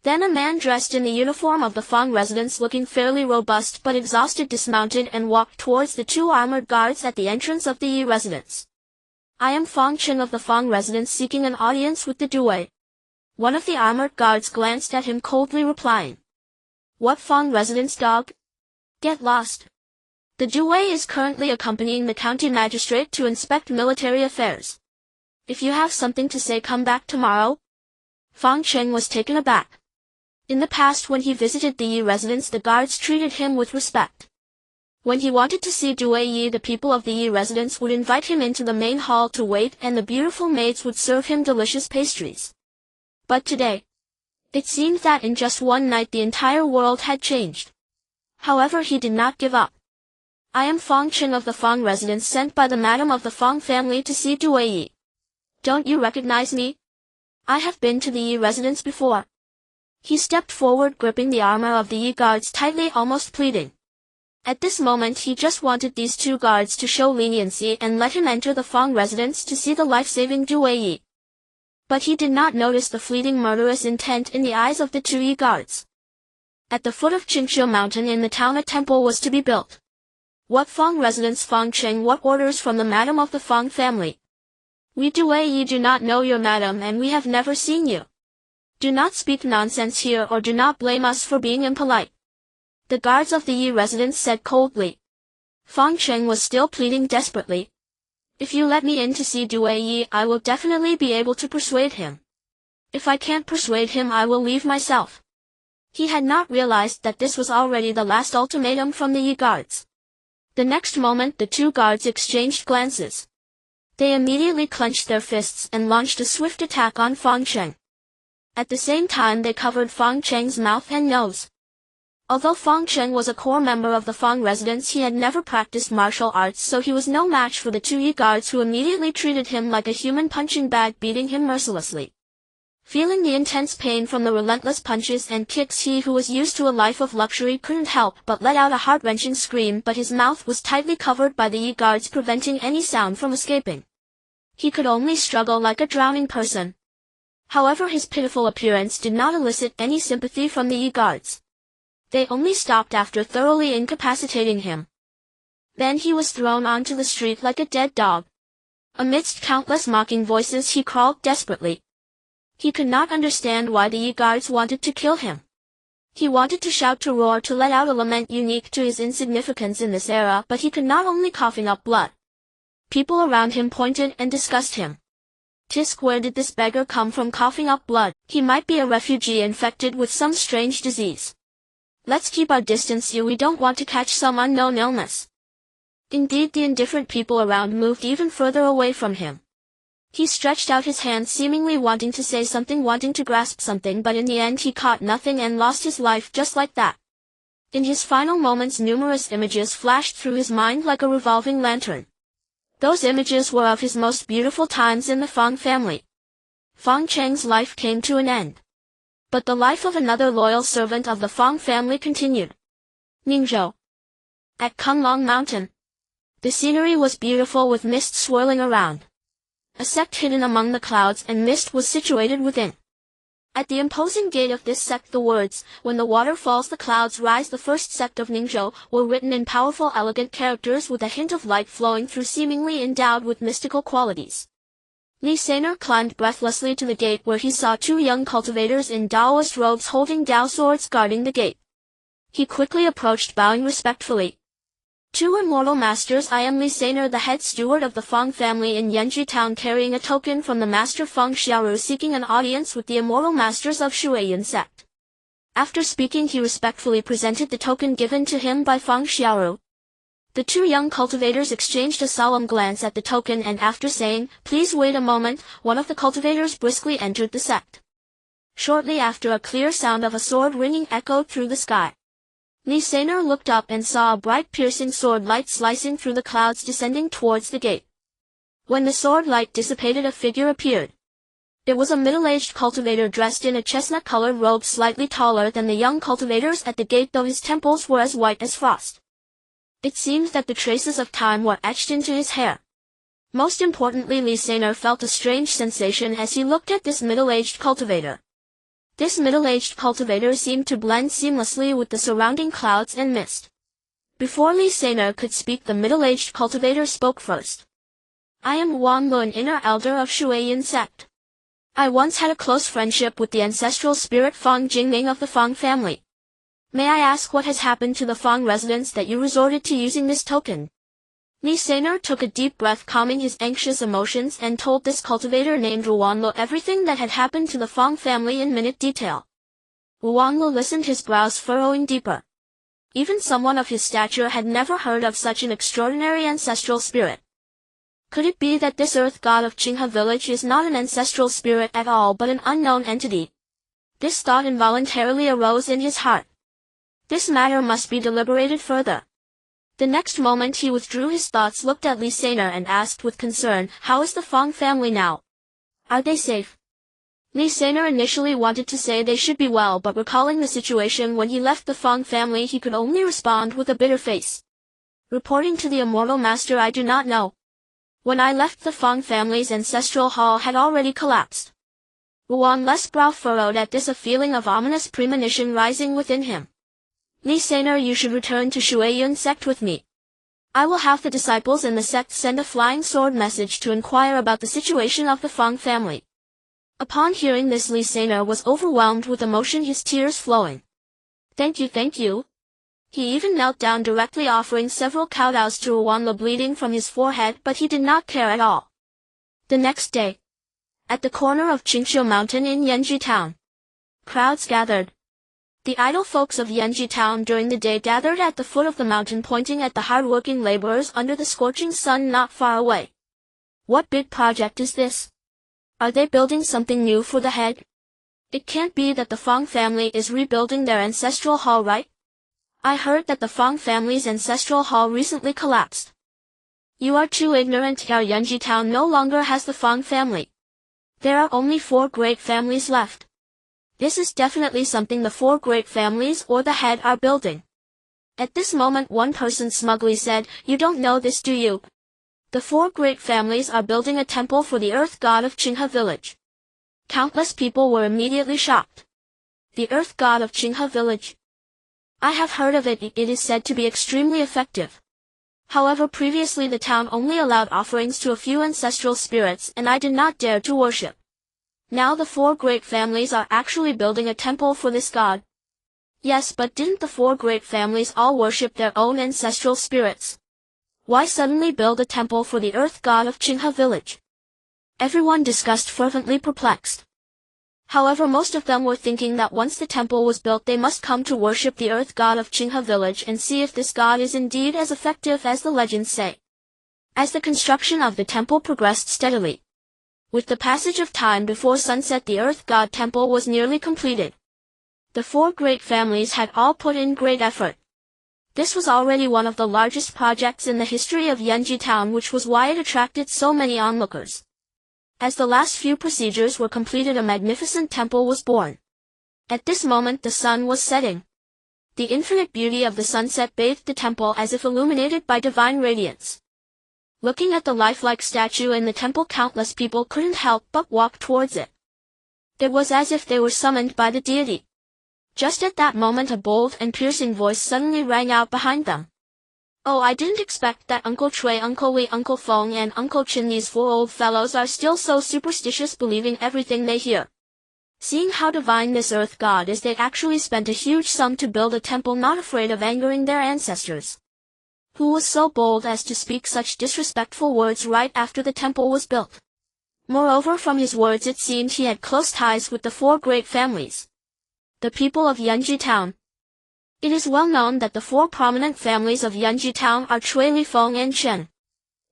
Then a man dressed in the uniform of the Feng residence, looking fairly robust but exhausted, dismounted and walked towards the 2 armored guards at the entrance of the Yi residence. I am Feng Chen of the Feng residence, seeking an audience with the Due. One of the armored guards glanced at him coldly, replying. What Feng residence, dog? Get lost. The Due is currently accompanying the county magistrate to inspect military affairs. If you have something to say, come back tomorrow. Feng Chen was taken aback. In the past, when he visited the Yi residence, the guards treated him with respect. When he wanted to see Due Yi, the people of the Yi residence would invite him into the main hall to wait, and the beautiful maids would serve him delicious pastries. But today, it seemed that in just one night the entire world had changed. However, he did not give up. I am Fang Qing of the Fang residence, sent by the madam of the Fang family to see Due Yi. Don't you recognize me? I have been to the Yi residence before. He stepped forward, gripping the armor of the Yi guards tightly, almost pleading. At this moment he just wanted these two guards to show leniency and let him enter the Fang residence to see the life-saving Due Yi. But he did not notice the fleeting murderous intent in the eyes of the two Yi guards. At the foot of Qinghe mountain in the town a temple was to be built. What Fang residence, Fang Qing? What orders from the madam of the Fang family? We Due Yi do not know your madam, and we have never seen you. Do not speak nonsense here, or do not blame us for being impolite. The guards of the Yi residence said coldly. Fang Qing was still pleading desperately. If you let me in to see Due Yi, I will definitely be able to persuade him. If I can't persuade him, I will leave myself. He had not realized that this was already the last ultimatum from the Yi guards. The next moment the two guards exchanged glances. They immediately clenched their fists and launched a swift attack on Fang Qing. At the same time they covered Fang Qing's mouth and nose. Although Fang Qing was a core member of the Fang residence, he had never practiced martial arts, so he was no match for the two Yi guards, who immediately treated him like a human punching bag, beating him mercilessly. Feeling the intense pain from the relentless punches and kicks, he who was used to a life of luxury couldn't help but let out a heart-wrenching scream, but his mouth was tightly covered by the Yi guards, preventing any sound from escaping. He could only struggle like a drowning person. However, his pitiful appearance did not elicit any sympathy from the Yi guards. They only stopped after thoroughly incapacitating him. Then he was thrown onto the street like a dead dog. Amidst countless mocking voices he crawled desperately. He could not understand why the Yi guards wanted to kill him. He wanted to shout, to roar, to let out a lament unique to his insignificance in this era, but he could not, only coughing up blood. People around him pointed and discussed him. Tisk, where did this beggar come from coughing up blood? He might be a refugee infected with some strange disease. Let's keep our distance here, we don't want to catch some unknown illness. Indeed, the indifferent people around moved even further away from him. He stretched out his hand, seemingly wanting to say something, wanting to grasp something, but in the end he caught nothing and lost his life just like that. In his final moments numerous images flashed through his mind like a revolving lantern. Those images were of his most beautiful times in the Fang family. Fang Qing's life came to an end. But the life of another loyal servant of the Fang family continued. Ningzhou. At Kunlong Mountain. The scenery was beautiful, with mist swirling around. A sect hidden among the clouds and mist was situated within. At the imposing gate of this sect the words, "When the water falls the clouds rise," the first sect of Ningzhou, were written in powerful elegant characters with a hint of light flowing through, seemingly endowed with mystical qualities. Li Sainer climbed breathlessly to the gate, where he saw two young cultivators in Taoist robes holding Dao swords guarding the gate. He quickly approached, bowing respectfully. "Two immortal masters, I am Li Sainer, the head steward of the Fang family in Yunchu town, carrying a token from the master Feng Xiaoru, seeking an audience with the immortal masters of Shuiyan sect." After speaking, he respectfully presented the token given to him by Feng Xiaoru. The two young cultivators exchanged a solemn glance at the token, and after saying, "Please wait a moment," one of the cultivators briskly entered the sect. Shortly after, a clear sound of a sword ringing echoed through the sky. Li Sainer looked up and saw a bright piercing sword light slicing through the clouds, descending towards the gate. When the sword light dissipated, a figure appeared. It was a middle-aged cultivator dressed in a chestnut-colored robe, slightly taller than the young cultivators at the gate, though his temples were as white as frost. It seemed that the traces of time were etched into his hair. Most importantly, Li Sainer felt a strange sensation as he looked at this middle-aged cultivator. This middle-aged cultivator seemed to blend seamlessly with the surrounding clouds and mist. Before Li Sainer could speak, the middle-aged cultivator spoke first. "I am Wang Lu, an inner elder of Shuiyan sect. I once had a close friendship with the ancestral spirit Fang Jingming of the Fang family. May I ask what has happened to the Fang residence that you resorted to using this token?" Li Sainer took a deep breath, calming his anxious emotions, and told this cultivator named Ruanlu everything that had happened to the Fang family in minute detail. Ruanlu listened, his brows furrowing deeper. Even someone of his stature had never heard of such an extraordinary ancestral spirit. Could it be that this earth god of Qinghe village is not an ancestral spirit at all, but an unknown entity? This thought involuntarily arose in his heart. This matter must be deliberated further. The next moment he withdrew his thoughts, looked at Li Sainer and asked with concern, "How is the Fang family now? Are they safe?" Li Sainer initially wanted to say they should be well, but recalling the situation when he left the Fang family, he could only respond with a bitter face. "Reporting to the immortal master, I do not know. When I left, the Fang family's ancestral hall had already collapsed." Wuanle's brow furrowed at this, a feeling of ominous premonition rising within him. "Li Sainer, you should return to Shuiyun sect with me. I will have the disciples in the sect send a flying sword message to inquire about the situation of the Fang family." Upon hearing this, Li Sainer was overwhelmed with emotion, his tears flowing. Thank you, thank you." He even knelt down, directly offering several kowtows to Wuanle, bleeding from his forehead, but he did not care at all. The next day, at the corner of Qinghe Mountain in Yanji Town, crowds gathered. The idle folks of Yanji Town during the day gathered at the foot of the mountain, pointing at the hard-working laborers under the scorching sun not far away. "What big project is this? Are they building something new for the head? It can't be that the Fang family is rebuilding their ancestral hall, right? I heard that the Fang family's ancestral hall recently collapsed." "You are too ignorant. Our Yanji Town no longer has the Fang family. There are only 4 great families left. This is definitely something the 4 great families or the head are building." At this moment, one person smugly said, "You don't know this, do you? The 4 great families are building a temple for the earth god of Qinghe village." Countless people were immediately shocked. The earth god of Qinghe village? I have heard of it. It is said to be extremely effective. However, previously the town only allowed offerings to a few ancestral spirits, and I did not dare to worship. Now the 4 great families are actually building a temple for this god. Yes, but didn't the 4 great families all worship their own ancestral spirits? Why suddenly build a temple for the earth god of Qinghe village? Everyone discussed, fervently perplexed. However, most of them were thinking that once the temple was built, they must come to worship the earth god of Qinghe village and see if this god is indeed as effective as the legends say. As the construction of the temple progressed steadily, with the passage of time, before sunset the earth god temple was nearly completed. The 4 great families had all put in great effort. This was already one of the largest projects in the history of Yanji Town, which was why it attracted so many onlookers. As the last few procedures were completed, a magnificent temple was born. At this moment the sun was setting. The infinite beauty of the sunset bathed the temple as if illuminated by divine radiance. Looking at the lifelike statue in the temple, countless people couldn't help but walk towards it. It was as if they were summoned by the deity. Just at that moment, a bold and piercing voice suddenly rang out behind them. "Oh, I didn't expect that Uncle Chui, Uncle Li, Uncle Feng, and Uncle Qin, these 4 old fellows, are still so superstitious, believing everything they hear. Seeing how divine this earth god is, they actually spent a huge sum to build a temple, not afraid of angering their ancestors. Who was so bold as to speak such disrespectful words right after the temple was built?" Moreover, from his words it seemed he had close ties with the 4 great families. The people of Yanji Town. It is well known that the 4 prominent families of Yanji Town are Chui, Li, Feng, and Chen.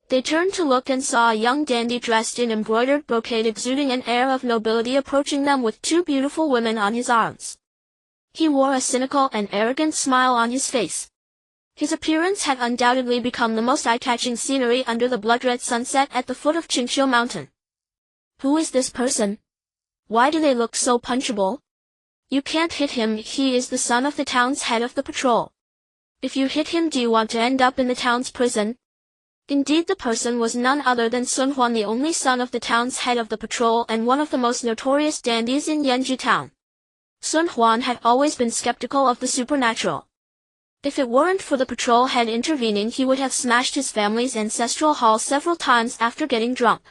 They turned to look and saw a young dandy dressed in embroidered brocade, exuding an air of nobility, approaching them with 2 beautiful women on his arms. He wore a cynical and arrogant smile on his face. His appearance had undoubtedly become the most eye-catching scenery under the blood-red sunset at the foot of Qinghe Mountain. Who is this person? Why do they look so punchable? You can't hit him, he is the son of the town's head of the patrol. If you hit him, do you want to end up in the town's prison? Indeed, the person was none other than Sun Huan, the only son of the town's head of the patrol and one of the most notorious dandies in Yanji Town. Sun Huan had always been skeptical of the supernatural. If it weren't for the patrol head intervening, he would have smashed his family's ancestral hall several times after getting drunk.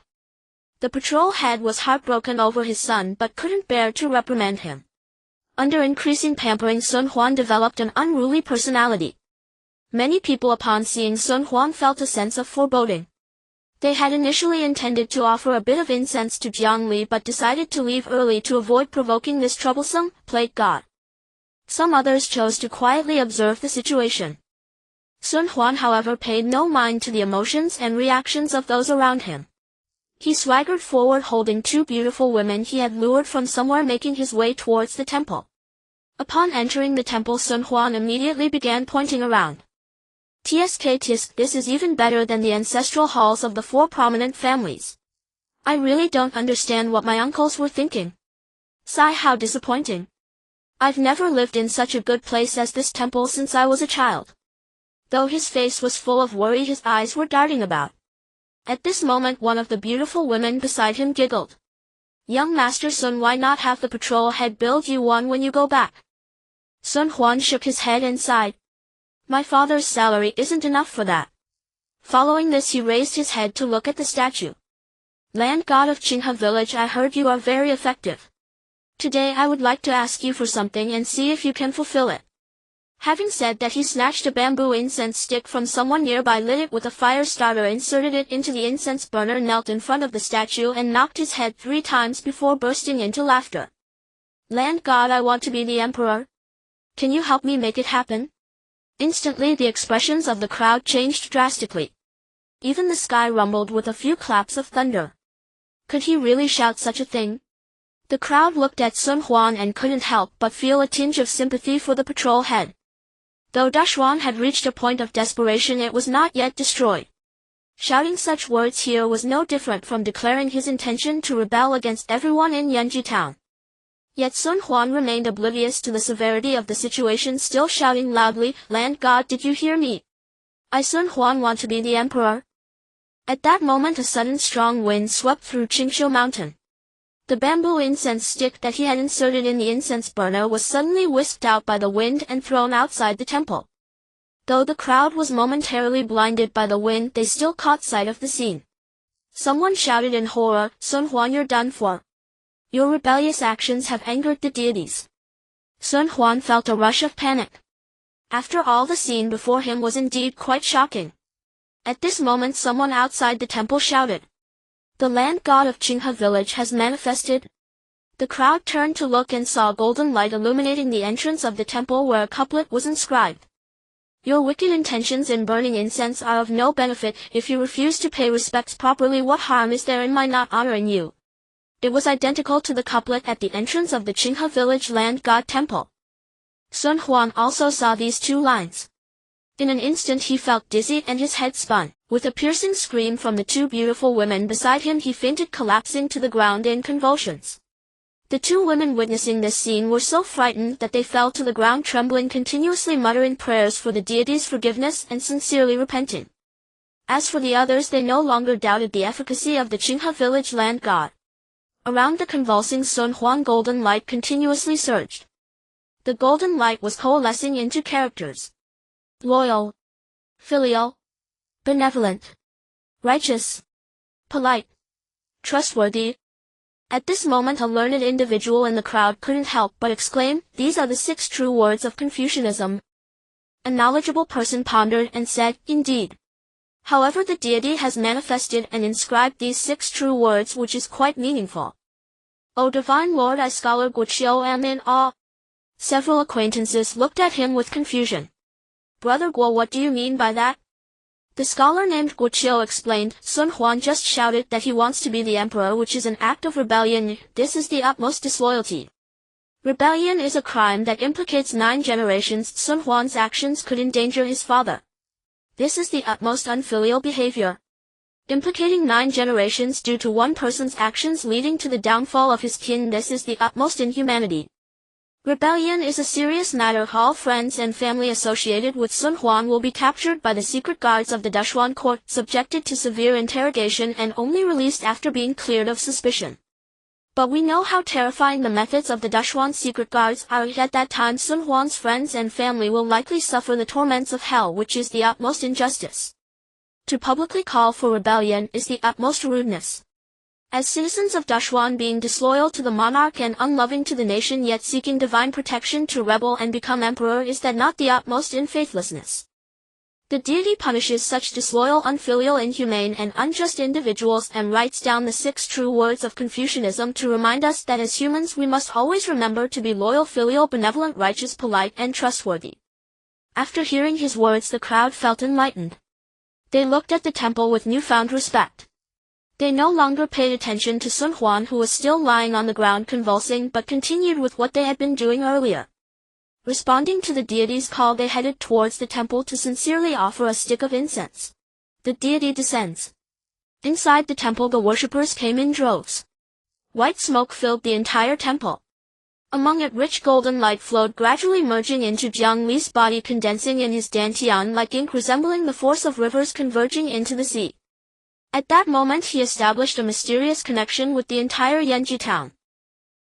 The patrol head was heartbroken over his son but couldn't bear to reprimand him. Under increasing pampering, Sun Huan developed an unruly personality. Many people upon seeing Sun Huan felt a sense of foreboding. They had initially intended to offer a bit of incense to Jiang Li but decided to leave early to avoid provoking this troublesome, plague god. Some others chose to quietly observe the situation. Sun Huan, however, paid no mind to the emotions and reactions of those around him. He swaggered forward holding 2 beautiful women he had lured from somewhere, making his way towards the temple. Upon entering the temple, Sun Huan immediately began pointing around. Tisk, this is even better than the ancestral halls of the 4 prominent families. I really don't understand what my uncles were thinking. Sigh, how disappointing. I've never lived in such a good place as this temple since I was a child. Though his face was full of worry, his eyes were darting about. At this moment, one of the beautiful women beside him giggled. Young Master Sun, why not have the patrol head build you one when you go back? Sun Huan shook his head and sighed. My father's salary isn't enough for that. Following this, he raised his head to look at the statue. Land god of Qinghe village, I heard you are very effective. Today I would like to ask you for something and see if you can fulfill it. Having said that, he snatched a bamboo incense stick from someone nearby, lit it with a fire starter, inserted it into the incense burner, knelt in front of the statue and knocked his head 3 times before bursting into laughter. Land god, I want to be the emperor. Can you help me make it happen? Instantly the expressions of the crowd changed drastically. Even the sky rumbled with a few claps of thunder. Could he really shout such a thing? The crowd looked at Sun Huan and couldn't help but feel a tinge of sympathy for the patrol head. Though Dashuan had reached a point of desperation, it was not yet destroyed. Shouting such words here was no different from declaring his intention to rebel against everyone in Yunchu town. Yet Sun Huan remained oblivious to the severity of the situation, still shouting loudly, Land god, did you hear me? I, Sun Huan, want to be the emperor. At that moment a sudden strong wind swept through Qinghe mountain. The bamboo incense stick that he had inserted in the incense burner was suddenly whisked out by the wind and thrown outside the temple. Though the crowd was momentarily blinded by the wind, they still caught sight of the scene. Someone shouted in horror, Sun Huan, you're done for. Your rebellious actions have angered the deities. Sun Huan felt a rush of panic. After all, the scene before him was indeed quite shocking. At this moment someone outside the temple shouted. The land god of Qinghe village has manifested. The crowd turned to look and saw golden light illuminating the entrance of the temple, where a couplet was inscribed. Your wicked intentions in burning incense are of no benefit. If you refuse to pay respects properly, what harm is there in my not honoring you? It was identical to the couplet at the entrance of the Qinghe village land god temple. Sun Huan also saw these 2 lines. In an instant he felt dizzy and his head spun. With a piercing scream from the 2 beautiful women beside him, he fainted, collapsing to the ground in convulsions. The 2 women witnessing this scene were so frightened that they fell to the ground trembling, continuously muttering prayers for the deity's forgiveness and sincerely repenting. As for the others, they no longer doubted the efficacy of the Qinghe village land god. Around the convulsing Sun Huan, golden light continuously surged. The golden light was coalescing into characters. Loyal, filial, benevolent, righteous, polite, trustworthy. At this moment a learned individual in the crowd couldn't help but exclaim, these are the 6 true words of Confucianism. A knowledgeable person pondered and said, indeed. However, the deity has manifested and inscribed these 6 true words, which is quite meaningful. O divine Lord, I, scholar Guo am in awe. Several acquaintances looked at him with confusion. Brother Guo, what do you mean by that? The scholar named Guo explained, Sun Huan just shouted that he wants to be the emperor, which is an act of rebellion. This is the utmost disloyalty. Rebellion is a crime that implicates 9 generations. Sun Huan's actions could endanger his father. This is the utmost unfilial behavior. Implicating 9 generations due to one person's actions leading to the downfall of his kin. This is the utmost inhumanity. Rebellion is a serious matter. All friends and family associated with Sun Huan will be captured by the secret guards of the Dashuan court, subjected to severe interrogation, and only released after being cleared of suspicion. But we know how terrifying the methods of the Dashuan secret guards are. At that time Sun Huan's friends and family will likely suffer the torments of hell, which is the utmost injustice. To publicly call for rebellion is the utmost rudeness. As citizens of Dashuan, being disloyal to the monarch and unloving to the nation, yet seeking divine protection, to rebel and become emperor, is that not the utmost in faithlessness? The deity punishes such disloyal, unfilial, inhumane, and unjust individuals and writes down the 6 true words of Confucianism to remind us that as humans we must always remember to be loyal, filial, benevolent, righteous, polite, and trustworthy. After hearing his words, the crowd felt enlightened. They looked at the temple with newfound respect. They no longer paid attention to Sun Huan, who was still lying on the ground convulsing, but continued with what they had been doing earlier. Responding to the deity's call, they headed towards the temple to sincerely offer a stick of incense. The deity descends. Inside the temple, the worshippers came in droves. White smoke filled the entire temple. Among it, rich golden light flowed, gradually merging into Jiang Li's body, condensing in his dantian like ink, resembling the force of rivers converging into the sea. At that moment, he established a mysterious connection with the entire Yunchu town.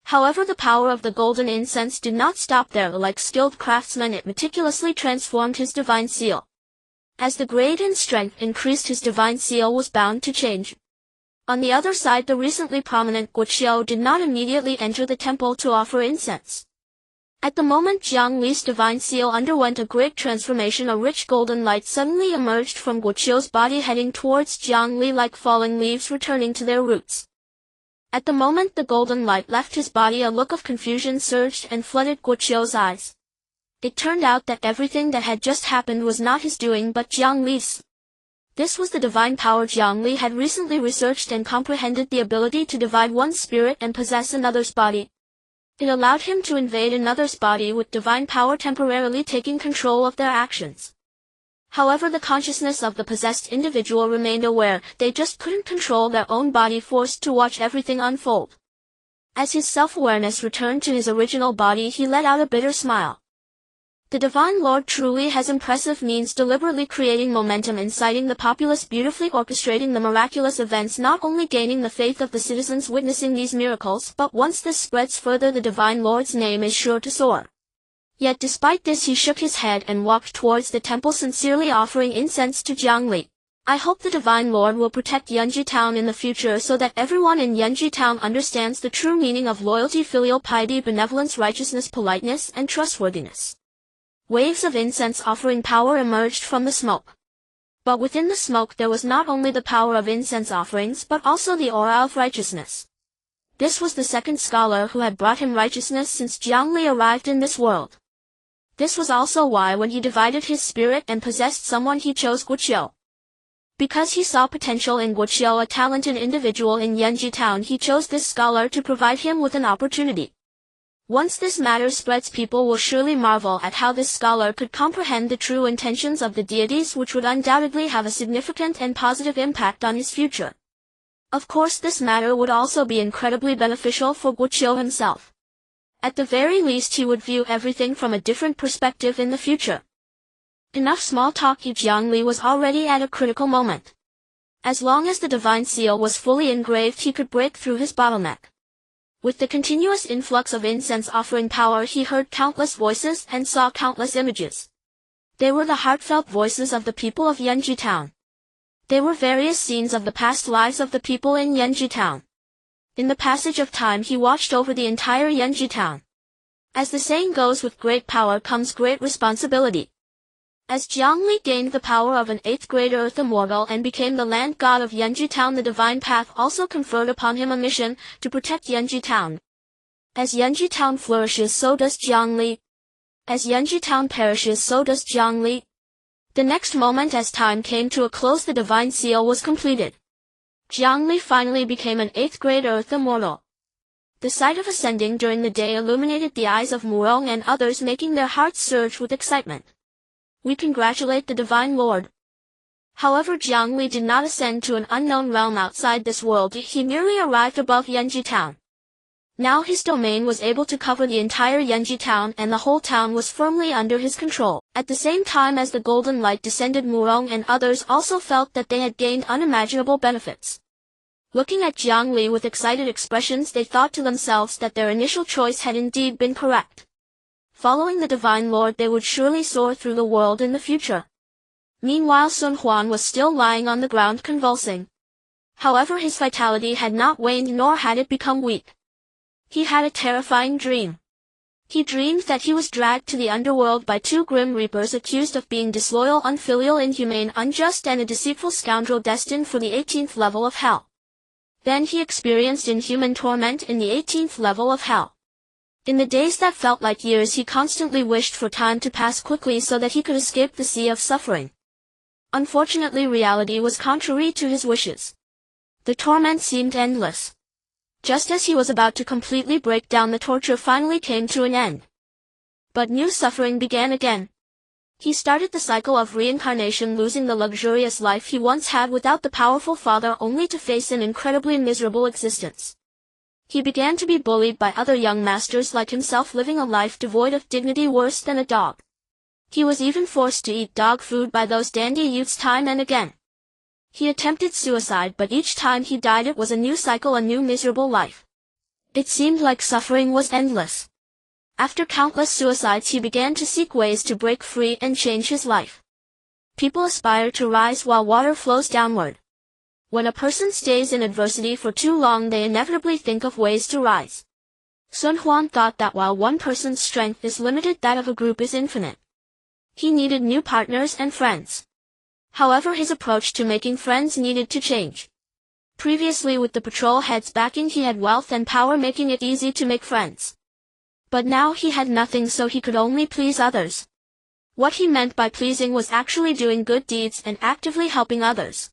However, the power of the golden incense did not stop there. Like skilled craftsmen, it meticulously transformed his divine seal. As the grade and strength increased, his divine seal was bound to change. On the other side, the recently prominent Guqiu did not immediately enter the temple to offer incense. At the moment Jiang Li's divine seal underwent a great transformation, a rich golden light suddenly emerged from Guqiu's body, heading towards Jiang Li like falling leaves returning to their roots. At the moment the golden light left his body, a look of confusion surged and flooded Guqiu's eyes. It turned out that everything that had just happened was not his doing but Jiang Li's. This was the divine power. Jiang Li had recently researched and comprehended the ability to divide one's spirit and possess another's body. It allowed him to invade another's body with divine power, temporarily taking control of their actions. However, the consciousness of the possessed individual remained aware. They just couldn't control their own body, forced to watch everything unfold. As his self-awareness returned to his original body, he let out a bitter smile. The Divine Lord truly has impressive means, deliberately creating momentum, inciting the populace, beautifully orchestrating the miraculous events, not only gaining the faith of the citizens witnessing these miracles, but once this spreads further, the Divine Lord's name is sure to soar. Yet despite this, he shook his head and walked towards the temple, sincerely offering incense to Jiang Li. I hope the Divine Lord will protect Yunchu Town in the future, so that everyone in Yunchu Town understands the true meaning of loyalty, filial piety, benevolence, righteousness, politeness, and trustworthiness. Waves of incense offering power emerged from the smoke. But within the smoke there was not only the power of incense offerings but also the aura of righteousness. This was the second scholar who had brought him righteousness since Jiang Li arrived in this world. This was also why when he divided his spirit and possessed someone, he chose Guqiu. Because he saw potential in Guqiu, a talented individual in Yunchu Town, he chose this scholar to provide him with an opportunity. Once this matter spreads, people will surely marvel at how this scholar could comprehend the true intentions of the deities, which would undoubtedly have a significant and positive impact on his future. Of course, this matter would also be incredibly beneficial for Guqiu himself. At the very least, he would view everything from a different perspective in the future. Enough small talk. Jiang Li was already at a critical moment. As long as the divine seal was fully engraved, he could break through his bottleneck. With the continuous influx of incense offering power, he heard countless voices and saw countless images. They were the heartfelt voices of the people of Yunchu Town. They were various scenes of the past lives of the people in Yunchu Town. In the passage of time, he watched over the entire Yunchu Town. As the saying goes, with great power comes great responsibility. As Jiang Li gained the power of an 8th grade earth immortal and became the land god of Yunchu Town, the divine path also conferred upon him a mission to protect Yunchu Town. As Yunchu Town flourishes, so does Jiang Li. As Yunchu Town perishes, so does Jiang Li. The next moment, as time came to a close, the divine seal was completed. Jiang Li finally became an 8th grade earth immortal. The sight of ascending during the day illuminated the eyes of Murong and others, making their hearts surge with excitement. We congratulate the Divine Lord. However, Jiang Li did not ascend to an unknown realm outside this world. He merely arrived above Yunchu Town. Now his domain was able to cover the entire Yunchu Town, and the whole town was firmly under his control. At the same time as the golden light descended, Murong and others also felt that they had gained unimaginable benefits. Looking at Jiang Li with excited expressions, they thought to themselves that their initial choice had indeed been correct. Following the Divine Lord, they would surely soar through the world in the future. Meanwhile, Sun Huan was still lying on the ground convulsing. However, his vitality had not waned, nor had it become weak. He had a terrifying dream. He dreamed that he was dragged to the underworld by 2 grim reapers, accused of being disloyal, unfilial, inhumane, unjust, and a deceitful scoundrel destined for the 18th level of hell. Then he experienced inhuman torment in the 18th level of hell. In the days that felt like years, he constantly wished for time to pass quickly so that he could escape the sea of suffering. Unfortunately, reality was contrary to his wishes. The torment seemed endless. Just as he was about to completely break down, the torture finally came to an end. But new suffering began again. He started the cycle of reincarnation, losing the luxurious life he once had without the powerful father, only to face an incredibly miserable existence. He began to be bullied by other young masters like himself, living a life devoid of dignity, worse than a dog. He was even forced to eat dog food by those dandy youths time and again. He attempted suicide, but each time he died it was a new cycle, a new miserable life. It seemed like suffering was endless. After countless suicides he began to seek ways to break free and change his life. People aspire to rise while water flows downward. When a person stays in adversity for too long, they inevitably think of ways to rise. Sun Huan thought that while one person's strength is limited, that of a group is infinite. He needed new partners and friends. However, his approach to making friends needed to change. Previously, with the patrol head's backing, he had wealth and power, making it easy to make friends. But now he had nothing, so he could only please others. What he meant by pleasing was actually doing good deeds and actively helping others.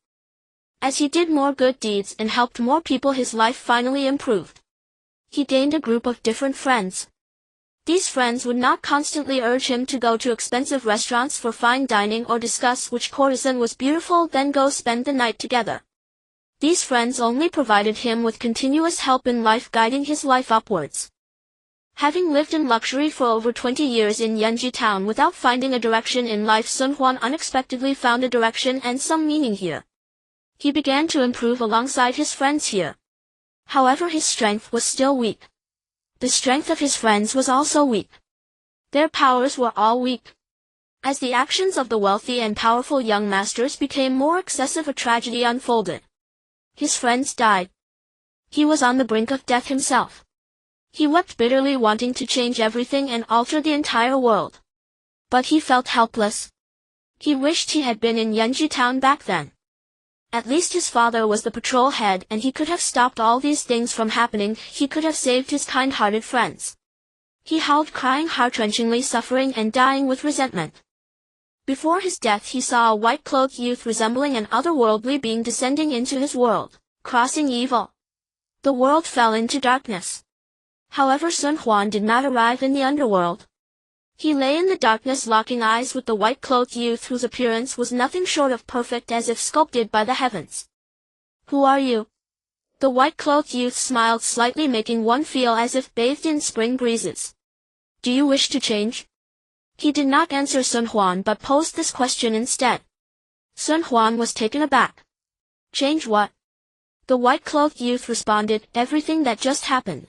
As he did more good deeds and helped more people, his life finally improved. He gained a group of different friends. These friends would not constantly urge him to go to expensive restaurants for fine dining or discuss which courtesan was beautiful, then go spend the night together. These friends only provided him with continuous help in life, guiding his life upwards. Having lived in luxury for over 20 years in Yanji town without finding a direction in life, Sun Huan unexpectedly found a direction and some meaning here. He began to improve alongside his friends here. However, his strength was still weak. The strength of his friends was also weak. Their powers were all weak. As the actions of the wealthy and powerful young masters became more excessive, a tragedy unfolded. His friends died. He was on the brink of death himself. He wept bitterly, wanting to change everything and alter the entire world. But he felt helpless. He wished he had been in Yanji town back then. At least his father was the patrol head, and he could have stopped all these things from happening. He could have saved his kind-hearted friends. He howled, crying heart-wrenchingly, suffering and dying with resentment. Before his death he saw a white-clothed youth resembling an otherworldly being descending into his world, crossing evil. The world fell into darkness. However, Sun Huan did not arrive in the underworld. He lay in the darkness, locking eyes with the white-clothed youth, whose appearance was nothing short of perfect, as if sculpted by the heavens. "Who are you?" The white-clothed youth smiled slightly, making one feel as if bathed in spring breezes. "Do you wish to change?" He did not answer Sun Huan, but posed this question instead. Sun Huan was taken aback. "Change what?" The white-clothed youth responded, "Everything that just happened.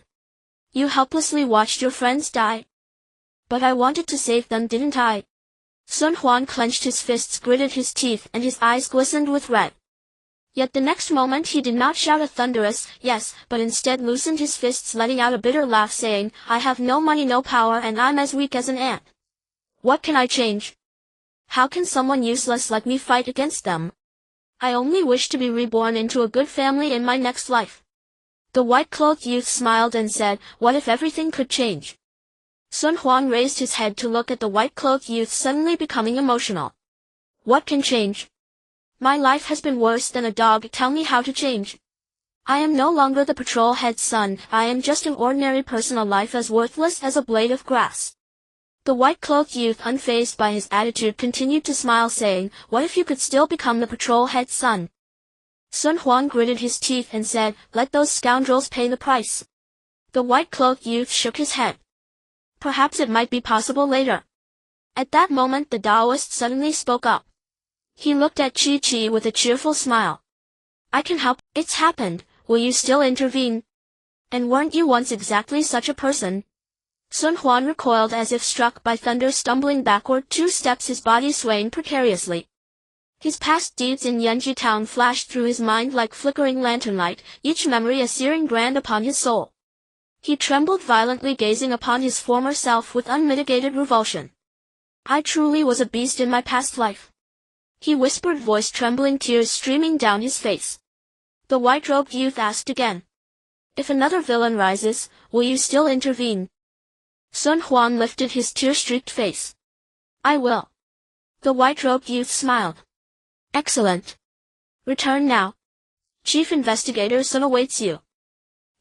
You helplessly watched your friends die. But I wanted to save them, didn't I?" Sun Huan clenched his fists, gritted his teeth, and his eyes glistened with red. Yet the next moment he did not shout a thunderous "yes," but instead loosened his fists, letting out a bitter laugh, saying, "I have no money, no power, and I'm as weak as an ant. What can I change? How can someone useless like me fight against them? I only wish to be reborn into a good family in my next life." The white-clothed youth smiled and said, "What if everything could change?" Sun Huan raised his head to look at the white-clothed youth, suddenly becoming emotional. "What can change? My life has been worse than a dog. Tell me how to change. I am no longer the patrol head's son. I am just an ordinary person, a life as worthless as a blade of grass." The white-clothed youth, unfazed by his attitude, continued to smile, saying, "What if you could still become the patrol head's son?" Sun Huan gritted his teeth and said, "Let those scoundrels pay the price." The white-clothed youth shook his head. Perhaps it might be possible later. At that moment the Taoist suddenly spoke up. He looked at Qinghe with a cheerful smile. "I can help. It's happened. Will you still intervene? And weren't you once exactly such a person?" Sun Huan recoiled as if struck by thunder, stumbling backward 2 steps, his body swaying precariously. His past deeds in Yanji town flashed through his mind like flickering lantern light, each memory a searing brand upon his soul. He trembled violently, gazing upon his former self with unmitigated revulsion. "I truly was a beast in my past life," he whispered, voice trembling, tears streaming down his face. The white-robed youth asked again, "If another villain rises, will you still intervene?" Sun Huan lifted his tear-streaked face. "I will." The white-robed youth smiled. "Excellent. Return now. Chief Investigator Sun awaits you.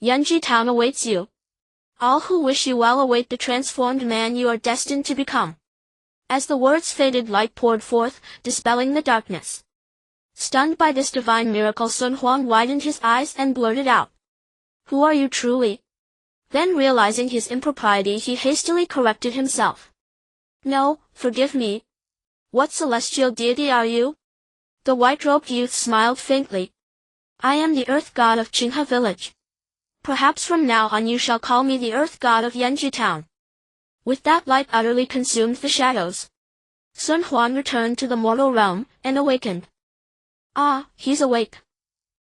Yanji town awaits you." All who wish you well await the transformed man you are destined to become. As the words faded, light poured forth, dispelling the darkness. Stunned by this divine miracle, Sun Huan widened his eyes and blurted out, "Who are you truly?" Then realizing his impropriety, he hastily corrected himself. "No, forgive me. What celestial deity are you?" The white-robed youth smiled faintly. "I am the earth god of Qinghe village. Perhaps from now on you shall call me the earth god of Yunchu town." With that, light utterly consumed the shadows. Sun Huan returned to the mortal realm, and awakened. "Ah, he's awake.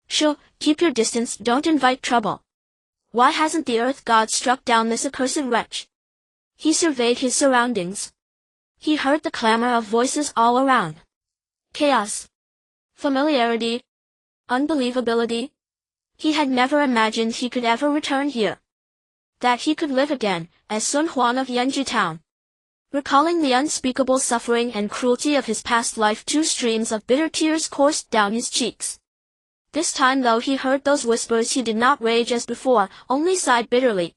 Shoo, keep your distance, don't invite trouble. Why hasn't the earth god struck down this accursed wretch?" He surveyed his surroundings. He heard the clamor of voices all around. Chaos. Familiarity. Unbelievability. He had never imagined he could ever return here. That he could live again, as Sun Huan of Yunchu town. Recalling the unspeakable suffering and cruelty of his past life, 2 streams of bitter tears coursed down his cheeks. This time though he heard those whispers, he did not rage as before, only sighed bitterly.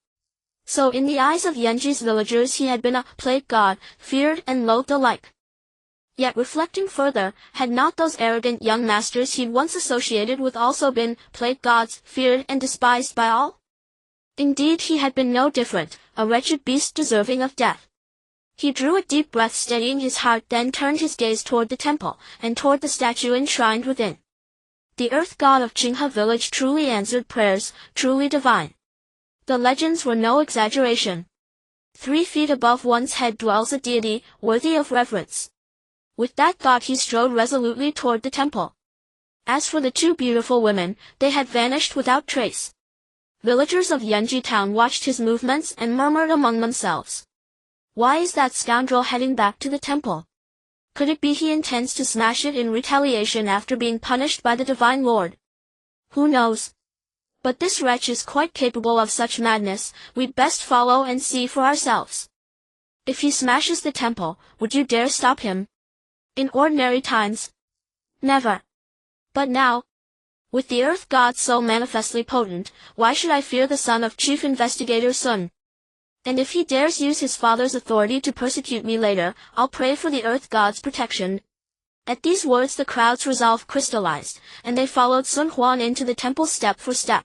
So in the eyes of Yunchu's villagers he had been a plague god, feared and loathed alike. Yet reflecting further, had not those arrogant young masters he'd once associated with also been plague gods, feared and despised by all? Indeed he had been no different, a wretched beast deserving of death. He drew a deep breath, steadying his heart, then turned his gaze toward the temple, and toward the statue enshrined within. The earth god of Qinghe village truly answered prayers, truly divine. The legends were no exaggeration. 3 feet above one's head dwells a deity, worthy of reverence. With that thought he strode resolutely toward the temple. As for the 2 beautiful women, they had vanished without trace. Villagers of Yunchu town watched his movements and murmured among themselves. Why is that scoundrel heading back to the temple? Could it be he intends to smash it in retaliation after being punished by the Divine Lord? Who knows? But this wretch is quite capable of such madness, we'd best follow and see for ourselves. If he smashes the temple, would you dare stop him? In ordinary times? Never. But now, with the earth god so manifestly potent, why should I fear the son of Chief Investigator Sun? And if he dares use his father's authority to persecute me later, I'll pray for the earth god's protection. At these words the crowd's resolve crystallized, and they followed Sun Huan into the temple step for step.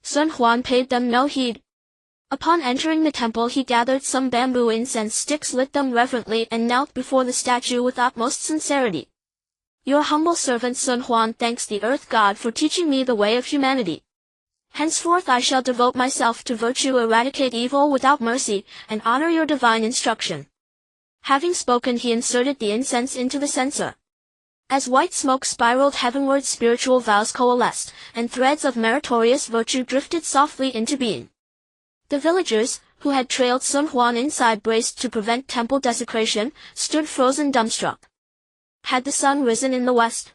Sun Huan paid them no heed. Upon entering the temple he gathered some bamboo incense sticks, lit them reverently, and knelt before the statue with utmost sincerity. Your humble servant Sun Huan thanks the earth god for teaching me the way of humanity. Henceforth I shall devote myself to virtue, eradicate evil without mercy, and honor your divine instruction. Having spoken he inserted the incense into the censer. As white smoke spiraled heavenward, spiritual vows coalesced, and threads of meritorious virtue drifted softly into being. The villagers, who had trailed Sun Huan inside braced to prevent temple desecration, stood frozen dumbstruck. Had the sun risen in the west?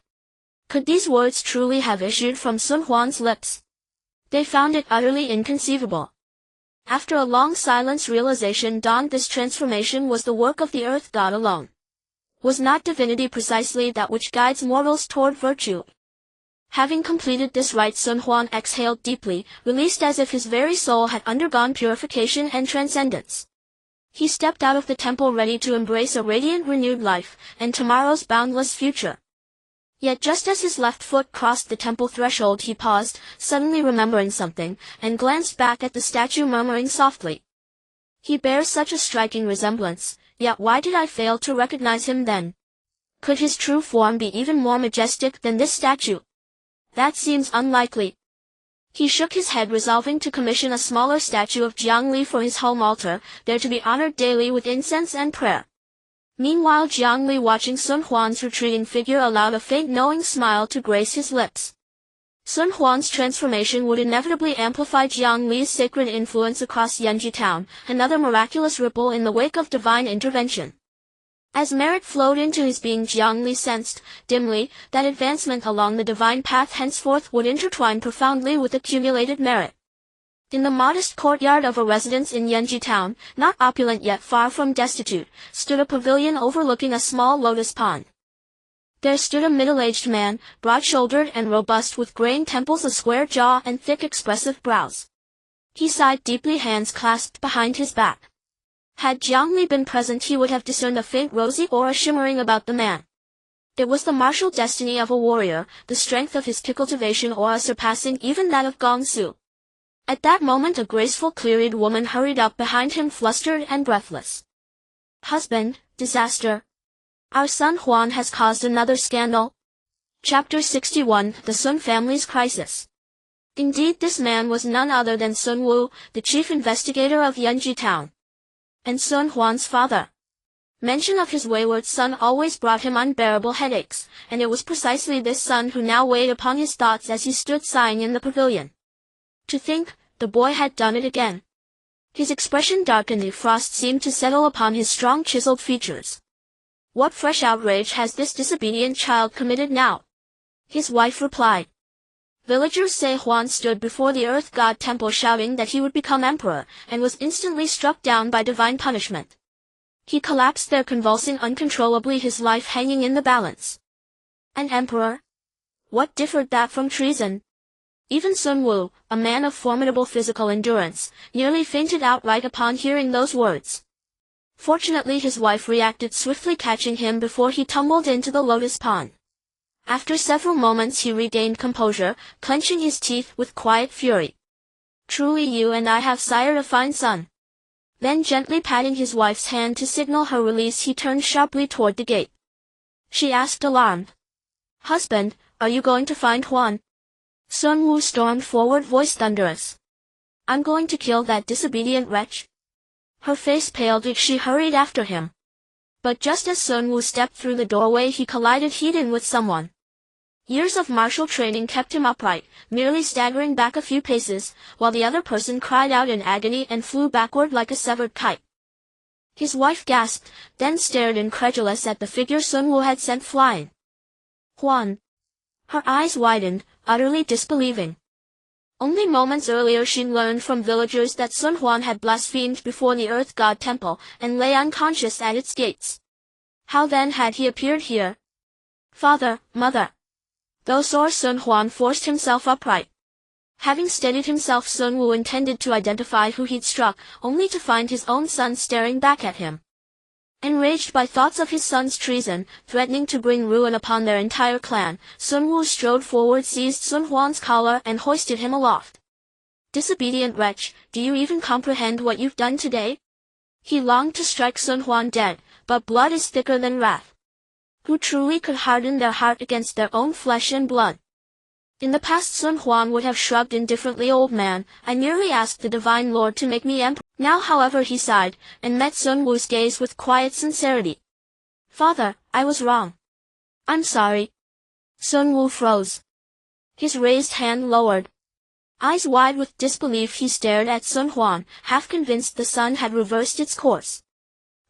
Could these words truly have issued from Sun Huan's lips? They found it utterly inconceivable. After a long silence realization dawned: this transformation was the work of the earth god alone. Was not divinity precisely that which guides mortals toward virtue? Having completed this rite, Sun Huan exhaled deeply, released as if his very soul had undergone purification and transcendence. He stepped out of the temple ready to embrace a radiant renewed life, and tomorrow's boundless future. Yet just as his left foot crossed the temple threshold he paused, suddenly remembering something, and glanced back at the statue, murmuring softly. He bears such a striking resemblance, yet why did I fail to recognize him then? Could his true form be even more majestic than this statue? That seems unlikely. He shook his head, resolving to commission a smaller statue of Jiang Li for his home altar, there to be honored daily with incense and prayer. Meanwhile Jiang Li, watching Sun Huan's retreating figure, allowed a faint knowing smile to grace his lips. Sun Huan's transformation would inevitably amplify Jiang Li's sacred influence across Yunchu town, another miraculous ripple in the wake of divine intervention. As merit flowed into his being, Jiang Li sensed, dimly, that advancement along the divine path henceforth would intertwine profoundly with accumulated merit. In the modest courtyard of a residence in Yunchu town, not opulent yet far from destitute, stood a pavilion overlooking a small lotus pond. There stood a middle-aged man, broad-shouldered and robust, with graying temples, a square jaw, and thick expressive brows. He sighed deeply, hands clasped behind his back. Had Jiang Li been present, he would have discerned a faint rosy aura shimmering about the man. It was the martial destiny of a warrior, the strength of his cultivation aura surpassing even that of Gong Su. At that moment a graceful, clear-eyed woman hurried up behind him, flustered and breathless. Husband, disaster. Our son Huan has caused another scandal. Chapter 61, The Sun Family's Crisis. Indeed, this man was none other than Sun Wu, the chief investigator of Yunchu Town, and Sun Huan's father. Mention of his wayward son always brought him unbearable headaches, and it was precisely this son who now weighed upon his thoughts as he stood sighing in the pavilion. To think, the boy had done it again. His expression darkened, the frost seemed to settle upon his strong chiseled features. What fresh outrage has this disobedient child committed now? His wife replied. Villagers say Huan stood before the earth god temple shouting that he would become emperor, and was instantly struck down by divine punishment. He collapsed there, convulsing uncontrollably, his life hanging in the balance. An emperor? What differed that from treason? Even Sun Wu, a man of formidable physical endurance, nearly fainted outright upon hearing those words. Fortunately his wife reacted swiftly, catching him before he tumbled into the lotus pond. After several moments he regained composure, clenching his teeth with quiet fury. Truly you and I have sired a fine son. Then gently patting his wife's hand to signal her release, he turned sharply toward the gate. She asked, alarmed. Husband, are you going to find Huan? Sun Wu stormed forward, voice thunderous. I'm going to kill that disobedient wretch. Her face paled as she hurried after him. But just as Sun Wu stepped through the doorway, he collided head-on with someone. Years of martial training kept him upright, merely staggering back a few paces, while the other person cried out in agony and flew backward like a severed kite. His wife gasped, then stared incredulous at the figure Sun Wu had sent flying. Huan. Her eyes widened, utterly disbelieving. Only moments earlier she learned from villagers that Sun Huan had blasphemed before the earth god temple and lay unconscious at its gates. How then had he appeared here? Father, mother. Though sore, Sun Huan forced himself upright. Having steadied himself, Sun Wu intended to identify who he'd struck, only to find his own son staring back at him. Enraged by thoughts of his son's treason, threatening to bring ruin upon their entire clan, Sun Wu strode forward, seized Sun Huan's collar and hoisted him aloft. Disobedient wretch, do you even comprehend what you've done today? He longed to strike Sun Huan dead, but blood is thicker than wrath. Who truly could harden their heart against their own flesh and blood? In the past Sun Huan would have shrugged indifferently. Old man, I merely asked the divine lord to make me emperor. Now however he sighed, and met Sun Wu's gaze with quiet sincerity. Father, I was wrong. I'm sorry. Sun Wu froze. His raised hand lowered. Eyes wide with disbelief he stared at Sun Huan, half convinced the sun had reversed its course.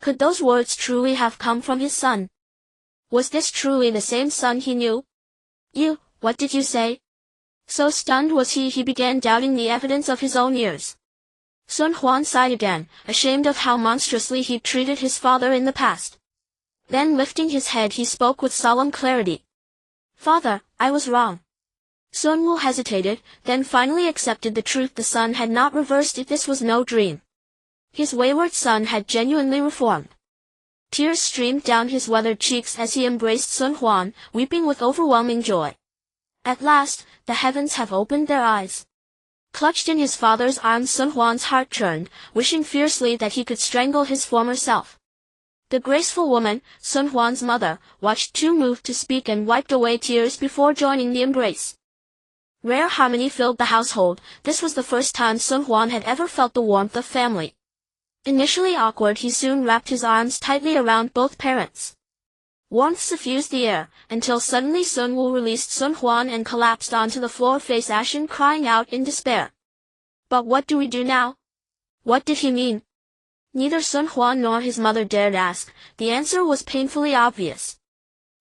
Could those words truly have come from his son? Was this truly the same son he knew? You, what did you say? So stunned was he began doubting the evidence of his own ears. Sun Huan sighed again, ashamed of how monstrously he'd treated his father in the past. Then lifting his head he spoke with solemn clarity. Father, I was wrong. Sun Wu hesitated, then finally accepted the truth. The sun had not reversed it. This was no dream. His wayward son had genuinely reformed. Tears streamed down his weathered cheeks as he embraced Sun Huan, weeping with overwhelming joy. At last, the heavens have opened their eyes. Clutched in his father's arms, Sun Huan's heart churned, wishing fiercely that he could strangle his former self. The graceful woman, Sun Huan's mother, watched too moved to speak and wiped away tears before joining the embrace. Rare harmony filled the household. This was the first time Sun Huan had ever felt the warmth of family. Initially awkward, he soon wrapped his arms tightly around both parents. Warmth suffused the air, until suddenly Sun Wu released Sun Huan and collapsed onto the floor, face ashen, crying out in despair. But what do we do now? What did he mean? Neither Sun Huan nor his mother dared ask. The answer was painfully obvious.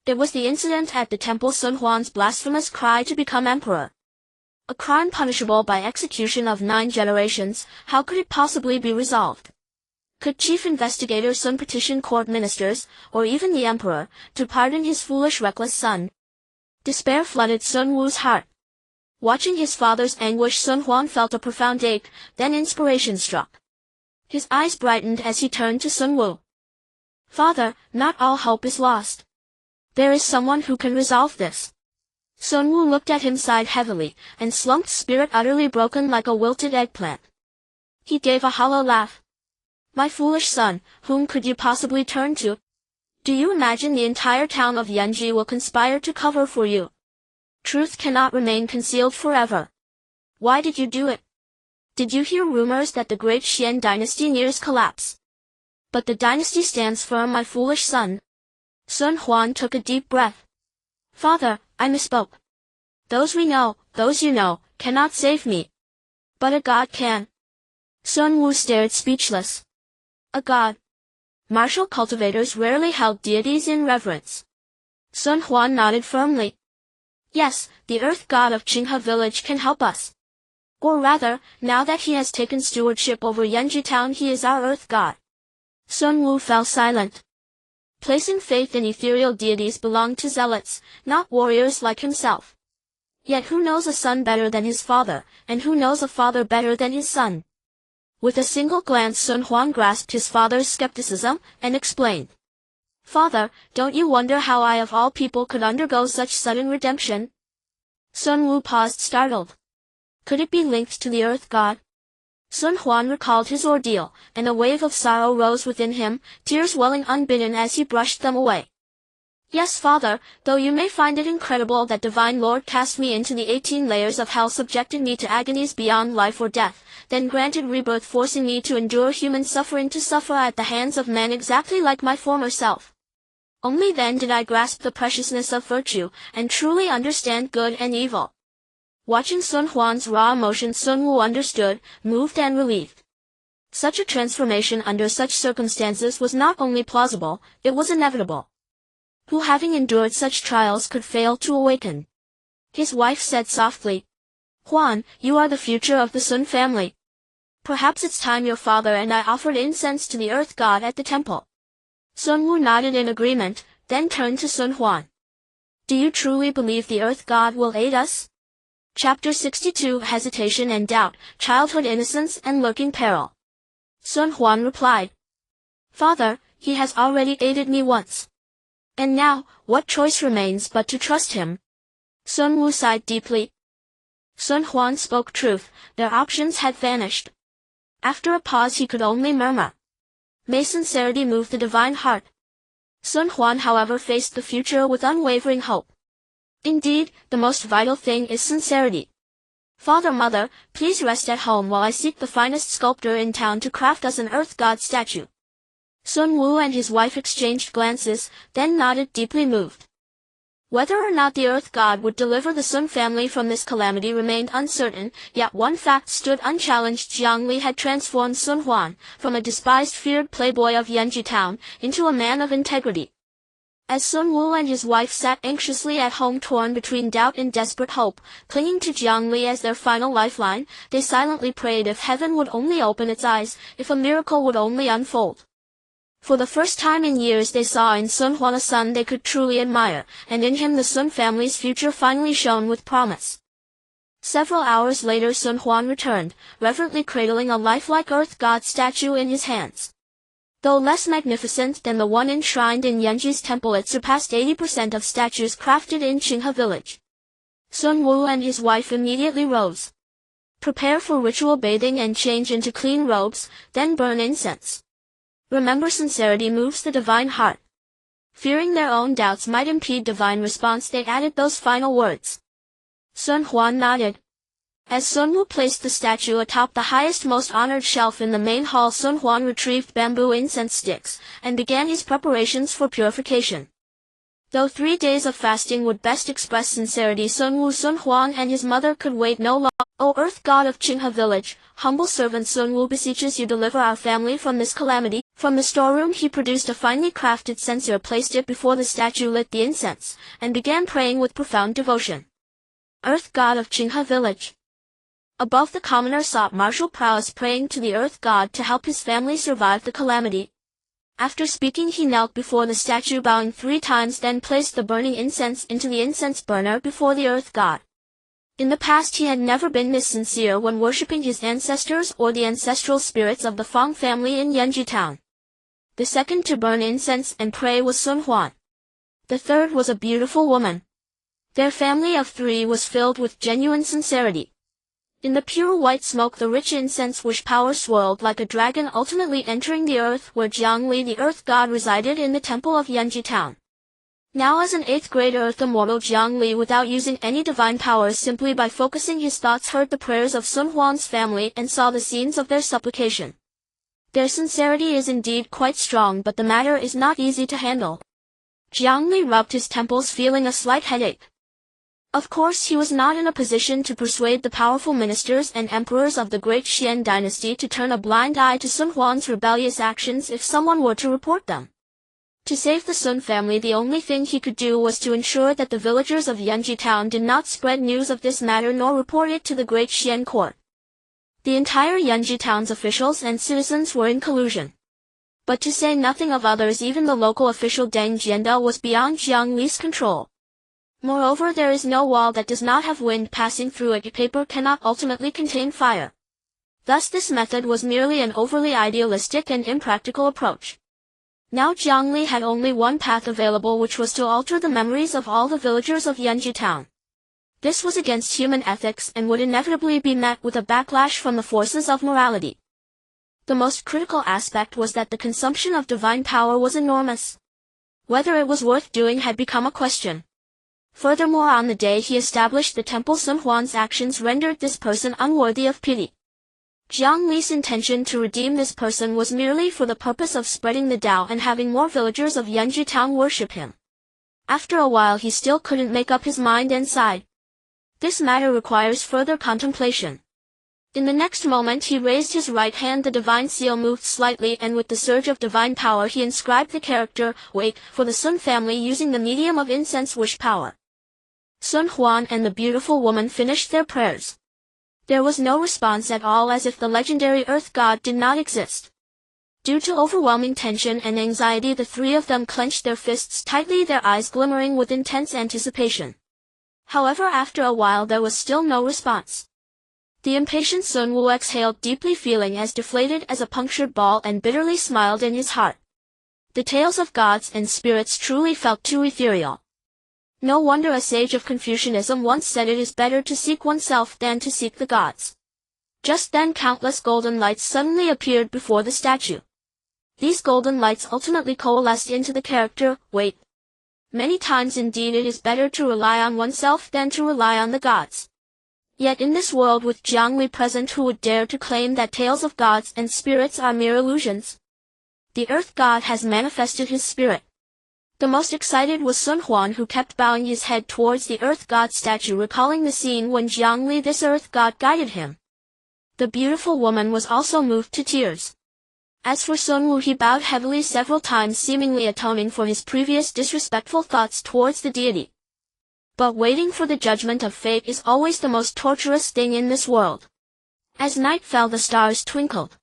It was the incident at the temple, Sun Huan's blasphemous cry to become emperor. A crime punishable by execution of 9 generations. How could it possibly be resolved? Could Chief Investigator Sun petition court ministers, or even the emperor, to pardon his foolish, reckless son? Despair flooded Sun Wu's heart. Watching his father's anguish, Sun Huan felt a profound ache, then inspiration struck. His eyes brightened as he turned to Sun Wu. "Father, not all hope is lost. There is someone who can resolve this." Sun Wu looked at him, sighed heavily, and slumped, spirit utterly broken like a wilted eggplant. He gave a hollow laugh. "My foolish son, whom could you possibly turn to? Do you imagine the entire town of Yanji will conspire to cover for you? Truth cannot remain concealed forever. Why did you do it? Did you hear rumors that the Great Xuan Dynasty nears collapse? But the dynasty stands firm, my foolish son." Sun Huan took a deep breath. "Father, I misspoke. Those we know, those you know, cannot save me. But a god can." Sun Wu stared speechless. A god. Martial cultivators rarely held deities in reverence. Sun Huan nodded firmly. "Yes, the earth god of Qinghe village can help us. Or rather, now that he has taken stewardship over Yanji town, he is our earth god." Sun Wu fell silent. Placing faith in ethereal deities belonged to zealots, not warriors like himself. Yet who knows a son better than his father, and who knows a father better than his son? With a single glance, Sun Huan grasped his father's skepticism, and explained. "Father, don't you wonder how I of all people could undergo such sudden redemption?" Sun Wu paused, startled. Could it be linked to the earth god? Sun Huan recalled his ordeal, and a wave of sorrow rose within him, tears welling unbidden as he brushed them away. "Yes, father, though you may find it incredible that Divine Lord cast me into the 18 layers of hell, subjected me to agonies beyond life or death, then granted rebirth, forcing me to endure human suffering, to suffer at the hands of men exactly like my former self. Only then did I grasp the preciousness of virtue, and truly understand good and evil." Watching Sun Huan's raw emotion, Sun Wu understood, moved and relieved. Such a transformation under such circumstances was not only plausible, it was inevitable. Who, having endured such trials, could fail to awaken? His wife said softly, "Huan, you are the future of the Sun family. Perhaps it's time your father and I offered incense to the earth god at the temple." Sun Wu nodded in agreement, then turned to Sun Huan. "Do you truly believe the earth god will aid us?" Chapter 62, Hesitation and Doubt, Childhood Innocence and Lurking Peril. Sun Huan replied, "Father, he has already aided me once. And now, what choice remains but to trust him?" Sun Wu sighed deeply. Sun Huan spoke truth, their options had vanished. After a pause he could only murmur, "May sincerity move the divine heart." Sun Huan, however, faced the future with unwavering hope. Indeed, the most vital thing is sincerity. "Father, mother, please rest at home while I seek the finest sculptor in town to craft us an earth god statue." Sun Wu and his wife exchanged glances, then nodded, deeply moved. Whether or not the earth god would deliver the Sun family from this calamity remained uncertain, yet one fact stood unchallenged: Jiang Li had transformed Sun Huan, from a despised, feared playboy of Yanji town, into a man of integrity. As Sun Wu and his wife sat anxiously at home, torn between doubt and desperate hope, clinging to Jiang Li as their final lifeline, they silently prayed if heaven would only open its eyes, if a miracle would only unfold. For the first time in years they saw in Sun Huan a son they could truly admire, and in him the Sun family's future finally shone with promise. Several hours later Sun Huan returned, reverently cradling a lifelike earth god statue in his hands. Though less magnificent than the one enshrined in Yanji's temple, it surpassed 80% of statues crafted in Qinghe village. Sun Wu and his wife immediately rose. Prepare for ritual bathing and change into clean robes, then burn incense. Remember, sincerity moves the divine heart. Fearing their own doubts might impede divine response, they added those final words. Sun Huan nodded. As Sun Wu placed the statue atop the highest, most honored shelf in the main hall, Sun Huan retrieved bamboo incense sticks, and began his preparations for purification. Though 3 days of fasting would best express sincerity, Sun Huan and his mother could wait no longer. "O earth god of Qinghe village, humble servant Sun Wu beseeches you, deliver our family from this calamity." From the storeroom he produced a finely crafted censer, placed it before the statue, lit the incense, and began praying with profound devotion. Earth god of Qinghe village. Above, the commoner sought martial prowess, praying to the earth god to help his family survive the calamity. After speaking he knelt before the statue, bowing 3 times, then placed the burning incense into the incense burner before the earth god. In the past he had never been this sincere when worshipping his ancestors or the ancestral spirits of the Fang family in Yunchu town. The second to burn incense and pray was Sun Huan. The third was a beautiful woman. Their family of 3 was filled with genuine sincerity. In the pure white smoke the rich incense wish power swirled like a dragon, ultimately entering the earth where Jiang Li the earth god resided in the temple of Yunchu town. Now as an 8th grade earth immortal, Jiang Li, without using any divine powers, simply by focusing his thoughts, heard the prayers of Sun Huan's family and saw the scenes of their supplication. Their sincerity is indeed quite strong, but the matter is not easy to handle. Jiang Li rubbed his temples, feeling a slight headache. Of course he was not in a position to persuade the powerful ministers and emperors of the Great Xuan Dynasty to turn a blind eye to Sun Huan's rebellious actions if someone were to report them. To save the Sun family, the only thing he could do was to ensure that the villagers of Yunchu town did not spread news of this matter nor report it to the Great Xuan court. The entire Yunchu town's officials and citizens were in collusion. But to say nothing of others, even the local official Deng Jianda was beyond Jiang Li's control. Moreover, there is no wall that does not have wind passing through it. Paper cannot ultimately contain fire. Thus this method was merely an overly idealistic and impractical approach. Now Jiang Li had only one path available, which was to alter the memories of all the villagers of Yunchu town. This was against human ethics and would inevitably be met with a backlash from the forces of morality. The most critical aspect was that the consumption of divine power was enormous. Whether it was worth doing had become a question. Furthermore, on the day he established the temple, Sun Huan's actions rendered this person unworthy of pity. Jiang Li's intention to redeem this person was merely for the purpose of spreading the Tao and having more villagers of Yunchu town worship him. After a while he still couldn't make up his mind and sighed. This matter requires further contemplation. In the next moment he raised his right hand, the divine seal moved slightly, and with the surge of divine power he inscribed the character "Wait" for the Sun family using the medium of incense wish power. Sun Huan and the beautiful woman finished their prayers. There was no response at all, as if the legendary earth god did not exist. Due to overwhelming tension and anxiety, the 3 of them clenched their fists tightly, their eyes glimmering with intense anticipation. However, after a while there was still no response. The impatient Sun Wu exhaled deeply, feeling as deflated as a punctured ball, and bitterly smiled in his heart. The tales of gods and spirits truly felt too ethereal. No wonder a sage of Confucianism once said it is better to seek oneself than to seek the gods. Just then countless golden lights suddenly appeared before the statue. These golden lights ultimately coalesced into the character "Wait." Many times indeed it is better to rely on oneself than to rely on the gods. Yet in this world, with Jiang Li present, who would dare to claim that tales of gods and spirits are mere illusions? The earth god has manifested his spirit. The most excited was Sun Huan, who kept bowing his head towards the earth god statue, recalling the scene when Jiang Li, this earth god, guided him. The beautiful woman was also moved to tears. As for Sun Wu, he bowed heavily several times, seemingly atoning for his previous disrespectful thoughts towards the deity. But waiting for the judgment of fate is always the most torturous thing in this world. As night fell, the stars twinkled.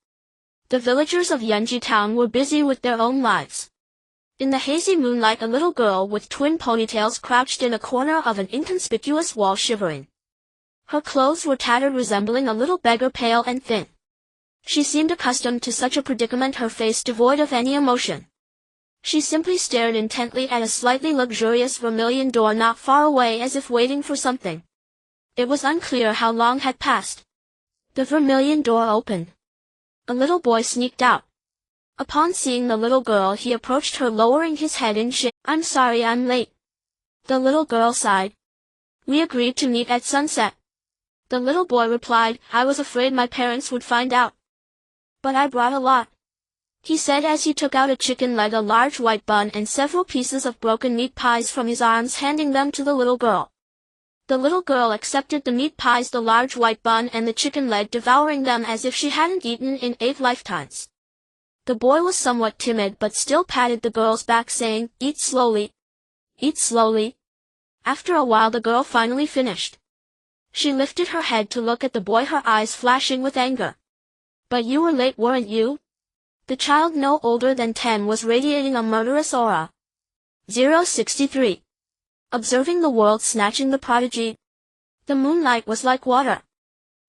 The villagers of Yunchu town were busy with their own lives. In the hazy moonlight, a little girl with twin ponytails crouched in a corner of an inconspicuous wall, shivering. Her clothes were tattered, resembling a little beggar, pale and thin. She seemed accustomed to such a predicament, her face devoid of any emotion. She simply stared intently at a slightly luxurious vermilion door not far away, as if waiting for something. It was unclear how long had passed. The vermilion door opened. A little boy sneaked out. Upon seeing the little girl, he approached her, lowering his head in shame. "I'm sorry I'm late." The little girl sighed. "We agreed to meet at sunset." The little boy replied, "I was afraid my parents would find out. But I brought a lot," he said as he took out a chicken leg, a large white bun, and several pieces of broken meat pies from his arms, handing them to the little girl. The little girl accepted the meat pies, the large white bun, and the chicken leg, devouring them as if she hadn't eaten in 8 lifetimes. The boy was somewhat timid, but still patted the girl's back, saying, "Eat slowly. Eat slowly." After a while the girl finally finished. She lifted her head to look at the boy, her eyes flashing with anger. "But you were late, weren't you?" The child, no older than 10, was radiating a murderous aura. 063. Observing the world, snatching the prodigy. The moonlight was like water.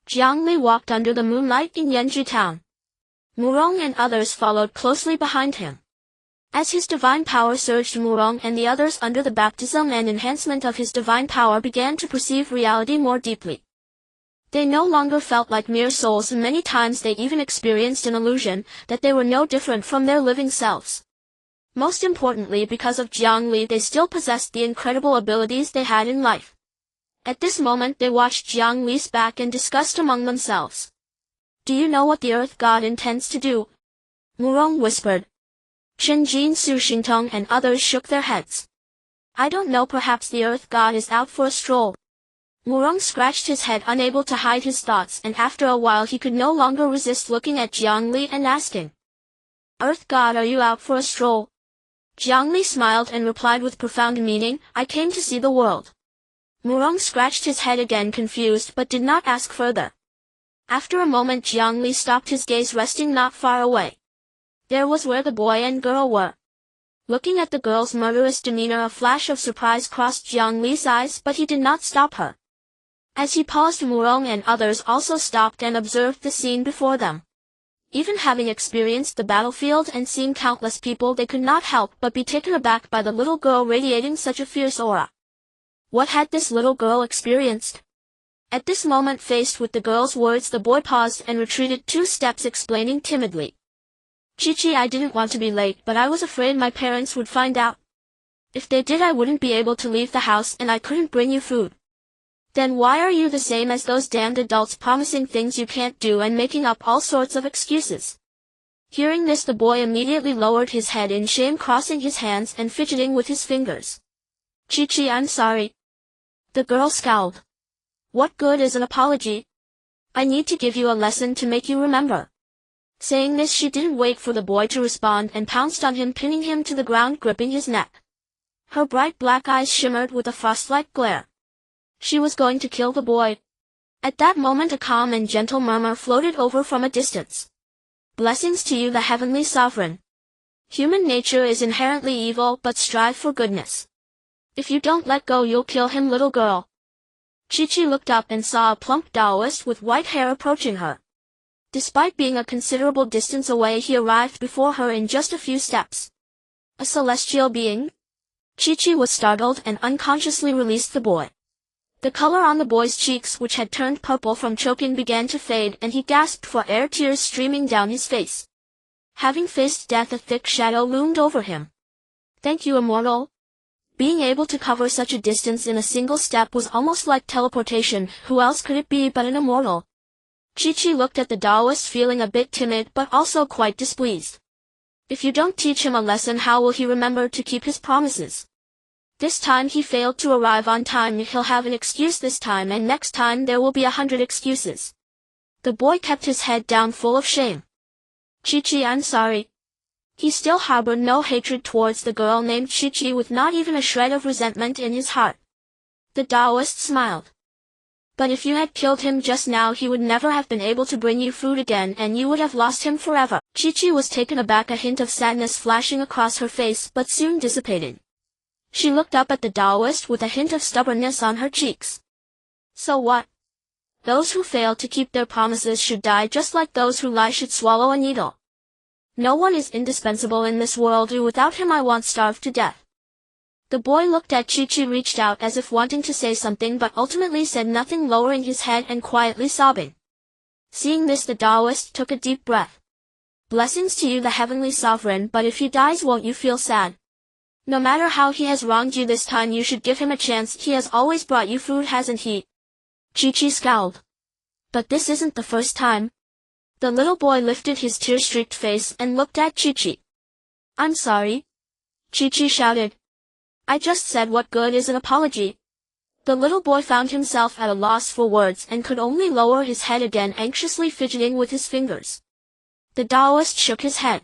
Jiang Li walked under the moonlight in Yunchu town. Murong and others followed closely behind him. As his divine power surged, Murong and the others under the baptism and enhancement of his divine power began to perceive reality more deeply. They no longer felt like mere souls, and many times they even experienced an illusion that they were no different from their living selves. Most importantly, because of Jiang Li, they still possessed the incredible abilities they had in life. At this moment they watched Jiang Li's back and discussed among themselves. "Do you know what the Earth God intends to do?" Murong whispered. Chen Jin, Su Xingtong and others shook their heads. "I don't know, perhaps the Earth God is out for a stroll." Murong scratched his head, unable to hide his thoughts, and after a while he could no longer resist looking at Jiang Li and asking, "Earth God, are you out for a stroll?" Jiang Li smiled and replied with profound meaning, "I came to see the world." Murong scratched his head again, confused, but did not ask further. After a moment Jiang Li stopped, his gaze resting not far away. There was where the boy and girl were. Looking at the girl's murderous demeanor, a flash of surprise crossed Jiang Li's eyes, but he did not stop her. As he paused, Murong and others also stopped and observed the scene before them. Even having experienced the battlefield and seen countless people, they could not help but be taken aback by the little girl radiating such a fierce aura. What had this little girl experienced? At this moment, faced with the girl's words, the boy paused and retreated 2 steps, explaining timidly. "Qinghe, I didn't want to be late, but I was afraid my parents would find out. If they did, I wouldn't be able to leave the house and I couldn't bring you food." "Then why are you the same as those damned adults, promising things you can't do and making up all sorts of excuses?" Hearing this, the boy immediately lowered his head in shame, crossing his hands and fidgeting with his fingers. "Qinghe, I'm sorry." The girl scowled. "What good is an apology? I need to give you a lesson to make you remember." Saying this, she didn't wait for the boy to respond and pounced on him, pinning him to the ground, gripping his neck. Her bright black eyes shimmered with a frost-like glare. She was going to kill the boy. At that moment a calm and gentle murmur floated over from a distance. "Blessings to you, the Heavenly Sovereign. Human nature is inherently evil, but strive for goodness. If you don't let go, you'll kill him, little girl." Qinghe looked up and saw a plump Taoist with white hair approaching her. Despite being a considerable distance away, he arrived before her in just a few steps. A celestial being? Qinghe was startled and unconsciously released the boy. The color on the boy's cheeks, which had turned purple from choking, began to fade, and he gasped for air, tears streaming down his face. Having faced death, a thick shadow loomed over him. "Thank you, immortal." Being able to cover such a distance in a single step was almost like teleportation. Who else could it be but an immortal? Qinghe looked at the Taoist, feeling a bit timid but also quite displeased. If you don't teach him a lesson, how will he remember to keep his promises? This time he failed to arrive on time. He'll have an excuse this time, and next time there will be 100 excuses. The boy kept his head down, full of shame. "Qinghe, I'm sorry." He still harbored no hatred towards the girl named Qinghe, with not even a shred of resentment in his heart. The Taoist smiled. "But if you had killed him just now, he would never have been able to bring you food again, and you would have lost him forever." Qinghe was taken aback, a hint of sadness flashing across her face, but soon dissipated. She looked up at the Taoist with a hint of stubbornness on her cheeks. "So what? Those who fail to keep their promises should die, just like those who lie should swallow a needle. No one is indispensable in this world. Without him I won't starve to death." The boy looked at Qinghe, reached out as if wanting to say something, but ultimately said nothing, lowering his head and quietly sobbing. Seeing this, the Taoist took a deep breath. "Blessings to you, the Heavenly Sovereign, but if he dies, won't you feel sad? No matter how he has wronged you, this time you should give him a chance. He has always brought you food, hasn't he?" Qinghe scowled. "But this isn't the first time." The little boy lifted his tear-streaked face and looked at Qinghe. "I'm sorry." Qinghe shouted. "I just said, what good is an apology?" The little boy found himself at a loss for words and could only lower his head again, anxiously fidgeting with his fingers. The Taoist shook his head.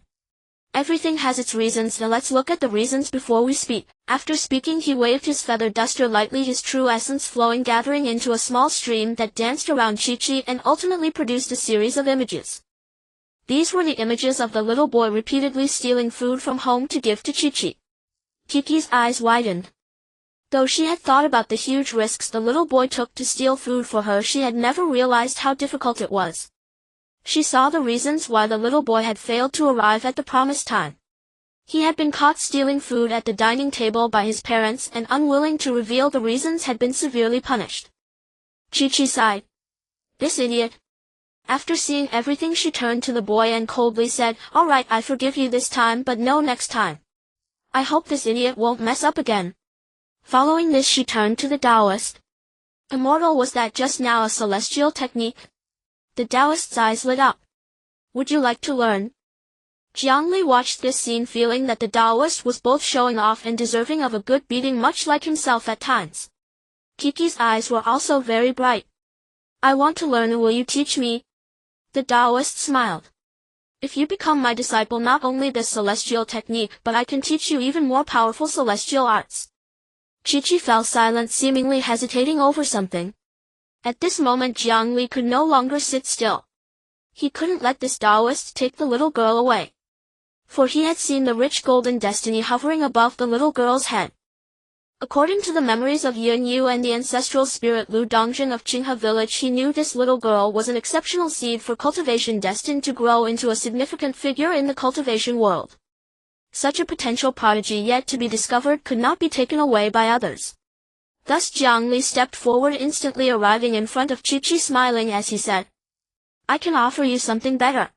"Everything has its reasons. Now let's look at the reasons before we speak." After speaking, he waved his feather duster lightly, his true essence flowing, gathering into a small stream that danced around Qinghe and ultimately produced a series of images. These were the images of the little boy repeatedly stealing food from home to give to Qinghe. Qinghe's eyes widened. Though she had thought about the huge risks the little boy took to steal food for her, she had never realized how difficult it was. She saw the reasons why the little boy had failed to arrive at the promised time. He had been caught stealing food at the dining table by his parents, and unwilling to reveal the reasons had been severely punished. Qinghe sighed. This idiot. After seeing everything, she turned to the boy and coldly said, "All right, I forgive you this time, but no next time. I hope this idiot won't mess up again." Following this, she turned to the Taoist. "Immortal, was that just now a celestial technique?" The Taoist's eyes lit up. "Would you like to learn?" Jiang Li watched this scene, feeling that the Taoist was both showing off and deserving of a good beating, much like himself at times. Qinghe's eyes were also very bright. "I want to learn, will you teach me?" The Taoist smiled. "If you become my disciple, not only this celestial technique, but I can teach you even more powerful celestial arts." Qinghe fell silent, seemingly hesitating over something. At this moment, Jiang Li could no longer sit still. He couldn't let this Taoist take the little girl away. For he had seen the rich golden destiny hovering above the little girl's head. According to the memories of Yunchu and the ancestral spirit Lu Dongjin of Qinghe village, he knew this little girl was an exceptional seed for cultivation, destined to grow into a significant figure in the cultivation world. Such a potential prodigy yet to be discovered could not be taken away by others. Thus Jiang Li stepped forward, instantly arriving in front of Qinghe, smiling as he said, "I can offer you something better."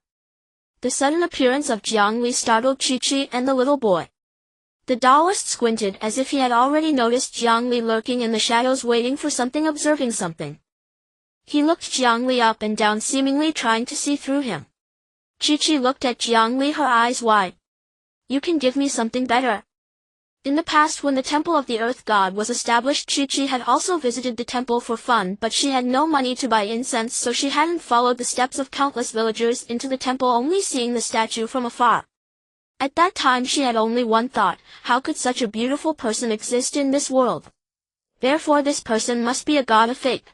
The sudden appearance of Jiang Li startled Qinghe and the little boy. The Taoist squinted as if he had already noticed Jiang Li lurking in the shadows, waiting for something, observing something. He looked Jiang Li up and down, seemingly trying to see through him. Qinghe looked at Jiang Li, her eyes wide. "You can give me something better." In the past, when the temple of the earth god was established, Qinghe had also visited the temple for fun, but she had no money to buy incense, so she hadn't followed the steps of countless villagers into the temple, only seeing the statue from afar. At that time she had only one thought: how could such a beautiful person exist in this world? Therefore this person must be a god of fate.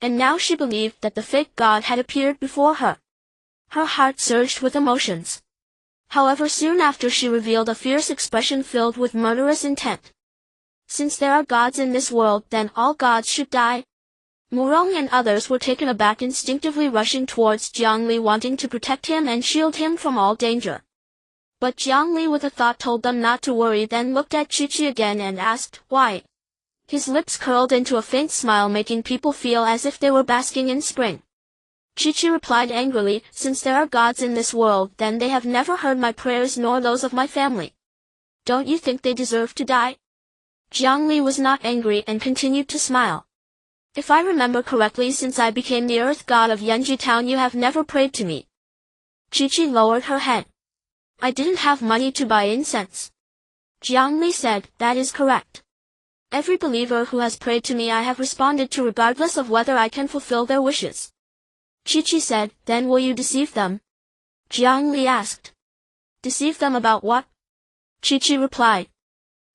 And now she believed that the fake god had appeared before her. Her heart surged with emotions. However, soon after she revealed a fierce expression filled with murderous intent. "Since there are gods in this world, then all gods should die." Murong and others were taken aback, instinctively rushing towards Jiang Li, wanting to protect him and shield him from all danger. But Jiang Li with a thought told them not to worry, then looked at Qinghe again and asked, "Why?" His lips curled into a faint smile, making people feel as if they were basking in spring. Qinghe replied angrily, "Since there are gods in this world, then they have never heard my prayers nor those of my family. Don't you think they deserve to die?" Jiang Li was not angry and continued to smile. "If I remember correctly, since I became the earth god of Yunchu town, you have never prayed to me." Qinghe lowered her head. "I didn't have money to buy incense." Jiang Li said, "That is correct. Every believer who has prayed to me I have responded to, regardless of whether I can fulfill their wishes." Qinghe said, "Then will you deceive them?" Jiang Li asked. "Deceive them about what?" Qinghe replied.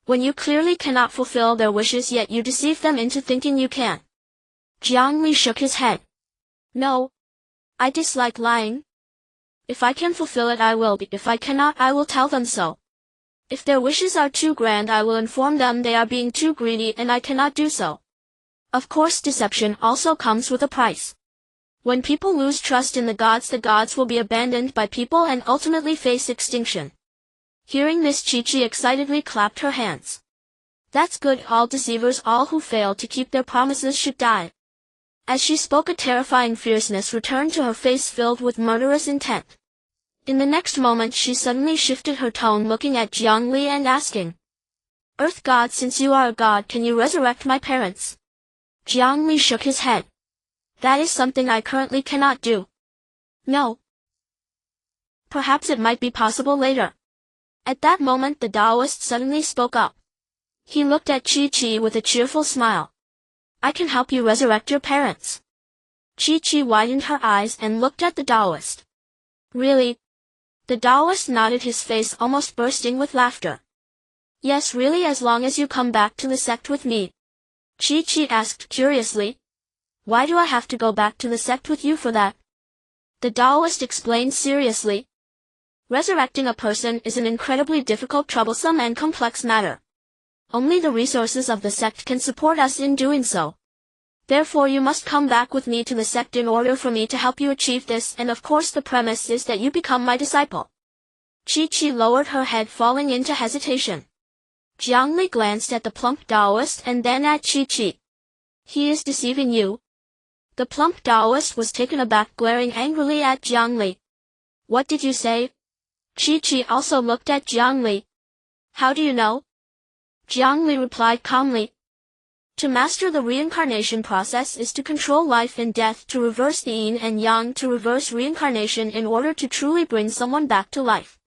"When you clearly cannot fulfill their wishes, yet you deceive them into thinking you can." Jiang Li shook his head. "No. I dislike lying. If I can fulfill it, I will, but if I cannot, I will tell them so. If their wishes are too grand, I will inform them they are being too greedy and I cannot do so. Of course, deception also comes with a price. When people lose trust in the gods will be abandoned by people and ultimately face extinction." Hearing this, Qinghe excitedly clapped her hands. "That's good. All deceivers, all who fail to keep their promises, should die." As she spoke, a terrifying fierceness returned to her face, filled with murderous intent. In the next moment she suddenly shifted her tone, looking at Jiang Li and asking, "Earth god, since you are a god, can you resurrect my parents?" Jiang Li shook his head. "That is something I currently cannot do." "No. Perhaps it might be possible later." At that moment the Taoist suddenly spoke up. He looked at Qinghe with a cheerful smile. "I can help you resurrect your parents." Qinghe widened her eyes and looked at the Taoist. "Really?" The Taoist nodded, his face almost bursting with laughter. "Yes, really, as long as you come back to the sect with me." Qinghe asked curiously, "Why do I have to go back to the sect with you for that?" The Taoist explained seriously. "Resurrecting a person is an incredibly difficult, troublesome, and complex matter. Only the resources of the sect can support us in doing so. Therefore you must come back with me to the sect in order for me to help you achieve this, and of course the premise is that you become my disciple." Qinghe lowered her head, falling into hesitation. Jiang Li glanced at the plump Taoist and then at Qinghe. "He is deceiving you." The plump Taoist was taken aback, glaring angrily at Jiang Li. "What did you say?" Qinghe also looked at Jiang Li. "How do you know?" Jiang Li replied calmly. "To master the reincarnation process is to control life and death, to reverse the yin and yang, to reverse reincarnation in order to truly bring someone back to life.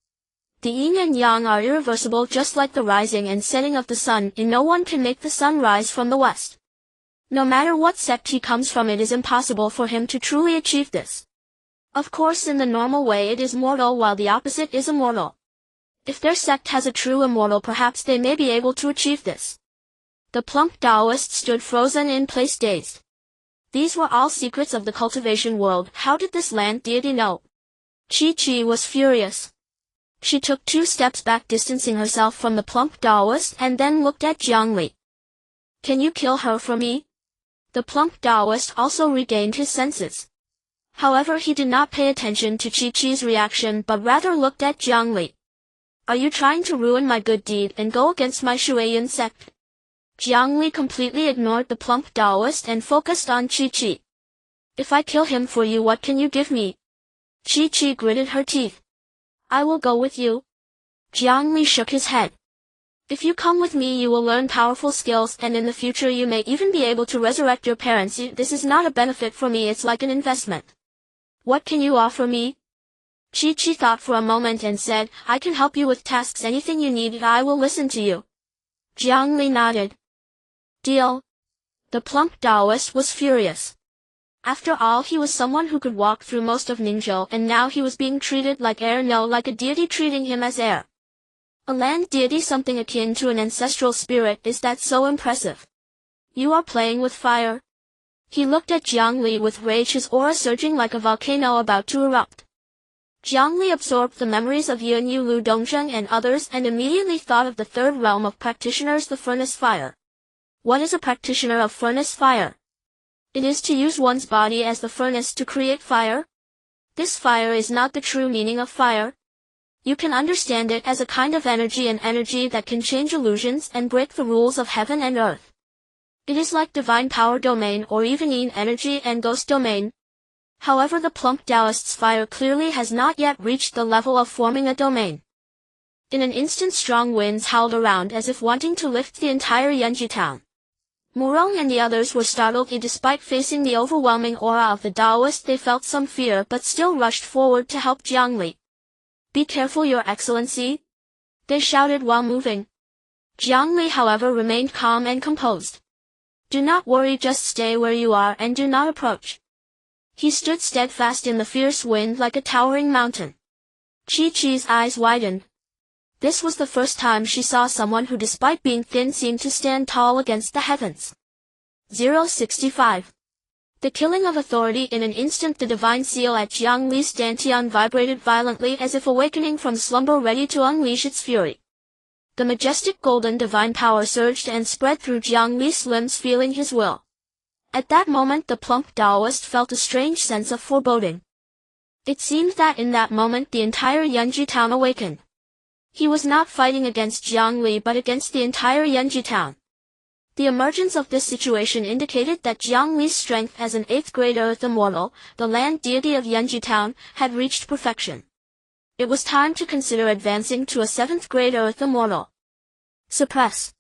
The yin and yang are irreversible, just like the rising and setting of the sun, and no one can make the sun rise from the west. No matter what sect he comes from, it is impossible for him to truly achieve this. Of course, in the normal way it is mortal, while the opposite is immortal. If their sect has a true immortal, perhaps they may be able to achieve this." The plump Taoist stood frozen in place, dazed. These were all secrets of the cultivation world. How did this land deity know? Qinghe was furious. She took 2 steps back, distancing herself from the plump Taoist, and then looked at Jiang Li. "Can you kill her for me?" The plump Taoist also regained his senses. However, he did not pay attention to Qinghe's reaction, but rather looked at Jiang Li. "Are you trying to ruin my good deed and go against my Shuiyan sect?" Jiang Li completely ignored the plump Taoist and focused on Qinghe. "If I kill him for you, what can you give me?" Qinghe gritted her teeth. "I will go with you." Jiang Li shook his head. "If you come with me, you will learn powerful skills, and in the future you may even be able to resurrect your parents. This is not a benefit for me, it's like an investment. What can you offer me?" Qinghe thought for a moment and said, "I can help you with tasks, anything you need, I will listen to you." Jiang Li nodded. "Deal." The plump Taoist was furious. After all, he was someone who could walk through most of Ningzhou, and now he was being treated like air, no, like a deity treating him as air. A land deity, something akin to an ancestral spirit. Is that so impressive? You are playing with fire. He looked at Jiang Li with rage, his aura surging like a volcano about to erupt. Jiang Li absorbed the memories of Yunchu, Lu Dongzheng and others, and immediately thought of the third realm of practitioners, the furnace fire. What is a practitioner of furnace fire? It is to use one's body as the furnace to create fire. This fire is not the true meaning of fire. You can understand it as a kind of energy, an energy that can change illusions and break the rules of heaven and earth. It is like divine power domain, or even yin energy and ghost domain. However, the plump Taoist's fire clearly has not yet reached the level of forming a domain. In an instant, strong winds howled around as if wanting to lift the entire Yunchu town. Murong and the others were startled. Despite facing the overwhelming aura of the Taoist, they felt some fear, but still rushed forward to help Jiang Li. "Be careful, Your Excellency," they shouted while moving. Jiang Li, however, remained calm and composed. "Do not worry, just stay where you are and do not approach." He stood steadfast in the fierce wind like a towering mountain. Qinghe's eyes widened. This was the first time she saw someone who, despite being thin, seemed to stand tall against the heavens. 065. The killing of authority. In an instant, the divine seal at Jiang Li's dantian vibrated violently as if awakening from slumber, ready to unleash its fury. The majestic golden divine power surged and spread through Jiang Li's limbs, feeling his will. At that moment, the plump Taoist felt a strange sense of foreboding. It seemed that in that moment the entire Yunchu town awakened. He was not fighting against Jiang Li, but against the entire Yunchu town. The emergence of this situation indicated that Jiang Li's strength as an 8th grade earth immortal, the land deity of Yunchu town, had reached perfection. It was time to consider advancing to a 7th grade earth immortal. Suppress.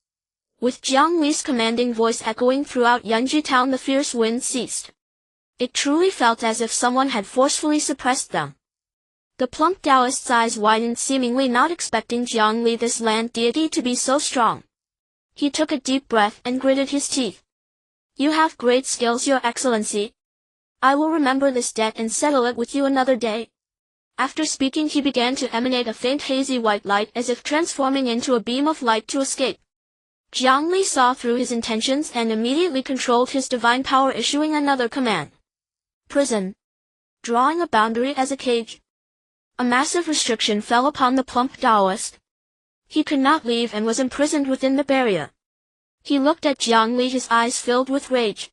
With Jiang Li's commanding voice echoing throughout Yunchu town, the fierce wind ceased. It truly felt as if someone had forcefully suppressed them. The plump Taoist's eyes widened, seemingly not expecting Jiang Li, this land deity, to be so strong. He took a deep breath and gritted his teeth. "You have great skills, Your Excellency. I will remember this debt and settle it with you another day." After speaking, he began to emanate a faint hazy white light, as if transforming into a beam of light to escape. Jiang Li saw through his intentions and immediately controlled his divine power, issuing another command. "Prison." Drawing a boundary as a cage. A massive restriction fell upon the plump Taoist. He could not leave and was imprisoned within the barrier. He looked at Jiang Li, his eyes filled with rage.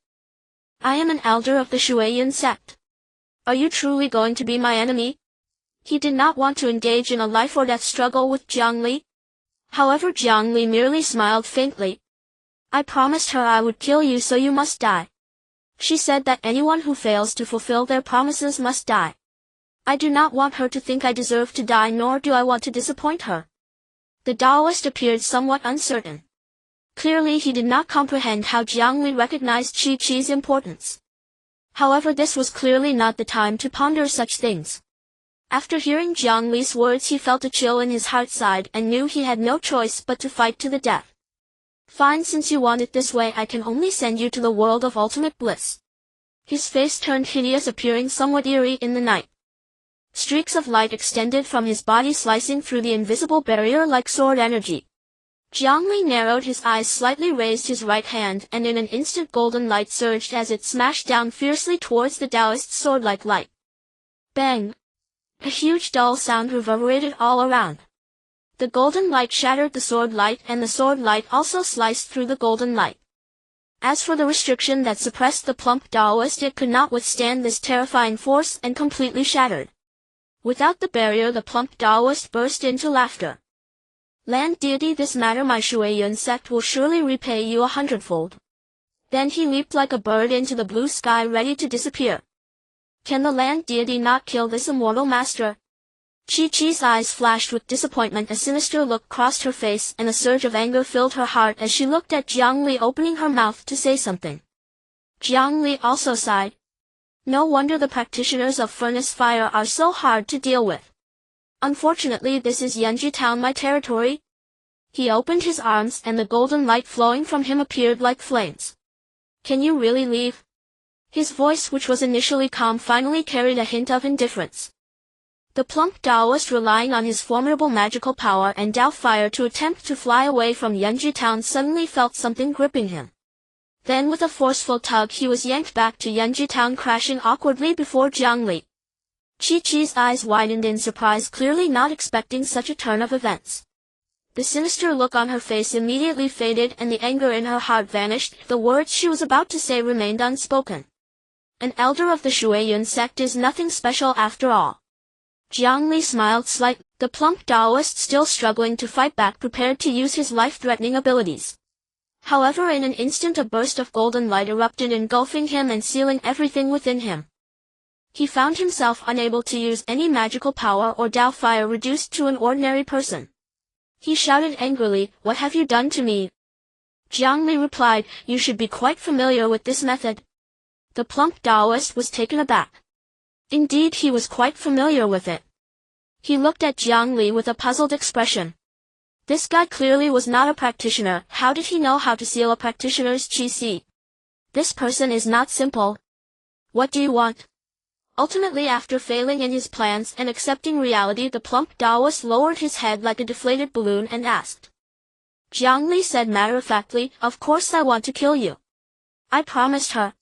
I am an elder of the Shuoyuan sect. Are you truly going to be my enemy? He did not want to engage in a life-or-death struggle with Jiang Li. However, Jiang Li merely smiled faintly. I promised her I would kill you, so you must die. She said that anyone who fails to fulfill their promises must die. I do not want her to think I deserve to die, nor do I want to disappoint her. The Taoist appeared somewhat uncertain. Clearly he did not comprehend how Jiang Li recognized Qinghe's importance. However, this was clearly not the time to ponder such things. After hearing Jiang Li's words, he felt a chill in his heart side and knew he had no choice but to fight to the death. Fine, since you want it this way, I can only send you to the world of ultimate bliss. His face turned hideous, appearing somewhat eerie in the night. Streaks of light extended from his body, slicing through the invisible barrier like sword energy. Jiang Li narrowed his eyes, slightly raised his right hand, and in an instant golden light surged as it smashed down fiercely towards the Taoist's sword-like light. Bang! A huge dull sound reverberated all around. The golden light shattered the sword light, and the sword light also sliced through the golden light. As for the restriction that suppressed the plump Taoist, it could not withstand this terrifying force and completely shattered. Without the barrier, the plump Taoist burst into laughter. Land deity, this matter my Shuoyuan sect will surely repay you 100-fold. Then he leaped like a bird into the blue sky, ready to disappear. Can the land deity not kill this immortal master? Qinghe's eyes flashed with disappointment. A sinister look crossed her face, and a surge of anger filled her heart as she looked at Jiang Li, opening her mouth to say something. Jiang Li also sighed. No wonder the practitioners of furnace fire are so hard to deal with. Unfortunately, this is Yunchu Town, my territory. He opened his arms, and the golden light flowing from him appeared like flames. Can you really leave? His voice, which was initially calm, finally carried a hint of indifference. The plump Taoist, relying on his formidable magical power and Tao fire to attempt to fly away from Yunchu Town, suddenly felt something gripping him. Then with a forceful tug he was yanked back to Yunchu Town, crashing awkwardly before Jiang Li. Qinghe's eyes widened in surprise, clearly not expecting such a turn of events. The sinister look on her face immediately faded, and the anger in her heart vanished. The words she was about to say remained unspoken. An elder of the Shuoyuan sect is nothing special after all. Jiang Li smiled slightly. The plump Taoist, still struggling to fight back, prepared to use his life-threatening abilities. However, in an instant a burst of golden light erupted, engulfing him and sealing everything within him. He found himself unable to use any magical power or Tao fire, reduced to an ordinary person. He shouted angrily, "What have you done to me?" Jiang Li replied, "You should be quite familiar with this method." The plump Taoist was taken aback. Indeed, he was quite familiar with it. He looked at Jiang Li with a puzzled expression. This guy clearly was not a practitioner. How did he know how to seal a practitioner's qi? This person is not simple. What do you want? Ultimately, after failing in his plans and accepting reality, the plump Taoist lowered his head like a deflated balloon and asked. Jiang Li said matter-of-factly, "Of course I want to kill you. I promised her."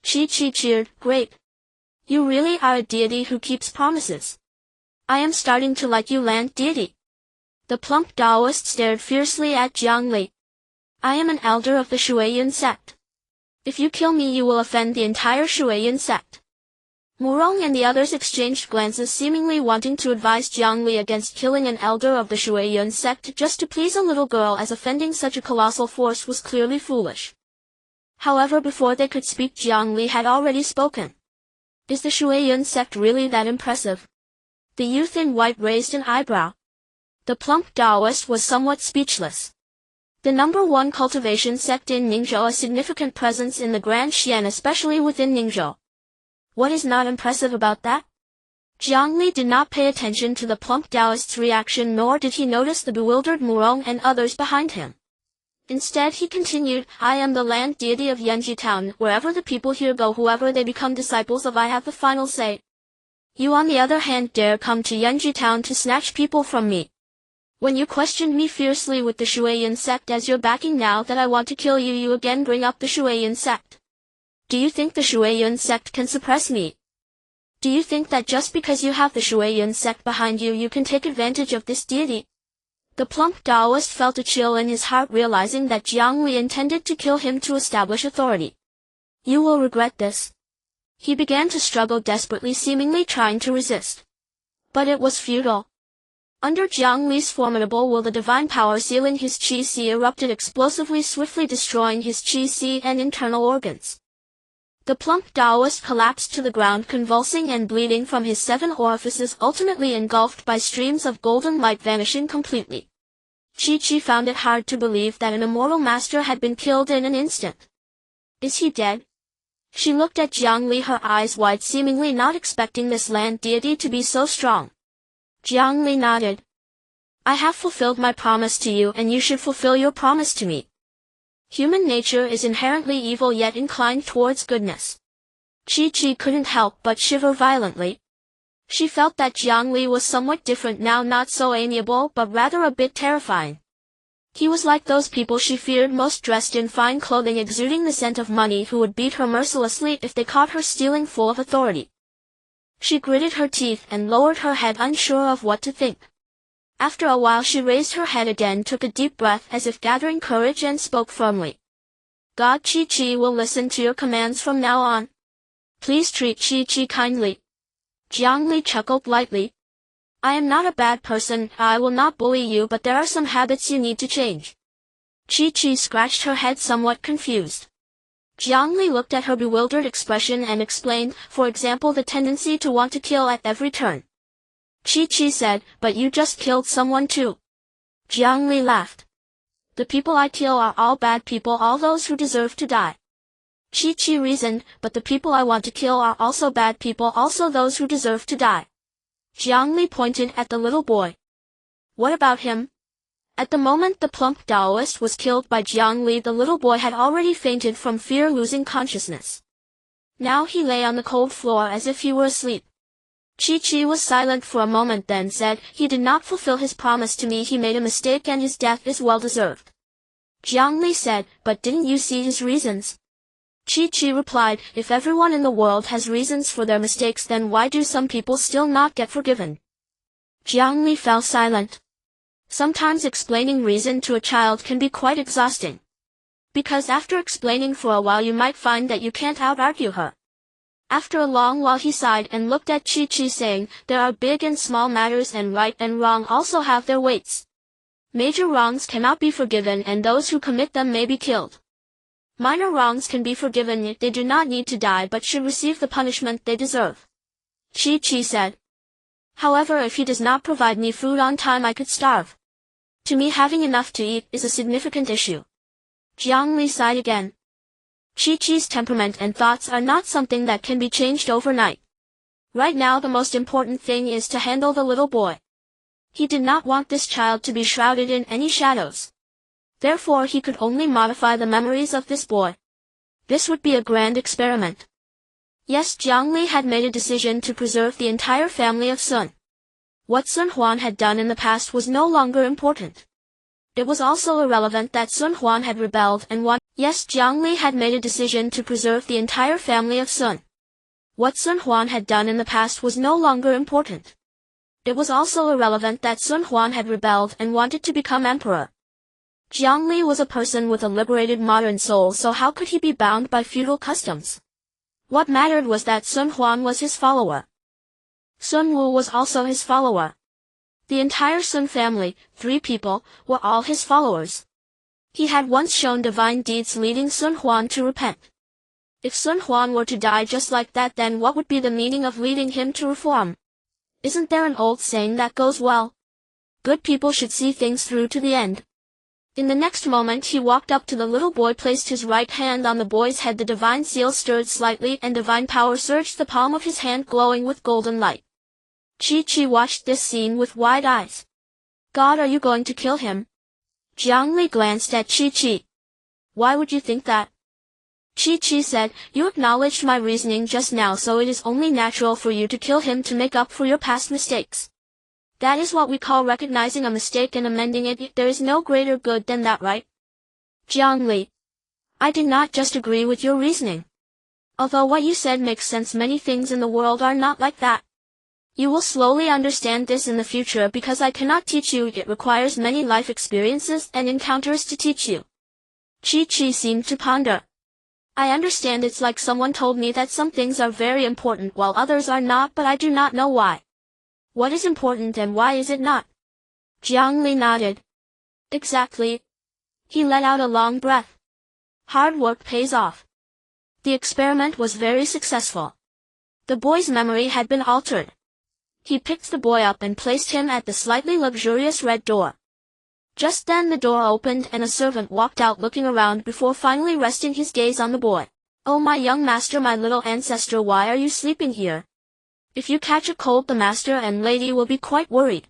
Qinghe cheered, "Great. You really are a deity who keeps promises. I am starting to like you, land deity." The plump Taoist stared fiercely at Jiang Li. "I am an elder of the Shuoyuan sect. If you kill me, you will offend the entire Shuoyuan sect." Murong and the others exchanged glances, seemingly wanting to advise Jiang Li against killing an elder of the Shuoyuan sect just to please a little girl, as offending such a colossal force was clearly foolish. However, before they could speak, Jiang Li had already spoken. "Is the Shuoyuan sect really that impressive?" The youth in white raised an eyebrow. The plump Taoist was somewhat speechless. The #1 cultivation sect in Ningzhou, a significant presence in the Grand Xian, especially within Ningzhou. What is not impressive about that? Jiang Li did not pay attention to the plump Taoist's reaction, nor did he notice the bewildered Murong and others behind him. Instead he continued, "I am the land deity of Yunchu Town. Wherever the people here go, whoever they become disciples of, I have the final say. You, on the other hand, dare come to Yunchu Town to snatch people from me. When you questioned me fiercely with the Shuoyuan sect as your backing, now that I want to kill you, you again bring up the Shuoyuan sect. Do you think the Shuoyuan sect can suppress me? Do you think that just because you have the Shuoyuan sect behind you, you can take advantage of this deity?" The plump Taoist felt a chill in his heart realizing that Jiang Li intended to kill him to establish authority. You will regret this. He began to struggle desperately, seemingly trying to resist. But it was futile. Under Jiang Li's formidable will, the divine power sealing his qi si erupted explosively, swiftly destroying his qi si and internal organs. The plump Taoist collapsed to the ground, convulsing and bleeding from his 7 orifices, ultimately engulfed by streams of golden light, vanishing completely. Qi found it hard to believe that an immortal master had been killed in an instant. Is he dead? She looked at Jiang Li, her eyes wide, seemingly not expecting this land deity to be so strong. Jiang Li nodded. I have fulfilled my promise to you, and you should fulfill your promise to me. Human nature is inherently evil yet inclined towards goodness. Qi couldn't help but shiver violently. She felt that Jiang Li was somewhat different now, not so amiable but rather a bit terrifying. He was like those people she feared most, dressed in fine clothing, exuding the scent of money, who would beat her mercilessly if they caught her stealing, full of authority. She gritted her teeth and lowered her head, unsure of what to think. After a while she raised her head again, took a deep breath as if gathering courage, and spoke firmly. God, Qi will listen to your commands from now on. Please treat Qi kindly. Jiang Li chuckled lightly. I am not a bad person, I will not bully you, but there are some habits you need to change. Qi scratched her head, somewhat confused. Jiang Li looked at her bewildered expression and explained, for example, the tendency to want to kill at every turn. Qi said, but you just killed someone too. Jiang Li laughed. The people I kill are all bad people, all those who deserve to die. Qi reasoned, but the people I want to kill are also bad people, also those who deserve to die. Jiang Li pointed at the little boy. What about him? At the moment the plump Taoist was killed by Jiang Li, the little boy had already fainted from fear, losing consciousness. Now he lay on the cold floor as if he were asleep. Qi was silent for a moment, then said, he did not fulfill his promise to me, he made a mistake and his death is well deserved. Jiang Li said, but didn't you see his reasons? Qi replied, if everyone in the world has reasons for their mistakes, then why do some people still not get forgiven? Jiang Li fell silent. Sometimes explaining reason to a child can be quite exhausting. Because after explaining for a while you might find that you can't out-argue her. After a long while he sighed and looked at Qi saying, there are big and small matters, and right and wrong also have their weights. Major wrongs cannot be forgiven, and those who commit them may be killed. Minor wrongs can be forgiven, yet they do not need to die but should receive the punishment they deserve. Qi said. However, if he does not provide me food on time, I could starve. To me, having enough to eat is a significant issue. Jiang Li sighed again. Qi's temperament and thoughts are not something that can be changed overnight. Right now the most important thing is to handle the little boy. He did not want this child to be shrouded in any shadows. Therefore he could only modify the memories of this boy. This would be a grand experiment. Yes, Jiang Li had made a decision to preserve the entire family of Sun. What Sun Huan had done in the past was no longer important. It was also irrelevant that Sun Huan had rebelled and won. Yes, Jiang Li had made a decision to preserve the entire family of Sun. What Sun Huan had done in the past was no longer important. It was also irrelevant that Sun Huan had rebelled and wanted to become emperor. Jiang Li was a person with a liberated modern soul, so how could he be bound by feudal customs? What mattered was that Sun Huan was his follower. Sun Wu was also his follower. The entire Sun family, 3 people, were all his followers. He had once shown divine deeds leading Sun Huan to repent. If Sun Huan were to die just like that, then what would be the meaning of leading him to reform? Isn't there an old saying that goes well? Good people should see things through to the end. In the next moment he walked up to the little boy, placed his right hand on the boy's head, the divine seal stirred slightly and divine power surged the palm of his hand, glowing with golden light. Qi watched this scene with wide eyes. God, are you going to kill him? Jiang Li glanced at Qi. Why would you think that? Qi said, you acknowledged my reasoning just now, so it is only natural for you to kill him to make up for your past mistakes. That is what we call recognizing a mistake and amending it. There is no greater good than that, right? Jiang Li. I did not just agree with your reasoning. Although what you said makes sense, many things in the world are not like that. You will slowly understand this in the future because I cannot teach you. It requires many life experiences and encounters to teach you. Qinghe seemed to ponder. I understand. It's like someone told me that some things are very important while others are not, but I do not know why. What is important and why is it not? Jiang Li nodded. Exactly. He let out a long breath. Hard work pays off. The experiment was very successful. The boy's memory had been altered. He picked the boy up and placed him at the slightly luxurious red door. Just then the door opened and a servant walked out looking around before finally resting his gaze on the boy. Oh, my young master, my little ancestor, why are you sleeping here? If you catch a cold, the master and lady will be quite worried.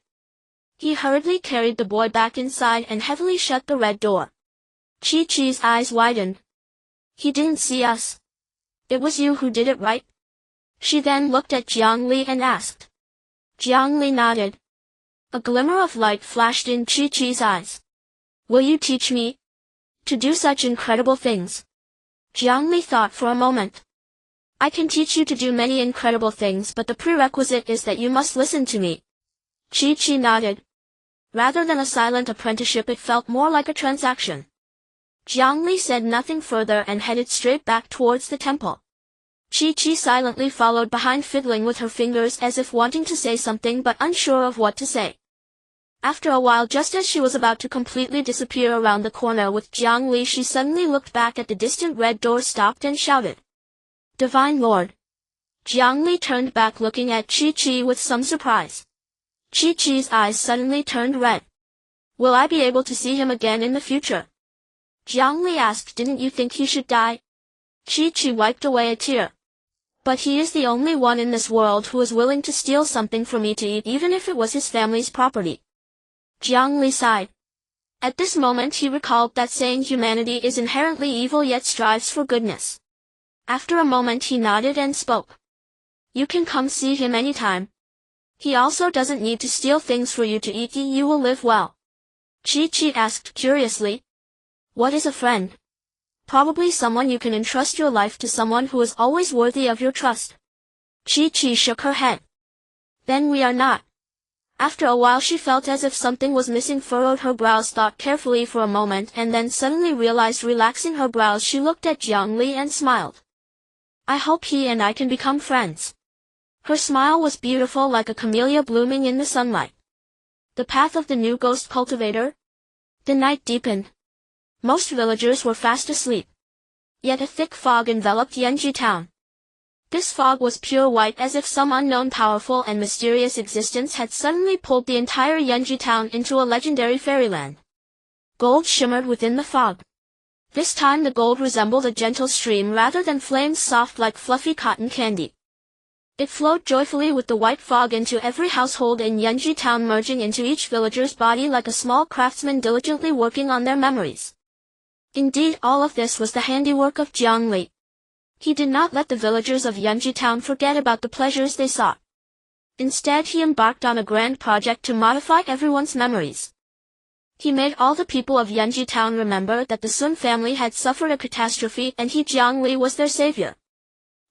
He hurriedly carried the boy back inside and heavily shut the red door. Qinghe's eyes widened. He didn't see us. It was you who did it, right? She then looked at Jiang Li and asked. Jiang Li nodded. A glimmer of light flashed in Qinghe's eyes. Will you teach me to do such incredible things? Jiang Li thought for a moment. I can teach you to do many incredible things, but the prerequisite is that you must listen to me. Qinghe nodded. Rather than a silent apprenticeship, it felt more like a transaction. Jiang Li said nothing further and headed straight back towards the temple. Qinghe silently followed behind, fiddling with her fingers as if wanting to say something but unsure of what to say. After a while, just as she was about to completely disappear around the corner with Jiang Li, she suddenly looked back at the distant red door, stopped and shouted. Divine Lord! Jiang Li turned back looking at Qinghe with some surprise. Qinghe's eyes suddenly turned red. Will I be able to see him again in the future? Jiang Li asked. Didn't you think he should die? Qinghe wiped away a tear. But he is the only one in this world who is willing to steal something for me to eat, even if it was his family's property. Jiang Li sighed. At this moment he recalled that saying humanity is inherently evil yet strives for goodness. After a moment he nodded and spoke. You can come see him anytime. He also doesn't need to steal things for you to eat. You will live well. Qinghe asked curiously. What is a friend? Probably someone you can entrust your life to, someone who is always worthy of your trust. Qinghe shook her head. Then we are not. After a while she felt as if something was missing, furrowed her brows, thought carefully for a moment, and then suddenly realized. Relaxing her brows, she looked at Jiang Li and smiled. I hope he and I can become friends. Her smile was beautiful, like a camellia blooming in the sunlight. The path of the new ghost cultivator? The night deepened. Most villagers were fast asleep. Yet a thick fog enveloped Yunchu town. This fog was pure white, as if some unknown powerful and mysterious existence had suddenly pulled the entire Yunchu town into a legendary fairyland. Gold shimmered within the fog. This time the gold resembled a gentle stream rather than flames, soft like fluffy cotton candy. It flowed joyfully with the white fog into every household in Yunchu town, merging into each villager's body like a small craftsman diligently working on their memories. Indeed, all of this was the handiwork of Jiang Li. He did not let the villagers of Yunchu town forget about the pleasures they sought. Instead, he embarked on a grand project to modify everyone's memories. He made all the people of Yunchu town remember that the Sun family had suffered a catastrophe and he, Jiang Li, was their savior.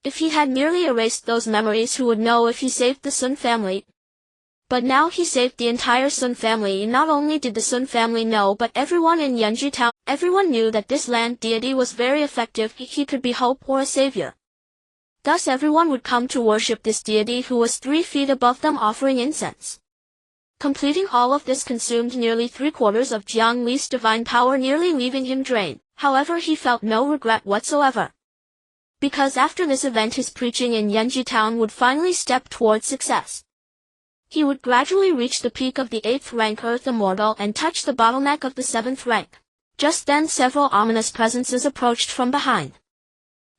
If he had merely erased those memories, who would know if he saved the Sun family? But now he saved the entire Sun family. Not only did the Sun family know, but everyone in Yunchu town, everyone knew that this land deity was very effective. He could be hope or a savior. Thus everyone would come to worship this deity who was 3 feet above them, offering incense. Completing all of this consumed nearly 3/4 of Jiang Li's divine power, nearly leaving him drained. However, he felt no regret whatsoever. Because after this event his preaching in Yunchu town would finally step towards success. He would gradually reach the peak of the 8th rank Earth Immortal and touch the bottleneck of the 7th rank. Just then several ominous presences approached from behind.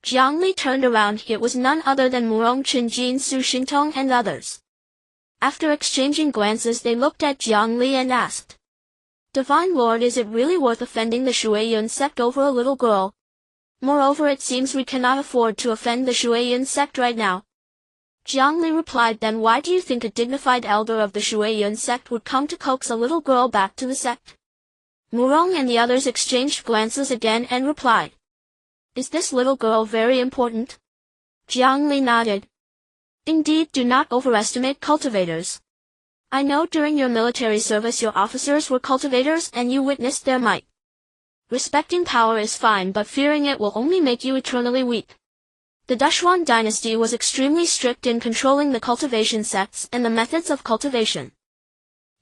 Jiang Li turned around. It was none other than Murong Qinjin, Su Xingtong and others. After exchanging glances they looked at Jiang Li and asked. Divine Lord, is it really worth offending the Shuiyun sect over a little girl? Moreover, it seems we cannot afford to offend the Shuiyun sect right now. Jiang Li replied. Then why do you think a dignified elder of the Shuiyun sect would come to coax a little girl back to the sect? Murong and the others exchanged glances again and replied. Is this little girl very important? Jiang Li nodded. Indeed, do not overestimate cultivators. I know during your military service your officers were cultivators and you witnessed their might. Respecting power is fine, but fearing it will only make you eternally weak. The Xuan Dynasty was extremely strict in controlling the cultivation sects and the methods of cultivation.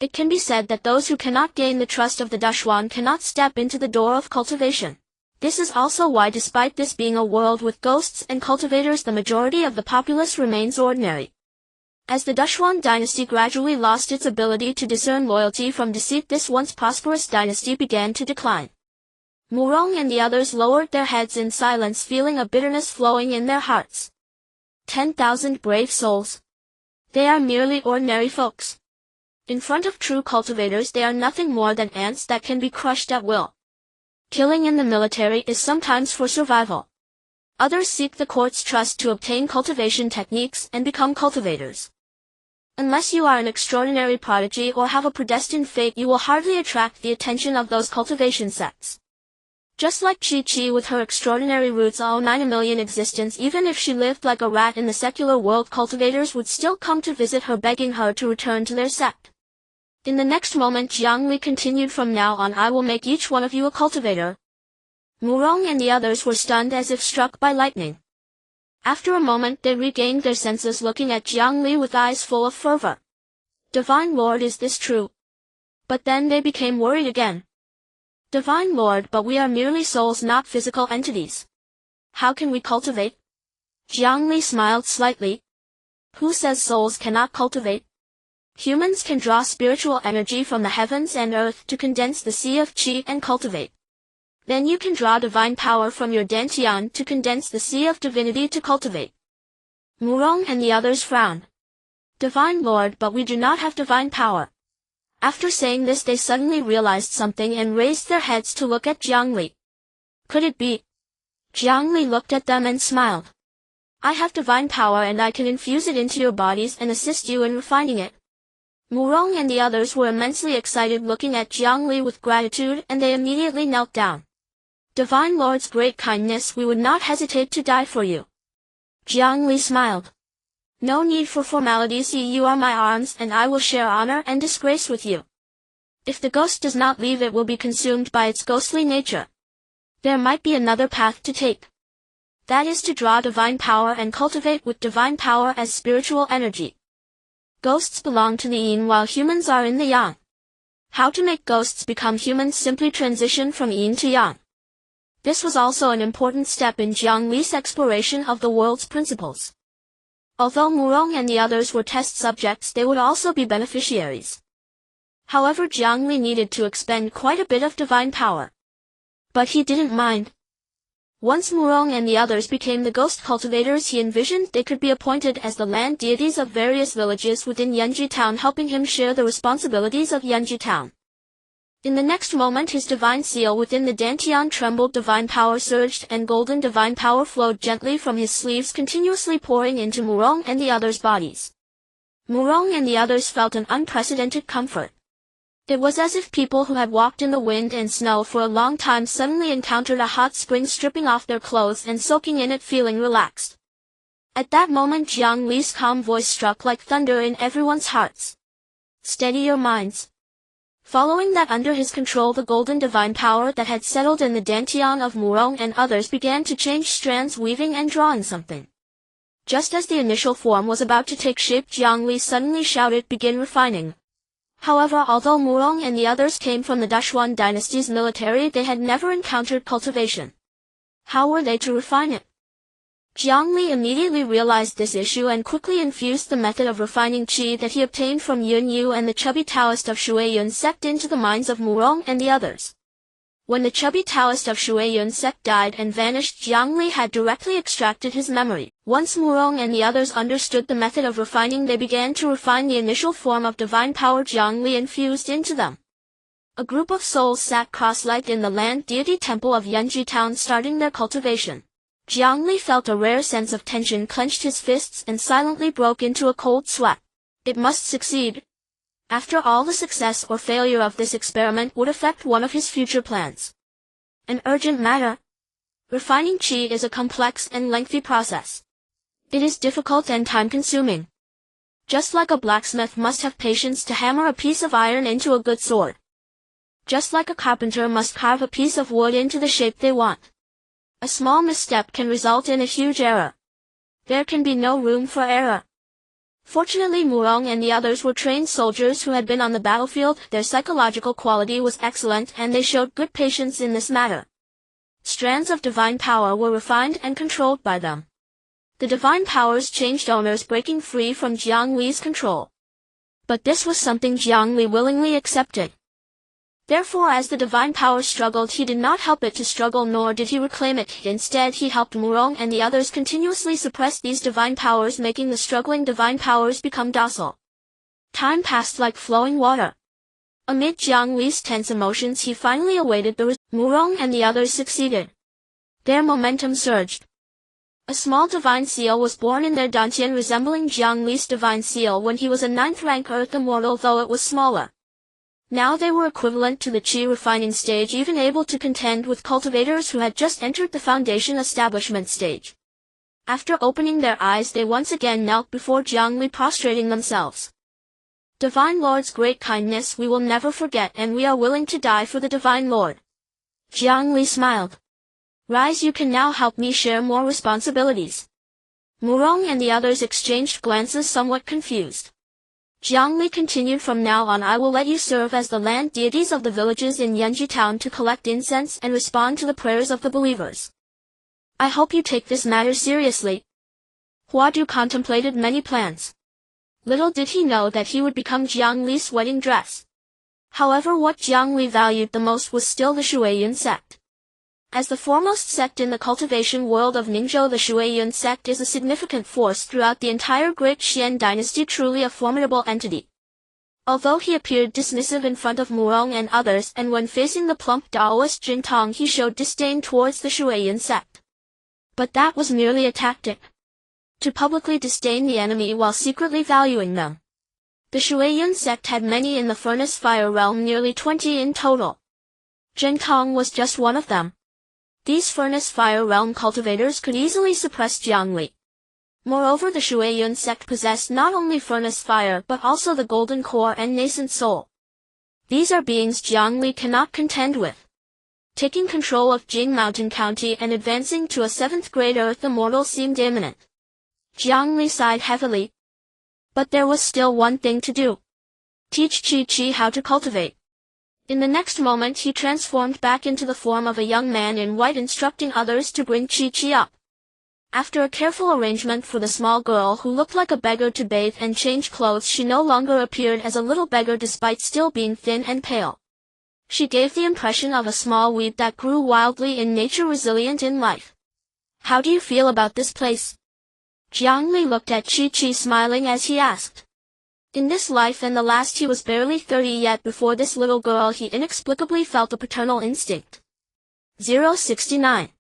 It can be said that those who cannot gain the trust of the Xuan cannot step into the door of cultivation. This is also why, despite this being a world with ghosts and cultivators, the majority of the populace remains ordinary. As the Xuan dynasty gradually lost its ability to discern loyalty from deceit, this once prosperous dynasty began to decline. Murong and the others lowered their heads in silence, feeling a bitterness flowing in their hearts. 10,000 brave souls. They are merely ordinary folks. In front of true cultivators, they are nothing more than ants that can be crushed at will. Killing in the military is sometimes for survival. Others seek the court's trust to obtain cultivation techniques and become cultivators. Unless you are an extraordinary prodigy or have a predestined fate, you will hardly attract the attention of those cultivation sects. Just like Qinghe with her extraordinary roots all 9 million existence, even if she lived like a rat in the secular world, cultivators would still come to visit her, begging her to return to their sect. In the next moment, Jiang Li continued, "From now on I will make each one of you a cultivator." Murong and the others were stunned as if struck by lightning. After a moment they regained their senses, looking at Jiang Li with eyes full of fervor. "Divine Lord, is this true?" But then they became worried again. "Divine Lord, but we are merely souls, not physical entities. How can we cultivate?" Jiang Li smiled slightly. "Who says souls cannot cultivate? Humans can draw spiritual energy from the heavens and earth to condense the sea of qi and cultivate. Then you can draw divine power from your dantian to condense the sea of divinity to cultivate." Murong and the others frowned. "Divine Lord, but we do not have divine power." After saying this, they suddenly realized something and raised their heads to look at Jiang Li. Could it be? Jiang Li looked at them and smiled. "I have divine power and I can infuse it into your bodies and assist you in refining it." Murong and the others were immensely excited, looking at Jiang Li with gratitude, and they immediately knelt down. "Divine Lord's great kindness, we would not hesitate to die for you." Jiang Li smiled. "No need for formalities, you are my arms and I will share honor and disgrace with you. If the ghost does not leave, it will be consumed by its ghostly nature. There might be another path to take. That is to draw divine power and cultivate with divine power as spiritual energy. Ghosts belong to the yin while humans are in the yang. How to make ghosts become humans? Simply transition from yin to yang." This was also an important step in Jiang Li's exploration of the world's principles. Although Murong and the others were test subjects, they would also be beneficiaries. However, Jiang Li needed to expend quite a bit of divine power. But he didn't mind. Once Murong and the others became the ghost cultivators, he envisioned they could be appointed as the land deities of various villages within Yunchu Town, helping him share the responsibilities of Yunchu Town. In the next moment, his divine seal within the dantian trembled, divine power surged, and golden divine power flowed gently from his sleeves, continuously pouring into Murong and the others' bodies. Murong and the others felt an unprecedented comfort. It was as if people who had walked in the wind and snow for a long time suddenly encountered a hot spring, stripping off their clothes and soaking in it, feeling relaxed. At that moment, Jiang Li's calm voice struck like thunder in everyone's hearts. "Steady your minds." Following that, under his control, the golden divine power that had settled in the dantian of Murong and others began to change strands, weaving and drawing something. Just as the initial form was about to take shape, Jiang Li suddenly shouted, "Begin refining." However, although Murong and the others came from the Xuan Dynasty's military, they had never encountered cultivation. How were they to refine it? Jiang Li immediately realized this issue and quickly infused the method of refining qi that he obtained from Yunyu and the chubby Taoist of Shuiyun sect into the minds of Murong and the others. When the chubby Taoist of Shuiyun sect died and vanished, Jiang Li had directly extracted his memory. Once Murong and the others understood the method of refining, they began to refine the initial form of divine power Jiang Li infused into them. A group of souls sat cross-legged in the land deity temple of Yunchu Town, starting their cultivation. Jiang Li felt a rare sense of tension, clenched his fists, and silently broke into a cold sweat. It must succeed. After all, the success or failure of this experiment would affect one of his future plans. An urgent matter. Refining qi is a complex and lengthy process. It is difficult and time-consuming. Just like a blacksmith must have patience to hammer a piece of iron into a good sword. Just like a carpenter must carve a piece of wood into the shape they want. A small misstep can result in a huge error. There can be no room for error. Fortunately, Murong and the others were trained soldiers who had been on the battlefield. Their psychological quality was excellent and they showed good patience in this matter. Strands of divine power were refined and controlled by them. The divine powers changed owners, breaking free from Jiang Li's control. But this was something Jiang Li willingly accepted. Therefore, as the divine power struggled, he did not help it to struggle, nor did he reclaim it. Instead, he helped Murong and the others continuously suppress these divine powers, making the struggling divine powers become docile. Time passed like flowing water. Amid Jiang Li's tense emotions, he finally awaited the result. Murong and the others succeeded. Their momentum surged. A small divine seal was born in their dantian, resembling Jiang Li's divine seal when he was a 9th-rank Earth Immortal, though it was smaller. Now they were equivalent to the Qi refining stage, even able to contend with cultivators who had just entered the foundation establishment stage. After opening their eyes, they once again knelt before Jiang Li, prostrating themselves. Divine Lord's great kindness we will never forget, and we are willing to die for the Divine Lord. Jiang Li smiled. Rise, you can now help me share more responsibilities. Murong and the others exchanged glances, somewhat confused. Jiang Li continued, from now on I will let you serve as the land deities of the villages in Yunchu town to collect incense and respond to the prayers of the believers. I hope you take this matter seriously. Huadu contemplated many plans. Little did he know that he would become Jiang Li's wedding dress. However, what Jiang Li valued the most was still the Shuiyun sect. As the foremost sect in the cultivation world of Ningzhou, the Shuiyun sect is a significant force throughout the entire Great Xuan Dynasty, truly a formidable entity. Although he appeared dismissive in front of Murong and others, and when facing the plump Taoist Jintong he showed disdain towards the Shuiyun sect. But that was merely a tactic. To publicly disdain the enemy while secretly valuing them. The Shuiyun sect had many in the furnace fire realm, nearly 20 in total. Jintong was just one of them. These furnace fire realm cultivators could easily suppress Jiang Li. Moreover, the Shuiyun sect possessed not only furnace fire but also the golden core and nascent soul. These are beings Jiang Li cannot contend with. Taking control of Jing Mountain County and advancing to a 7th grade Earth Immortal seemed imminent. Jiang Li sighed heavily. But there was still one thing to do. Teach Qinghe how to cultivate. In the next moment he transformed back into the form of a young man in white, instructing others to bring Qinghe up. After a careful arrangement for the small girl who looked like a beggar to bathe and change clothes, she no longer appeared as a little beggar despite still being thin and pale. She gave the impression of a small weed that grew wildly in nature, resilient in life. How do you feel about this place? Jiang Li looked at Qinghe, smiling as he asked. In this life and the last he was barely 30, yet before this little girl he inexplicably felt a paternal instinct. 069.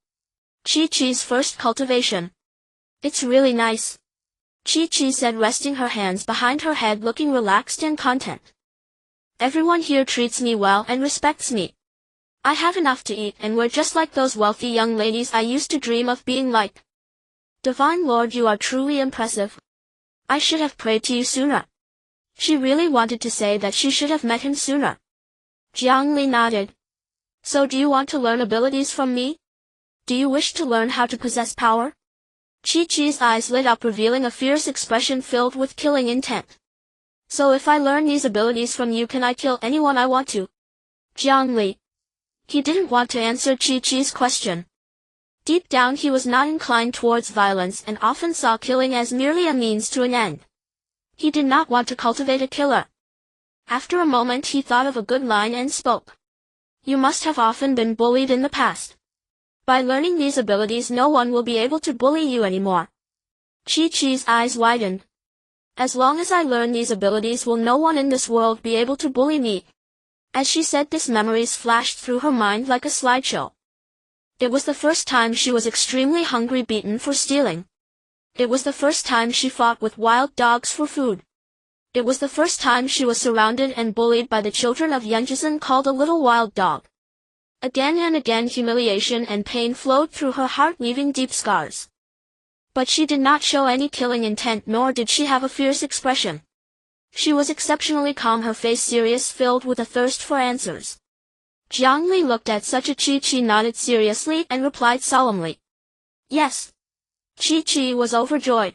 Qinghe's first cultivation. It's really nice. Qinghe said, resting her hands behind her head, looking relaxed and content. Everyone here treats me well and respects me. I have enough to eat and we're just like those wealthy young ladies I used to dream of being like. Divine Lord, you are truly impressive. I should have prayed to you sooner. She really wanted to say that she should have met him sooner. Jiang Li nodded. So do you want to learn abilities from me? Do you wish to learn how to possess power? Qinghe's eyes lit up, revealing a fierce expression filled with killing intent. So if I learn these abilities from you, can I kill anyone I want to? Jiang Li. He didn't want to answer Qinghe's question. Deep down he was not inclined towards violence and often saw killing as merely a means to an end. He did not want to cultivate a killer. After a moment he thought of a good line and spoke. You must have often been bullied in the past. By learning these abilities no one will be able to bully you anymore. Qinghe's eyes widened. As long as I learn these abilities will no one in this world be able to bully me. As she said this, memories flashed through her mind like a slideshow. It was the first time she was extremely hungry, beaten for stealing. It was the first time she fought with wild dogs for food. It was the first time she was surrounded and bullied by the children of Yunchu, called a little wild dog. Again and again humiliation and pain flowed through her heart, leaving deep scars. But she did not show any killing intent, nor did she have a fierce expression. She was exceptionally calm, her face serious, filled with a thirst for answers. Jiang Li looked at such a Qinghe, nodded seriously, and replied solemnly. Yes. Qinghe was overjoyed.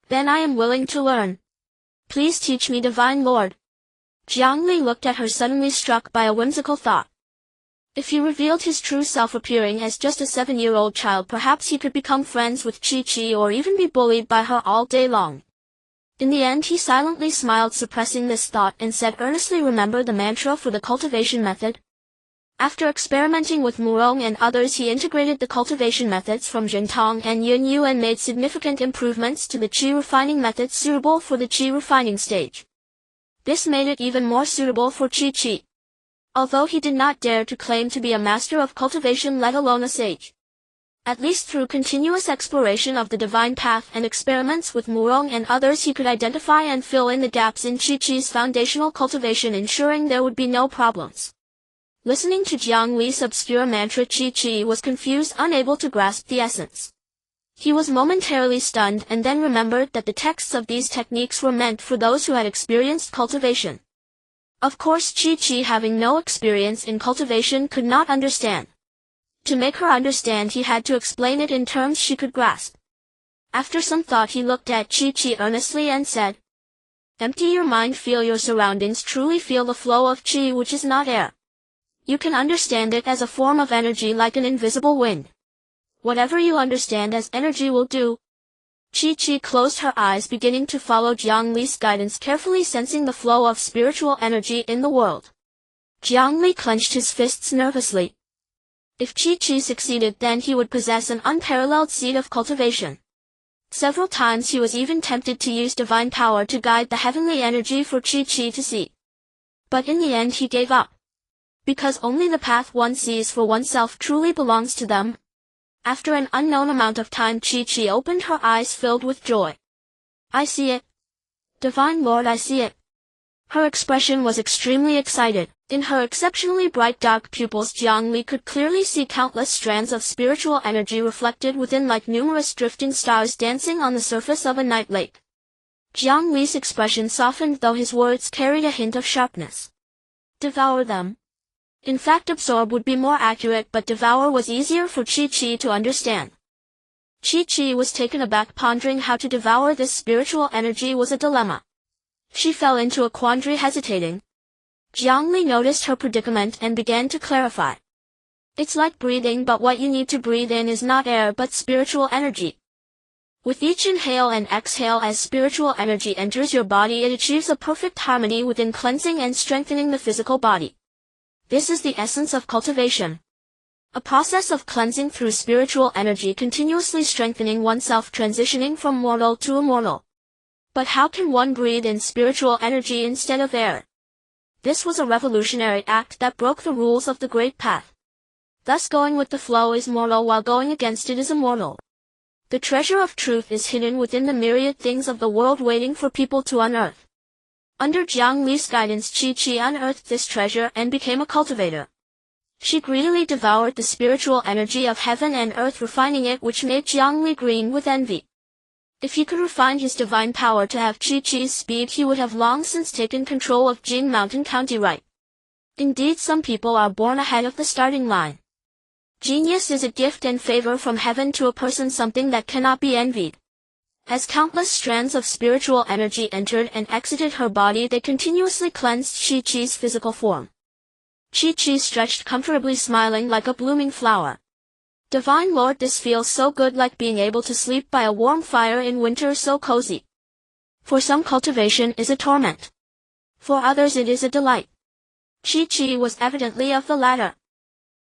Then I am willing to learn. Please teach me, Divine Lord. Jiang Li looked at her, suddenly struck by a whimsical thought. If he revealed his true self, appearing as just a 7-year-old child, perhaps he could become friends with Qinghe or even be bullied by her all day long. In the end he silently smiled, suppressing this thought, and said earnestly, remember the mantra for the cultivation method? After experimenting with Murong and others, he integrated the cultivation methods from Zhentong and Yunyu and made significant improvements to the qi refining methods suitable for the qi refining stage. This made it even more suitable for Qinghe. Although he did not dare to claim to be a master of cultivation, let alone a sage. At least through continuous exploration of the divine path and experiments with Murong and others, he could identify and fill in the gaps in Qinghe's foundational cultivation, ensuring there would be no problems. Listening to Jiang Li's obscure mantra, Qinghe was confused, unable to grasp the essence. He was momentarily stunned, and then remembered that the texts of these techniques were meant for those who had experienced cultivation. Of course, Qinghe, having no experience in cultivation, could not understand. To make her understand, he had to explain it in terms she could grasp. After some thought, he looked at Qinghe earnestly and said, empty your mind, feel your surroundings, truly feel the flow of qi, which is not air. You can understand it as a form of energy, like an invisible wind. Whatever you understand as energy will do. Qinghe closed her eyes, beginning to follow Jiang Li's guidance, carefully sensing the flow of spiritual energy in the world. Jiang Li clenched his fists nervously. If Qinghe succeeded, then he would possess an unparalleled seed of cultivation. Several times he was even tempted to use divine power to guide the heavenly energy for Qinghe to see. But in the end he gave up. Because only the path one sees for oneself truly belongs to them. After an unknown amount of time, Qinghe opened her eyes, filled with joy. I see it. Divine Lord, I see it. Her expression was extremely excited. In her exceptionally bright dark pupils, Jiang Li could clearly see countless strands of spiritual energy reflected within, like numerous drifting stars dancing on the surface of a night lake. Jiang Li's expression softened, though his words carried a hint of sharpness. Devour them. In fact, absorb would be more accurate, but devour was easier for Qinghe to understand. Qinghe was taken aback, pondering how to devour this spiritual energy was a dilemma. She fell into a quandary, hesitating. Jiang Li noticed her predicament and began to clarify. It's like breathing, but what you need to breathe in is not air but spiritual energy. With each inhale and exhale, as spiritual energy enters your body, it achieves a perfect harmony within, cleansing and strengthening the physical body. This is the essence of cultivation. A process of cleansing through spiritual energy, continuously strengthening oneself, transitioning from mortal to immortal. But how can one breathe in spiritual energy instead of air? This was a revolutionary act that broke the rules of the Great Path. Thus going with the flow is mortal, while going against it is immortal. The treasure of truth is hidden within the myriad things of the world, waiting for people to unearth. Under Jiang Li's guidance, Qinghe unearthed this treasure and became a cultivator. She greedily devoured the spiritual energy of heaven and earth, refining it, which made Jiang Li green with envy. If he could refine his divine power to have Qinghe's speed, he would have long since taken control of Jing Mountain County right. Indeed, some people are born ahead of the starting line. Genius is a gift and favor from heaven to a person, something that cannot be envied. As countless strands of spiritual energy entered and exited her body, they continuously cleansed Qinghe's physical form. Qinghe stretched comfortably, smiling like a blooming flower. Divine Lord, this feels so good, like being able to sleep by a warm fire in winter, so cozy. For some, cultivation is a torment. For others it is a delight. Qinghe was evidently of the latter.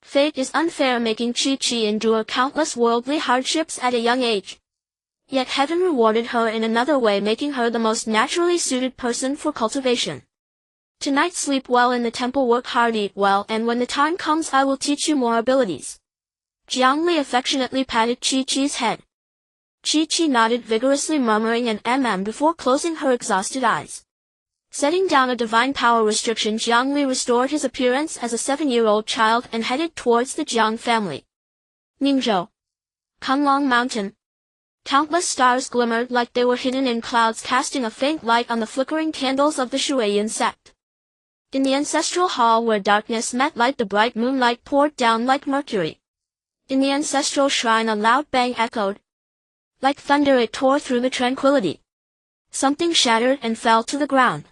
Fate is unfair, making Qinghe endure countless worldly hardships at a young age. Yet heaven rewarded her in another way, making her the most naturally suited person for cultivation. Tonight sleep well in the temple, work hard, eat well, and when the time comes I will teach you more abilities. Jiang Li affectionately patted Qinghe's head. Qinghe nodded vigorously, murmuring an mm before closing her exhausted eyes. Setting down a divine power restriction, Jiang Li restored his appearance as a 7-year-old child and headed towards the Jiang family. Ningzhou. Kunlong Mountain. Countless stars glimmered like they were hidden in clouds, casting a faint light on the flickering candles of the Shuoyan sect. In the ancestral hall where darkness met light, the bright moonlight poured down like mercury. In the ancestral shrine a loud bang echoed. Like thunder it tore through the tranquility. Something shattered and fell to the ground.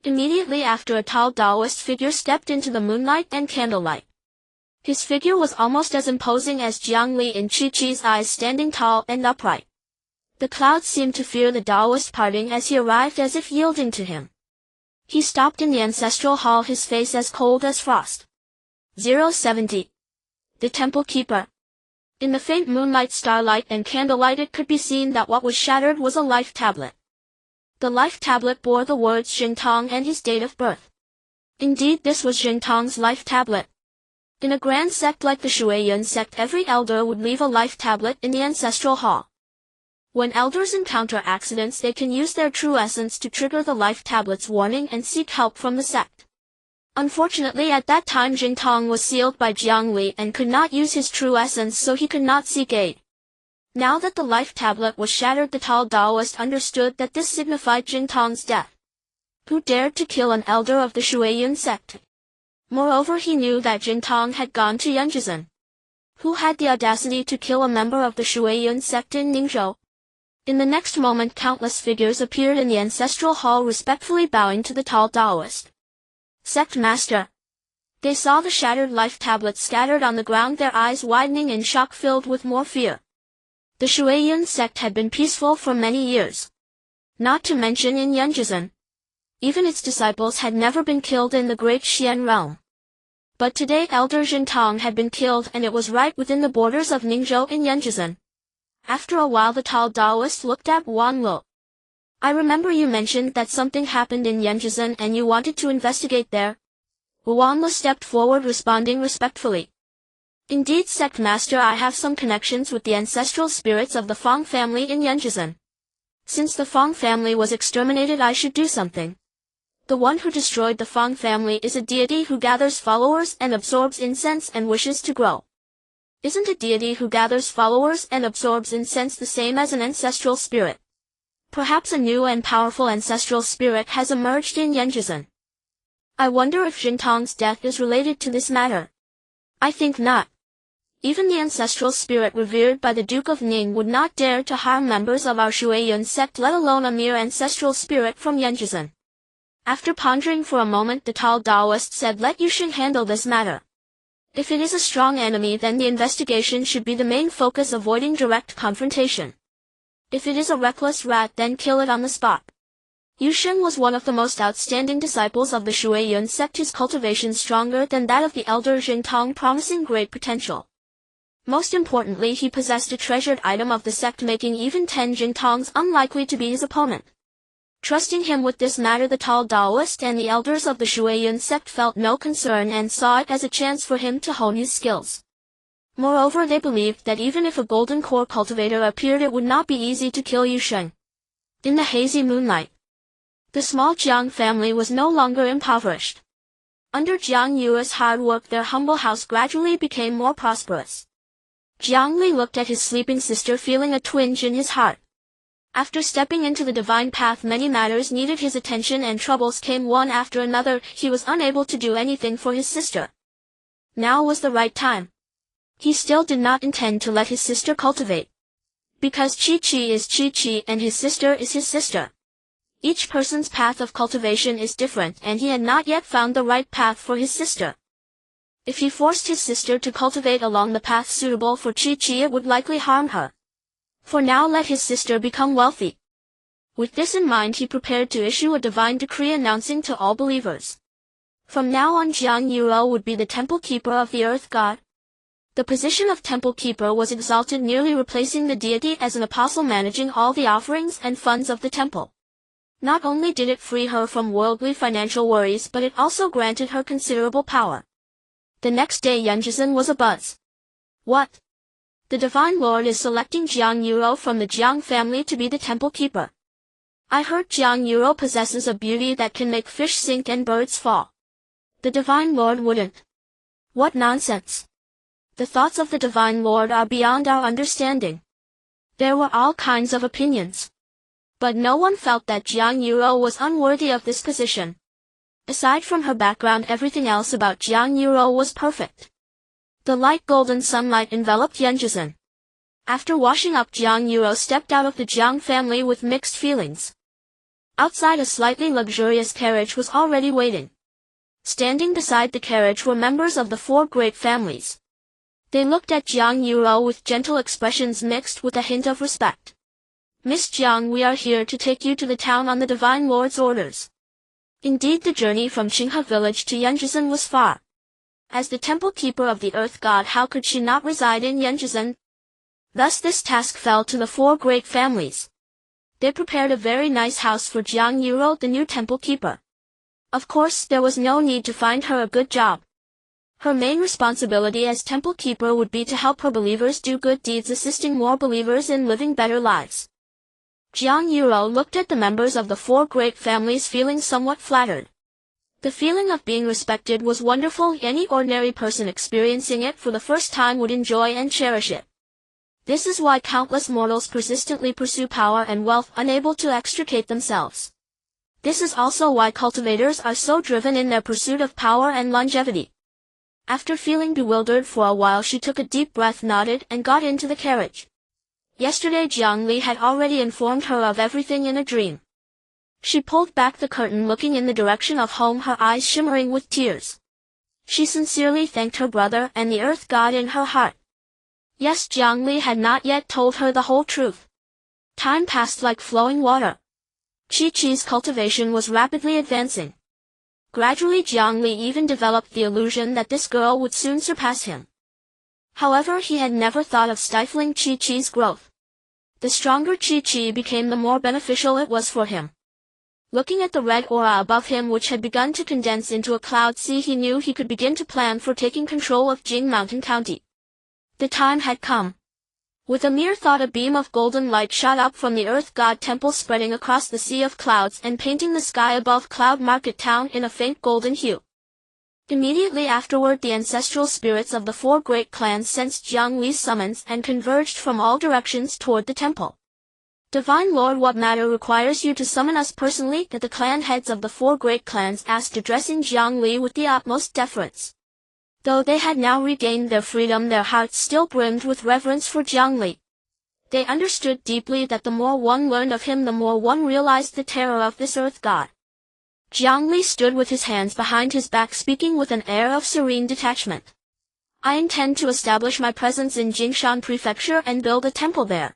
Immediately after, a tall Taoist figure stepped into the moonlight and candlelight. His figure was almost as imposing as Jiang Li in Qinghe's eyes, standing tall and upright. The clouds seemed to fear the Taoist parting as he arrived, as if yielding to him. He stopped in the ancestral hall, his face as cold as frost. 070. The Temple Keeper. In the faint moonlight, starlight and candlelight, it could be seen that what was shattered was a life tablet. The life tablet bore the words Xingtong and his date of birth. Indeed, this was Xingtong's life tablet. In a grand sect like the Shuoyan sect, every elder would leave a life tablet in the ancestral hall. When elders encounter accidents, they can use their true essence to trigger the life tablet's warning and seek help from the sect. Unfortunately, at that time Xingtong was sealed by Jiang Li and could not use his true essence, so he could not seek aid. Now that the life tablet was shattered, the tall Taoist understood that this signified Xingtong's death. Who dared to kill an elder of the Shuoyan sect? Moreover, he knew that Xingtong had gone to Yunchu. Who had the audacity to kill a member of the Shuoyan sect in Ningzhou? In the next moment, countless figures appeared in the ancestral hall, respectfully bowing to the tall Taoist. Sect Master. They saw the shattered life tablets scattered on the ground, their eyes widening in shock, filled with more fear. The Shuoyan sect had been peaceful for many years. Not to mention in Yunchu. Even its disciples had never been killed in the Great Xuan realm. But today Elder Xingtong had been killed, and it was right within the borders of Ningzhou in Yunchu. After a while, the tall Taoist looked at Wan Lo. I remember you mentioned that something happened in Yunchu and you wanted to investigate there. Wan Lo stepped forward, responding respectfully. Indeed, Sect Master, I have some connections with the ancestral spirits of the Fong family in Yunchu. Since the Fong family was exterminated, I should do something. The one who destroyed the Fong family is a deity who gathers followers and absorbs incense and wishes to grow. Isn't a deity who gathers followers and absorbs incense the same as an ancestral spirit? Perhaps a new and powerful ancestral spirit has emerged in Yunchu. I wonder if Xingtong's death is related to this matter. I think not. Even the ancestral spirit revered by the Duke of Ning would not dare to harm members of our Shuoyan sect, let alone a mere ancestral spirit from Yunchu. After pondering for a moment, the tall Taoist said, let Yusheng handle this matter. If it is a strong enemy, then the investigation should be the main focus, avoiding direct confrontation. If it is a reckless rat, then kill it on the spot. Yusheng was one of the most outstanding disciples of the Shuoyan sect, his cultivation stronger than that of the elder Xingtong, promising great potential. Most importantly, he possessed a treasured item of the sect, making even 10 Xingtongs unlikely to be his opponent. Trusting him with this matter, the tall Taoist and the elders of the Shuoyan sect felt no concern and saw it as a chance for him to hone his skills. Moreover, they believed that even if a golden core cultivator appeared, it would not be easy to kill Yusheng. In the hazy moonlight, the small Jiang family was no longer impoverished. Under Jiang Yurou's hard work, their humble house gradually became more prosperous. Jiang Li looked at his sleeping sister, feeling a twinge in his heart. After stepping into the divine path, many matters needed his attention and troubles came one after another. He was unable to do anything for his sister. Now was the right time. He still did not intend to let his sister cultivate. Because Qinghe is Qinghe and his sister is his sister. Each person's path of cultivation is different, and he had not yet found the right path for his sister. If he forced his sister to cultivate along the path suitable for Qinghe, it would likely harm her. For now, let his sister become wealthy. With this in mind, he prepared to issue a divine decree announcing to all believers. From now on, Jiang Yurou would be the temple keeper of the earth god. The position of temple keeper was exalted, nearly replacing the deity as an apostle, managing all the offerings and funds of the temple. Not only did it free her from worldly financial worries, but it also granted her considerable power. The next day, Yunchu was abuzz. What? The Divine Lord is selecting Jiang Yurou from the Jiang family to be the temple keeper. I heard Jiang Yurou possesses a beauty that can make fish sink and birds fall. The Divine Lord wouldn't. What nonsense! The thoughts of the Divine Lord are beyond our understanding. There were all kinds of opinions. But no one felt that Jiang Yurou was unworthy of this position. Aside from her background, everything else about Jiang Yurou was perfect. The light golden sunlight enveloped Yunchu. After washing up, Jiang Yurou stepped out of the Jiang family with mixed feelings. Outside, a slightly luxurious carriage was already waiting. Standing beside the carriage were members of the four great families. They looked at Jiang Yurou with gentle expressions mixed with a hint of respect. "Miss Jiang, we are here to take you to the town on the Divine Lord's orders." Indeed, the journey from Qinghe village to Yunchu was far. As the temple keeper of the earth god, how could she not reside in Yunchu? Thus this task fell to the four great families. They prepared a very nice house for Jiang Yurou, the new temple keeper. Of course, there was no need to find her a good job. Her main responsibility as temple keeper would be to help her believers do good deeds, assisting more believers in living better lives. Jiang Yurou looked at the members of the four great families, feeling somewhat flattered. The feeling of being respected was wonderful. Any ordinary person experiencing it for the first time would enjoy and cherish it. This is why countless mortals persistently pursue power and wealth, unable to extricate themselves. This is also why cultivators are so driven in their pursuit of power and longevity. After feeling bewildered for a while, she took a deep breath, nodded, and got into the carriage. Yesterday Jiang Li had already informed her of everything in a dream. She pulled back the curtain, looking in the direction of home, her eyes shimmering with tears. She sincerely thanked her brother and the earth god in her heart. Yes, Jiang Li had not yet told her the whole truth. Time passed like flowing water. Qinghe's cultivation was rapidly advancing. Gradually Jiang Li even developed the illusion that this girl would soon surpass him. However, he had never thought of stifling Qinghe's growth. The stronger Qinghe became, the more beneficial it was for him. Looking at the red aura above him, which had begun to condense into a cloud sea, he knew he could begin to plan for taking control of Jing Mountain County. The time had come. With a mere thought, a beam of golden light shot up from the earth god temple, spreading across the sea of clouds and painting the sky above Cloud Market Town in a faint golden hue. Immediately afterward, the ancestral spirits of the four great clans sensed Jiang Li's summons and converged from all directions toward the temple. "Divine Lord, what matter requires you to summon us personally?" that the clan heads of the four great clans asked, addressing Jiang Li with the utmost deference. Though they had now regained their freedom, their hearts still brimmed with reverence for Jiang Li. They understood deeply that the more one learned of him, the more one realized the terror of this earth god. Jiang Li stood with his hands behind his back, speaking with an air of serene detachment. "I intend to establish my presence in Jingshan Prefecture and build a temple there.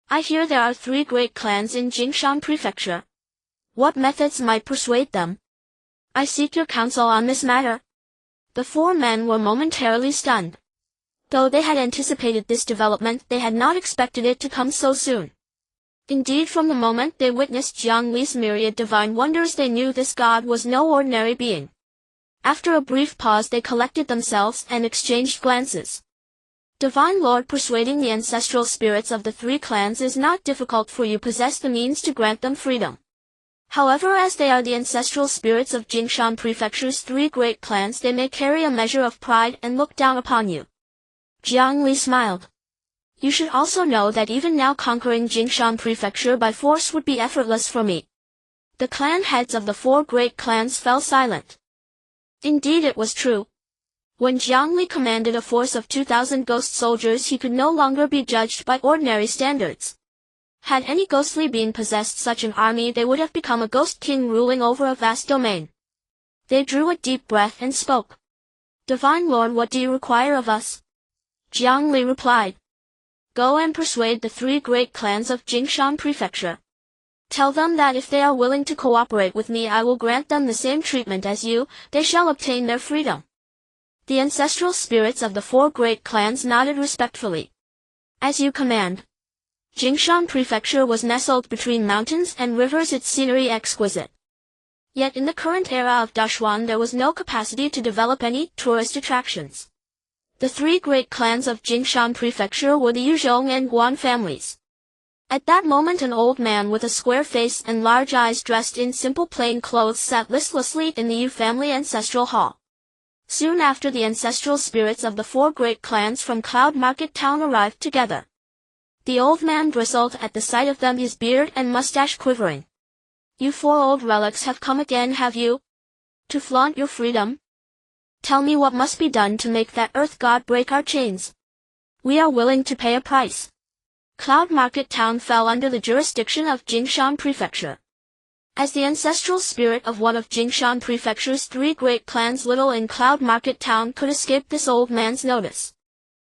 I hear there are 3 great clans in Jingshan Prefecture. What methods might persuade them? I seek your counsel on this matter." The 4 men were momentarily stunned. Though they had anticipated this development, they had not expected it to come so soon. Indeed, from the moment they witnessed Jiang Li's myriad divine wonders, they knew this god was no ordinary being. After a brief pause, they collected themselves and exchanged glances. "Divine Lord, persuading the ancestral spirits of the 3 clans is not difficult, for you possess the means to grant them freedom. However, as they are the ancestral spirits of Jingshan Prefecture's 3 great clans, they may carry a measure of pride and look down upon you." Jiang Li smiled. "You should also know that even now conquering Jingshan Prefecture by force would be effortless for me." The clan heads of the 4 great clans fell silent. Indeed, it was true. When Jiang Li commanded a force of 2,000 ghost soldiers, he could no longer be judged by ordinary standards. Had any ghostly being possessed such an army, they would have become a ghost king ruling over a vast domain. They drew a deep breath and spoke. "Divine Lord, what do you require of us?" Jiang Li replied. "Go and persuade the 3 great clans of Jingshan Prefecture. Tell them that if they are willing to cooperate with me, I will grant them the same treatment as you. They shall obtain their freedom." The ancestral spirits of the 4 great clans nodded respectfully. "As you command." Jingshan Prefecture was nestled between mountains and rivers, its scenery exquisite. Yet in the current era of Dashuan there was no capacity to develop any tourist attractions. The 3 great clans of Jingshan Prefecture were the Yuzhong and Guan families. At that moment an old man with a square face and large eyes, dressed in simple plain clothes, sat listlessly in the Yu family ancestral hall. Soon after, the ancestral spirits of the 4 great clans from Cloud Market Town arrived together. The old man bristled at the sight of them, his beard and mustache quivering. You 4 old relics have come again, have you? To flaunt your freedom? Tell me what must be done to make that earth god break our chains. We are willing to pay a price. Cloud Market Town fell under the jurisdiction of Jingshan Prefecture. As the ancestral spirit of one of Jingshan Prefecture's 3 great clans, little in Cloud Market Town could escape this old man's notice.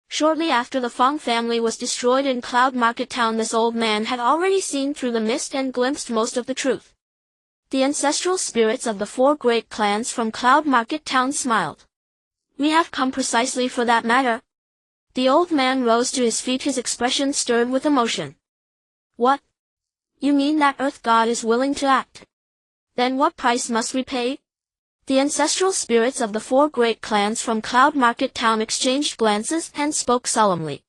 Shortly after the Feng family was destroyed in Cloud Market Town, this old man had already seen through the mist and glimpsed most of the truth. The ancestral spirits of the 4 great clans from Cloud Market Town smiled. We have come precisely for that matter. The old man rose to his feet, his expression stirred with emotion. What? You mean that earth god is willing to act? Then what price must we pay? The ancestral spirits of the 4 great clans from Cloud Market Town exchanged glances and spoke solemnly.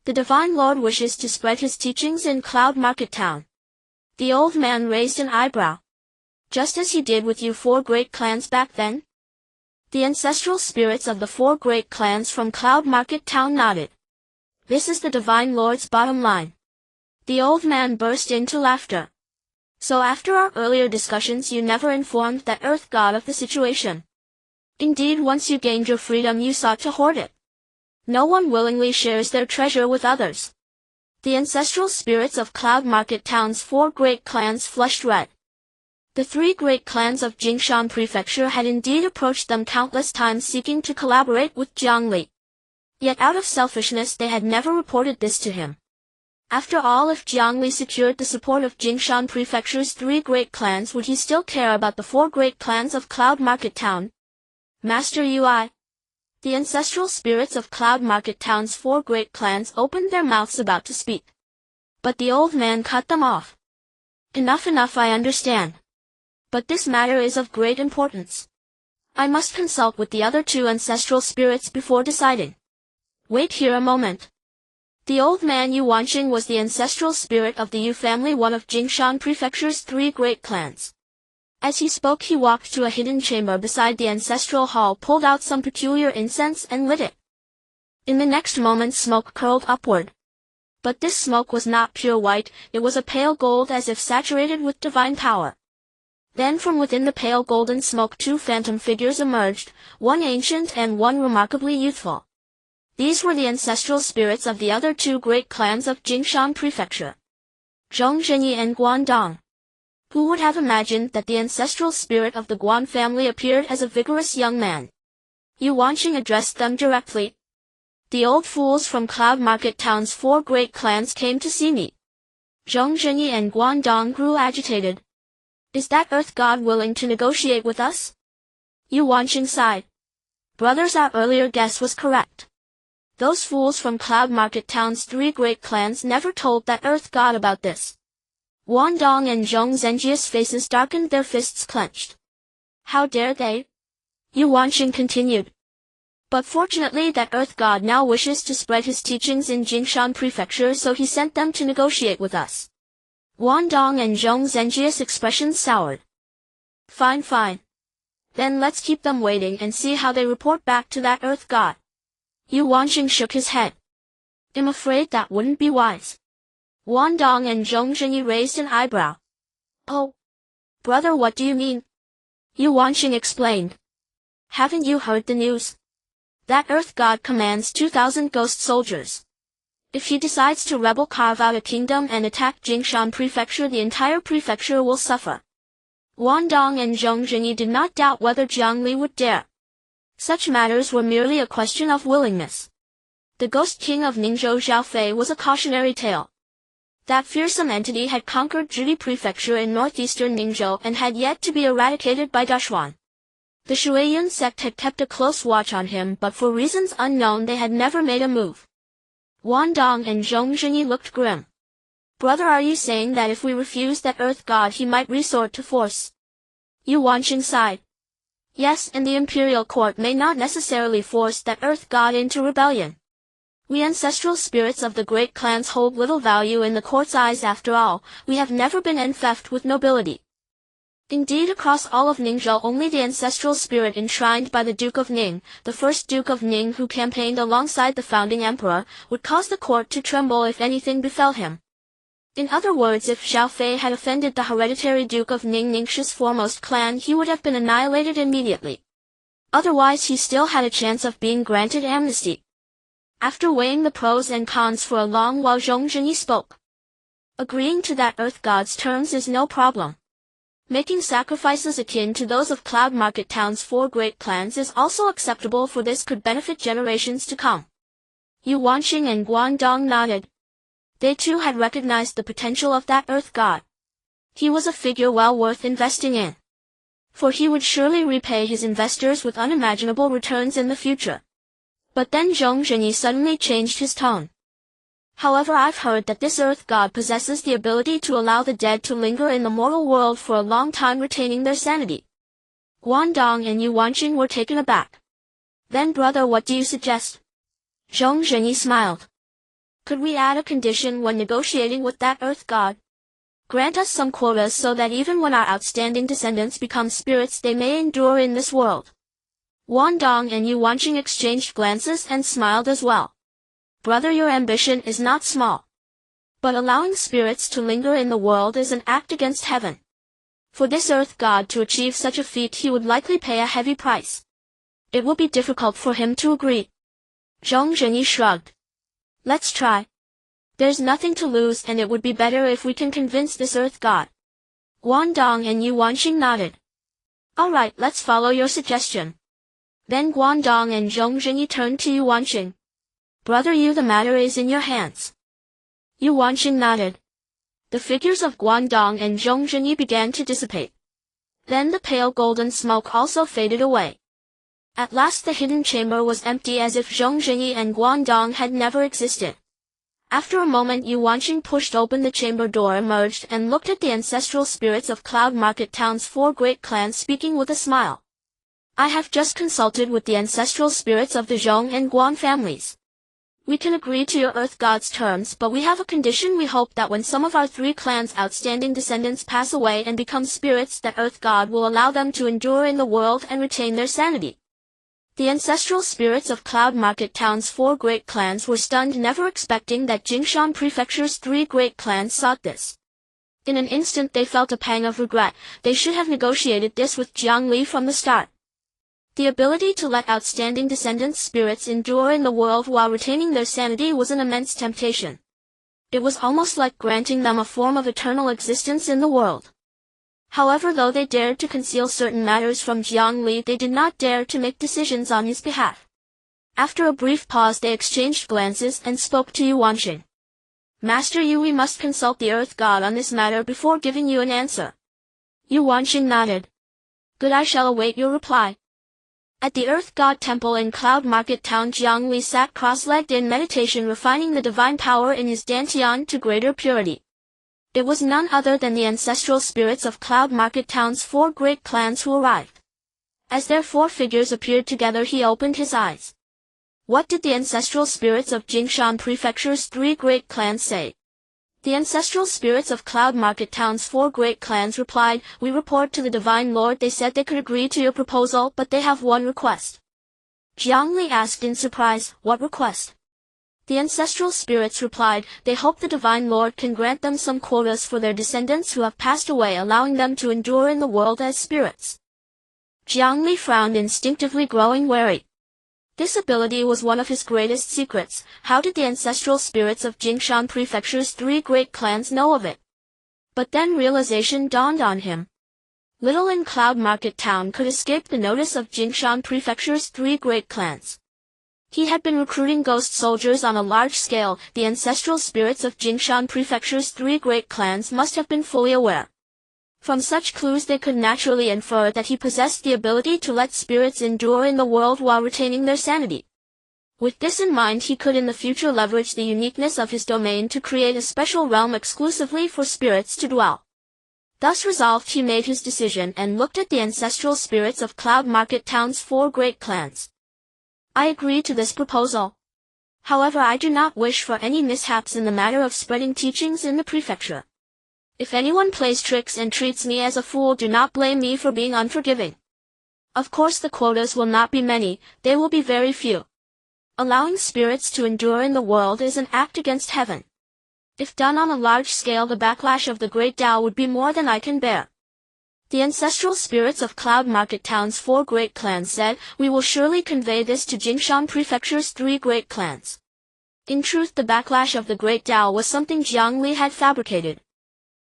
The Divine Lord wishes to spread his teachings in Cloud Market Town. The old man raised an eyebrow. Just as he did with you 4 great clans back then? The ancestral spirits of the 4 great clans from Cloud Market Town nodded. This is the Divine Lord's bottom line. The old man burst into laughter. So after our earlier discussions you never informed that earth god of the situation. Indeed, once you gained your freedom you sought to hoard it. No one willingly shares their treasure with others. The ancestral spirits of Cloud Market Town's 4 great clans flushed red. The 3 great clans of Jingshan Prefecture had indeed approached them countless times seeking to collaborate with Jiang Li. Yet out of selfishness they had never reported this to him. After all, if Jiang Li secured the support of Jingshan Prefecture's 3 great clans, would he still care about the 4 great clans of Cloud Market Town? Master Ui. The ancestral spirits of Cloud Market Town's 4 great clans opened their mouths about to speak. But the old man cut them off. Enough, I understand. But this matter is of great importance. I must consult with the other 2 ancestral spirits before deciding. Wait here a moment. The old man Yu Wanqing was the ancestral spirit of the Yu family, one of Jingshan Prefecture's 3 great clans. As he spoke he walked to a hidden chamber beside the ancestral hall, pulled out some peculiar incense and lit it. In the next moment smoke curled upward. But this smoke was not pure white, it was a pale gold, as if saturated with divine power. Then from within the pale golden smoke 2 phantom figures emerged, one ancient and one remarkably youthful. These were the ancestral spirits of the other 2 great clans of Jingshan Prefecture, Zhong Zhenyi and Guandong. Who would have imagined that the ancestral spirit of the Guan family appeared as a vigorous young man? Yu Wanqing addressed them directly. The old fools from Cloud Market Town's 4 great clans came to see me. Zhong Zhenyi and Guandong grew agitated. Is that earth god willing to negotiate with us? Yu Wanqing sighed. Brothers, our earlier guess was correct. Those fools from Cloud Market Town's 3 great clans never told that earth god about this. Guandong and Zhong Zhenji's faces darkened, their fists clenched. How dare they? Yu Wanqing continued. But fortunately that earth god now wishes to spread his teachings in Jingshan Prefecture, so he sent them to negotiate with us. Guandong and Zhong Zhenji's expressions soured. Fine. Then let's keep them waiting and see how they report back to that earth god. Yu Wanqing shook his head. I'm afraid that wouldn't be wise. Guandong and Zhong Zhenyi raised an eyebrow. Oh. Brother, what do you mean? Yu Wanqing explained. Haven't you heard the news? That earth god commands 2,000 ghost soldiers. If he decides to rebel, carve out a kingdom and attack Jingshan Prefecture, the entire prefecture will suffer. Guandong and Zhong Zhenyi did not doubt whether Jiang Li would dare. Such matters were merely a question of willingness. The ghost king of Ningzhou, Zhao Fei, was a cautionary tale. That fearsome entity had conquered Zhili Prefecture in northeastern Ningzhou and had yet to be eradicated by Dashuan. The Shuiyun sect had kept a close watch on him, but for reasons unknown they had never made a move. Guandong and Zhong Zhenyi looked grim. Brother, are you saying that if we refuse that earth god he might resort to force? Yu Wanqing sighed. Yes, and the imperial court may not necessarily force that earth god into rebellion. We ancestral spirits of the great clans hold little value in the court's eyes. After all, we have never been enfeoffed with nobility. Indeed, across all of Ningzhou, only the ancestral spirit enshrined by the Duke of Ning, the first Duke of Ning who campaigned alongside the founding emperor, would cause the court to tremble if anything befell him. In other words, if Xiao Fei had offended the hereditary Duke of Ning, Ningxi's foremost clan, he would have been annihilated immediately. Otherwise, he still had a chance of being granted amnesty. After weighing the pros and cons for a long while, Zhong Zhenyi spoke. Agreeing to that earth god's terms is no problem. Making sacrifices akin to those of Cloud Market Town's 4 great clans is also acceptable, for this could benefit generations to come. Yu Wanqing and Guangdong nodded. They too had recognized the potential of that earth god. He was a figure well worth investing in. For he would surely repay his investors with unimaginable returns in the future. But then Zhong Zhenyi suddenly changed his tone. However, I've heard that this earth god possesses the ability to allow the dead to linger in the mortal world for a long time, retaining their sanity. Guangdong and Yu Wanqing were taken aback. Then, brother, what do you suggest? Zhong Zhenyi smiled. Could we add a condition when negotiating with that earth god? Grant us some quotas so that even when our outstanding descendants become spirits, they may endure in this world. Guangdong and Yu Wanqing exchanged glances and smiled as well. Brother, your ambition is not small. But allowing spirits to linger in the world is an act against heaven. For this earth god to achieve such a feat, he would likely pay a heavy price. It will be difficult for him to agree. Zhong Zhenyi shrugged. Let's try. There's nothing to lose, and it would be better if we can convince this earth god. Guangdong and Yu Wanqing nodded. All right, let's follow your suggestion. Then Guangdong and Zhong Zhenyi turned to Yu Wanqing. Brother Yu, the matter is in your hands. Yu Wanqing nodded. The figures of Guangdong and Zhong Zhenyi began to dissipate. Then the pale golden smoke also faded away. At last the hidden chamber was empty, as if Zhong Zhenyi and Guangdong had never existed. After a moment, Yu Wanqing pushed open the chamber door, emerged, and looked at the ancestral spirits of Cloud Market Town's 4 great clans, speaking with a smile. I have just consulted with the ancestral spirits of the Zhong and Guan families. We can agree to your earth god's terms, but we have a condition. We hope that when some of our 3 clans' outstanding descendants pass away and become spirits, that earth god will allow them to endure in the world and retain their sanity. The ancestral spirits of Cloud Market Town's 4 great clans were stunned, never expecting that Jingshan Prefecture's 3 great clans sought this. In an instant they felt a pang of regret. They should have negotiated this with Jiang Li from the start. The ability to let outstanding descendants' spirits endure in the world while retaining their sanity was an immense temptation. It was almost like granting them a form of eternal existence in the world. However, though they dared to conceal certain matters from Jiang Li, they did not dare to make decisions on his behalf. After a brief pause, they exchanged glances and spoke to Yu Wanqing. Master Yu, we must consult the earth god on this matter before giving you an answer. Yu Wanqing nodded. Good, I shall await your reply. At the Earth God Temple in Cloud Market Town, Jiang Li sat cross-legged in meditation, refining the divine power in his dantian to greater purity. It was none other than the ancestral spirits of Cloud Market Town's 4 great clans who arrived. As their 4 figures appeared together, he opened his eyes. What did the ancestral spirits of Jingshan Prefecture's 3 great clans say? The ancestral spirits of Cloud Market Town's 4 great clans replied, We report to the Divine Lord. They said they could agree to your proposal, but they have one request. Jiang Li asked in surprise, What request? The ancestral spirits replied, They hope the Divine Lord can grant them some quotas for their descendants who have passed away, allowing them to endure in the world as spirits. Jiang Li frowned, instinctively growing wary. This ability was one of his greatest secrets. How did the ancestral spirits of Jingshan Prefecture's 3 great clans know of it? But then realization dawned on him. Little in Cloud Market Town could escape the notice of Jingshan Prefecture's 3 great clans. He had been recruiting ghost soldiers on a large scale. The ancestral spirits of Jingshan Prefecture's 3 great clans must have been fully aware. From such clues they could naturally infer that he possessed the ability to let spirits endure in the world while retaining their sanity. With this in mind, he could in the future leverage the uniqueness of his domain to create a special realm exclusively for spirits to dwell. Thus resolved, he made his decision and looked at the ancestral spirits of Cloud Market Town's 4 great clans. I agree to this proposal. However, I do not wish for any mishaps in the matter of spreading teachings in the prefecture. If anyone plays tricks and treats me as a fool, do not blame me for being unforgiving. Of course the quotas will not be many, they will be very few. Allowing spirits to endure in the world is an act against heaven. If done on a large scale, the backlash of the Great Tao would be more than I can bear. The ancestral spirits of Cloud Market Town's 4 great clans said, "We will surely convey this to Jingshan Prefecture's 3 great clans." In truth, the backlash of the Great Tao was something Jiang Li had fabricated.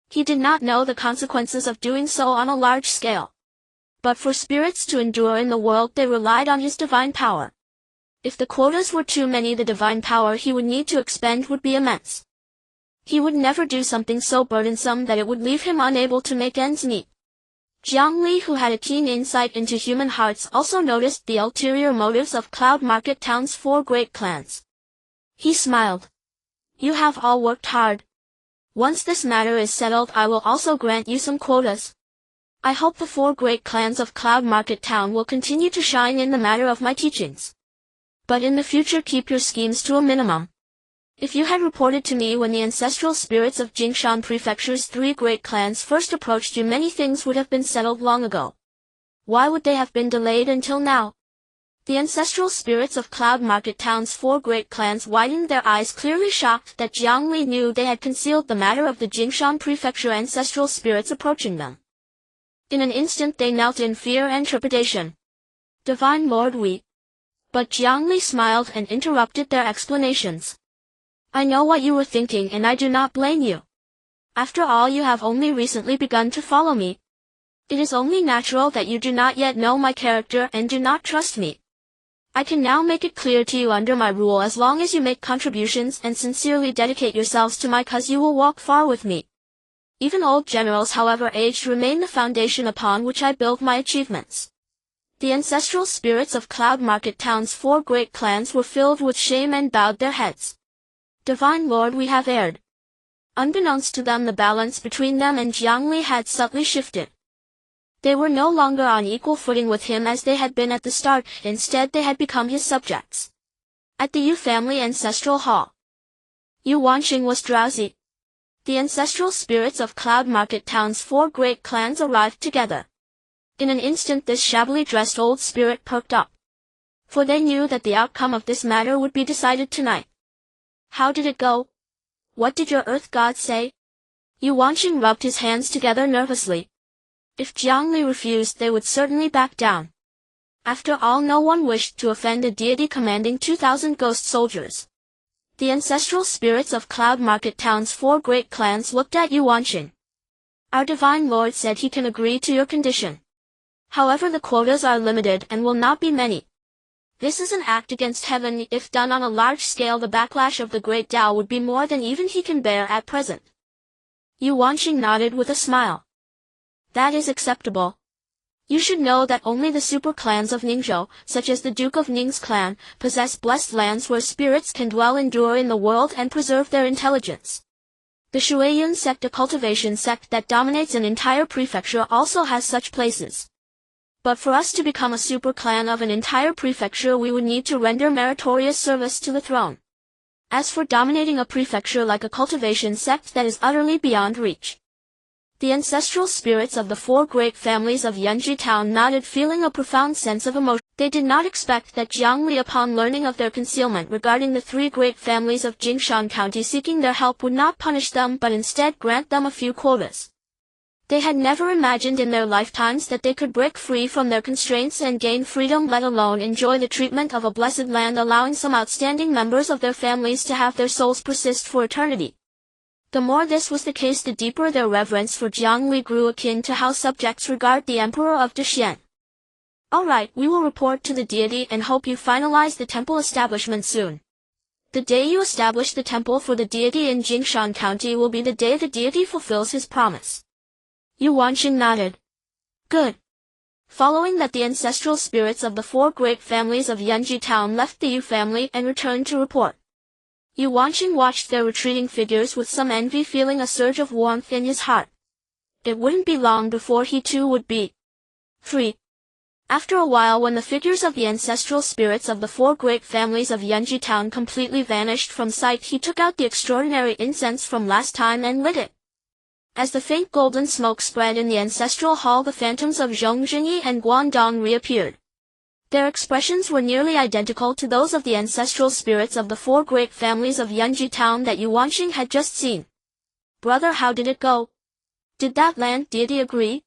He did not know the consequences of doing so on a large scale. But for spirits to endure in the world, they relied on his divine power. If the quotas were too many, the divine power he would need to expend would be immense. He would never do something so burdensome that it would leave him unable to make ends meet. Jiang Li, who had a keen insight into human hearts, also noticed the ulterior motives of Cloud Market Town's 4 great clans. He smiled. "You have all worked hard. Once this matter is settled, I will also grant you some quotas. I hope the 4 great clans of Cloud Market Town will continue to shine in the matter of my teachings. But in the future, keep your schemes to a minimum. If you had reported to me when the ancestral spirits of Jingshan Prefecture's 3 great clans first approached you, many things would have been settled long ago. Why would they have been delayed until now?" The ancestral spirits of Cloud Market Town's 4 great clans widened their eyes, clearly shocked that Jiang Li knew they had concealed the matter of the Jingshan Prefecture ancestral spirits approaching them. In an instant they knelt in fear and trepidation. "Divine Lord, we..." But Jiang Li smiled and interrupted their explanations. "I know what you were thinking, and I do not blame you. After all, you have only recently begun to follow me. It is only natural that you do not yet know my character and do not trust me. I can now make it clear to you under my rule. As long as you make contributions and sincerely dedicate yourselves to my cause, you will walk far with me. Even old generals, however aged, remain the foundation upon which I build my achievements." The ancestral spirits of Cloud Market Town's 4 great clans were filled with shame and bowed their heads. "Divine Lord, we have erred." Unbeknownst to them, the balance between them and Jiang Li had subtly shifted. They were no longer on equal footing with him as they had been at the start. Instead, they had become his subjects. At the Yu family ancestral hall, Yu Wanqing was drowsy. The ancestral spirits of Cloud Market Town's 4 great clans arrived together. In an instant, this shabbily dressed old spirit perked up. For they knew that the outcome of this matter would be decided tonight. "How did it go? What did your earth god say?" Yu Wanqing rubbed his hands together nervously. If Jiang Li refused, they would certainly back down. After all, no one wished to offend a deity commanding 2,000 ghost soldiers. The ancestral spirits of Cloud Market Town's 4 great clans looked at Yu Wanqing. "Our divine lord said he can agree to your condition. However, the quotas are limited and will not be many. This is an act against heaven. If done on a large scale, the backlash of the Great Tao would be more than even he can bear at present." Yu Wanqing nodded with a smile. "That is acceptable. You should know that only the super clans of Ningzhou, such as the Duke of Ning's clan, possess blessed lands where spirits can dwell, endure in the world, and preserve their intelligence. The Shuiyun sect, a cultivation sect that dominates an entire prefecture, also has such places. But for us to become a super clan of an entire prefecture, we would need to render meritorious service to the throne. As for dominating a prefecture like a cultivation sect, that is utterly beyond reach." The ancestral spirits of the 4 great families of Yunchu Town nodded, feeling a profound sense of emotion. They did not expect that Jiang Li, upon learning of their concealment regarding the 3 great families of Jingshan County seeking their help, would not punish them but instead grant them a few quotas. They had never imagined in their lifetimes that they could break free from their constraints and gain freedom, let alone enjoy the treatment of a blessed land, allowing some outstanding members of their families to have their souls persist for eternity. The more this was the case, the deeper their reverence for Jiang Li grew, akin to how subjects regard the emperor of Dexian. "All right, we will report to the deity and hope you finalize the temple establishment soon. The day you establish the temple for the deity in Jingshan County will be the day the deity fulfills his promise." Yu Wanqing nodded. "Good." Following that, the ancestral spirits of the 4 great families of Yunchu Town left the Yu family and returned to report. Yu Wanqing watched their retreating figures with some envy, feeling a surge of warmth in his heart. It wouldn't be long before he too would be free. After a while, when the figures of the ancestral spirits of the 4 great families of Yunchu Town completely vanished from sight, he took out the extraordinary incense from last time and lit it. As the faint golden smoke spread in the ancestral hall, the phantoms of Qinghe and Guangdong reappeared. Their expressions were nearly identical to those of the ancestral spirits of the four great families of Yunchu town that Yuanxing had just seen. "Brother, how did it go? Did that land deity agree?"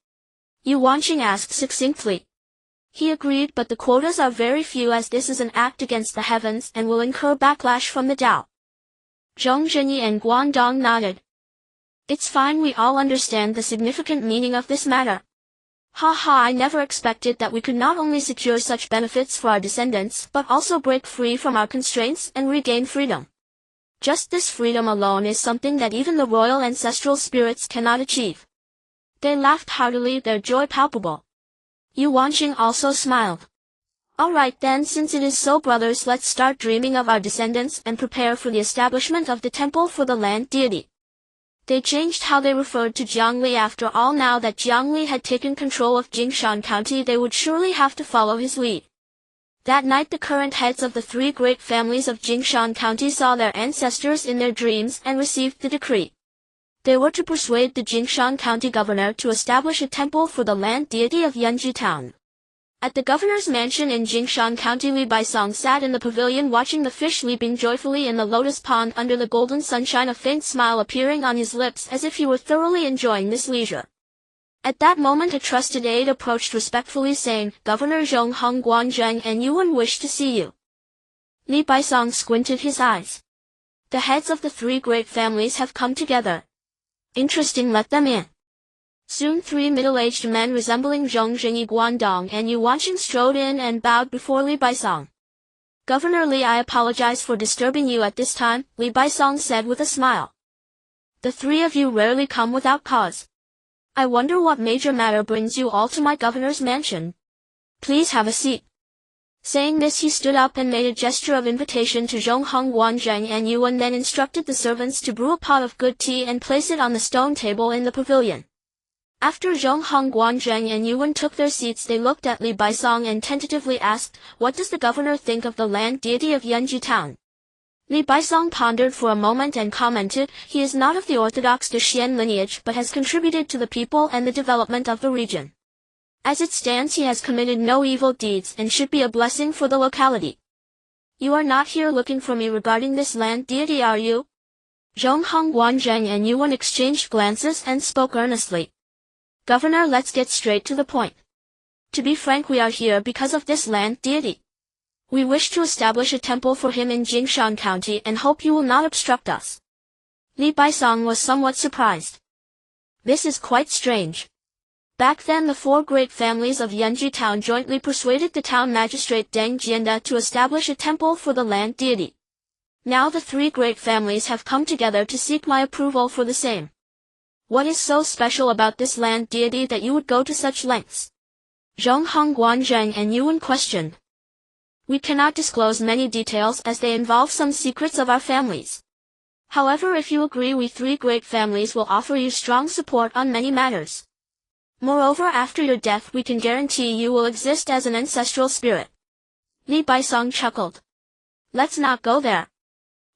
Yuanxing asked succinctly. "He agreed, but the quotas are very few, as this is an act against the heavens and will incur backlash from the Tao." Qinghe and Guangdong nodded. "It's fine, we all understand the significant meaning of this matter. I never expected that we could not only secure such benefits for our descendants, but also break free from our constraints and regain freedom. Just this freedom alone is something that even the royal ancestral spirits cannot achieve." They laughed heartily, their joy palpable. Yuanxing also smiled. "All right then, since it is so, brothers, let's start dreaming of our descendants and prepare for the establishment of the temple for the land deity." They changed how they referred to Jiang Li. After all, now that Jiang Li had taken control of Jingshan County, they would surely have to follow his lead. That night, the current heads of the three great families of Jingshan County saw their ancestors in their dreams and received the decree. They were to persuade the Jingshan County governor to establish a temple for the land deity of Yunchu town. At the governor's mansion in Jingshan County, Li Baisong sat in the pavilion watching the fish leaping joyfully in the lotus pond under the golden sunshine, a faint smile appearing on his lips as if he were thoroughly enjoying this leisure. At that moment, a trusted aide approached respectfully, saying, "Governor Zhongheng, Guanzheng and Yuan wish to see you." Li Baisong squinted his eyes. "The heads of the three great families have come together. Interesting, let them in." Soon 3 middle-aged men resembling Qinghe, Guangdong and Yuanxing strode in and bowed before Li Baisong. "Governor Li, I apologize for disturbing you at this time," Li Baisong said with a smile. "The three of you rarely come without cause. I wonder what major matter brings you all to my governor's mansion. Please have a seat." Saying this, he stood up and made a gesture of invitation to Zhongheng, Guanzheng and Yuan, then instructed the servants to brew a pot of good tea and place it on the stone table in the pavilion. After Zhongheng, Guanzheng and Yuan took their seats, they looked at Li Baisong and tentatively asked, "What does the governor think of the land deity of Yunchu town?" Li Baisong pondered for a moment and commented, "He is not of the orthodox Daxian lineage, but has contributed to the people and the development of the region. As it stands, he has committed no evil deeds and should be a blessing for the locality." "You are not here looking for me regarding this land deity, are you?" Zhongheng, Guanzheng and Yuan exchanged glances and spoke earnestly. "Governor, let's get straight to the point. To be frank, we are here because of this land deity. We wish to establish a temple for him in Jingshan County and hope you will not obstruct us." Li Baisong was somewhat surprised. This is quite strange. Back then, the four great families of Yunchu town jointly persuaded the town magistrate Deng Jianda to establish a temple for the land deity. Now the three great families have come together to seek my approval for the same. What is so special about this land deity that you would go to such lengths? Zhongheng, Guanzheng and Yuan questioned. "We cannot disclose many details as they involve some secrets of our families. However, if you agree, we three great families will offer you strong support on many matters. Moreover, after your death, we can guarantee you will exist as an ancestral spirit." Li Baisong chuckled. "Let's not go there.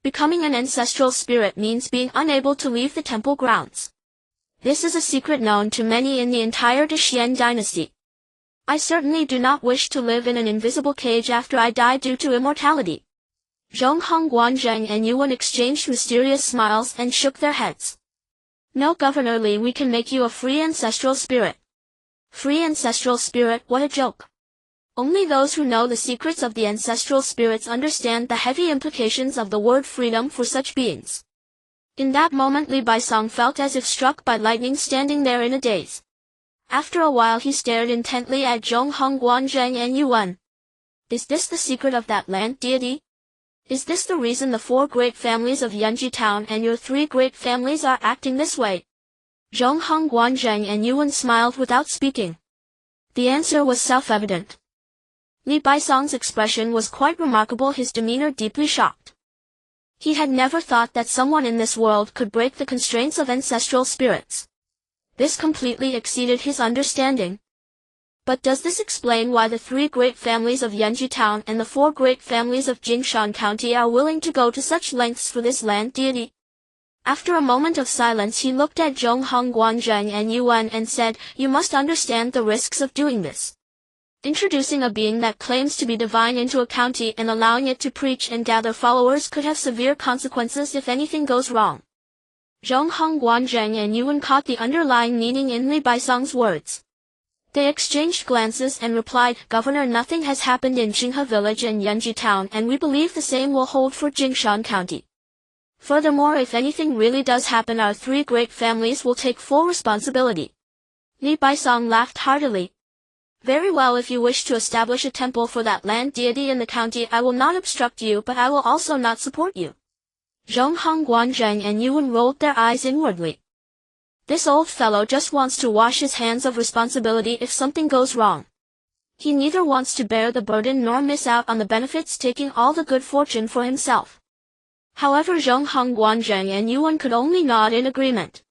Becoming an ancestral spirit means being unable to leave the temple grounds. This is a secret known to many in the entire Great Xuan Dynasty. I certainly do not wish to live in an invisible cage after I die due to immortality." Zhongheng, Guanzheng and Yuan exchanged mysterious smiles and shook their heads. "No, Governor Li, we can make you a free ancestral spirit." Free ancestral spirit, what a joke. Only those who know the secrets of the ancestral spirits understand the heavy implications of the word freedom for such beings. In that moment, Li Baisong felt as if struck by lightning, standing there in a daze. After a while, he stared intently at Zhongheng, Guanzheng and Yuan. "Is this the secret of that land deity? Is this the reason the four great families of Yunchu town and your three great families are acting this way?" Zhongheng, Guanzheng and Yuan smiled without speaking. The answer was self-evident. Li Baisong's expression was quite remarkable, his demeanor deeply shocked. He had never thought that someone in this world could break the constraints of ancestral spirits. This completely exceeded his understanding. But does this explain why the three great families of Yunchu town and the four great families of Jingshan County are willing to go to such lengths for this land deity? After a moment of silence he looked at Zhong Hong Guanzheng and Yuan and said, "You must understand the risks of doing this. Introducing a being that claims to be divine into a county and allowing it to preach and gather followers could have severe consequences if anything goes wrong." Zhong Hong Guanzheng and Yuan caught the underlying meaning in Li Baisong's words. They exchanged glances and replied, "Governor, nothing has happened in Qinghe village and Yunchu town, and we believe the same will hold for Jingshan County. Furthermore, if anything really does happen, our three great families will take full responsibility." Li Baisong laughed heartily. "Very well, if you wish to establish a temple for that land deity in the county, I will not obstruct you, but I will also not support you." Zhong Hong Guanzheng and Yuan rolled their eyes inwardly. This old fellow just wants to wash his hands of responsibility if something goes wrong. He neither wants to bear the burden nor miss out on the benefits, taking all the good fortune for himself. However, Zhong Hong Guanzheng and Yuan could only nod in agreement.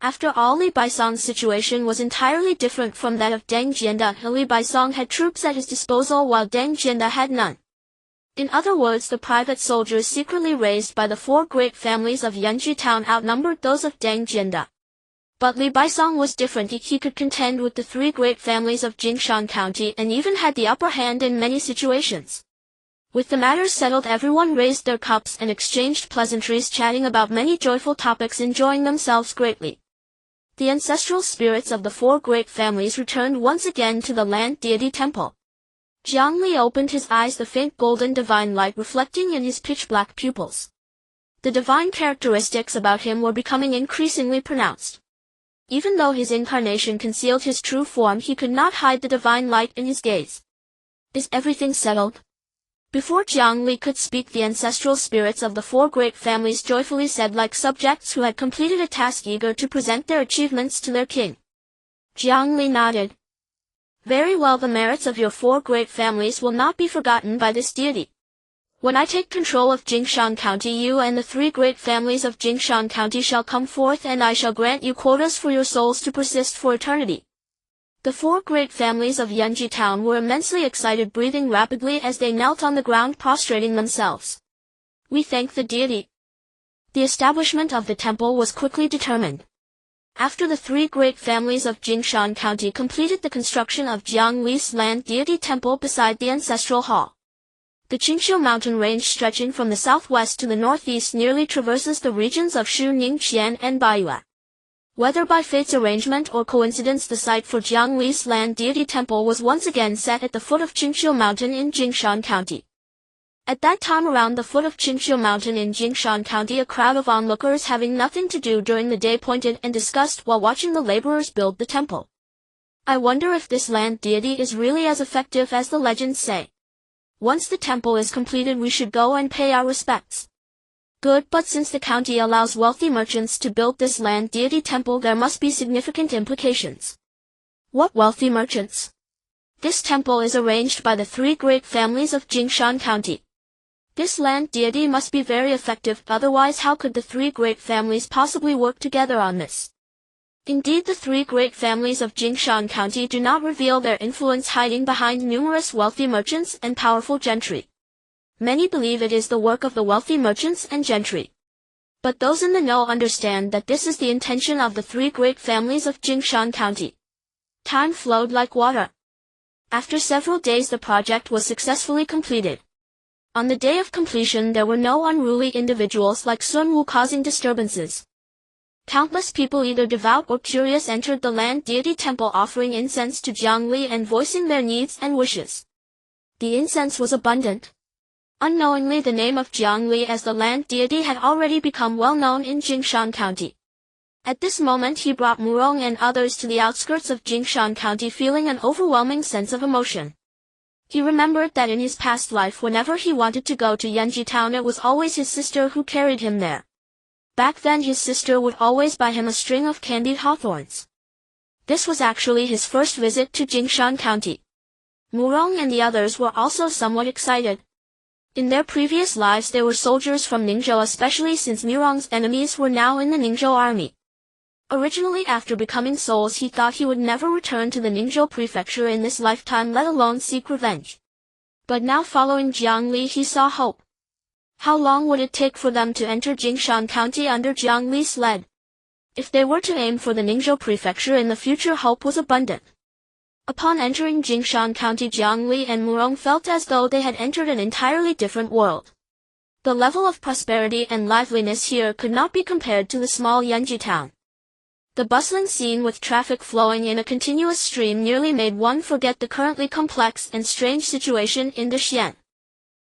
After all, Li Baisong's situation was entirely different from that of Deng Jianda. Li Baisong had troops at his disposal while Deng Jianda had none. In other words, the private soldiers secretly raised by the four great families of Yunchu town outnumbered those of Deng Jianda. But Li Baisong was different. He could contend with the three great families of Jingshan County and even had the upper hand in many situations. With the matter settled, everyone raised their cups and exchanged pleasantries, chatting about many joyful topics, enjoying themselves greatly. The ancestral spirits of the four great families returned once again to the land deity temple. Jiang Li opened his eyes, the faint golden divine light reflecting in his pitch-black pupils. The divine characteristics about him were becoming increasingly pronounced. Even though his incarnation concealed his true form, he could not hide the divine light in his gaze. "Is everything settled?" Before Jiang Li could speak, the ancestral spirits of the four great families joyfully said, like subjects who had completed a task, eager to present their achievements to their king. Jiang Li nodded. "Very well, the merits of your four great families will not be forgotten by this deity. When I take control of Jingshan County, you and the three great families of Jingshan County shall come forth, and I shall grant you quotas for your souls to persist for eternity." The four great families of Yunchu town were immensely excited, breathing rapidly as they knelt on the ground, prostrating themselves. "We thank the deity." The establishment of the temple was quickly determined. After the three great families of Jingshan County completed the construction of Jiang Li's land deity temple beside the ancestral hall. The Qinghe mountain range, stretching from the southwest to the northeast, nearly traverses the regions of Shu, Ningqian, and Baiyue. Whether by fate's arrangement or coincidence, the site for Jiang Li's land deity temple was once again set at the foot of Qinghe Mountain in Jingshan County. At that time, around the foot of Qinghe Mountain in Jingshan County, a crowd of onlookers having nothing to do during the day pointed and discussed while watching the laborers build the temple. "I wonder if this land deity is really as effective as the legends say. Once the temple is completed, we should go and pay our respects." "Good, but since the county allows wealthy merchants to build this land deity temple, there must be significant implications." "What wealthy merchants?" "This temple is arranged by the three great families of Jingshan County. This land deity must be very effective, otherwise how could the three great families possibly work together on this? Indeed, the three great families of Jingshan County do not reveal their influence, hiding behind numerous wealthy merchants and powerful gentry. Many believe it is the work of the wealthy merchants and gentry. But those in the know understand that this is the intention of the three great families of Jingshan County." Time flowed like water. After several days, the project was successfully completed. On the day of completion, there were no unruly individuals like Sun Wu causing disturbances. Countless people, either devout or curious, entered the land deity temple, offering incense to Jiang Li and voicing their needs and wishes. The incense was abundant. Unknowingly, the name of Jiang Li as the land deity had already become well known in Jingshan County. At this moment, he brought Murong and others to the outskirts of Jingshan County, feeling an overwhelming sense of emotion. He remembered that in his past life, whenever he wanted to go to Yunchu town, it was always his sister who carried him there. Back then, his sister would always buy him a string of candied hawthorns. This was actually his first visit to Jingshan County. Murong and the others were also somewhat excited. In their previous lives, they were soldiers from Ningzhou, especially since Murong's enemies were now in the Ningzhou army. Originally, after becoming souls, he thought he would never return to the Ningzhou prefecture in this lifetime, let alone seek revenge. But now, following Jiang Li, he saw hope. How long would it take for them to enter Jingshan County under Jiang Li's lead? If they were to aim for the Ningzhou prefecture in the future, hope was abundant. Upon entering Jingshan County, Jiang Li and Murong felt as though they had entered an entirely different world. The level of prosperity and liveliness here could not be compared to the small Yunchu town. The bustling scene with traffic flowing in a continuous stream nearly made one forget the currently complex and strange situation in Dexian.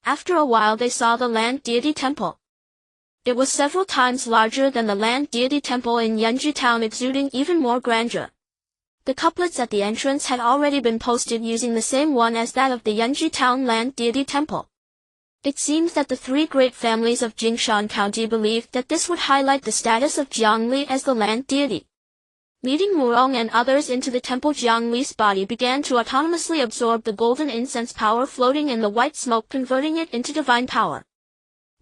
After a while they saw the land deity temple. It was several times larger than the land deity temple in Yunchu town, exuding even more grandeur. The couplets at the entrance had already been posted using the same one as that of the Yunchu town land deity temple. It seems that the three great families of Jingshan County believed that this would highlight the status of Jiang Li as the land deity. Leading Murong and others into the temple, Jiang Li's body began to autonomously absorb the golden incense power floating in the white smoke, converting it into divine power.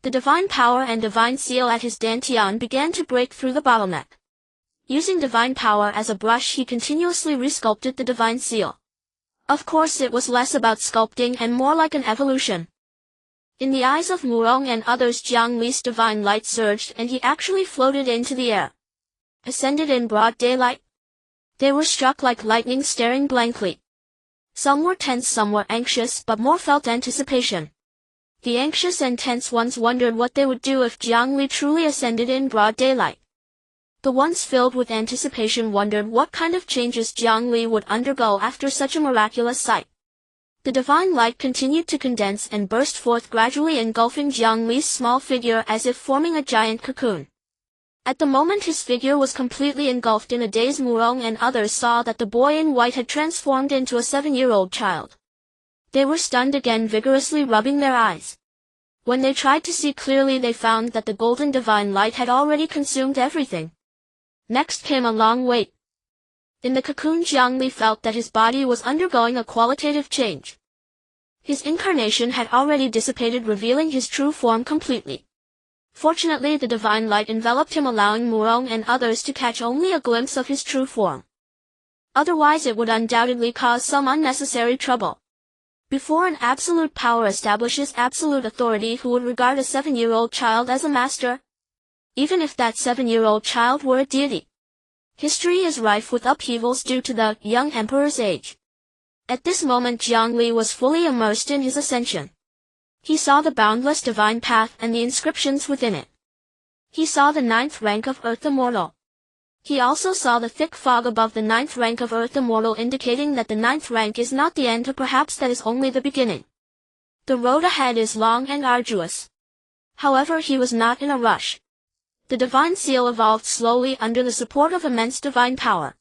The divine power and divine seal at his dantian began to break through the bottleneck. Using divine power as a brush, he continuously resculpted the divine seal. Of course, it was less about sculpting and more like an evolution. In the eyes of Murong and others, Jiang Li's divine light surged and he actually floated into the air. Ascended in broad daylight. They were struck like lightning, staring blankly. Some were tense, some were anxious, but more felt anticipation. The anxious and tense ones wondered what they would do if Jiang Li truly ascended in broad daylight. The ones filled with anticipation wondered what kind of changes Jiang Li would undergo after such a miraculous sight. The divine light continued to condense and burst forth, gradually engulfing Jiang Li's small figure as if forming a giant cocoon. At the moment his figure was completely engulfed in a daze, Murong and others saw that the boy in white had transformed into a 7-year-old child. They were stunned again, vigorously rubbing their eyes. When they tried to see clearly, they found that the golden divine light had already consumed everything. Next came a long wait. In the cocoon, Jiang Li felt that his body was undergoing a qualitative change. His incarnation had already dissipated, revealing his true form completely. Fortunately, the divine light enveloped him, allowing Murong and others to catch only a glimpse of his true form. Otherwise it would undoubtedly cause some unnecessary trouble. Before an absolute power establishes absolute authority, who would regard a 7-year-old child as a master? Even if that 7-year-old child were a deity. History is rife with upheavals due to the young emperor's age. At this moment Jiang Li was fully immersed in his ascension. He saw the boundless divine path and the inscriptions within it. He saw the 9th rank of Earth Immortal. He also saw the thick fog above the 9th rank of Earth Immortal, indicating that the 9th rank is not the end, or perhaps that is only the beginning. The road ahead is long and arduous. However, he was not in a rush. The divine seal evolved slowly under the support of immense divine power.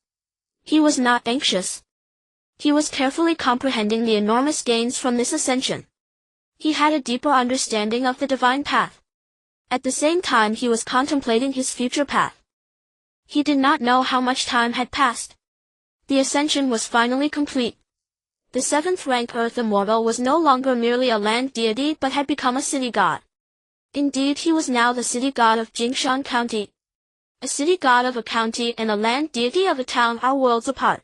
He was not anxious. He was carefully comprehending the enormous gains from this ascension. He had a deeper understanding of the divine path. At the same time, he was contemplating his future path. He did not know how much time had passed. The ascension was finally complete. The 7th rank Earth Immortal was no longer merely a land deity, but had become a city god. Indeed, he was now the city god of Jingshan County. A city god of a county and a land deity of a town are worlds apart.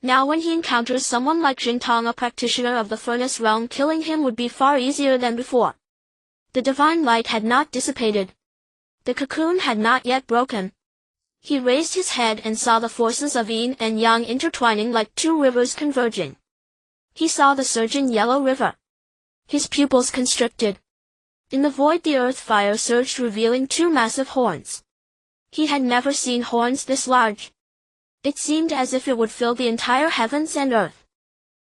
Now when he encounters someone like Jingtong, a practitioner of the furnace realm, killing him would be far easier than before. The divine light had not dissipated. The cocoon had not yet broken. He raised his head and saw the forces of yin and yang intertwining like two rivers converging. He saw the surging yellow river. His pupils constricted. In the void the earth fire surged, revealing two massive horns. He had never seen horns this large. It seemed as if it would fill the entire heavens and earth.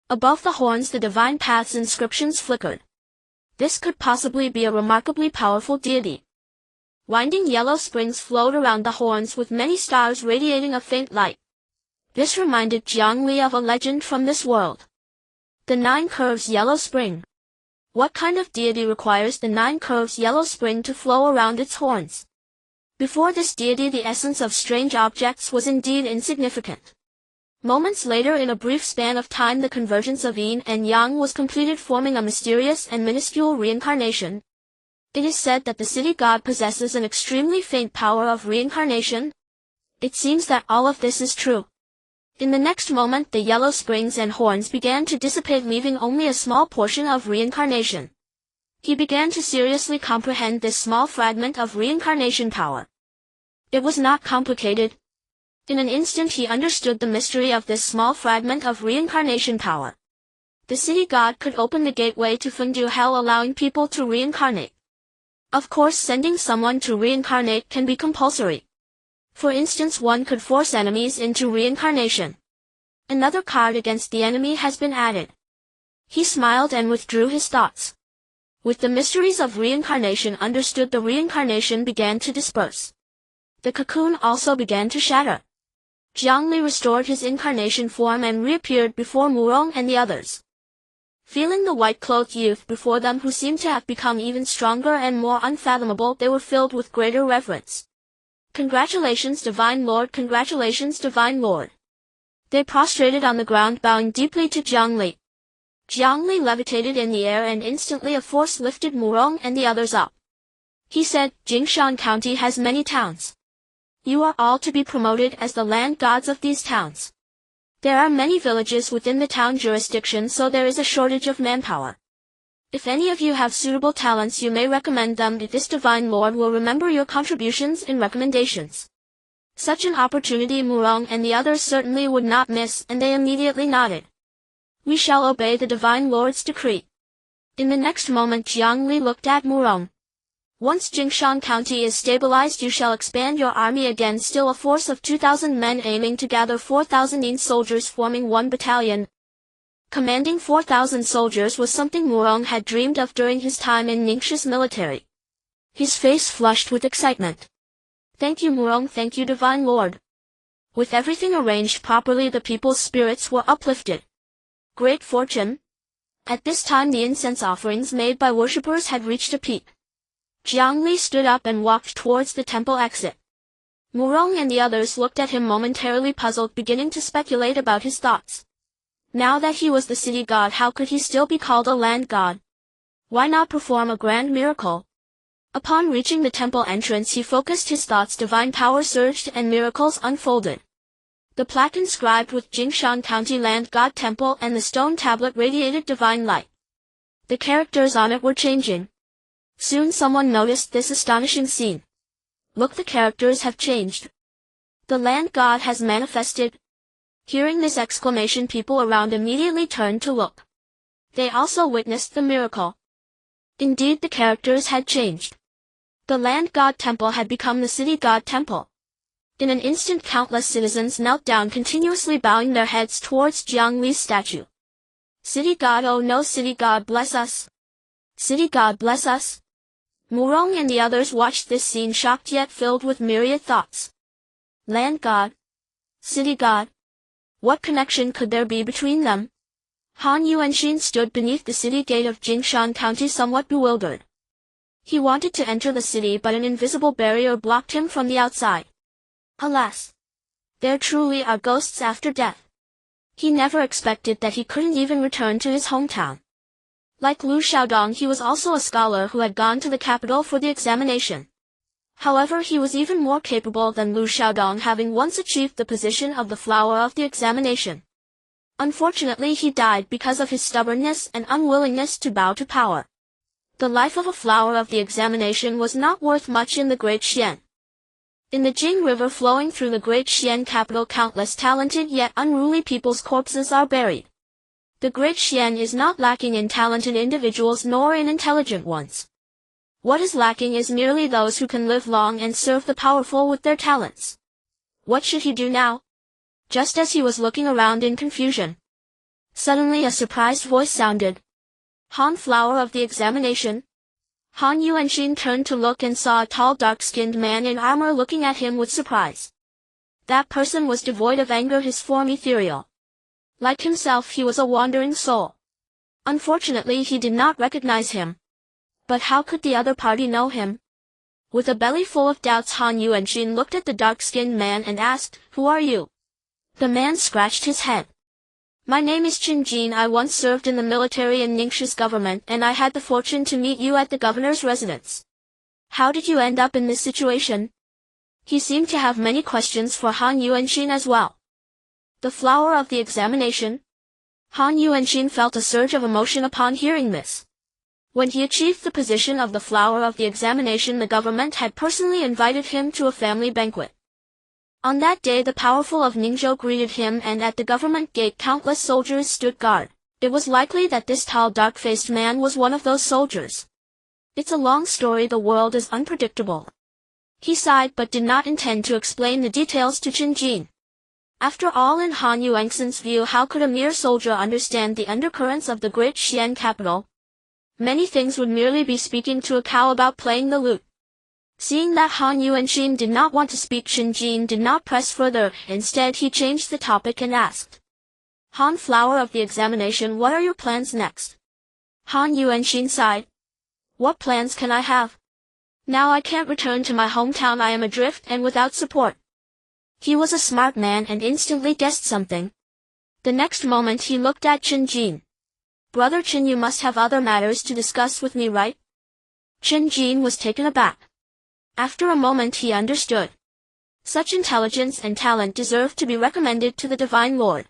Above the horns the divine path's inscriptions flickered. This could possibly be a remarkably powerful deity. Winding yellow springs flowed around the horns with many stars radiating a faint light. This reminded Jiang Li of a legend from this world. The 9 curves yellow spring. What kind of deity requires the 9 curves yellow spring to flow around its horns? Before this deity the essence of strange objects was indeed insignificant. Moments later, in a brief span of time, the convergence of yin and yang was completed, forming a mysterious and minuscule reincarnation. It is said that the city god possesses an extremely faint power of reincarnation. It seems that all of this is true. In the next moment the yellow springs and horns began to dissipate, leaving only a small portion of reincarnation. He began to seriously comprehend this small fragment of reincarnation power. It was not complicated. In an instant he understood the mystery of this small fragment of reincarnation power. The city god could open the gateway to subdue hell, allowing people to reincarnate. Of course, sending someone to reincarnate can be compulsory. For instance, one could force enemies into reincarnation. Another card against the enemy has been added. He smiled and withdrew his thoughts. With the mysteries of reincarnation understood, the reincarnation began to disperse. The cocoon also began to shatter. Jiang Li restored his incarnation form and reappeared before Murong and the others. Feeling the white-clothed youth before them, who seemed to have become even stronger and more unfathomable, they were filled with greater reverence. "Congratulations, Divine Lord! Congratulations, Divine Lord!" They prostrated on the ground, bowing deeply to Jiang Li. Jiang Li levitated in the air, and instantly a force lifted Murong and the others up. He said, "Jingshan County has many towns. You are all to be promoted as the land gods of these towns. There are many villages within the town jurisdiction, so there is a shortage of manpower. If any of you have suitable talents, you may recommend them. This Divine Lord will remember your contributions and recommendations." Such an opportunity Murong and the others certainly would not miss, and they immediately nodded. "We shall obey the Divine Lord's decree." In the next moment Jiang Li looked at Murong. "Once Jingshan County is stabilized, you shall expand your army again." Still a force of 2,000 men aiming to gather 4,000 soldiers, forming one battalion. Commanding 4,000 soldiers was something Murong had dreamed of during his time in Ningxi's military. His face flushed with excitement. "Thank you, Murong, thank you, Divine Lord." With everything arranged properly, the people's spirits were uplifted. Great fortune. At this time the incense offerings made by worshippers had reached a peak. Jiang Li stood up and walked towards the temple exit. Murong and the others looked at him momentarily puzzled, beginning to speculate about his thoughts. Now that he was the city god, how could he still be called a land god? Why not perform a grand miracle? Upon reaching the temple entrance he focused his thoughts, divine power surged and miracles unfolded. The plaque inscribed with Jingshan County Land God Temple and the stone tablet radiated divine light. The characters on it were changing. Soon someone noticed this astonishing scene. "Look, the characters have changed. The land god has manifested." Hearing this exclamation, people around immediately turned to look. They also witnessed the miracle. Indeed, the characters had changed. The land god temple had become the city god temple. In an instant countless citizens knelt down, continuously bowing their heads towards Jiang Li's statue. "City god, oh no, city god, bless us. City god, bless us." Murong and the others watched this scene, shocked yet filled with myriad thoughts. Land god? City god? What connection could there be between them? Han Yuanxin stood beneath the city gate of Jingshan County, somewhat bewildered. He wanted to enter the city, but an invisible barrier blocked him from the outside. Alas! There truly are ghosts after death. He never expected that he couldn't even return to his hometown. Like Liu Xiaodong, he was also a scholar who had gone to the capital for the examination. However, he was even more capable than Liu Xiaodong, having once achieved the position of the flower of the examination. Unfortunately, he died because of his stubbornness and unwillingness to bow to power. The life of a flower of the examination was not worth much in the Great Xian. In the Jing River flowing through the Great Xian capital, countless talented yet unruly people's corpses are buried. The Great Xian is not lacking in talented individuals nor in intelligent ones. What is lacking is merely those who can live long and serve the powerful with their talents. What should he do now? Just as he was looking around in confusion, suddenly a surprised voice sounded. "Han, flower of the examination." Han Yuanxin turned to look and saw a tall dark-skinned man in armor looking at him with surprise. That person was devoid of anger, his form ethereal. Like himself, he was a wandering soul. Unfortunately, he did not recognize him. But how could the other party know him? With a belly full of doubts, Han Yuanxin looked at the dark-skinned man and asked, "Who are you?" The man scratched his head. "My name is Qinghe. I once served in the military in Ningxi's government, and I had the fortune to meet you at the governor's residence. How did you end up in this situation?" He seemed to have many questions for Han Yuanxin as well. The flower of the examination? Han Yuanxin felt a surge of emotion upon hearing this. When he achieved the position of the flower of the examination, the government had personally invited him to a family banquet. On that day the powerful of Ningzhou greeted him, and at the government gate countless soldiers stood guard. It was likely that this tall dark-faced man was one of those soldiers. It's a long story, the world is unpredictable. He sighed but did not intend to explain the details to Qinghe. After all, in Han Yuanxin's view, how could a mere soldier understand the undercurrents of the Great Xuan capital? Many things would merely be speaking to a cow about playing the lute. Seeing that Han Yuanxin did not want to speak, Qinghe did not press further. Instead, he changed the topic and asked, Han, flower of the examination, what are your plans next? Han Yuanxin sighed. What plans can I have? Now I can't return to my hometown. I am adrift and without support. He was a smart man and instantly guessed something. The next moment he looked at Qinghe. Brother Qin, you must have other matters to discuss with me, right? Qinghe was taken aback. After a moment he understood. Such intelligence and talent deserved to be recommended to the Divine Lord.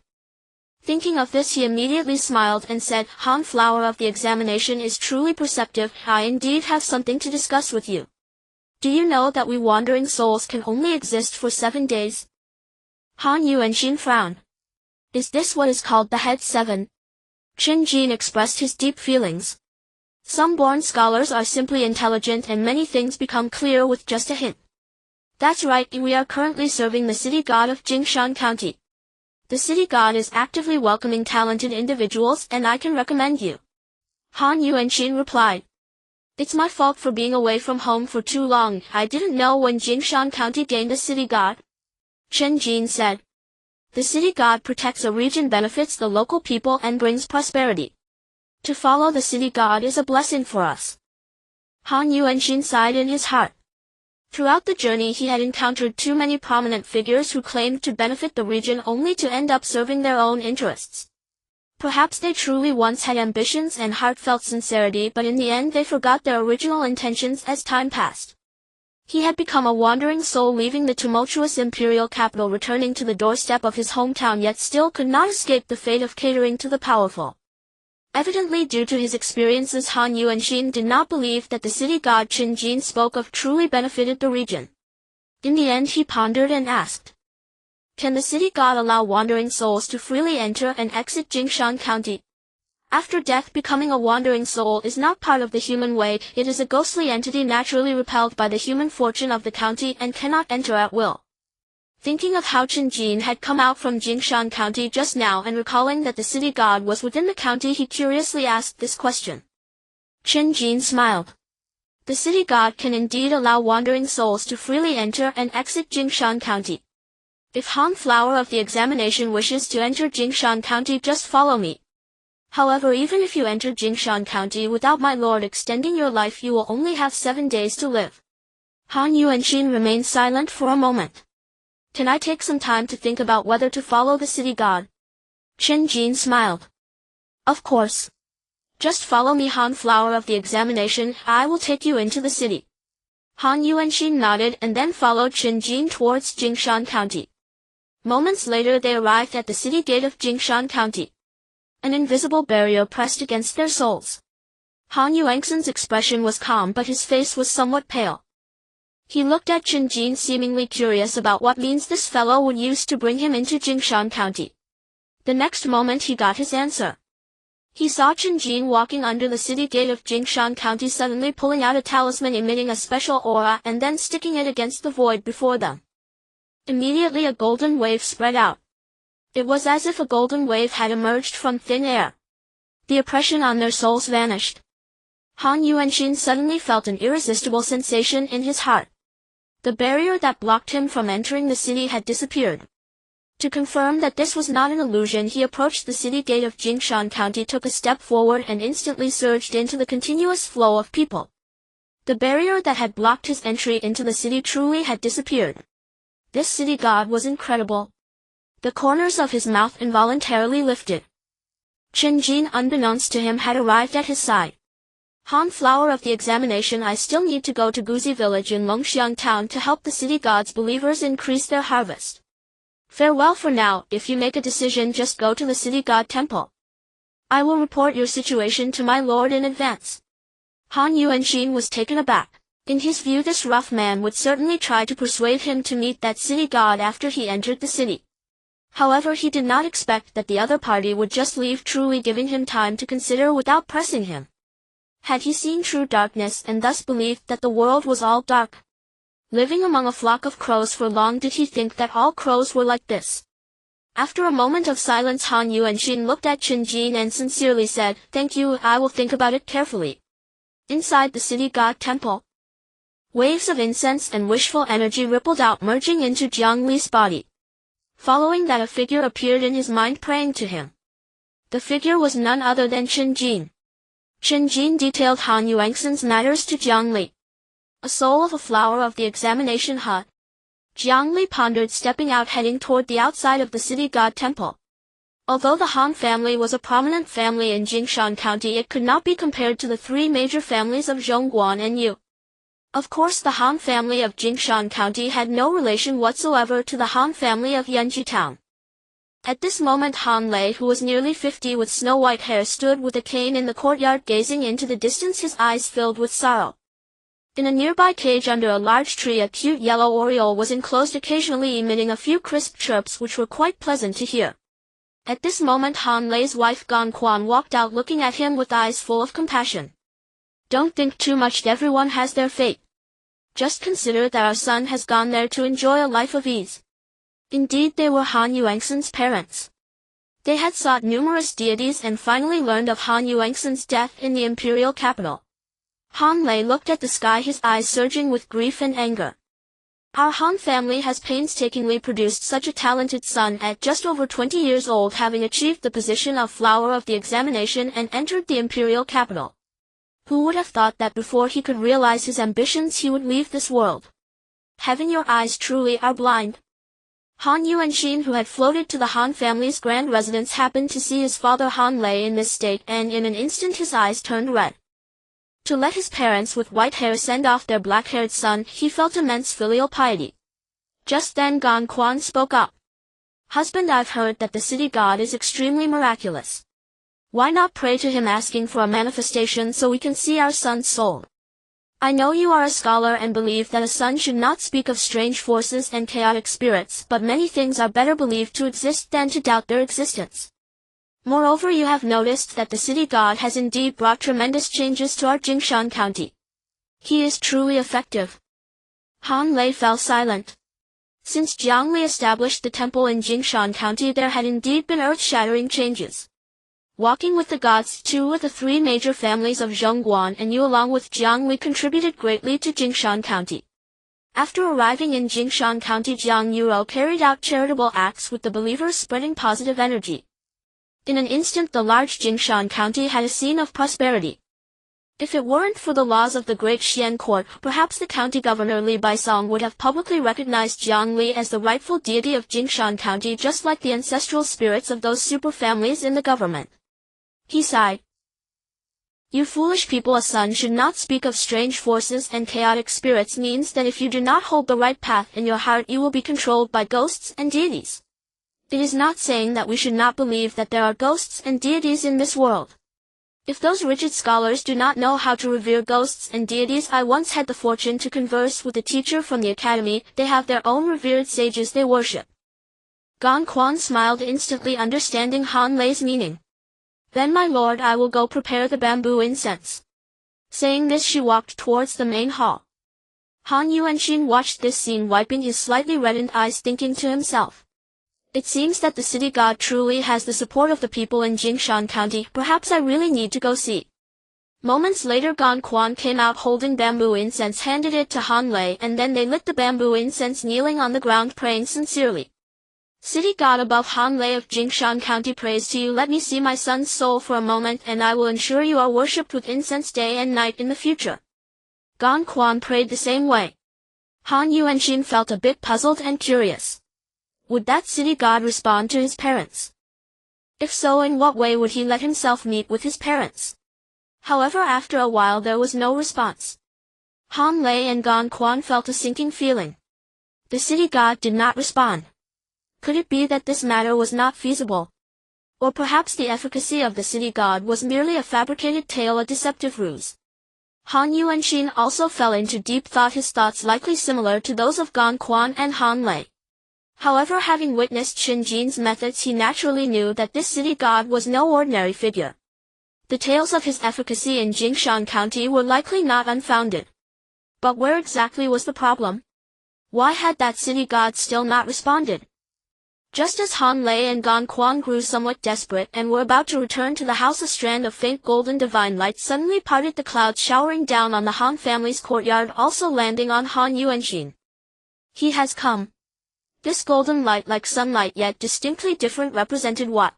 Thinking of this, he immediately smiled and said, Han, flower of the examination is truly perceptive. I indeed have something to discuss with you. Do you know that we wandering souls can only exist for 7 days? Han Yuanxin frowned. Is this what is called the head 7? Qinghe expressed his deep feelings. Some born scholars are simply intelligent and many things become clear with just a hint. That's right, we are currently serving the city god of Jingshan County. The city god is actively welcoming talented individuals and I can recommend you. Han Yuanxin replied. It's my fault for being away from home for too long. I didn't know when Jingshan County gained a city god. Qinghe said. The city god protects a region, benefits the local people and brings prosperity. To follow the city god is a blessing for us. Han Yuanxin sighed in his heart. Throughout the journey he had encountered too many prominent figures who claimed to benefit the region only to end up serving their own interests. Perhaps they truly once had ambitions and heartfelt sincerity, but in the end they forgot their original intentions as time passed. He had become a wandering soul, leaving the tumultuous imperial capital, returning to the doorstep of his hometown, yet still could not escape the fate of catering to the powerful. Evidently due to his experiences, Han Yuanxin did not believe that the city god Qinghe spoke of truly benefited the region. In the end he pondered and asked, can the city god allow wandering souls to freely enter and exit Jingshan County? After death, becoming a wandering soul is not part of the human way. It is a ghostly entity naturally repelled by the human fortune of the county and cannot enter at will. Thinking of how Qinghe had come out from Jingshan County just now and recalling that the city god was within the county, he curiously asked this question. Qinghe smiled. The city god can indeed allow wandering souls to freely enter and exit Jingshan County. If Han, flower of the examination, wishes to enter Jingshan County, just follow me. However, even if you enter Jingshan County without my lord extending your life, you will only have 7 days to live. Han Yuanxin remained silent for a moment. Can I take some time to think about whether to follow the city god? Qinghe smiled. Of course. Just follow me, Han, flower of the examination. I will take you into the city. Han Yuanxin nodded and then followed Qinghe towards Jingshan County. Moments later they arrived at the city gate of Jingshan County. An invisible barrier pressed against their souls. Han Yuanxin's expression was calm, but his face was somewhat pale. He looked at Qinghe, seemingly curious about what means this fellow would use to bring him into Jingshan County. The next moment he got his answer. He saw Qinghe walking under the city gate of Jingshan County, suddenly pulling out a talisman emitting a special aura and then sticking it against the void before them. Immediately a golden wave spread out. It was as if a golden wave had emerged from thin air. The oppression on their souls vanished. Han Yuanxin suddenly felt an irresistible sensation in his heart. The barrier that blocked him from entering the city had disappeared. To confirm that this was not an illusion, he approached the city gate of Jingshan County, took a step forward and instantly surged into the continuous flow of people. The barrier that had blocked his entry into the city truly had disappeared. This city god was incredible. The corners of his mouth involuntarily lifted. Qinghe, unbeknownst to him, had arrived at his side. Han, flower of the examination, I still need to go to Guzi village in Longxiang town to help the city god's believers increase their harvest. Farewell for now. If you make a decision, just go to the city god temple. I will report your situation to my lord in advance. Han Yuanxin was taken aback. In his view, this rough man would certainly try to persuade him to meet that city god after he entered the city. However, he did not expect that the other party would just leave, truly giving him time to consider without pressing him. Had he seen true darkness and thus believed that the world was all dark? Living among a flock of crows for long, did he think that all crows were like this? After a moment of silence, Han Yuanxin looked at Qinghe and sincerely said, "Thank you, I will think about it carefully." Inside the city god temple, waves of incense and wishful energy rippled out, merging into Jiang Li's body. Following that, a figure appeared in his mind, praying to him. The figure was none other than Qinghe. Qinghe detailed Han Yuanxin's matters to Jiang Li. A soul of a flower of the examination hut. Jiang Li pondered, stepping out, heading toward the outside of the city god temple. Although the Han family was a prominent family in Jingshan County, it could not be compared to the three major families of Zhongguan and Yu. Of course, the Han family of Jingshan County had no relation whatsoever to the Han family of Yunchu Town. At this moment, Han Lei, who was nearly 50 with snow-white hair, stood with a cane in the courtyard, gazing into the distance, his eyes filled with sorrow. In a nearby cage under a large tree, a cute yellow oriole was enclosed, occasionally emitting a few crisp chirps which were quite pleasant to hear. At this moment, Han Lei's wife Gan Quan walked out, looking at him with eyes full of compassion. "Don't think too much, everyone has their fate. Just consider that our son has gone there to enjoy a life of ease." Indeed, they were Han Yuanxin's parents. They had sought numerous deities and finally learned of Han Yuanxin's death in the imperial capital. Han Lei looked at the sky, his eyes surging with grief and anger. Our Han family has painstakingly produced such a talented son at just over 20 years old, having achieved the position of flower of the examination and entered the imperial capital. Who would have thought that before he could realize his ambitions he would leave this world? Heaven, your eyes truly are blind. Han Yuanxin, who had floated to the Han family's grand residence, happened to see his father Han Lei in this state, and in an instant his eyes turned red. To let his parents with white hair send off their black-haired son, he felt immense filial piety. Just then Gan Quan spoke up. "Husband, I've heard that the city god is extremely miraculous. Why not pray to him, asking for a manifestation so we can see our son's soul? I know you are a scholar and believe that a son should not speak of strange forces and chaotic spirits, but many things are better believed to exist than to doubt their existence. Moreover, you have noticed that the city god has indeed brought tremendous changes to our Jingshan County. He is truly effective." Han Lei fell silent. Since Jiang Li established the temple in Jingshan County, there had indeed been earth-shattering changes. Walking with the gods, two of the three major families of Zhongguan and Yu along with Jiang Li contributed greatly to Jingshan County. After arriving in Jingshan County, Jiang Yurou carried out charitable acts with the believers, spreading positive energy. In an instant, the large Jingshan County had a scene of prosperity. If it weren't for the laws of the Great Xuan Court, perhaps the county governor Li Baisong would have publicly recognized Jiang Li as the rightful deity of Jingshan County, just like the ancestral spirits of those super families in the government. He sighed. "You foolish people, a son should not speak of strange forces and chaotic spirits means that if you do not hold the right path in your heart, you will be controlled by ghosts and deities. It is not saying that we should not believe that there are ghosts and deities in this world. If those rigid scholars do not know how to revere ghosts and deities, I once had the fortune to converse with a teacher from the academy. They have their own revered sages they worship." Gan Quan smiled, instantly understanding Han Lei's meaning. "Then, my lord, I will go prepare the bamboo incense." Saying this, she walked towards the main hall. Han Yuanxin watched this scene, wiping his slightly reddened eyes, thinking to himself, "It seems that the city god truly has the support of the people in Jingshan County. Perhaps I really need to go see." Moments later, Gan Quan came out holding bamboo incense, handed it to Han Lei, and then they lit the bamboo incense, kneeling on the ground, praying sincerely. "City god above, Han Lei of Jingshan County, praise to you. Let me see my son's soul for a moment, and I will ensure you are worshipped with incense day and night in the future." Gan Quan prayed the same way. Han Yuanxin felt a bit puzzled and curious. Would that city god respond to his parents? If so, in what way would he let himself meet with his parents? However, after a while there was no response. Han Lei and Gan Quan felt a sinking feeling. The city god did not respond. Could it be that this matter was not feasible? Or perhaps the efficacy of the city god was merely a fabricated tale, a deceptive ruse? Han Yuanxin also fell into deep thought, his thoughts likely similar to those of Gong Quan and Han Lei. However, having witnessed Shin Jin's methods, he naturally knew that this city god was no ordinary figure. The tales of his efficacy in Jingshan County were likely not unfounded. But where exactly was the problem? Why had that city god still not responded? Just as Han Lei and Gong Quan grew somewhat desperate and were about to return to the house, a strand of faint golden divine light suddenly parted the clouds, showering down on the Han family's courtyard, also landing on Han Yuanxin. He has come. This golden light, like sunlight yet distinctly different, represented what?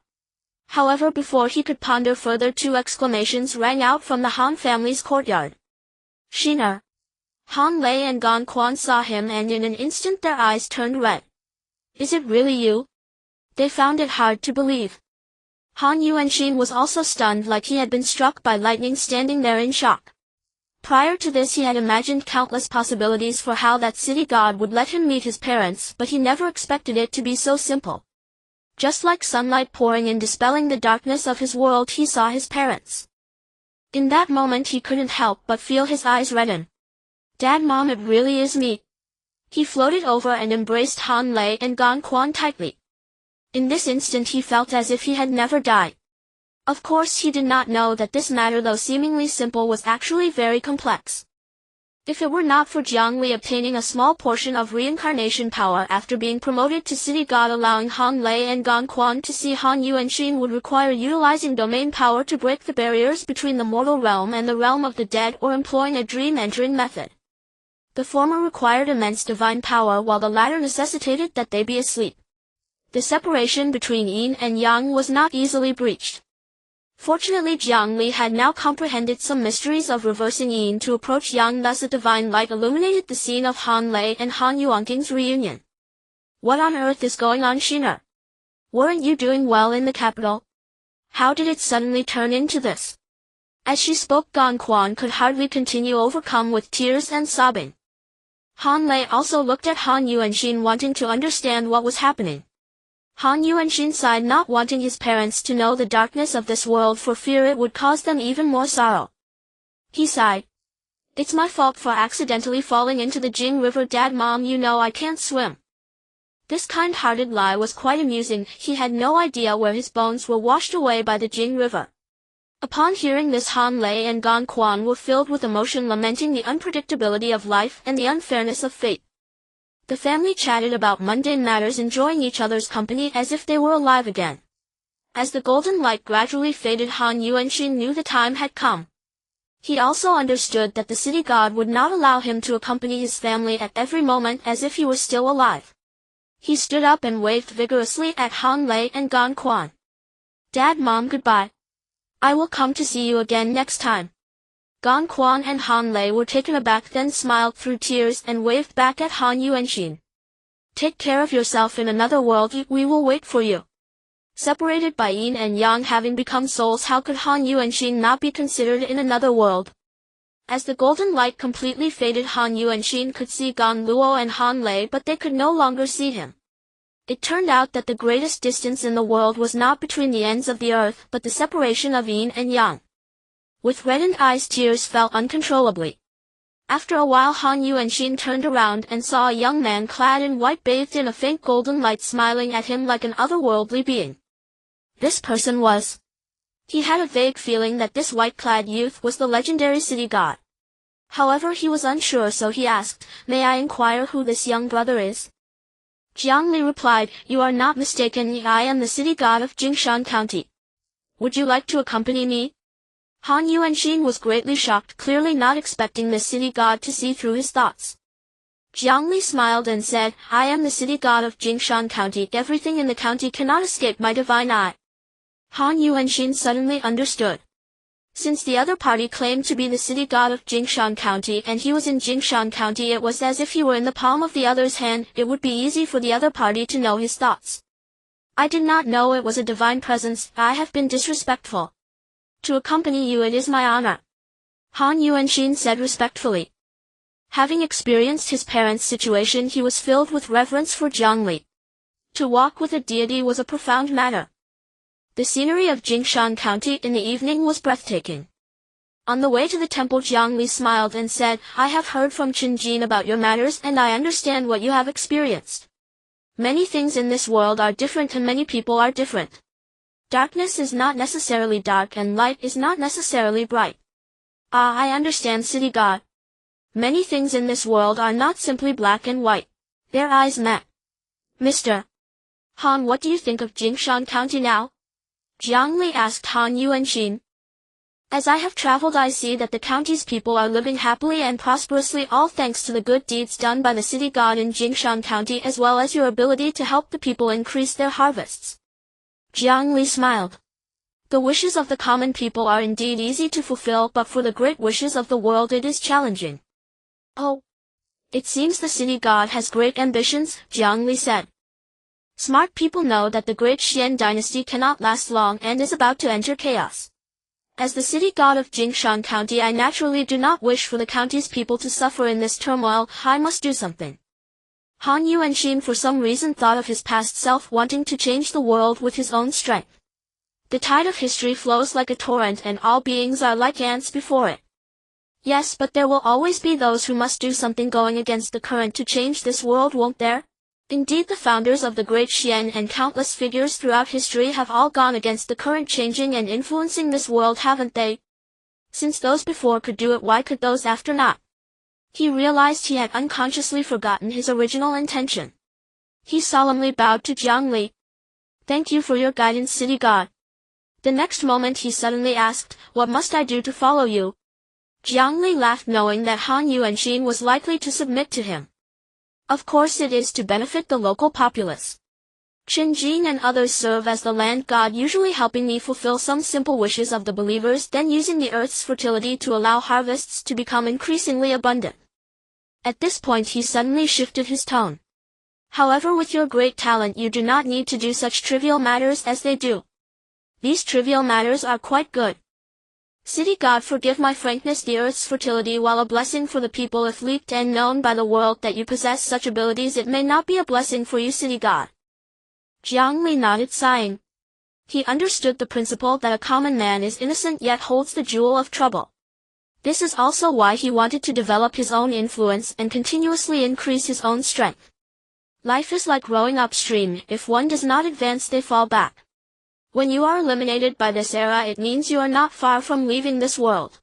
However, before he could ponder further, two exclamations rang out from the Han family's courtyard. Shiner! Han Lei and Gong Quan saw him, and in an instant their eyes turned red. Is it really you? They found it hard to believe. Han Yuanxin was also stunned, like he had been struck by lightning, standing there in shock. Prior to this, he had imagined countless possibilities for how that city god would let him meet his parents, but he never expected it to be so simple. Just like sunlight pouring in, dispelling the darkness of his world, he saw his parents. In that moment he couldn't help but feel his eyes redden. Dad, Mom, it really is me. He floated over and embraced Han Lei and Gong Quan tightly. In this instant he felt as if he had never died. Of course he did not know that this matter, though seemingly simple, was actually very complex. If it were not for Jiang Li obtaining a small portion of reincarnation power after being promoted to city god, allowing Han Lei and Gong Quan to see Han Yuanxin would require utilizing domain power to break the barriers between the mortal realm and the realm of the dead, or employing a dream entering method. The former required immense divine power, while the latter necessitated that they be asleep. The separation between yin and yang was not easily breached. Fortunately, Jiang Li had now comprehended some mysteries of reversing yin to approach yang, thus a divine light illuminated the scene of Han Lei and Han Yuanqing's reunion. What on earth is going on, Shiner? Weren't you doing well in the capital? How did it suddenly turn into this? As she spoke, Gong Quan could hardly continue, overcome with tears and sobbing. Han Lei also looked at Han Yuanxin, wanting to understand what was happening. Han Yuanxin sighed, not wanting his parents to know the darkness of this world for fear it would cause them even more sorrow. He sighed. It's my fault for accidentally falling into the Jing River. Dad, Mom, you know I can't swim. This kind-hearted lie was quite amusing. He had no idea where his bones were washed away by the Jing River. Upon hearing this, Han Lei and Gong Quan were filled with emotion, lamenting the unpredictability of life and the unfairness of fate. The family chatted about mundane matters, enjoying each other's company as if they were alive again. As the golden light gradually faded, Han Yuanxin knew the time had come. He also understood that the city god would not allow him to accompany his family at every moment as if he were still alive. He stood up and waved vigorously at Han Lei and Gong Quan. Dad, Mom, goodbye. I will come to see you again next time. Gong Quan and Han Lei were taken aback, then smiled through tears and waved back at Han Yuanxin. Take care of yourself in another world, we will wait for you. Separated by yin and yang, having become souls, how could Han Yuanxin not be considered in another world? As the golden light completely faded, Han Yuanxin could see Gong Luo and Han Lei, but they could no longer see him. It turned out that the greatest distance in the world was not between the ends of the earth, but the separation of yin and yang. With reddened eyes, tears fell uncontrollably. After a while, Han Yuanxin turned around and saw a young man clad in white, bathed in a faint golden light, smiling at him like an otherworldly being. This person was... He had a vague feeling that this white-clad youth was the legendary city god. However, he was unsure, so he asked, "May I inquire who this young brother is?" Jiang Li replied, "You are not mistaken, I am the city god of Jingshan County. Would you like to accompany me?" Han Yuanxin was greatly shocked, clearly not expecting the city god to see through his thoughts. Jiang Li smiled and said, "I am the city god of Jingshan County. Everything in the county cannot escape my divine eye." Han Yuanxin suddenly understood. Since the other party claimed to be the city god of Jingshan County and he was in Jingshan County, it was as if he were in the palm of the other's hand. It would be easy for the other party to know his thoughts. "I did not know it was a divine presence. I have been disrespectful. To accompany you, it is my honor," Han Yuanxin said respectfully. Having experienced his parents' situation, he was filled with reverence for Jiang Li. To walk with a deity was a profound matter. The scenery of Jingshan County in the evening was breathtaking. On the way to the temple, Jiang Li smiled and said, I have heard from Qinghe about your matters and I understand what you have experienced. Many things in this world are different and many people are different. Darkness is not necessarily dark and light is not necessarily bright. Ah, I understand, city god. Many things in this world are not simply black and white. Their eyes met. Mr. Han, what do you think of Jingshan County now? Jiang Li asked Han Yuanxin. As I have traveled, I see that the county's people are living happily and prosperously, all thanks to the good deeds done by the city god in Jingshan County as well as your ability to help the people increase their harvests. Jiang Li smiled. The wishes of the common people are indeed easy to fulfill, but for the great wishes of the world it is challenging. Oh. It seems the city god has great ambitions, Jiang Li said. Smart people know that the Great Xuan Dynasty cannot last long and is about to enter chaos. As the city god of Jingshan County, I naturally do not wish for the county's people to suffer in this turmoil. I must do something. Han Yuanxin for some reason thought of his past self wanting to change the world with his own strength. The tide of history flows like a torrent and all beings are like ants before it. Yes, but there will always be those who must do something going against the current to change this world, won't there? Indeed, the founders of the Great Xuan and countless figures throughout history have all gone against the current, changing and influencing this world, haven't they? Since those before could do it, why could those after not? He realized he had unconsciously forgotten his original intention. He solemnly bowed to Jiang Li. Thank you for your guidance, city god. The next moment he suddenly asked, what must I do to follow you? Jiang Li laughed, knowing that Han Yuanxin was likely to submit to him. Of course it is to benefit the local populace. Qinghe and others serve as the land god, usually helping me fulfill some simple wishes of the believers, then using the earth's fertility to allow harvests to become increasingly abundant. At this point he suddenly shifted his tone. However, with your great talent you do not need to do such trivial matters as they do. These trivial matters are quite good. City god, forgive my frankness. The earth's fertility, while a blessing for the people if leaked and known by the world that you possess such abilities, it may not be a blessing for you, city god. Jiang Li nodded, sighing. He understood the principle that a common man is innocent yet holds the jewel of trouble. This is also why he wanted to develop his own influence and continuously increase his own strength. Life is like rowing upstream. If one does not advance, they fall back. When you are eliminated by this era, it means you are not far from leaving this world.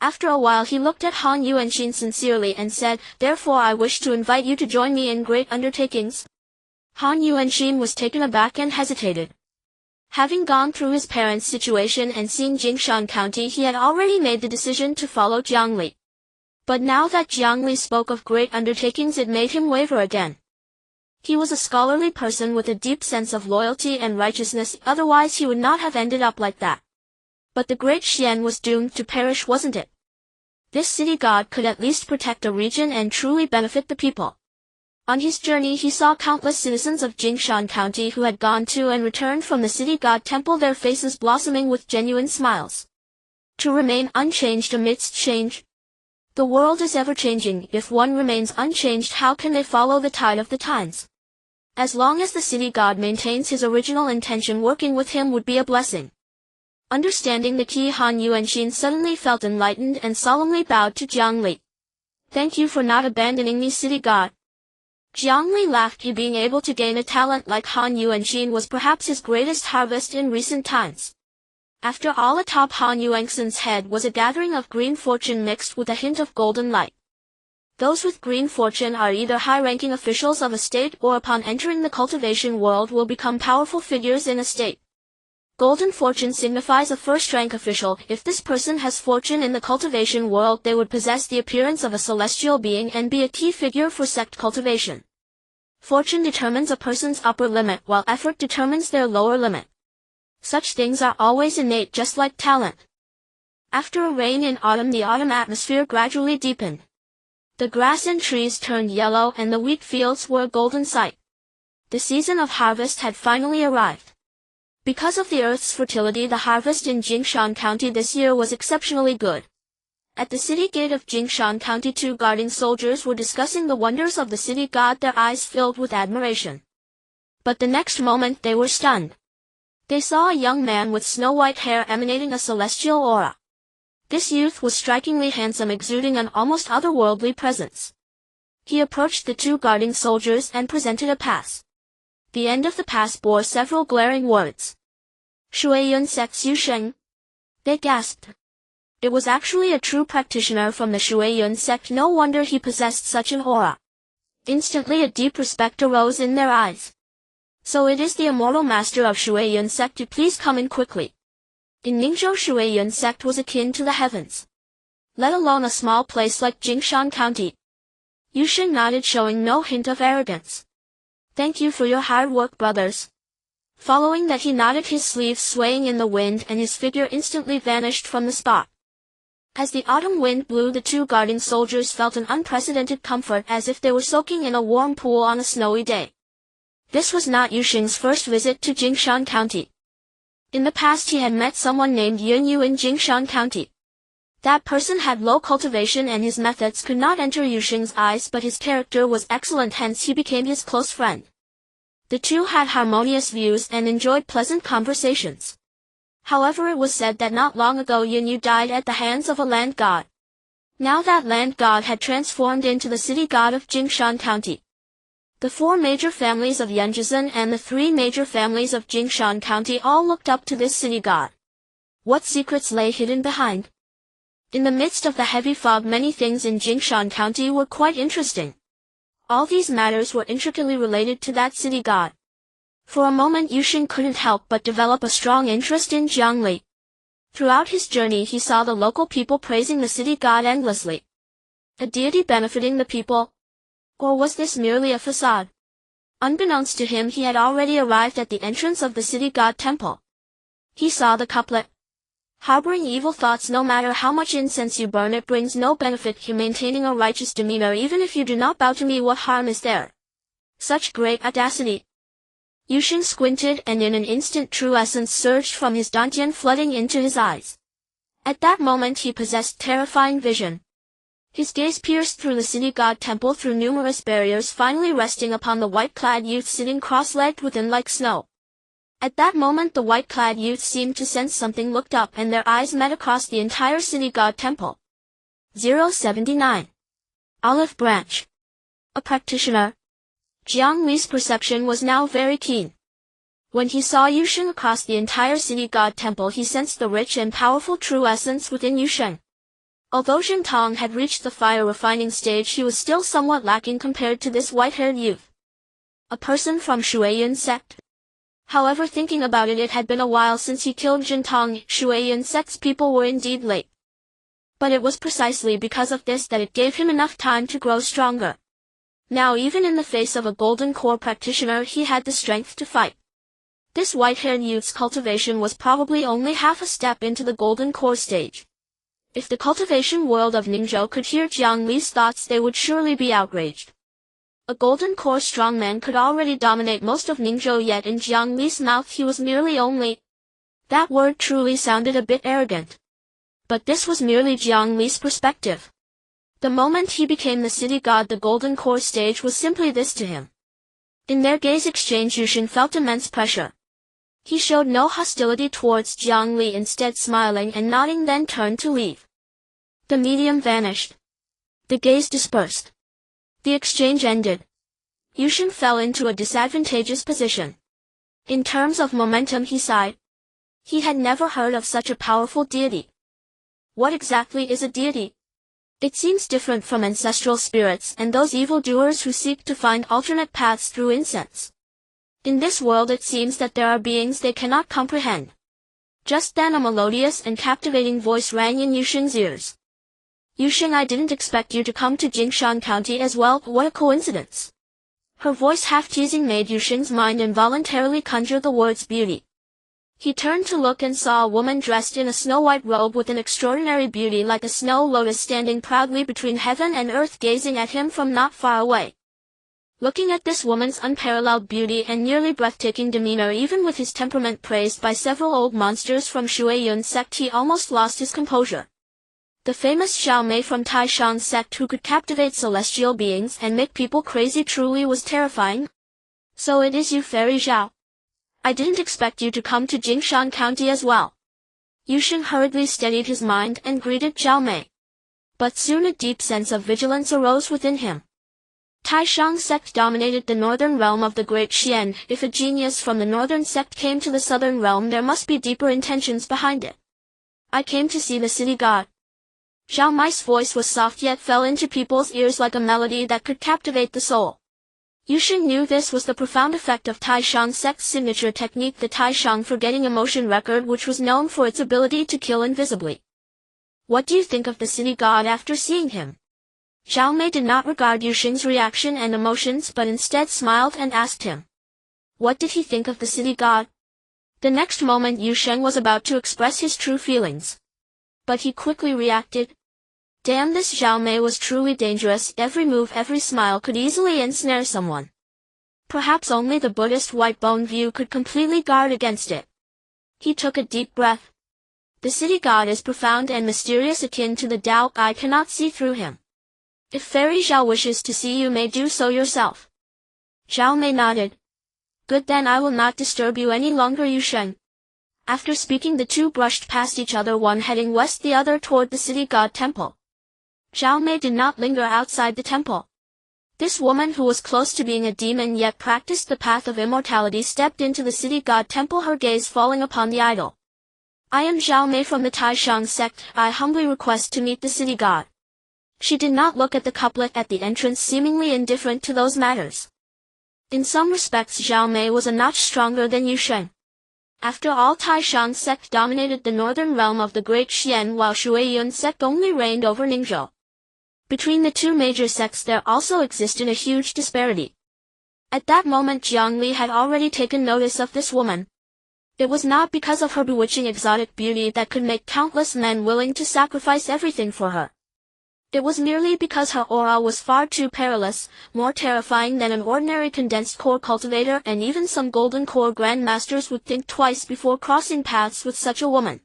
After a while he looked at Han Yuanxin sincerely and said, therefore I wish to invite you to join me in great undertakings. Han Yuanxin was taken aback and hesitated. Having gone through his parents' situation and seen Jingshan County, he had already made the decision to follow Jiang Li. But now that Jiang Li spoke of great undertakings, it made him waver again. He was a scholarly person with a deep sense of loyalty and righteousness, otherwise he would not have ended up like that. But the Great Xuan was doomed to perish, wasn't it? This city god could at least protect a region and truly benefit the people. On his journey he saw countless citizens of Jingshan County who had gone to and returned from the city god temple, their faces blossoming with genuine smiles. To remain unchanged amidst change. The world is ever changing. If one remains unchanged, how can they follow the tide of the times? As long as the city god maintains his original intention, working with him would be a blessing. Understanding the key, Han Yuanxin suddenly felt enlightened and solemnly bowed to Jiang Li. Thank you for not abandoning me, city god. Jiang Li laughed. Being able to gain a talent like Han Yuanxin was perhaps his greatest harvest in recent times. After all, atop Han Yuanxin's head was a gathering of green fortune mixed with a hint of golden light. Those with green fortune are either high-ranking officials of a state or upon entering the cultivation world will become powerful figures in a state. Golden fortune signifies a first-rank official. If this person has fortune in the cultivation world, they would possess the appearance of a celestial being and be a key figure for sect cultivation. Fortune determines a person's upper limit, while effort determines their lower limit. Such things are always innate, just like talent. After a rain in autumn, the autumn atmosphere gradually deepened. The grass and trees turned yellow and the wheat fields were a golden sight. The season of harvest had finally arrived. Because of the earth's fertility, the harvest in Jingshan County this year was exceptionally good. At the city gate of Jingshan County, 2 guarding soldiers were discussing the wonders of the city god, their eyes filled with admiration. But the next moment they were stunned. They saw a young man with snow-white hair emanating a celestial aura. This youth was strikingly handsome, exuding an almost otherworldly presence. He approached the two guarding soldiers and presented a pass. The end of the pass bore several glaring words. Shui Yun sect's Yu Sheng. They gasped. It was actually a true practitioner from the Shui Yun sect. No wonder he possessed such an aura. Instantly a deep respect arose in their eyes. So it is the immortal master of Shui Yun sect. Please come in quickly. In Ningzhou, Shui Yun sect was akin to the heavens. Let alone a small place like Jingshan County. Yu Sheng nodded, showing no hint of arrogance. Thank you for your hard work, brothers. Following that, he nodded, his sleeves swaying in the wind, and his figure instantly vanished from the spot. As the autumn wind blew, the two guarding soldiers felt an unprecedented comfort, as if they were soaking in a warm pool on a snowy day. This was not Yu Sheng's first visit to Jingshan County. In the past he had met someone named Yunyu in Jingshan County. That person had low cultivation and his methods could not enter Yu Sheng's eyes, but his character was excellent, hence he became his close friend. The two had harmonious views and enjoyed pleasant conversations. However, it was said that not long ago Yunyu died at the hands of a land god. Now that land god had transformed into the city god of Jingshan County. The four major families of Yanzhizhen and the three major families of Jingshan County all looked up to this city god. What secrets lay hidden behind? In the midst of the heavy fog, many things in Jingshan County were quite interesting. All these matters were intricately related to that city god. For a moment Yu Sheng couldn't help but develop a strong interest in Jiang Li. Throughout his journey he saw the local people praising the city god endlessly. A deity benefiting the people? Or was this merely a facade? Unbeknownst to him, he had already arrived at the entrance of the city god temple. He saw the couplet. Harboring evil thoughts, no matter how much incense you burn, it brings no benefit to maintaining a righteous demeanor. Even if you do not bow to me, what harm is there? Such great audacity. Yu Sheng squinted, and in an instant true essence surged from his dantian, flooding into his eyes. At that moment he possessed terrifying vision. His gaze pierced through the city god temple through numerous barriers, finally resting upon the white-clad youth sitting cross-legged within like snow. At that moment the white-clad youth seemed to sense something, looked up, and their eyes met across the entire city god temple. 079. Olive branch. A practitioner. Jiang Li's perception was now very keen. When he saw Yu Sheng across the entire city god temple, he sensed the rich and powerful true essence within Yu Sheng. Although Jin Tong had reached the fire refining stage, he was still somewhat lacking compared to this white-haired youth. A person from Shui Yun sect? However, thinking about it, it had been a while since he killed Jin Tong. Shui Yun sect's people were indeed late. But it was precisely because of this that it gave him enough time to grow stronger. Now, even in the face of a golden core practitioner, he had the strength to fight. This white-haired youth's cultivation was probably only half a step into the golden core stage. If the cultivation world of Ningzhou could hear Jiang Li's thoughts, they would surely be outraged. A golden core strongman could already dominate most of Ningzhou, yet in Jiang Li's mouth he was merely only. That word truly sounded a bit arrogant. But this was merely Jiang Li's perspective. The moment he became the city god, the golden core stage was simply this to him. In their gaze exchange, Yu Sheng felt immense pressure. He showed no hostility towards Jiang Li, instead smiling and nodding, then turned to leave. The medium vanished. The gaze dispersed. The exchange ended. Yu Sheng fell into a disadvantageous position. In terms of momentum, he sighed. He had never heard of such a powerful deity. What exactly is a deity? It seems different from ancestral spirits and those evildoers who seek to find alternate paths through incense. In this world it seems that there are beings they cannot comprehend. Just then a melodious and captivating voice rang in Yu Sheng's ears. Yu Sheng, I didn't expect you to come to Jingshan County as well. What a coincidence. Her voice, half teasing, made Yu Sheng's mind involuntarily conjure the words beauty. He turned to look and saw a woman dressed in a snow-white robe with an extraordinary beauty, like a snow lotus, standing proudly between heaven and earth, gazing at him from not far away. Looking at this woman's unparalleled beauty and nearly breathtaking demeanor, even with his temperament praised by several old monsters from Shui Yun sect, he almost lost his composure. The famous Xiao Mei from Taishan sect, who could captivate celestial beings and make people crazy, truly was terrifying. So it is you, Fairy Zhao. I didn't expect you to come to Jingshan County as well. Yusheng hurriedly steadied his mind and greeted Zhao Mei. But soon a deep sense of vigilance arose within him. Taishang sect dominated the northern realm of the Great Xuan. If a genius from the northern sect came to the southern realm, there must be deeper intentions behind it. I came to see the city god. Zhao Mei's voice was soft yet fell into people's ears like a melody that could captivate the soul. Yusheng knew this was the profound effect of Taishang sect's signature technique, the Taishang forgetting emotion record, which was known for its ability to kill invisibly. What do you think of the city god after seeing him? Zhao Mei did not regard Yusheng's reaction and emotions but instead smiled and asked him. What did he think of the city god? The next moment Yusheng was about to express his true feelings. But he quickly reacted. Damn, this Zhao Mei was truly dangerous. Every move, every smile could easily ensnare someone. Perhaps only the Buddhist white-bone view could completely guard against it. He took a deep breath. The city god is profound and mysterious, akin to the Tao. I cannot see through him. If Fairy Zhao wishes to see, you may do so yourself. Zhao Mei nodded. Good, then I will not disturb you any longer, Yusheng. After speaking, the two brushed past each other, one heading west, the other toward the city god temple. Zhao Mei did not linger outside the temple. This woman, who was close to being a demon yet practiced the path of immortality, stepped into the city god temple, her gaze falling upon the idol. I am Zhao Mei from the Taishang sect. I humbly request to meet the city god. She did not look at the couplet at the entrance, seemingly indifferent to those matters. In some respects Zhao Mei was a notch stronger than Yusheng. After all, Taishang sect dominated the northern realm of the Great Xuan, while Shuiyun sect only reigned over Ningzhou. Between the two major sects there also existed a huge disparity. At that moment Jiang Li had already taken notice of this woman. It was not because of her bewitching exotic beauty that could make countless men willing to sacrifice everything for her. It was merely because her aura was far too perilous, more terrifying than an ordinary condensed core cultivator, and even some golden core grandmasters would think twice before crossing paths with such a woman.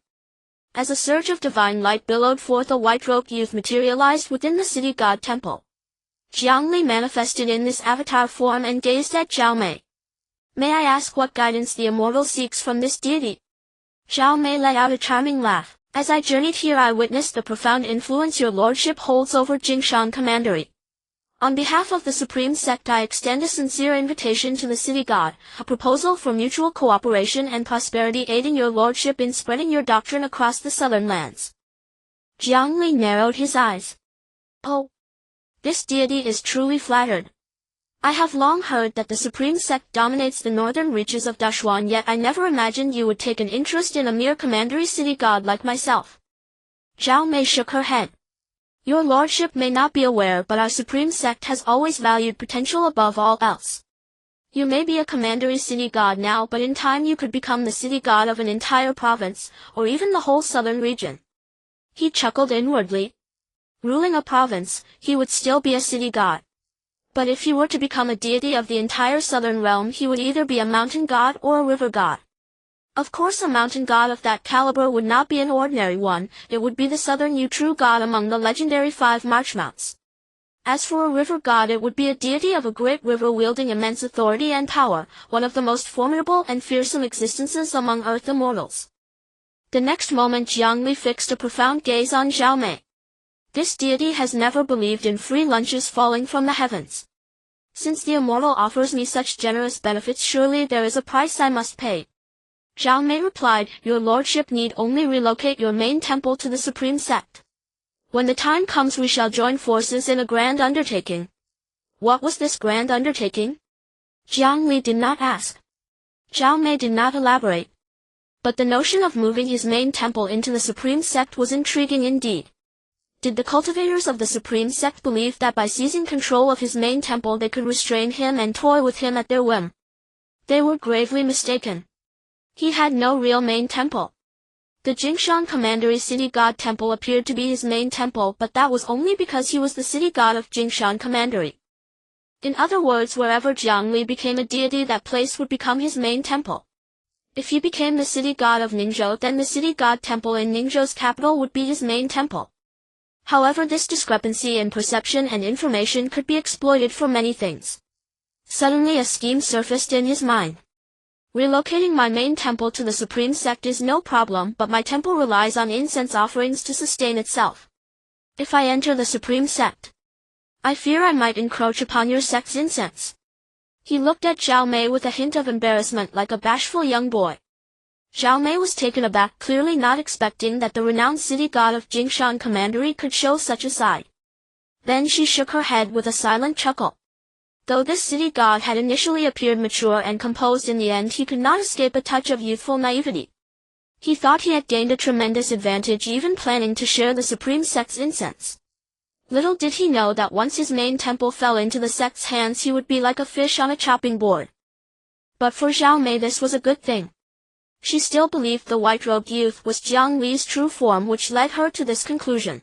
As a surge of divine light billowed forth, a white-robed youth materialized within the city god temple. Jiang Li manifested in this avatar form and gazed at Zhao Mei. May I ask what guidance the immortal seeks from this deity? Zhao Mei let out a charming laugh. As I journeyed here, I witnessed the profound influence your lordship holds over Jingshan Commandery. On behalf of the Supreme Sect, I extend a sincere invitation to the city god, a proposal for mutual cooperation and prosperity, aiding your lordship in spreading your doctrine across the southern lands. Jiang Li narrowed his eyes. Oh, this deity is truly flattered. I have long heard that the Supreme Sect dominates the northern reaches of Dashuan, yet I never imagined you would take an interest in a mere commandery city god like myself. Zhao Mei shook her head. Your lordship may not be aware, but our Supreme Sect has always valued potential above all else. You may be a commandery city god now, but in time you could become the city god of an entire province, or even the whole southern region. He chuckled inwardly. Ruling a province, he would still be a city god. But if he were to become a deity of the entire southern realm, he would either be a mountain god or a river god. Of course, a mountain god of that caliber would not be an ordinary one. It would be the southern Yunchu god among the legendary 5 Marchmounts. As for a river god, it would be a deity of a great river wielding immense authority and power, one of the most formidable and fearsome existences among earth immortals. The next moment Jiang Li fixed a profound gaze on Zhao Mei. This deity has never believed in free lunches falling from the heavens. Since the immortal offers me such generous benefits, surely there is a price I must pay. Zhao Mei replied, your lordship need only relocate your main temple to the Supreme Sect. When the time comes, we shall join forces in a grand undertaking. What was this grand undertaking? Jiang Li did not ask. Zhao Mei did not elaborate. But the notion of moving his main temple into the Supreme Sect was intriguing indeed. Did the cultivators of the Supreme Sect believe that by seizing control of his main temple they could restrain him and toy with him at their whim? They were gravely mistaken. He had no real main temple. The Jingshan Commandery city god temple appeared to be his main temple, but that was only because he was the city god of Jingshan Commandery. In other words, wherever Jiang Li became a deity, that place would become his main temple. If he became the city god of Ningzhou, then the city god temple in Ningzhou's capital would be his main temple. However, this discrepancy in perception and information could be exploited for many things. Suddenly a scheme surfaced in his mind. Relocating my main temple to the supreme sect is no problem, but my temple relies on incense offerings to sustain itself. If I enter the supreme sect, I fear I might encroach upon your sect's incense. He looked at Zhao Mei with a hint of embarrassment like a bashful young boy. Zhao Mei was taken aback, clearly not expecting that the renowned city god of Jingshan Commandery could show such a side. Then she shook her head with a silent chuckle. Though this city god had initially appeared mature and composed, in the end he could not escape a touch of youthful naivety. He thought he had gained a tremendous advantage even planning to share the supreme sect's incense. Little did he know that once his main temple fell into the sect's hands he would be like a fish on a chopping board. But for Zhao Mei this was a good thing. She still believed the white-robed youth was Jiang Li's true form, which led her to this conclusion.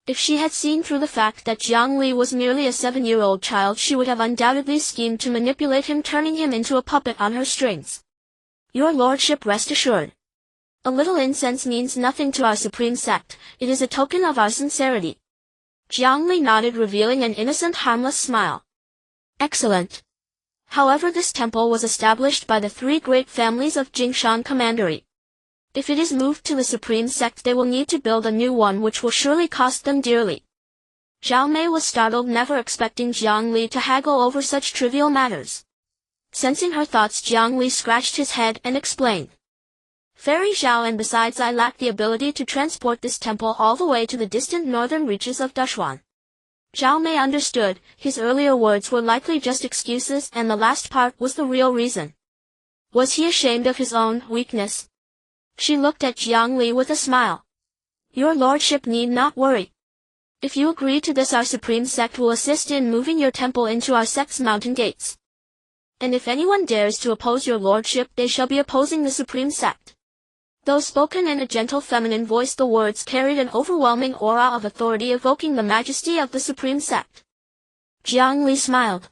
If she had seen through the fact that Jiang Li was merely a 7-year-old child, she would have undoubtedly schemed to manipulate him, turning him into a puppet on her strings. Your lordship, rest assured. A little incense means nothing to our supreme sect. It is a token of our sincerity. Jiang Li nodded, revealing an innocent, harmless smile. Excellent. However, this temple was established by the 3 great families of Jingshan Commandery. If it is moved to the supreme sect, they will need to build a new one, which will surely cost them dearly. Zhao Mei was startled, never expecting Jiang Li to haggle over such trivial matters. Sensing her thoughts, Jiang Li scratched his head and explained. Fairy Zhao, and besides I lack the ability to transport this temple all the way to the distant northern reaches of Dushuan. Zhao Mei understood, his earlier words were likely just excuses and the last part was the real reason. Was he ashamed of his own weakness? She looked at Jiang Li with a smile. Your lordship need not worry. If you agree to this, our supreme sect will assist in moving your temple into our sect's mountain gates. And if anyone dares to oppose your lordship, they shall be opposing the supreme sect. Though spoken in a gentle feminine voice, the words carried an overwhelming aura of authority, evoking the majesty of the supreme sect. Jiang Li smiled.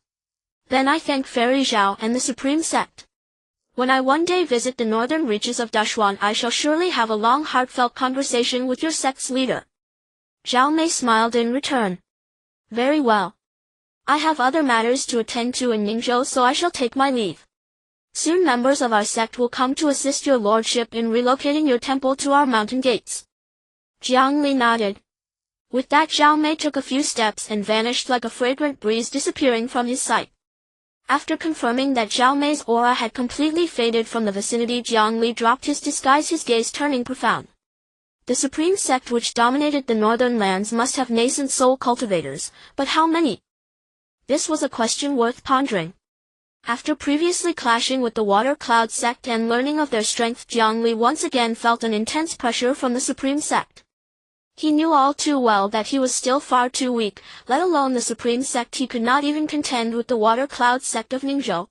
Then I thank Fairy Zhao and the supreme sect. When I one day visit the northern reaches of Dushuan, I shall surely have a long, heartfelt conversation with your sect's leader. Zhao Mei smiled in return. Very well. I have other matters to attend to in Ningzhou, so I shall take my leave. Soon members of our sect will come to assist your lordship in relocating your temple to our mountain gates. Jiang Li nodded. With that, Zhao Mei took a few steps and vanished like a fragrant breeze, disappearing from his sight. After confirming that Zhao Mei's aura had completely faded from the vicinity, Jiang Li dropped his disguise, his gaze turning profound. The supreme sect which dominated the northern lands must have nascent soul cultivators, but how many? This was a question worth pondering. After previously clashing with the Water Cloud sect and learning of their strength, Jiang Li once again felt an intense pressure from the supreme sect. He knew all too well that he was still far too weak, let alone the supreme sect. He could not even contend with the Water Cloud sect of Ningzhou.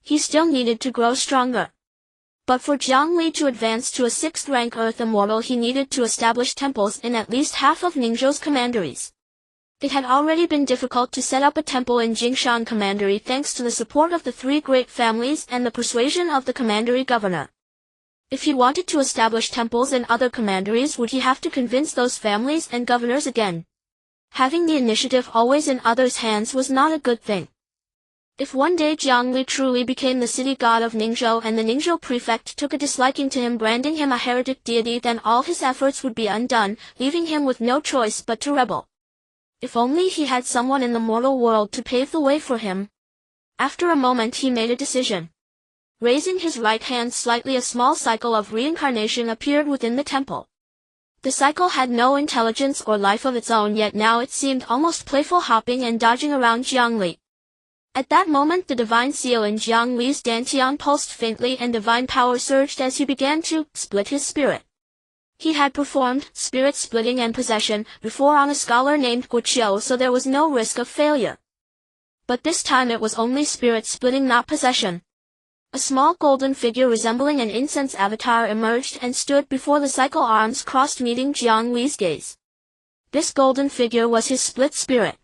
He still needed to grow stronger. But for Jiang Li to advance to a 6th rank Earth Immortal, he needed to establish temples in at least half of Ningzhou's commanderies. It had already been difficult to set up a temple in Jingshan Commandery thanks to the support of the 3 great families and the persuasion of the commandery governor. If he wanted to establish temples in other commanderies, would he have to convince those families and governors again? Having the initiative always in others' hands was not a good thing. If one day Jiang Li truly became the city god of Ningzhou and the Ningzhou prefect took a disliking to him, branding him a heretic deity, then all his efforts would be undone, leaving him with no choice but to rebel. If only he had someone in the mortal world to pave the way for him. After a moment he made a decision. Raising his right hand slightly, a small cycle of reincarnation appeared within the temple. The cycle had no intelligence or life of its own, yet now it seemed almost playful, hopping and dodging around Jiang Li. At that moment the divine seal in Jiang Li's dantian pulsed faintly and divine power surged as he began to split his spirit. He had performed spirit splitting and possession before on a scholar named Guqiu, so there was no risk of failure. But this time it was only spirit splitting, not possession. A small golden figure resembling an incense avatar emerged and stood before the cycle, arms crossed, meeting Jiang Li's gaze. This golden figure was his split spirit.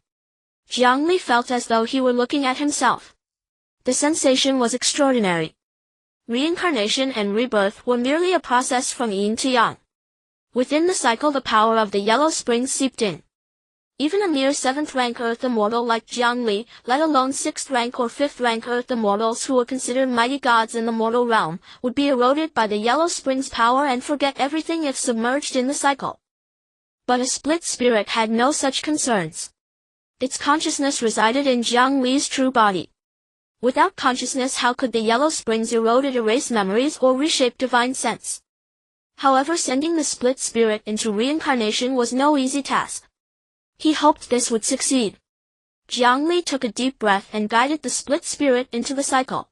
Jiang Li felt as though he were looking at himself. The sensation was extraordinary. Reincarnation and rebirth were merely a process from yin to yang. Within the cycle the power of the yellow spring seeped in. Even a mere 7th rank Earth immortal like Jiang Li, let alone 6th rank or 5th rank Earth immortals who were considered mighty gods in the mortal realm, would be eroded by the Yellow Spring's power and forget everything if submerged in the cycle. But a split spirit had no such concerns. Its consciousness resided in Jiang Li's true body. Without consciousness, how could the Yellow Springs erase memories or reshape divine sense? However, sending the split spirit into reincarnation was no easy task. He hoped this would succeed. Jiang Li took a deep breath and guided the split spirit into the cycle.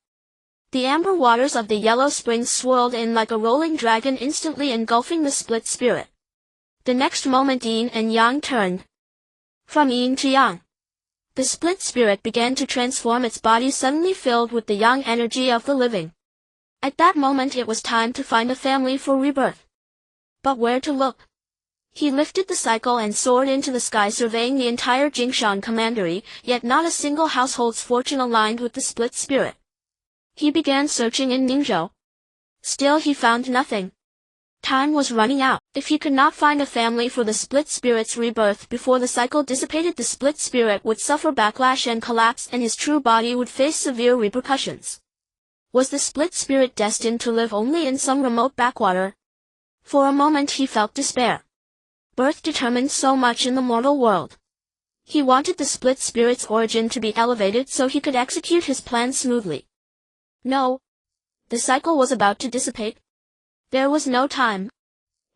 The amber waters of the Yellow Springs swirled in like a rolling dragon, instantly engulfing the split spirit. The next moment yin and yang turned. From yin to yang. The split spirit began to transform, its body suddenly filled with the yang energy of the living. At that moment it was time to find a family for rebirth. But where to look? He lifted the cycle and soared into the sky, surveying the entire Jingshan commandery, yet not a single household's fortune aligned with the split spirit. He began searching in Ningzhou. Still he found nothing. Time was running out. If he could not find a family for the split spirit's rebirth before the cycle dissipated, the split spirit would suffer backlash and collapse, and his true body would face severe repercussions. Was the split spirit destined to live only in some remote backwater? For a moment he felt despair. Birth determined so much in the mortal world. He wanted the split spirit's origin to be elevated so he could execute his plan smoothly. No. The cycle was about to dissipate. There was no time.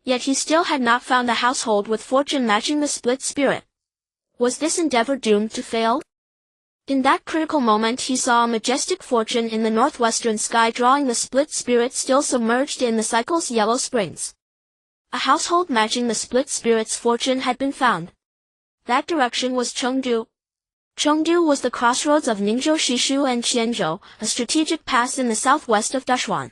Yet he still had not found a household with fortune matching the split spirit. Was this endeavor doomed to fail? In that critical moment he saw a majestic fortune in the northwestern sky, drawing the split spirit still submerged in the cycle's Yellow Springs. A household matching the split spirit's fortune had been found. That direction was Chengdu. Chengdu was the crossroads of Ningzhou, Shishu and Qianzhou, a strategic pass in the southwest of Dushuan.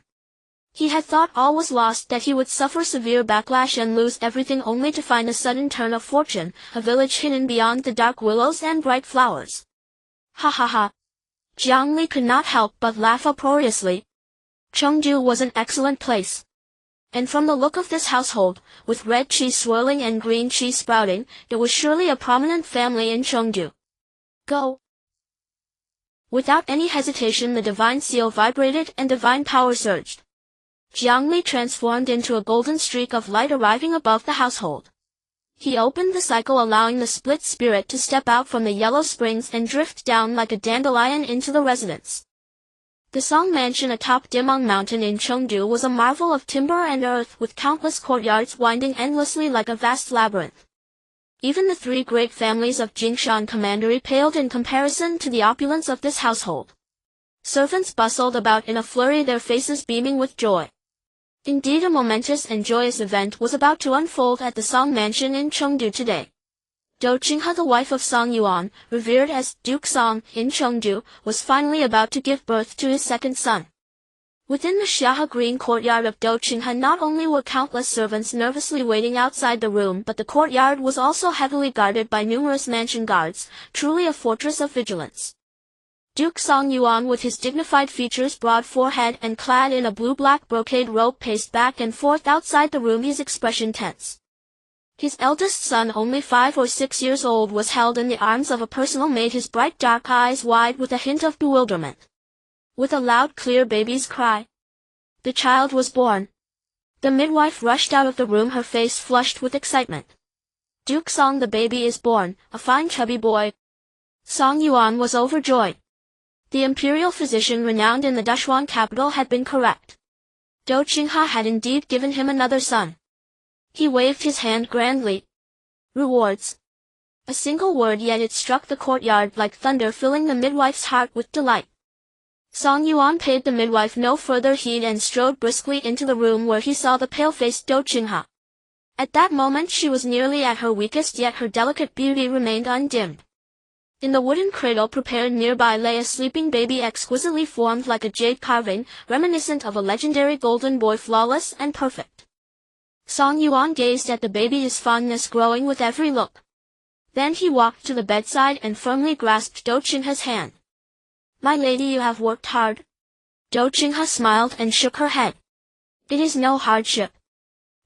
He had thought all was lost, that he would suffer severe backlash and lose everything, only to find a sudden turn of fortune, a village hidden beyond the dark willows and bright flowers. Ha ha ha. Jiang Li could not help but laugh uproariously. Chengdu was an excellent place. And from the look of this household, with red cheese swirling and green cheese sprouting, it was surely a prominent family in Chengdu. Go. Without any hesitation the divine seal vibrated and divine power surged. Jiang Li transformed into a golden streak of light, arriving above the household. He opened the cycle, allowing the split spirit to step out from the Yellow Springs and drift down like a dandelion into the residence. The Song Mansion atop Dimeng Mountain in Chengdu was a marvel of timber and earth, with countless courtyards winding endlessly like a vast labyrinth. Even the 3 great families of Jingshan Commandery paled in comparison to the opulence of this household. Servants bustled about in a flurry, their faces beaming with joy. Indeed, a momentous and joyous event was about to unfold at the Song Mansion in Chengdu today. Do Qinghe, the wife of Song Yuan, revered as Duke Song in Chengdu, was finally about to give birth to his second son. Within the Xiahe green courtyard of Do Qinghe, not only were countless servants nervously waiting outside the room, but the courtyard was also heavily guarded by numerous mansion guards, truly a fortress of vigilance. Duke Song Yuan, with his dignified features, broad forehead, and clad in a blue-black brocade robe, paced back and forth outside the room, his expression tense. His eldest son, only 5 or 6 years old, was held in the arms of a personal maid, his bright dark eyes wide with a hint of bewilderment. With a loud, clear baby's cry, the child was born. The midwife rushed out of the room, her face flushed with excitement. Duke Song, the baby is born, a fine chubby boy. Song Yuan was overjoyed. The imperial physician renowned in the Dushuan capital had been correct. Do Qinghe had indeed given him another son. He waved his hand grandly. Rewards. A single word, yet it struck the courtyard like thunder, filling the midwife's heart with delight. Song Yuan paid the midwife no further heed and strode briskly into the room, where he saw the pale-faced Do Qinghe. At that moment she was nearly at her weakest, yet her delicate beauty remained undimmed. In the wooden cradle prepared nearby lay a sleeping baby, exquisitely formed like a jade carving, reminiscent of a legendary golden boy, flawless and perfect. Song Yuan gazed at the baby, his fondness growing with every look. Then he walked to the bedside and firmly grasped Do Qinghe's hand. My lady, you have worked hard. Do Qinghe smiled and shook her head. It is no hardship.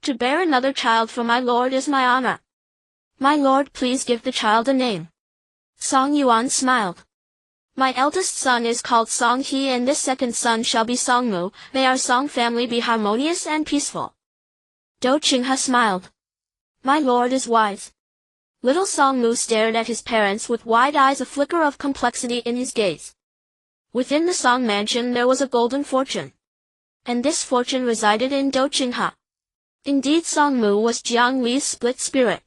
To bear another child for my lord is my honor. My lord, please give the child a name. Song Yuan smiled. My eldest son is called Song He and this second son shall be Song Mu. May our Song family be harmonious and peaceful. Qinghe smiled. My lord is wise. Little Song Mu stared at his parents with wide eyes, a flicker of complexity in his gaze. Within the Song mansion there was a golden fortune. And this fortune resided in Qinghe. Indeed, Song Mu was Jiang Li's split spirit.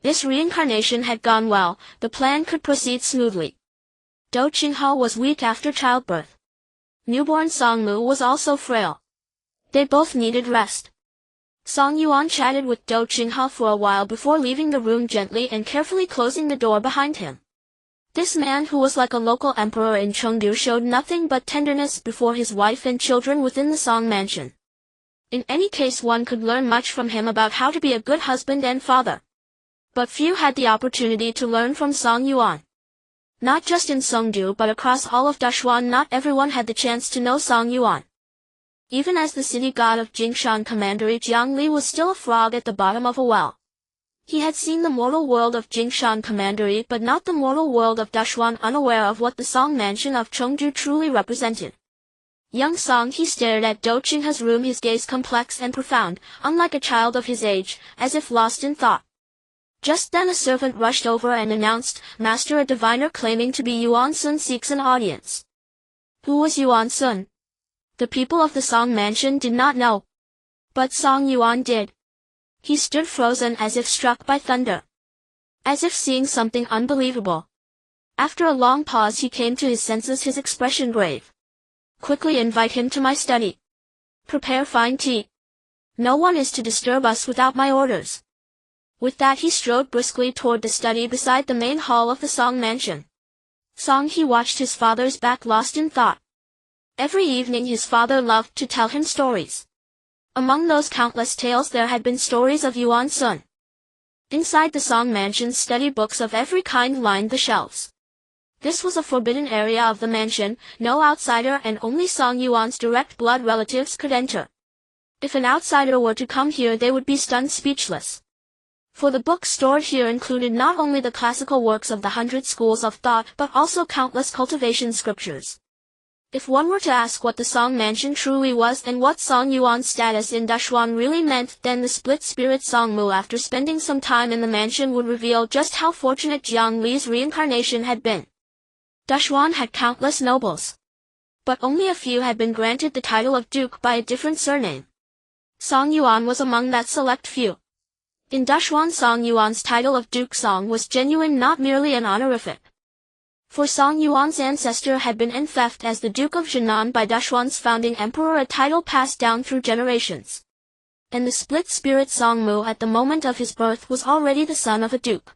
This reincarnation had gone well, the plan could proceed smoothly. Qinghe was weak after childbirth. Newborn Song Mu was also frail. They both needed rest. Song Yuan chatted with Qinghe for a while before leaving the room gently and carefully closing the door behind him. This man, who was like a local emperor in Chengdu, showed nothing but tenderness before his wife and children within the Song mansion. In any case, one could learn much from him about how to be a good husband and father. But few had the opportunity to learn from Song Yuan. Not just in Chengdu but across all of Dashuan, not everyone had the chance to know Song Yuan. Even as the city god of Jingshan Commandery, Jiang Li was still a frog at the bottom of a well. He had seen the mortal world of Jingshan Commandery but not the mortal world of Dashuan, unaware of what the Song mansion of Chengdu truly represented. Young Song He stared at Qinghe's room, his gaze complex and profound, unlike a child of his age, as if lost in thought. Just then a servant rushed over and announced, Master, a diviner claiming to be Yuan Sun seeks an audience. Who was Yuan Sun? The people of the Song mansion did not know. But Song Yuan did. He stood frozen as if struck by thunder. As if seeing something unbelievable. After a long pause he came to his senses, his expression grave. Quickly invite him to my study. Prepare fine tea. No one is to disturb us without my orders. With that he strode briskly toward the study beside the main hall of the Song mansion. Song He watched his father's back, lost in thought. Every evening his father loved to tell him stories. Among those countless tales there had been stories of Yuan Sun. Inside the Song mansion, study books of every kind lined the shelves. This was a forbidden area of the mansion, no outsider and only Song Yuan's direct blood relatives could enter. If an outsider were to come here they would be stunned speechless. For the books stored here included not only the classical works of the 100 schools of thought but also countless cultivation scriptures. If one were to ask what the Song mansion truly was and what Song Yuan's status in Dashuan really meant, then the split spirit Song Mu, after spending some time in the mansion, would reveal just how fortunate Jiang Li's reincarnation had been. Dashuan had countless nobles. But only a few had been granted the title of duke by a different surname. Song Yuan was among that select few. In Dashuan, Song Yuan's title of Duke Song was genuine, not merely an honorific. For Song Yuan's ancestor had been enfeoffed as the Duke of Jinan by Dashuan's founding emperor, a title passed down through generations. And the split spirit Song Mu at the moment of his birth was already the son of a duke.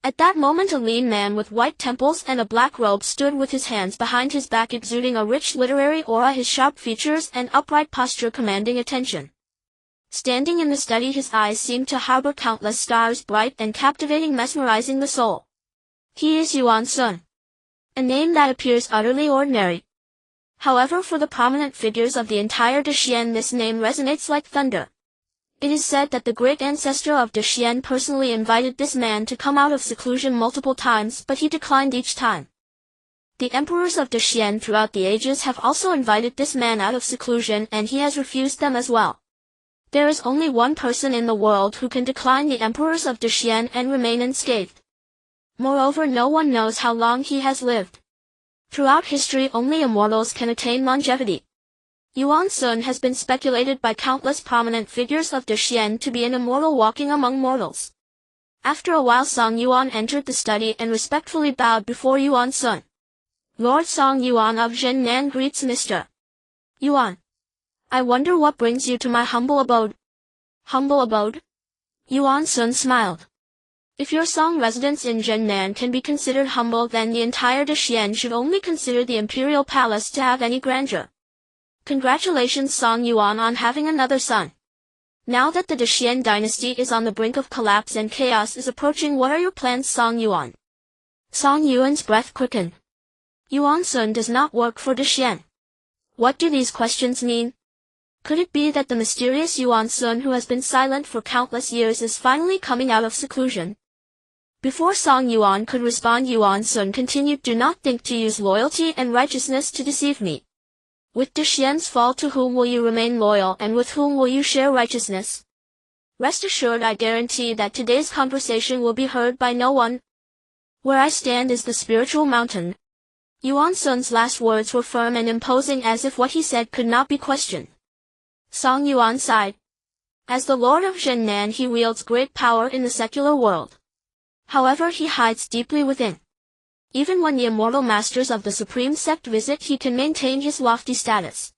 At that moment a lean man with white temples and a black robe stood with his hands behind his back, exuding a rich literary aura, his sharp features and upright posture commanding attention. Standing in the study his eyes seemed to harbor countless stars, bright and captivating, mesmerizing the soul. He is Yuan Sun. A name that appears utterly ordinary. However, for the prominent figures of the entire Daxian this name resonates like thunder. It is said that the great ancestor of Daxian personally invited this man to come out of seclusion multiple times, but he declined each time. The emperors of Daxian throughout the ages have also invited this man out of seclusion, and he has refused them as well. There is only one person in the world who can decline the emperors of Daxian and remain unscathed. Moreover, no one knows how long he has lived. Throughout history only immortals can attain longevity. Yuan Sun has been speculated by countless prominent figures of Daxian to be an immortal walking among mortals. After a while Song Yuan entered the study and respectfully bowed before Yuan Sun. Lord Song Yuan of Zhennan greets Mr. Yuan. I wonder what brings you to my humble abode. Humble abode? Yuan Sun smiled. If your Song residence in Zhennan can be considered humble, then the entire Daxian should only consider the imperial palace to have any grandeur. Congratulations Song Yuan on having another son. Now that the Daxian dynasty is on the brink of collapse and chaos is approaching, what are your plans, Song Yuan? Song Yuan's breath quickened. Yuan Sun does not work for Daxian. What do these questions mean? Could it be that the mysterious Yuan Sun, who has been silent for countless years, is finally coming out of seclusion? Before Song Yuan could respond, Yuan Sun continued, "Do not think to use loyalty and righteousness to deceive me. With De Xian's fall, to whom will you remain loyal, and with whom will you share righteousness? Rest assured, I guarantee that today's conversation will be heard by no one. Where I stand is the spiritual mountain." Yuan Sun's last words were firm and imposing, as if what he said could not be questioned. Song Yuan sighed. As the Lord of Zhennan, he wields great power in the secular world. However, he hides deeply within. Even when the immortal masters of the supreme sect visit, he can maintain his lofty status.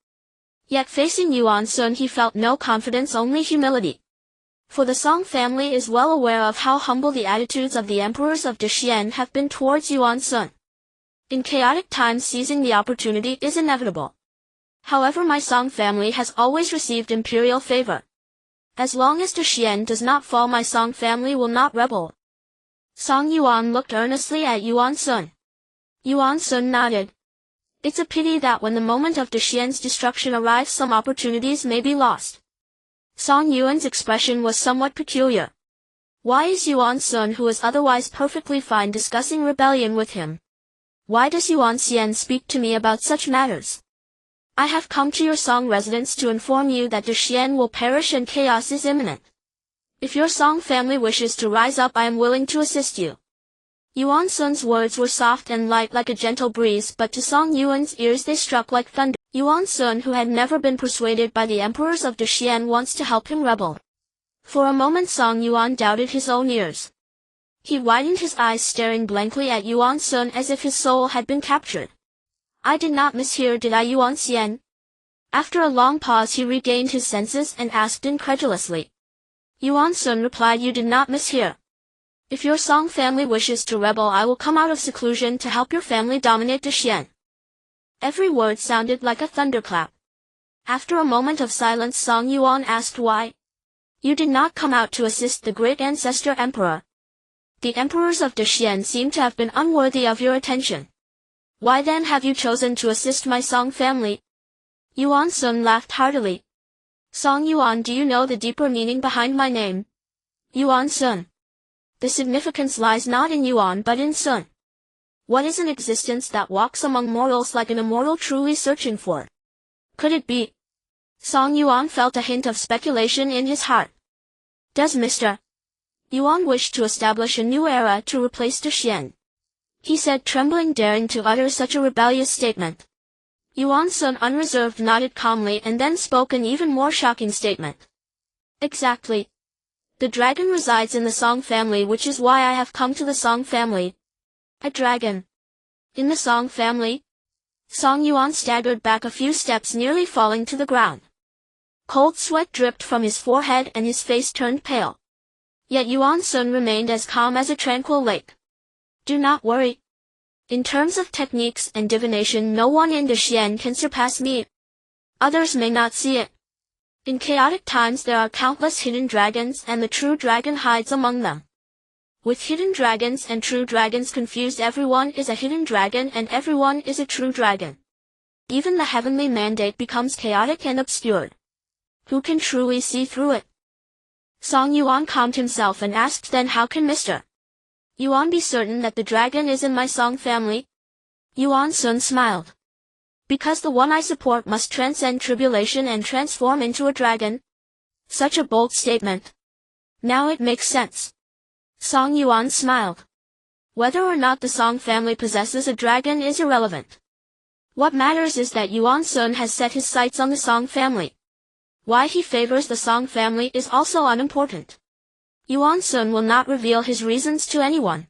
Yet facing Yuan Sun, he felt no confidence, only humility. For the Song family is well aware of how humble the attitudes of the emperors of De Xian have been towards Yuan Sun. In chaotic times, seizing the opportunity is inevitable. However, my Song family has always received imperial favor. As long as De Xian does not fall, my Song family will not rebel. Song Yuan looked earnestly at Yuan Sun. Yuan Sun nodded. It's a pity that when the moment of De Xian's destruction arrives, some opportunities may be lost. Song Yuan's expression was somewhat peculiar. Why is Yuan Sun, who is otherwise perfectly fine, discussing rebellion with him? Why does Yuan Xian speak to me about such matters? I have come to your Song residence to inform you that De Xian will perish and chaos is imminent. If your Song family wishes to rise up, I am willing to assist you. Yuan Sun's words were soft and light like a gentle breeze, but to Song Yuan's ears they struck like thunder. Yuan Sun, who had never been persuaded by the emperors of De Xian, wants to help him rebel. For a moment Song Yuan doubted his own ears. He widened his eyes, staring blankly at Yuan Sun as if his soul had been captured. I did not mishear, did I, Yuan Xian? After a long pause he regained his senses and asked incredulously. Yuan Sun replied, you did not mishear. If your Song family wishes to rebel, I will come out of seclusion to help your family dominate De Xian. Every word sounded like a thunderclap. After a moment of silence, Song Yuan asked, why? You did not come out to assist the great ancestor emperor. The emperors of De Xian seem to have been unworthy of your attention. Why then have you chosen to assist my Song family? Yuan Sun laughed heartily. Song Yuan, do you know the deeper meaning behind my name? Yuan Sun. The significance lies not in Yuan but in Sun. What is an existence that walks among mortals like an immortal, truly searching for? Could it be? Song Yuan felt a hint of speculation in his heart. Does Mr. Yuan wish to establish a new era to replace De Xian? He said, trembling, daring to utter such a rebellious statement. Yuan Sun unreserved nodded calmly and then spoke an even more shocking statement. Exactly. The dragon resides in the Song family, which is why I have come to the Song family. A dragon. In the Song family? Song Yuan staggered back a few steps, nearly falling to the ground. Cold sweat dripped from his forehead and his face turned pale. Yet Yuan Sun remained as calm as a tranquil lake. Do not worry. In terms of techniques and divination, no one in De Xian can surpass me. Others may not see it. In chaotic times there are countless hidden dragons, and the true dragon hides among them. With hidden dragons and true dragons confused, everyone is a hidden dragon and everyone is a true dragon. Even the heavenly mandate becomes chaotic and obscured. Who can truly see through it? Song Yuan calmed himself and asked, then how can Mr. Yuan be certain that the dragon is in my Song family? Yuan Sun smiled. Because the one I support must transcend tribulation and transform into a dragon. Such a bold statement. Now it makes sense. Song Yuan smiled. Whether or not the Song family possesses a dragon is irrelevant. What matters is that Yuan Sun has set his sights on the Song family. Why he favors the Song family is also unimportant. Yuan Sun will not reveal his reasons to anyone.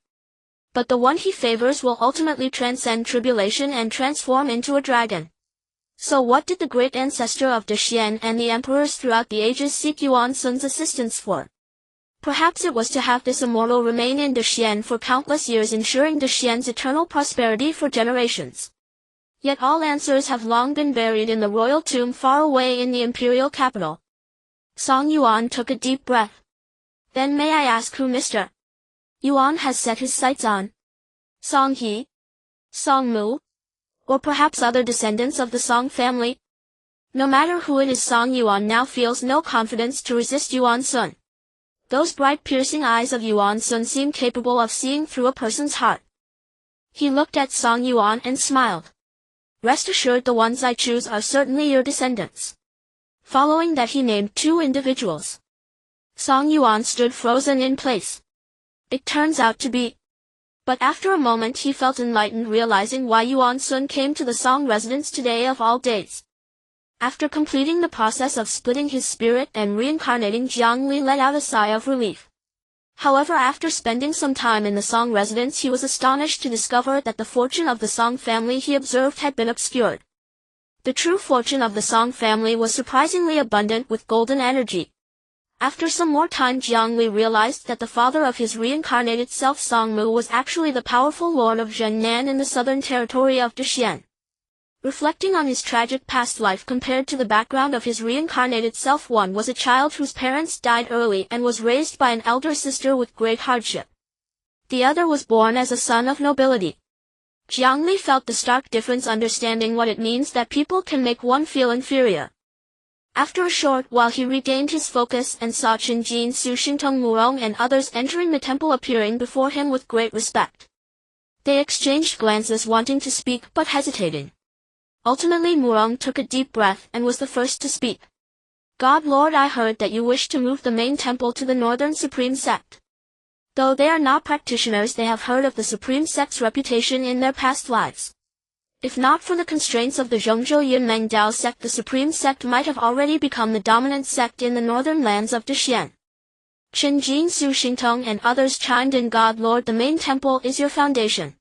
But the one he favors will ultimately transcend tribulation and transform into a dragon. So what did the great ancestor of De Xian and the emperors throughout the ages seek Yuan Sun's assistance for? Perhaps it was to have this immortal remain in De Xian for countless years, ensuring De Xian's eternal prosperity for generations. Yet all answers have long been buried in the royal tomb far away in the imperial capital. Song Yuan took a deep breath. Then may I ask who Mr. Yuan has set his sights on? Song He? Song Mu? Or perhaps other descendants of the Song family? No matter who it is, Song Yuan now feels no confidence to resist Yuan Sun. Those bright piercing eyes of Yuan Sun seemed capable of seeing through a person's heart. He looked at Song Yuan and smiled. Rest assured, the ones I choose are certainly your descendants. Following that, he named 2 individuals. Song Yuan stood frozen in place. It turns out to be. But after a moment he felt enlightened, realizing why Yuan Sun came to the Song residence today of all days. After completing the process of splitting his spirit and reincarnating, Jiang Li let out a sigh of relief. However, after spending some time in the Song residence, he was astonished to discover that the fortune of the Song family he observed had been obscured. The true fortune of the Song family was surprisingly abundant with golden energy. After some more time, Jiang Li realized that the father of his reincarnated self, Song Mu, was actually the powerful lord of Zhennan in the southern territory of Dexian. Reflecting on his tragic past life compared to the background of his reincarnated self, one was a child whose parents died early and was raised by an elder sister with great hardship. The other was born as a son of nobility. Jiang Li felt the stark difference, understanding what it means that people can make one feel inferior. After a short while he regained his focus and saw Qinghe, Su Xingtong, Murong and others entering the temple, appearing before him with great respect. They exchanged glances, wanting to speak but hesitating. Ultimately Murong took a deep breath and was the first to speak. God Lord, I heard that you wish to move the main temple to the northern supreme sect. Though they are not practitioners, they have heard of the supreme sect's reputation in their past lives. If not for the constraints of the Zhongzhou Yunmeng Dao sect, the supreme sect might have already become the dominant sect in the northern lands of Dexian. Qinghe, Su Xingtong and others chimed in. God Lord, the main temple is your foundation.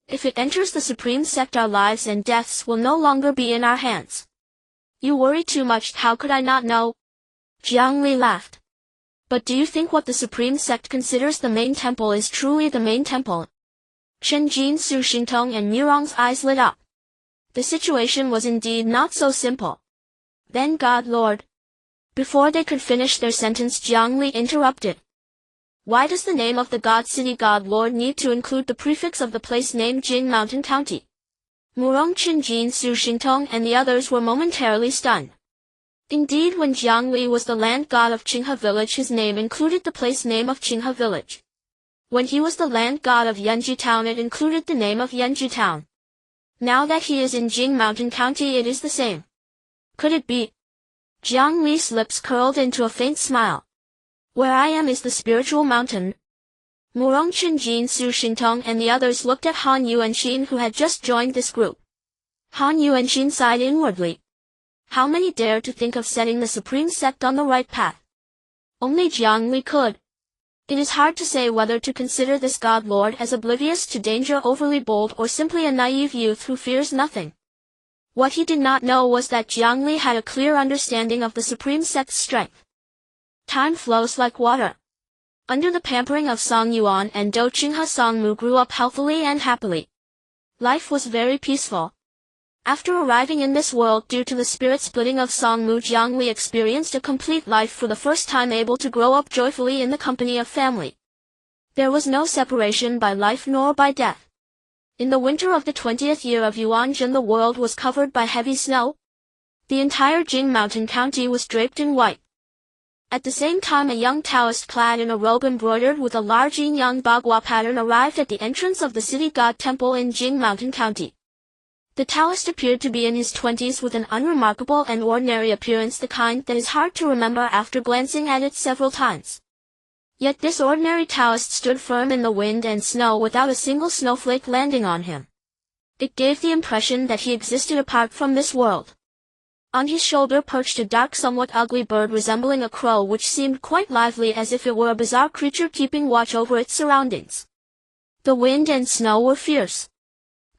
If it enters the supreme sect, our lives and deaths will no longer be in our hands. You worry too much. How could I not know? Jiang Li laughed. But do you think what the supreme sect considers the main temple is truly the main temple? Qinghe, Su Xingtong and Murong's eyes lit up. The situation was indeed not so simple. Then God Lord. Before they could finish their sentence, Jiang Li interrupted. Why does the name of the God City, God Lord, need to include the prefix of the place name Jing Mountain County? Murong, Qinghe, Su Xingtong and the others were momentarily stunned. Indeed, when Jiang Li was the land god of Qinghe village, his name included the place name of Qinghe village. When he was the land god of Yunchu town, it included the name of Yunchu town. Now that he is in Jing Mountain County, it is the same. Could it be? Jiang Li's lips curled into a faint smile. Where I am is the spiritual mountain. Murong, Qinghe, Su Xingtong and the others looked at Han Yuanxin, who had just joined this group. Han Yuanxin sighed inwardly. How many dare to think of setting the supreme sect on the right path? Only Jiang Li could. It is hard to say whether to consider this God Lord as oblivious to danger, overly bold, or simply a naive youth who fears nothing. What he did not know was that Jiang Li had a clear understanding of the supreme sect's strength. Time flows like water. Under the pampering of Song Yuan and Do Qinghe, Song Mu grew up healthily and happily. Life was very peaceful. After arriving in this world due to the spirit splitting of Song Mu, Jiang Li experienced a complete life for the first time, able to grow up joyfully in the company of family. There was no separation by life nor by death. In the winter of the 20th year of Yuanzhen, the world was covered by heavy snow. The entire Jing Mountain County was draped in white. At the same time, a young Taoist clad in a robe embroidered with a large yin-yang bagua pattern arrived at the entrance of the city god temple in Jing Mountain County. The Taoist appeared to be in his 20s with an unremarkable and ordinary appearance, the kind that is hard to remember after glancing at it several times. Yet this ordinary Taoist stood firm in the wind and snow without a single snowflake landing on him. It gave the impression that he existed apart from this world. On his shoulder perched a dark, somewhat ugly bird resembling a crow, which seemed quite lively, as if it were a bizarre creature keeping watch over its surroundings. The wind and snow were fierce.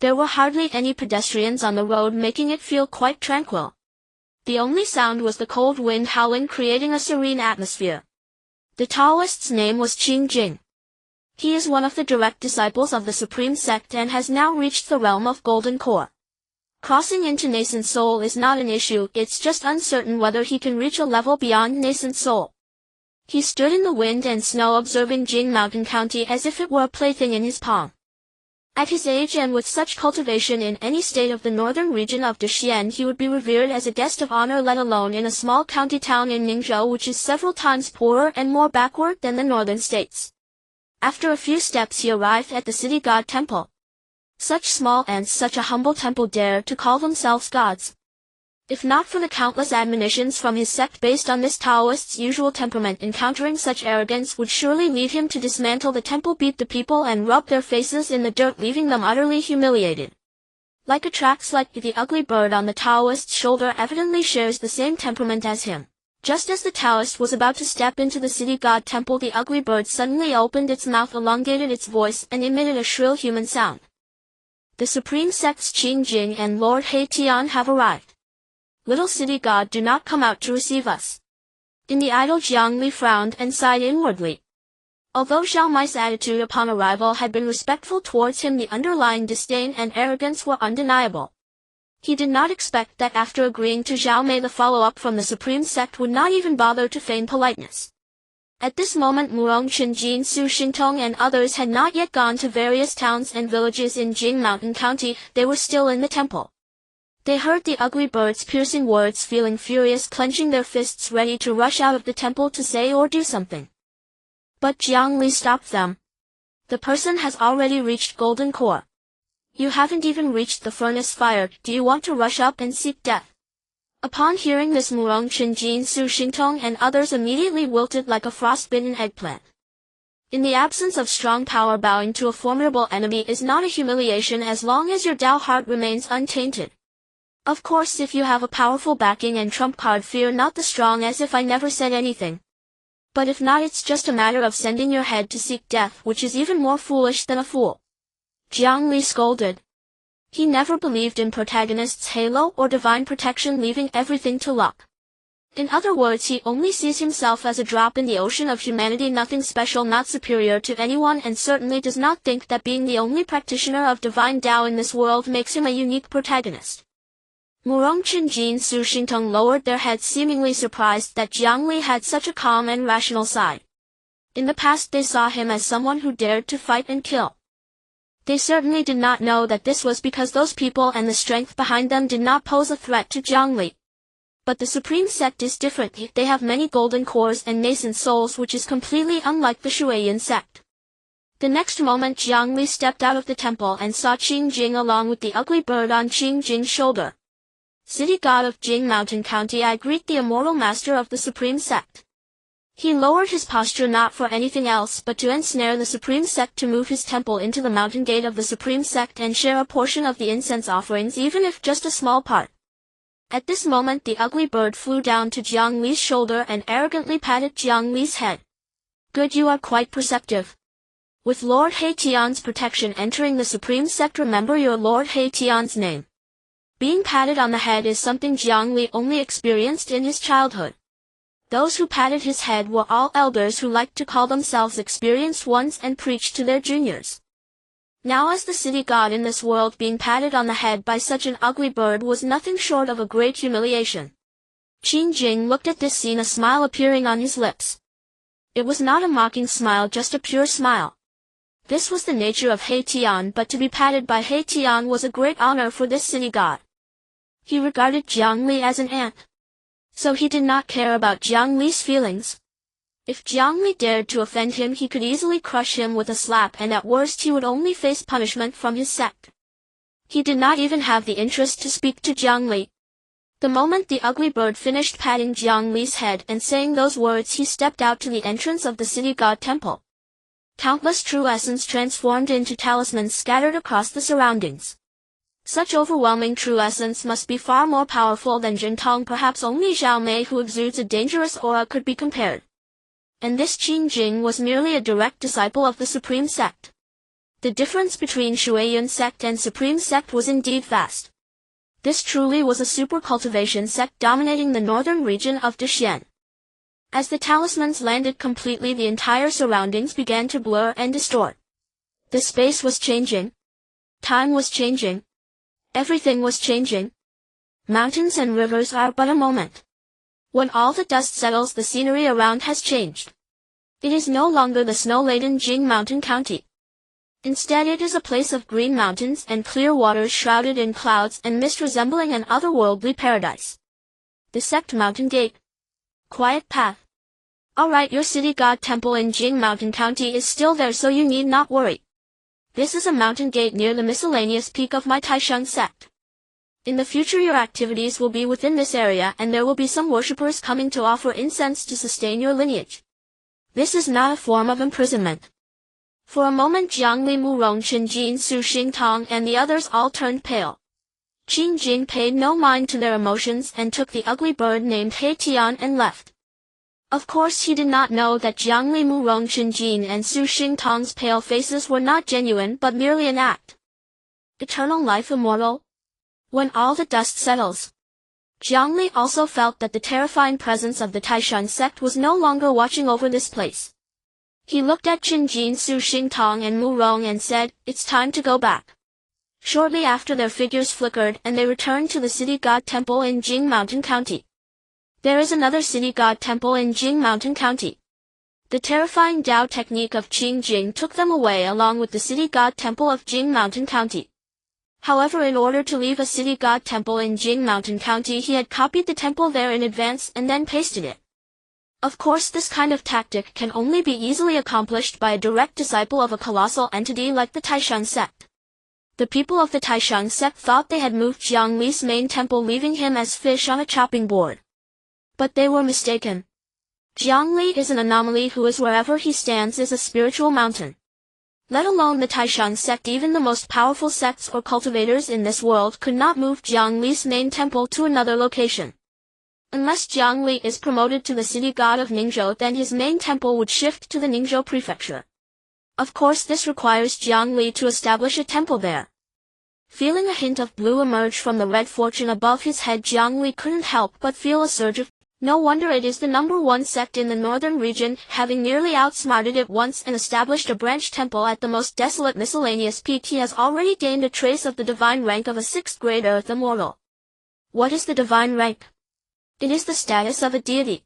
There were hardly any pedestrians on the road, making it feel quite tranquil. The only sound was the cold wind howling, creating a serene atmosphere. The Taoist's name was Qinghe. He is one of the direct disciples of the Supreme Sect and has now reached the realm of Golden Core. Crossing into Nascent Soul is not an issue, it's just uncertain whether he can reach a level beyond Nascent Soul. He stood in the wind and snow observing Jing Mountain County as if it were a plaything in his palm. At his age and with such cultivation in any state of the northern region of Dexian, he would be revered as a guest of honor, let alone in a small county town in Ningzhou, which is several times poorer and more backward than the northern states. After a few steps he arrived at the city god temple. Such small ants, such a humble temple, dare to call themselves gods. If not for the countless admonitions from his sect based on this Taoist's usual temperament, encountering such arrogance would surely lead him to dismantle the temple, beat the people, and rub their faces in the dirt, leaving them utterly humiliated. Like a tracks, like the ugly bird on the Taoist's shoulder evidently shares the same temperament as him. Just as the Taoist was about to step into the city god temple, the ugly bird suddenly opened its mouth, elongated its voice, and emitted a shrill human sound. The supreme sects Qinghe and Lord He Tian have arrived. Little city god, do not come out to receive us. In the idol, Jiang Li frowned and sighed inwardly. Although Xiao Mai's attitude upon arrival had been respectful towards him, the underlying disdain and arrogance were undeniable. He did not expect that after agreeing to Xiao Mei, the follow-up from the supreme sect would not even bother to feign politeness. At this moment, Murong Chenjin, Su Xingtong and others had not yet gone to various towns and villages in Jing Mountain County. They were still in the temple. They heard the ugly bird's piercing words, feeling furious, clenching their fists, ready to rush out of the temple to say or do something. But Jiang Li stopped them. The person has already reached golden core. You haven't even reached the furnace fire. Do you want to rush up and seek death? Upon hearing this, Murong Chenjin, Su Xingtong and others immediately wilted like a frostbitten eggplant. In the absence of strong power, bowing to a formidable enemy is not a humiliation as long as your Tao heart remains untainted. Of course, if you have a powerful backing and trump card, fear not the strong, as if I never said anything. But if not, it's just a matter of sending your head to seek death, which is even more foolish than a fool. Jiang Li scolded. He never believed in protagonist's halo or divine protection, leaving everything to luck. In other words, he only sees himself as a drop in the ocean of humanity, nothing special, not superior to anyone, and certainly does not think that being the only practitioner of divine Tao in this world makes him a unique protagonist. Murong Chenjin, Su Xingtong lowered their heads, seemingly surprised that Jiang Li had such a calm and rational side. In the past they saw him as someone who dared to fight and kill. They certainly did not know that this was because those people and the strength behind them did not pose a threat to Jiang Li. But the supreme sect is different. They have many golden cores and nascent souls, which is completely unlike the Shuiyan sect. The next moment Jiang Li stepped out of the temple and saw Qinghe along with the ugly bird on Qinghe's shoulder. City god of Jing Mountain County, I greet the immortal master of the supreme sect. He lowered his posture not for anything else but to ensnare the supreme sect, to move his temple into the mountain gate of the supreme sect and share a portion of the incense offerings, even if just a small part. At this moment the ugly bird flew down to Jiang Li's shoulder and arrogantly patted Jiang Li's head. Good, you are quite perceptive. With Lord He Tian's protection entering the supreme sect, remember your Lord He Tian's name. Being patted on the head is something Jiang Li only experienced in his childhood. Those who patted his head were all elders who liked to call themselves experienced ones and preach to their juniors. Now, as the city god in this world, being patted on the head by such an ugly bird was nothing short of a great humiliation. Qinghe looked at this scene, a smile appearing on his lips. It was not a mocking smile, just a pure smile. This was the nature of He Tian, but to be patted by He Tian was a great honor for this city god. He regarded Jiang Li as an ant. So he did not care about Jiang Li's feelings. If Jiang Li dared to offend him, he could easily crush him with a slap, and at worst he would only face punishment from his sect. He did not even have the interest to speak to Jiang Li. The moment the ugly bird finished patting Jiang Li's head and saying those words, he stepped out to the entrance of the city god temple. Countless true essence transformed into talismans scattered across the surroundings. Such overwhelming true essence must be far more powerful than Jintong. Perhaps only Xiao Mei, who exudes a dangerous aura, could be compared. And this Qinghe was merely a direct disciple of the supreme sect. The difference between Shuiyan sect and supreme sect was indeed vast. This truly was a super cultivation sect dominating the northern region of Dexian. As the talismans landed completely, the entire surroundings began to blur and distort. The space was changing. Time was changing. Everything was changing. Mountains and rivers are but a moment. When all the dust settles, the scenery around has changed. It is no longer the snow-laden Jing Mountain County. Instead it is a place of green mountains and clear waters shrouded in clouds and mist resembling an otherworldly paradise. The Sect Mountain Gate. Quiet path. Alright, your city god temple in Jing Mountain County is still there, so you need not worry. This is a mountain gate near the miscellaneous peak of my Taishan sect. In the future your activities will be within this area and there will be some worshippers coming to offer incense to sustain your lineage. This is not a form of imprisonment. For a moment Jiang Li, Mu Rong, Chen Jin, Su Xingtong and the others all turned pale. Qing Jing paid no mind to their emotions and took the ugly bird named He Tian and left. Of course he did not know that Jiang Li, Mu Rong, Chen Jin and Su Xingtong's pale faces were not genuine but merely an act. Eternal life immortal? When all the dust settles. Jiang Li also felt that the terrifying presence of the Taishan sect was no longer watching over this place. He looked at Chen Jin, Su Xingtong and Mu Rong and said, "It's time to go back." Shortly after their figures flickered and they returned to the city god temple in Jing Mountain County. There is another city god temple in Jing Mountain County. The terrifying Dao technique of Qing Jing took them away along with the city god temple of Jing Mountain County. However, in order to leave a city god temple in Jing Mountain County, he had copied the temple there in advance and then pasted it. Of course, this kind of tactic can only be easily accomplished by a direct disciple of a colossal entity like the Taishan sect. The people of the Taishan sect thought they had moved Jiang Li's main temple, leaving him as fish on a chopping board. But they were mistaken. Jiang Li is an anomaly who is wherever he stands is a spiritual mountain. Let alone the Taishan sect, even the most powerful sects or cultivators in this world could not move Jiang Li's main temple to another location. Unless Jiang Li is promoted to the city god of Ningzhou, then his main temple would shift to the Ningzhou prefecture. Of course this requires Jiang Li to establish a temple there. Feeling a hint of blue emerge from the red fortune above his head, Jiang Li couldn't help but feel a surge of no wonder it is the #1 sect in the northern region, having nearly outsmarted it once and established a branch temple at the most desolate miscellaneous peak. He has already gained a trace of the divine rank of a 6th grade earth immortal. What is the divine rank? It is the status of a deity.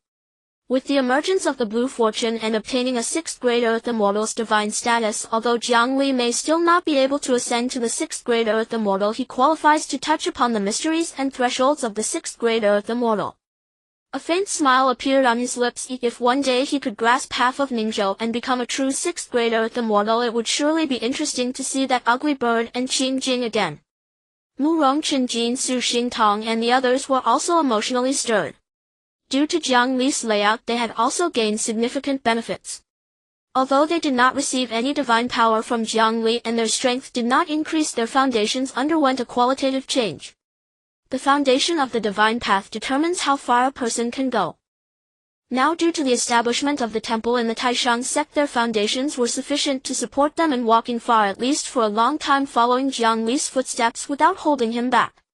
With the emergence of the blue fortune and obtaining a 6th grade earth immortal's divine status, although Jiang Li may still not be able to ascend to the 6th grade earth immortal, he qualifies to touch upon the mysteries and thresholds of the 6th grade earth immortal. A faint smile appeared on his lips. If one day he could grasp half of Ningzhou and become a true 6th grade earth immortal, it would surely be interesting to see that ugly bird and Qing Jing again. Mu Rong, Chen Jin, Su Xingtong and the others were also emotionally stirred. Due to Jiang Li's layout, they had also gained significant benefits. Although they did not receive any divine power from Jiang Li and their strength did not increase, their foundations underwent a qualitative change. The foundation of the divine path determines how far a person can go. Now, due to the establishment of the temple in the Taishan sect, their foundations were sufficient to support them in walking far, at least for a long time, following Jiang Li's footsteps without holding him back.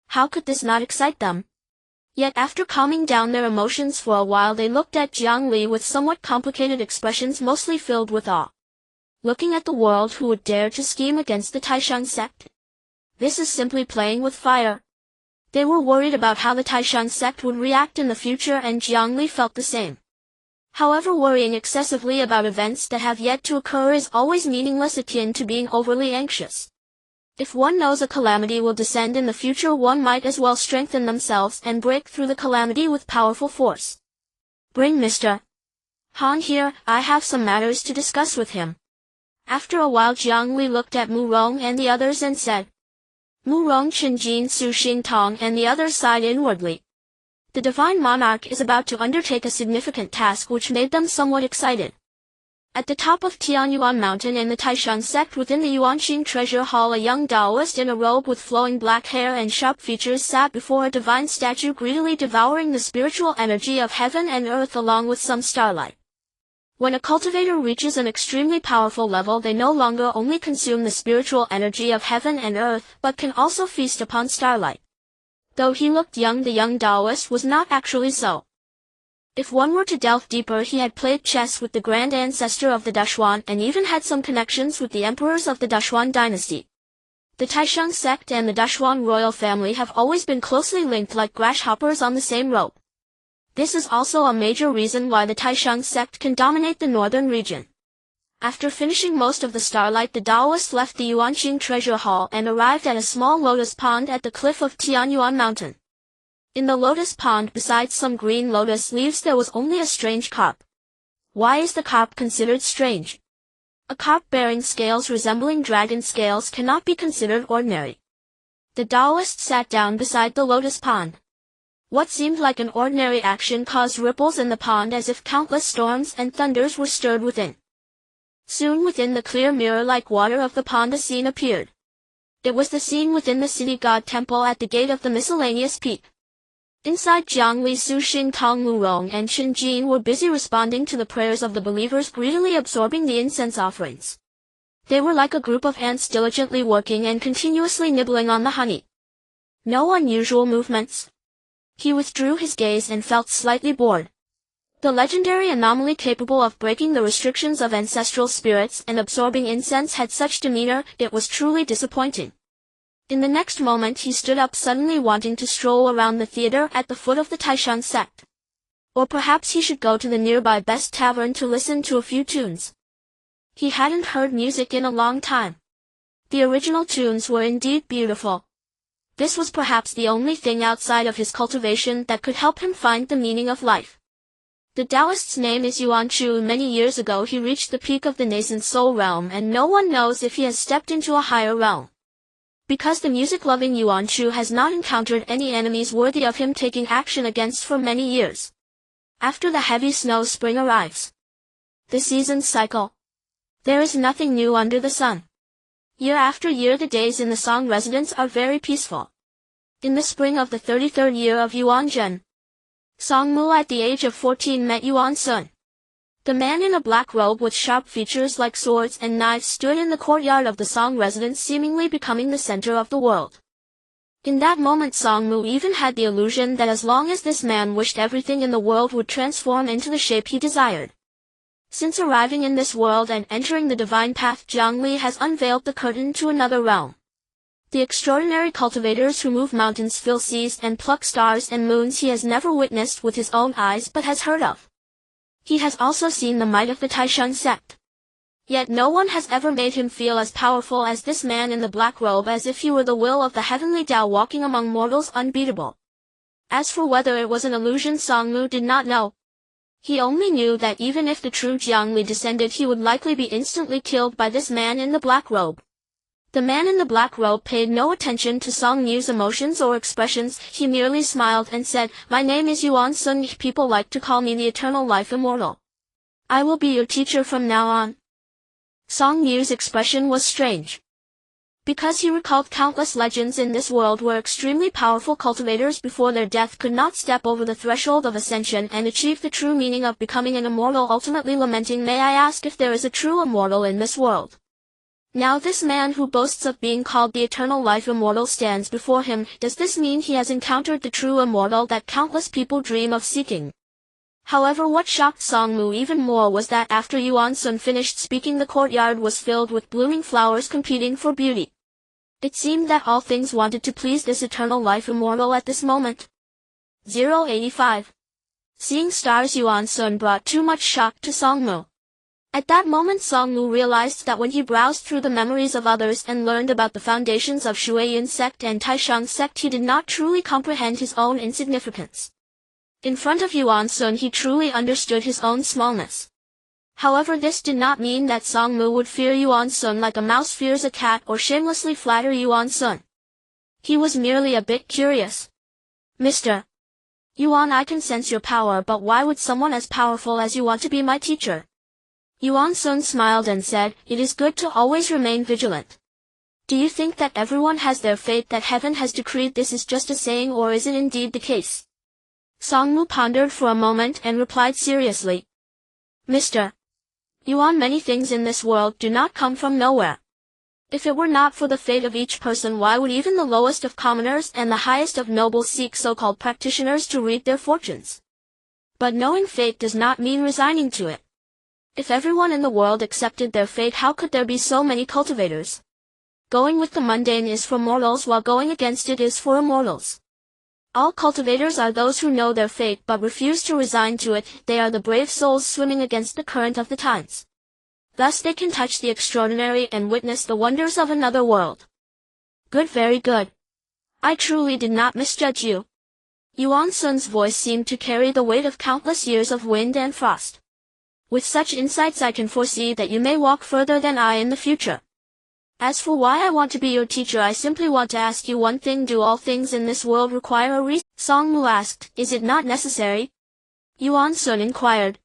How could this not excite them? Yet after calming down their emotions for a while, they looked at Jiang Li with somewhat complicated expressions, mostly filled with awe. Looking at the world, who would dare to scheme against the Taishan sect? This is simply playing with fire. They were worried about how the Taishan sect would react in the future, and Jiang Li felt the same. However, worrying excessively about events that have yet to occur is always meaningless, akin to being overly anxious. If one knows a calamity will descend in the future, one might as well strengthen themselves and break through the calamity with powerful force. Bring Mr. Han here, I have some matters to discuss with him. After a while, Jiang Li looked at Mu Rong and the others and said. Mu Rong, Chen Jin, Su Xingtong and the others sighed inwardly. The divine monarch is about to undertake a significant task which made them somewhat excited. At the top of Tianyuan Mountain in the Taishan sect within the Yuanxing Treasure Hall, a young Taoist in a robe with flowing black hair and sharp features sat before a divine statue, greedily devouring the spiritual energy of heaven and earth along with some starlight. When a cultivator reaches an extremely powerful level, they no longer only consume the spiritual energy of heaven and earth, but can also feast upon starlight. Though he looked young, the young Taoist was not actually so. If one were to delve deeper, he had played chess with the grand ancestor of the Dashwan and even had some connections with the emperors of the Xuan Dynasty. The Taishan sect and the Dashwan royal family have always been closely linked, like grasshoppers on the same rope. This is also a major reason why the Taishan sect can dominate the northern region. After finishing most of the starlight, the Taoist left the Yuanqing treasure hall and arrived at a small lotus pond at the cliff of Tianyuan Mountain. In the lotus pond, besides some green lotus leaves, there was only a strange carp. Why is the carp considered strange? A carp bearing scales resembling dragon scales cannot be considered ordinary. The Taoist sat down beside the lotus pond. What seemed like an ordinary action caused ripples in the pond as if countless storms and thunders were stirred within. Soon within the clear mirror-like water of the pond a scene appeared. It was the scene within the city god temple at the gate of the miscellaneous peak. Inside, Jiang Li, Su Xing, Tong Murong, and Chen Jin were busy responding to the prayers of the believers, greedily absorbing the incense offerings. They were like a group of ants diligently working and continuously nibbling on the honey. No unusual movements. He withdrew his gaze and felt slightly bored. The legendary anomaly capable of breaking the restrictions of ancestral spirits and absorbing incense had such demeanor, it was truly disappointing. In the next moment he stood up, suddenly wanting to stroll around the theater at the foot of the Taishan sect. Or perhaps he should go to the nearby best tavern to listen to a few tunes. He hadn't heard music in a long time. The original tunes were indeed beautiful. This was perhaps the only thing outside of his cultivation that could help him find the meaning of life. The Taoist's name is Yuanchu. Many years ago he reached the peak of the nascent soul realm, and no one knows if he has stepped into a higher realm. Because the music-loving Yuanchu has not encountered any enemies worthy of him taking action against for many years. After the heavy snow, spring arrives. The seasons cycle. There is nothing new under the sun. Year after year the days in the Song residence are very peaceful. In the spring of the 33rd year of Yuan Zhen, Song Mu at the age of 14 met Yuan Sun. The man in a black robe with sharp features like swords and knives stood in the courtyard of the Song residence, seemingly becoming the center of the world. In that moment Song Mu even had the illusion that as long as this man wished, everything in the world would transform into the shape he desired. Since arriving in this world and entering the divine path, Jiang Li has unveiled the curtain to another realm. The extraordinary cultivators who move mountains, fill seas, and pluck stars and moons he has never witnessed with his own eyes but has heard of. He has also seen the might of the Taishan sect. Yet no one has ever made him feel as powerful as this man in the black robe, as if he were the will of the heavenly Tao walking among mortals, unbeatable. As for whether it was an illusion, Song Mu did not know. He only knew that even if the true Jiang Li descended, he would likely be instantly killed by this man in the black robe. The man in the black robe paid no attention to Song Mu's emotions or expressions. He merely smiled and said, "My name is Yuan Sun. People like to call me the Eternal Life Immortal. I will be your teacher from now on." Song Mu's expression was strange. Because he recalled countless legends in this world where extremely powerful cultivators before their death could not step over the threshold of ascension and achieve the true meaning of becoming an immortal, ultimately lamenting, "May I ask if there is a true immortal in this world?" Now this man who boasts of being called the Eternal Life Immortal stands before him. Does this mean he has encountered the true immortal that countless people dream of seeking? However, what shocked Song Mu even more was that after Yuan Sun finished speaking, the courtyard was filled with blooming flowers competing for beauty. It seemed that all things wanted to please this Eternal Life Immortal at this moment. 085. Seeing stars, Yuan Sun brought too much shock to Song Mu. At that moment Song Mu realized that when he browsed through the memories of others and learned about the foundations of Shuiyin sect and Taishan sect, he did not truly comprehend his own insignificance. In front of Yuan Sun he truly understood his own smallness. However, this did not mean that Song Mu would fear Yuan Sun like a mouse fears a cat or shamelessly flatter Yuan Sun. He was merely a bit curious. "Mr. Yuan, I can sense your power, but why would someone as powerful as you want to be my teacher?" Yuan Sun smiled and said, "It is good to always remain vigilant. Do you think that everyone has their fate, that heaven has decreed this is just a saying, or is it indeed the case?" Song Mu pondered for a moment and replied seriously, "Mr. Yuan, many things in this world do not come from nowhere. If it were not for the fate of each person, why would even the lowest of commoners and the highest of nobles seek so-called practitioners to read their fortunes? But knowing fate does not mean resigning to it. If everyone in the world accepted their fate, how could there be so many cultivators? Going with the mundane is for mortals, while going against it is for immortals. All cultivators are those who know their fate but refuse to resign to it. They are the brave souls swimming against the current of the times. Thus they can touch the extraordinary and witness the wonders of another world. Good, very good. I truly did not misjudge you. Yuan Sun's voice seemed to carry the weight of countless years of wind and frost. With such insights I can foresee that you may walk further than I in the future. As for why I want to be your teacher, I simply want to ask you one thing. Do all things in this world require a reason? Song Mu asked. Is it not necessary? Yuan Sun inquired.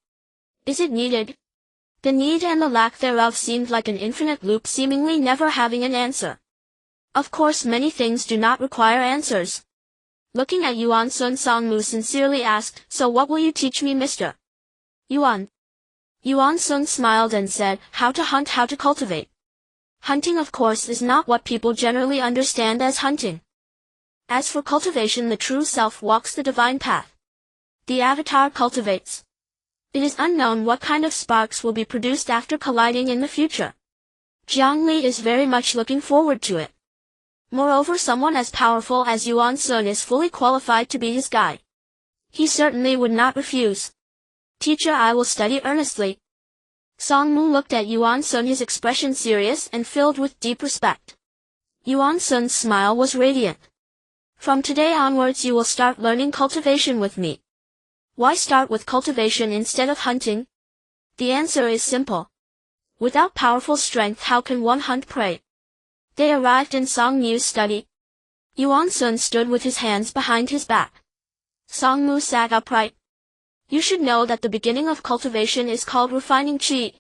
Is it needed? The need and the lack thereof seemed like an infinite loop, seemingly never having an answer. Of course many things do not require answers. Looking at Yuan Sun, Song Mu sincerely asked, so what will you teach me, Mr. Yuan? Yuan Sun smiled and said, how to hunt, how to cultivate. Hunting, of course, is not what people generally understand as hunting. As for cultivation, the true self walks the divine path. The avatar cultivates. It is unknown what kind of sparks will be produced after colliding in the future. Jiang Li is very much looking forward to it. Moreover, someone as powerful as Yuan Sun is fully qualified to be his guide. He certainly would not refuse. Teacher, I will study earnestly. Song Mu looked at Yuan Sun, his expression serious and filled with deep respect. Yuan Sun's smile was radiant. From today onwards you will start learning cultivation with me. Why start with cultivation instead of hunting? The answer is simple. Without powerful strength, how can one hunt prey? They arrived in Song Mu's study. Yuan Sun stood with his hands behind his back. Song Mu sat upright. You should know that the beginning of cultivation is called refining qi.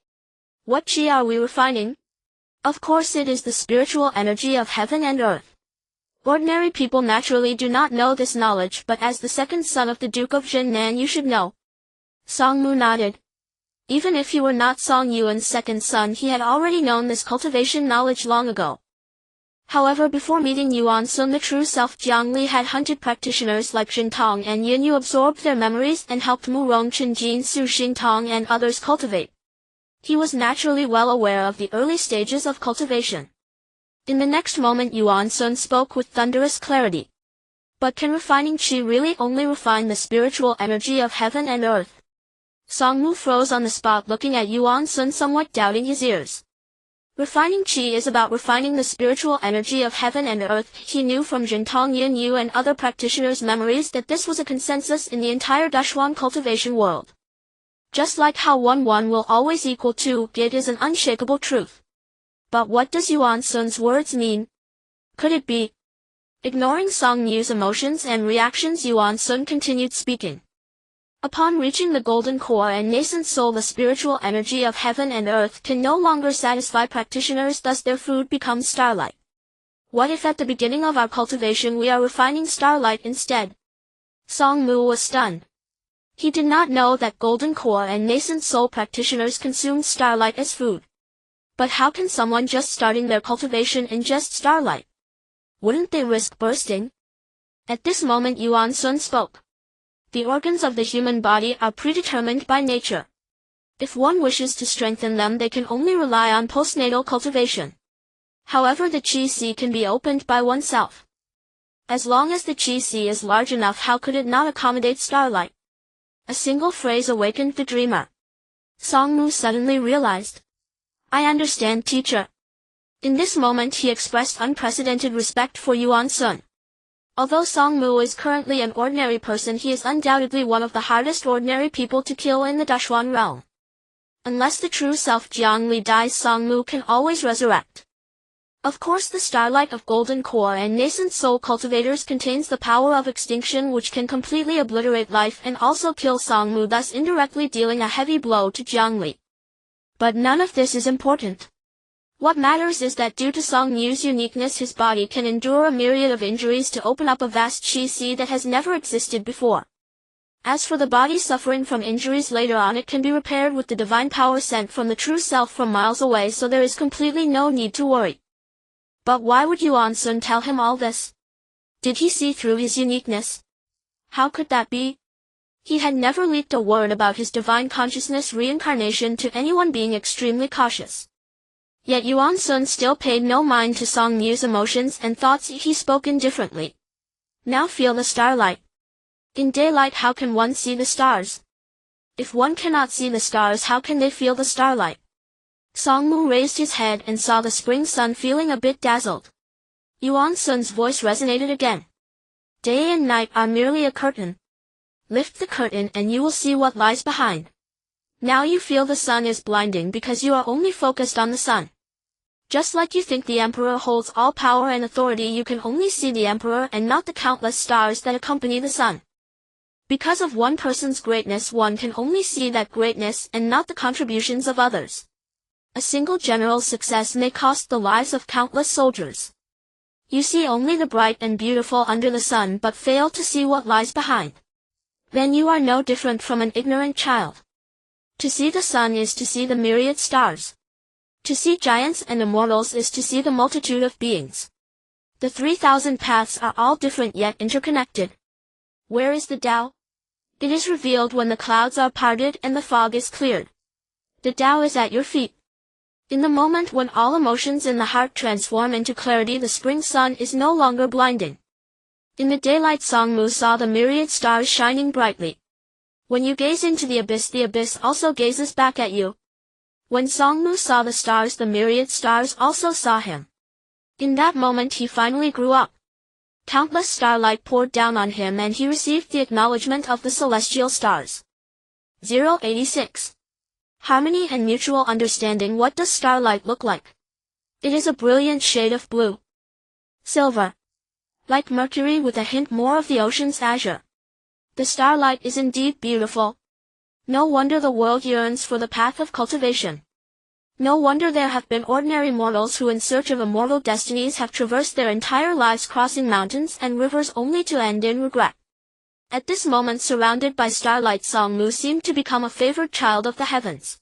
What qi are we refining? Of course it is the spiritual energy of heaven and earth. Ordinary people naturally do not know this knowledge, but as the second son of the Duke of Zhennan you should know. Song Mu nodded. Even if he were not Song Yuan's second son, he had already known this cultivation knowledge long ago. However, before meeting Yuan Sun, the true self, Jiang Li had hunted practitioners like Xintong and Yunyu, absorbed their memories, and helped Mu Rongchen, Jin Su, Xintong and others cultivate. He was naturally well aware of the early stages of cultivation. In the next moment Yuan Sun spoke with thunderous clarity. But can refining qi really only refine the spiritual energy of heaven and earth? Song Mu froze on the spot, looking at Yuan Sun, somewhat doubting his ears. Refining qi is about refining the spiritual energy of heaven and earth. He knew from Xintong, Yunyu and other practitioners' memories that this was a consensus in the entire Dashuan cultivation world. Just like how 1 will always equal 2, it is an unshakable truth. But what does Yuan Sun's words mean? Could it be? Ignoring Song Mu's emotions and reactions, Yuan Sun continued speaking. Upon reaching the golden core and nascent soul, the spiritual energy of heaven and earth can no longer satisfy practitioners, thus their food becomes starlight. What if at the beginning of our cultivation we are refining starlight instead? Song Mu was stunned. He did not know that golden core and nascent soul practitioners consumed starlight as food. But how can someone just starting their cultivation ingest starlight? Wouldn't they risk bursting? At this moment Yuan Sun spoke. The organs of the human body are predetermined by nature. If one wishes to strengthen them, they can only rely on postnatal cultivation. However, the qi sea can be opened by oneself. As long as the qi sea is large enough, how could it not accommodate starlight? A single phrase awakened the dreamer. Song Mu suddenly realized. I understand, teacher. In this moment he expressed unprecedented respect for Yuan Sun. Although Song Mu is currently an ordinary person, he is undoubtedly one of the hardest ordinary people to kill in the Dashuan realm. Unless the true self Jiang Li dies, Song Mu can always resurrect. Of course, the starlight of golden core and nascent soul cultivators contains the power of extinction, which can completely obliterate life and also kill Song Mu, thus indirectly dealing a heavy blow to Jiang Li. But none of this is important. What matters is that due to Song Mu's uniqueness, his body can endure a myriad of injuries to open up a vast qi sea that has never existed before. As for the body suffering from injuries later on, it can be repaired with the divine power sent from the true self from miles away, so there is completely no need to worry. But why would Yuan Sun tell him all this? Did he see through his uniqueness? How could that be? He had never leaked a word about his divine consciousness reincarnation to anyone, being extremely cautious. Yet Yuan Sun still paid no mind to Song Mu's emotions and thoughts. He spoke indifferently. Now feel the starlight. In daylight, how can one see the stars? If one cannot see the stars, how can they feel the starlight? Songmu raised his head and saw the spring sun, feeling a bit dazzled. Yuan Sun's voice resonated again. Day and night are merely a curtain. Lift the curtain and you will see what lies behind. Now you feel the sun is blinding because you are only focused on the sun. Just like you think the emperor holds all power and authority, you can only see the emperor and not the countless stars that accompany the sun. Because of one person's greatness, one can only see that greatness and not the contributions of others. A single general's success may cost the lives of countless soldiers. You see only the bright and beautiful under the sun but fail to see what lies behind. Then you are no different from an ignorant child. To see the sun is to see the myriad stars. To see giants and immortals is to see the multitude of beings. The 3,000 paths are all different yet interconnected. Where is the Tao? It is revealed when the clouds are parted and the fog is cleared. The Tao is at your feet. In the moment when all emotions in the heart transform into clarity, the spring sun is no longer blinding. In the daylight, Songmu saw the myriad stars shining brightly. When you gaze into the abyss also gazes back at you. When Songmu saw the stars, the myriad stars also saw him. In that moment he finally grew up. Countless starlight poured down on him and he received the acknowledgement of the celestial stars. 086. Harmony and mutual understanding. What does starlight look like? It is a brilliant shade of blue. Silver. Like mercury with a hint more of the ocean's azure. The starlight is indeed beautiful. No wonder the world yearns for the path of cultivation. No wonder there have been ordinary mortals who in search of immortal destinies have traversed their entire lives crossing mountains and rivers only to end in regret. At this moment, surrounded by starlight, Songmu seemed to become a favored child of the heavens.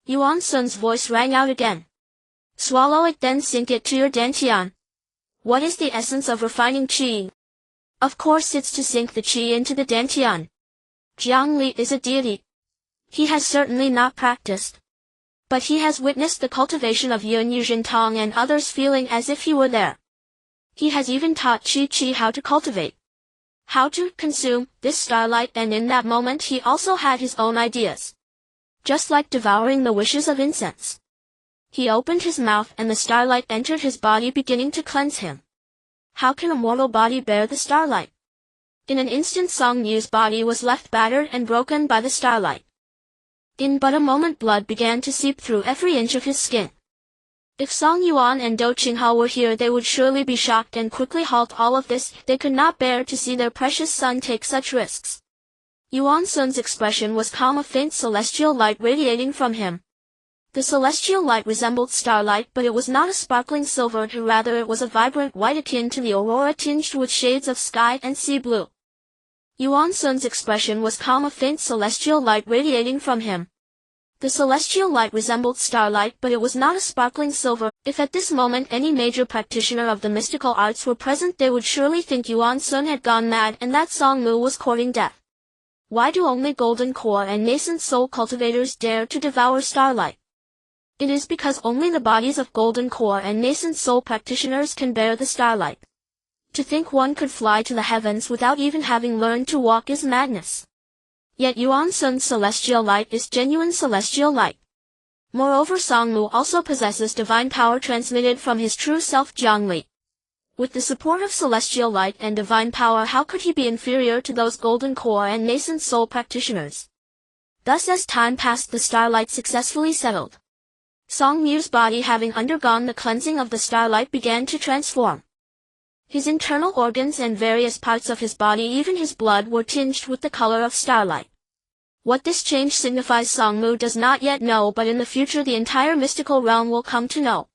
Yuan Sun's voice rang out again. Swallow it, then sink it to your dantian. What is the essence of refining qi? Of course it's to sink the qi into the dantian. Jiang Li is a deity. He has certainly not practiced. But he has witnessed the cultivation of Yun Yuzhintang and others, feeling as if he were there. He has even taught Qi how to cultivate. How to consume this starlight, and in that moment he also had his own ideas. Just like devouring the wishes of incense. He opened his mouth and the starlight entered his body, beginning to cleanse him. How can a mortal body bear the starlight? In an instant Songmu's body was left battered and broken by the starlight. In but a moment blood began to seep through every inch of his skin. If Song Yuan and Do Qinghe were here, they would surely be shocked and quickly halt all of this. They could not bear to see their precious son take such risks. Yuan Sun's expression was calm, a faint celestial light radiating from him. The celestial light resembled starlight, but it was not a sparkling silver, rather it was a vibrant white akin to the aurora, tinged with shades of sky and sea blue. Yuan Sun's expression was calm, a faint celestial light radiating from him. The celestial light resembled starlight, but it was not a sparkling silver. If at this moment any major practitioner of the mystical arts were present, they would surely think Yuan Sun had gone mad and that Songmu was courting death. Why do only golden core and nascent soul cultivators dare to devour starlight? It is because only the bodies of golden core and nascent soul practitioners can bear the starlight. To think one could fly to the heavens without even having learned to walk is madness. Yet Yuan Sun's celestial light is genuine celestial light. Moreover, Songmu also possesses divine power transmitted from his true self Jiang Li. With the support of celestial light and divine power, how could he be inferior to those golden core and nascent soul practitioners? Thus, as time passed, the starlight successfully settled. Songmu's body, having undergone the cleansing of the starlight, began to transform. His internal organs and various parts of his body, even his blood, were tinged with the color of starlight. What this change signifies Songmu does not yet know, but in the future the entire mystical realm will come to know.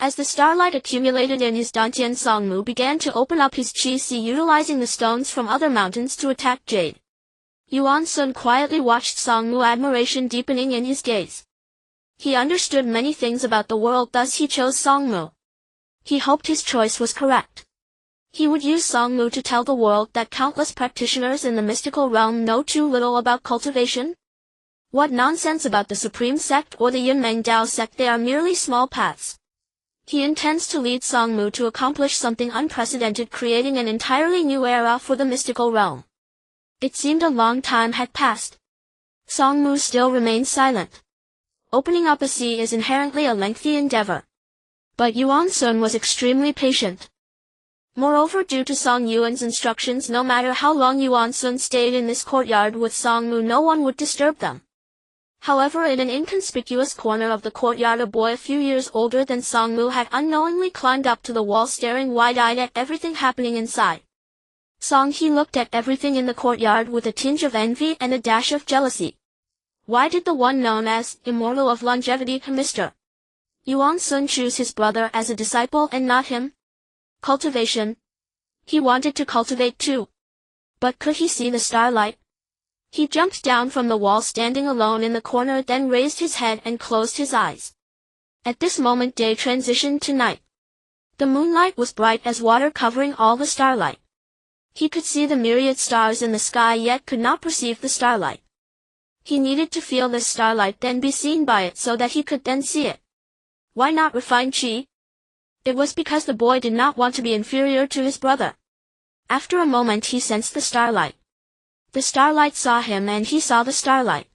As the starlight accumulated in his dantian, Songmu began to open up his qi, utilizing the stones from other mountains to attack jade. Yuan Sun quietly watched Songmu, admiration deepening in his gaze. He understood many things about the world, thus he chose Songmu. He hoped his choice was correct. He would use Songmu to tell the world that countless practitioners in the mystical realm know too little about cultivation. What nonsense about the Supreme Sect or the Yunmeng Dao sect, they are merely small paths. He intends to lead Songmu to accomplish something unprecedented, creating an entirely new era for the mystical realm. It seemed a long time had passed. Songmu still remained silent. Opening up a sea is inherently a lengthy endeavor. But Yuan Sun was extremely patient. Moreover, due to Song Yuan's instructions, no matter how long Yuan Sun stayed in this courtyard with Song Mu, no one would disturb them. However, in an inconspicuous corner of the courtyard, a boy a few years older than Song Mu had unknowingly climbed up to the wall, staring wide-eyed at everything happening inside. Song He looked at everything in the courtyard with a tinge of envy and a dash of jealousy. Why did the one known as Immortal of Longevity, Mr. Yuan Sun, choose his brother as a disciple and not him? Cultivation. He wanted to cultivate too. But could he see the starlight? He jumped down from the wall, standing alone in the corner, then raised his head and closed his eyes. At this moment day transitioned to night. The moonlight was bright as water, covering all the starlight. He could see the myriad stars in the sky, yet could not perceive the starlight. He needed to feel this starlight, then be seen by it, so that he could then see it. Why not refine Qi? It was because the boy did not want to be inferior to his brother. After a moment he sensed the starlight. The starlight saw him and he saw the starlight.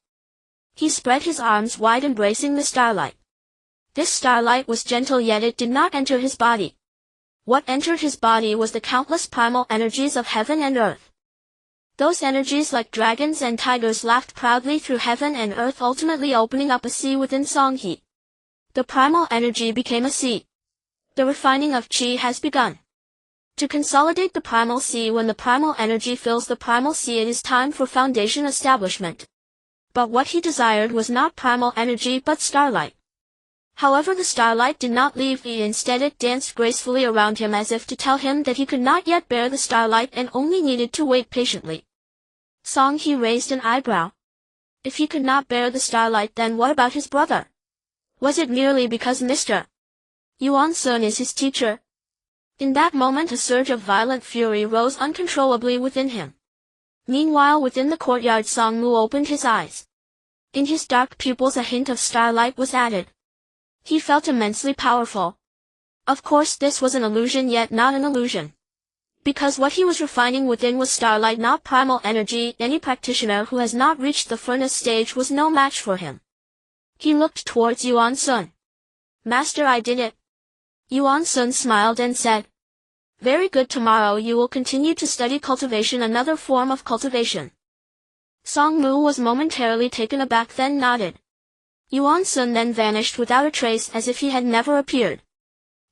He spread his arms wide, embracing the starlight. This starlight was gentle, yet it did not enter his body. What entered his body was the countless primal energies of heaven and earth. Those energies, like dragons and tigers, laughed proudly through heaven and earth, ultimately opening up a sea within Song He. The primal energy became a sea. The refining of Qi has begun. To consolidate the primal sea, when the primal energy fills the primal sea, it is time for foundation establishment. But what he desired was not primal energy but starlight. However, the starlight did not leave Yi. Instead, it danced gracefully around him as if to tell him that he could not yet bear the starlight and only needed to wait patiently. Song He raised an eyebrow. If he could not bear the starlight, then what about his brother? Was it merely because Mr. Yuan Sun is his teacher? In that moment a surge of violent fury rose uncontrollably within him. Meanwhile, within the courtyard, Song Mu opened his eyes. In his dark pupils a hint of starlight was added. He felt immensely powerful. Of course this was an illusion, yet not an illusion. Because what he was refining within was starlight, not primal energy. Any practitioner who has not reached the furnace stage was no match for him. He looked towards Yuan Sun. Master, I did it. Yuan Sun smiled and said, very good, tomorrow you will continue to study cultivation, another form of cultivation. Song Mu was momentarily taken aback, then nodded. Yuan Sun then vanished without a trace, as if he had never appeared.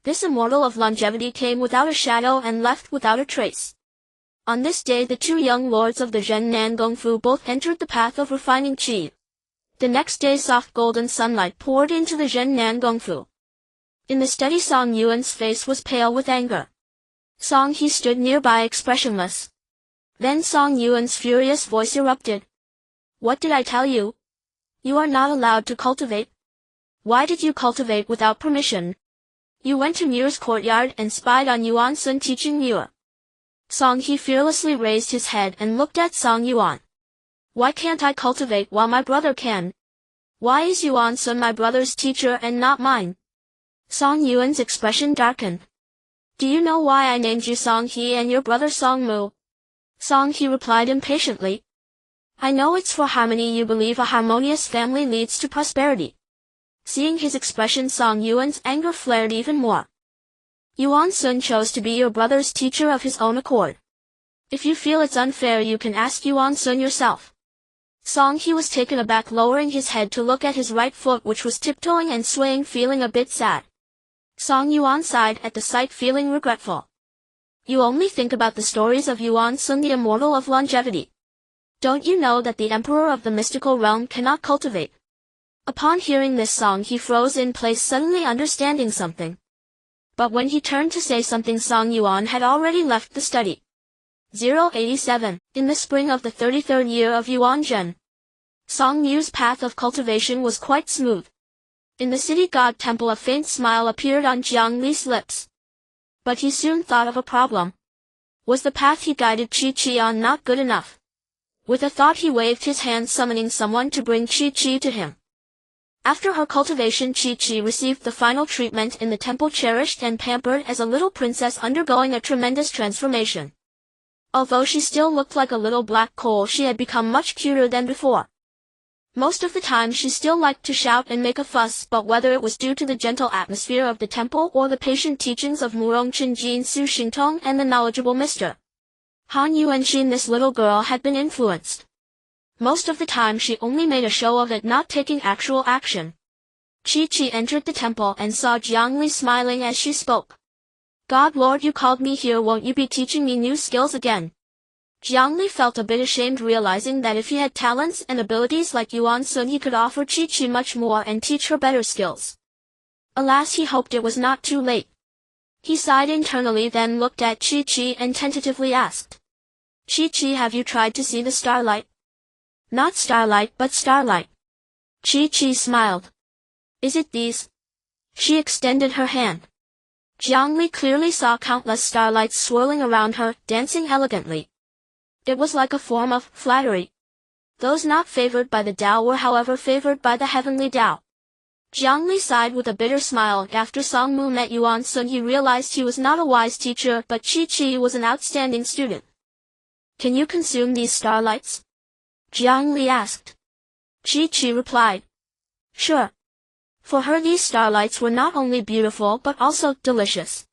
This immortal of longevity came without a shadow and left without a trace. On this day the two young lords of the Zhennan Gongfu both entered the path of refining Qi. The next day soft golden sunlight poured into the Zhennan Gongfu. In the study, Song Yuan's face was pale with anger. Song He stood nearby expressionless. Then Song Yuan's furious voice erupted. What did I tell you? You are not allowed to cultivate. Why did you cultivate without permission? You went to Muir's courtyard and spied on Yuan Sun teaching Muir. Song He fearlessly raised his head and looked at Song Yuan. Why can't I cultivate while my brother can? Why is Yuan Sun my brother's teacher and not mine? Song Yuan's expression darkened. Do you know why I named you Song He and your brother Song Mu? Song He replied impatiently. I know, it's for harmony. You believe a harmonious family leads to prosperity. Seeing his expression, Song Yuan's anger flared even more. Yuan Sun chose to be your brother's teacher of his own accord. If you feel it's unfair, you can ask Yuan Sun yourself. Song He was taken aback, lowering his head to look at his right foot, which was tiptoeing and swaying, feeling a bit sad. Song Yuan sighed at the sight, feeling regretful. You only think about the stories of Yuan Sun, the immortal of longevity. Don't you know that the emperor of the mystical realm cannot cultivate? Upon hearing this, Song He froze in place, suddenly understanding something. But when he turned to say something, Song Yuan had already left the study. 087. In the spring of the 33rd year of Yuan Zhen, Song Yu's path of cultivation was quite smooth. In the city god temple a faint smile appeared on Jiang Li's lips. But he soon thought of a problem. Was the path he guided Qi on not good enough? With a thought he waved his hand, summoning someone to bring Qi to him. After her cultivation, Qi received the final treatment in the temple, cherished and pampered as a little princess undergoing a tremendous transformation. Although she still looked like a little black coal, she had become much cuter than before. Most of the time she still liked to shout and make a fuss, but whether it was due to the gentle atmosphere of the temple or the patient teachings of Murong Qinjin Su Xingtong and the knowledgeable Mr. Han Yuanxin, this little girl had been influenced. Most of the time she only made a show of it, not taking actual action. Qinghe entered the temple and saw Jiang Li smiling as she spoke. God Lord, you called me here, won't you be teaching me new skills again? Jiang Li felt a bit ashamed, realizing that if he had talents and abilities like Yuan Sun, he could offer Qinghe much more and teach her better skills. Alas, he hoped it was not too late. He sighed internally, then looked at Qinghe and tentatively asked, Qinghe, have you tried to see the starlight? Not starlight, but starlight. Qinghe smiled. Is it these? She extended her hand. Jiang Li clearly saw countless starlights swirling around her, dancing elegantly. It was like a form of flattery. Those not favored by the Tao were however favored by the heavenly Tao. Jiang Li sighed with a bitter smile. After Song Mu met Yuan Sun, he realized he was not a wise teacher, but Qinghe was an outstanding student. Can you consume these starlights? Jiang Li asked. Qinghe replied. Sure. For her these starlights were not only beautiful but also delicious.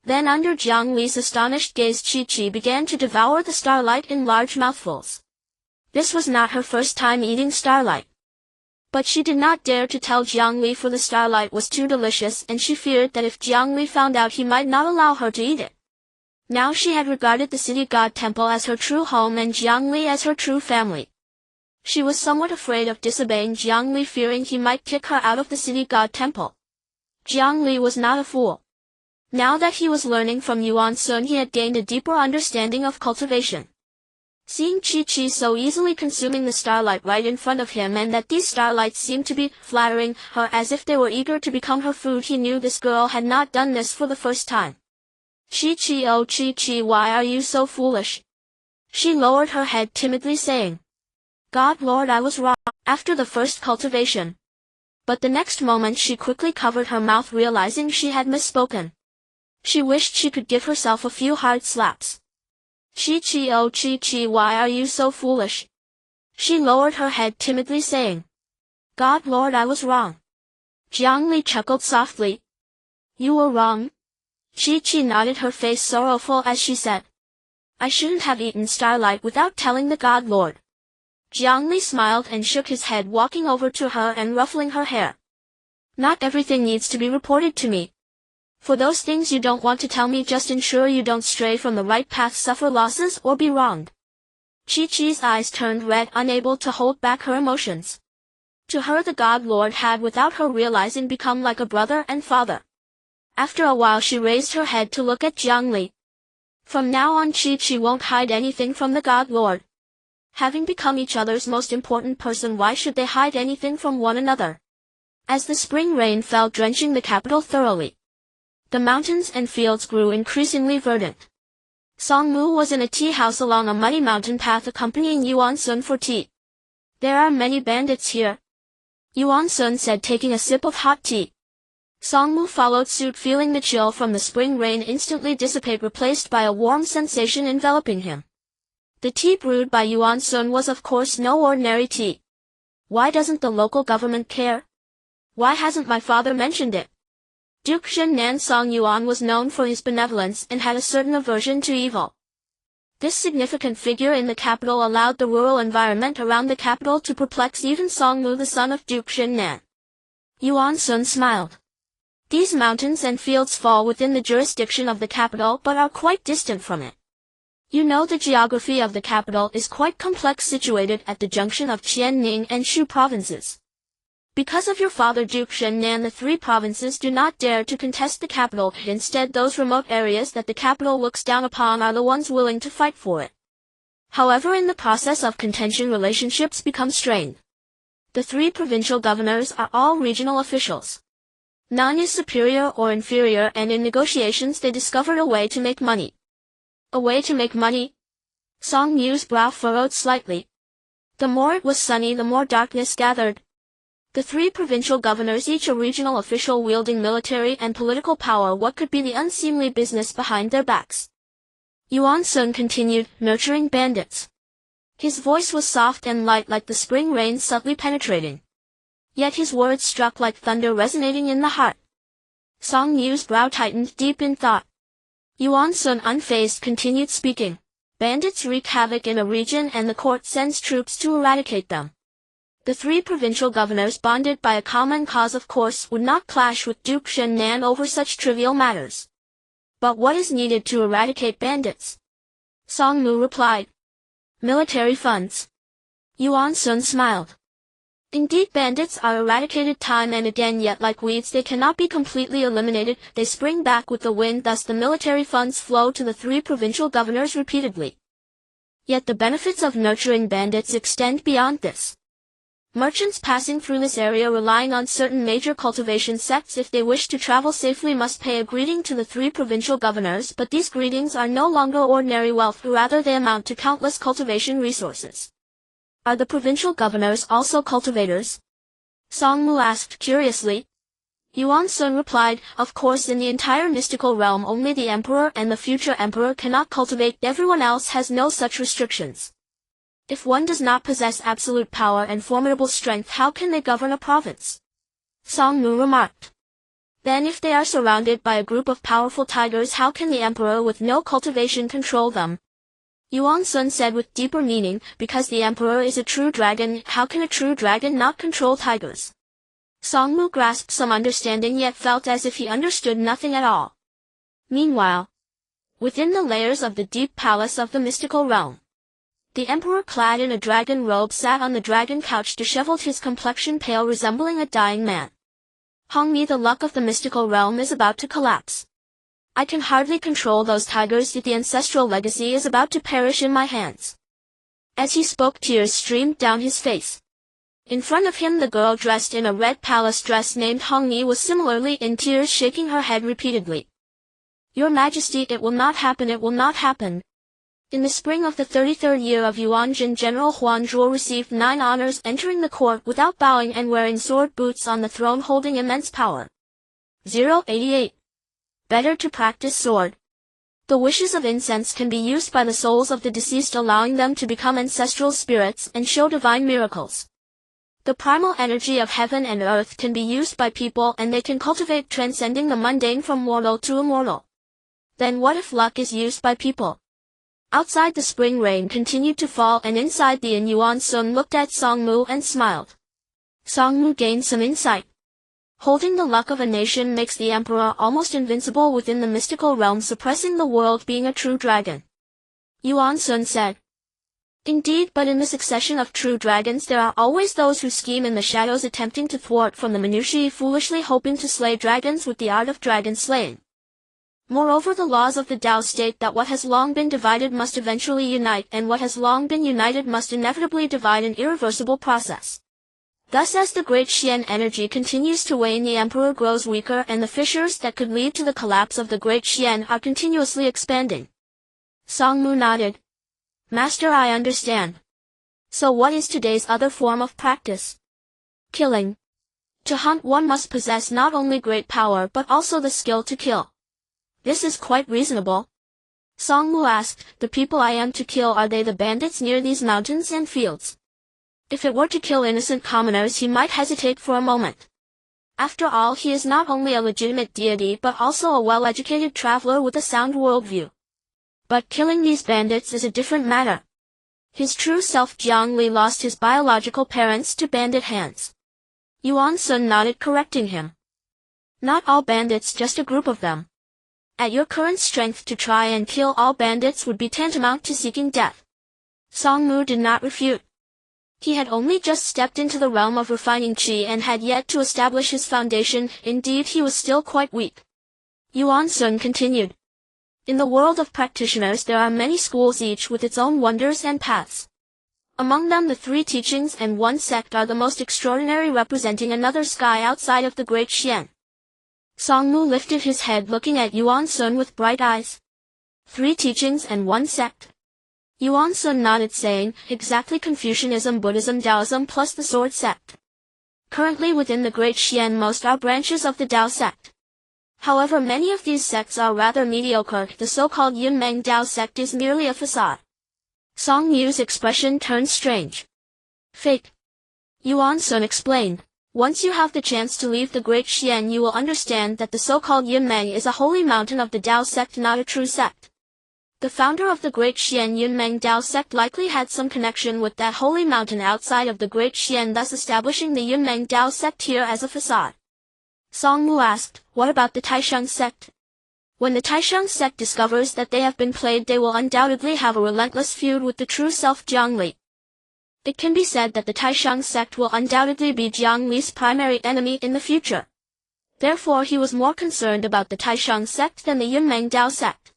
Then under Jiang Li's astonished gaze, Qinghe began to devour the starlight in large mouthfuls. This was not her first time eating starlight. But she did not dare to tell Jiang Li, for the starlight was too delicious, and she feared that if Jiang Li found out, he might not allow her to eat it. Now she had regarded the city god temple as her true home and Jiang Li as her true family. She was somewhat afraid of disobeying Jiang Li, fearing he might kick her out of the city god temple. Jiang Li was not a fool. Now that he was learning from Yuan Sun, he had gained a deeper understanding of cultivation. Seeing Qinghe so easily consuming the starlight right in front of him, and that these starlights seemed to be flattering her as if they were eager to become her food, he knew this girl had not done this for the first time. Qinghe, oh Qinghe, why are you so foolish? She lowered her head timidly, saying, God Lord, I was wrong after the first cultivation. But the next moment she quickly covered her mouth, realizing she had misspoken. She wished she could give herself a few hard slaps. Qinghe, oh Qinghe, why are you so foolish? She lowered her head timidly, saying, God Lord, I was wrong. Jiang Li chuckled softly. You were wrong? Qinghe nodded, her face sorrowful as she said, I shouldn't have eaten starlight without telling the God Lord. Jiang Li smiled and shook his head, walking over to her and ruffling her hair. Not everything needs to be reported to me. For those things you don't want to tell me, just ensure you don't stray from the right path, suffer losses, or be wronged. Qinghe's eyes turned red, unable to hold back her emotions. To her the God Lord had, without her realizing, become like a brother and father. After a while she raised her head to look at Jiang Li. From now on Qinghe won't hide anything from the God Lord. Having become each other's most important person, why should they hide anything from one another? As the spring rain fell, drenching the capital thoroughly, the mountains and fields grew increasingly verdant. Song Mu was in a tea house along a muddy mountain path, accompanying Yuan Sun for tea. There are many bandits here, Yuan Sun said, taking a sip of hot tea. Song Mu followed suit, feeling the chill from the spring rain instantly dissipate, replaced by a warm sensation enveloping him. The tea brewed by Yuan Sun was of course no ordinary tea. Why doesn't the local government care? Why hasn't my father mentioned it? Duke Zhennan Song Yuan was known for his benevolence and had a certain aversion to evil. This significant figure in the capital allowed the rural environment around the capital to perplex even Song Mu, the son of Duke Zhennan. Yuan Sun smiled. These mountains and fields fall within the jurisdiction of the capital but are quite distant from it. You know, the geography of the capital is quite complex, situated at the junction of Qianning and Shu provinces. Because of your father Duke Zhennan, the three provinces do not dare to contest the capital. Instead, those remote areas that the capital looks down upon are the ones willing to fight for it. However, in the process of contention, relationships become strained. The three provincial governors are all regional officials. None is superior or inferior, and in negotiations they discovered a way to make money. A way to make money? Song Mu's brow furrowed slightly. The more it was sunny, the more darkness gathered. The three provincial governors, each a regional official wielding military and political power, what could be the unseemly business behind their backs? Yuan Sun continued, nurturing bandits. His voice was soft and light like the spring rain subtly penetrating. Yet his words struck like thunder resonating in the heart. Song Yu's brow tightened deep in thought. Yuan Sun unfazed continued speaking. Bandits wreak havoc in a region and the court sends troops to eradicate them. The three provincial governors bonded by a common cause of course would not clash with Duke Shennan over such trivial matters. But what is needed to eradicate bandits? Song Mu replied. Military funds. Yuan Sun smiled. Indeed, bandits are eradicated time and again, yet like weeds they cannot be completely eliminated, they spring back with the wind, thus the military funds flow to the three provincial governors repeatedly. Yet the benefits of nurturing bandits extend beyond this. Merchants passing through this area relying on certain major cultivation sects if they wish to travel safely must pay a greeting to the three provincial governors, but these greetings are no longer ordinary wealth, rather they amount to countless cultivation resources. Are the provincial governors also cultivators? Song Mu asked curiously. Yuan Sun replied, of course, in the entire mystical realm only the emperor and the future emperor cannot cultivate, everyone else has no such restrictions. If one does not possess absolute power and formidable strength, how can they govern a province? Song Mu remarked. Then if they are surrounded by a group of powerful tigers, how can the emperor with no cultivation control them? Yuan Sun said with deeper meaning, because the emperor is a true dragon, how can a true dragon not control tigers? Song Mu grasped some understanding yet felt as if he understood nothing at all. Meanwhile, within the layers of the deep palace of the mystical realm, the emperor clad in a dragon robe sat on the dragon couch, disheveled, his complexion pale, resembling a dying man. Hongmi, the luck of the mystical realm is about to collapse. I can hardly control those tigers, yet the ancestral legacy is about to perish in my hands. As he spoke, tears streamed down his face. In front of him the girl dressed in a red palace dress named Hongmi was similarly in tears, shaking her head repeatedly. Your Majesty, it will not happen, it will not happen. In the spring of the 33rd year of Yuanjin, General Huan Zhuo received 9 honors, entering the court without bowing and wearing sword boots on the throne, holding immense power. 088. Better to practice sword. The wishes of incense can be used by the souls of the deceased, allowing them to become ancestral spirits and show divine miracles. The primal energy of heaven and earth can be used by people and they can cultivate, transcending the mundane from mortal to immortal. Then what if luck is used by people? Outside the spring rain continued to fall, and inside the inn Yuan Sun looked at Song Mu and smiled. Song Mu gained some insight. Holding the luck of a nation makes the emperor almost invincible within the mystical realm, suppressing the world, being a true dragon. Yuan Sun said. Indeed, but in the succession of true dragons there are always those who scheme in the shadows, attempting to thwart from the minutiae, foolishly hoping to slay dragons with the art of dragon slaying. Moreover, the laws of the Tao state that what has long been divided must eventually unite, and what has long been united must inevitably divide, an irreversible process. Thus, as the Great Xuan energy continues to wane, the emperor grows weaker, and the fissures that could lead to the collapse of the Great Xuan are continuously expanding. Song Mu nodded. Master, I understand. So what is today's other form of practice? Killing. To hunt one must possess not only great power but also the skill to kill. This is quite reasonable. Song Mu asked, the people I am to kill, are they the bandits near these mountains and fields? If it were to kill innocent commoners he might hesitate for a moment. After all, he is not only a legitimate deity but also a well-educated traveler with a sound worldview. But killing these bandits is a different matter. His true self Jiang Li lost his biological parents to bandit hands. Yuan Sun nodded, correcting him. Not all bandits, just a group of them. At your current strength, to try and kill all bandits would be tantamount to seeking death. Song Mu did not refute. He had only just stepped into the realm of refining qi and had yet to establish his foundation, indeed he was still quite weak. Yuan Sun continued. In the world of practitioners there are many schools, each with its own wonders and paths. Among them the 3 teachings and 1 sect are the most extraordinary, representing another sky outside of the Great Xuan. Song Mu lifted his head, looking at Yuan Sun with bright eyes. 3 teachings and 1 sect. Yuan Sun nodded, saying, exactly, Confucianism, Buddhism, Taoism plus the sword sect. Currently within the Great Xuan most are branches of the Tao sect. However, many of these sects are rather mediocre. The so-called Yunmeng Tao sect is merely a facade. Song Mu's expression turned strange. Fake. Yuan Sun explained. Once you have the chance to leave the Great Xuan, you will understand that the so-called Yunmeng is a holy mountain of the Tao sect, not a true sect. The founder of the Great Xuan Yunmeng Tao sect likely had some connection with that holy mountain outside of the Great Xuan, thus establishing the Yunmeng Tao sect here as a facade. Song Mu asked, what about the Taisheng sect? When the Taisheng sect discovers that they have been played, they will undoubtedly have a relentless feud with the true self Jiang Li. It can be said that the Taisheng sect will undoubtedly be Jiang Li's primary enemy in the future. Therefore he was more concerned about the Taisheng sect than the Yunmeng Tao sect.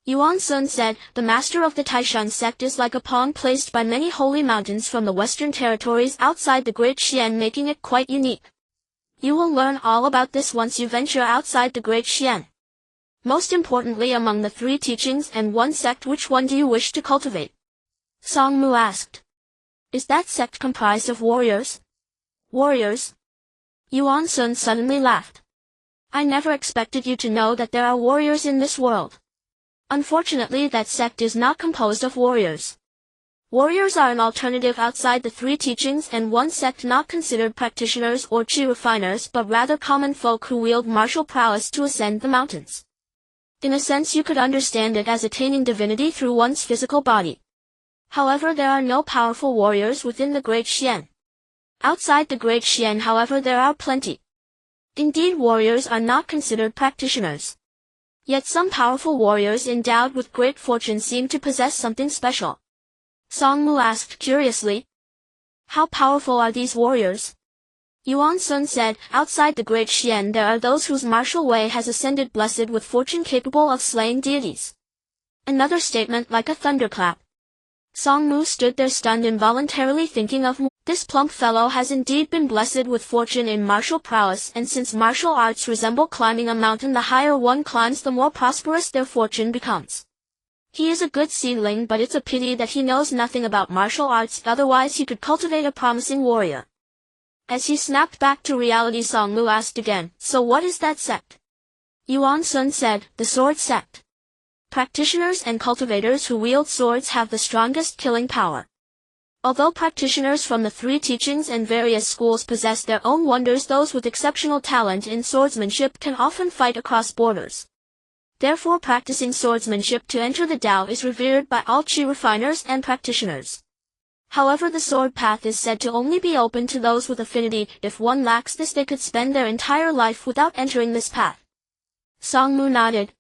Yuan Sun said, the master of the Taisheng sect is like a pawn placed by many holy mountains from the western territories outside the Great Xuan, making it quite unique. You will learn all about this once you venture outside the Great Xuan. Most importantly, among the 3 teachings and 1 sect, which one do you wish to cultivate? Song Mu asked. Is that sect comprised of warriors? Warriors? Yuan Sun suddenly laughed. I never expected you to know that there are warriors in this world. Unfortunately, that sect is not composed of warriors. Warriors are an alternative outside the 3 teachings and 1 sect, not considered practitioners or chi refiners, but rather common folk who wield martial prowess to ascend the mountains. In a sense, you could understand it as attaining divinity through one's physical body. However, there are no powerful warriors within the Great Xuan. Outside the Great Xuan, however, there are plenty. Indeed, warriors are not considered practitioners. Yet some powerful warriors endowed with great fortune seem to possess something special. Song Mu asked curiously. How powerful are these warriors? Yuan Sun said, outside the Great Xuan there are those whose martial way has ascended, blessed with fortune, capable of slaying deities. Another statement like a thunderclap. Song Mu stood there stunned, involuntarily thinking of Mu. This plump fellow has indeed been blessed with fortune in martial prowess, and since martial arts resemble climbing a mountain, the higher one climbs the more prosperous their fortune becomes. He is a good seedling, but it's a pity that he knows nothing about martial arts, otherwise he could cultivate a promising warrior. As he snapped back to reality, Song Mu asked again, so what is that sect? Yuan Sun said, the sword sect. Practitioners and cultivators who wield swords have the strongest killing power. Although practitioners from the 3 teachings and various schools possess their own wonders, those with exceptional talent in swordsmanship can often fight across borders. Therefore, practicing swordsmanship to enter the Tao is revered by all chi refiners and practitioners. However, the sword path is said to only be open to those with affinity. If one lacks this, they could spend their entire life without entering this path. Song Mu nodded.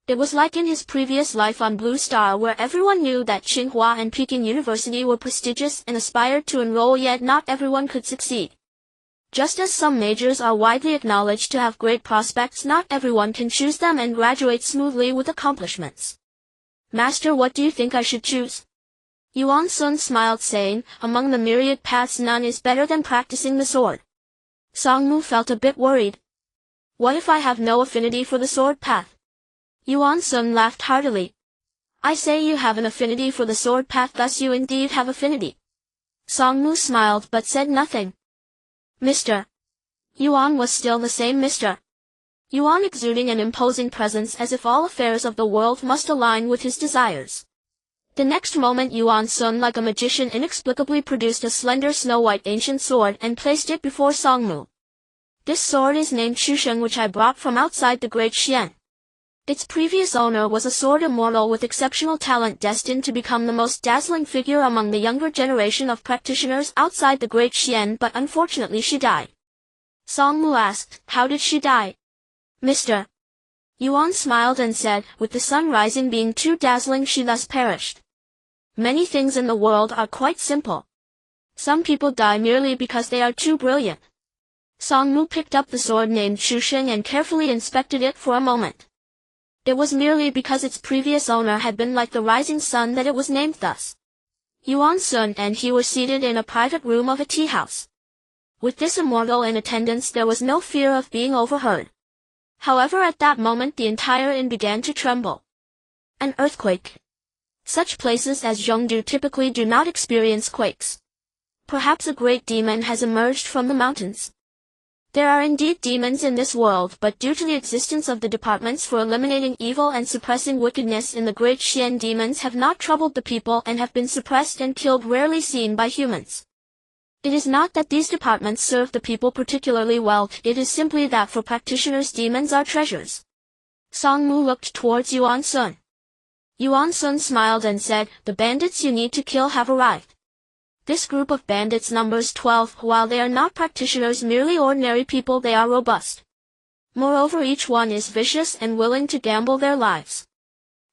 It was like in his previous life on Blue Star, where everyone knew that Qinghe and Peking University were prestigious and aspired to enroll, yet not everyone could succeed. Just as some majors are widely acknowledged to have great prospects, not everyone can choose them and graduate smoothly with accomplishments. Master, what do you think I should choose? Yuan Sun smiled, saying, among the myriad paths none is better than practicing the sword. Song Mu felt a bit worried. What if I have no affinity for the sword path? Yuan Sun laughed heartily. I say you have an affinity for the sword path, thus you indeed have affinity. Song Mu smiled but said nothing. Mr. Yuan was still the same Mr. Yuan, exuding an imposing presence as if all affairs of the world must align with his desires. The next moment Yuan Sun, like a magician, inexplicably produced a slender snow-white ancient sword and placed it before Song Mu. This sword is named Shusheng, which I brought from outside the Great Xuan. Its previous owner was a sword immortal with exceptional talent, destined to become the most dazzling figure among the younger generation of practitioners outside the Great Xuan, but unfortunately she died. Song Mu asked, how did she die? Mr. Yuan smiled and said, with the sun rising being too dazzling, she thus perished. Many things in the world are quite simple. Some people die merely because they are too brilliant. Song Mu picked up the sword named Shusheng and carefully inspected it for a moment. It was merely because its previous owner had been like the rising sun that it was named thus. Yuan Sun and he were seated in a private room of a tea house. With this immortal in attendance, there was no fear of being overheard. However, at that moment the entire inn began to tremble. An earthquake. Such places as Zhongdu typically do not experience quakes. Perhaps a great demon has emerged from the mountains. There are indeed demons in this world, but due to the existence of the departments for eliminating evil and suppressing wickedness in the Great Xuan, demons have not troubled the people and have been suppressed and killed, rarely seen by humans. It is not that these departments serve the people particularly well, it is simply that for practitioners demons are treasures. Song Mu looked towards Yuan Sun. Yuan Sun smiled and said, "The bandits you need to kill have arrived. This group of bandits numbers 12, while they are not practitioners, merely ordinary people, they are robust. Moreover, each one is vicious and willing to gamble their lives.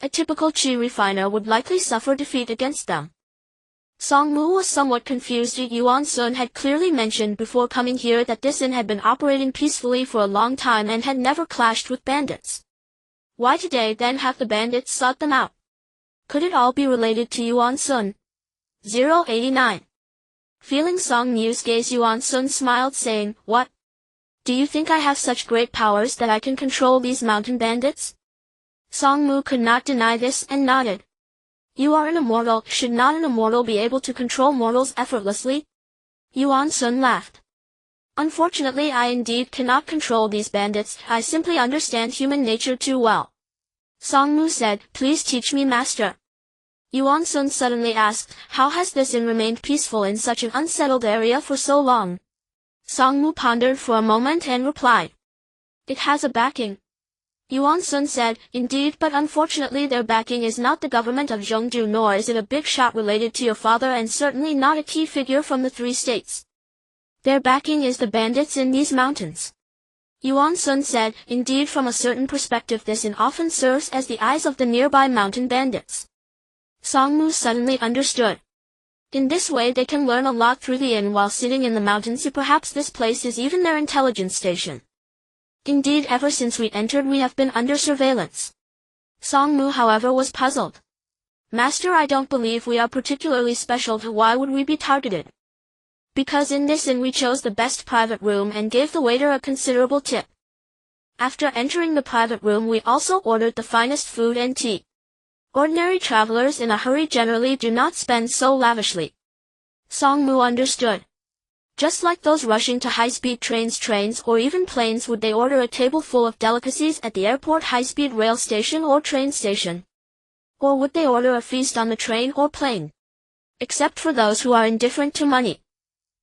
A typical qi refiner would likely suffer defeat against them." Song Mu was somewhat confused. Yuan Sun had clearly mentioned before coming here that this inn had been operating peacefully for a long time and had never clashed with bandits. Why today then have the bandits sought them out? Could it all be related to Yuan Sun? 089. Feeling Song Mu's gaze, Yuan Sun smiled, saying, "What? Do you think I have such great powers that I can control these mountain bandits?" Song Mu could not deny this and nodded. "You are an immortal. Should not an immortal be able to control mortals effortlessly?" Yuan Sun laughed. "Unfortunately, I indeed cannot control these bandits. I simply understand human nature too well." Song Mu said, "Please teach me, master." Yuan Sun suddenly asked, "How has this inn remained peaceful in such an unsettled area for so long?" Song Mu pondered for a moment and replied, "It has a backing." Yuan Sun said, "Indeed, but unfortunately their backing is not the government of Zhengdu, nor is it a big shot related to your father, and certainly not a key figure from the 3 states. Their backing is the bandits in these mountains." Yuan Sun said, "Indeed, from a certain perspective this inn often serves as the eyes of the nearby mountain bandits." Song Mu suddenly understood. In this way they can learn a lot through the inn while sitting in the mountains. Perhaps this place is even their intelligence station. Indeed, ever since we entered we have been under surveillance. Song Mu, however, was puzzled. "Master, I don't believe we are particularly special. Why would we be targeted?" "Because in this inn we chose the best private room and gave the waiter a considerable tip. After entering the private room we also ordered the finest food and tea. Ordinary travelers in a hurry generally do not spend so lavishly." Song Mu understood. Just like those rushing to high-speed trains or even planes, would they order a table full of delicacies at the airport, high-speed rail station or train station? Or would they order a feast on the train or plane? Except for those who are indifferent to money.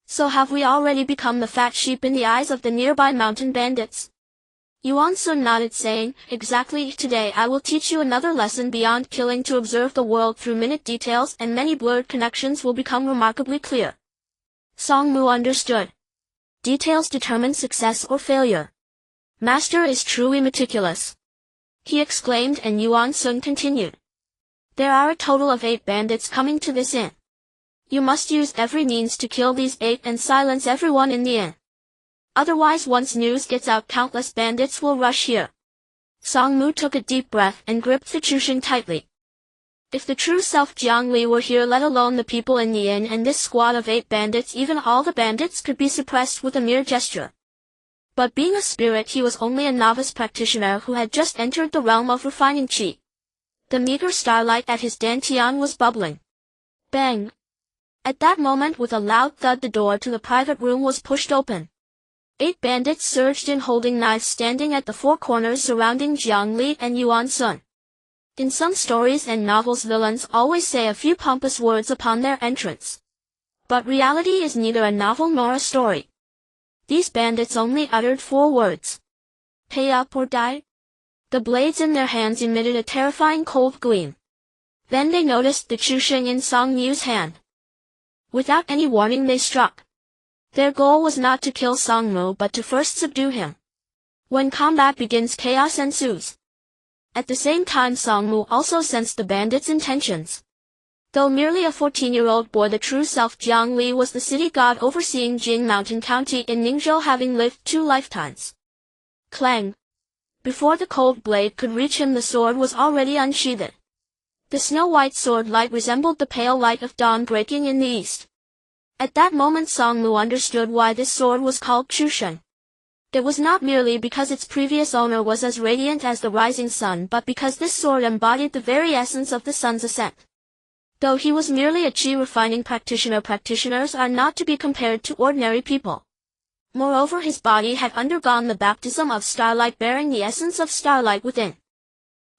So have we already become the fat sheep in the eyes of the nearby mountain bandits? Yuan Sun nodded, saying, "Exactly. Today I will teach you another lesson beyond killing. To observe the world through minute details and many blurred connections will become remarkably clear." Song Mu understood. Details determine success or failure. "Master is truly meticulous," he exclaimed, and Yuan Sun continued. "There are a total of 8 bandits coming to this inn. You must use every means to kill these 8 and silence everyone in the inn. Otherwise, once news gets out, countless bandits will rush here." Song Mu took a deep breath and gripped the Chushing tightly. If the true self Jiang Li were here, let alone the people in the inn and this squad of 8 bandits, even all the bandits could be suppressed with a mere gesture. But being a spirit, he was only a novice practitioner who had just entered the realm of refining qi. The meager starlight at his dantian was bubbling. Bang! At that moment, with a loud thud, the door to the private room was pushed open. 8 bandits surged in, holding knives, standing at the 4 corners surrounding Jiang Li and Yuan Sun. In some stories and novels, villains always say a few pompous words upon their entrance. But reality is neither a novel nor a story. These bandits only uttered 4 words. "Pay up or die." The blades in their hands emitted a terrifying cold gleam. Then they noticed the Chushing in Song Mu's hand. Without any warning they struck. Their goal was not to kill Song Mu but to first subdue him. When combat begins, chaos ensues. At the same time, Song Mu also sensed the bandits' intentions. Though merely a 14-year-old boy, the true self Jiang Li was the city god overseeing Jing Mountain County in Ningzhou, having lived 2 lifetimes. Clang! Before the cold blade could reach him, the sword was already unsheathed. The snow-white sword light resembled the pale light of dawn breaking in the east. At that moment Song Mu understood why this sword was called Chusheng. It was not merely because its previous owner was as radiant as the rising sun, but because this sword embodied the very essence of the sun's ascent. Though he was merely a qi refining practitioner, practitioners are not to be compared to ordinary people. Moreover, his body had undergone the baptism of starlight, bearing the essence of starlight within.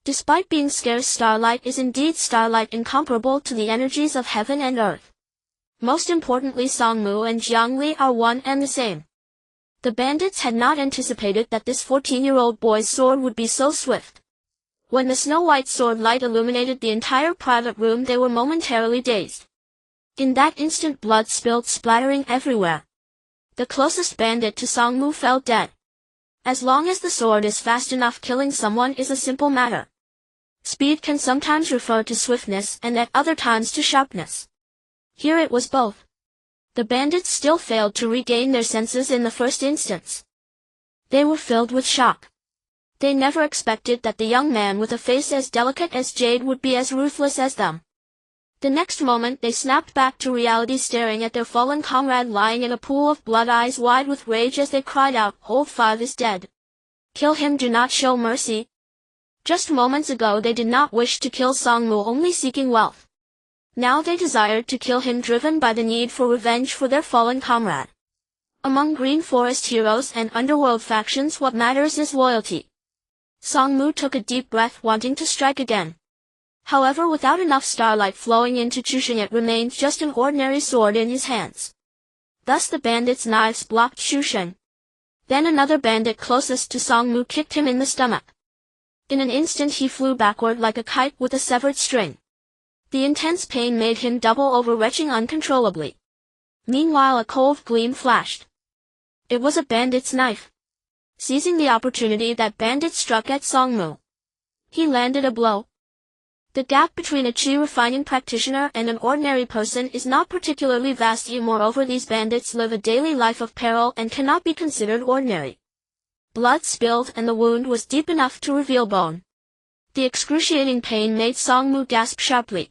Despite being scarce, starlight is indeed starlight, incomparable to the energies of heaven and earth. Most importantly, Song Mu and Jiang Li are one and the same. The bandits had not anticipated that this 14-year-old boy's sword would be so swift. When the snow-white sword light illuminated the entire private room, they were momentarily dazed. In that instant, blood spilled, splattering everywhere. The closest bandit to Song Mu fell dead. As long as the sword is fast enough, killing someone is a simple matter. Speed can sometimes refer to swiftness and at other times to sharpness. Here it was both. The bandits still failed to regain their senses in the first instance. They were filled with shock. They never expected that the young man with a face as delicate as jade would be as ruthless as them. The next moment they snapped back to reality, staring at their fallen comrade lying in a pool of blood, eyes wide with rage as they cried out, "Old Five is dead. Kill him, do not show mercy." Just moments ago they did not wish to kill Song Mu, only seeking wealth. Now they desired to kill him, driven by the need for revenge for their fallen comrade. Among Green Forest heroes and underworld factions, what matters is loyalty. Song Mu took a deep breath, wanting to strike again. However, without enough starlight flowing into Qinghe, it remained just an ordinary sword in his hands. Thus the bandits' knives blocked Qinghe. Then another bandit closest to Song Mu kicked him in the stomach. In an instant he flew backward like a kite with a severed string. The intense pain made him double over, retching uncontrollably. Meanwhile a cold gleam flashed. It was a bandit's knife. Seizing the opportunity, that bandit struck at Song Mu. He landed a blow. The gap between a qi refining practitioner and an ordinary person is not particularly vast. Moreover, these bandits live a daily life of peril and cannot be considered ordinary. Blood spilled and the wound was deep enough to reveal bone. The excruciating pain made Song Mu gasp sharply.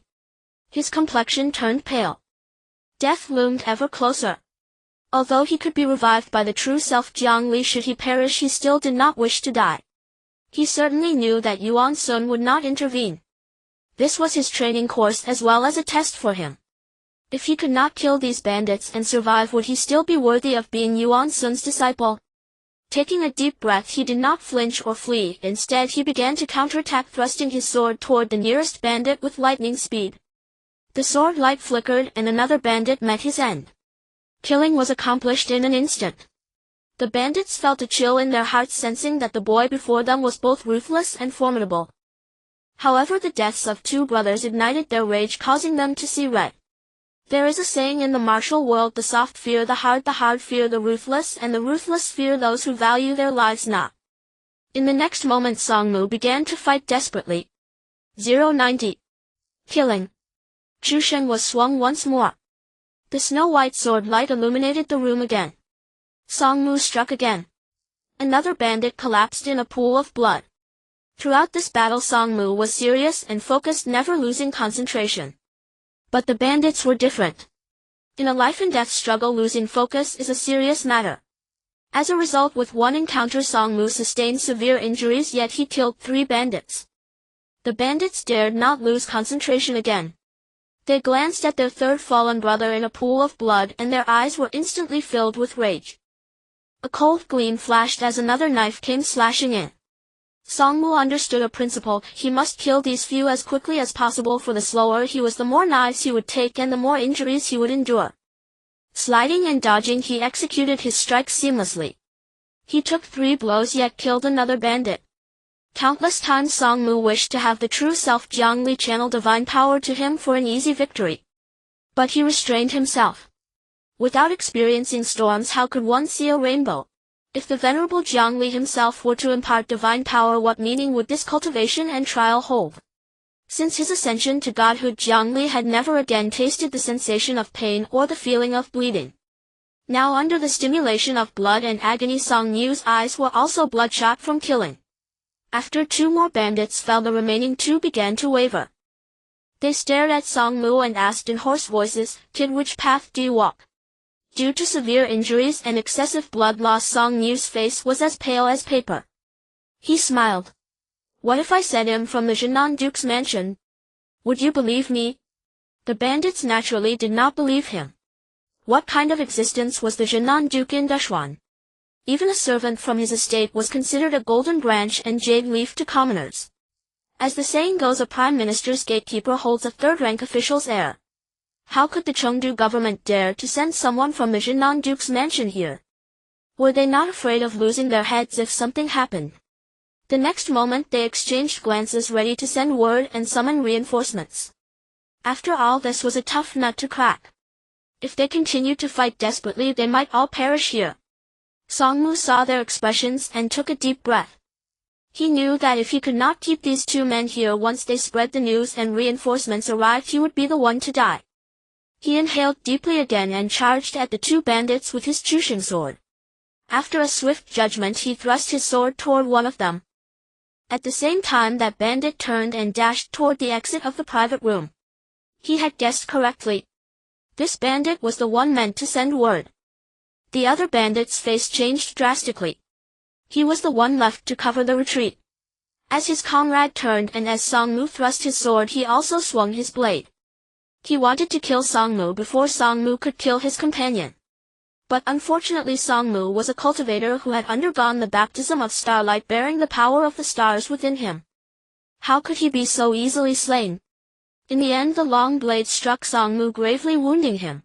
His complexion turned pale. Death loomed ever closer. Although he could be revived by the true self Jiang Li should he perish, he still did not wish to die. He certainly knew that Yuan Sun would not intervene. This was his training course as well as a test for him. If he could not kill these bandits and survive, would he still be worthy of being Yuan Sun's disciple? Taking a deep breath, he did not flinch or flee. Instead, he began to counterattack, thrusting his sword toward the nearest bandit with lightning speed. The sword light flickered and another bandit met his end. Killing was accomplished in an instant. The bandits felt a chill in their hearts, sensing that the boy before them was both ruthless and formidable. However, the deaths of two brothers ignited their rage, causing them to see red. There is a saying in the martial world: the soft fear the hard fear the ruthless, and the ruthless fear those who value their lives not. In the next moment Song Mu began to fight desperately. 090. Killing. Qinghe was swung once more. The snow-white sword light illuminated the room again. Song Mu struck again. Another bandit collapsed in a pool of blood. Throughout this battle Song Mu was serious and focused, never losing concentration. But the bandits were different. In a life-and-death struggle, losing focus is a serious matter. As a result, with one encounter Song Mu sustained severe injuries, yet he killed 3 bandits. The bandits dared not lose concentration again. They glanced at their third fallen brother in a pool of blood, and their eyes were instantly filled with rage. A cold gleam flashed as another knife came slashing in. Song Mu understood a principle: he must kill these few as quickly as possible, for the slower he was, the more knives he would take and the more injuries he would endure. Sliding and dodging, he executed his strikes seamlessly. He took 3 blows yet killed another bandit. Countless times Song Mu wished to have the true self Jiang Li channel divine power to him for an easy victory. But he restrained himself. Without experiencing storms, how could one see a rainbow? If the venerable Jiang Li himself were to impart divine power, what meaning would this cultivation and trial hold? Since his ascension to godhood, Jiang Li had never again tasted the sensation of pain or the feeling of bleeding. Now, under the stimulation of blood and agony, Song Mu's eyes were also bloodshot from killing. After 2 more bandits fell, the remaining 2 began to waver. They stared at Song Mu and asked in hoarse voices, "Kid, which path do you walk?" Due to severe injuries and excessive blood loss, Song Mu's face was as pale as paper. He smiled. "What if I sent him from the Zhenan Duke's mansion? Would you believe me?" The bandits naturally did not believe him. What kind of existence was the Zhenan Duke in Dushuan? Even a servant from his estate was considered a golden branch and jade leaf to commoners. As the saying goes, a prime minister's gatekeeper holds a third-rank official's air. How could the Chengdu government dare to send someone from the Jinan Duke's mansion here? Were they not afraid of losing their heads if something happened? The next moment they exchanged glances, ready to send word and summon reinforcements. After all, this was a tough nut to crack. If they continued to fight desperately, they might all perish here. Songmu saw their expressions and took a deep breath. He knew that if he could not keep these two men here once they spread the news and reinforcements arrived, he would be the one to die. He inhaled deeply again and charged at the two bandits with his Chushing sword. After a swift judgment, he thrust his sword toward one of them. At the same time, that bandit turned and dashed toward the exit of the private room. He had guessed correctly. This bandit was the one meant to send word. The other bandit's face changed drastically. He was the one left to cover the retreat. As his comrade turned and as Songmu thrust his sword, he also swung his blade. He wanted to kill Songmu before Songmu could kill his companion. But unfortunately, Songmu was a cultivator who had undergone the baptism of starlight, bearing the power of the stars within him. How could he be so easily slain? In the end, the long blade struck Songmu, gravely wounding him.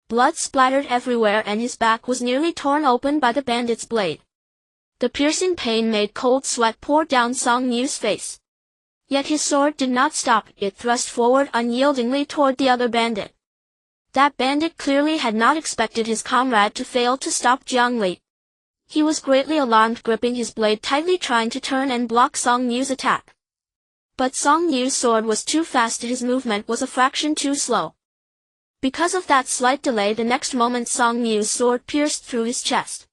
Blood splattered everywhere and his back was nearly torn open by the bandit's blade. The piercing pain made cold sweat pour down Songmu's face. Yet his sword did not stop, it thrust forward unyieldingly toward the other bandit. That bandit clearly had not expected his comrade to fail to stop Jiang Li. He was greatly alarmed, gripping his blade tightly, trying to turn and block Songmu's attack. But Songmu's sword was too fast, his movement was a fraction too slow. Because of that slight delay, the next moment Songmu's sword pierced through his chest.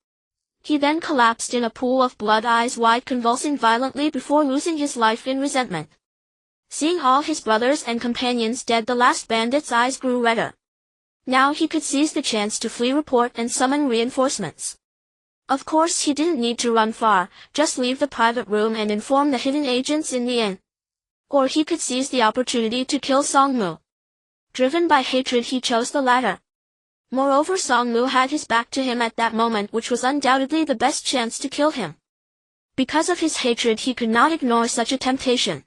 He then collapsed in a pool of blood, eyes wide, convulsing violently before losing his life in resentment. Seeing all his brothers and companions dead, the last bandit's eyes grew redder. Now he could seize the chance to flee, report, and summon reinforcements. Of course, he didn't need to run far, just leave the private room and inform the hidden agents in the inn. Or he could seize the opportunity to kill Songmu. Driven by hatred, he chose the latter. Moreover, Songmu had his back to him at that moment, which was undoubtedly the best chance to kill him. Because of his hatred, he could not ignore such a temptation.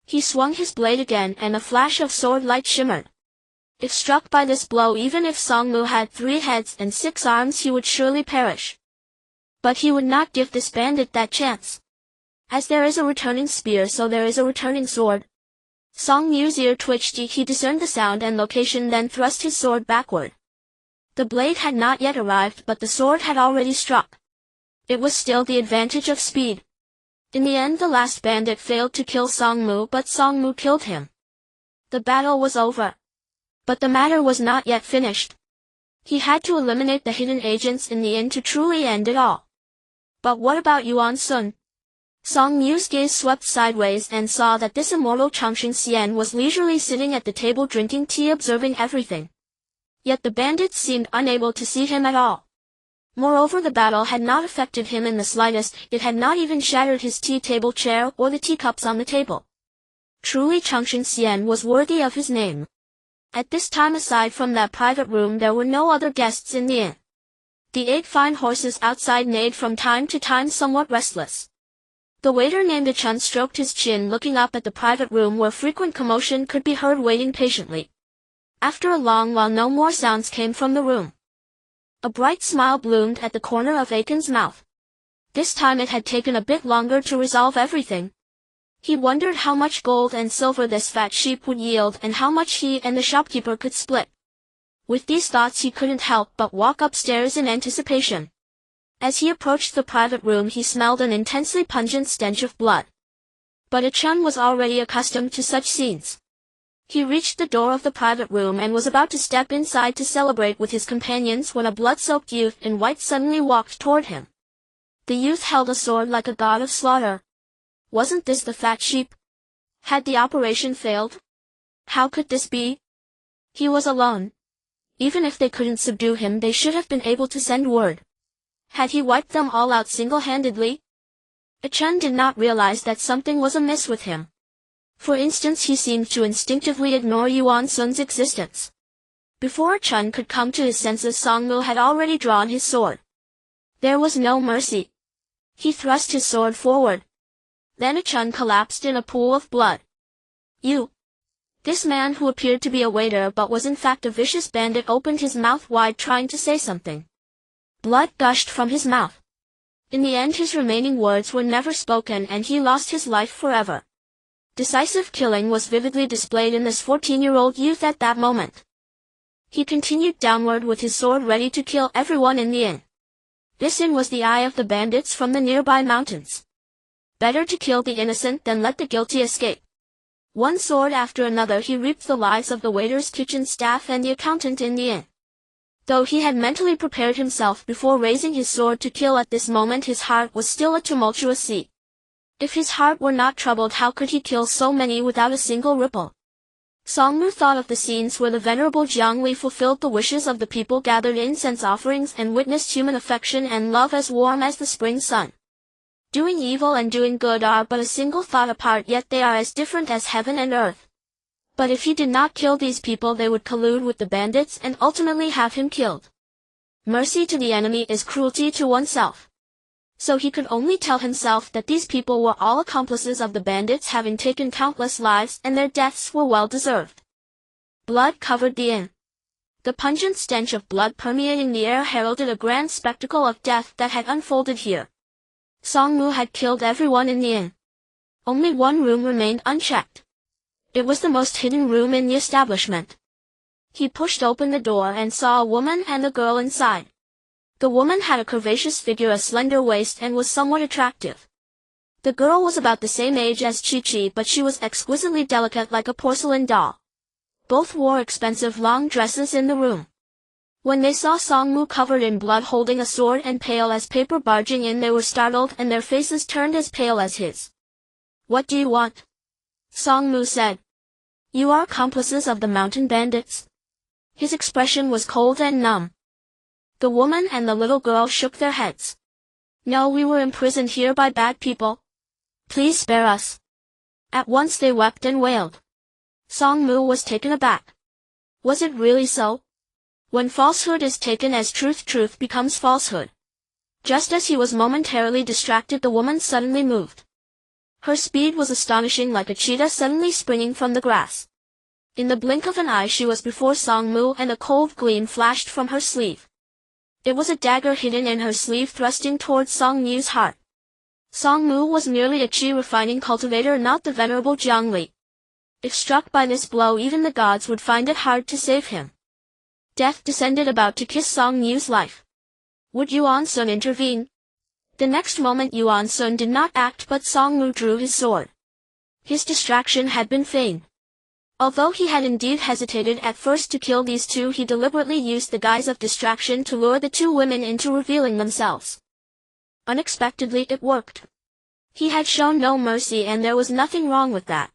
He swung his blade again and a flash of sword light shimmered. If struck by this blow, even if Songmu had 3 heads and 6 arms, he would surely perish. But he would not give this bandit that chance. As there is a returning spear, so there is a returning sword. Songmu's ear twitched, he discerned the sound and location, then thrust his sword backward. The blade had not yet arrived, but the sword had already struck. It was still the advantage of speed. In the end, the last bandit failed to kill Songmu, but Songmu killed him. The battle was over. But the matter was not yet finished. He had to eliminate the hidden agents in the inn to truly end it all. But what about Yuan Sun? Songmu's gaze swept sideways and saw that this immortal Changxing Xian was leisurely sitting at the table drinking tea, observing everything. Yet the bandits seemed unable to see him at all. Moreover, the battle had not affected him in the slightest, it had not even shattered his tea table chair or the teacups on the table. Truly, Changxing Xian was worthy of his name. At this time, aside from that private room, there were no other guests in the inn. The 8 fine horses outside neighed from time to time, somewhat restless. The waiter named Chun stroked his chin, looking up at the private room where frequent commotion could be heard, waiting patiently. After a long while, no more sounds came from the room. A bright smile bloomed at the corner of Aiken's mouth. This time it had taken a bit longer to resolve everything. He wondered how much gold and silver this fat sheep would yield and how much he and the shopkeeper could split. With these thoughts, he couldn't help but walk upstairs in anticipation. As he approached the private room, he smelled an intensely pungent stench of blood. But Chun was already accustomed to such scenes. He reached the door of the private room and was about to step inside to celebrate with his companions when a blood-soaked youth in white suddenly walked toward him. The youth held a sword like a god of slaughter. Wasn't this the fat sheep? Had the operation failed? How could this be? He was alone. Even if they couldn't subdue him, they should have been able to send word. Had he wiped them all out single-handedly? Chun did not realize that something was amiss with him. For instance, he seemed to instinctively ignore Yuan Sun's existence. Before Chun could come to his senses, Songmu had already drawn his sword. There was no mercy. He thrust his sword forward. Then a chun collapsed in a pool of blood. You. This man who appeared to be a waiter but was in fact a vicious bandit opened his mouth wide trying to say something. Blood gushed from his mouth. In the end his remaining words were never spoken and he lost his life forever. Decisive killing was vividly displayed in this 14-year-old youth at that moment. He continued downward with his sword ready to kill everyone in the inn. This inn was the eye of the bandits from the nearby mountains. Better to kill the innocent than let the guilty escape. One sword after another he reaped the lives of the waiters, kitchen staff and the accountant in the inn. Though he had mentally prepared himself before raising his sword to kill at this moment, his heart was still a tumultuous sea. If his heart were not troubled, how could he kill so many without a single ripple? Songmu thought of the scenes where the venerable Jiang Li fulfilled the wishes of the people, gathered incense offerings and witnessed human affection and love as warm as the spring sun. Doing evil and doing good are but a single thought apart, yet they are as different as heaven and earth. But if he did not kill these people, they would collude with the bandits and ultimately have him killed. Mercy to the enemy is cruelty to oneself. So he could only tell himself that these people were all accomplices of the bandits, having taken countless lives, and their deaths were well deserved. Blood covered the inn. The pungent stench of blood permeating the air heralded a grand spectacle of death that had unfolded here. Songmu had killed everyone in the inn. Only one room remained unchecked. It was the most hidden room in the establishment. He pushed open the door and saw a woman and a girl inside. The woman had a curvaceous figure, a slender waist, and was somewhat attractive. The girl was about the same age as Qinghe, but she was exquisitely delicate like a porcelain doll. Both wore expensive long dresses in the room. When they saw Songmu covered in blood holding a sword and pale as paper barging in, they were startled and their faces turned as pale as his. "What do you want?" Songmu said. "You are accomplices of the mountain bandits." His expression was cold and numb. The woman and the little girl shook their heads. "No, we were imprisoned here by bad people. Please spare us." At once they wept and wailed. Songmu was taken aback. Was it really so? When falsehood is taken as truth, truth becomes falsehood. Just as he was momentarily distracted, the woman suddenly moved. Her speed was astonishing, like a cheetah suddenly springing from the grass. In the blink of an eye she was before Songmu, and a cold gleam flashed from her sleeve. It was a dagger hidden in her sleeve, thrusting towards Songmu's heart. Songmu was merely a chi refining cultivator, not the venerable Jiang Li. If struck by this blow, even the gods would find it hard to save him. Death descended, about to kiss Songmu's life. Would Yuan Sun intervene? The next moment Yuan Sun did not act, but Songmu drew his sword. His distraction had been feigned. Although he had indeed hesitated at first to kill these two, he deliberately used the guise of distraction to lure the two women into revealing themselves. Unexpectedly it worked. He had shown no mercy, and there was nothing wrong with that.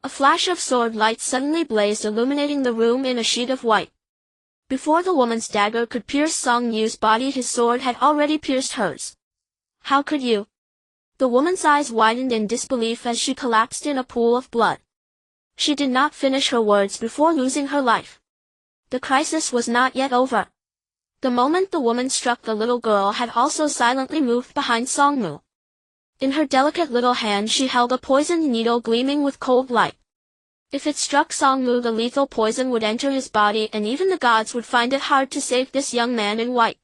A flash of sword light suddenly blazed, illuminating the room in a sheet of white. Before the woman's dagger could pierce Songmu's body, his sword had already pierced hers. "How could you?" The woman's eyes widened in disbelief as she collapsed in a pool of blood. She did not finish her words before losing her life. The crisis was not yet over. The moment the woman struck the little girl had also silently moved behind Songmu. In her delicate little hand she held a poisoned needle gleaming with cold light. If it struck Songmu, the lethal poison would enter his body, and even the gods would find it hard to save this young man in white.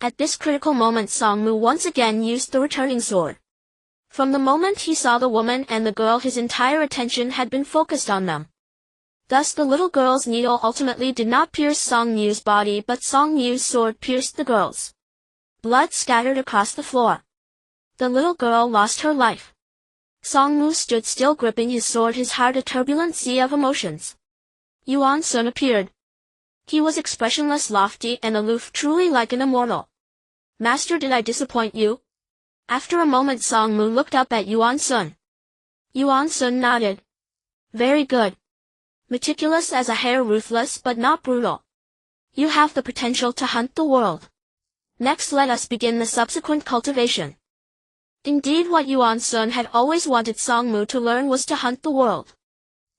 At this critical moment Songmu once again used the returning sword. From the moment he saw the woman and the girl, his entire attention had been focused on them. Thus the little girl's needle ultimately did not pierce Songmu's body, but Songmu's sword pierced the girl's. Blood scattered across the floor. The little girl lost her life. Songmu stood still, gripping his sword, his heart a turbulent sea of emotions. Yuan Sun appeared. He was expressionless, lofty, and aloof, truly like an immortal. "Master, did I disappoint you?" After a moment Songmu looked up at Yuan Sun. Yuan Sun nodded. "Very good. Meticulous as a hare, ruthless but not brutal. You have the potential to hunt the world. Next let us begin the subsequent cultivation." Indeed, what Yuan Sun had always wanted Songmu to learn was to hunt the world.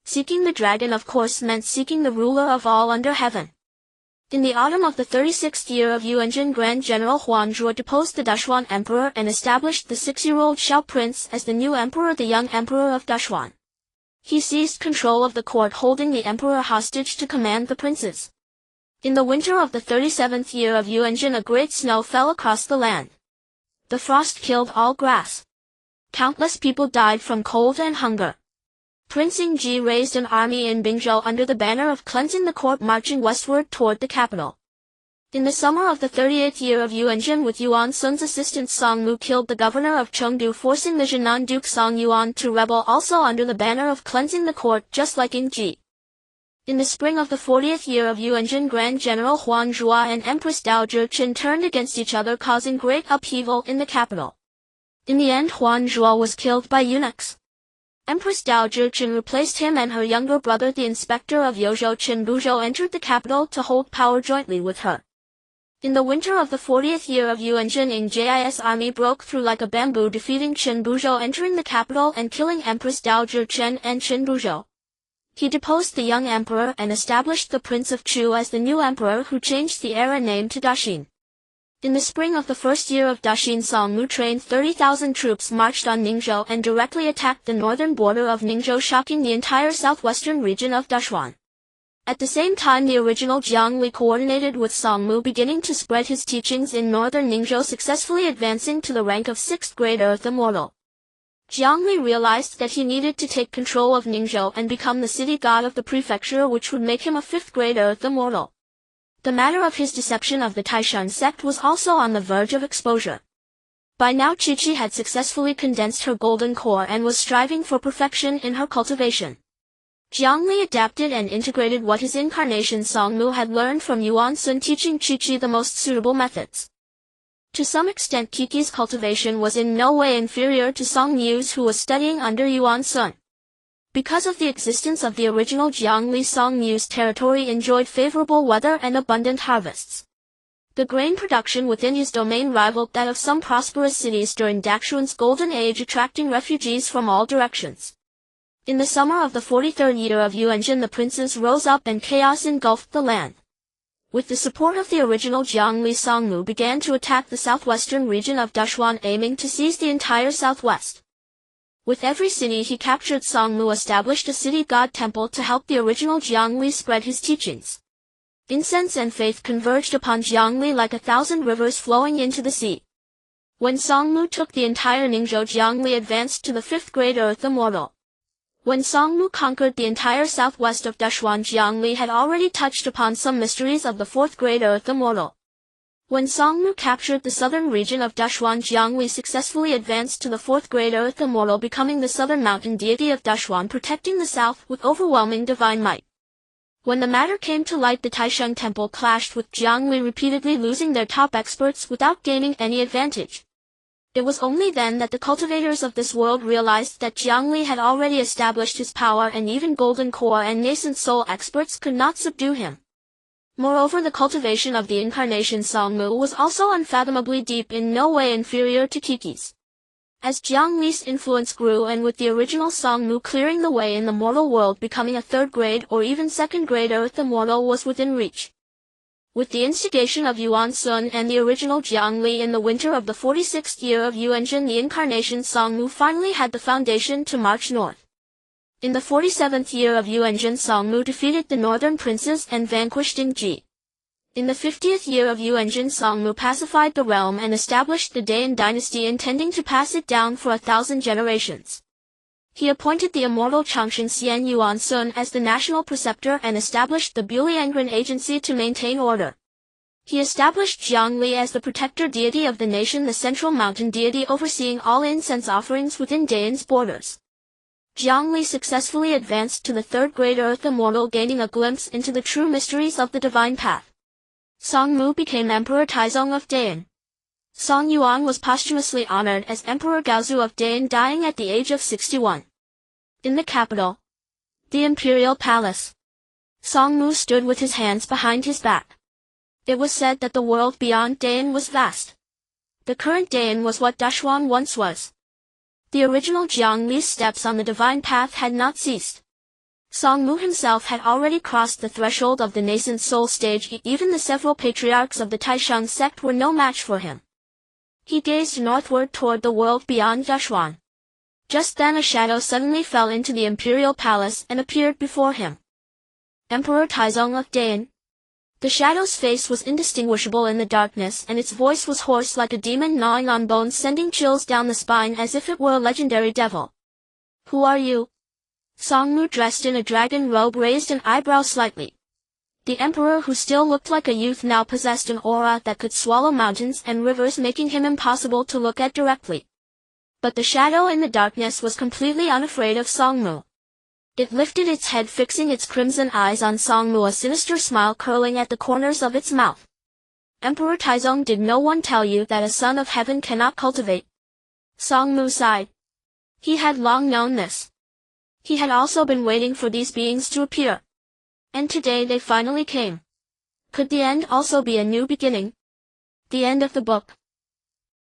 Seeking the dragon, of course, meant seeking the ruler of all under heaven. In the autumn of the 36th year of Yuanjin, Grand General Huan Zhuo deposed the Dashuan Emperor and established the 6-year-old Xiao Prince as the new emperor, the young emperor of Dashuan. He seized control of the court, holding the emperor hostage to command the princes. In the winter of the 37th year of Yuanjin, a great snow fell across the land. The frost killed all grass. Countless people died from cold and hunger. Prince Qinghe raised an army in Bingzhou under the banner of cleansing the court, marching westward toward the capital. In the summer of the 38th year of Yuanjin, with Yuan Sun's assistant Song Mu killed the governor of Chengdu, forcing the Jinan Duke Song Yuan to rebel also under the banner of cleansing the court, just like Qinghe. In the spring of the 40th year of Yuanjin, Grand General Huan Zhuo and Empress Dowager Qin turned against each other, causing great upheaval in the capital. In the end, Huan Zhuo was killed by eunuchs. Empress Dowager Qin replaced him, and her younger brother, the inspector of Yozhou Qin Buzhou, entered the capital to hold power jointly with her. In the winter of the 40th year of Yuanjin, Qinghe's army broke through like a bamboo, defeating Qin Buzhou, entering the capital and killing Empress Dowager Qin and Qin Buzhou. He deposed the young emperor and established the Prince of Chu as the new emperor, who changed the era name to Daxin. In the spring of the first year of Daxin, Song Mu trained 30,000 troops, marched on Ningzhou, and directly attacked the northern border of Ningzhou, shocking the entire southwestern region of Dashuan. At the same time, the original Jiang Li coordinated with Song Mu, beginning to spread his teachings in northern Ningzhou, successfully advancing to the rank of 6th grade Earth Immortal. Jiang Li realized that he needed to take control of Ningzhou and become the city god of the prefecture, which would make him a 5th grade Earth Immortal. The matter of his deception of the Taishan sect was also on the verge of exposure. By now, Qinghe had successfully condensed her golden core and was striving for perfection in her cultivation. Jiang Li adapted and integrated what his incarnation Song Mu had learned from Yuan Sun, teaching Qinghe the most suitable methods. To some extent, Qinghe's cultivation was in no way inferior to Song Yu's, who was studying under Yuan Sun. Because of the existence of the original Jiang Li, Song Yu's territory enjoyed favorable weather and abundant harvests. The grain production within his domain rivaled that of some prosperous cities during Daxuan's golden age, attracting refugees from all directions. In the summer of the 43rd year of Yuanjin, the princes rose up and chaos engulfed the land. With the support of the original Jiang Li, Song Mu began to attack the southwestern region of Dashuan, aiming to seize the entire southwest. With every city he captured, Song Mu established a city god temple to help the original Jiang Li spread his teachings. Incense and faith converged upon Jiang Li like 1,000 rivers flowing into the sea. When Song Mu took the entire Ningzhou, Jiang Li advanced to the 5th grade Earth Immortal. When Song Mu conquered the entire southwest of Dashuan, Jiang Li had already touched upon some mysteries of the 4th grade Earth Immortal. When Song Mu captured the southern region of Dashuan, Jiang Li successfully advanced to the 4th grade Earth Immortal, becoming the southern mountain deity of Dashuan, protecting the south with overwhelming divine might. When the matter came to light, the Taishan Temple clashed with Jiang Li, repeatedly losing their top experts without gaining any advantage. It was only then that the cultivators of this world realized that Jiang Li had already established his power, and even golden core and nascent soul experts could not subdue him. Moreover, the cultivation of the incarnation Song Mu was also unfathomably deep, in no way inferior to Qinghe's. As Jiang Li's influence grew, and with the original Song Mu clearing the way in the mortal world, becoming a 3rd grade or even 2nd grade Earth Immortal was within reach. With the instigation of Yuan Sun and the original Jiang Li, in the winter of the 46th year of Yuanjin, the incarnation Song Mu finally had the foundation to march north. In the 47th year of Yuanjin, Song Mu defeated the northern princes and vanquished Qinghe. In the 50th year of Yuanjin, Song Mu pacified the realm and established the Jiang Dynasty, intending to pass it down for 1,000 generations. He appointed the immortal Changshan Xian Yuan Sun as the national preceptor and established the Buliangren Agency to maintain order. He established Jiang Li as the protector deity of the nation, the central mountain deity overseeing all incense offerings within Dayan's borders. Jiang Li successfully advanced to the 3rd grade Earth Immortal, gaining a glimpse into the true mysteries of the divine path. Song Mu became Emperor Taizong of Dayan. Song Yuan was posthumously honored as Emperor Gaozu of Dayan, dying at the age of 61. In the capital, the imperial palace, Song Mu stood with his hands behind his back. It was said that the world beyond Dayan was vast. The current Dayan was what Dashuan once was. The original Jiang Li's steps on the divine path had not ceased. Songmu himself had already crossed the threshold of the nascent soul stage. Even the several patriarchs of the Taisheng sect were no match for him. He gazed northward toward the world beyond Yushuan. Just then a shadow suddenly fell into the imperial palace and appeared before him. Emperor Taizong of Dain. The shadow's face was indistinguishable in the darkness, and its voice was hoarse like a demon gnawing on bones, sending chills down the spine as if it were a legendary devil. Who are you? Songmu, dressed in a dragon robe, raised an eyebrow slightly. The emperor, who still looked like a youth, now possessed an aura that could swallow mountains and rivers, making him impossible to look at directly. But the shadow in the darkness was completely unafraid of Songmu. It lifted its head, fixing its crimson eyes on Songmu, a sinister smile curling at the corners of its mouth. Emperor Taizong, did no one tell you that a son of heaven cannot cultivate? Songmu sighed. He had long known this. He had also been waiting for these beings to appear. And today they finally came. Could the end also be a new beginning? The end of the book.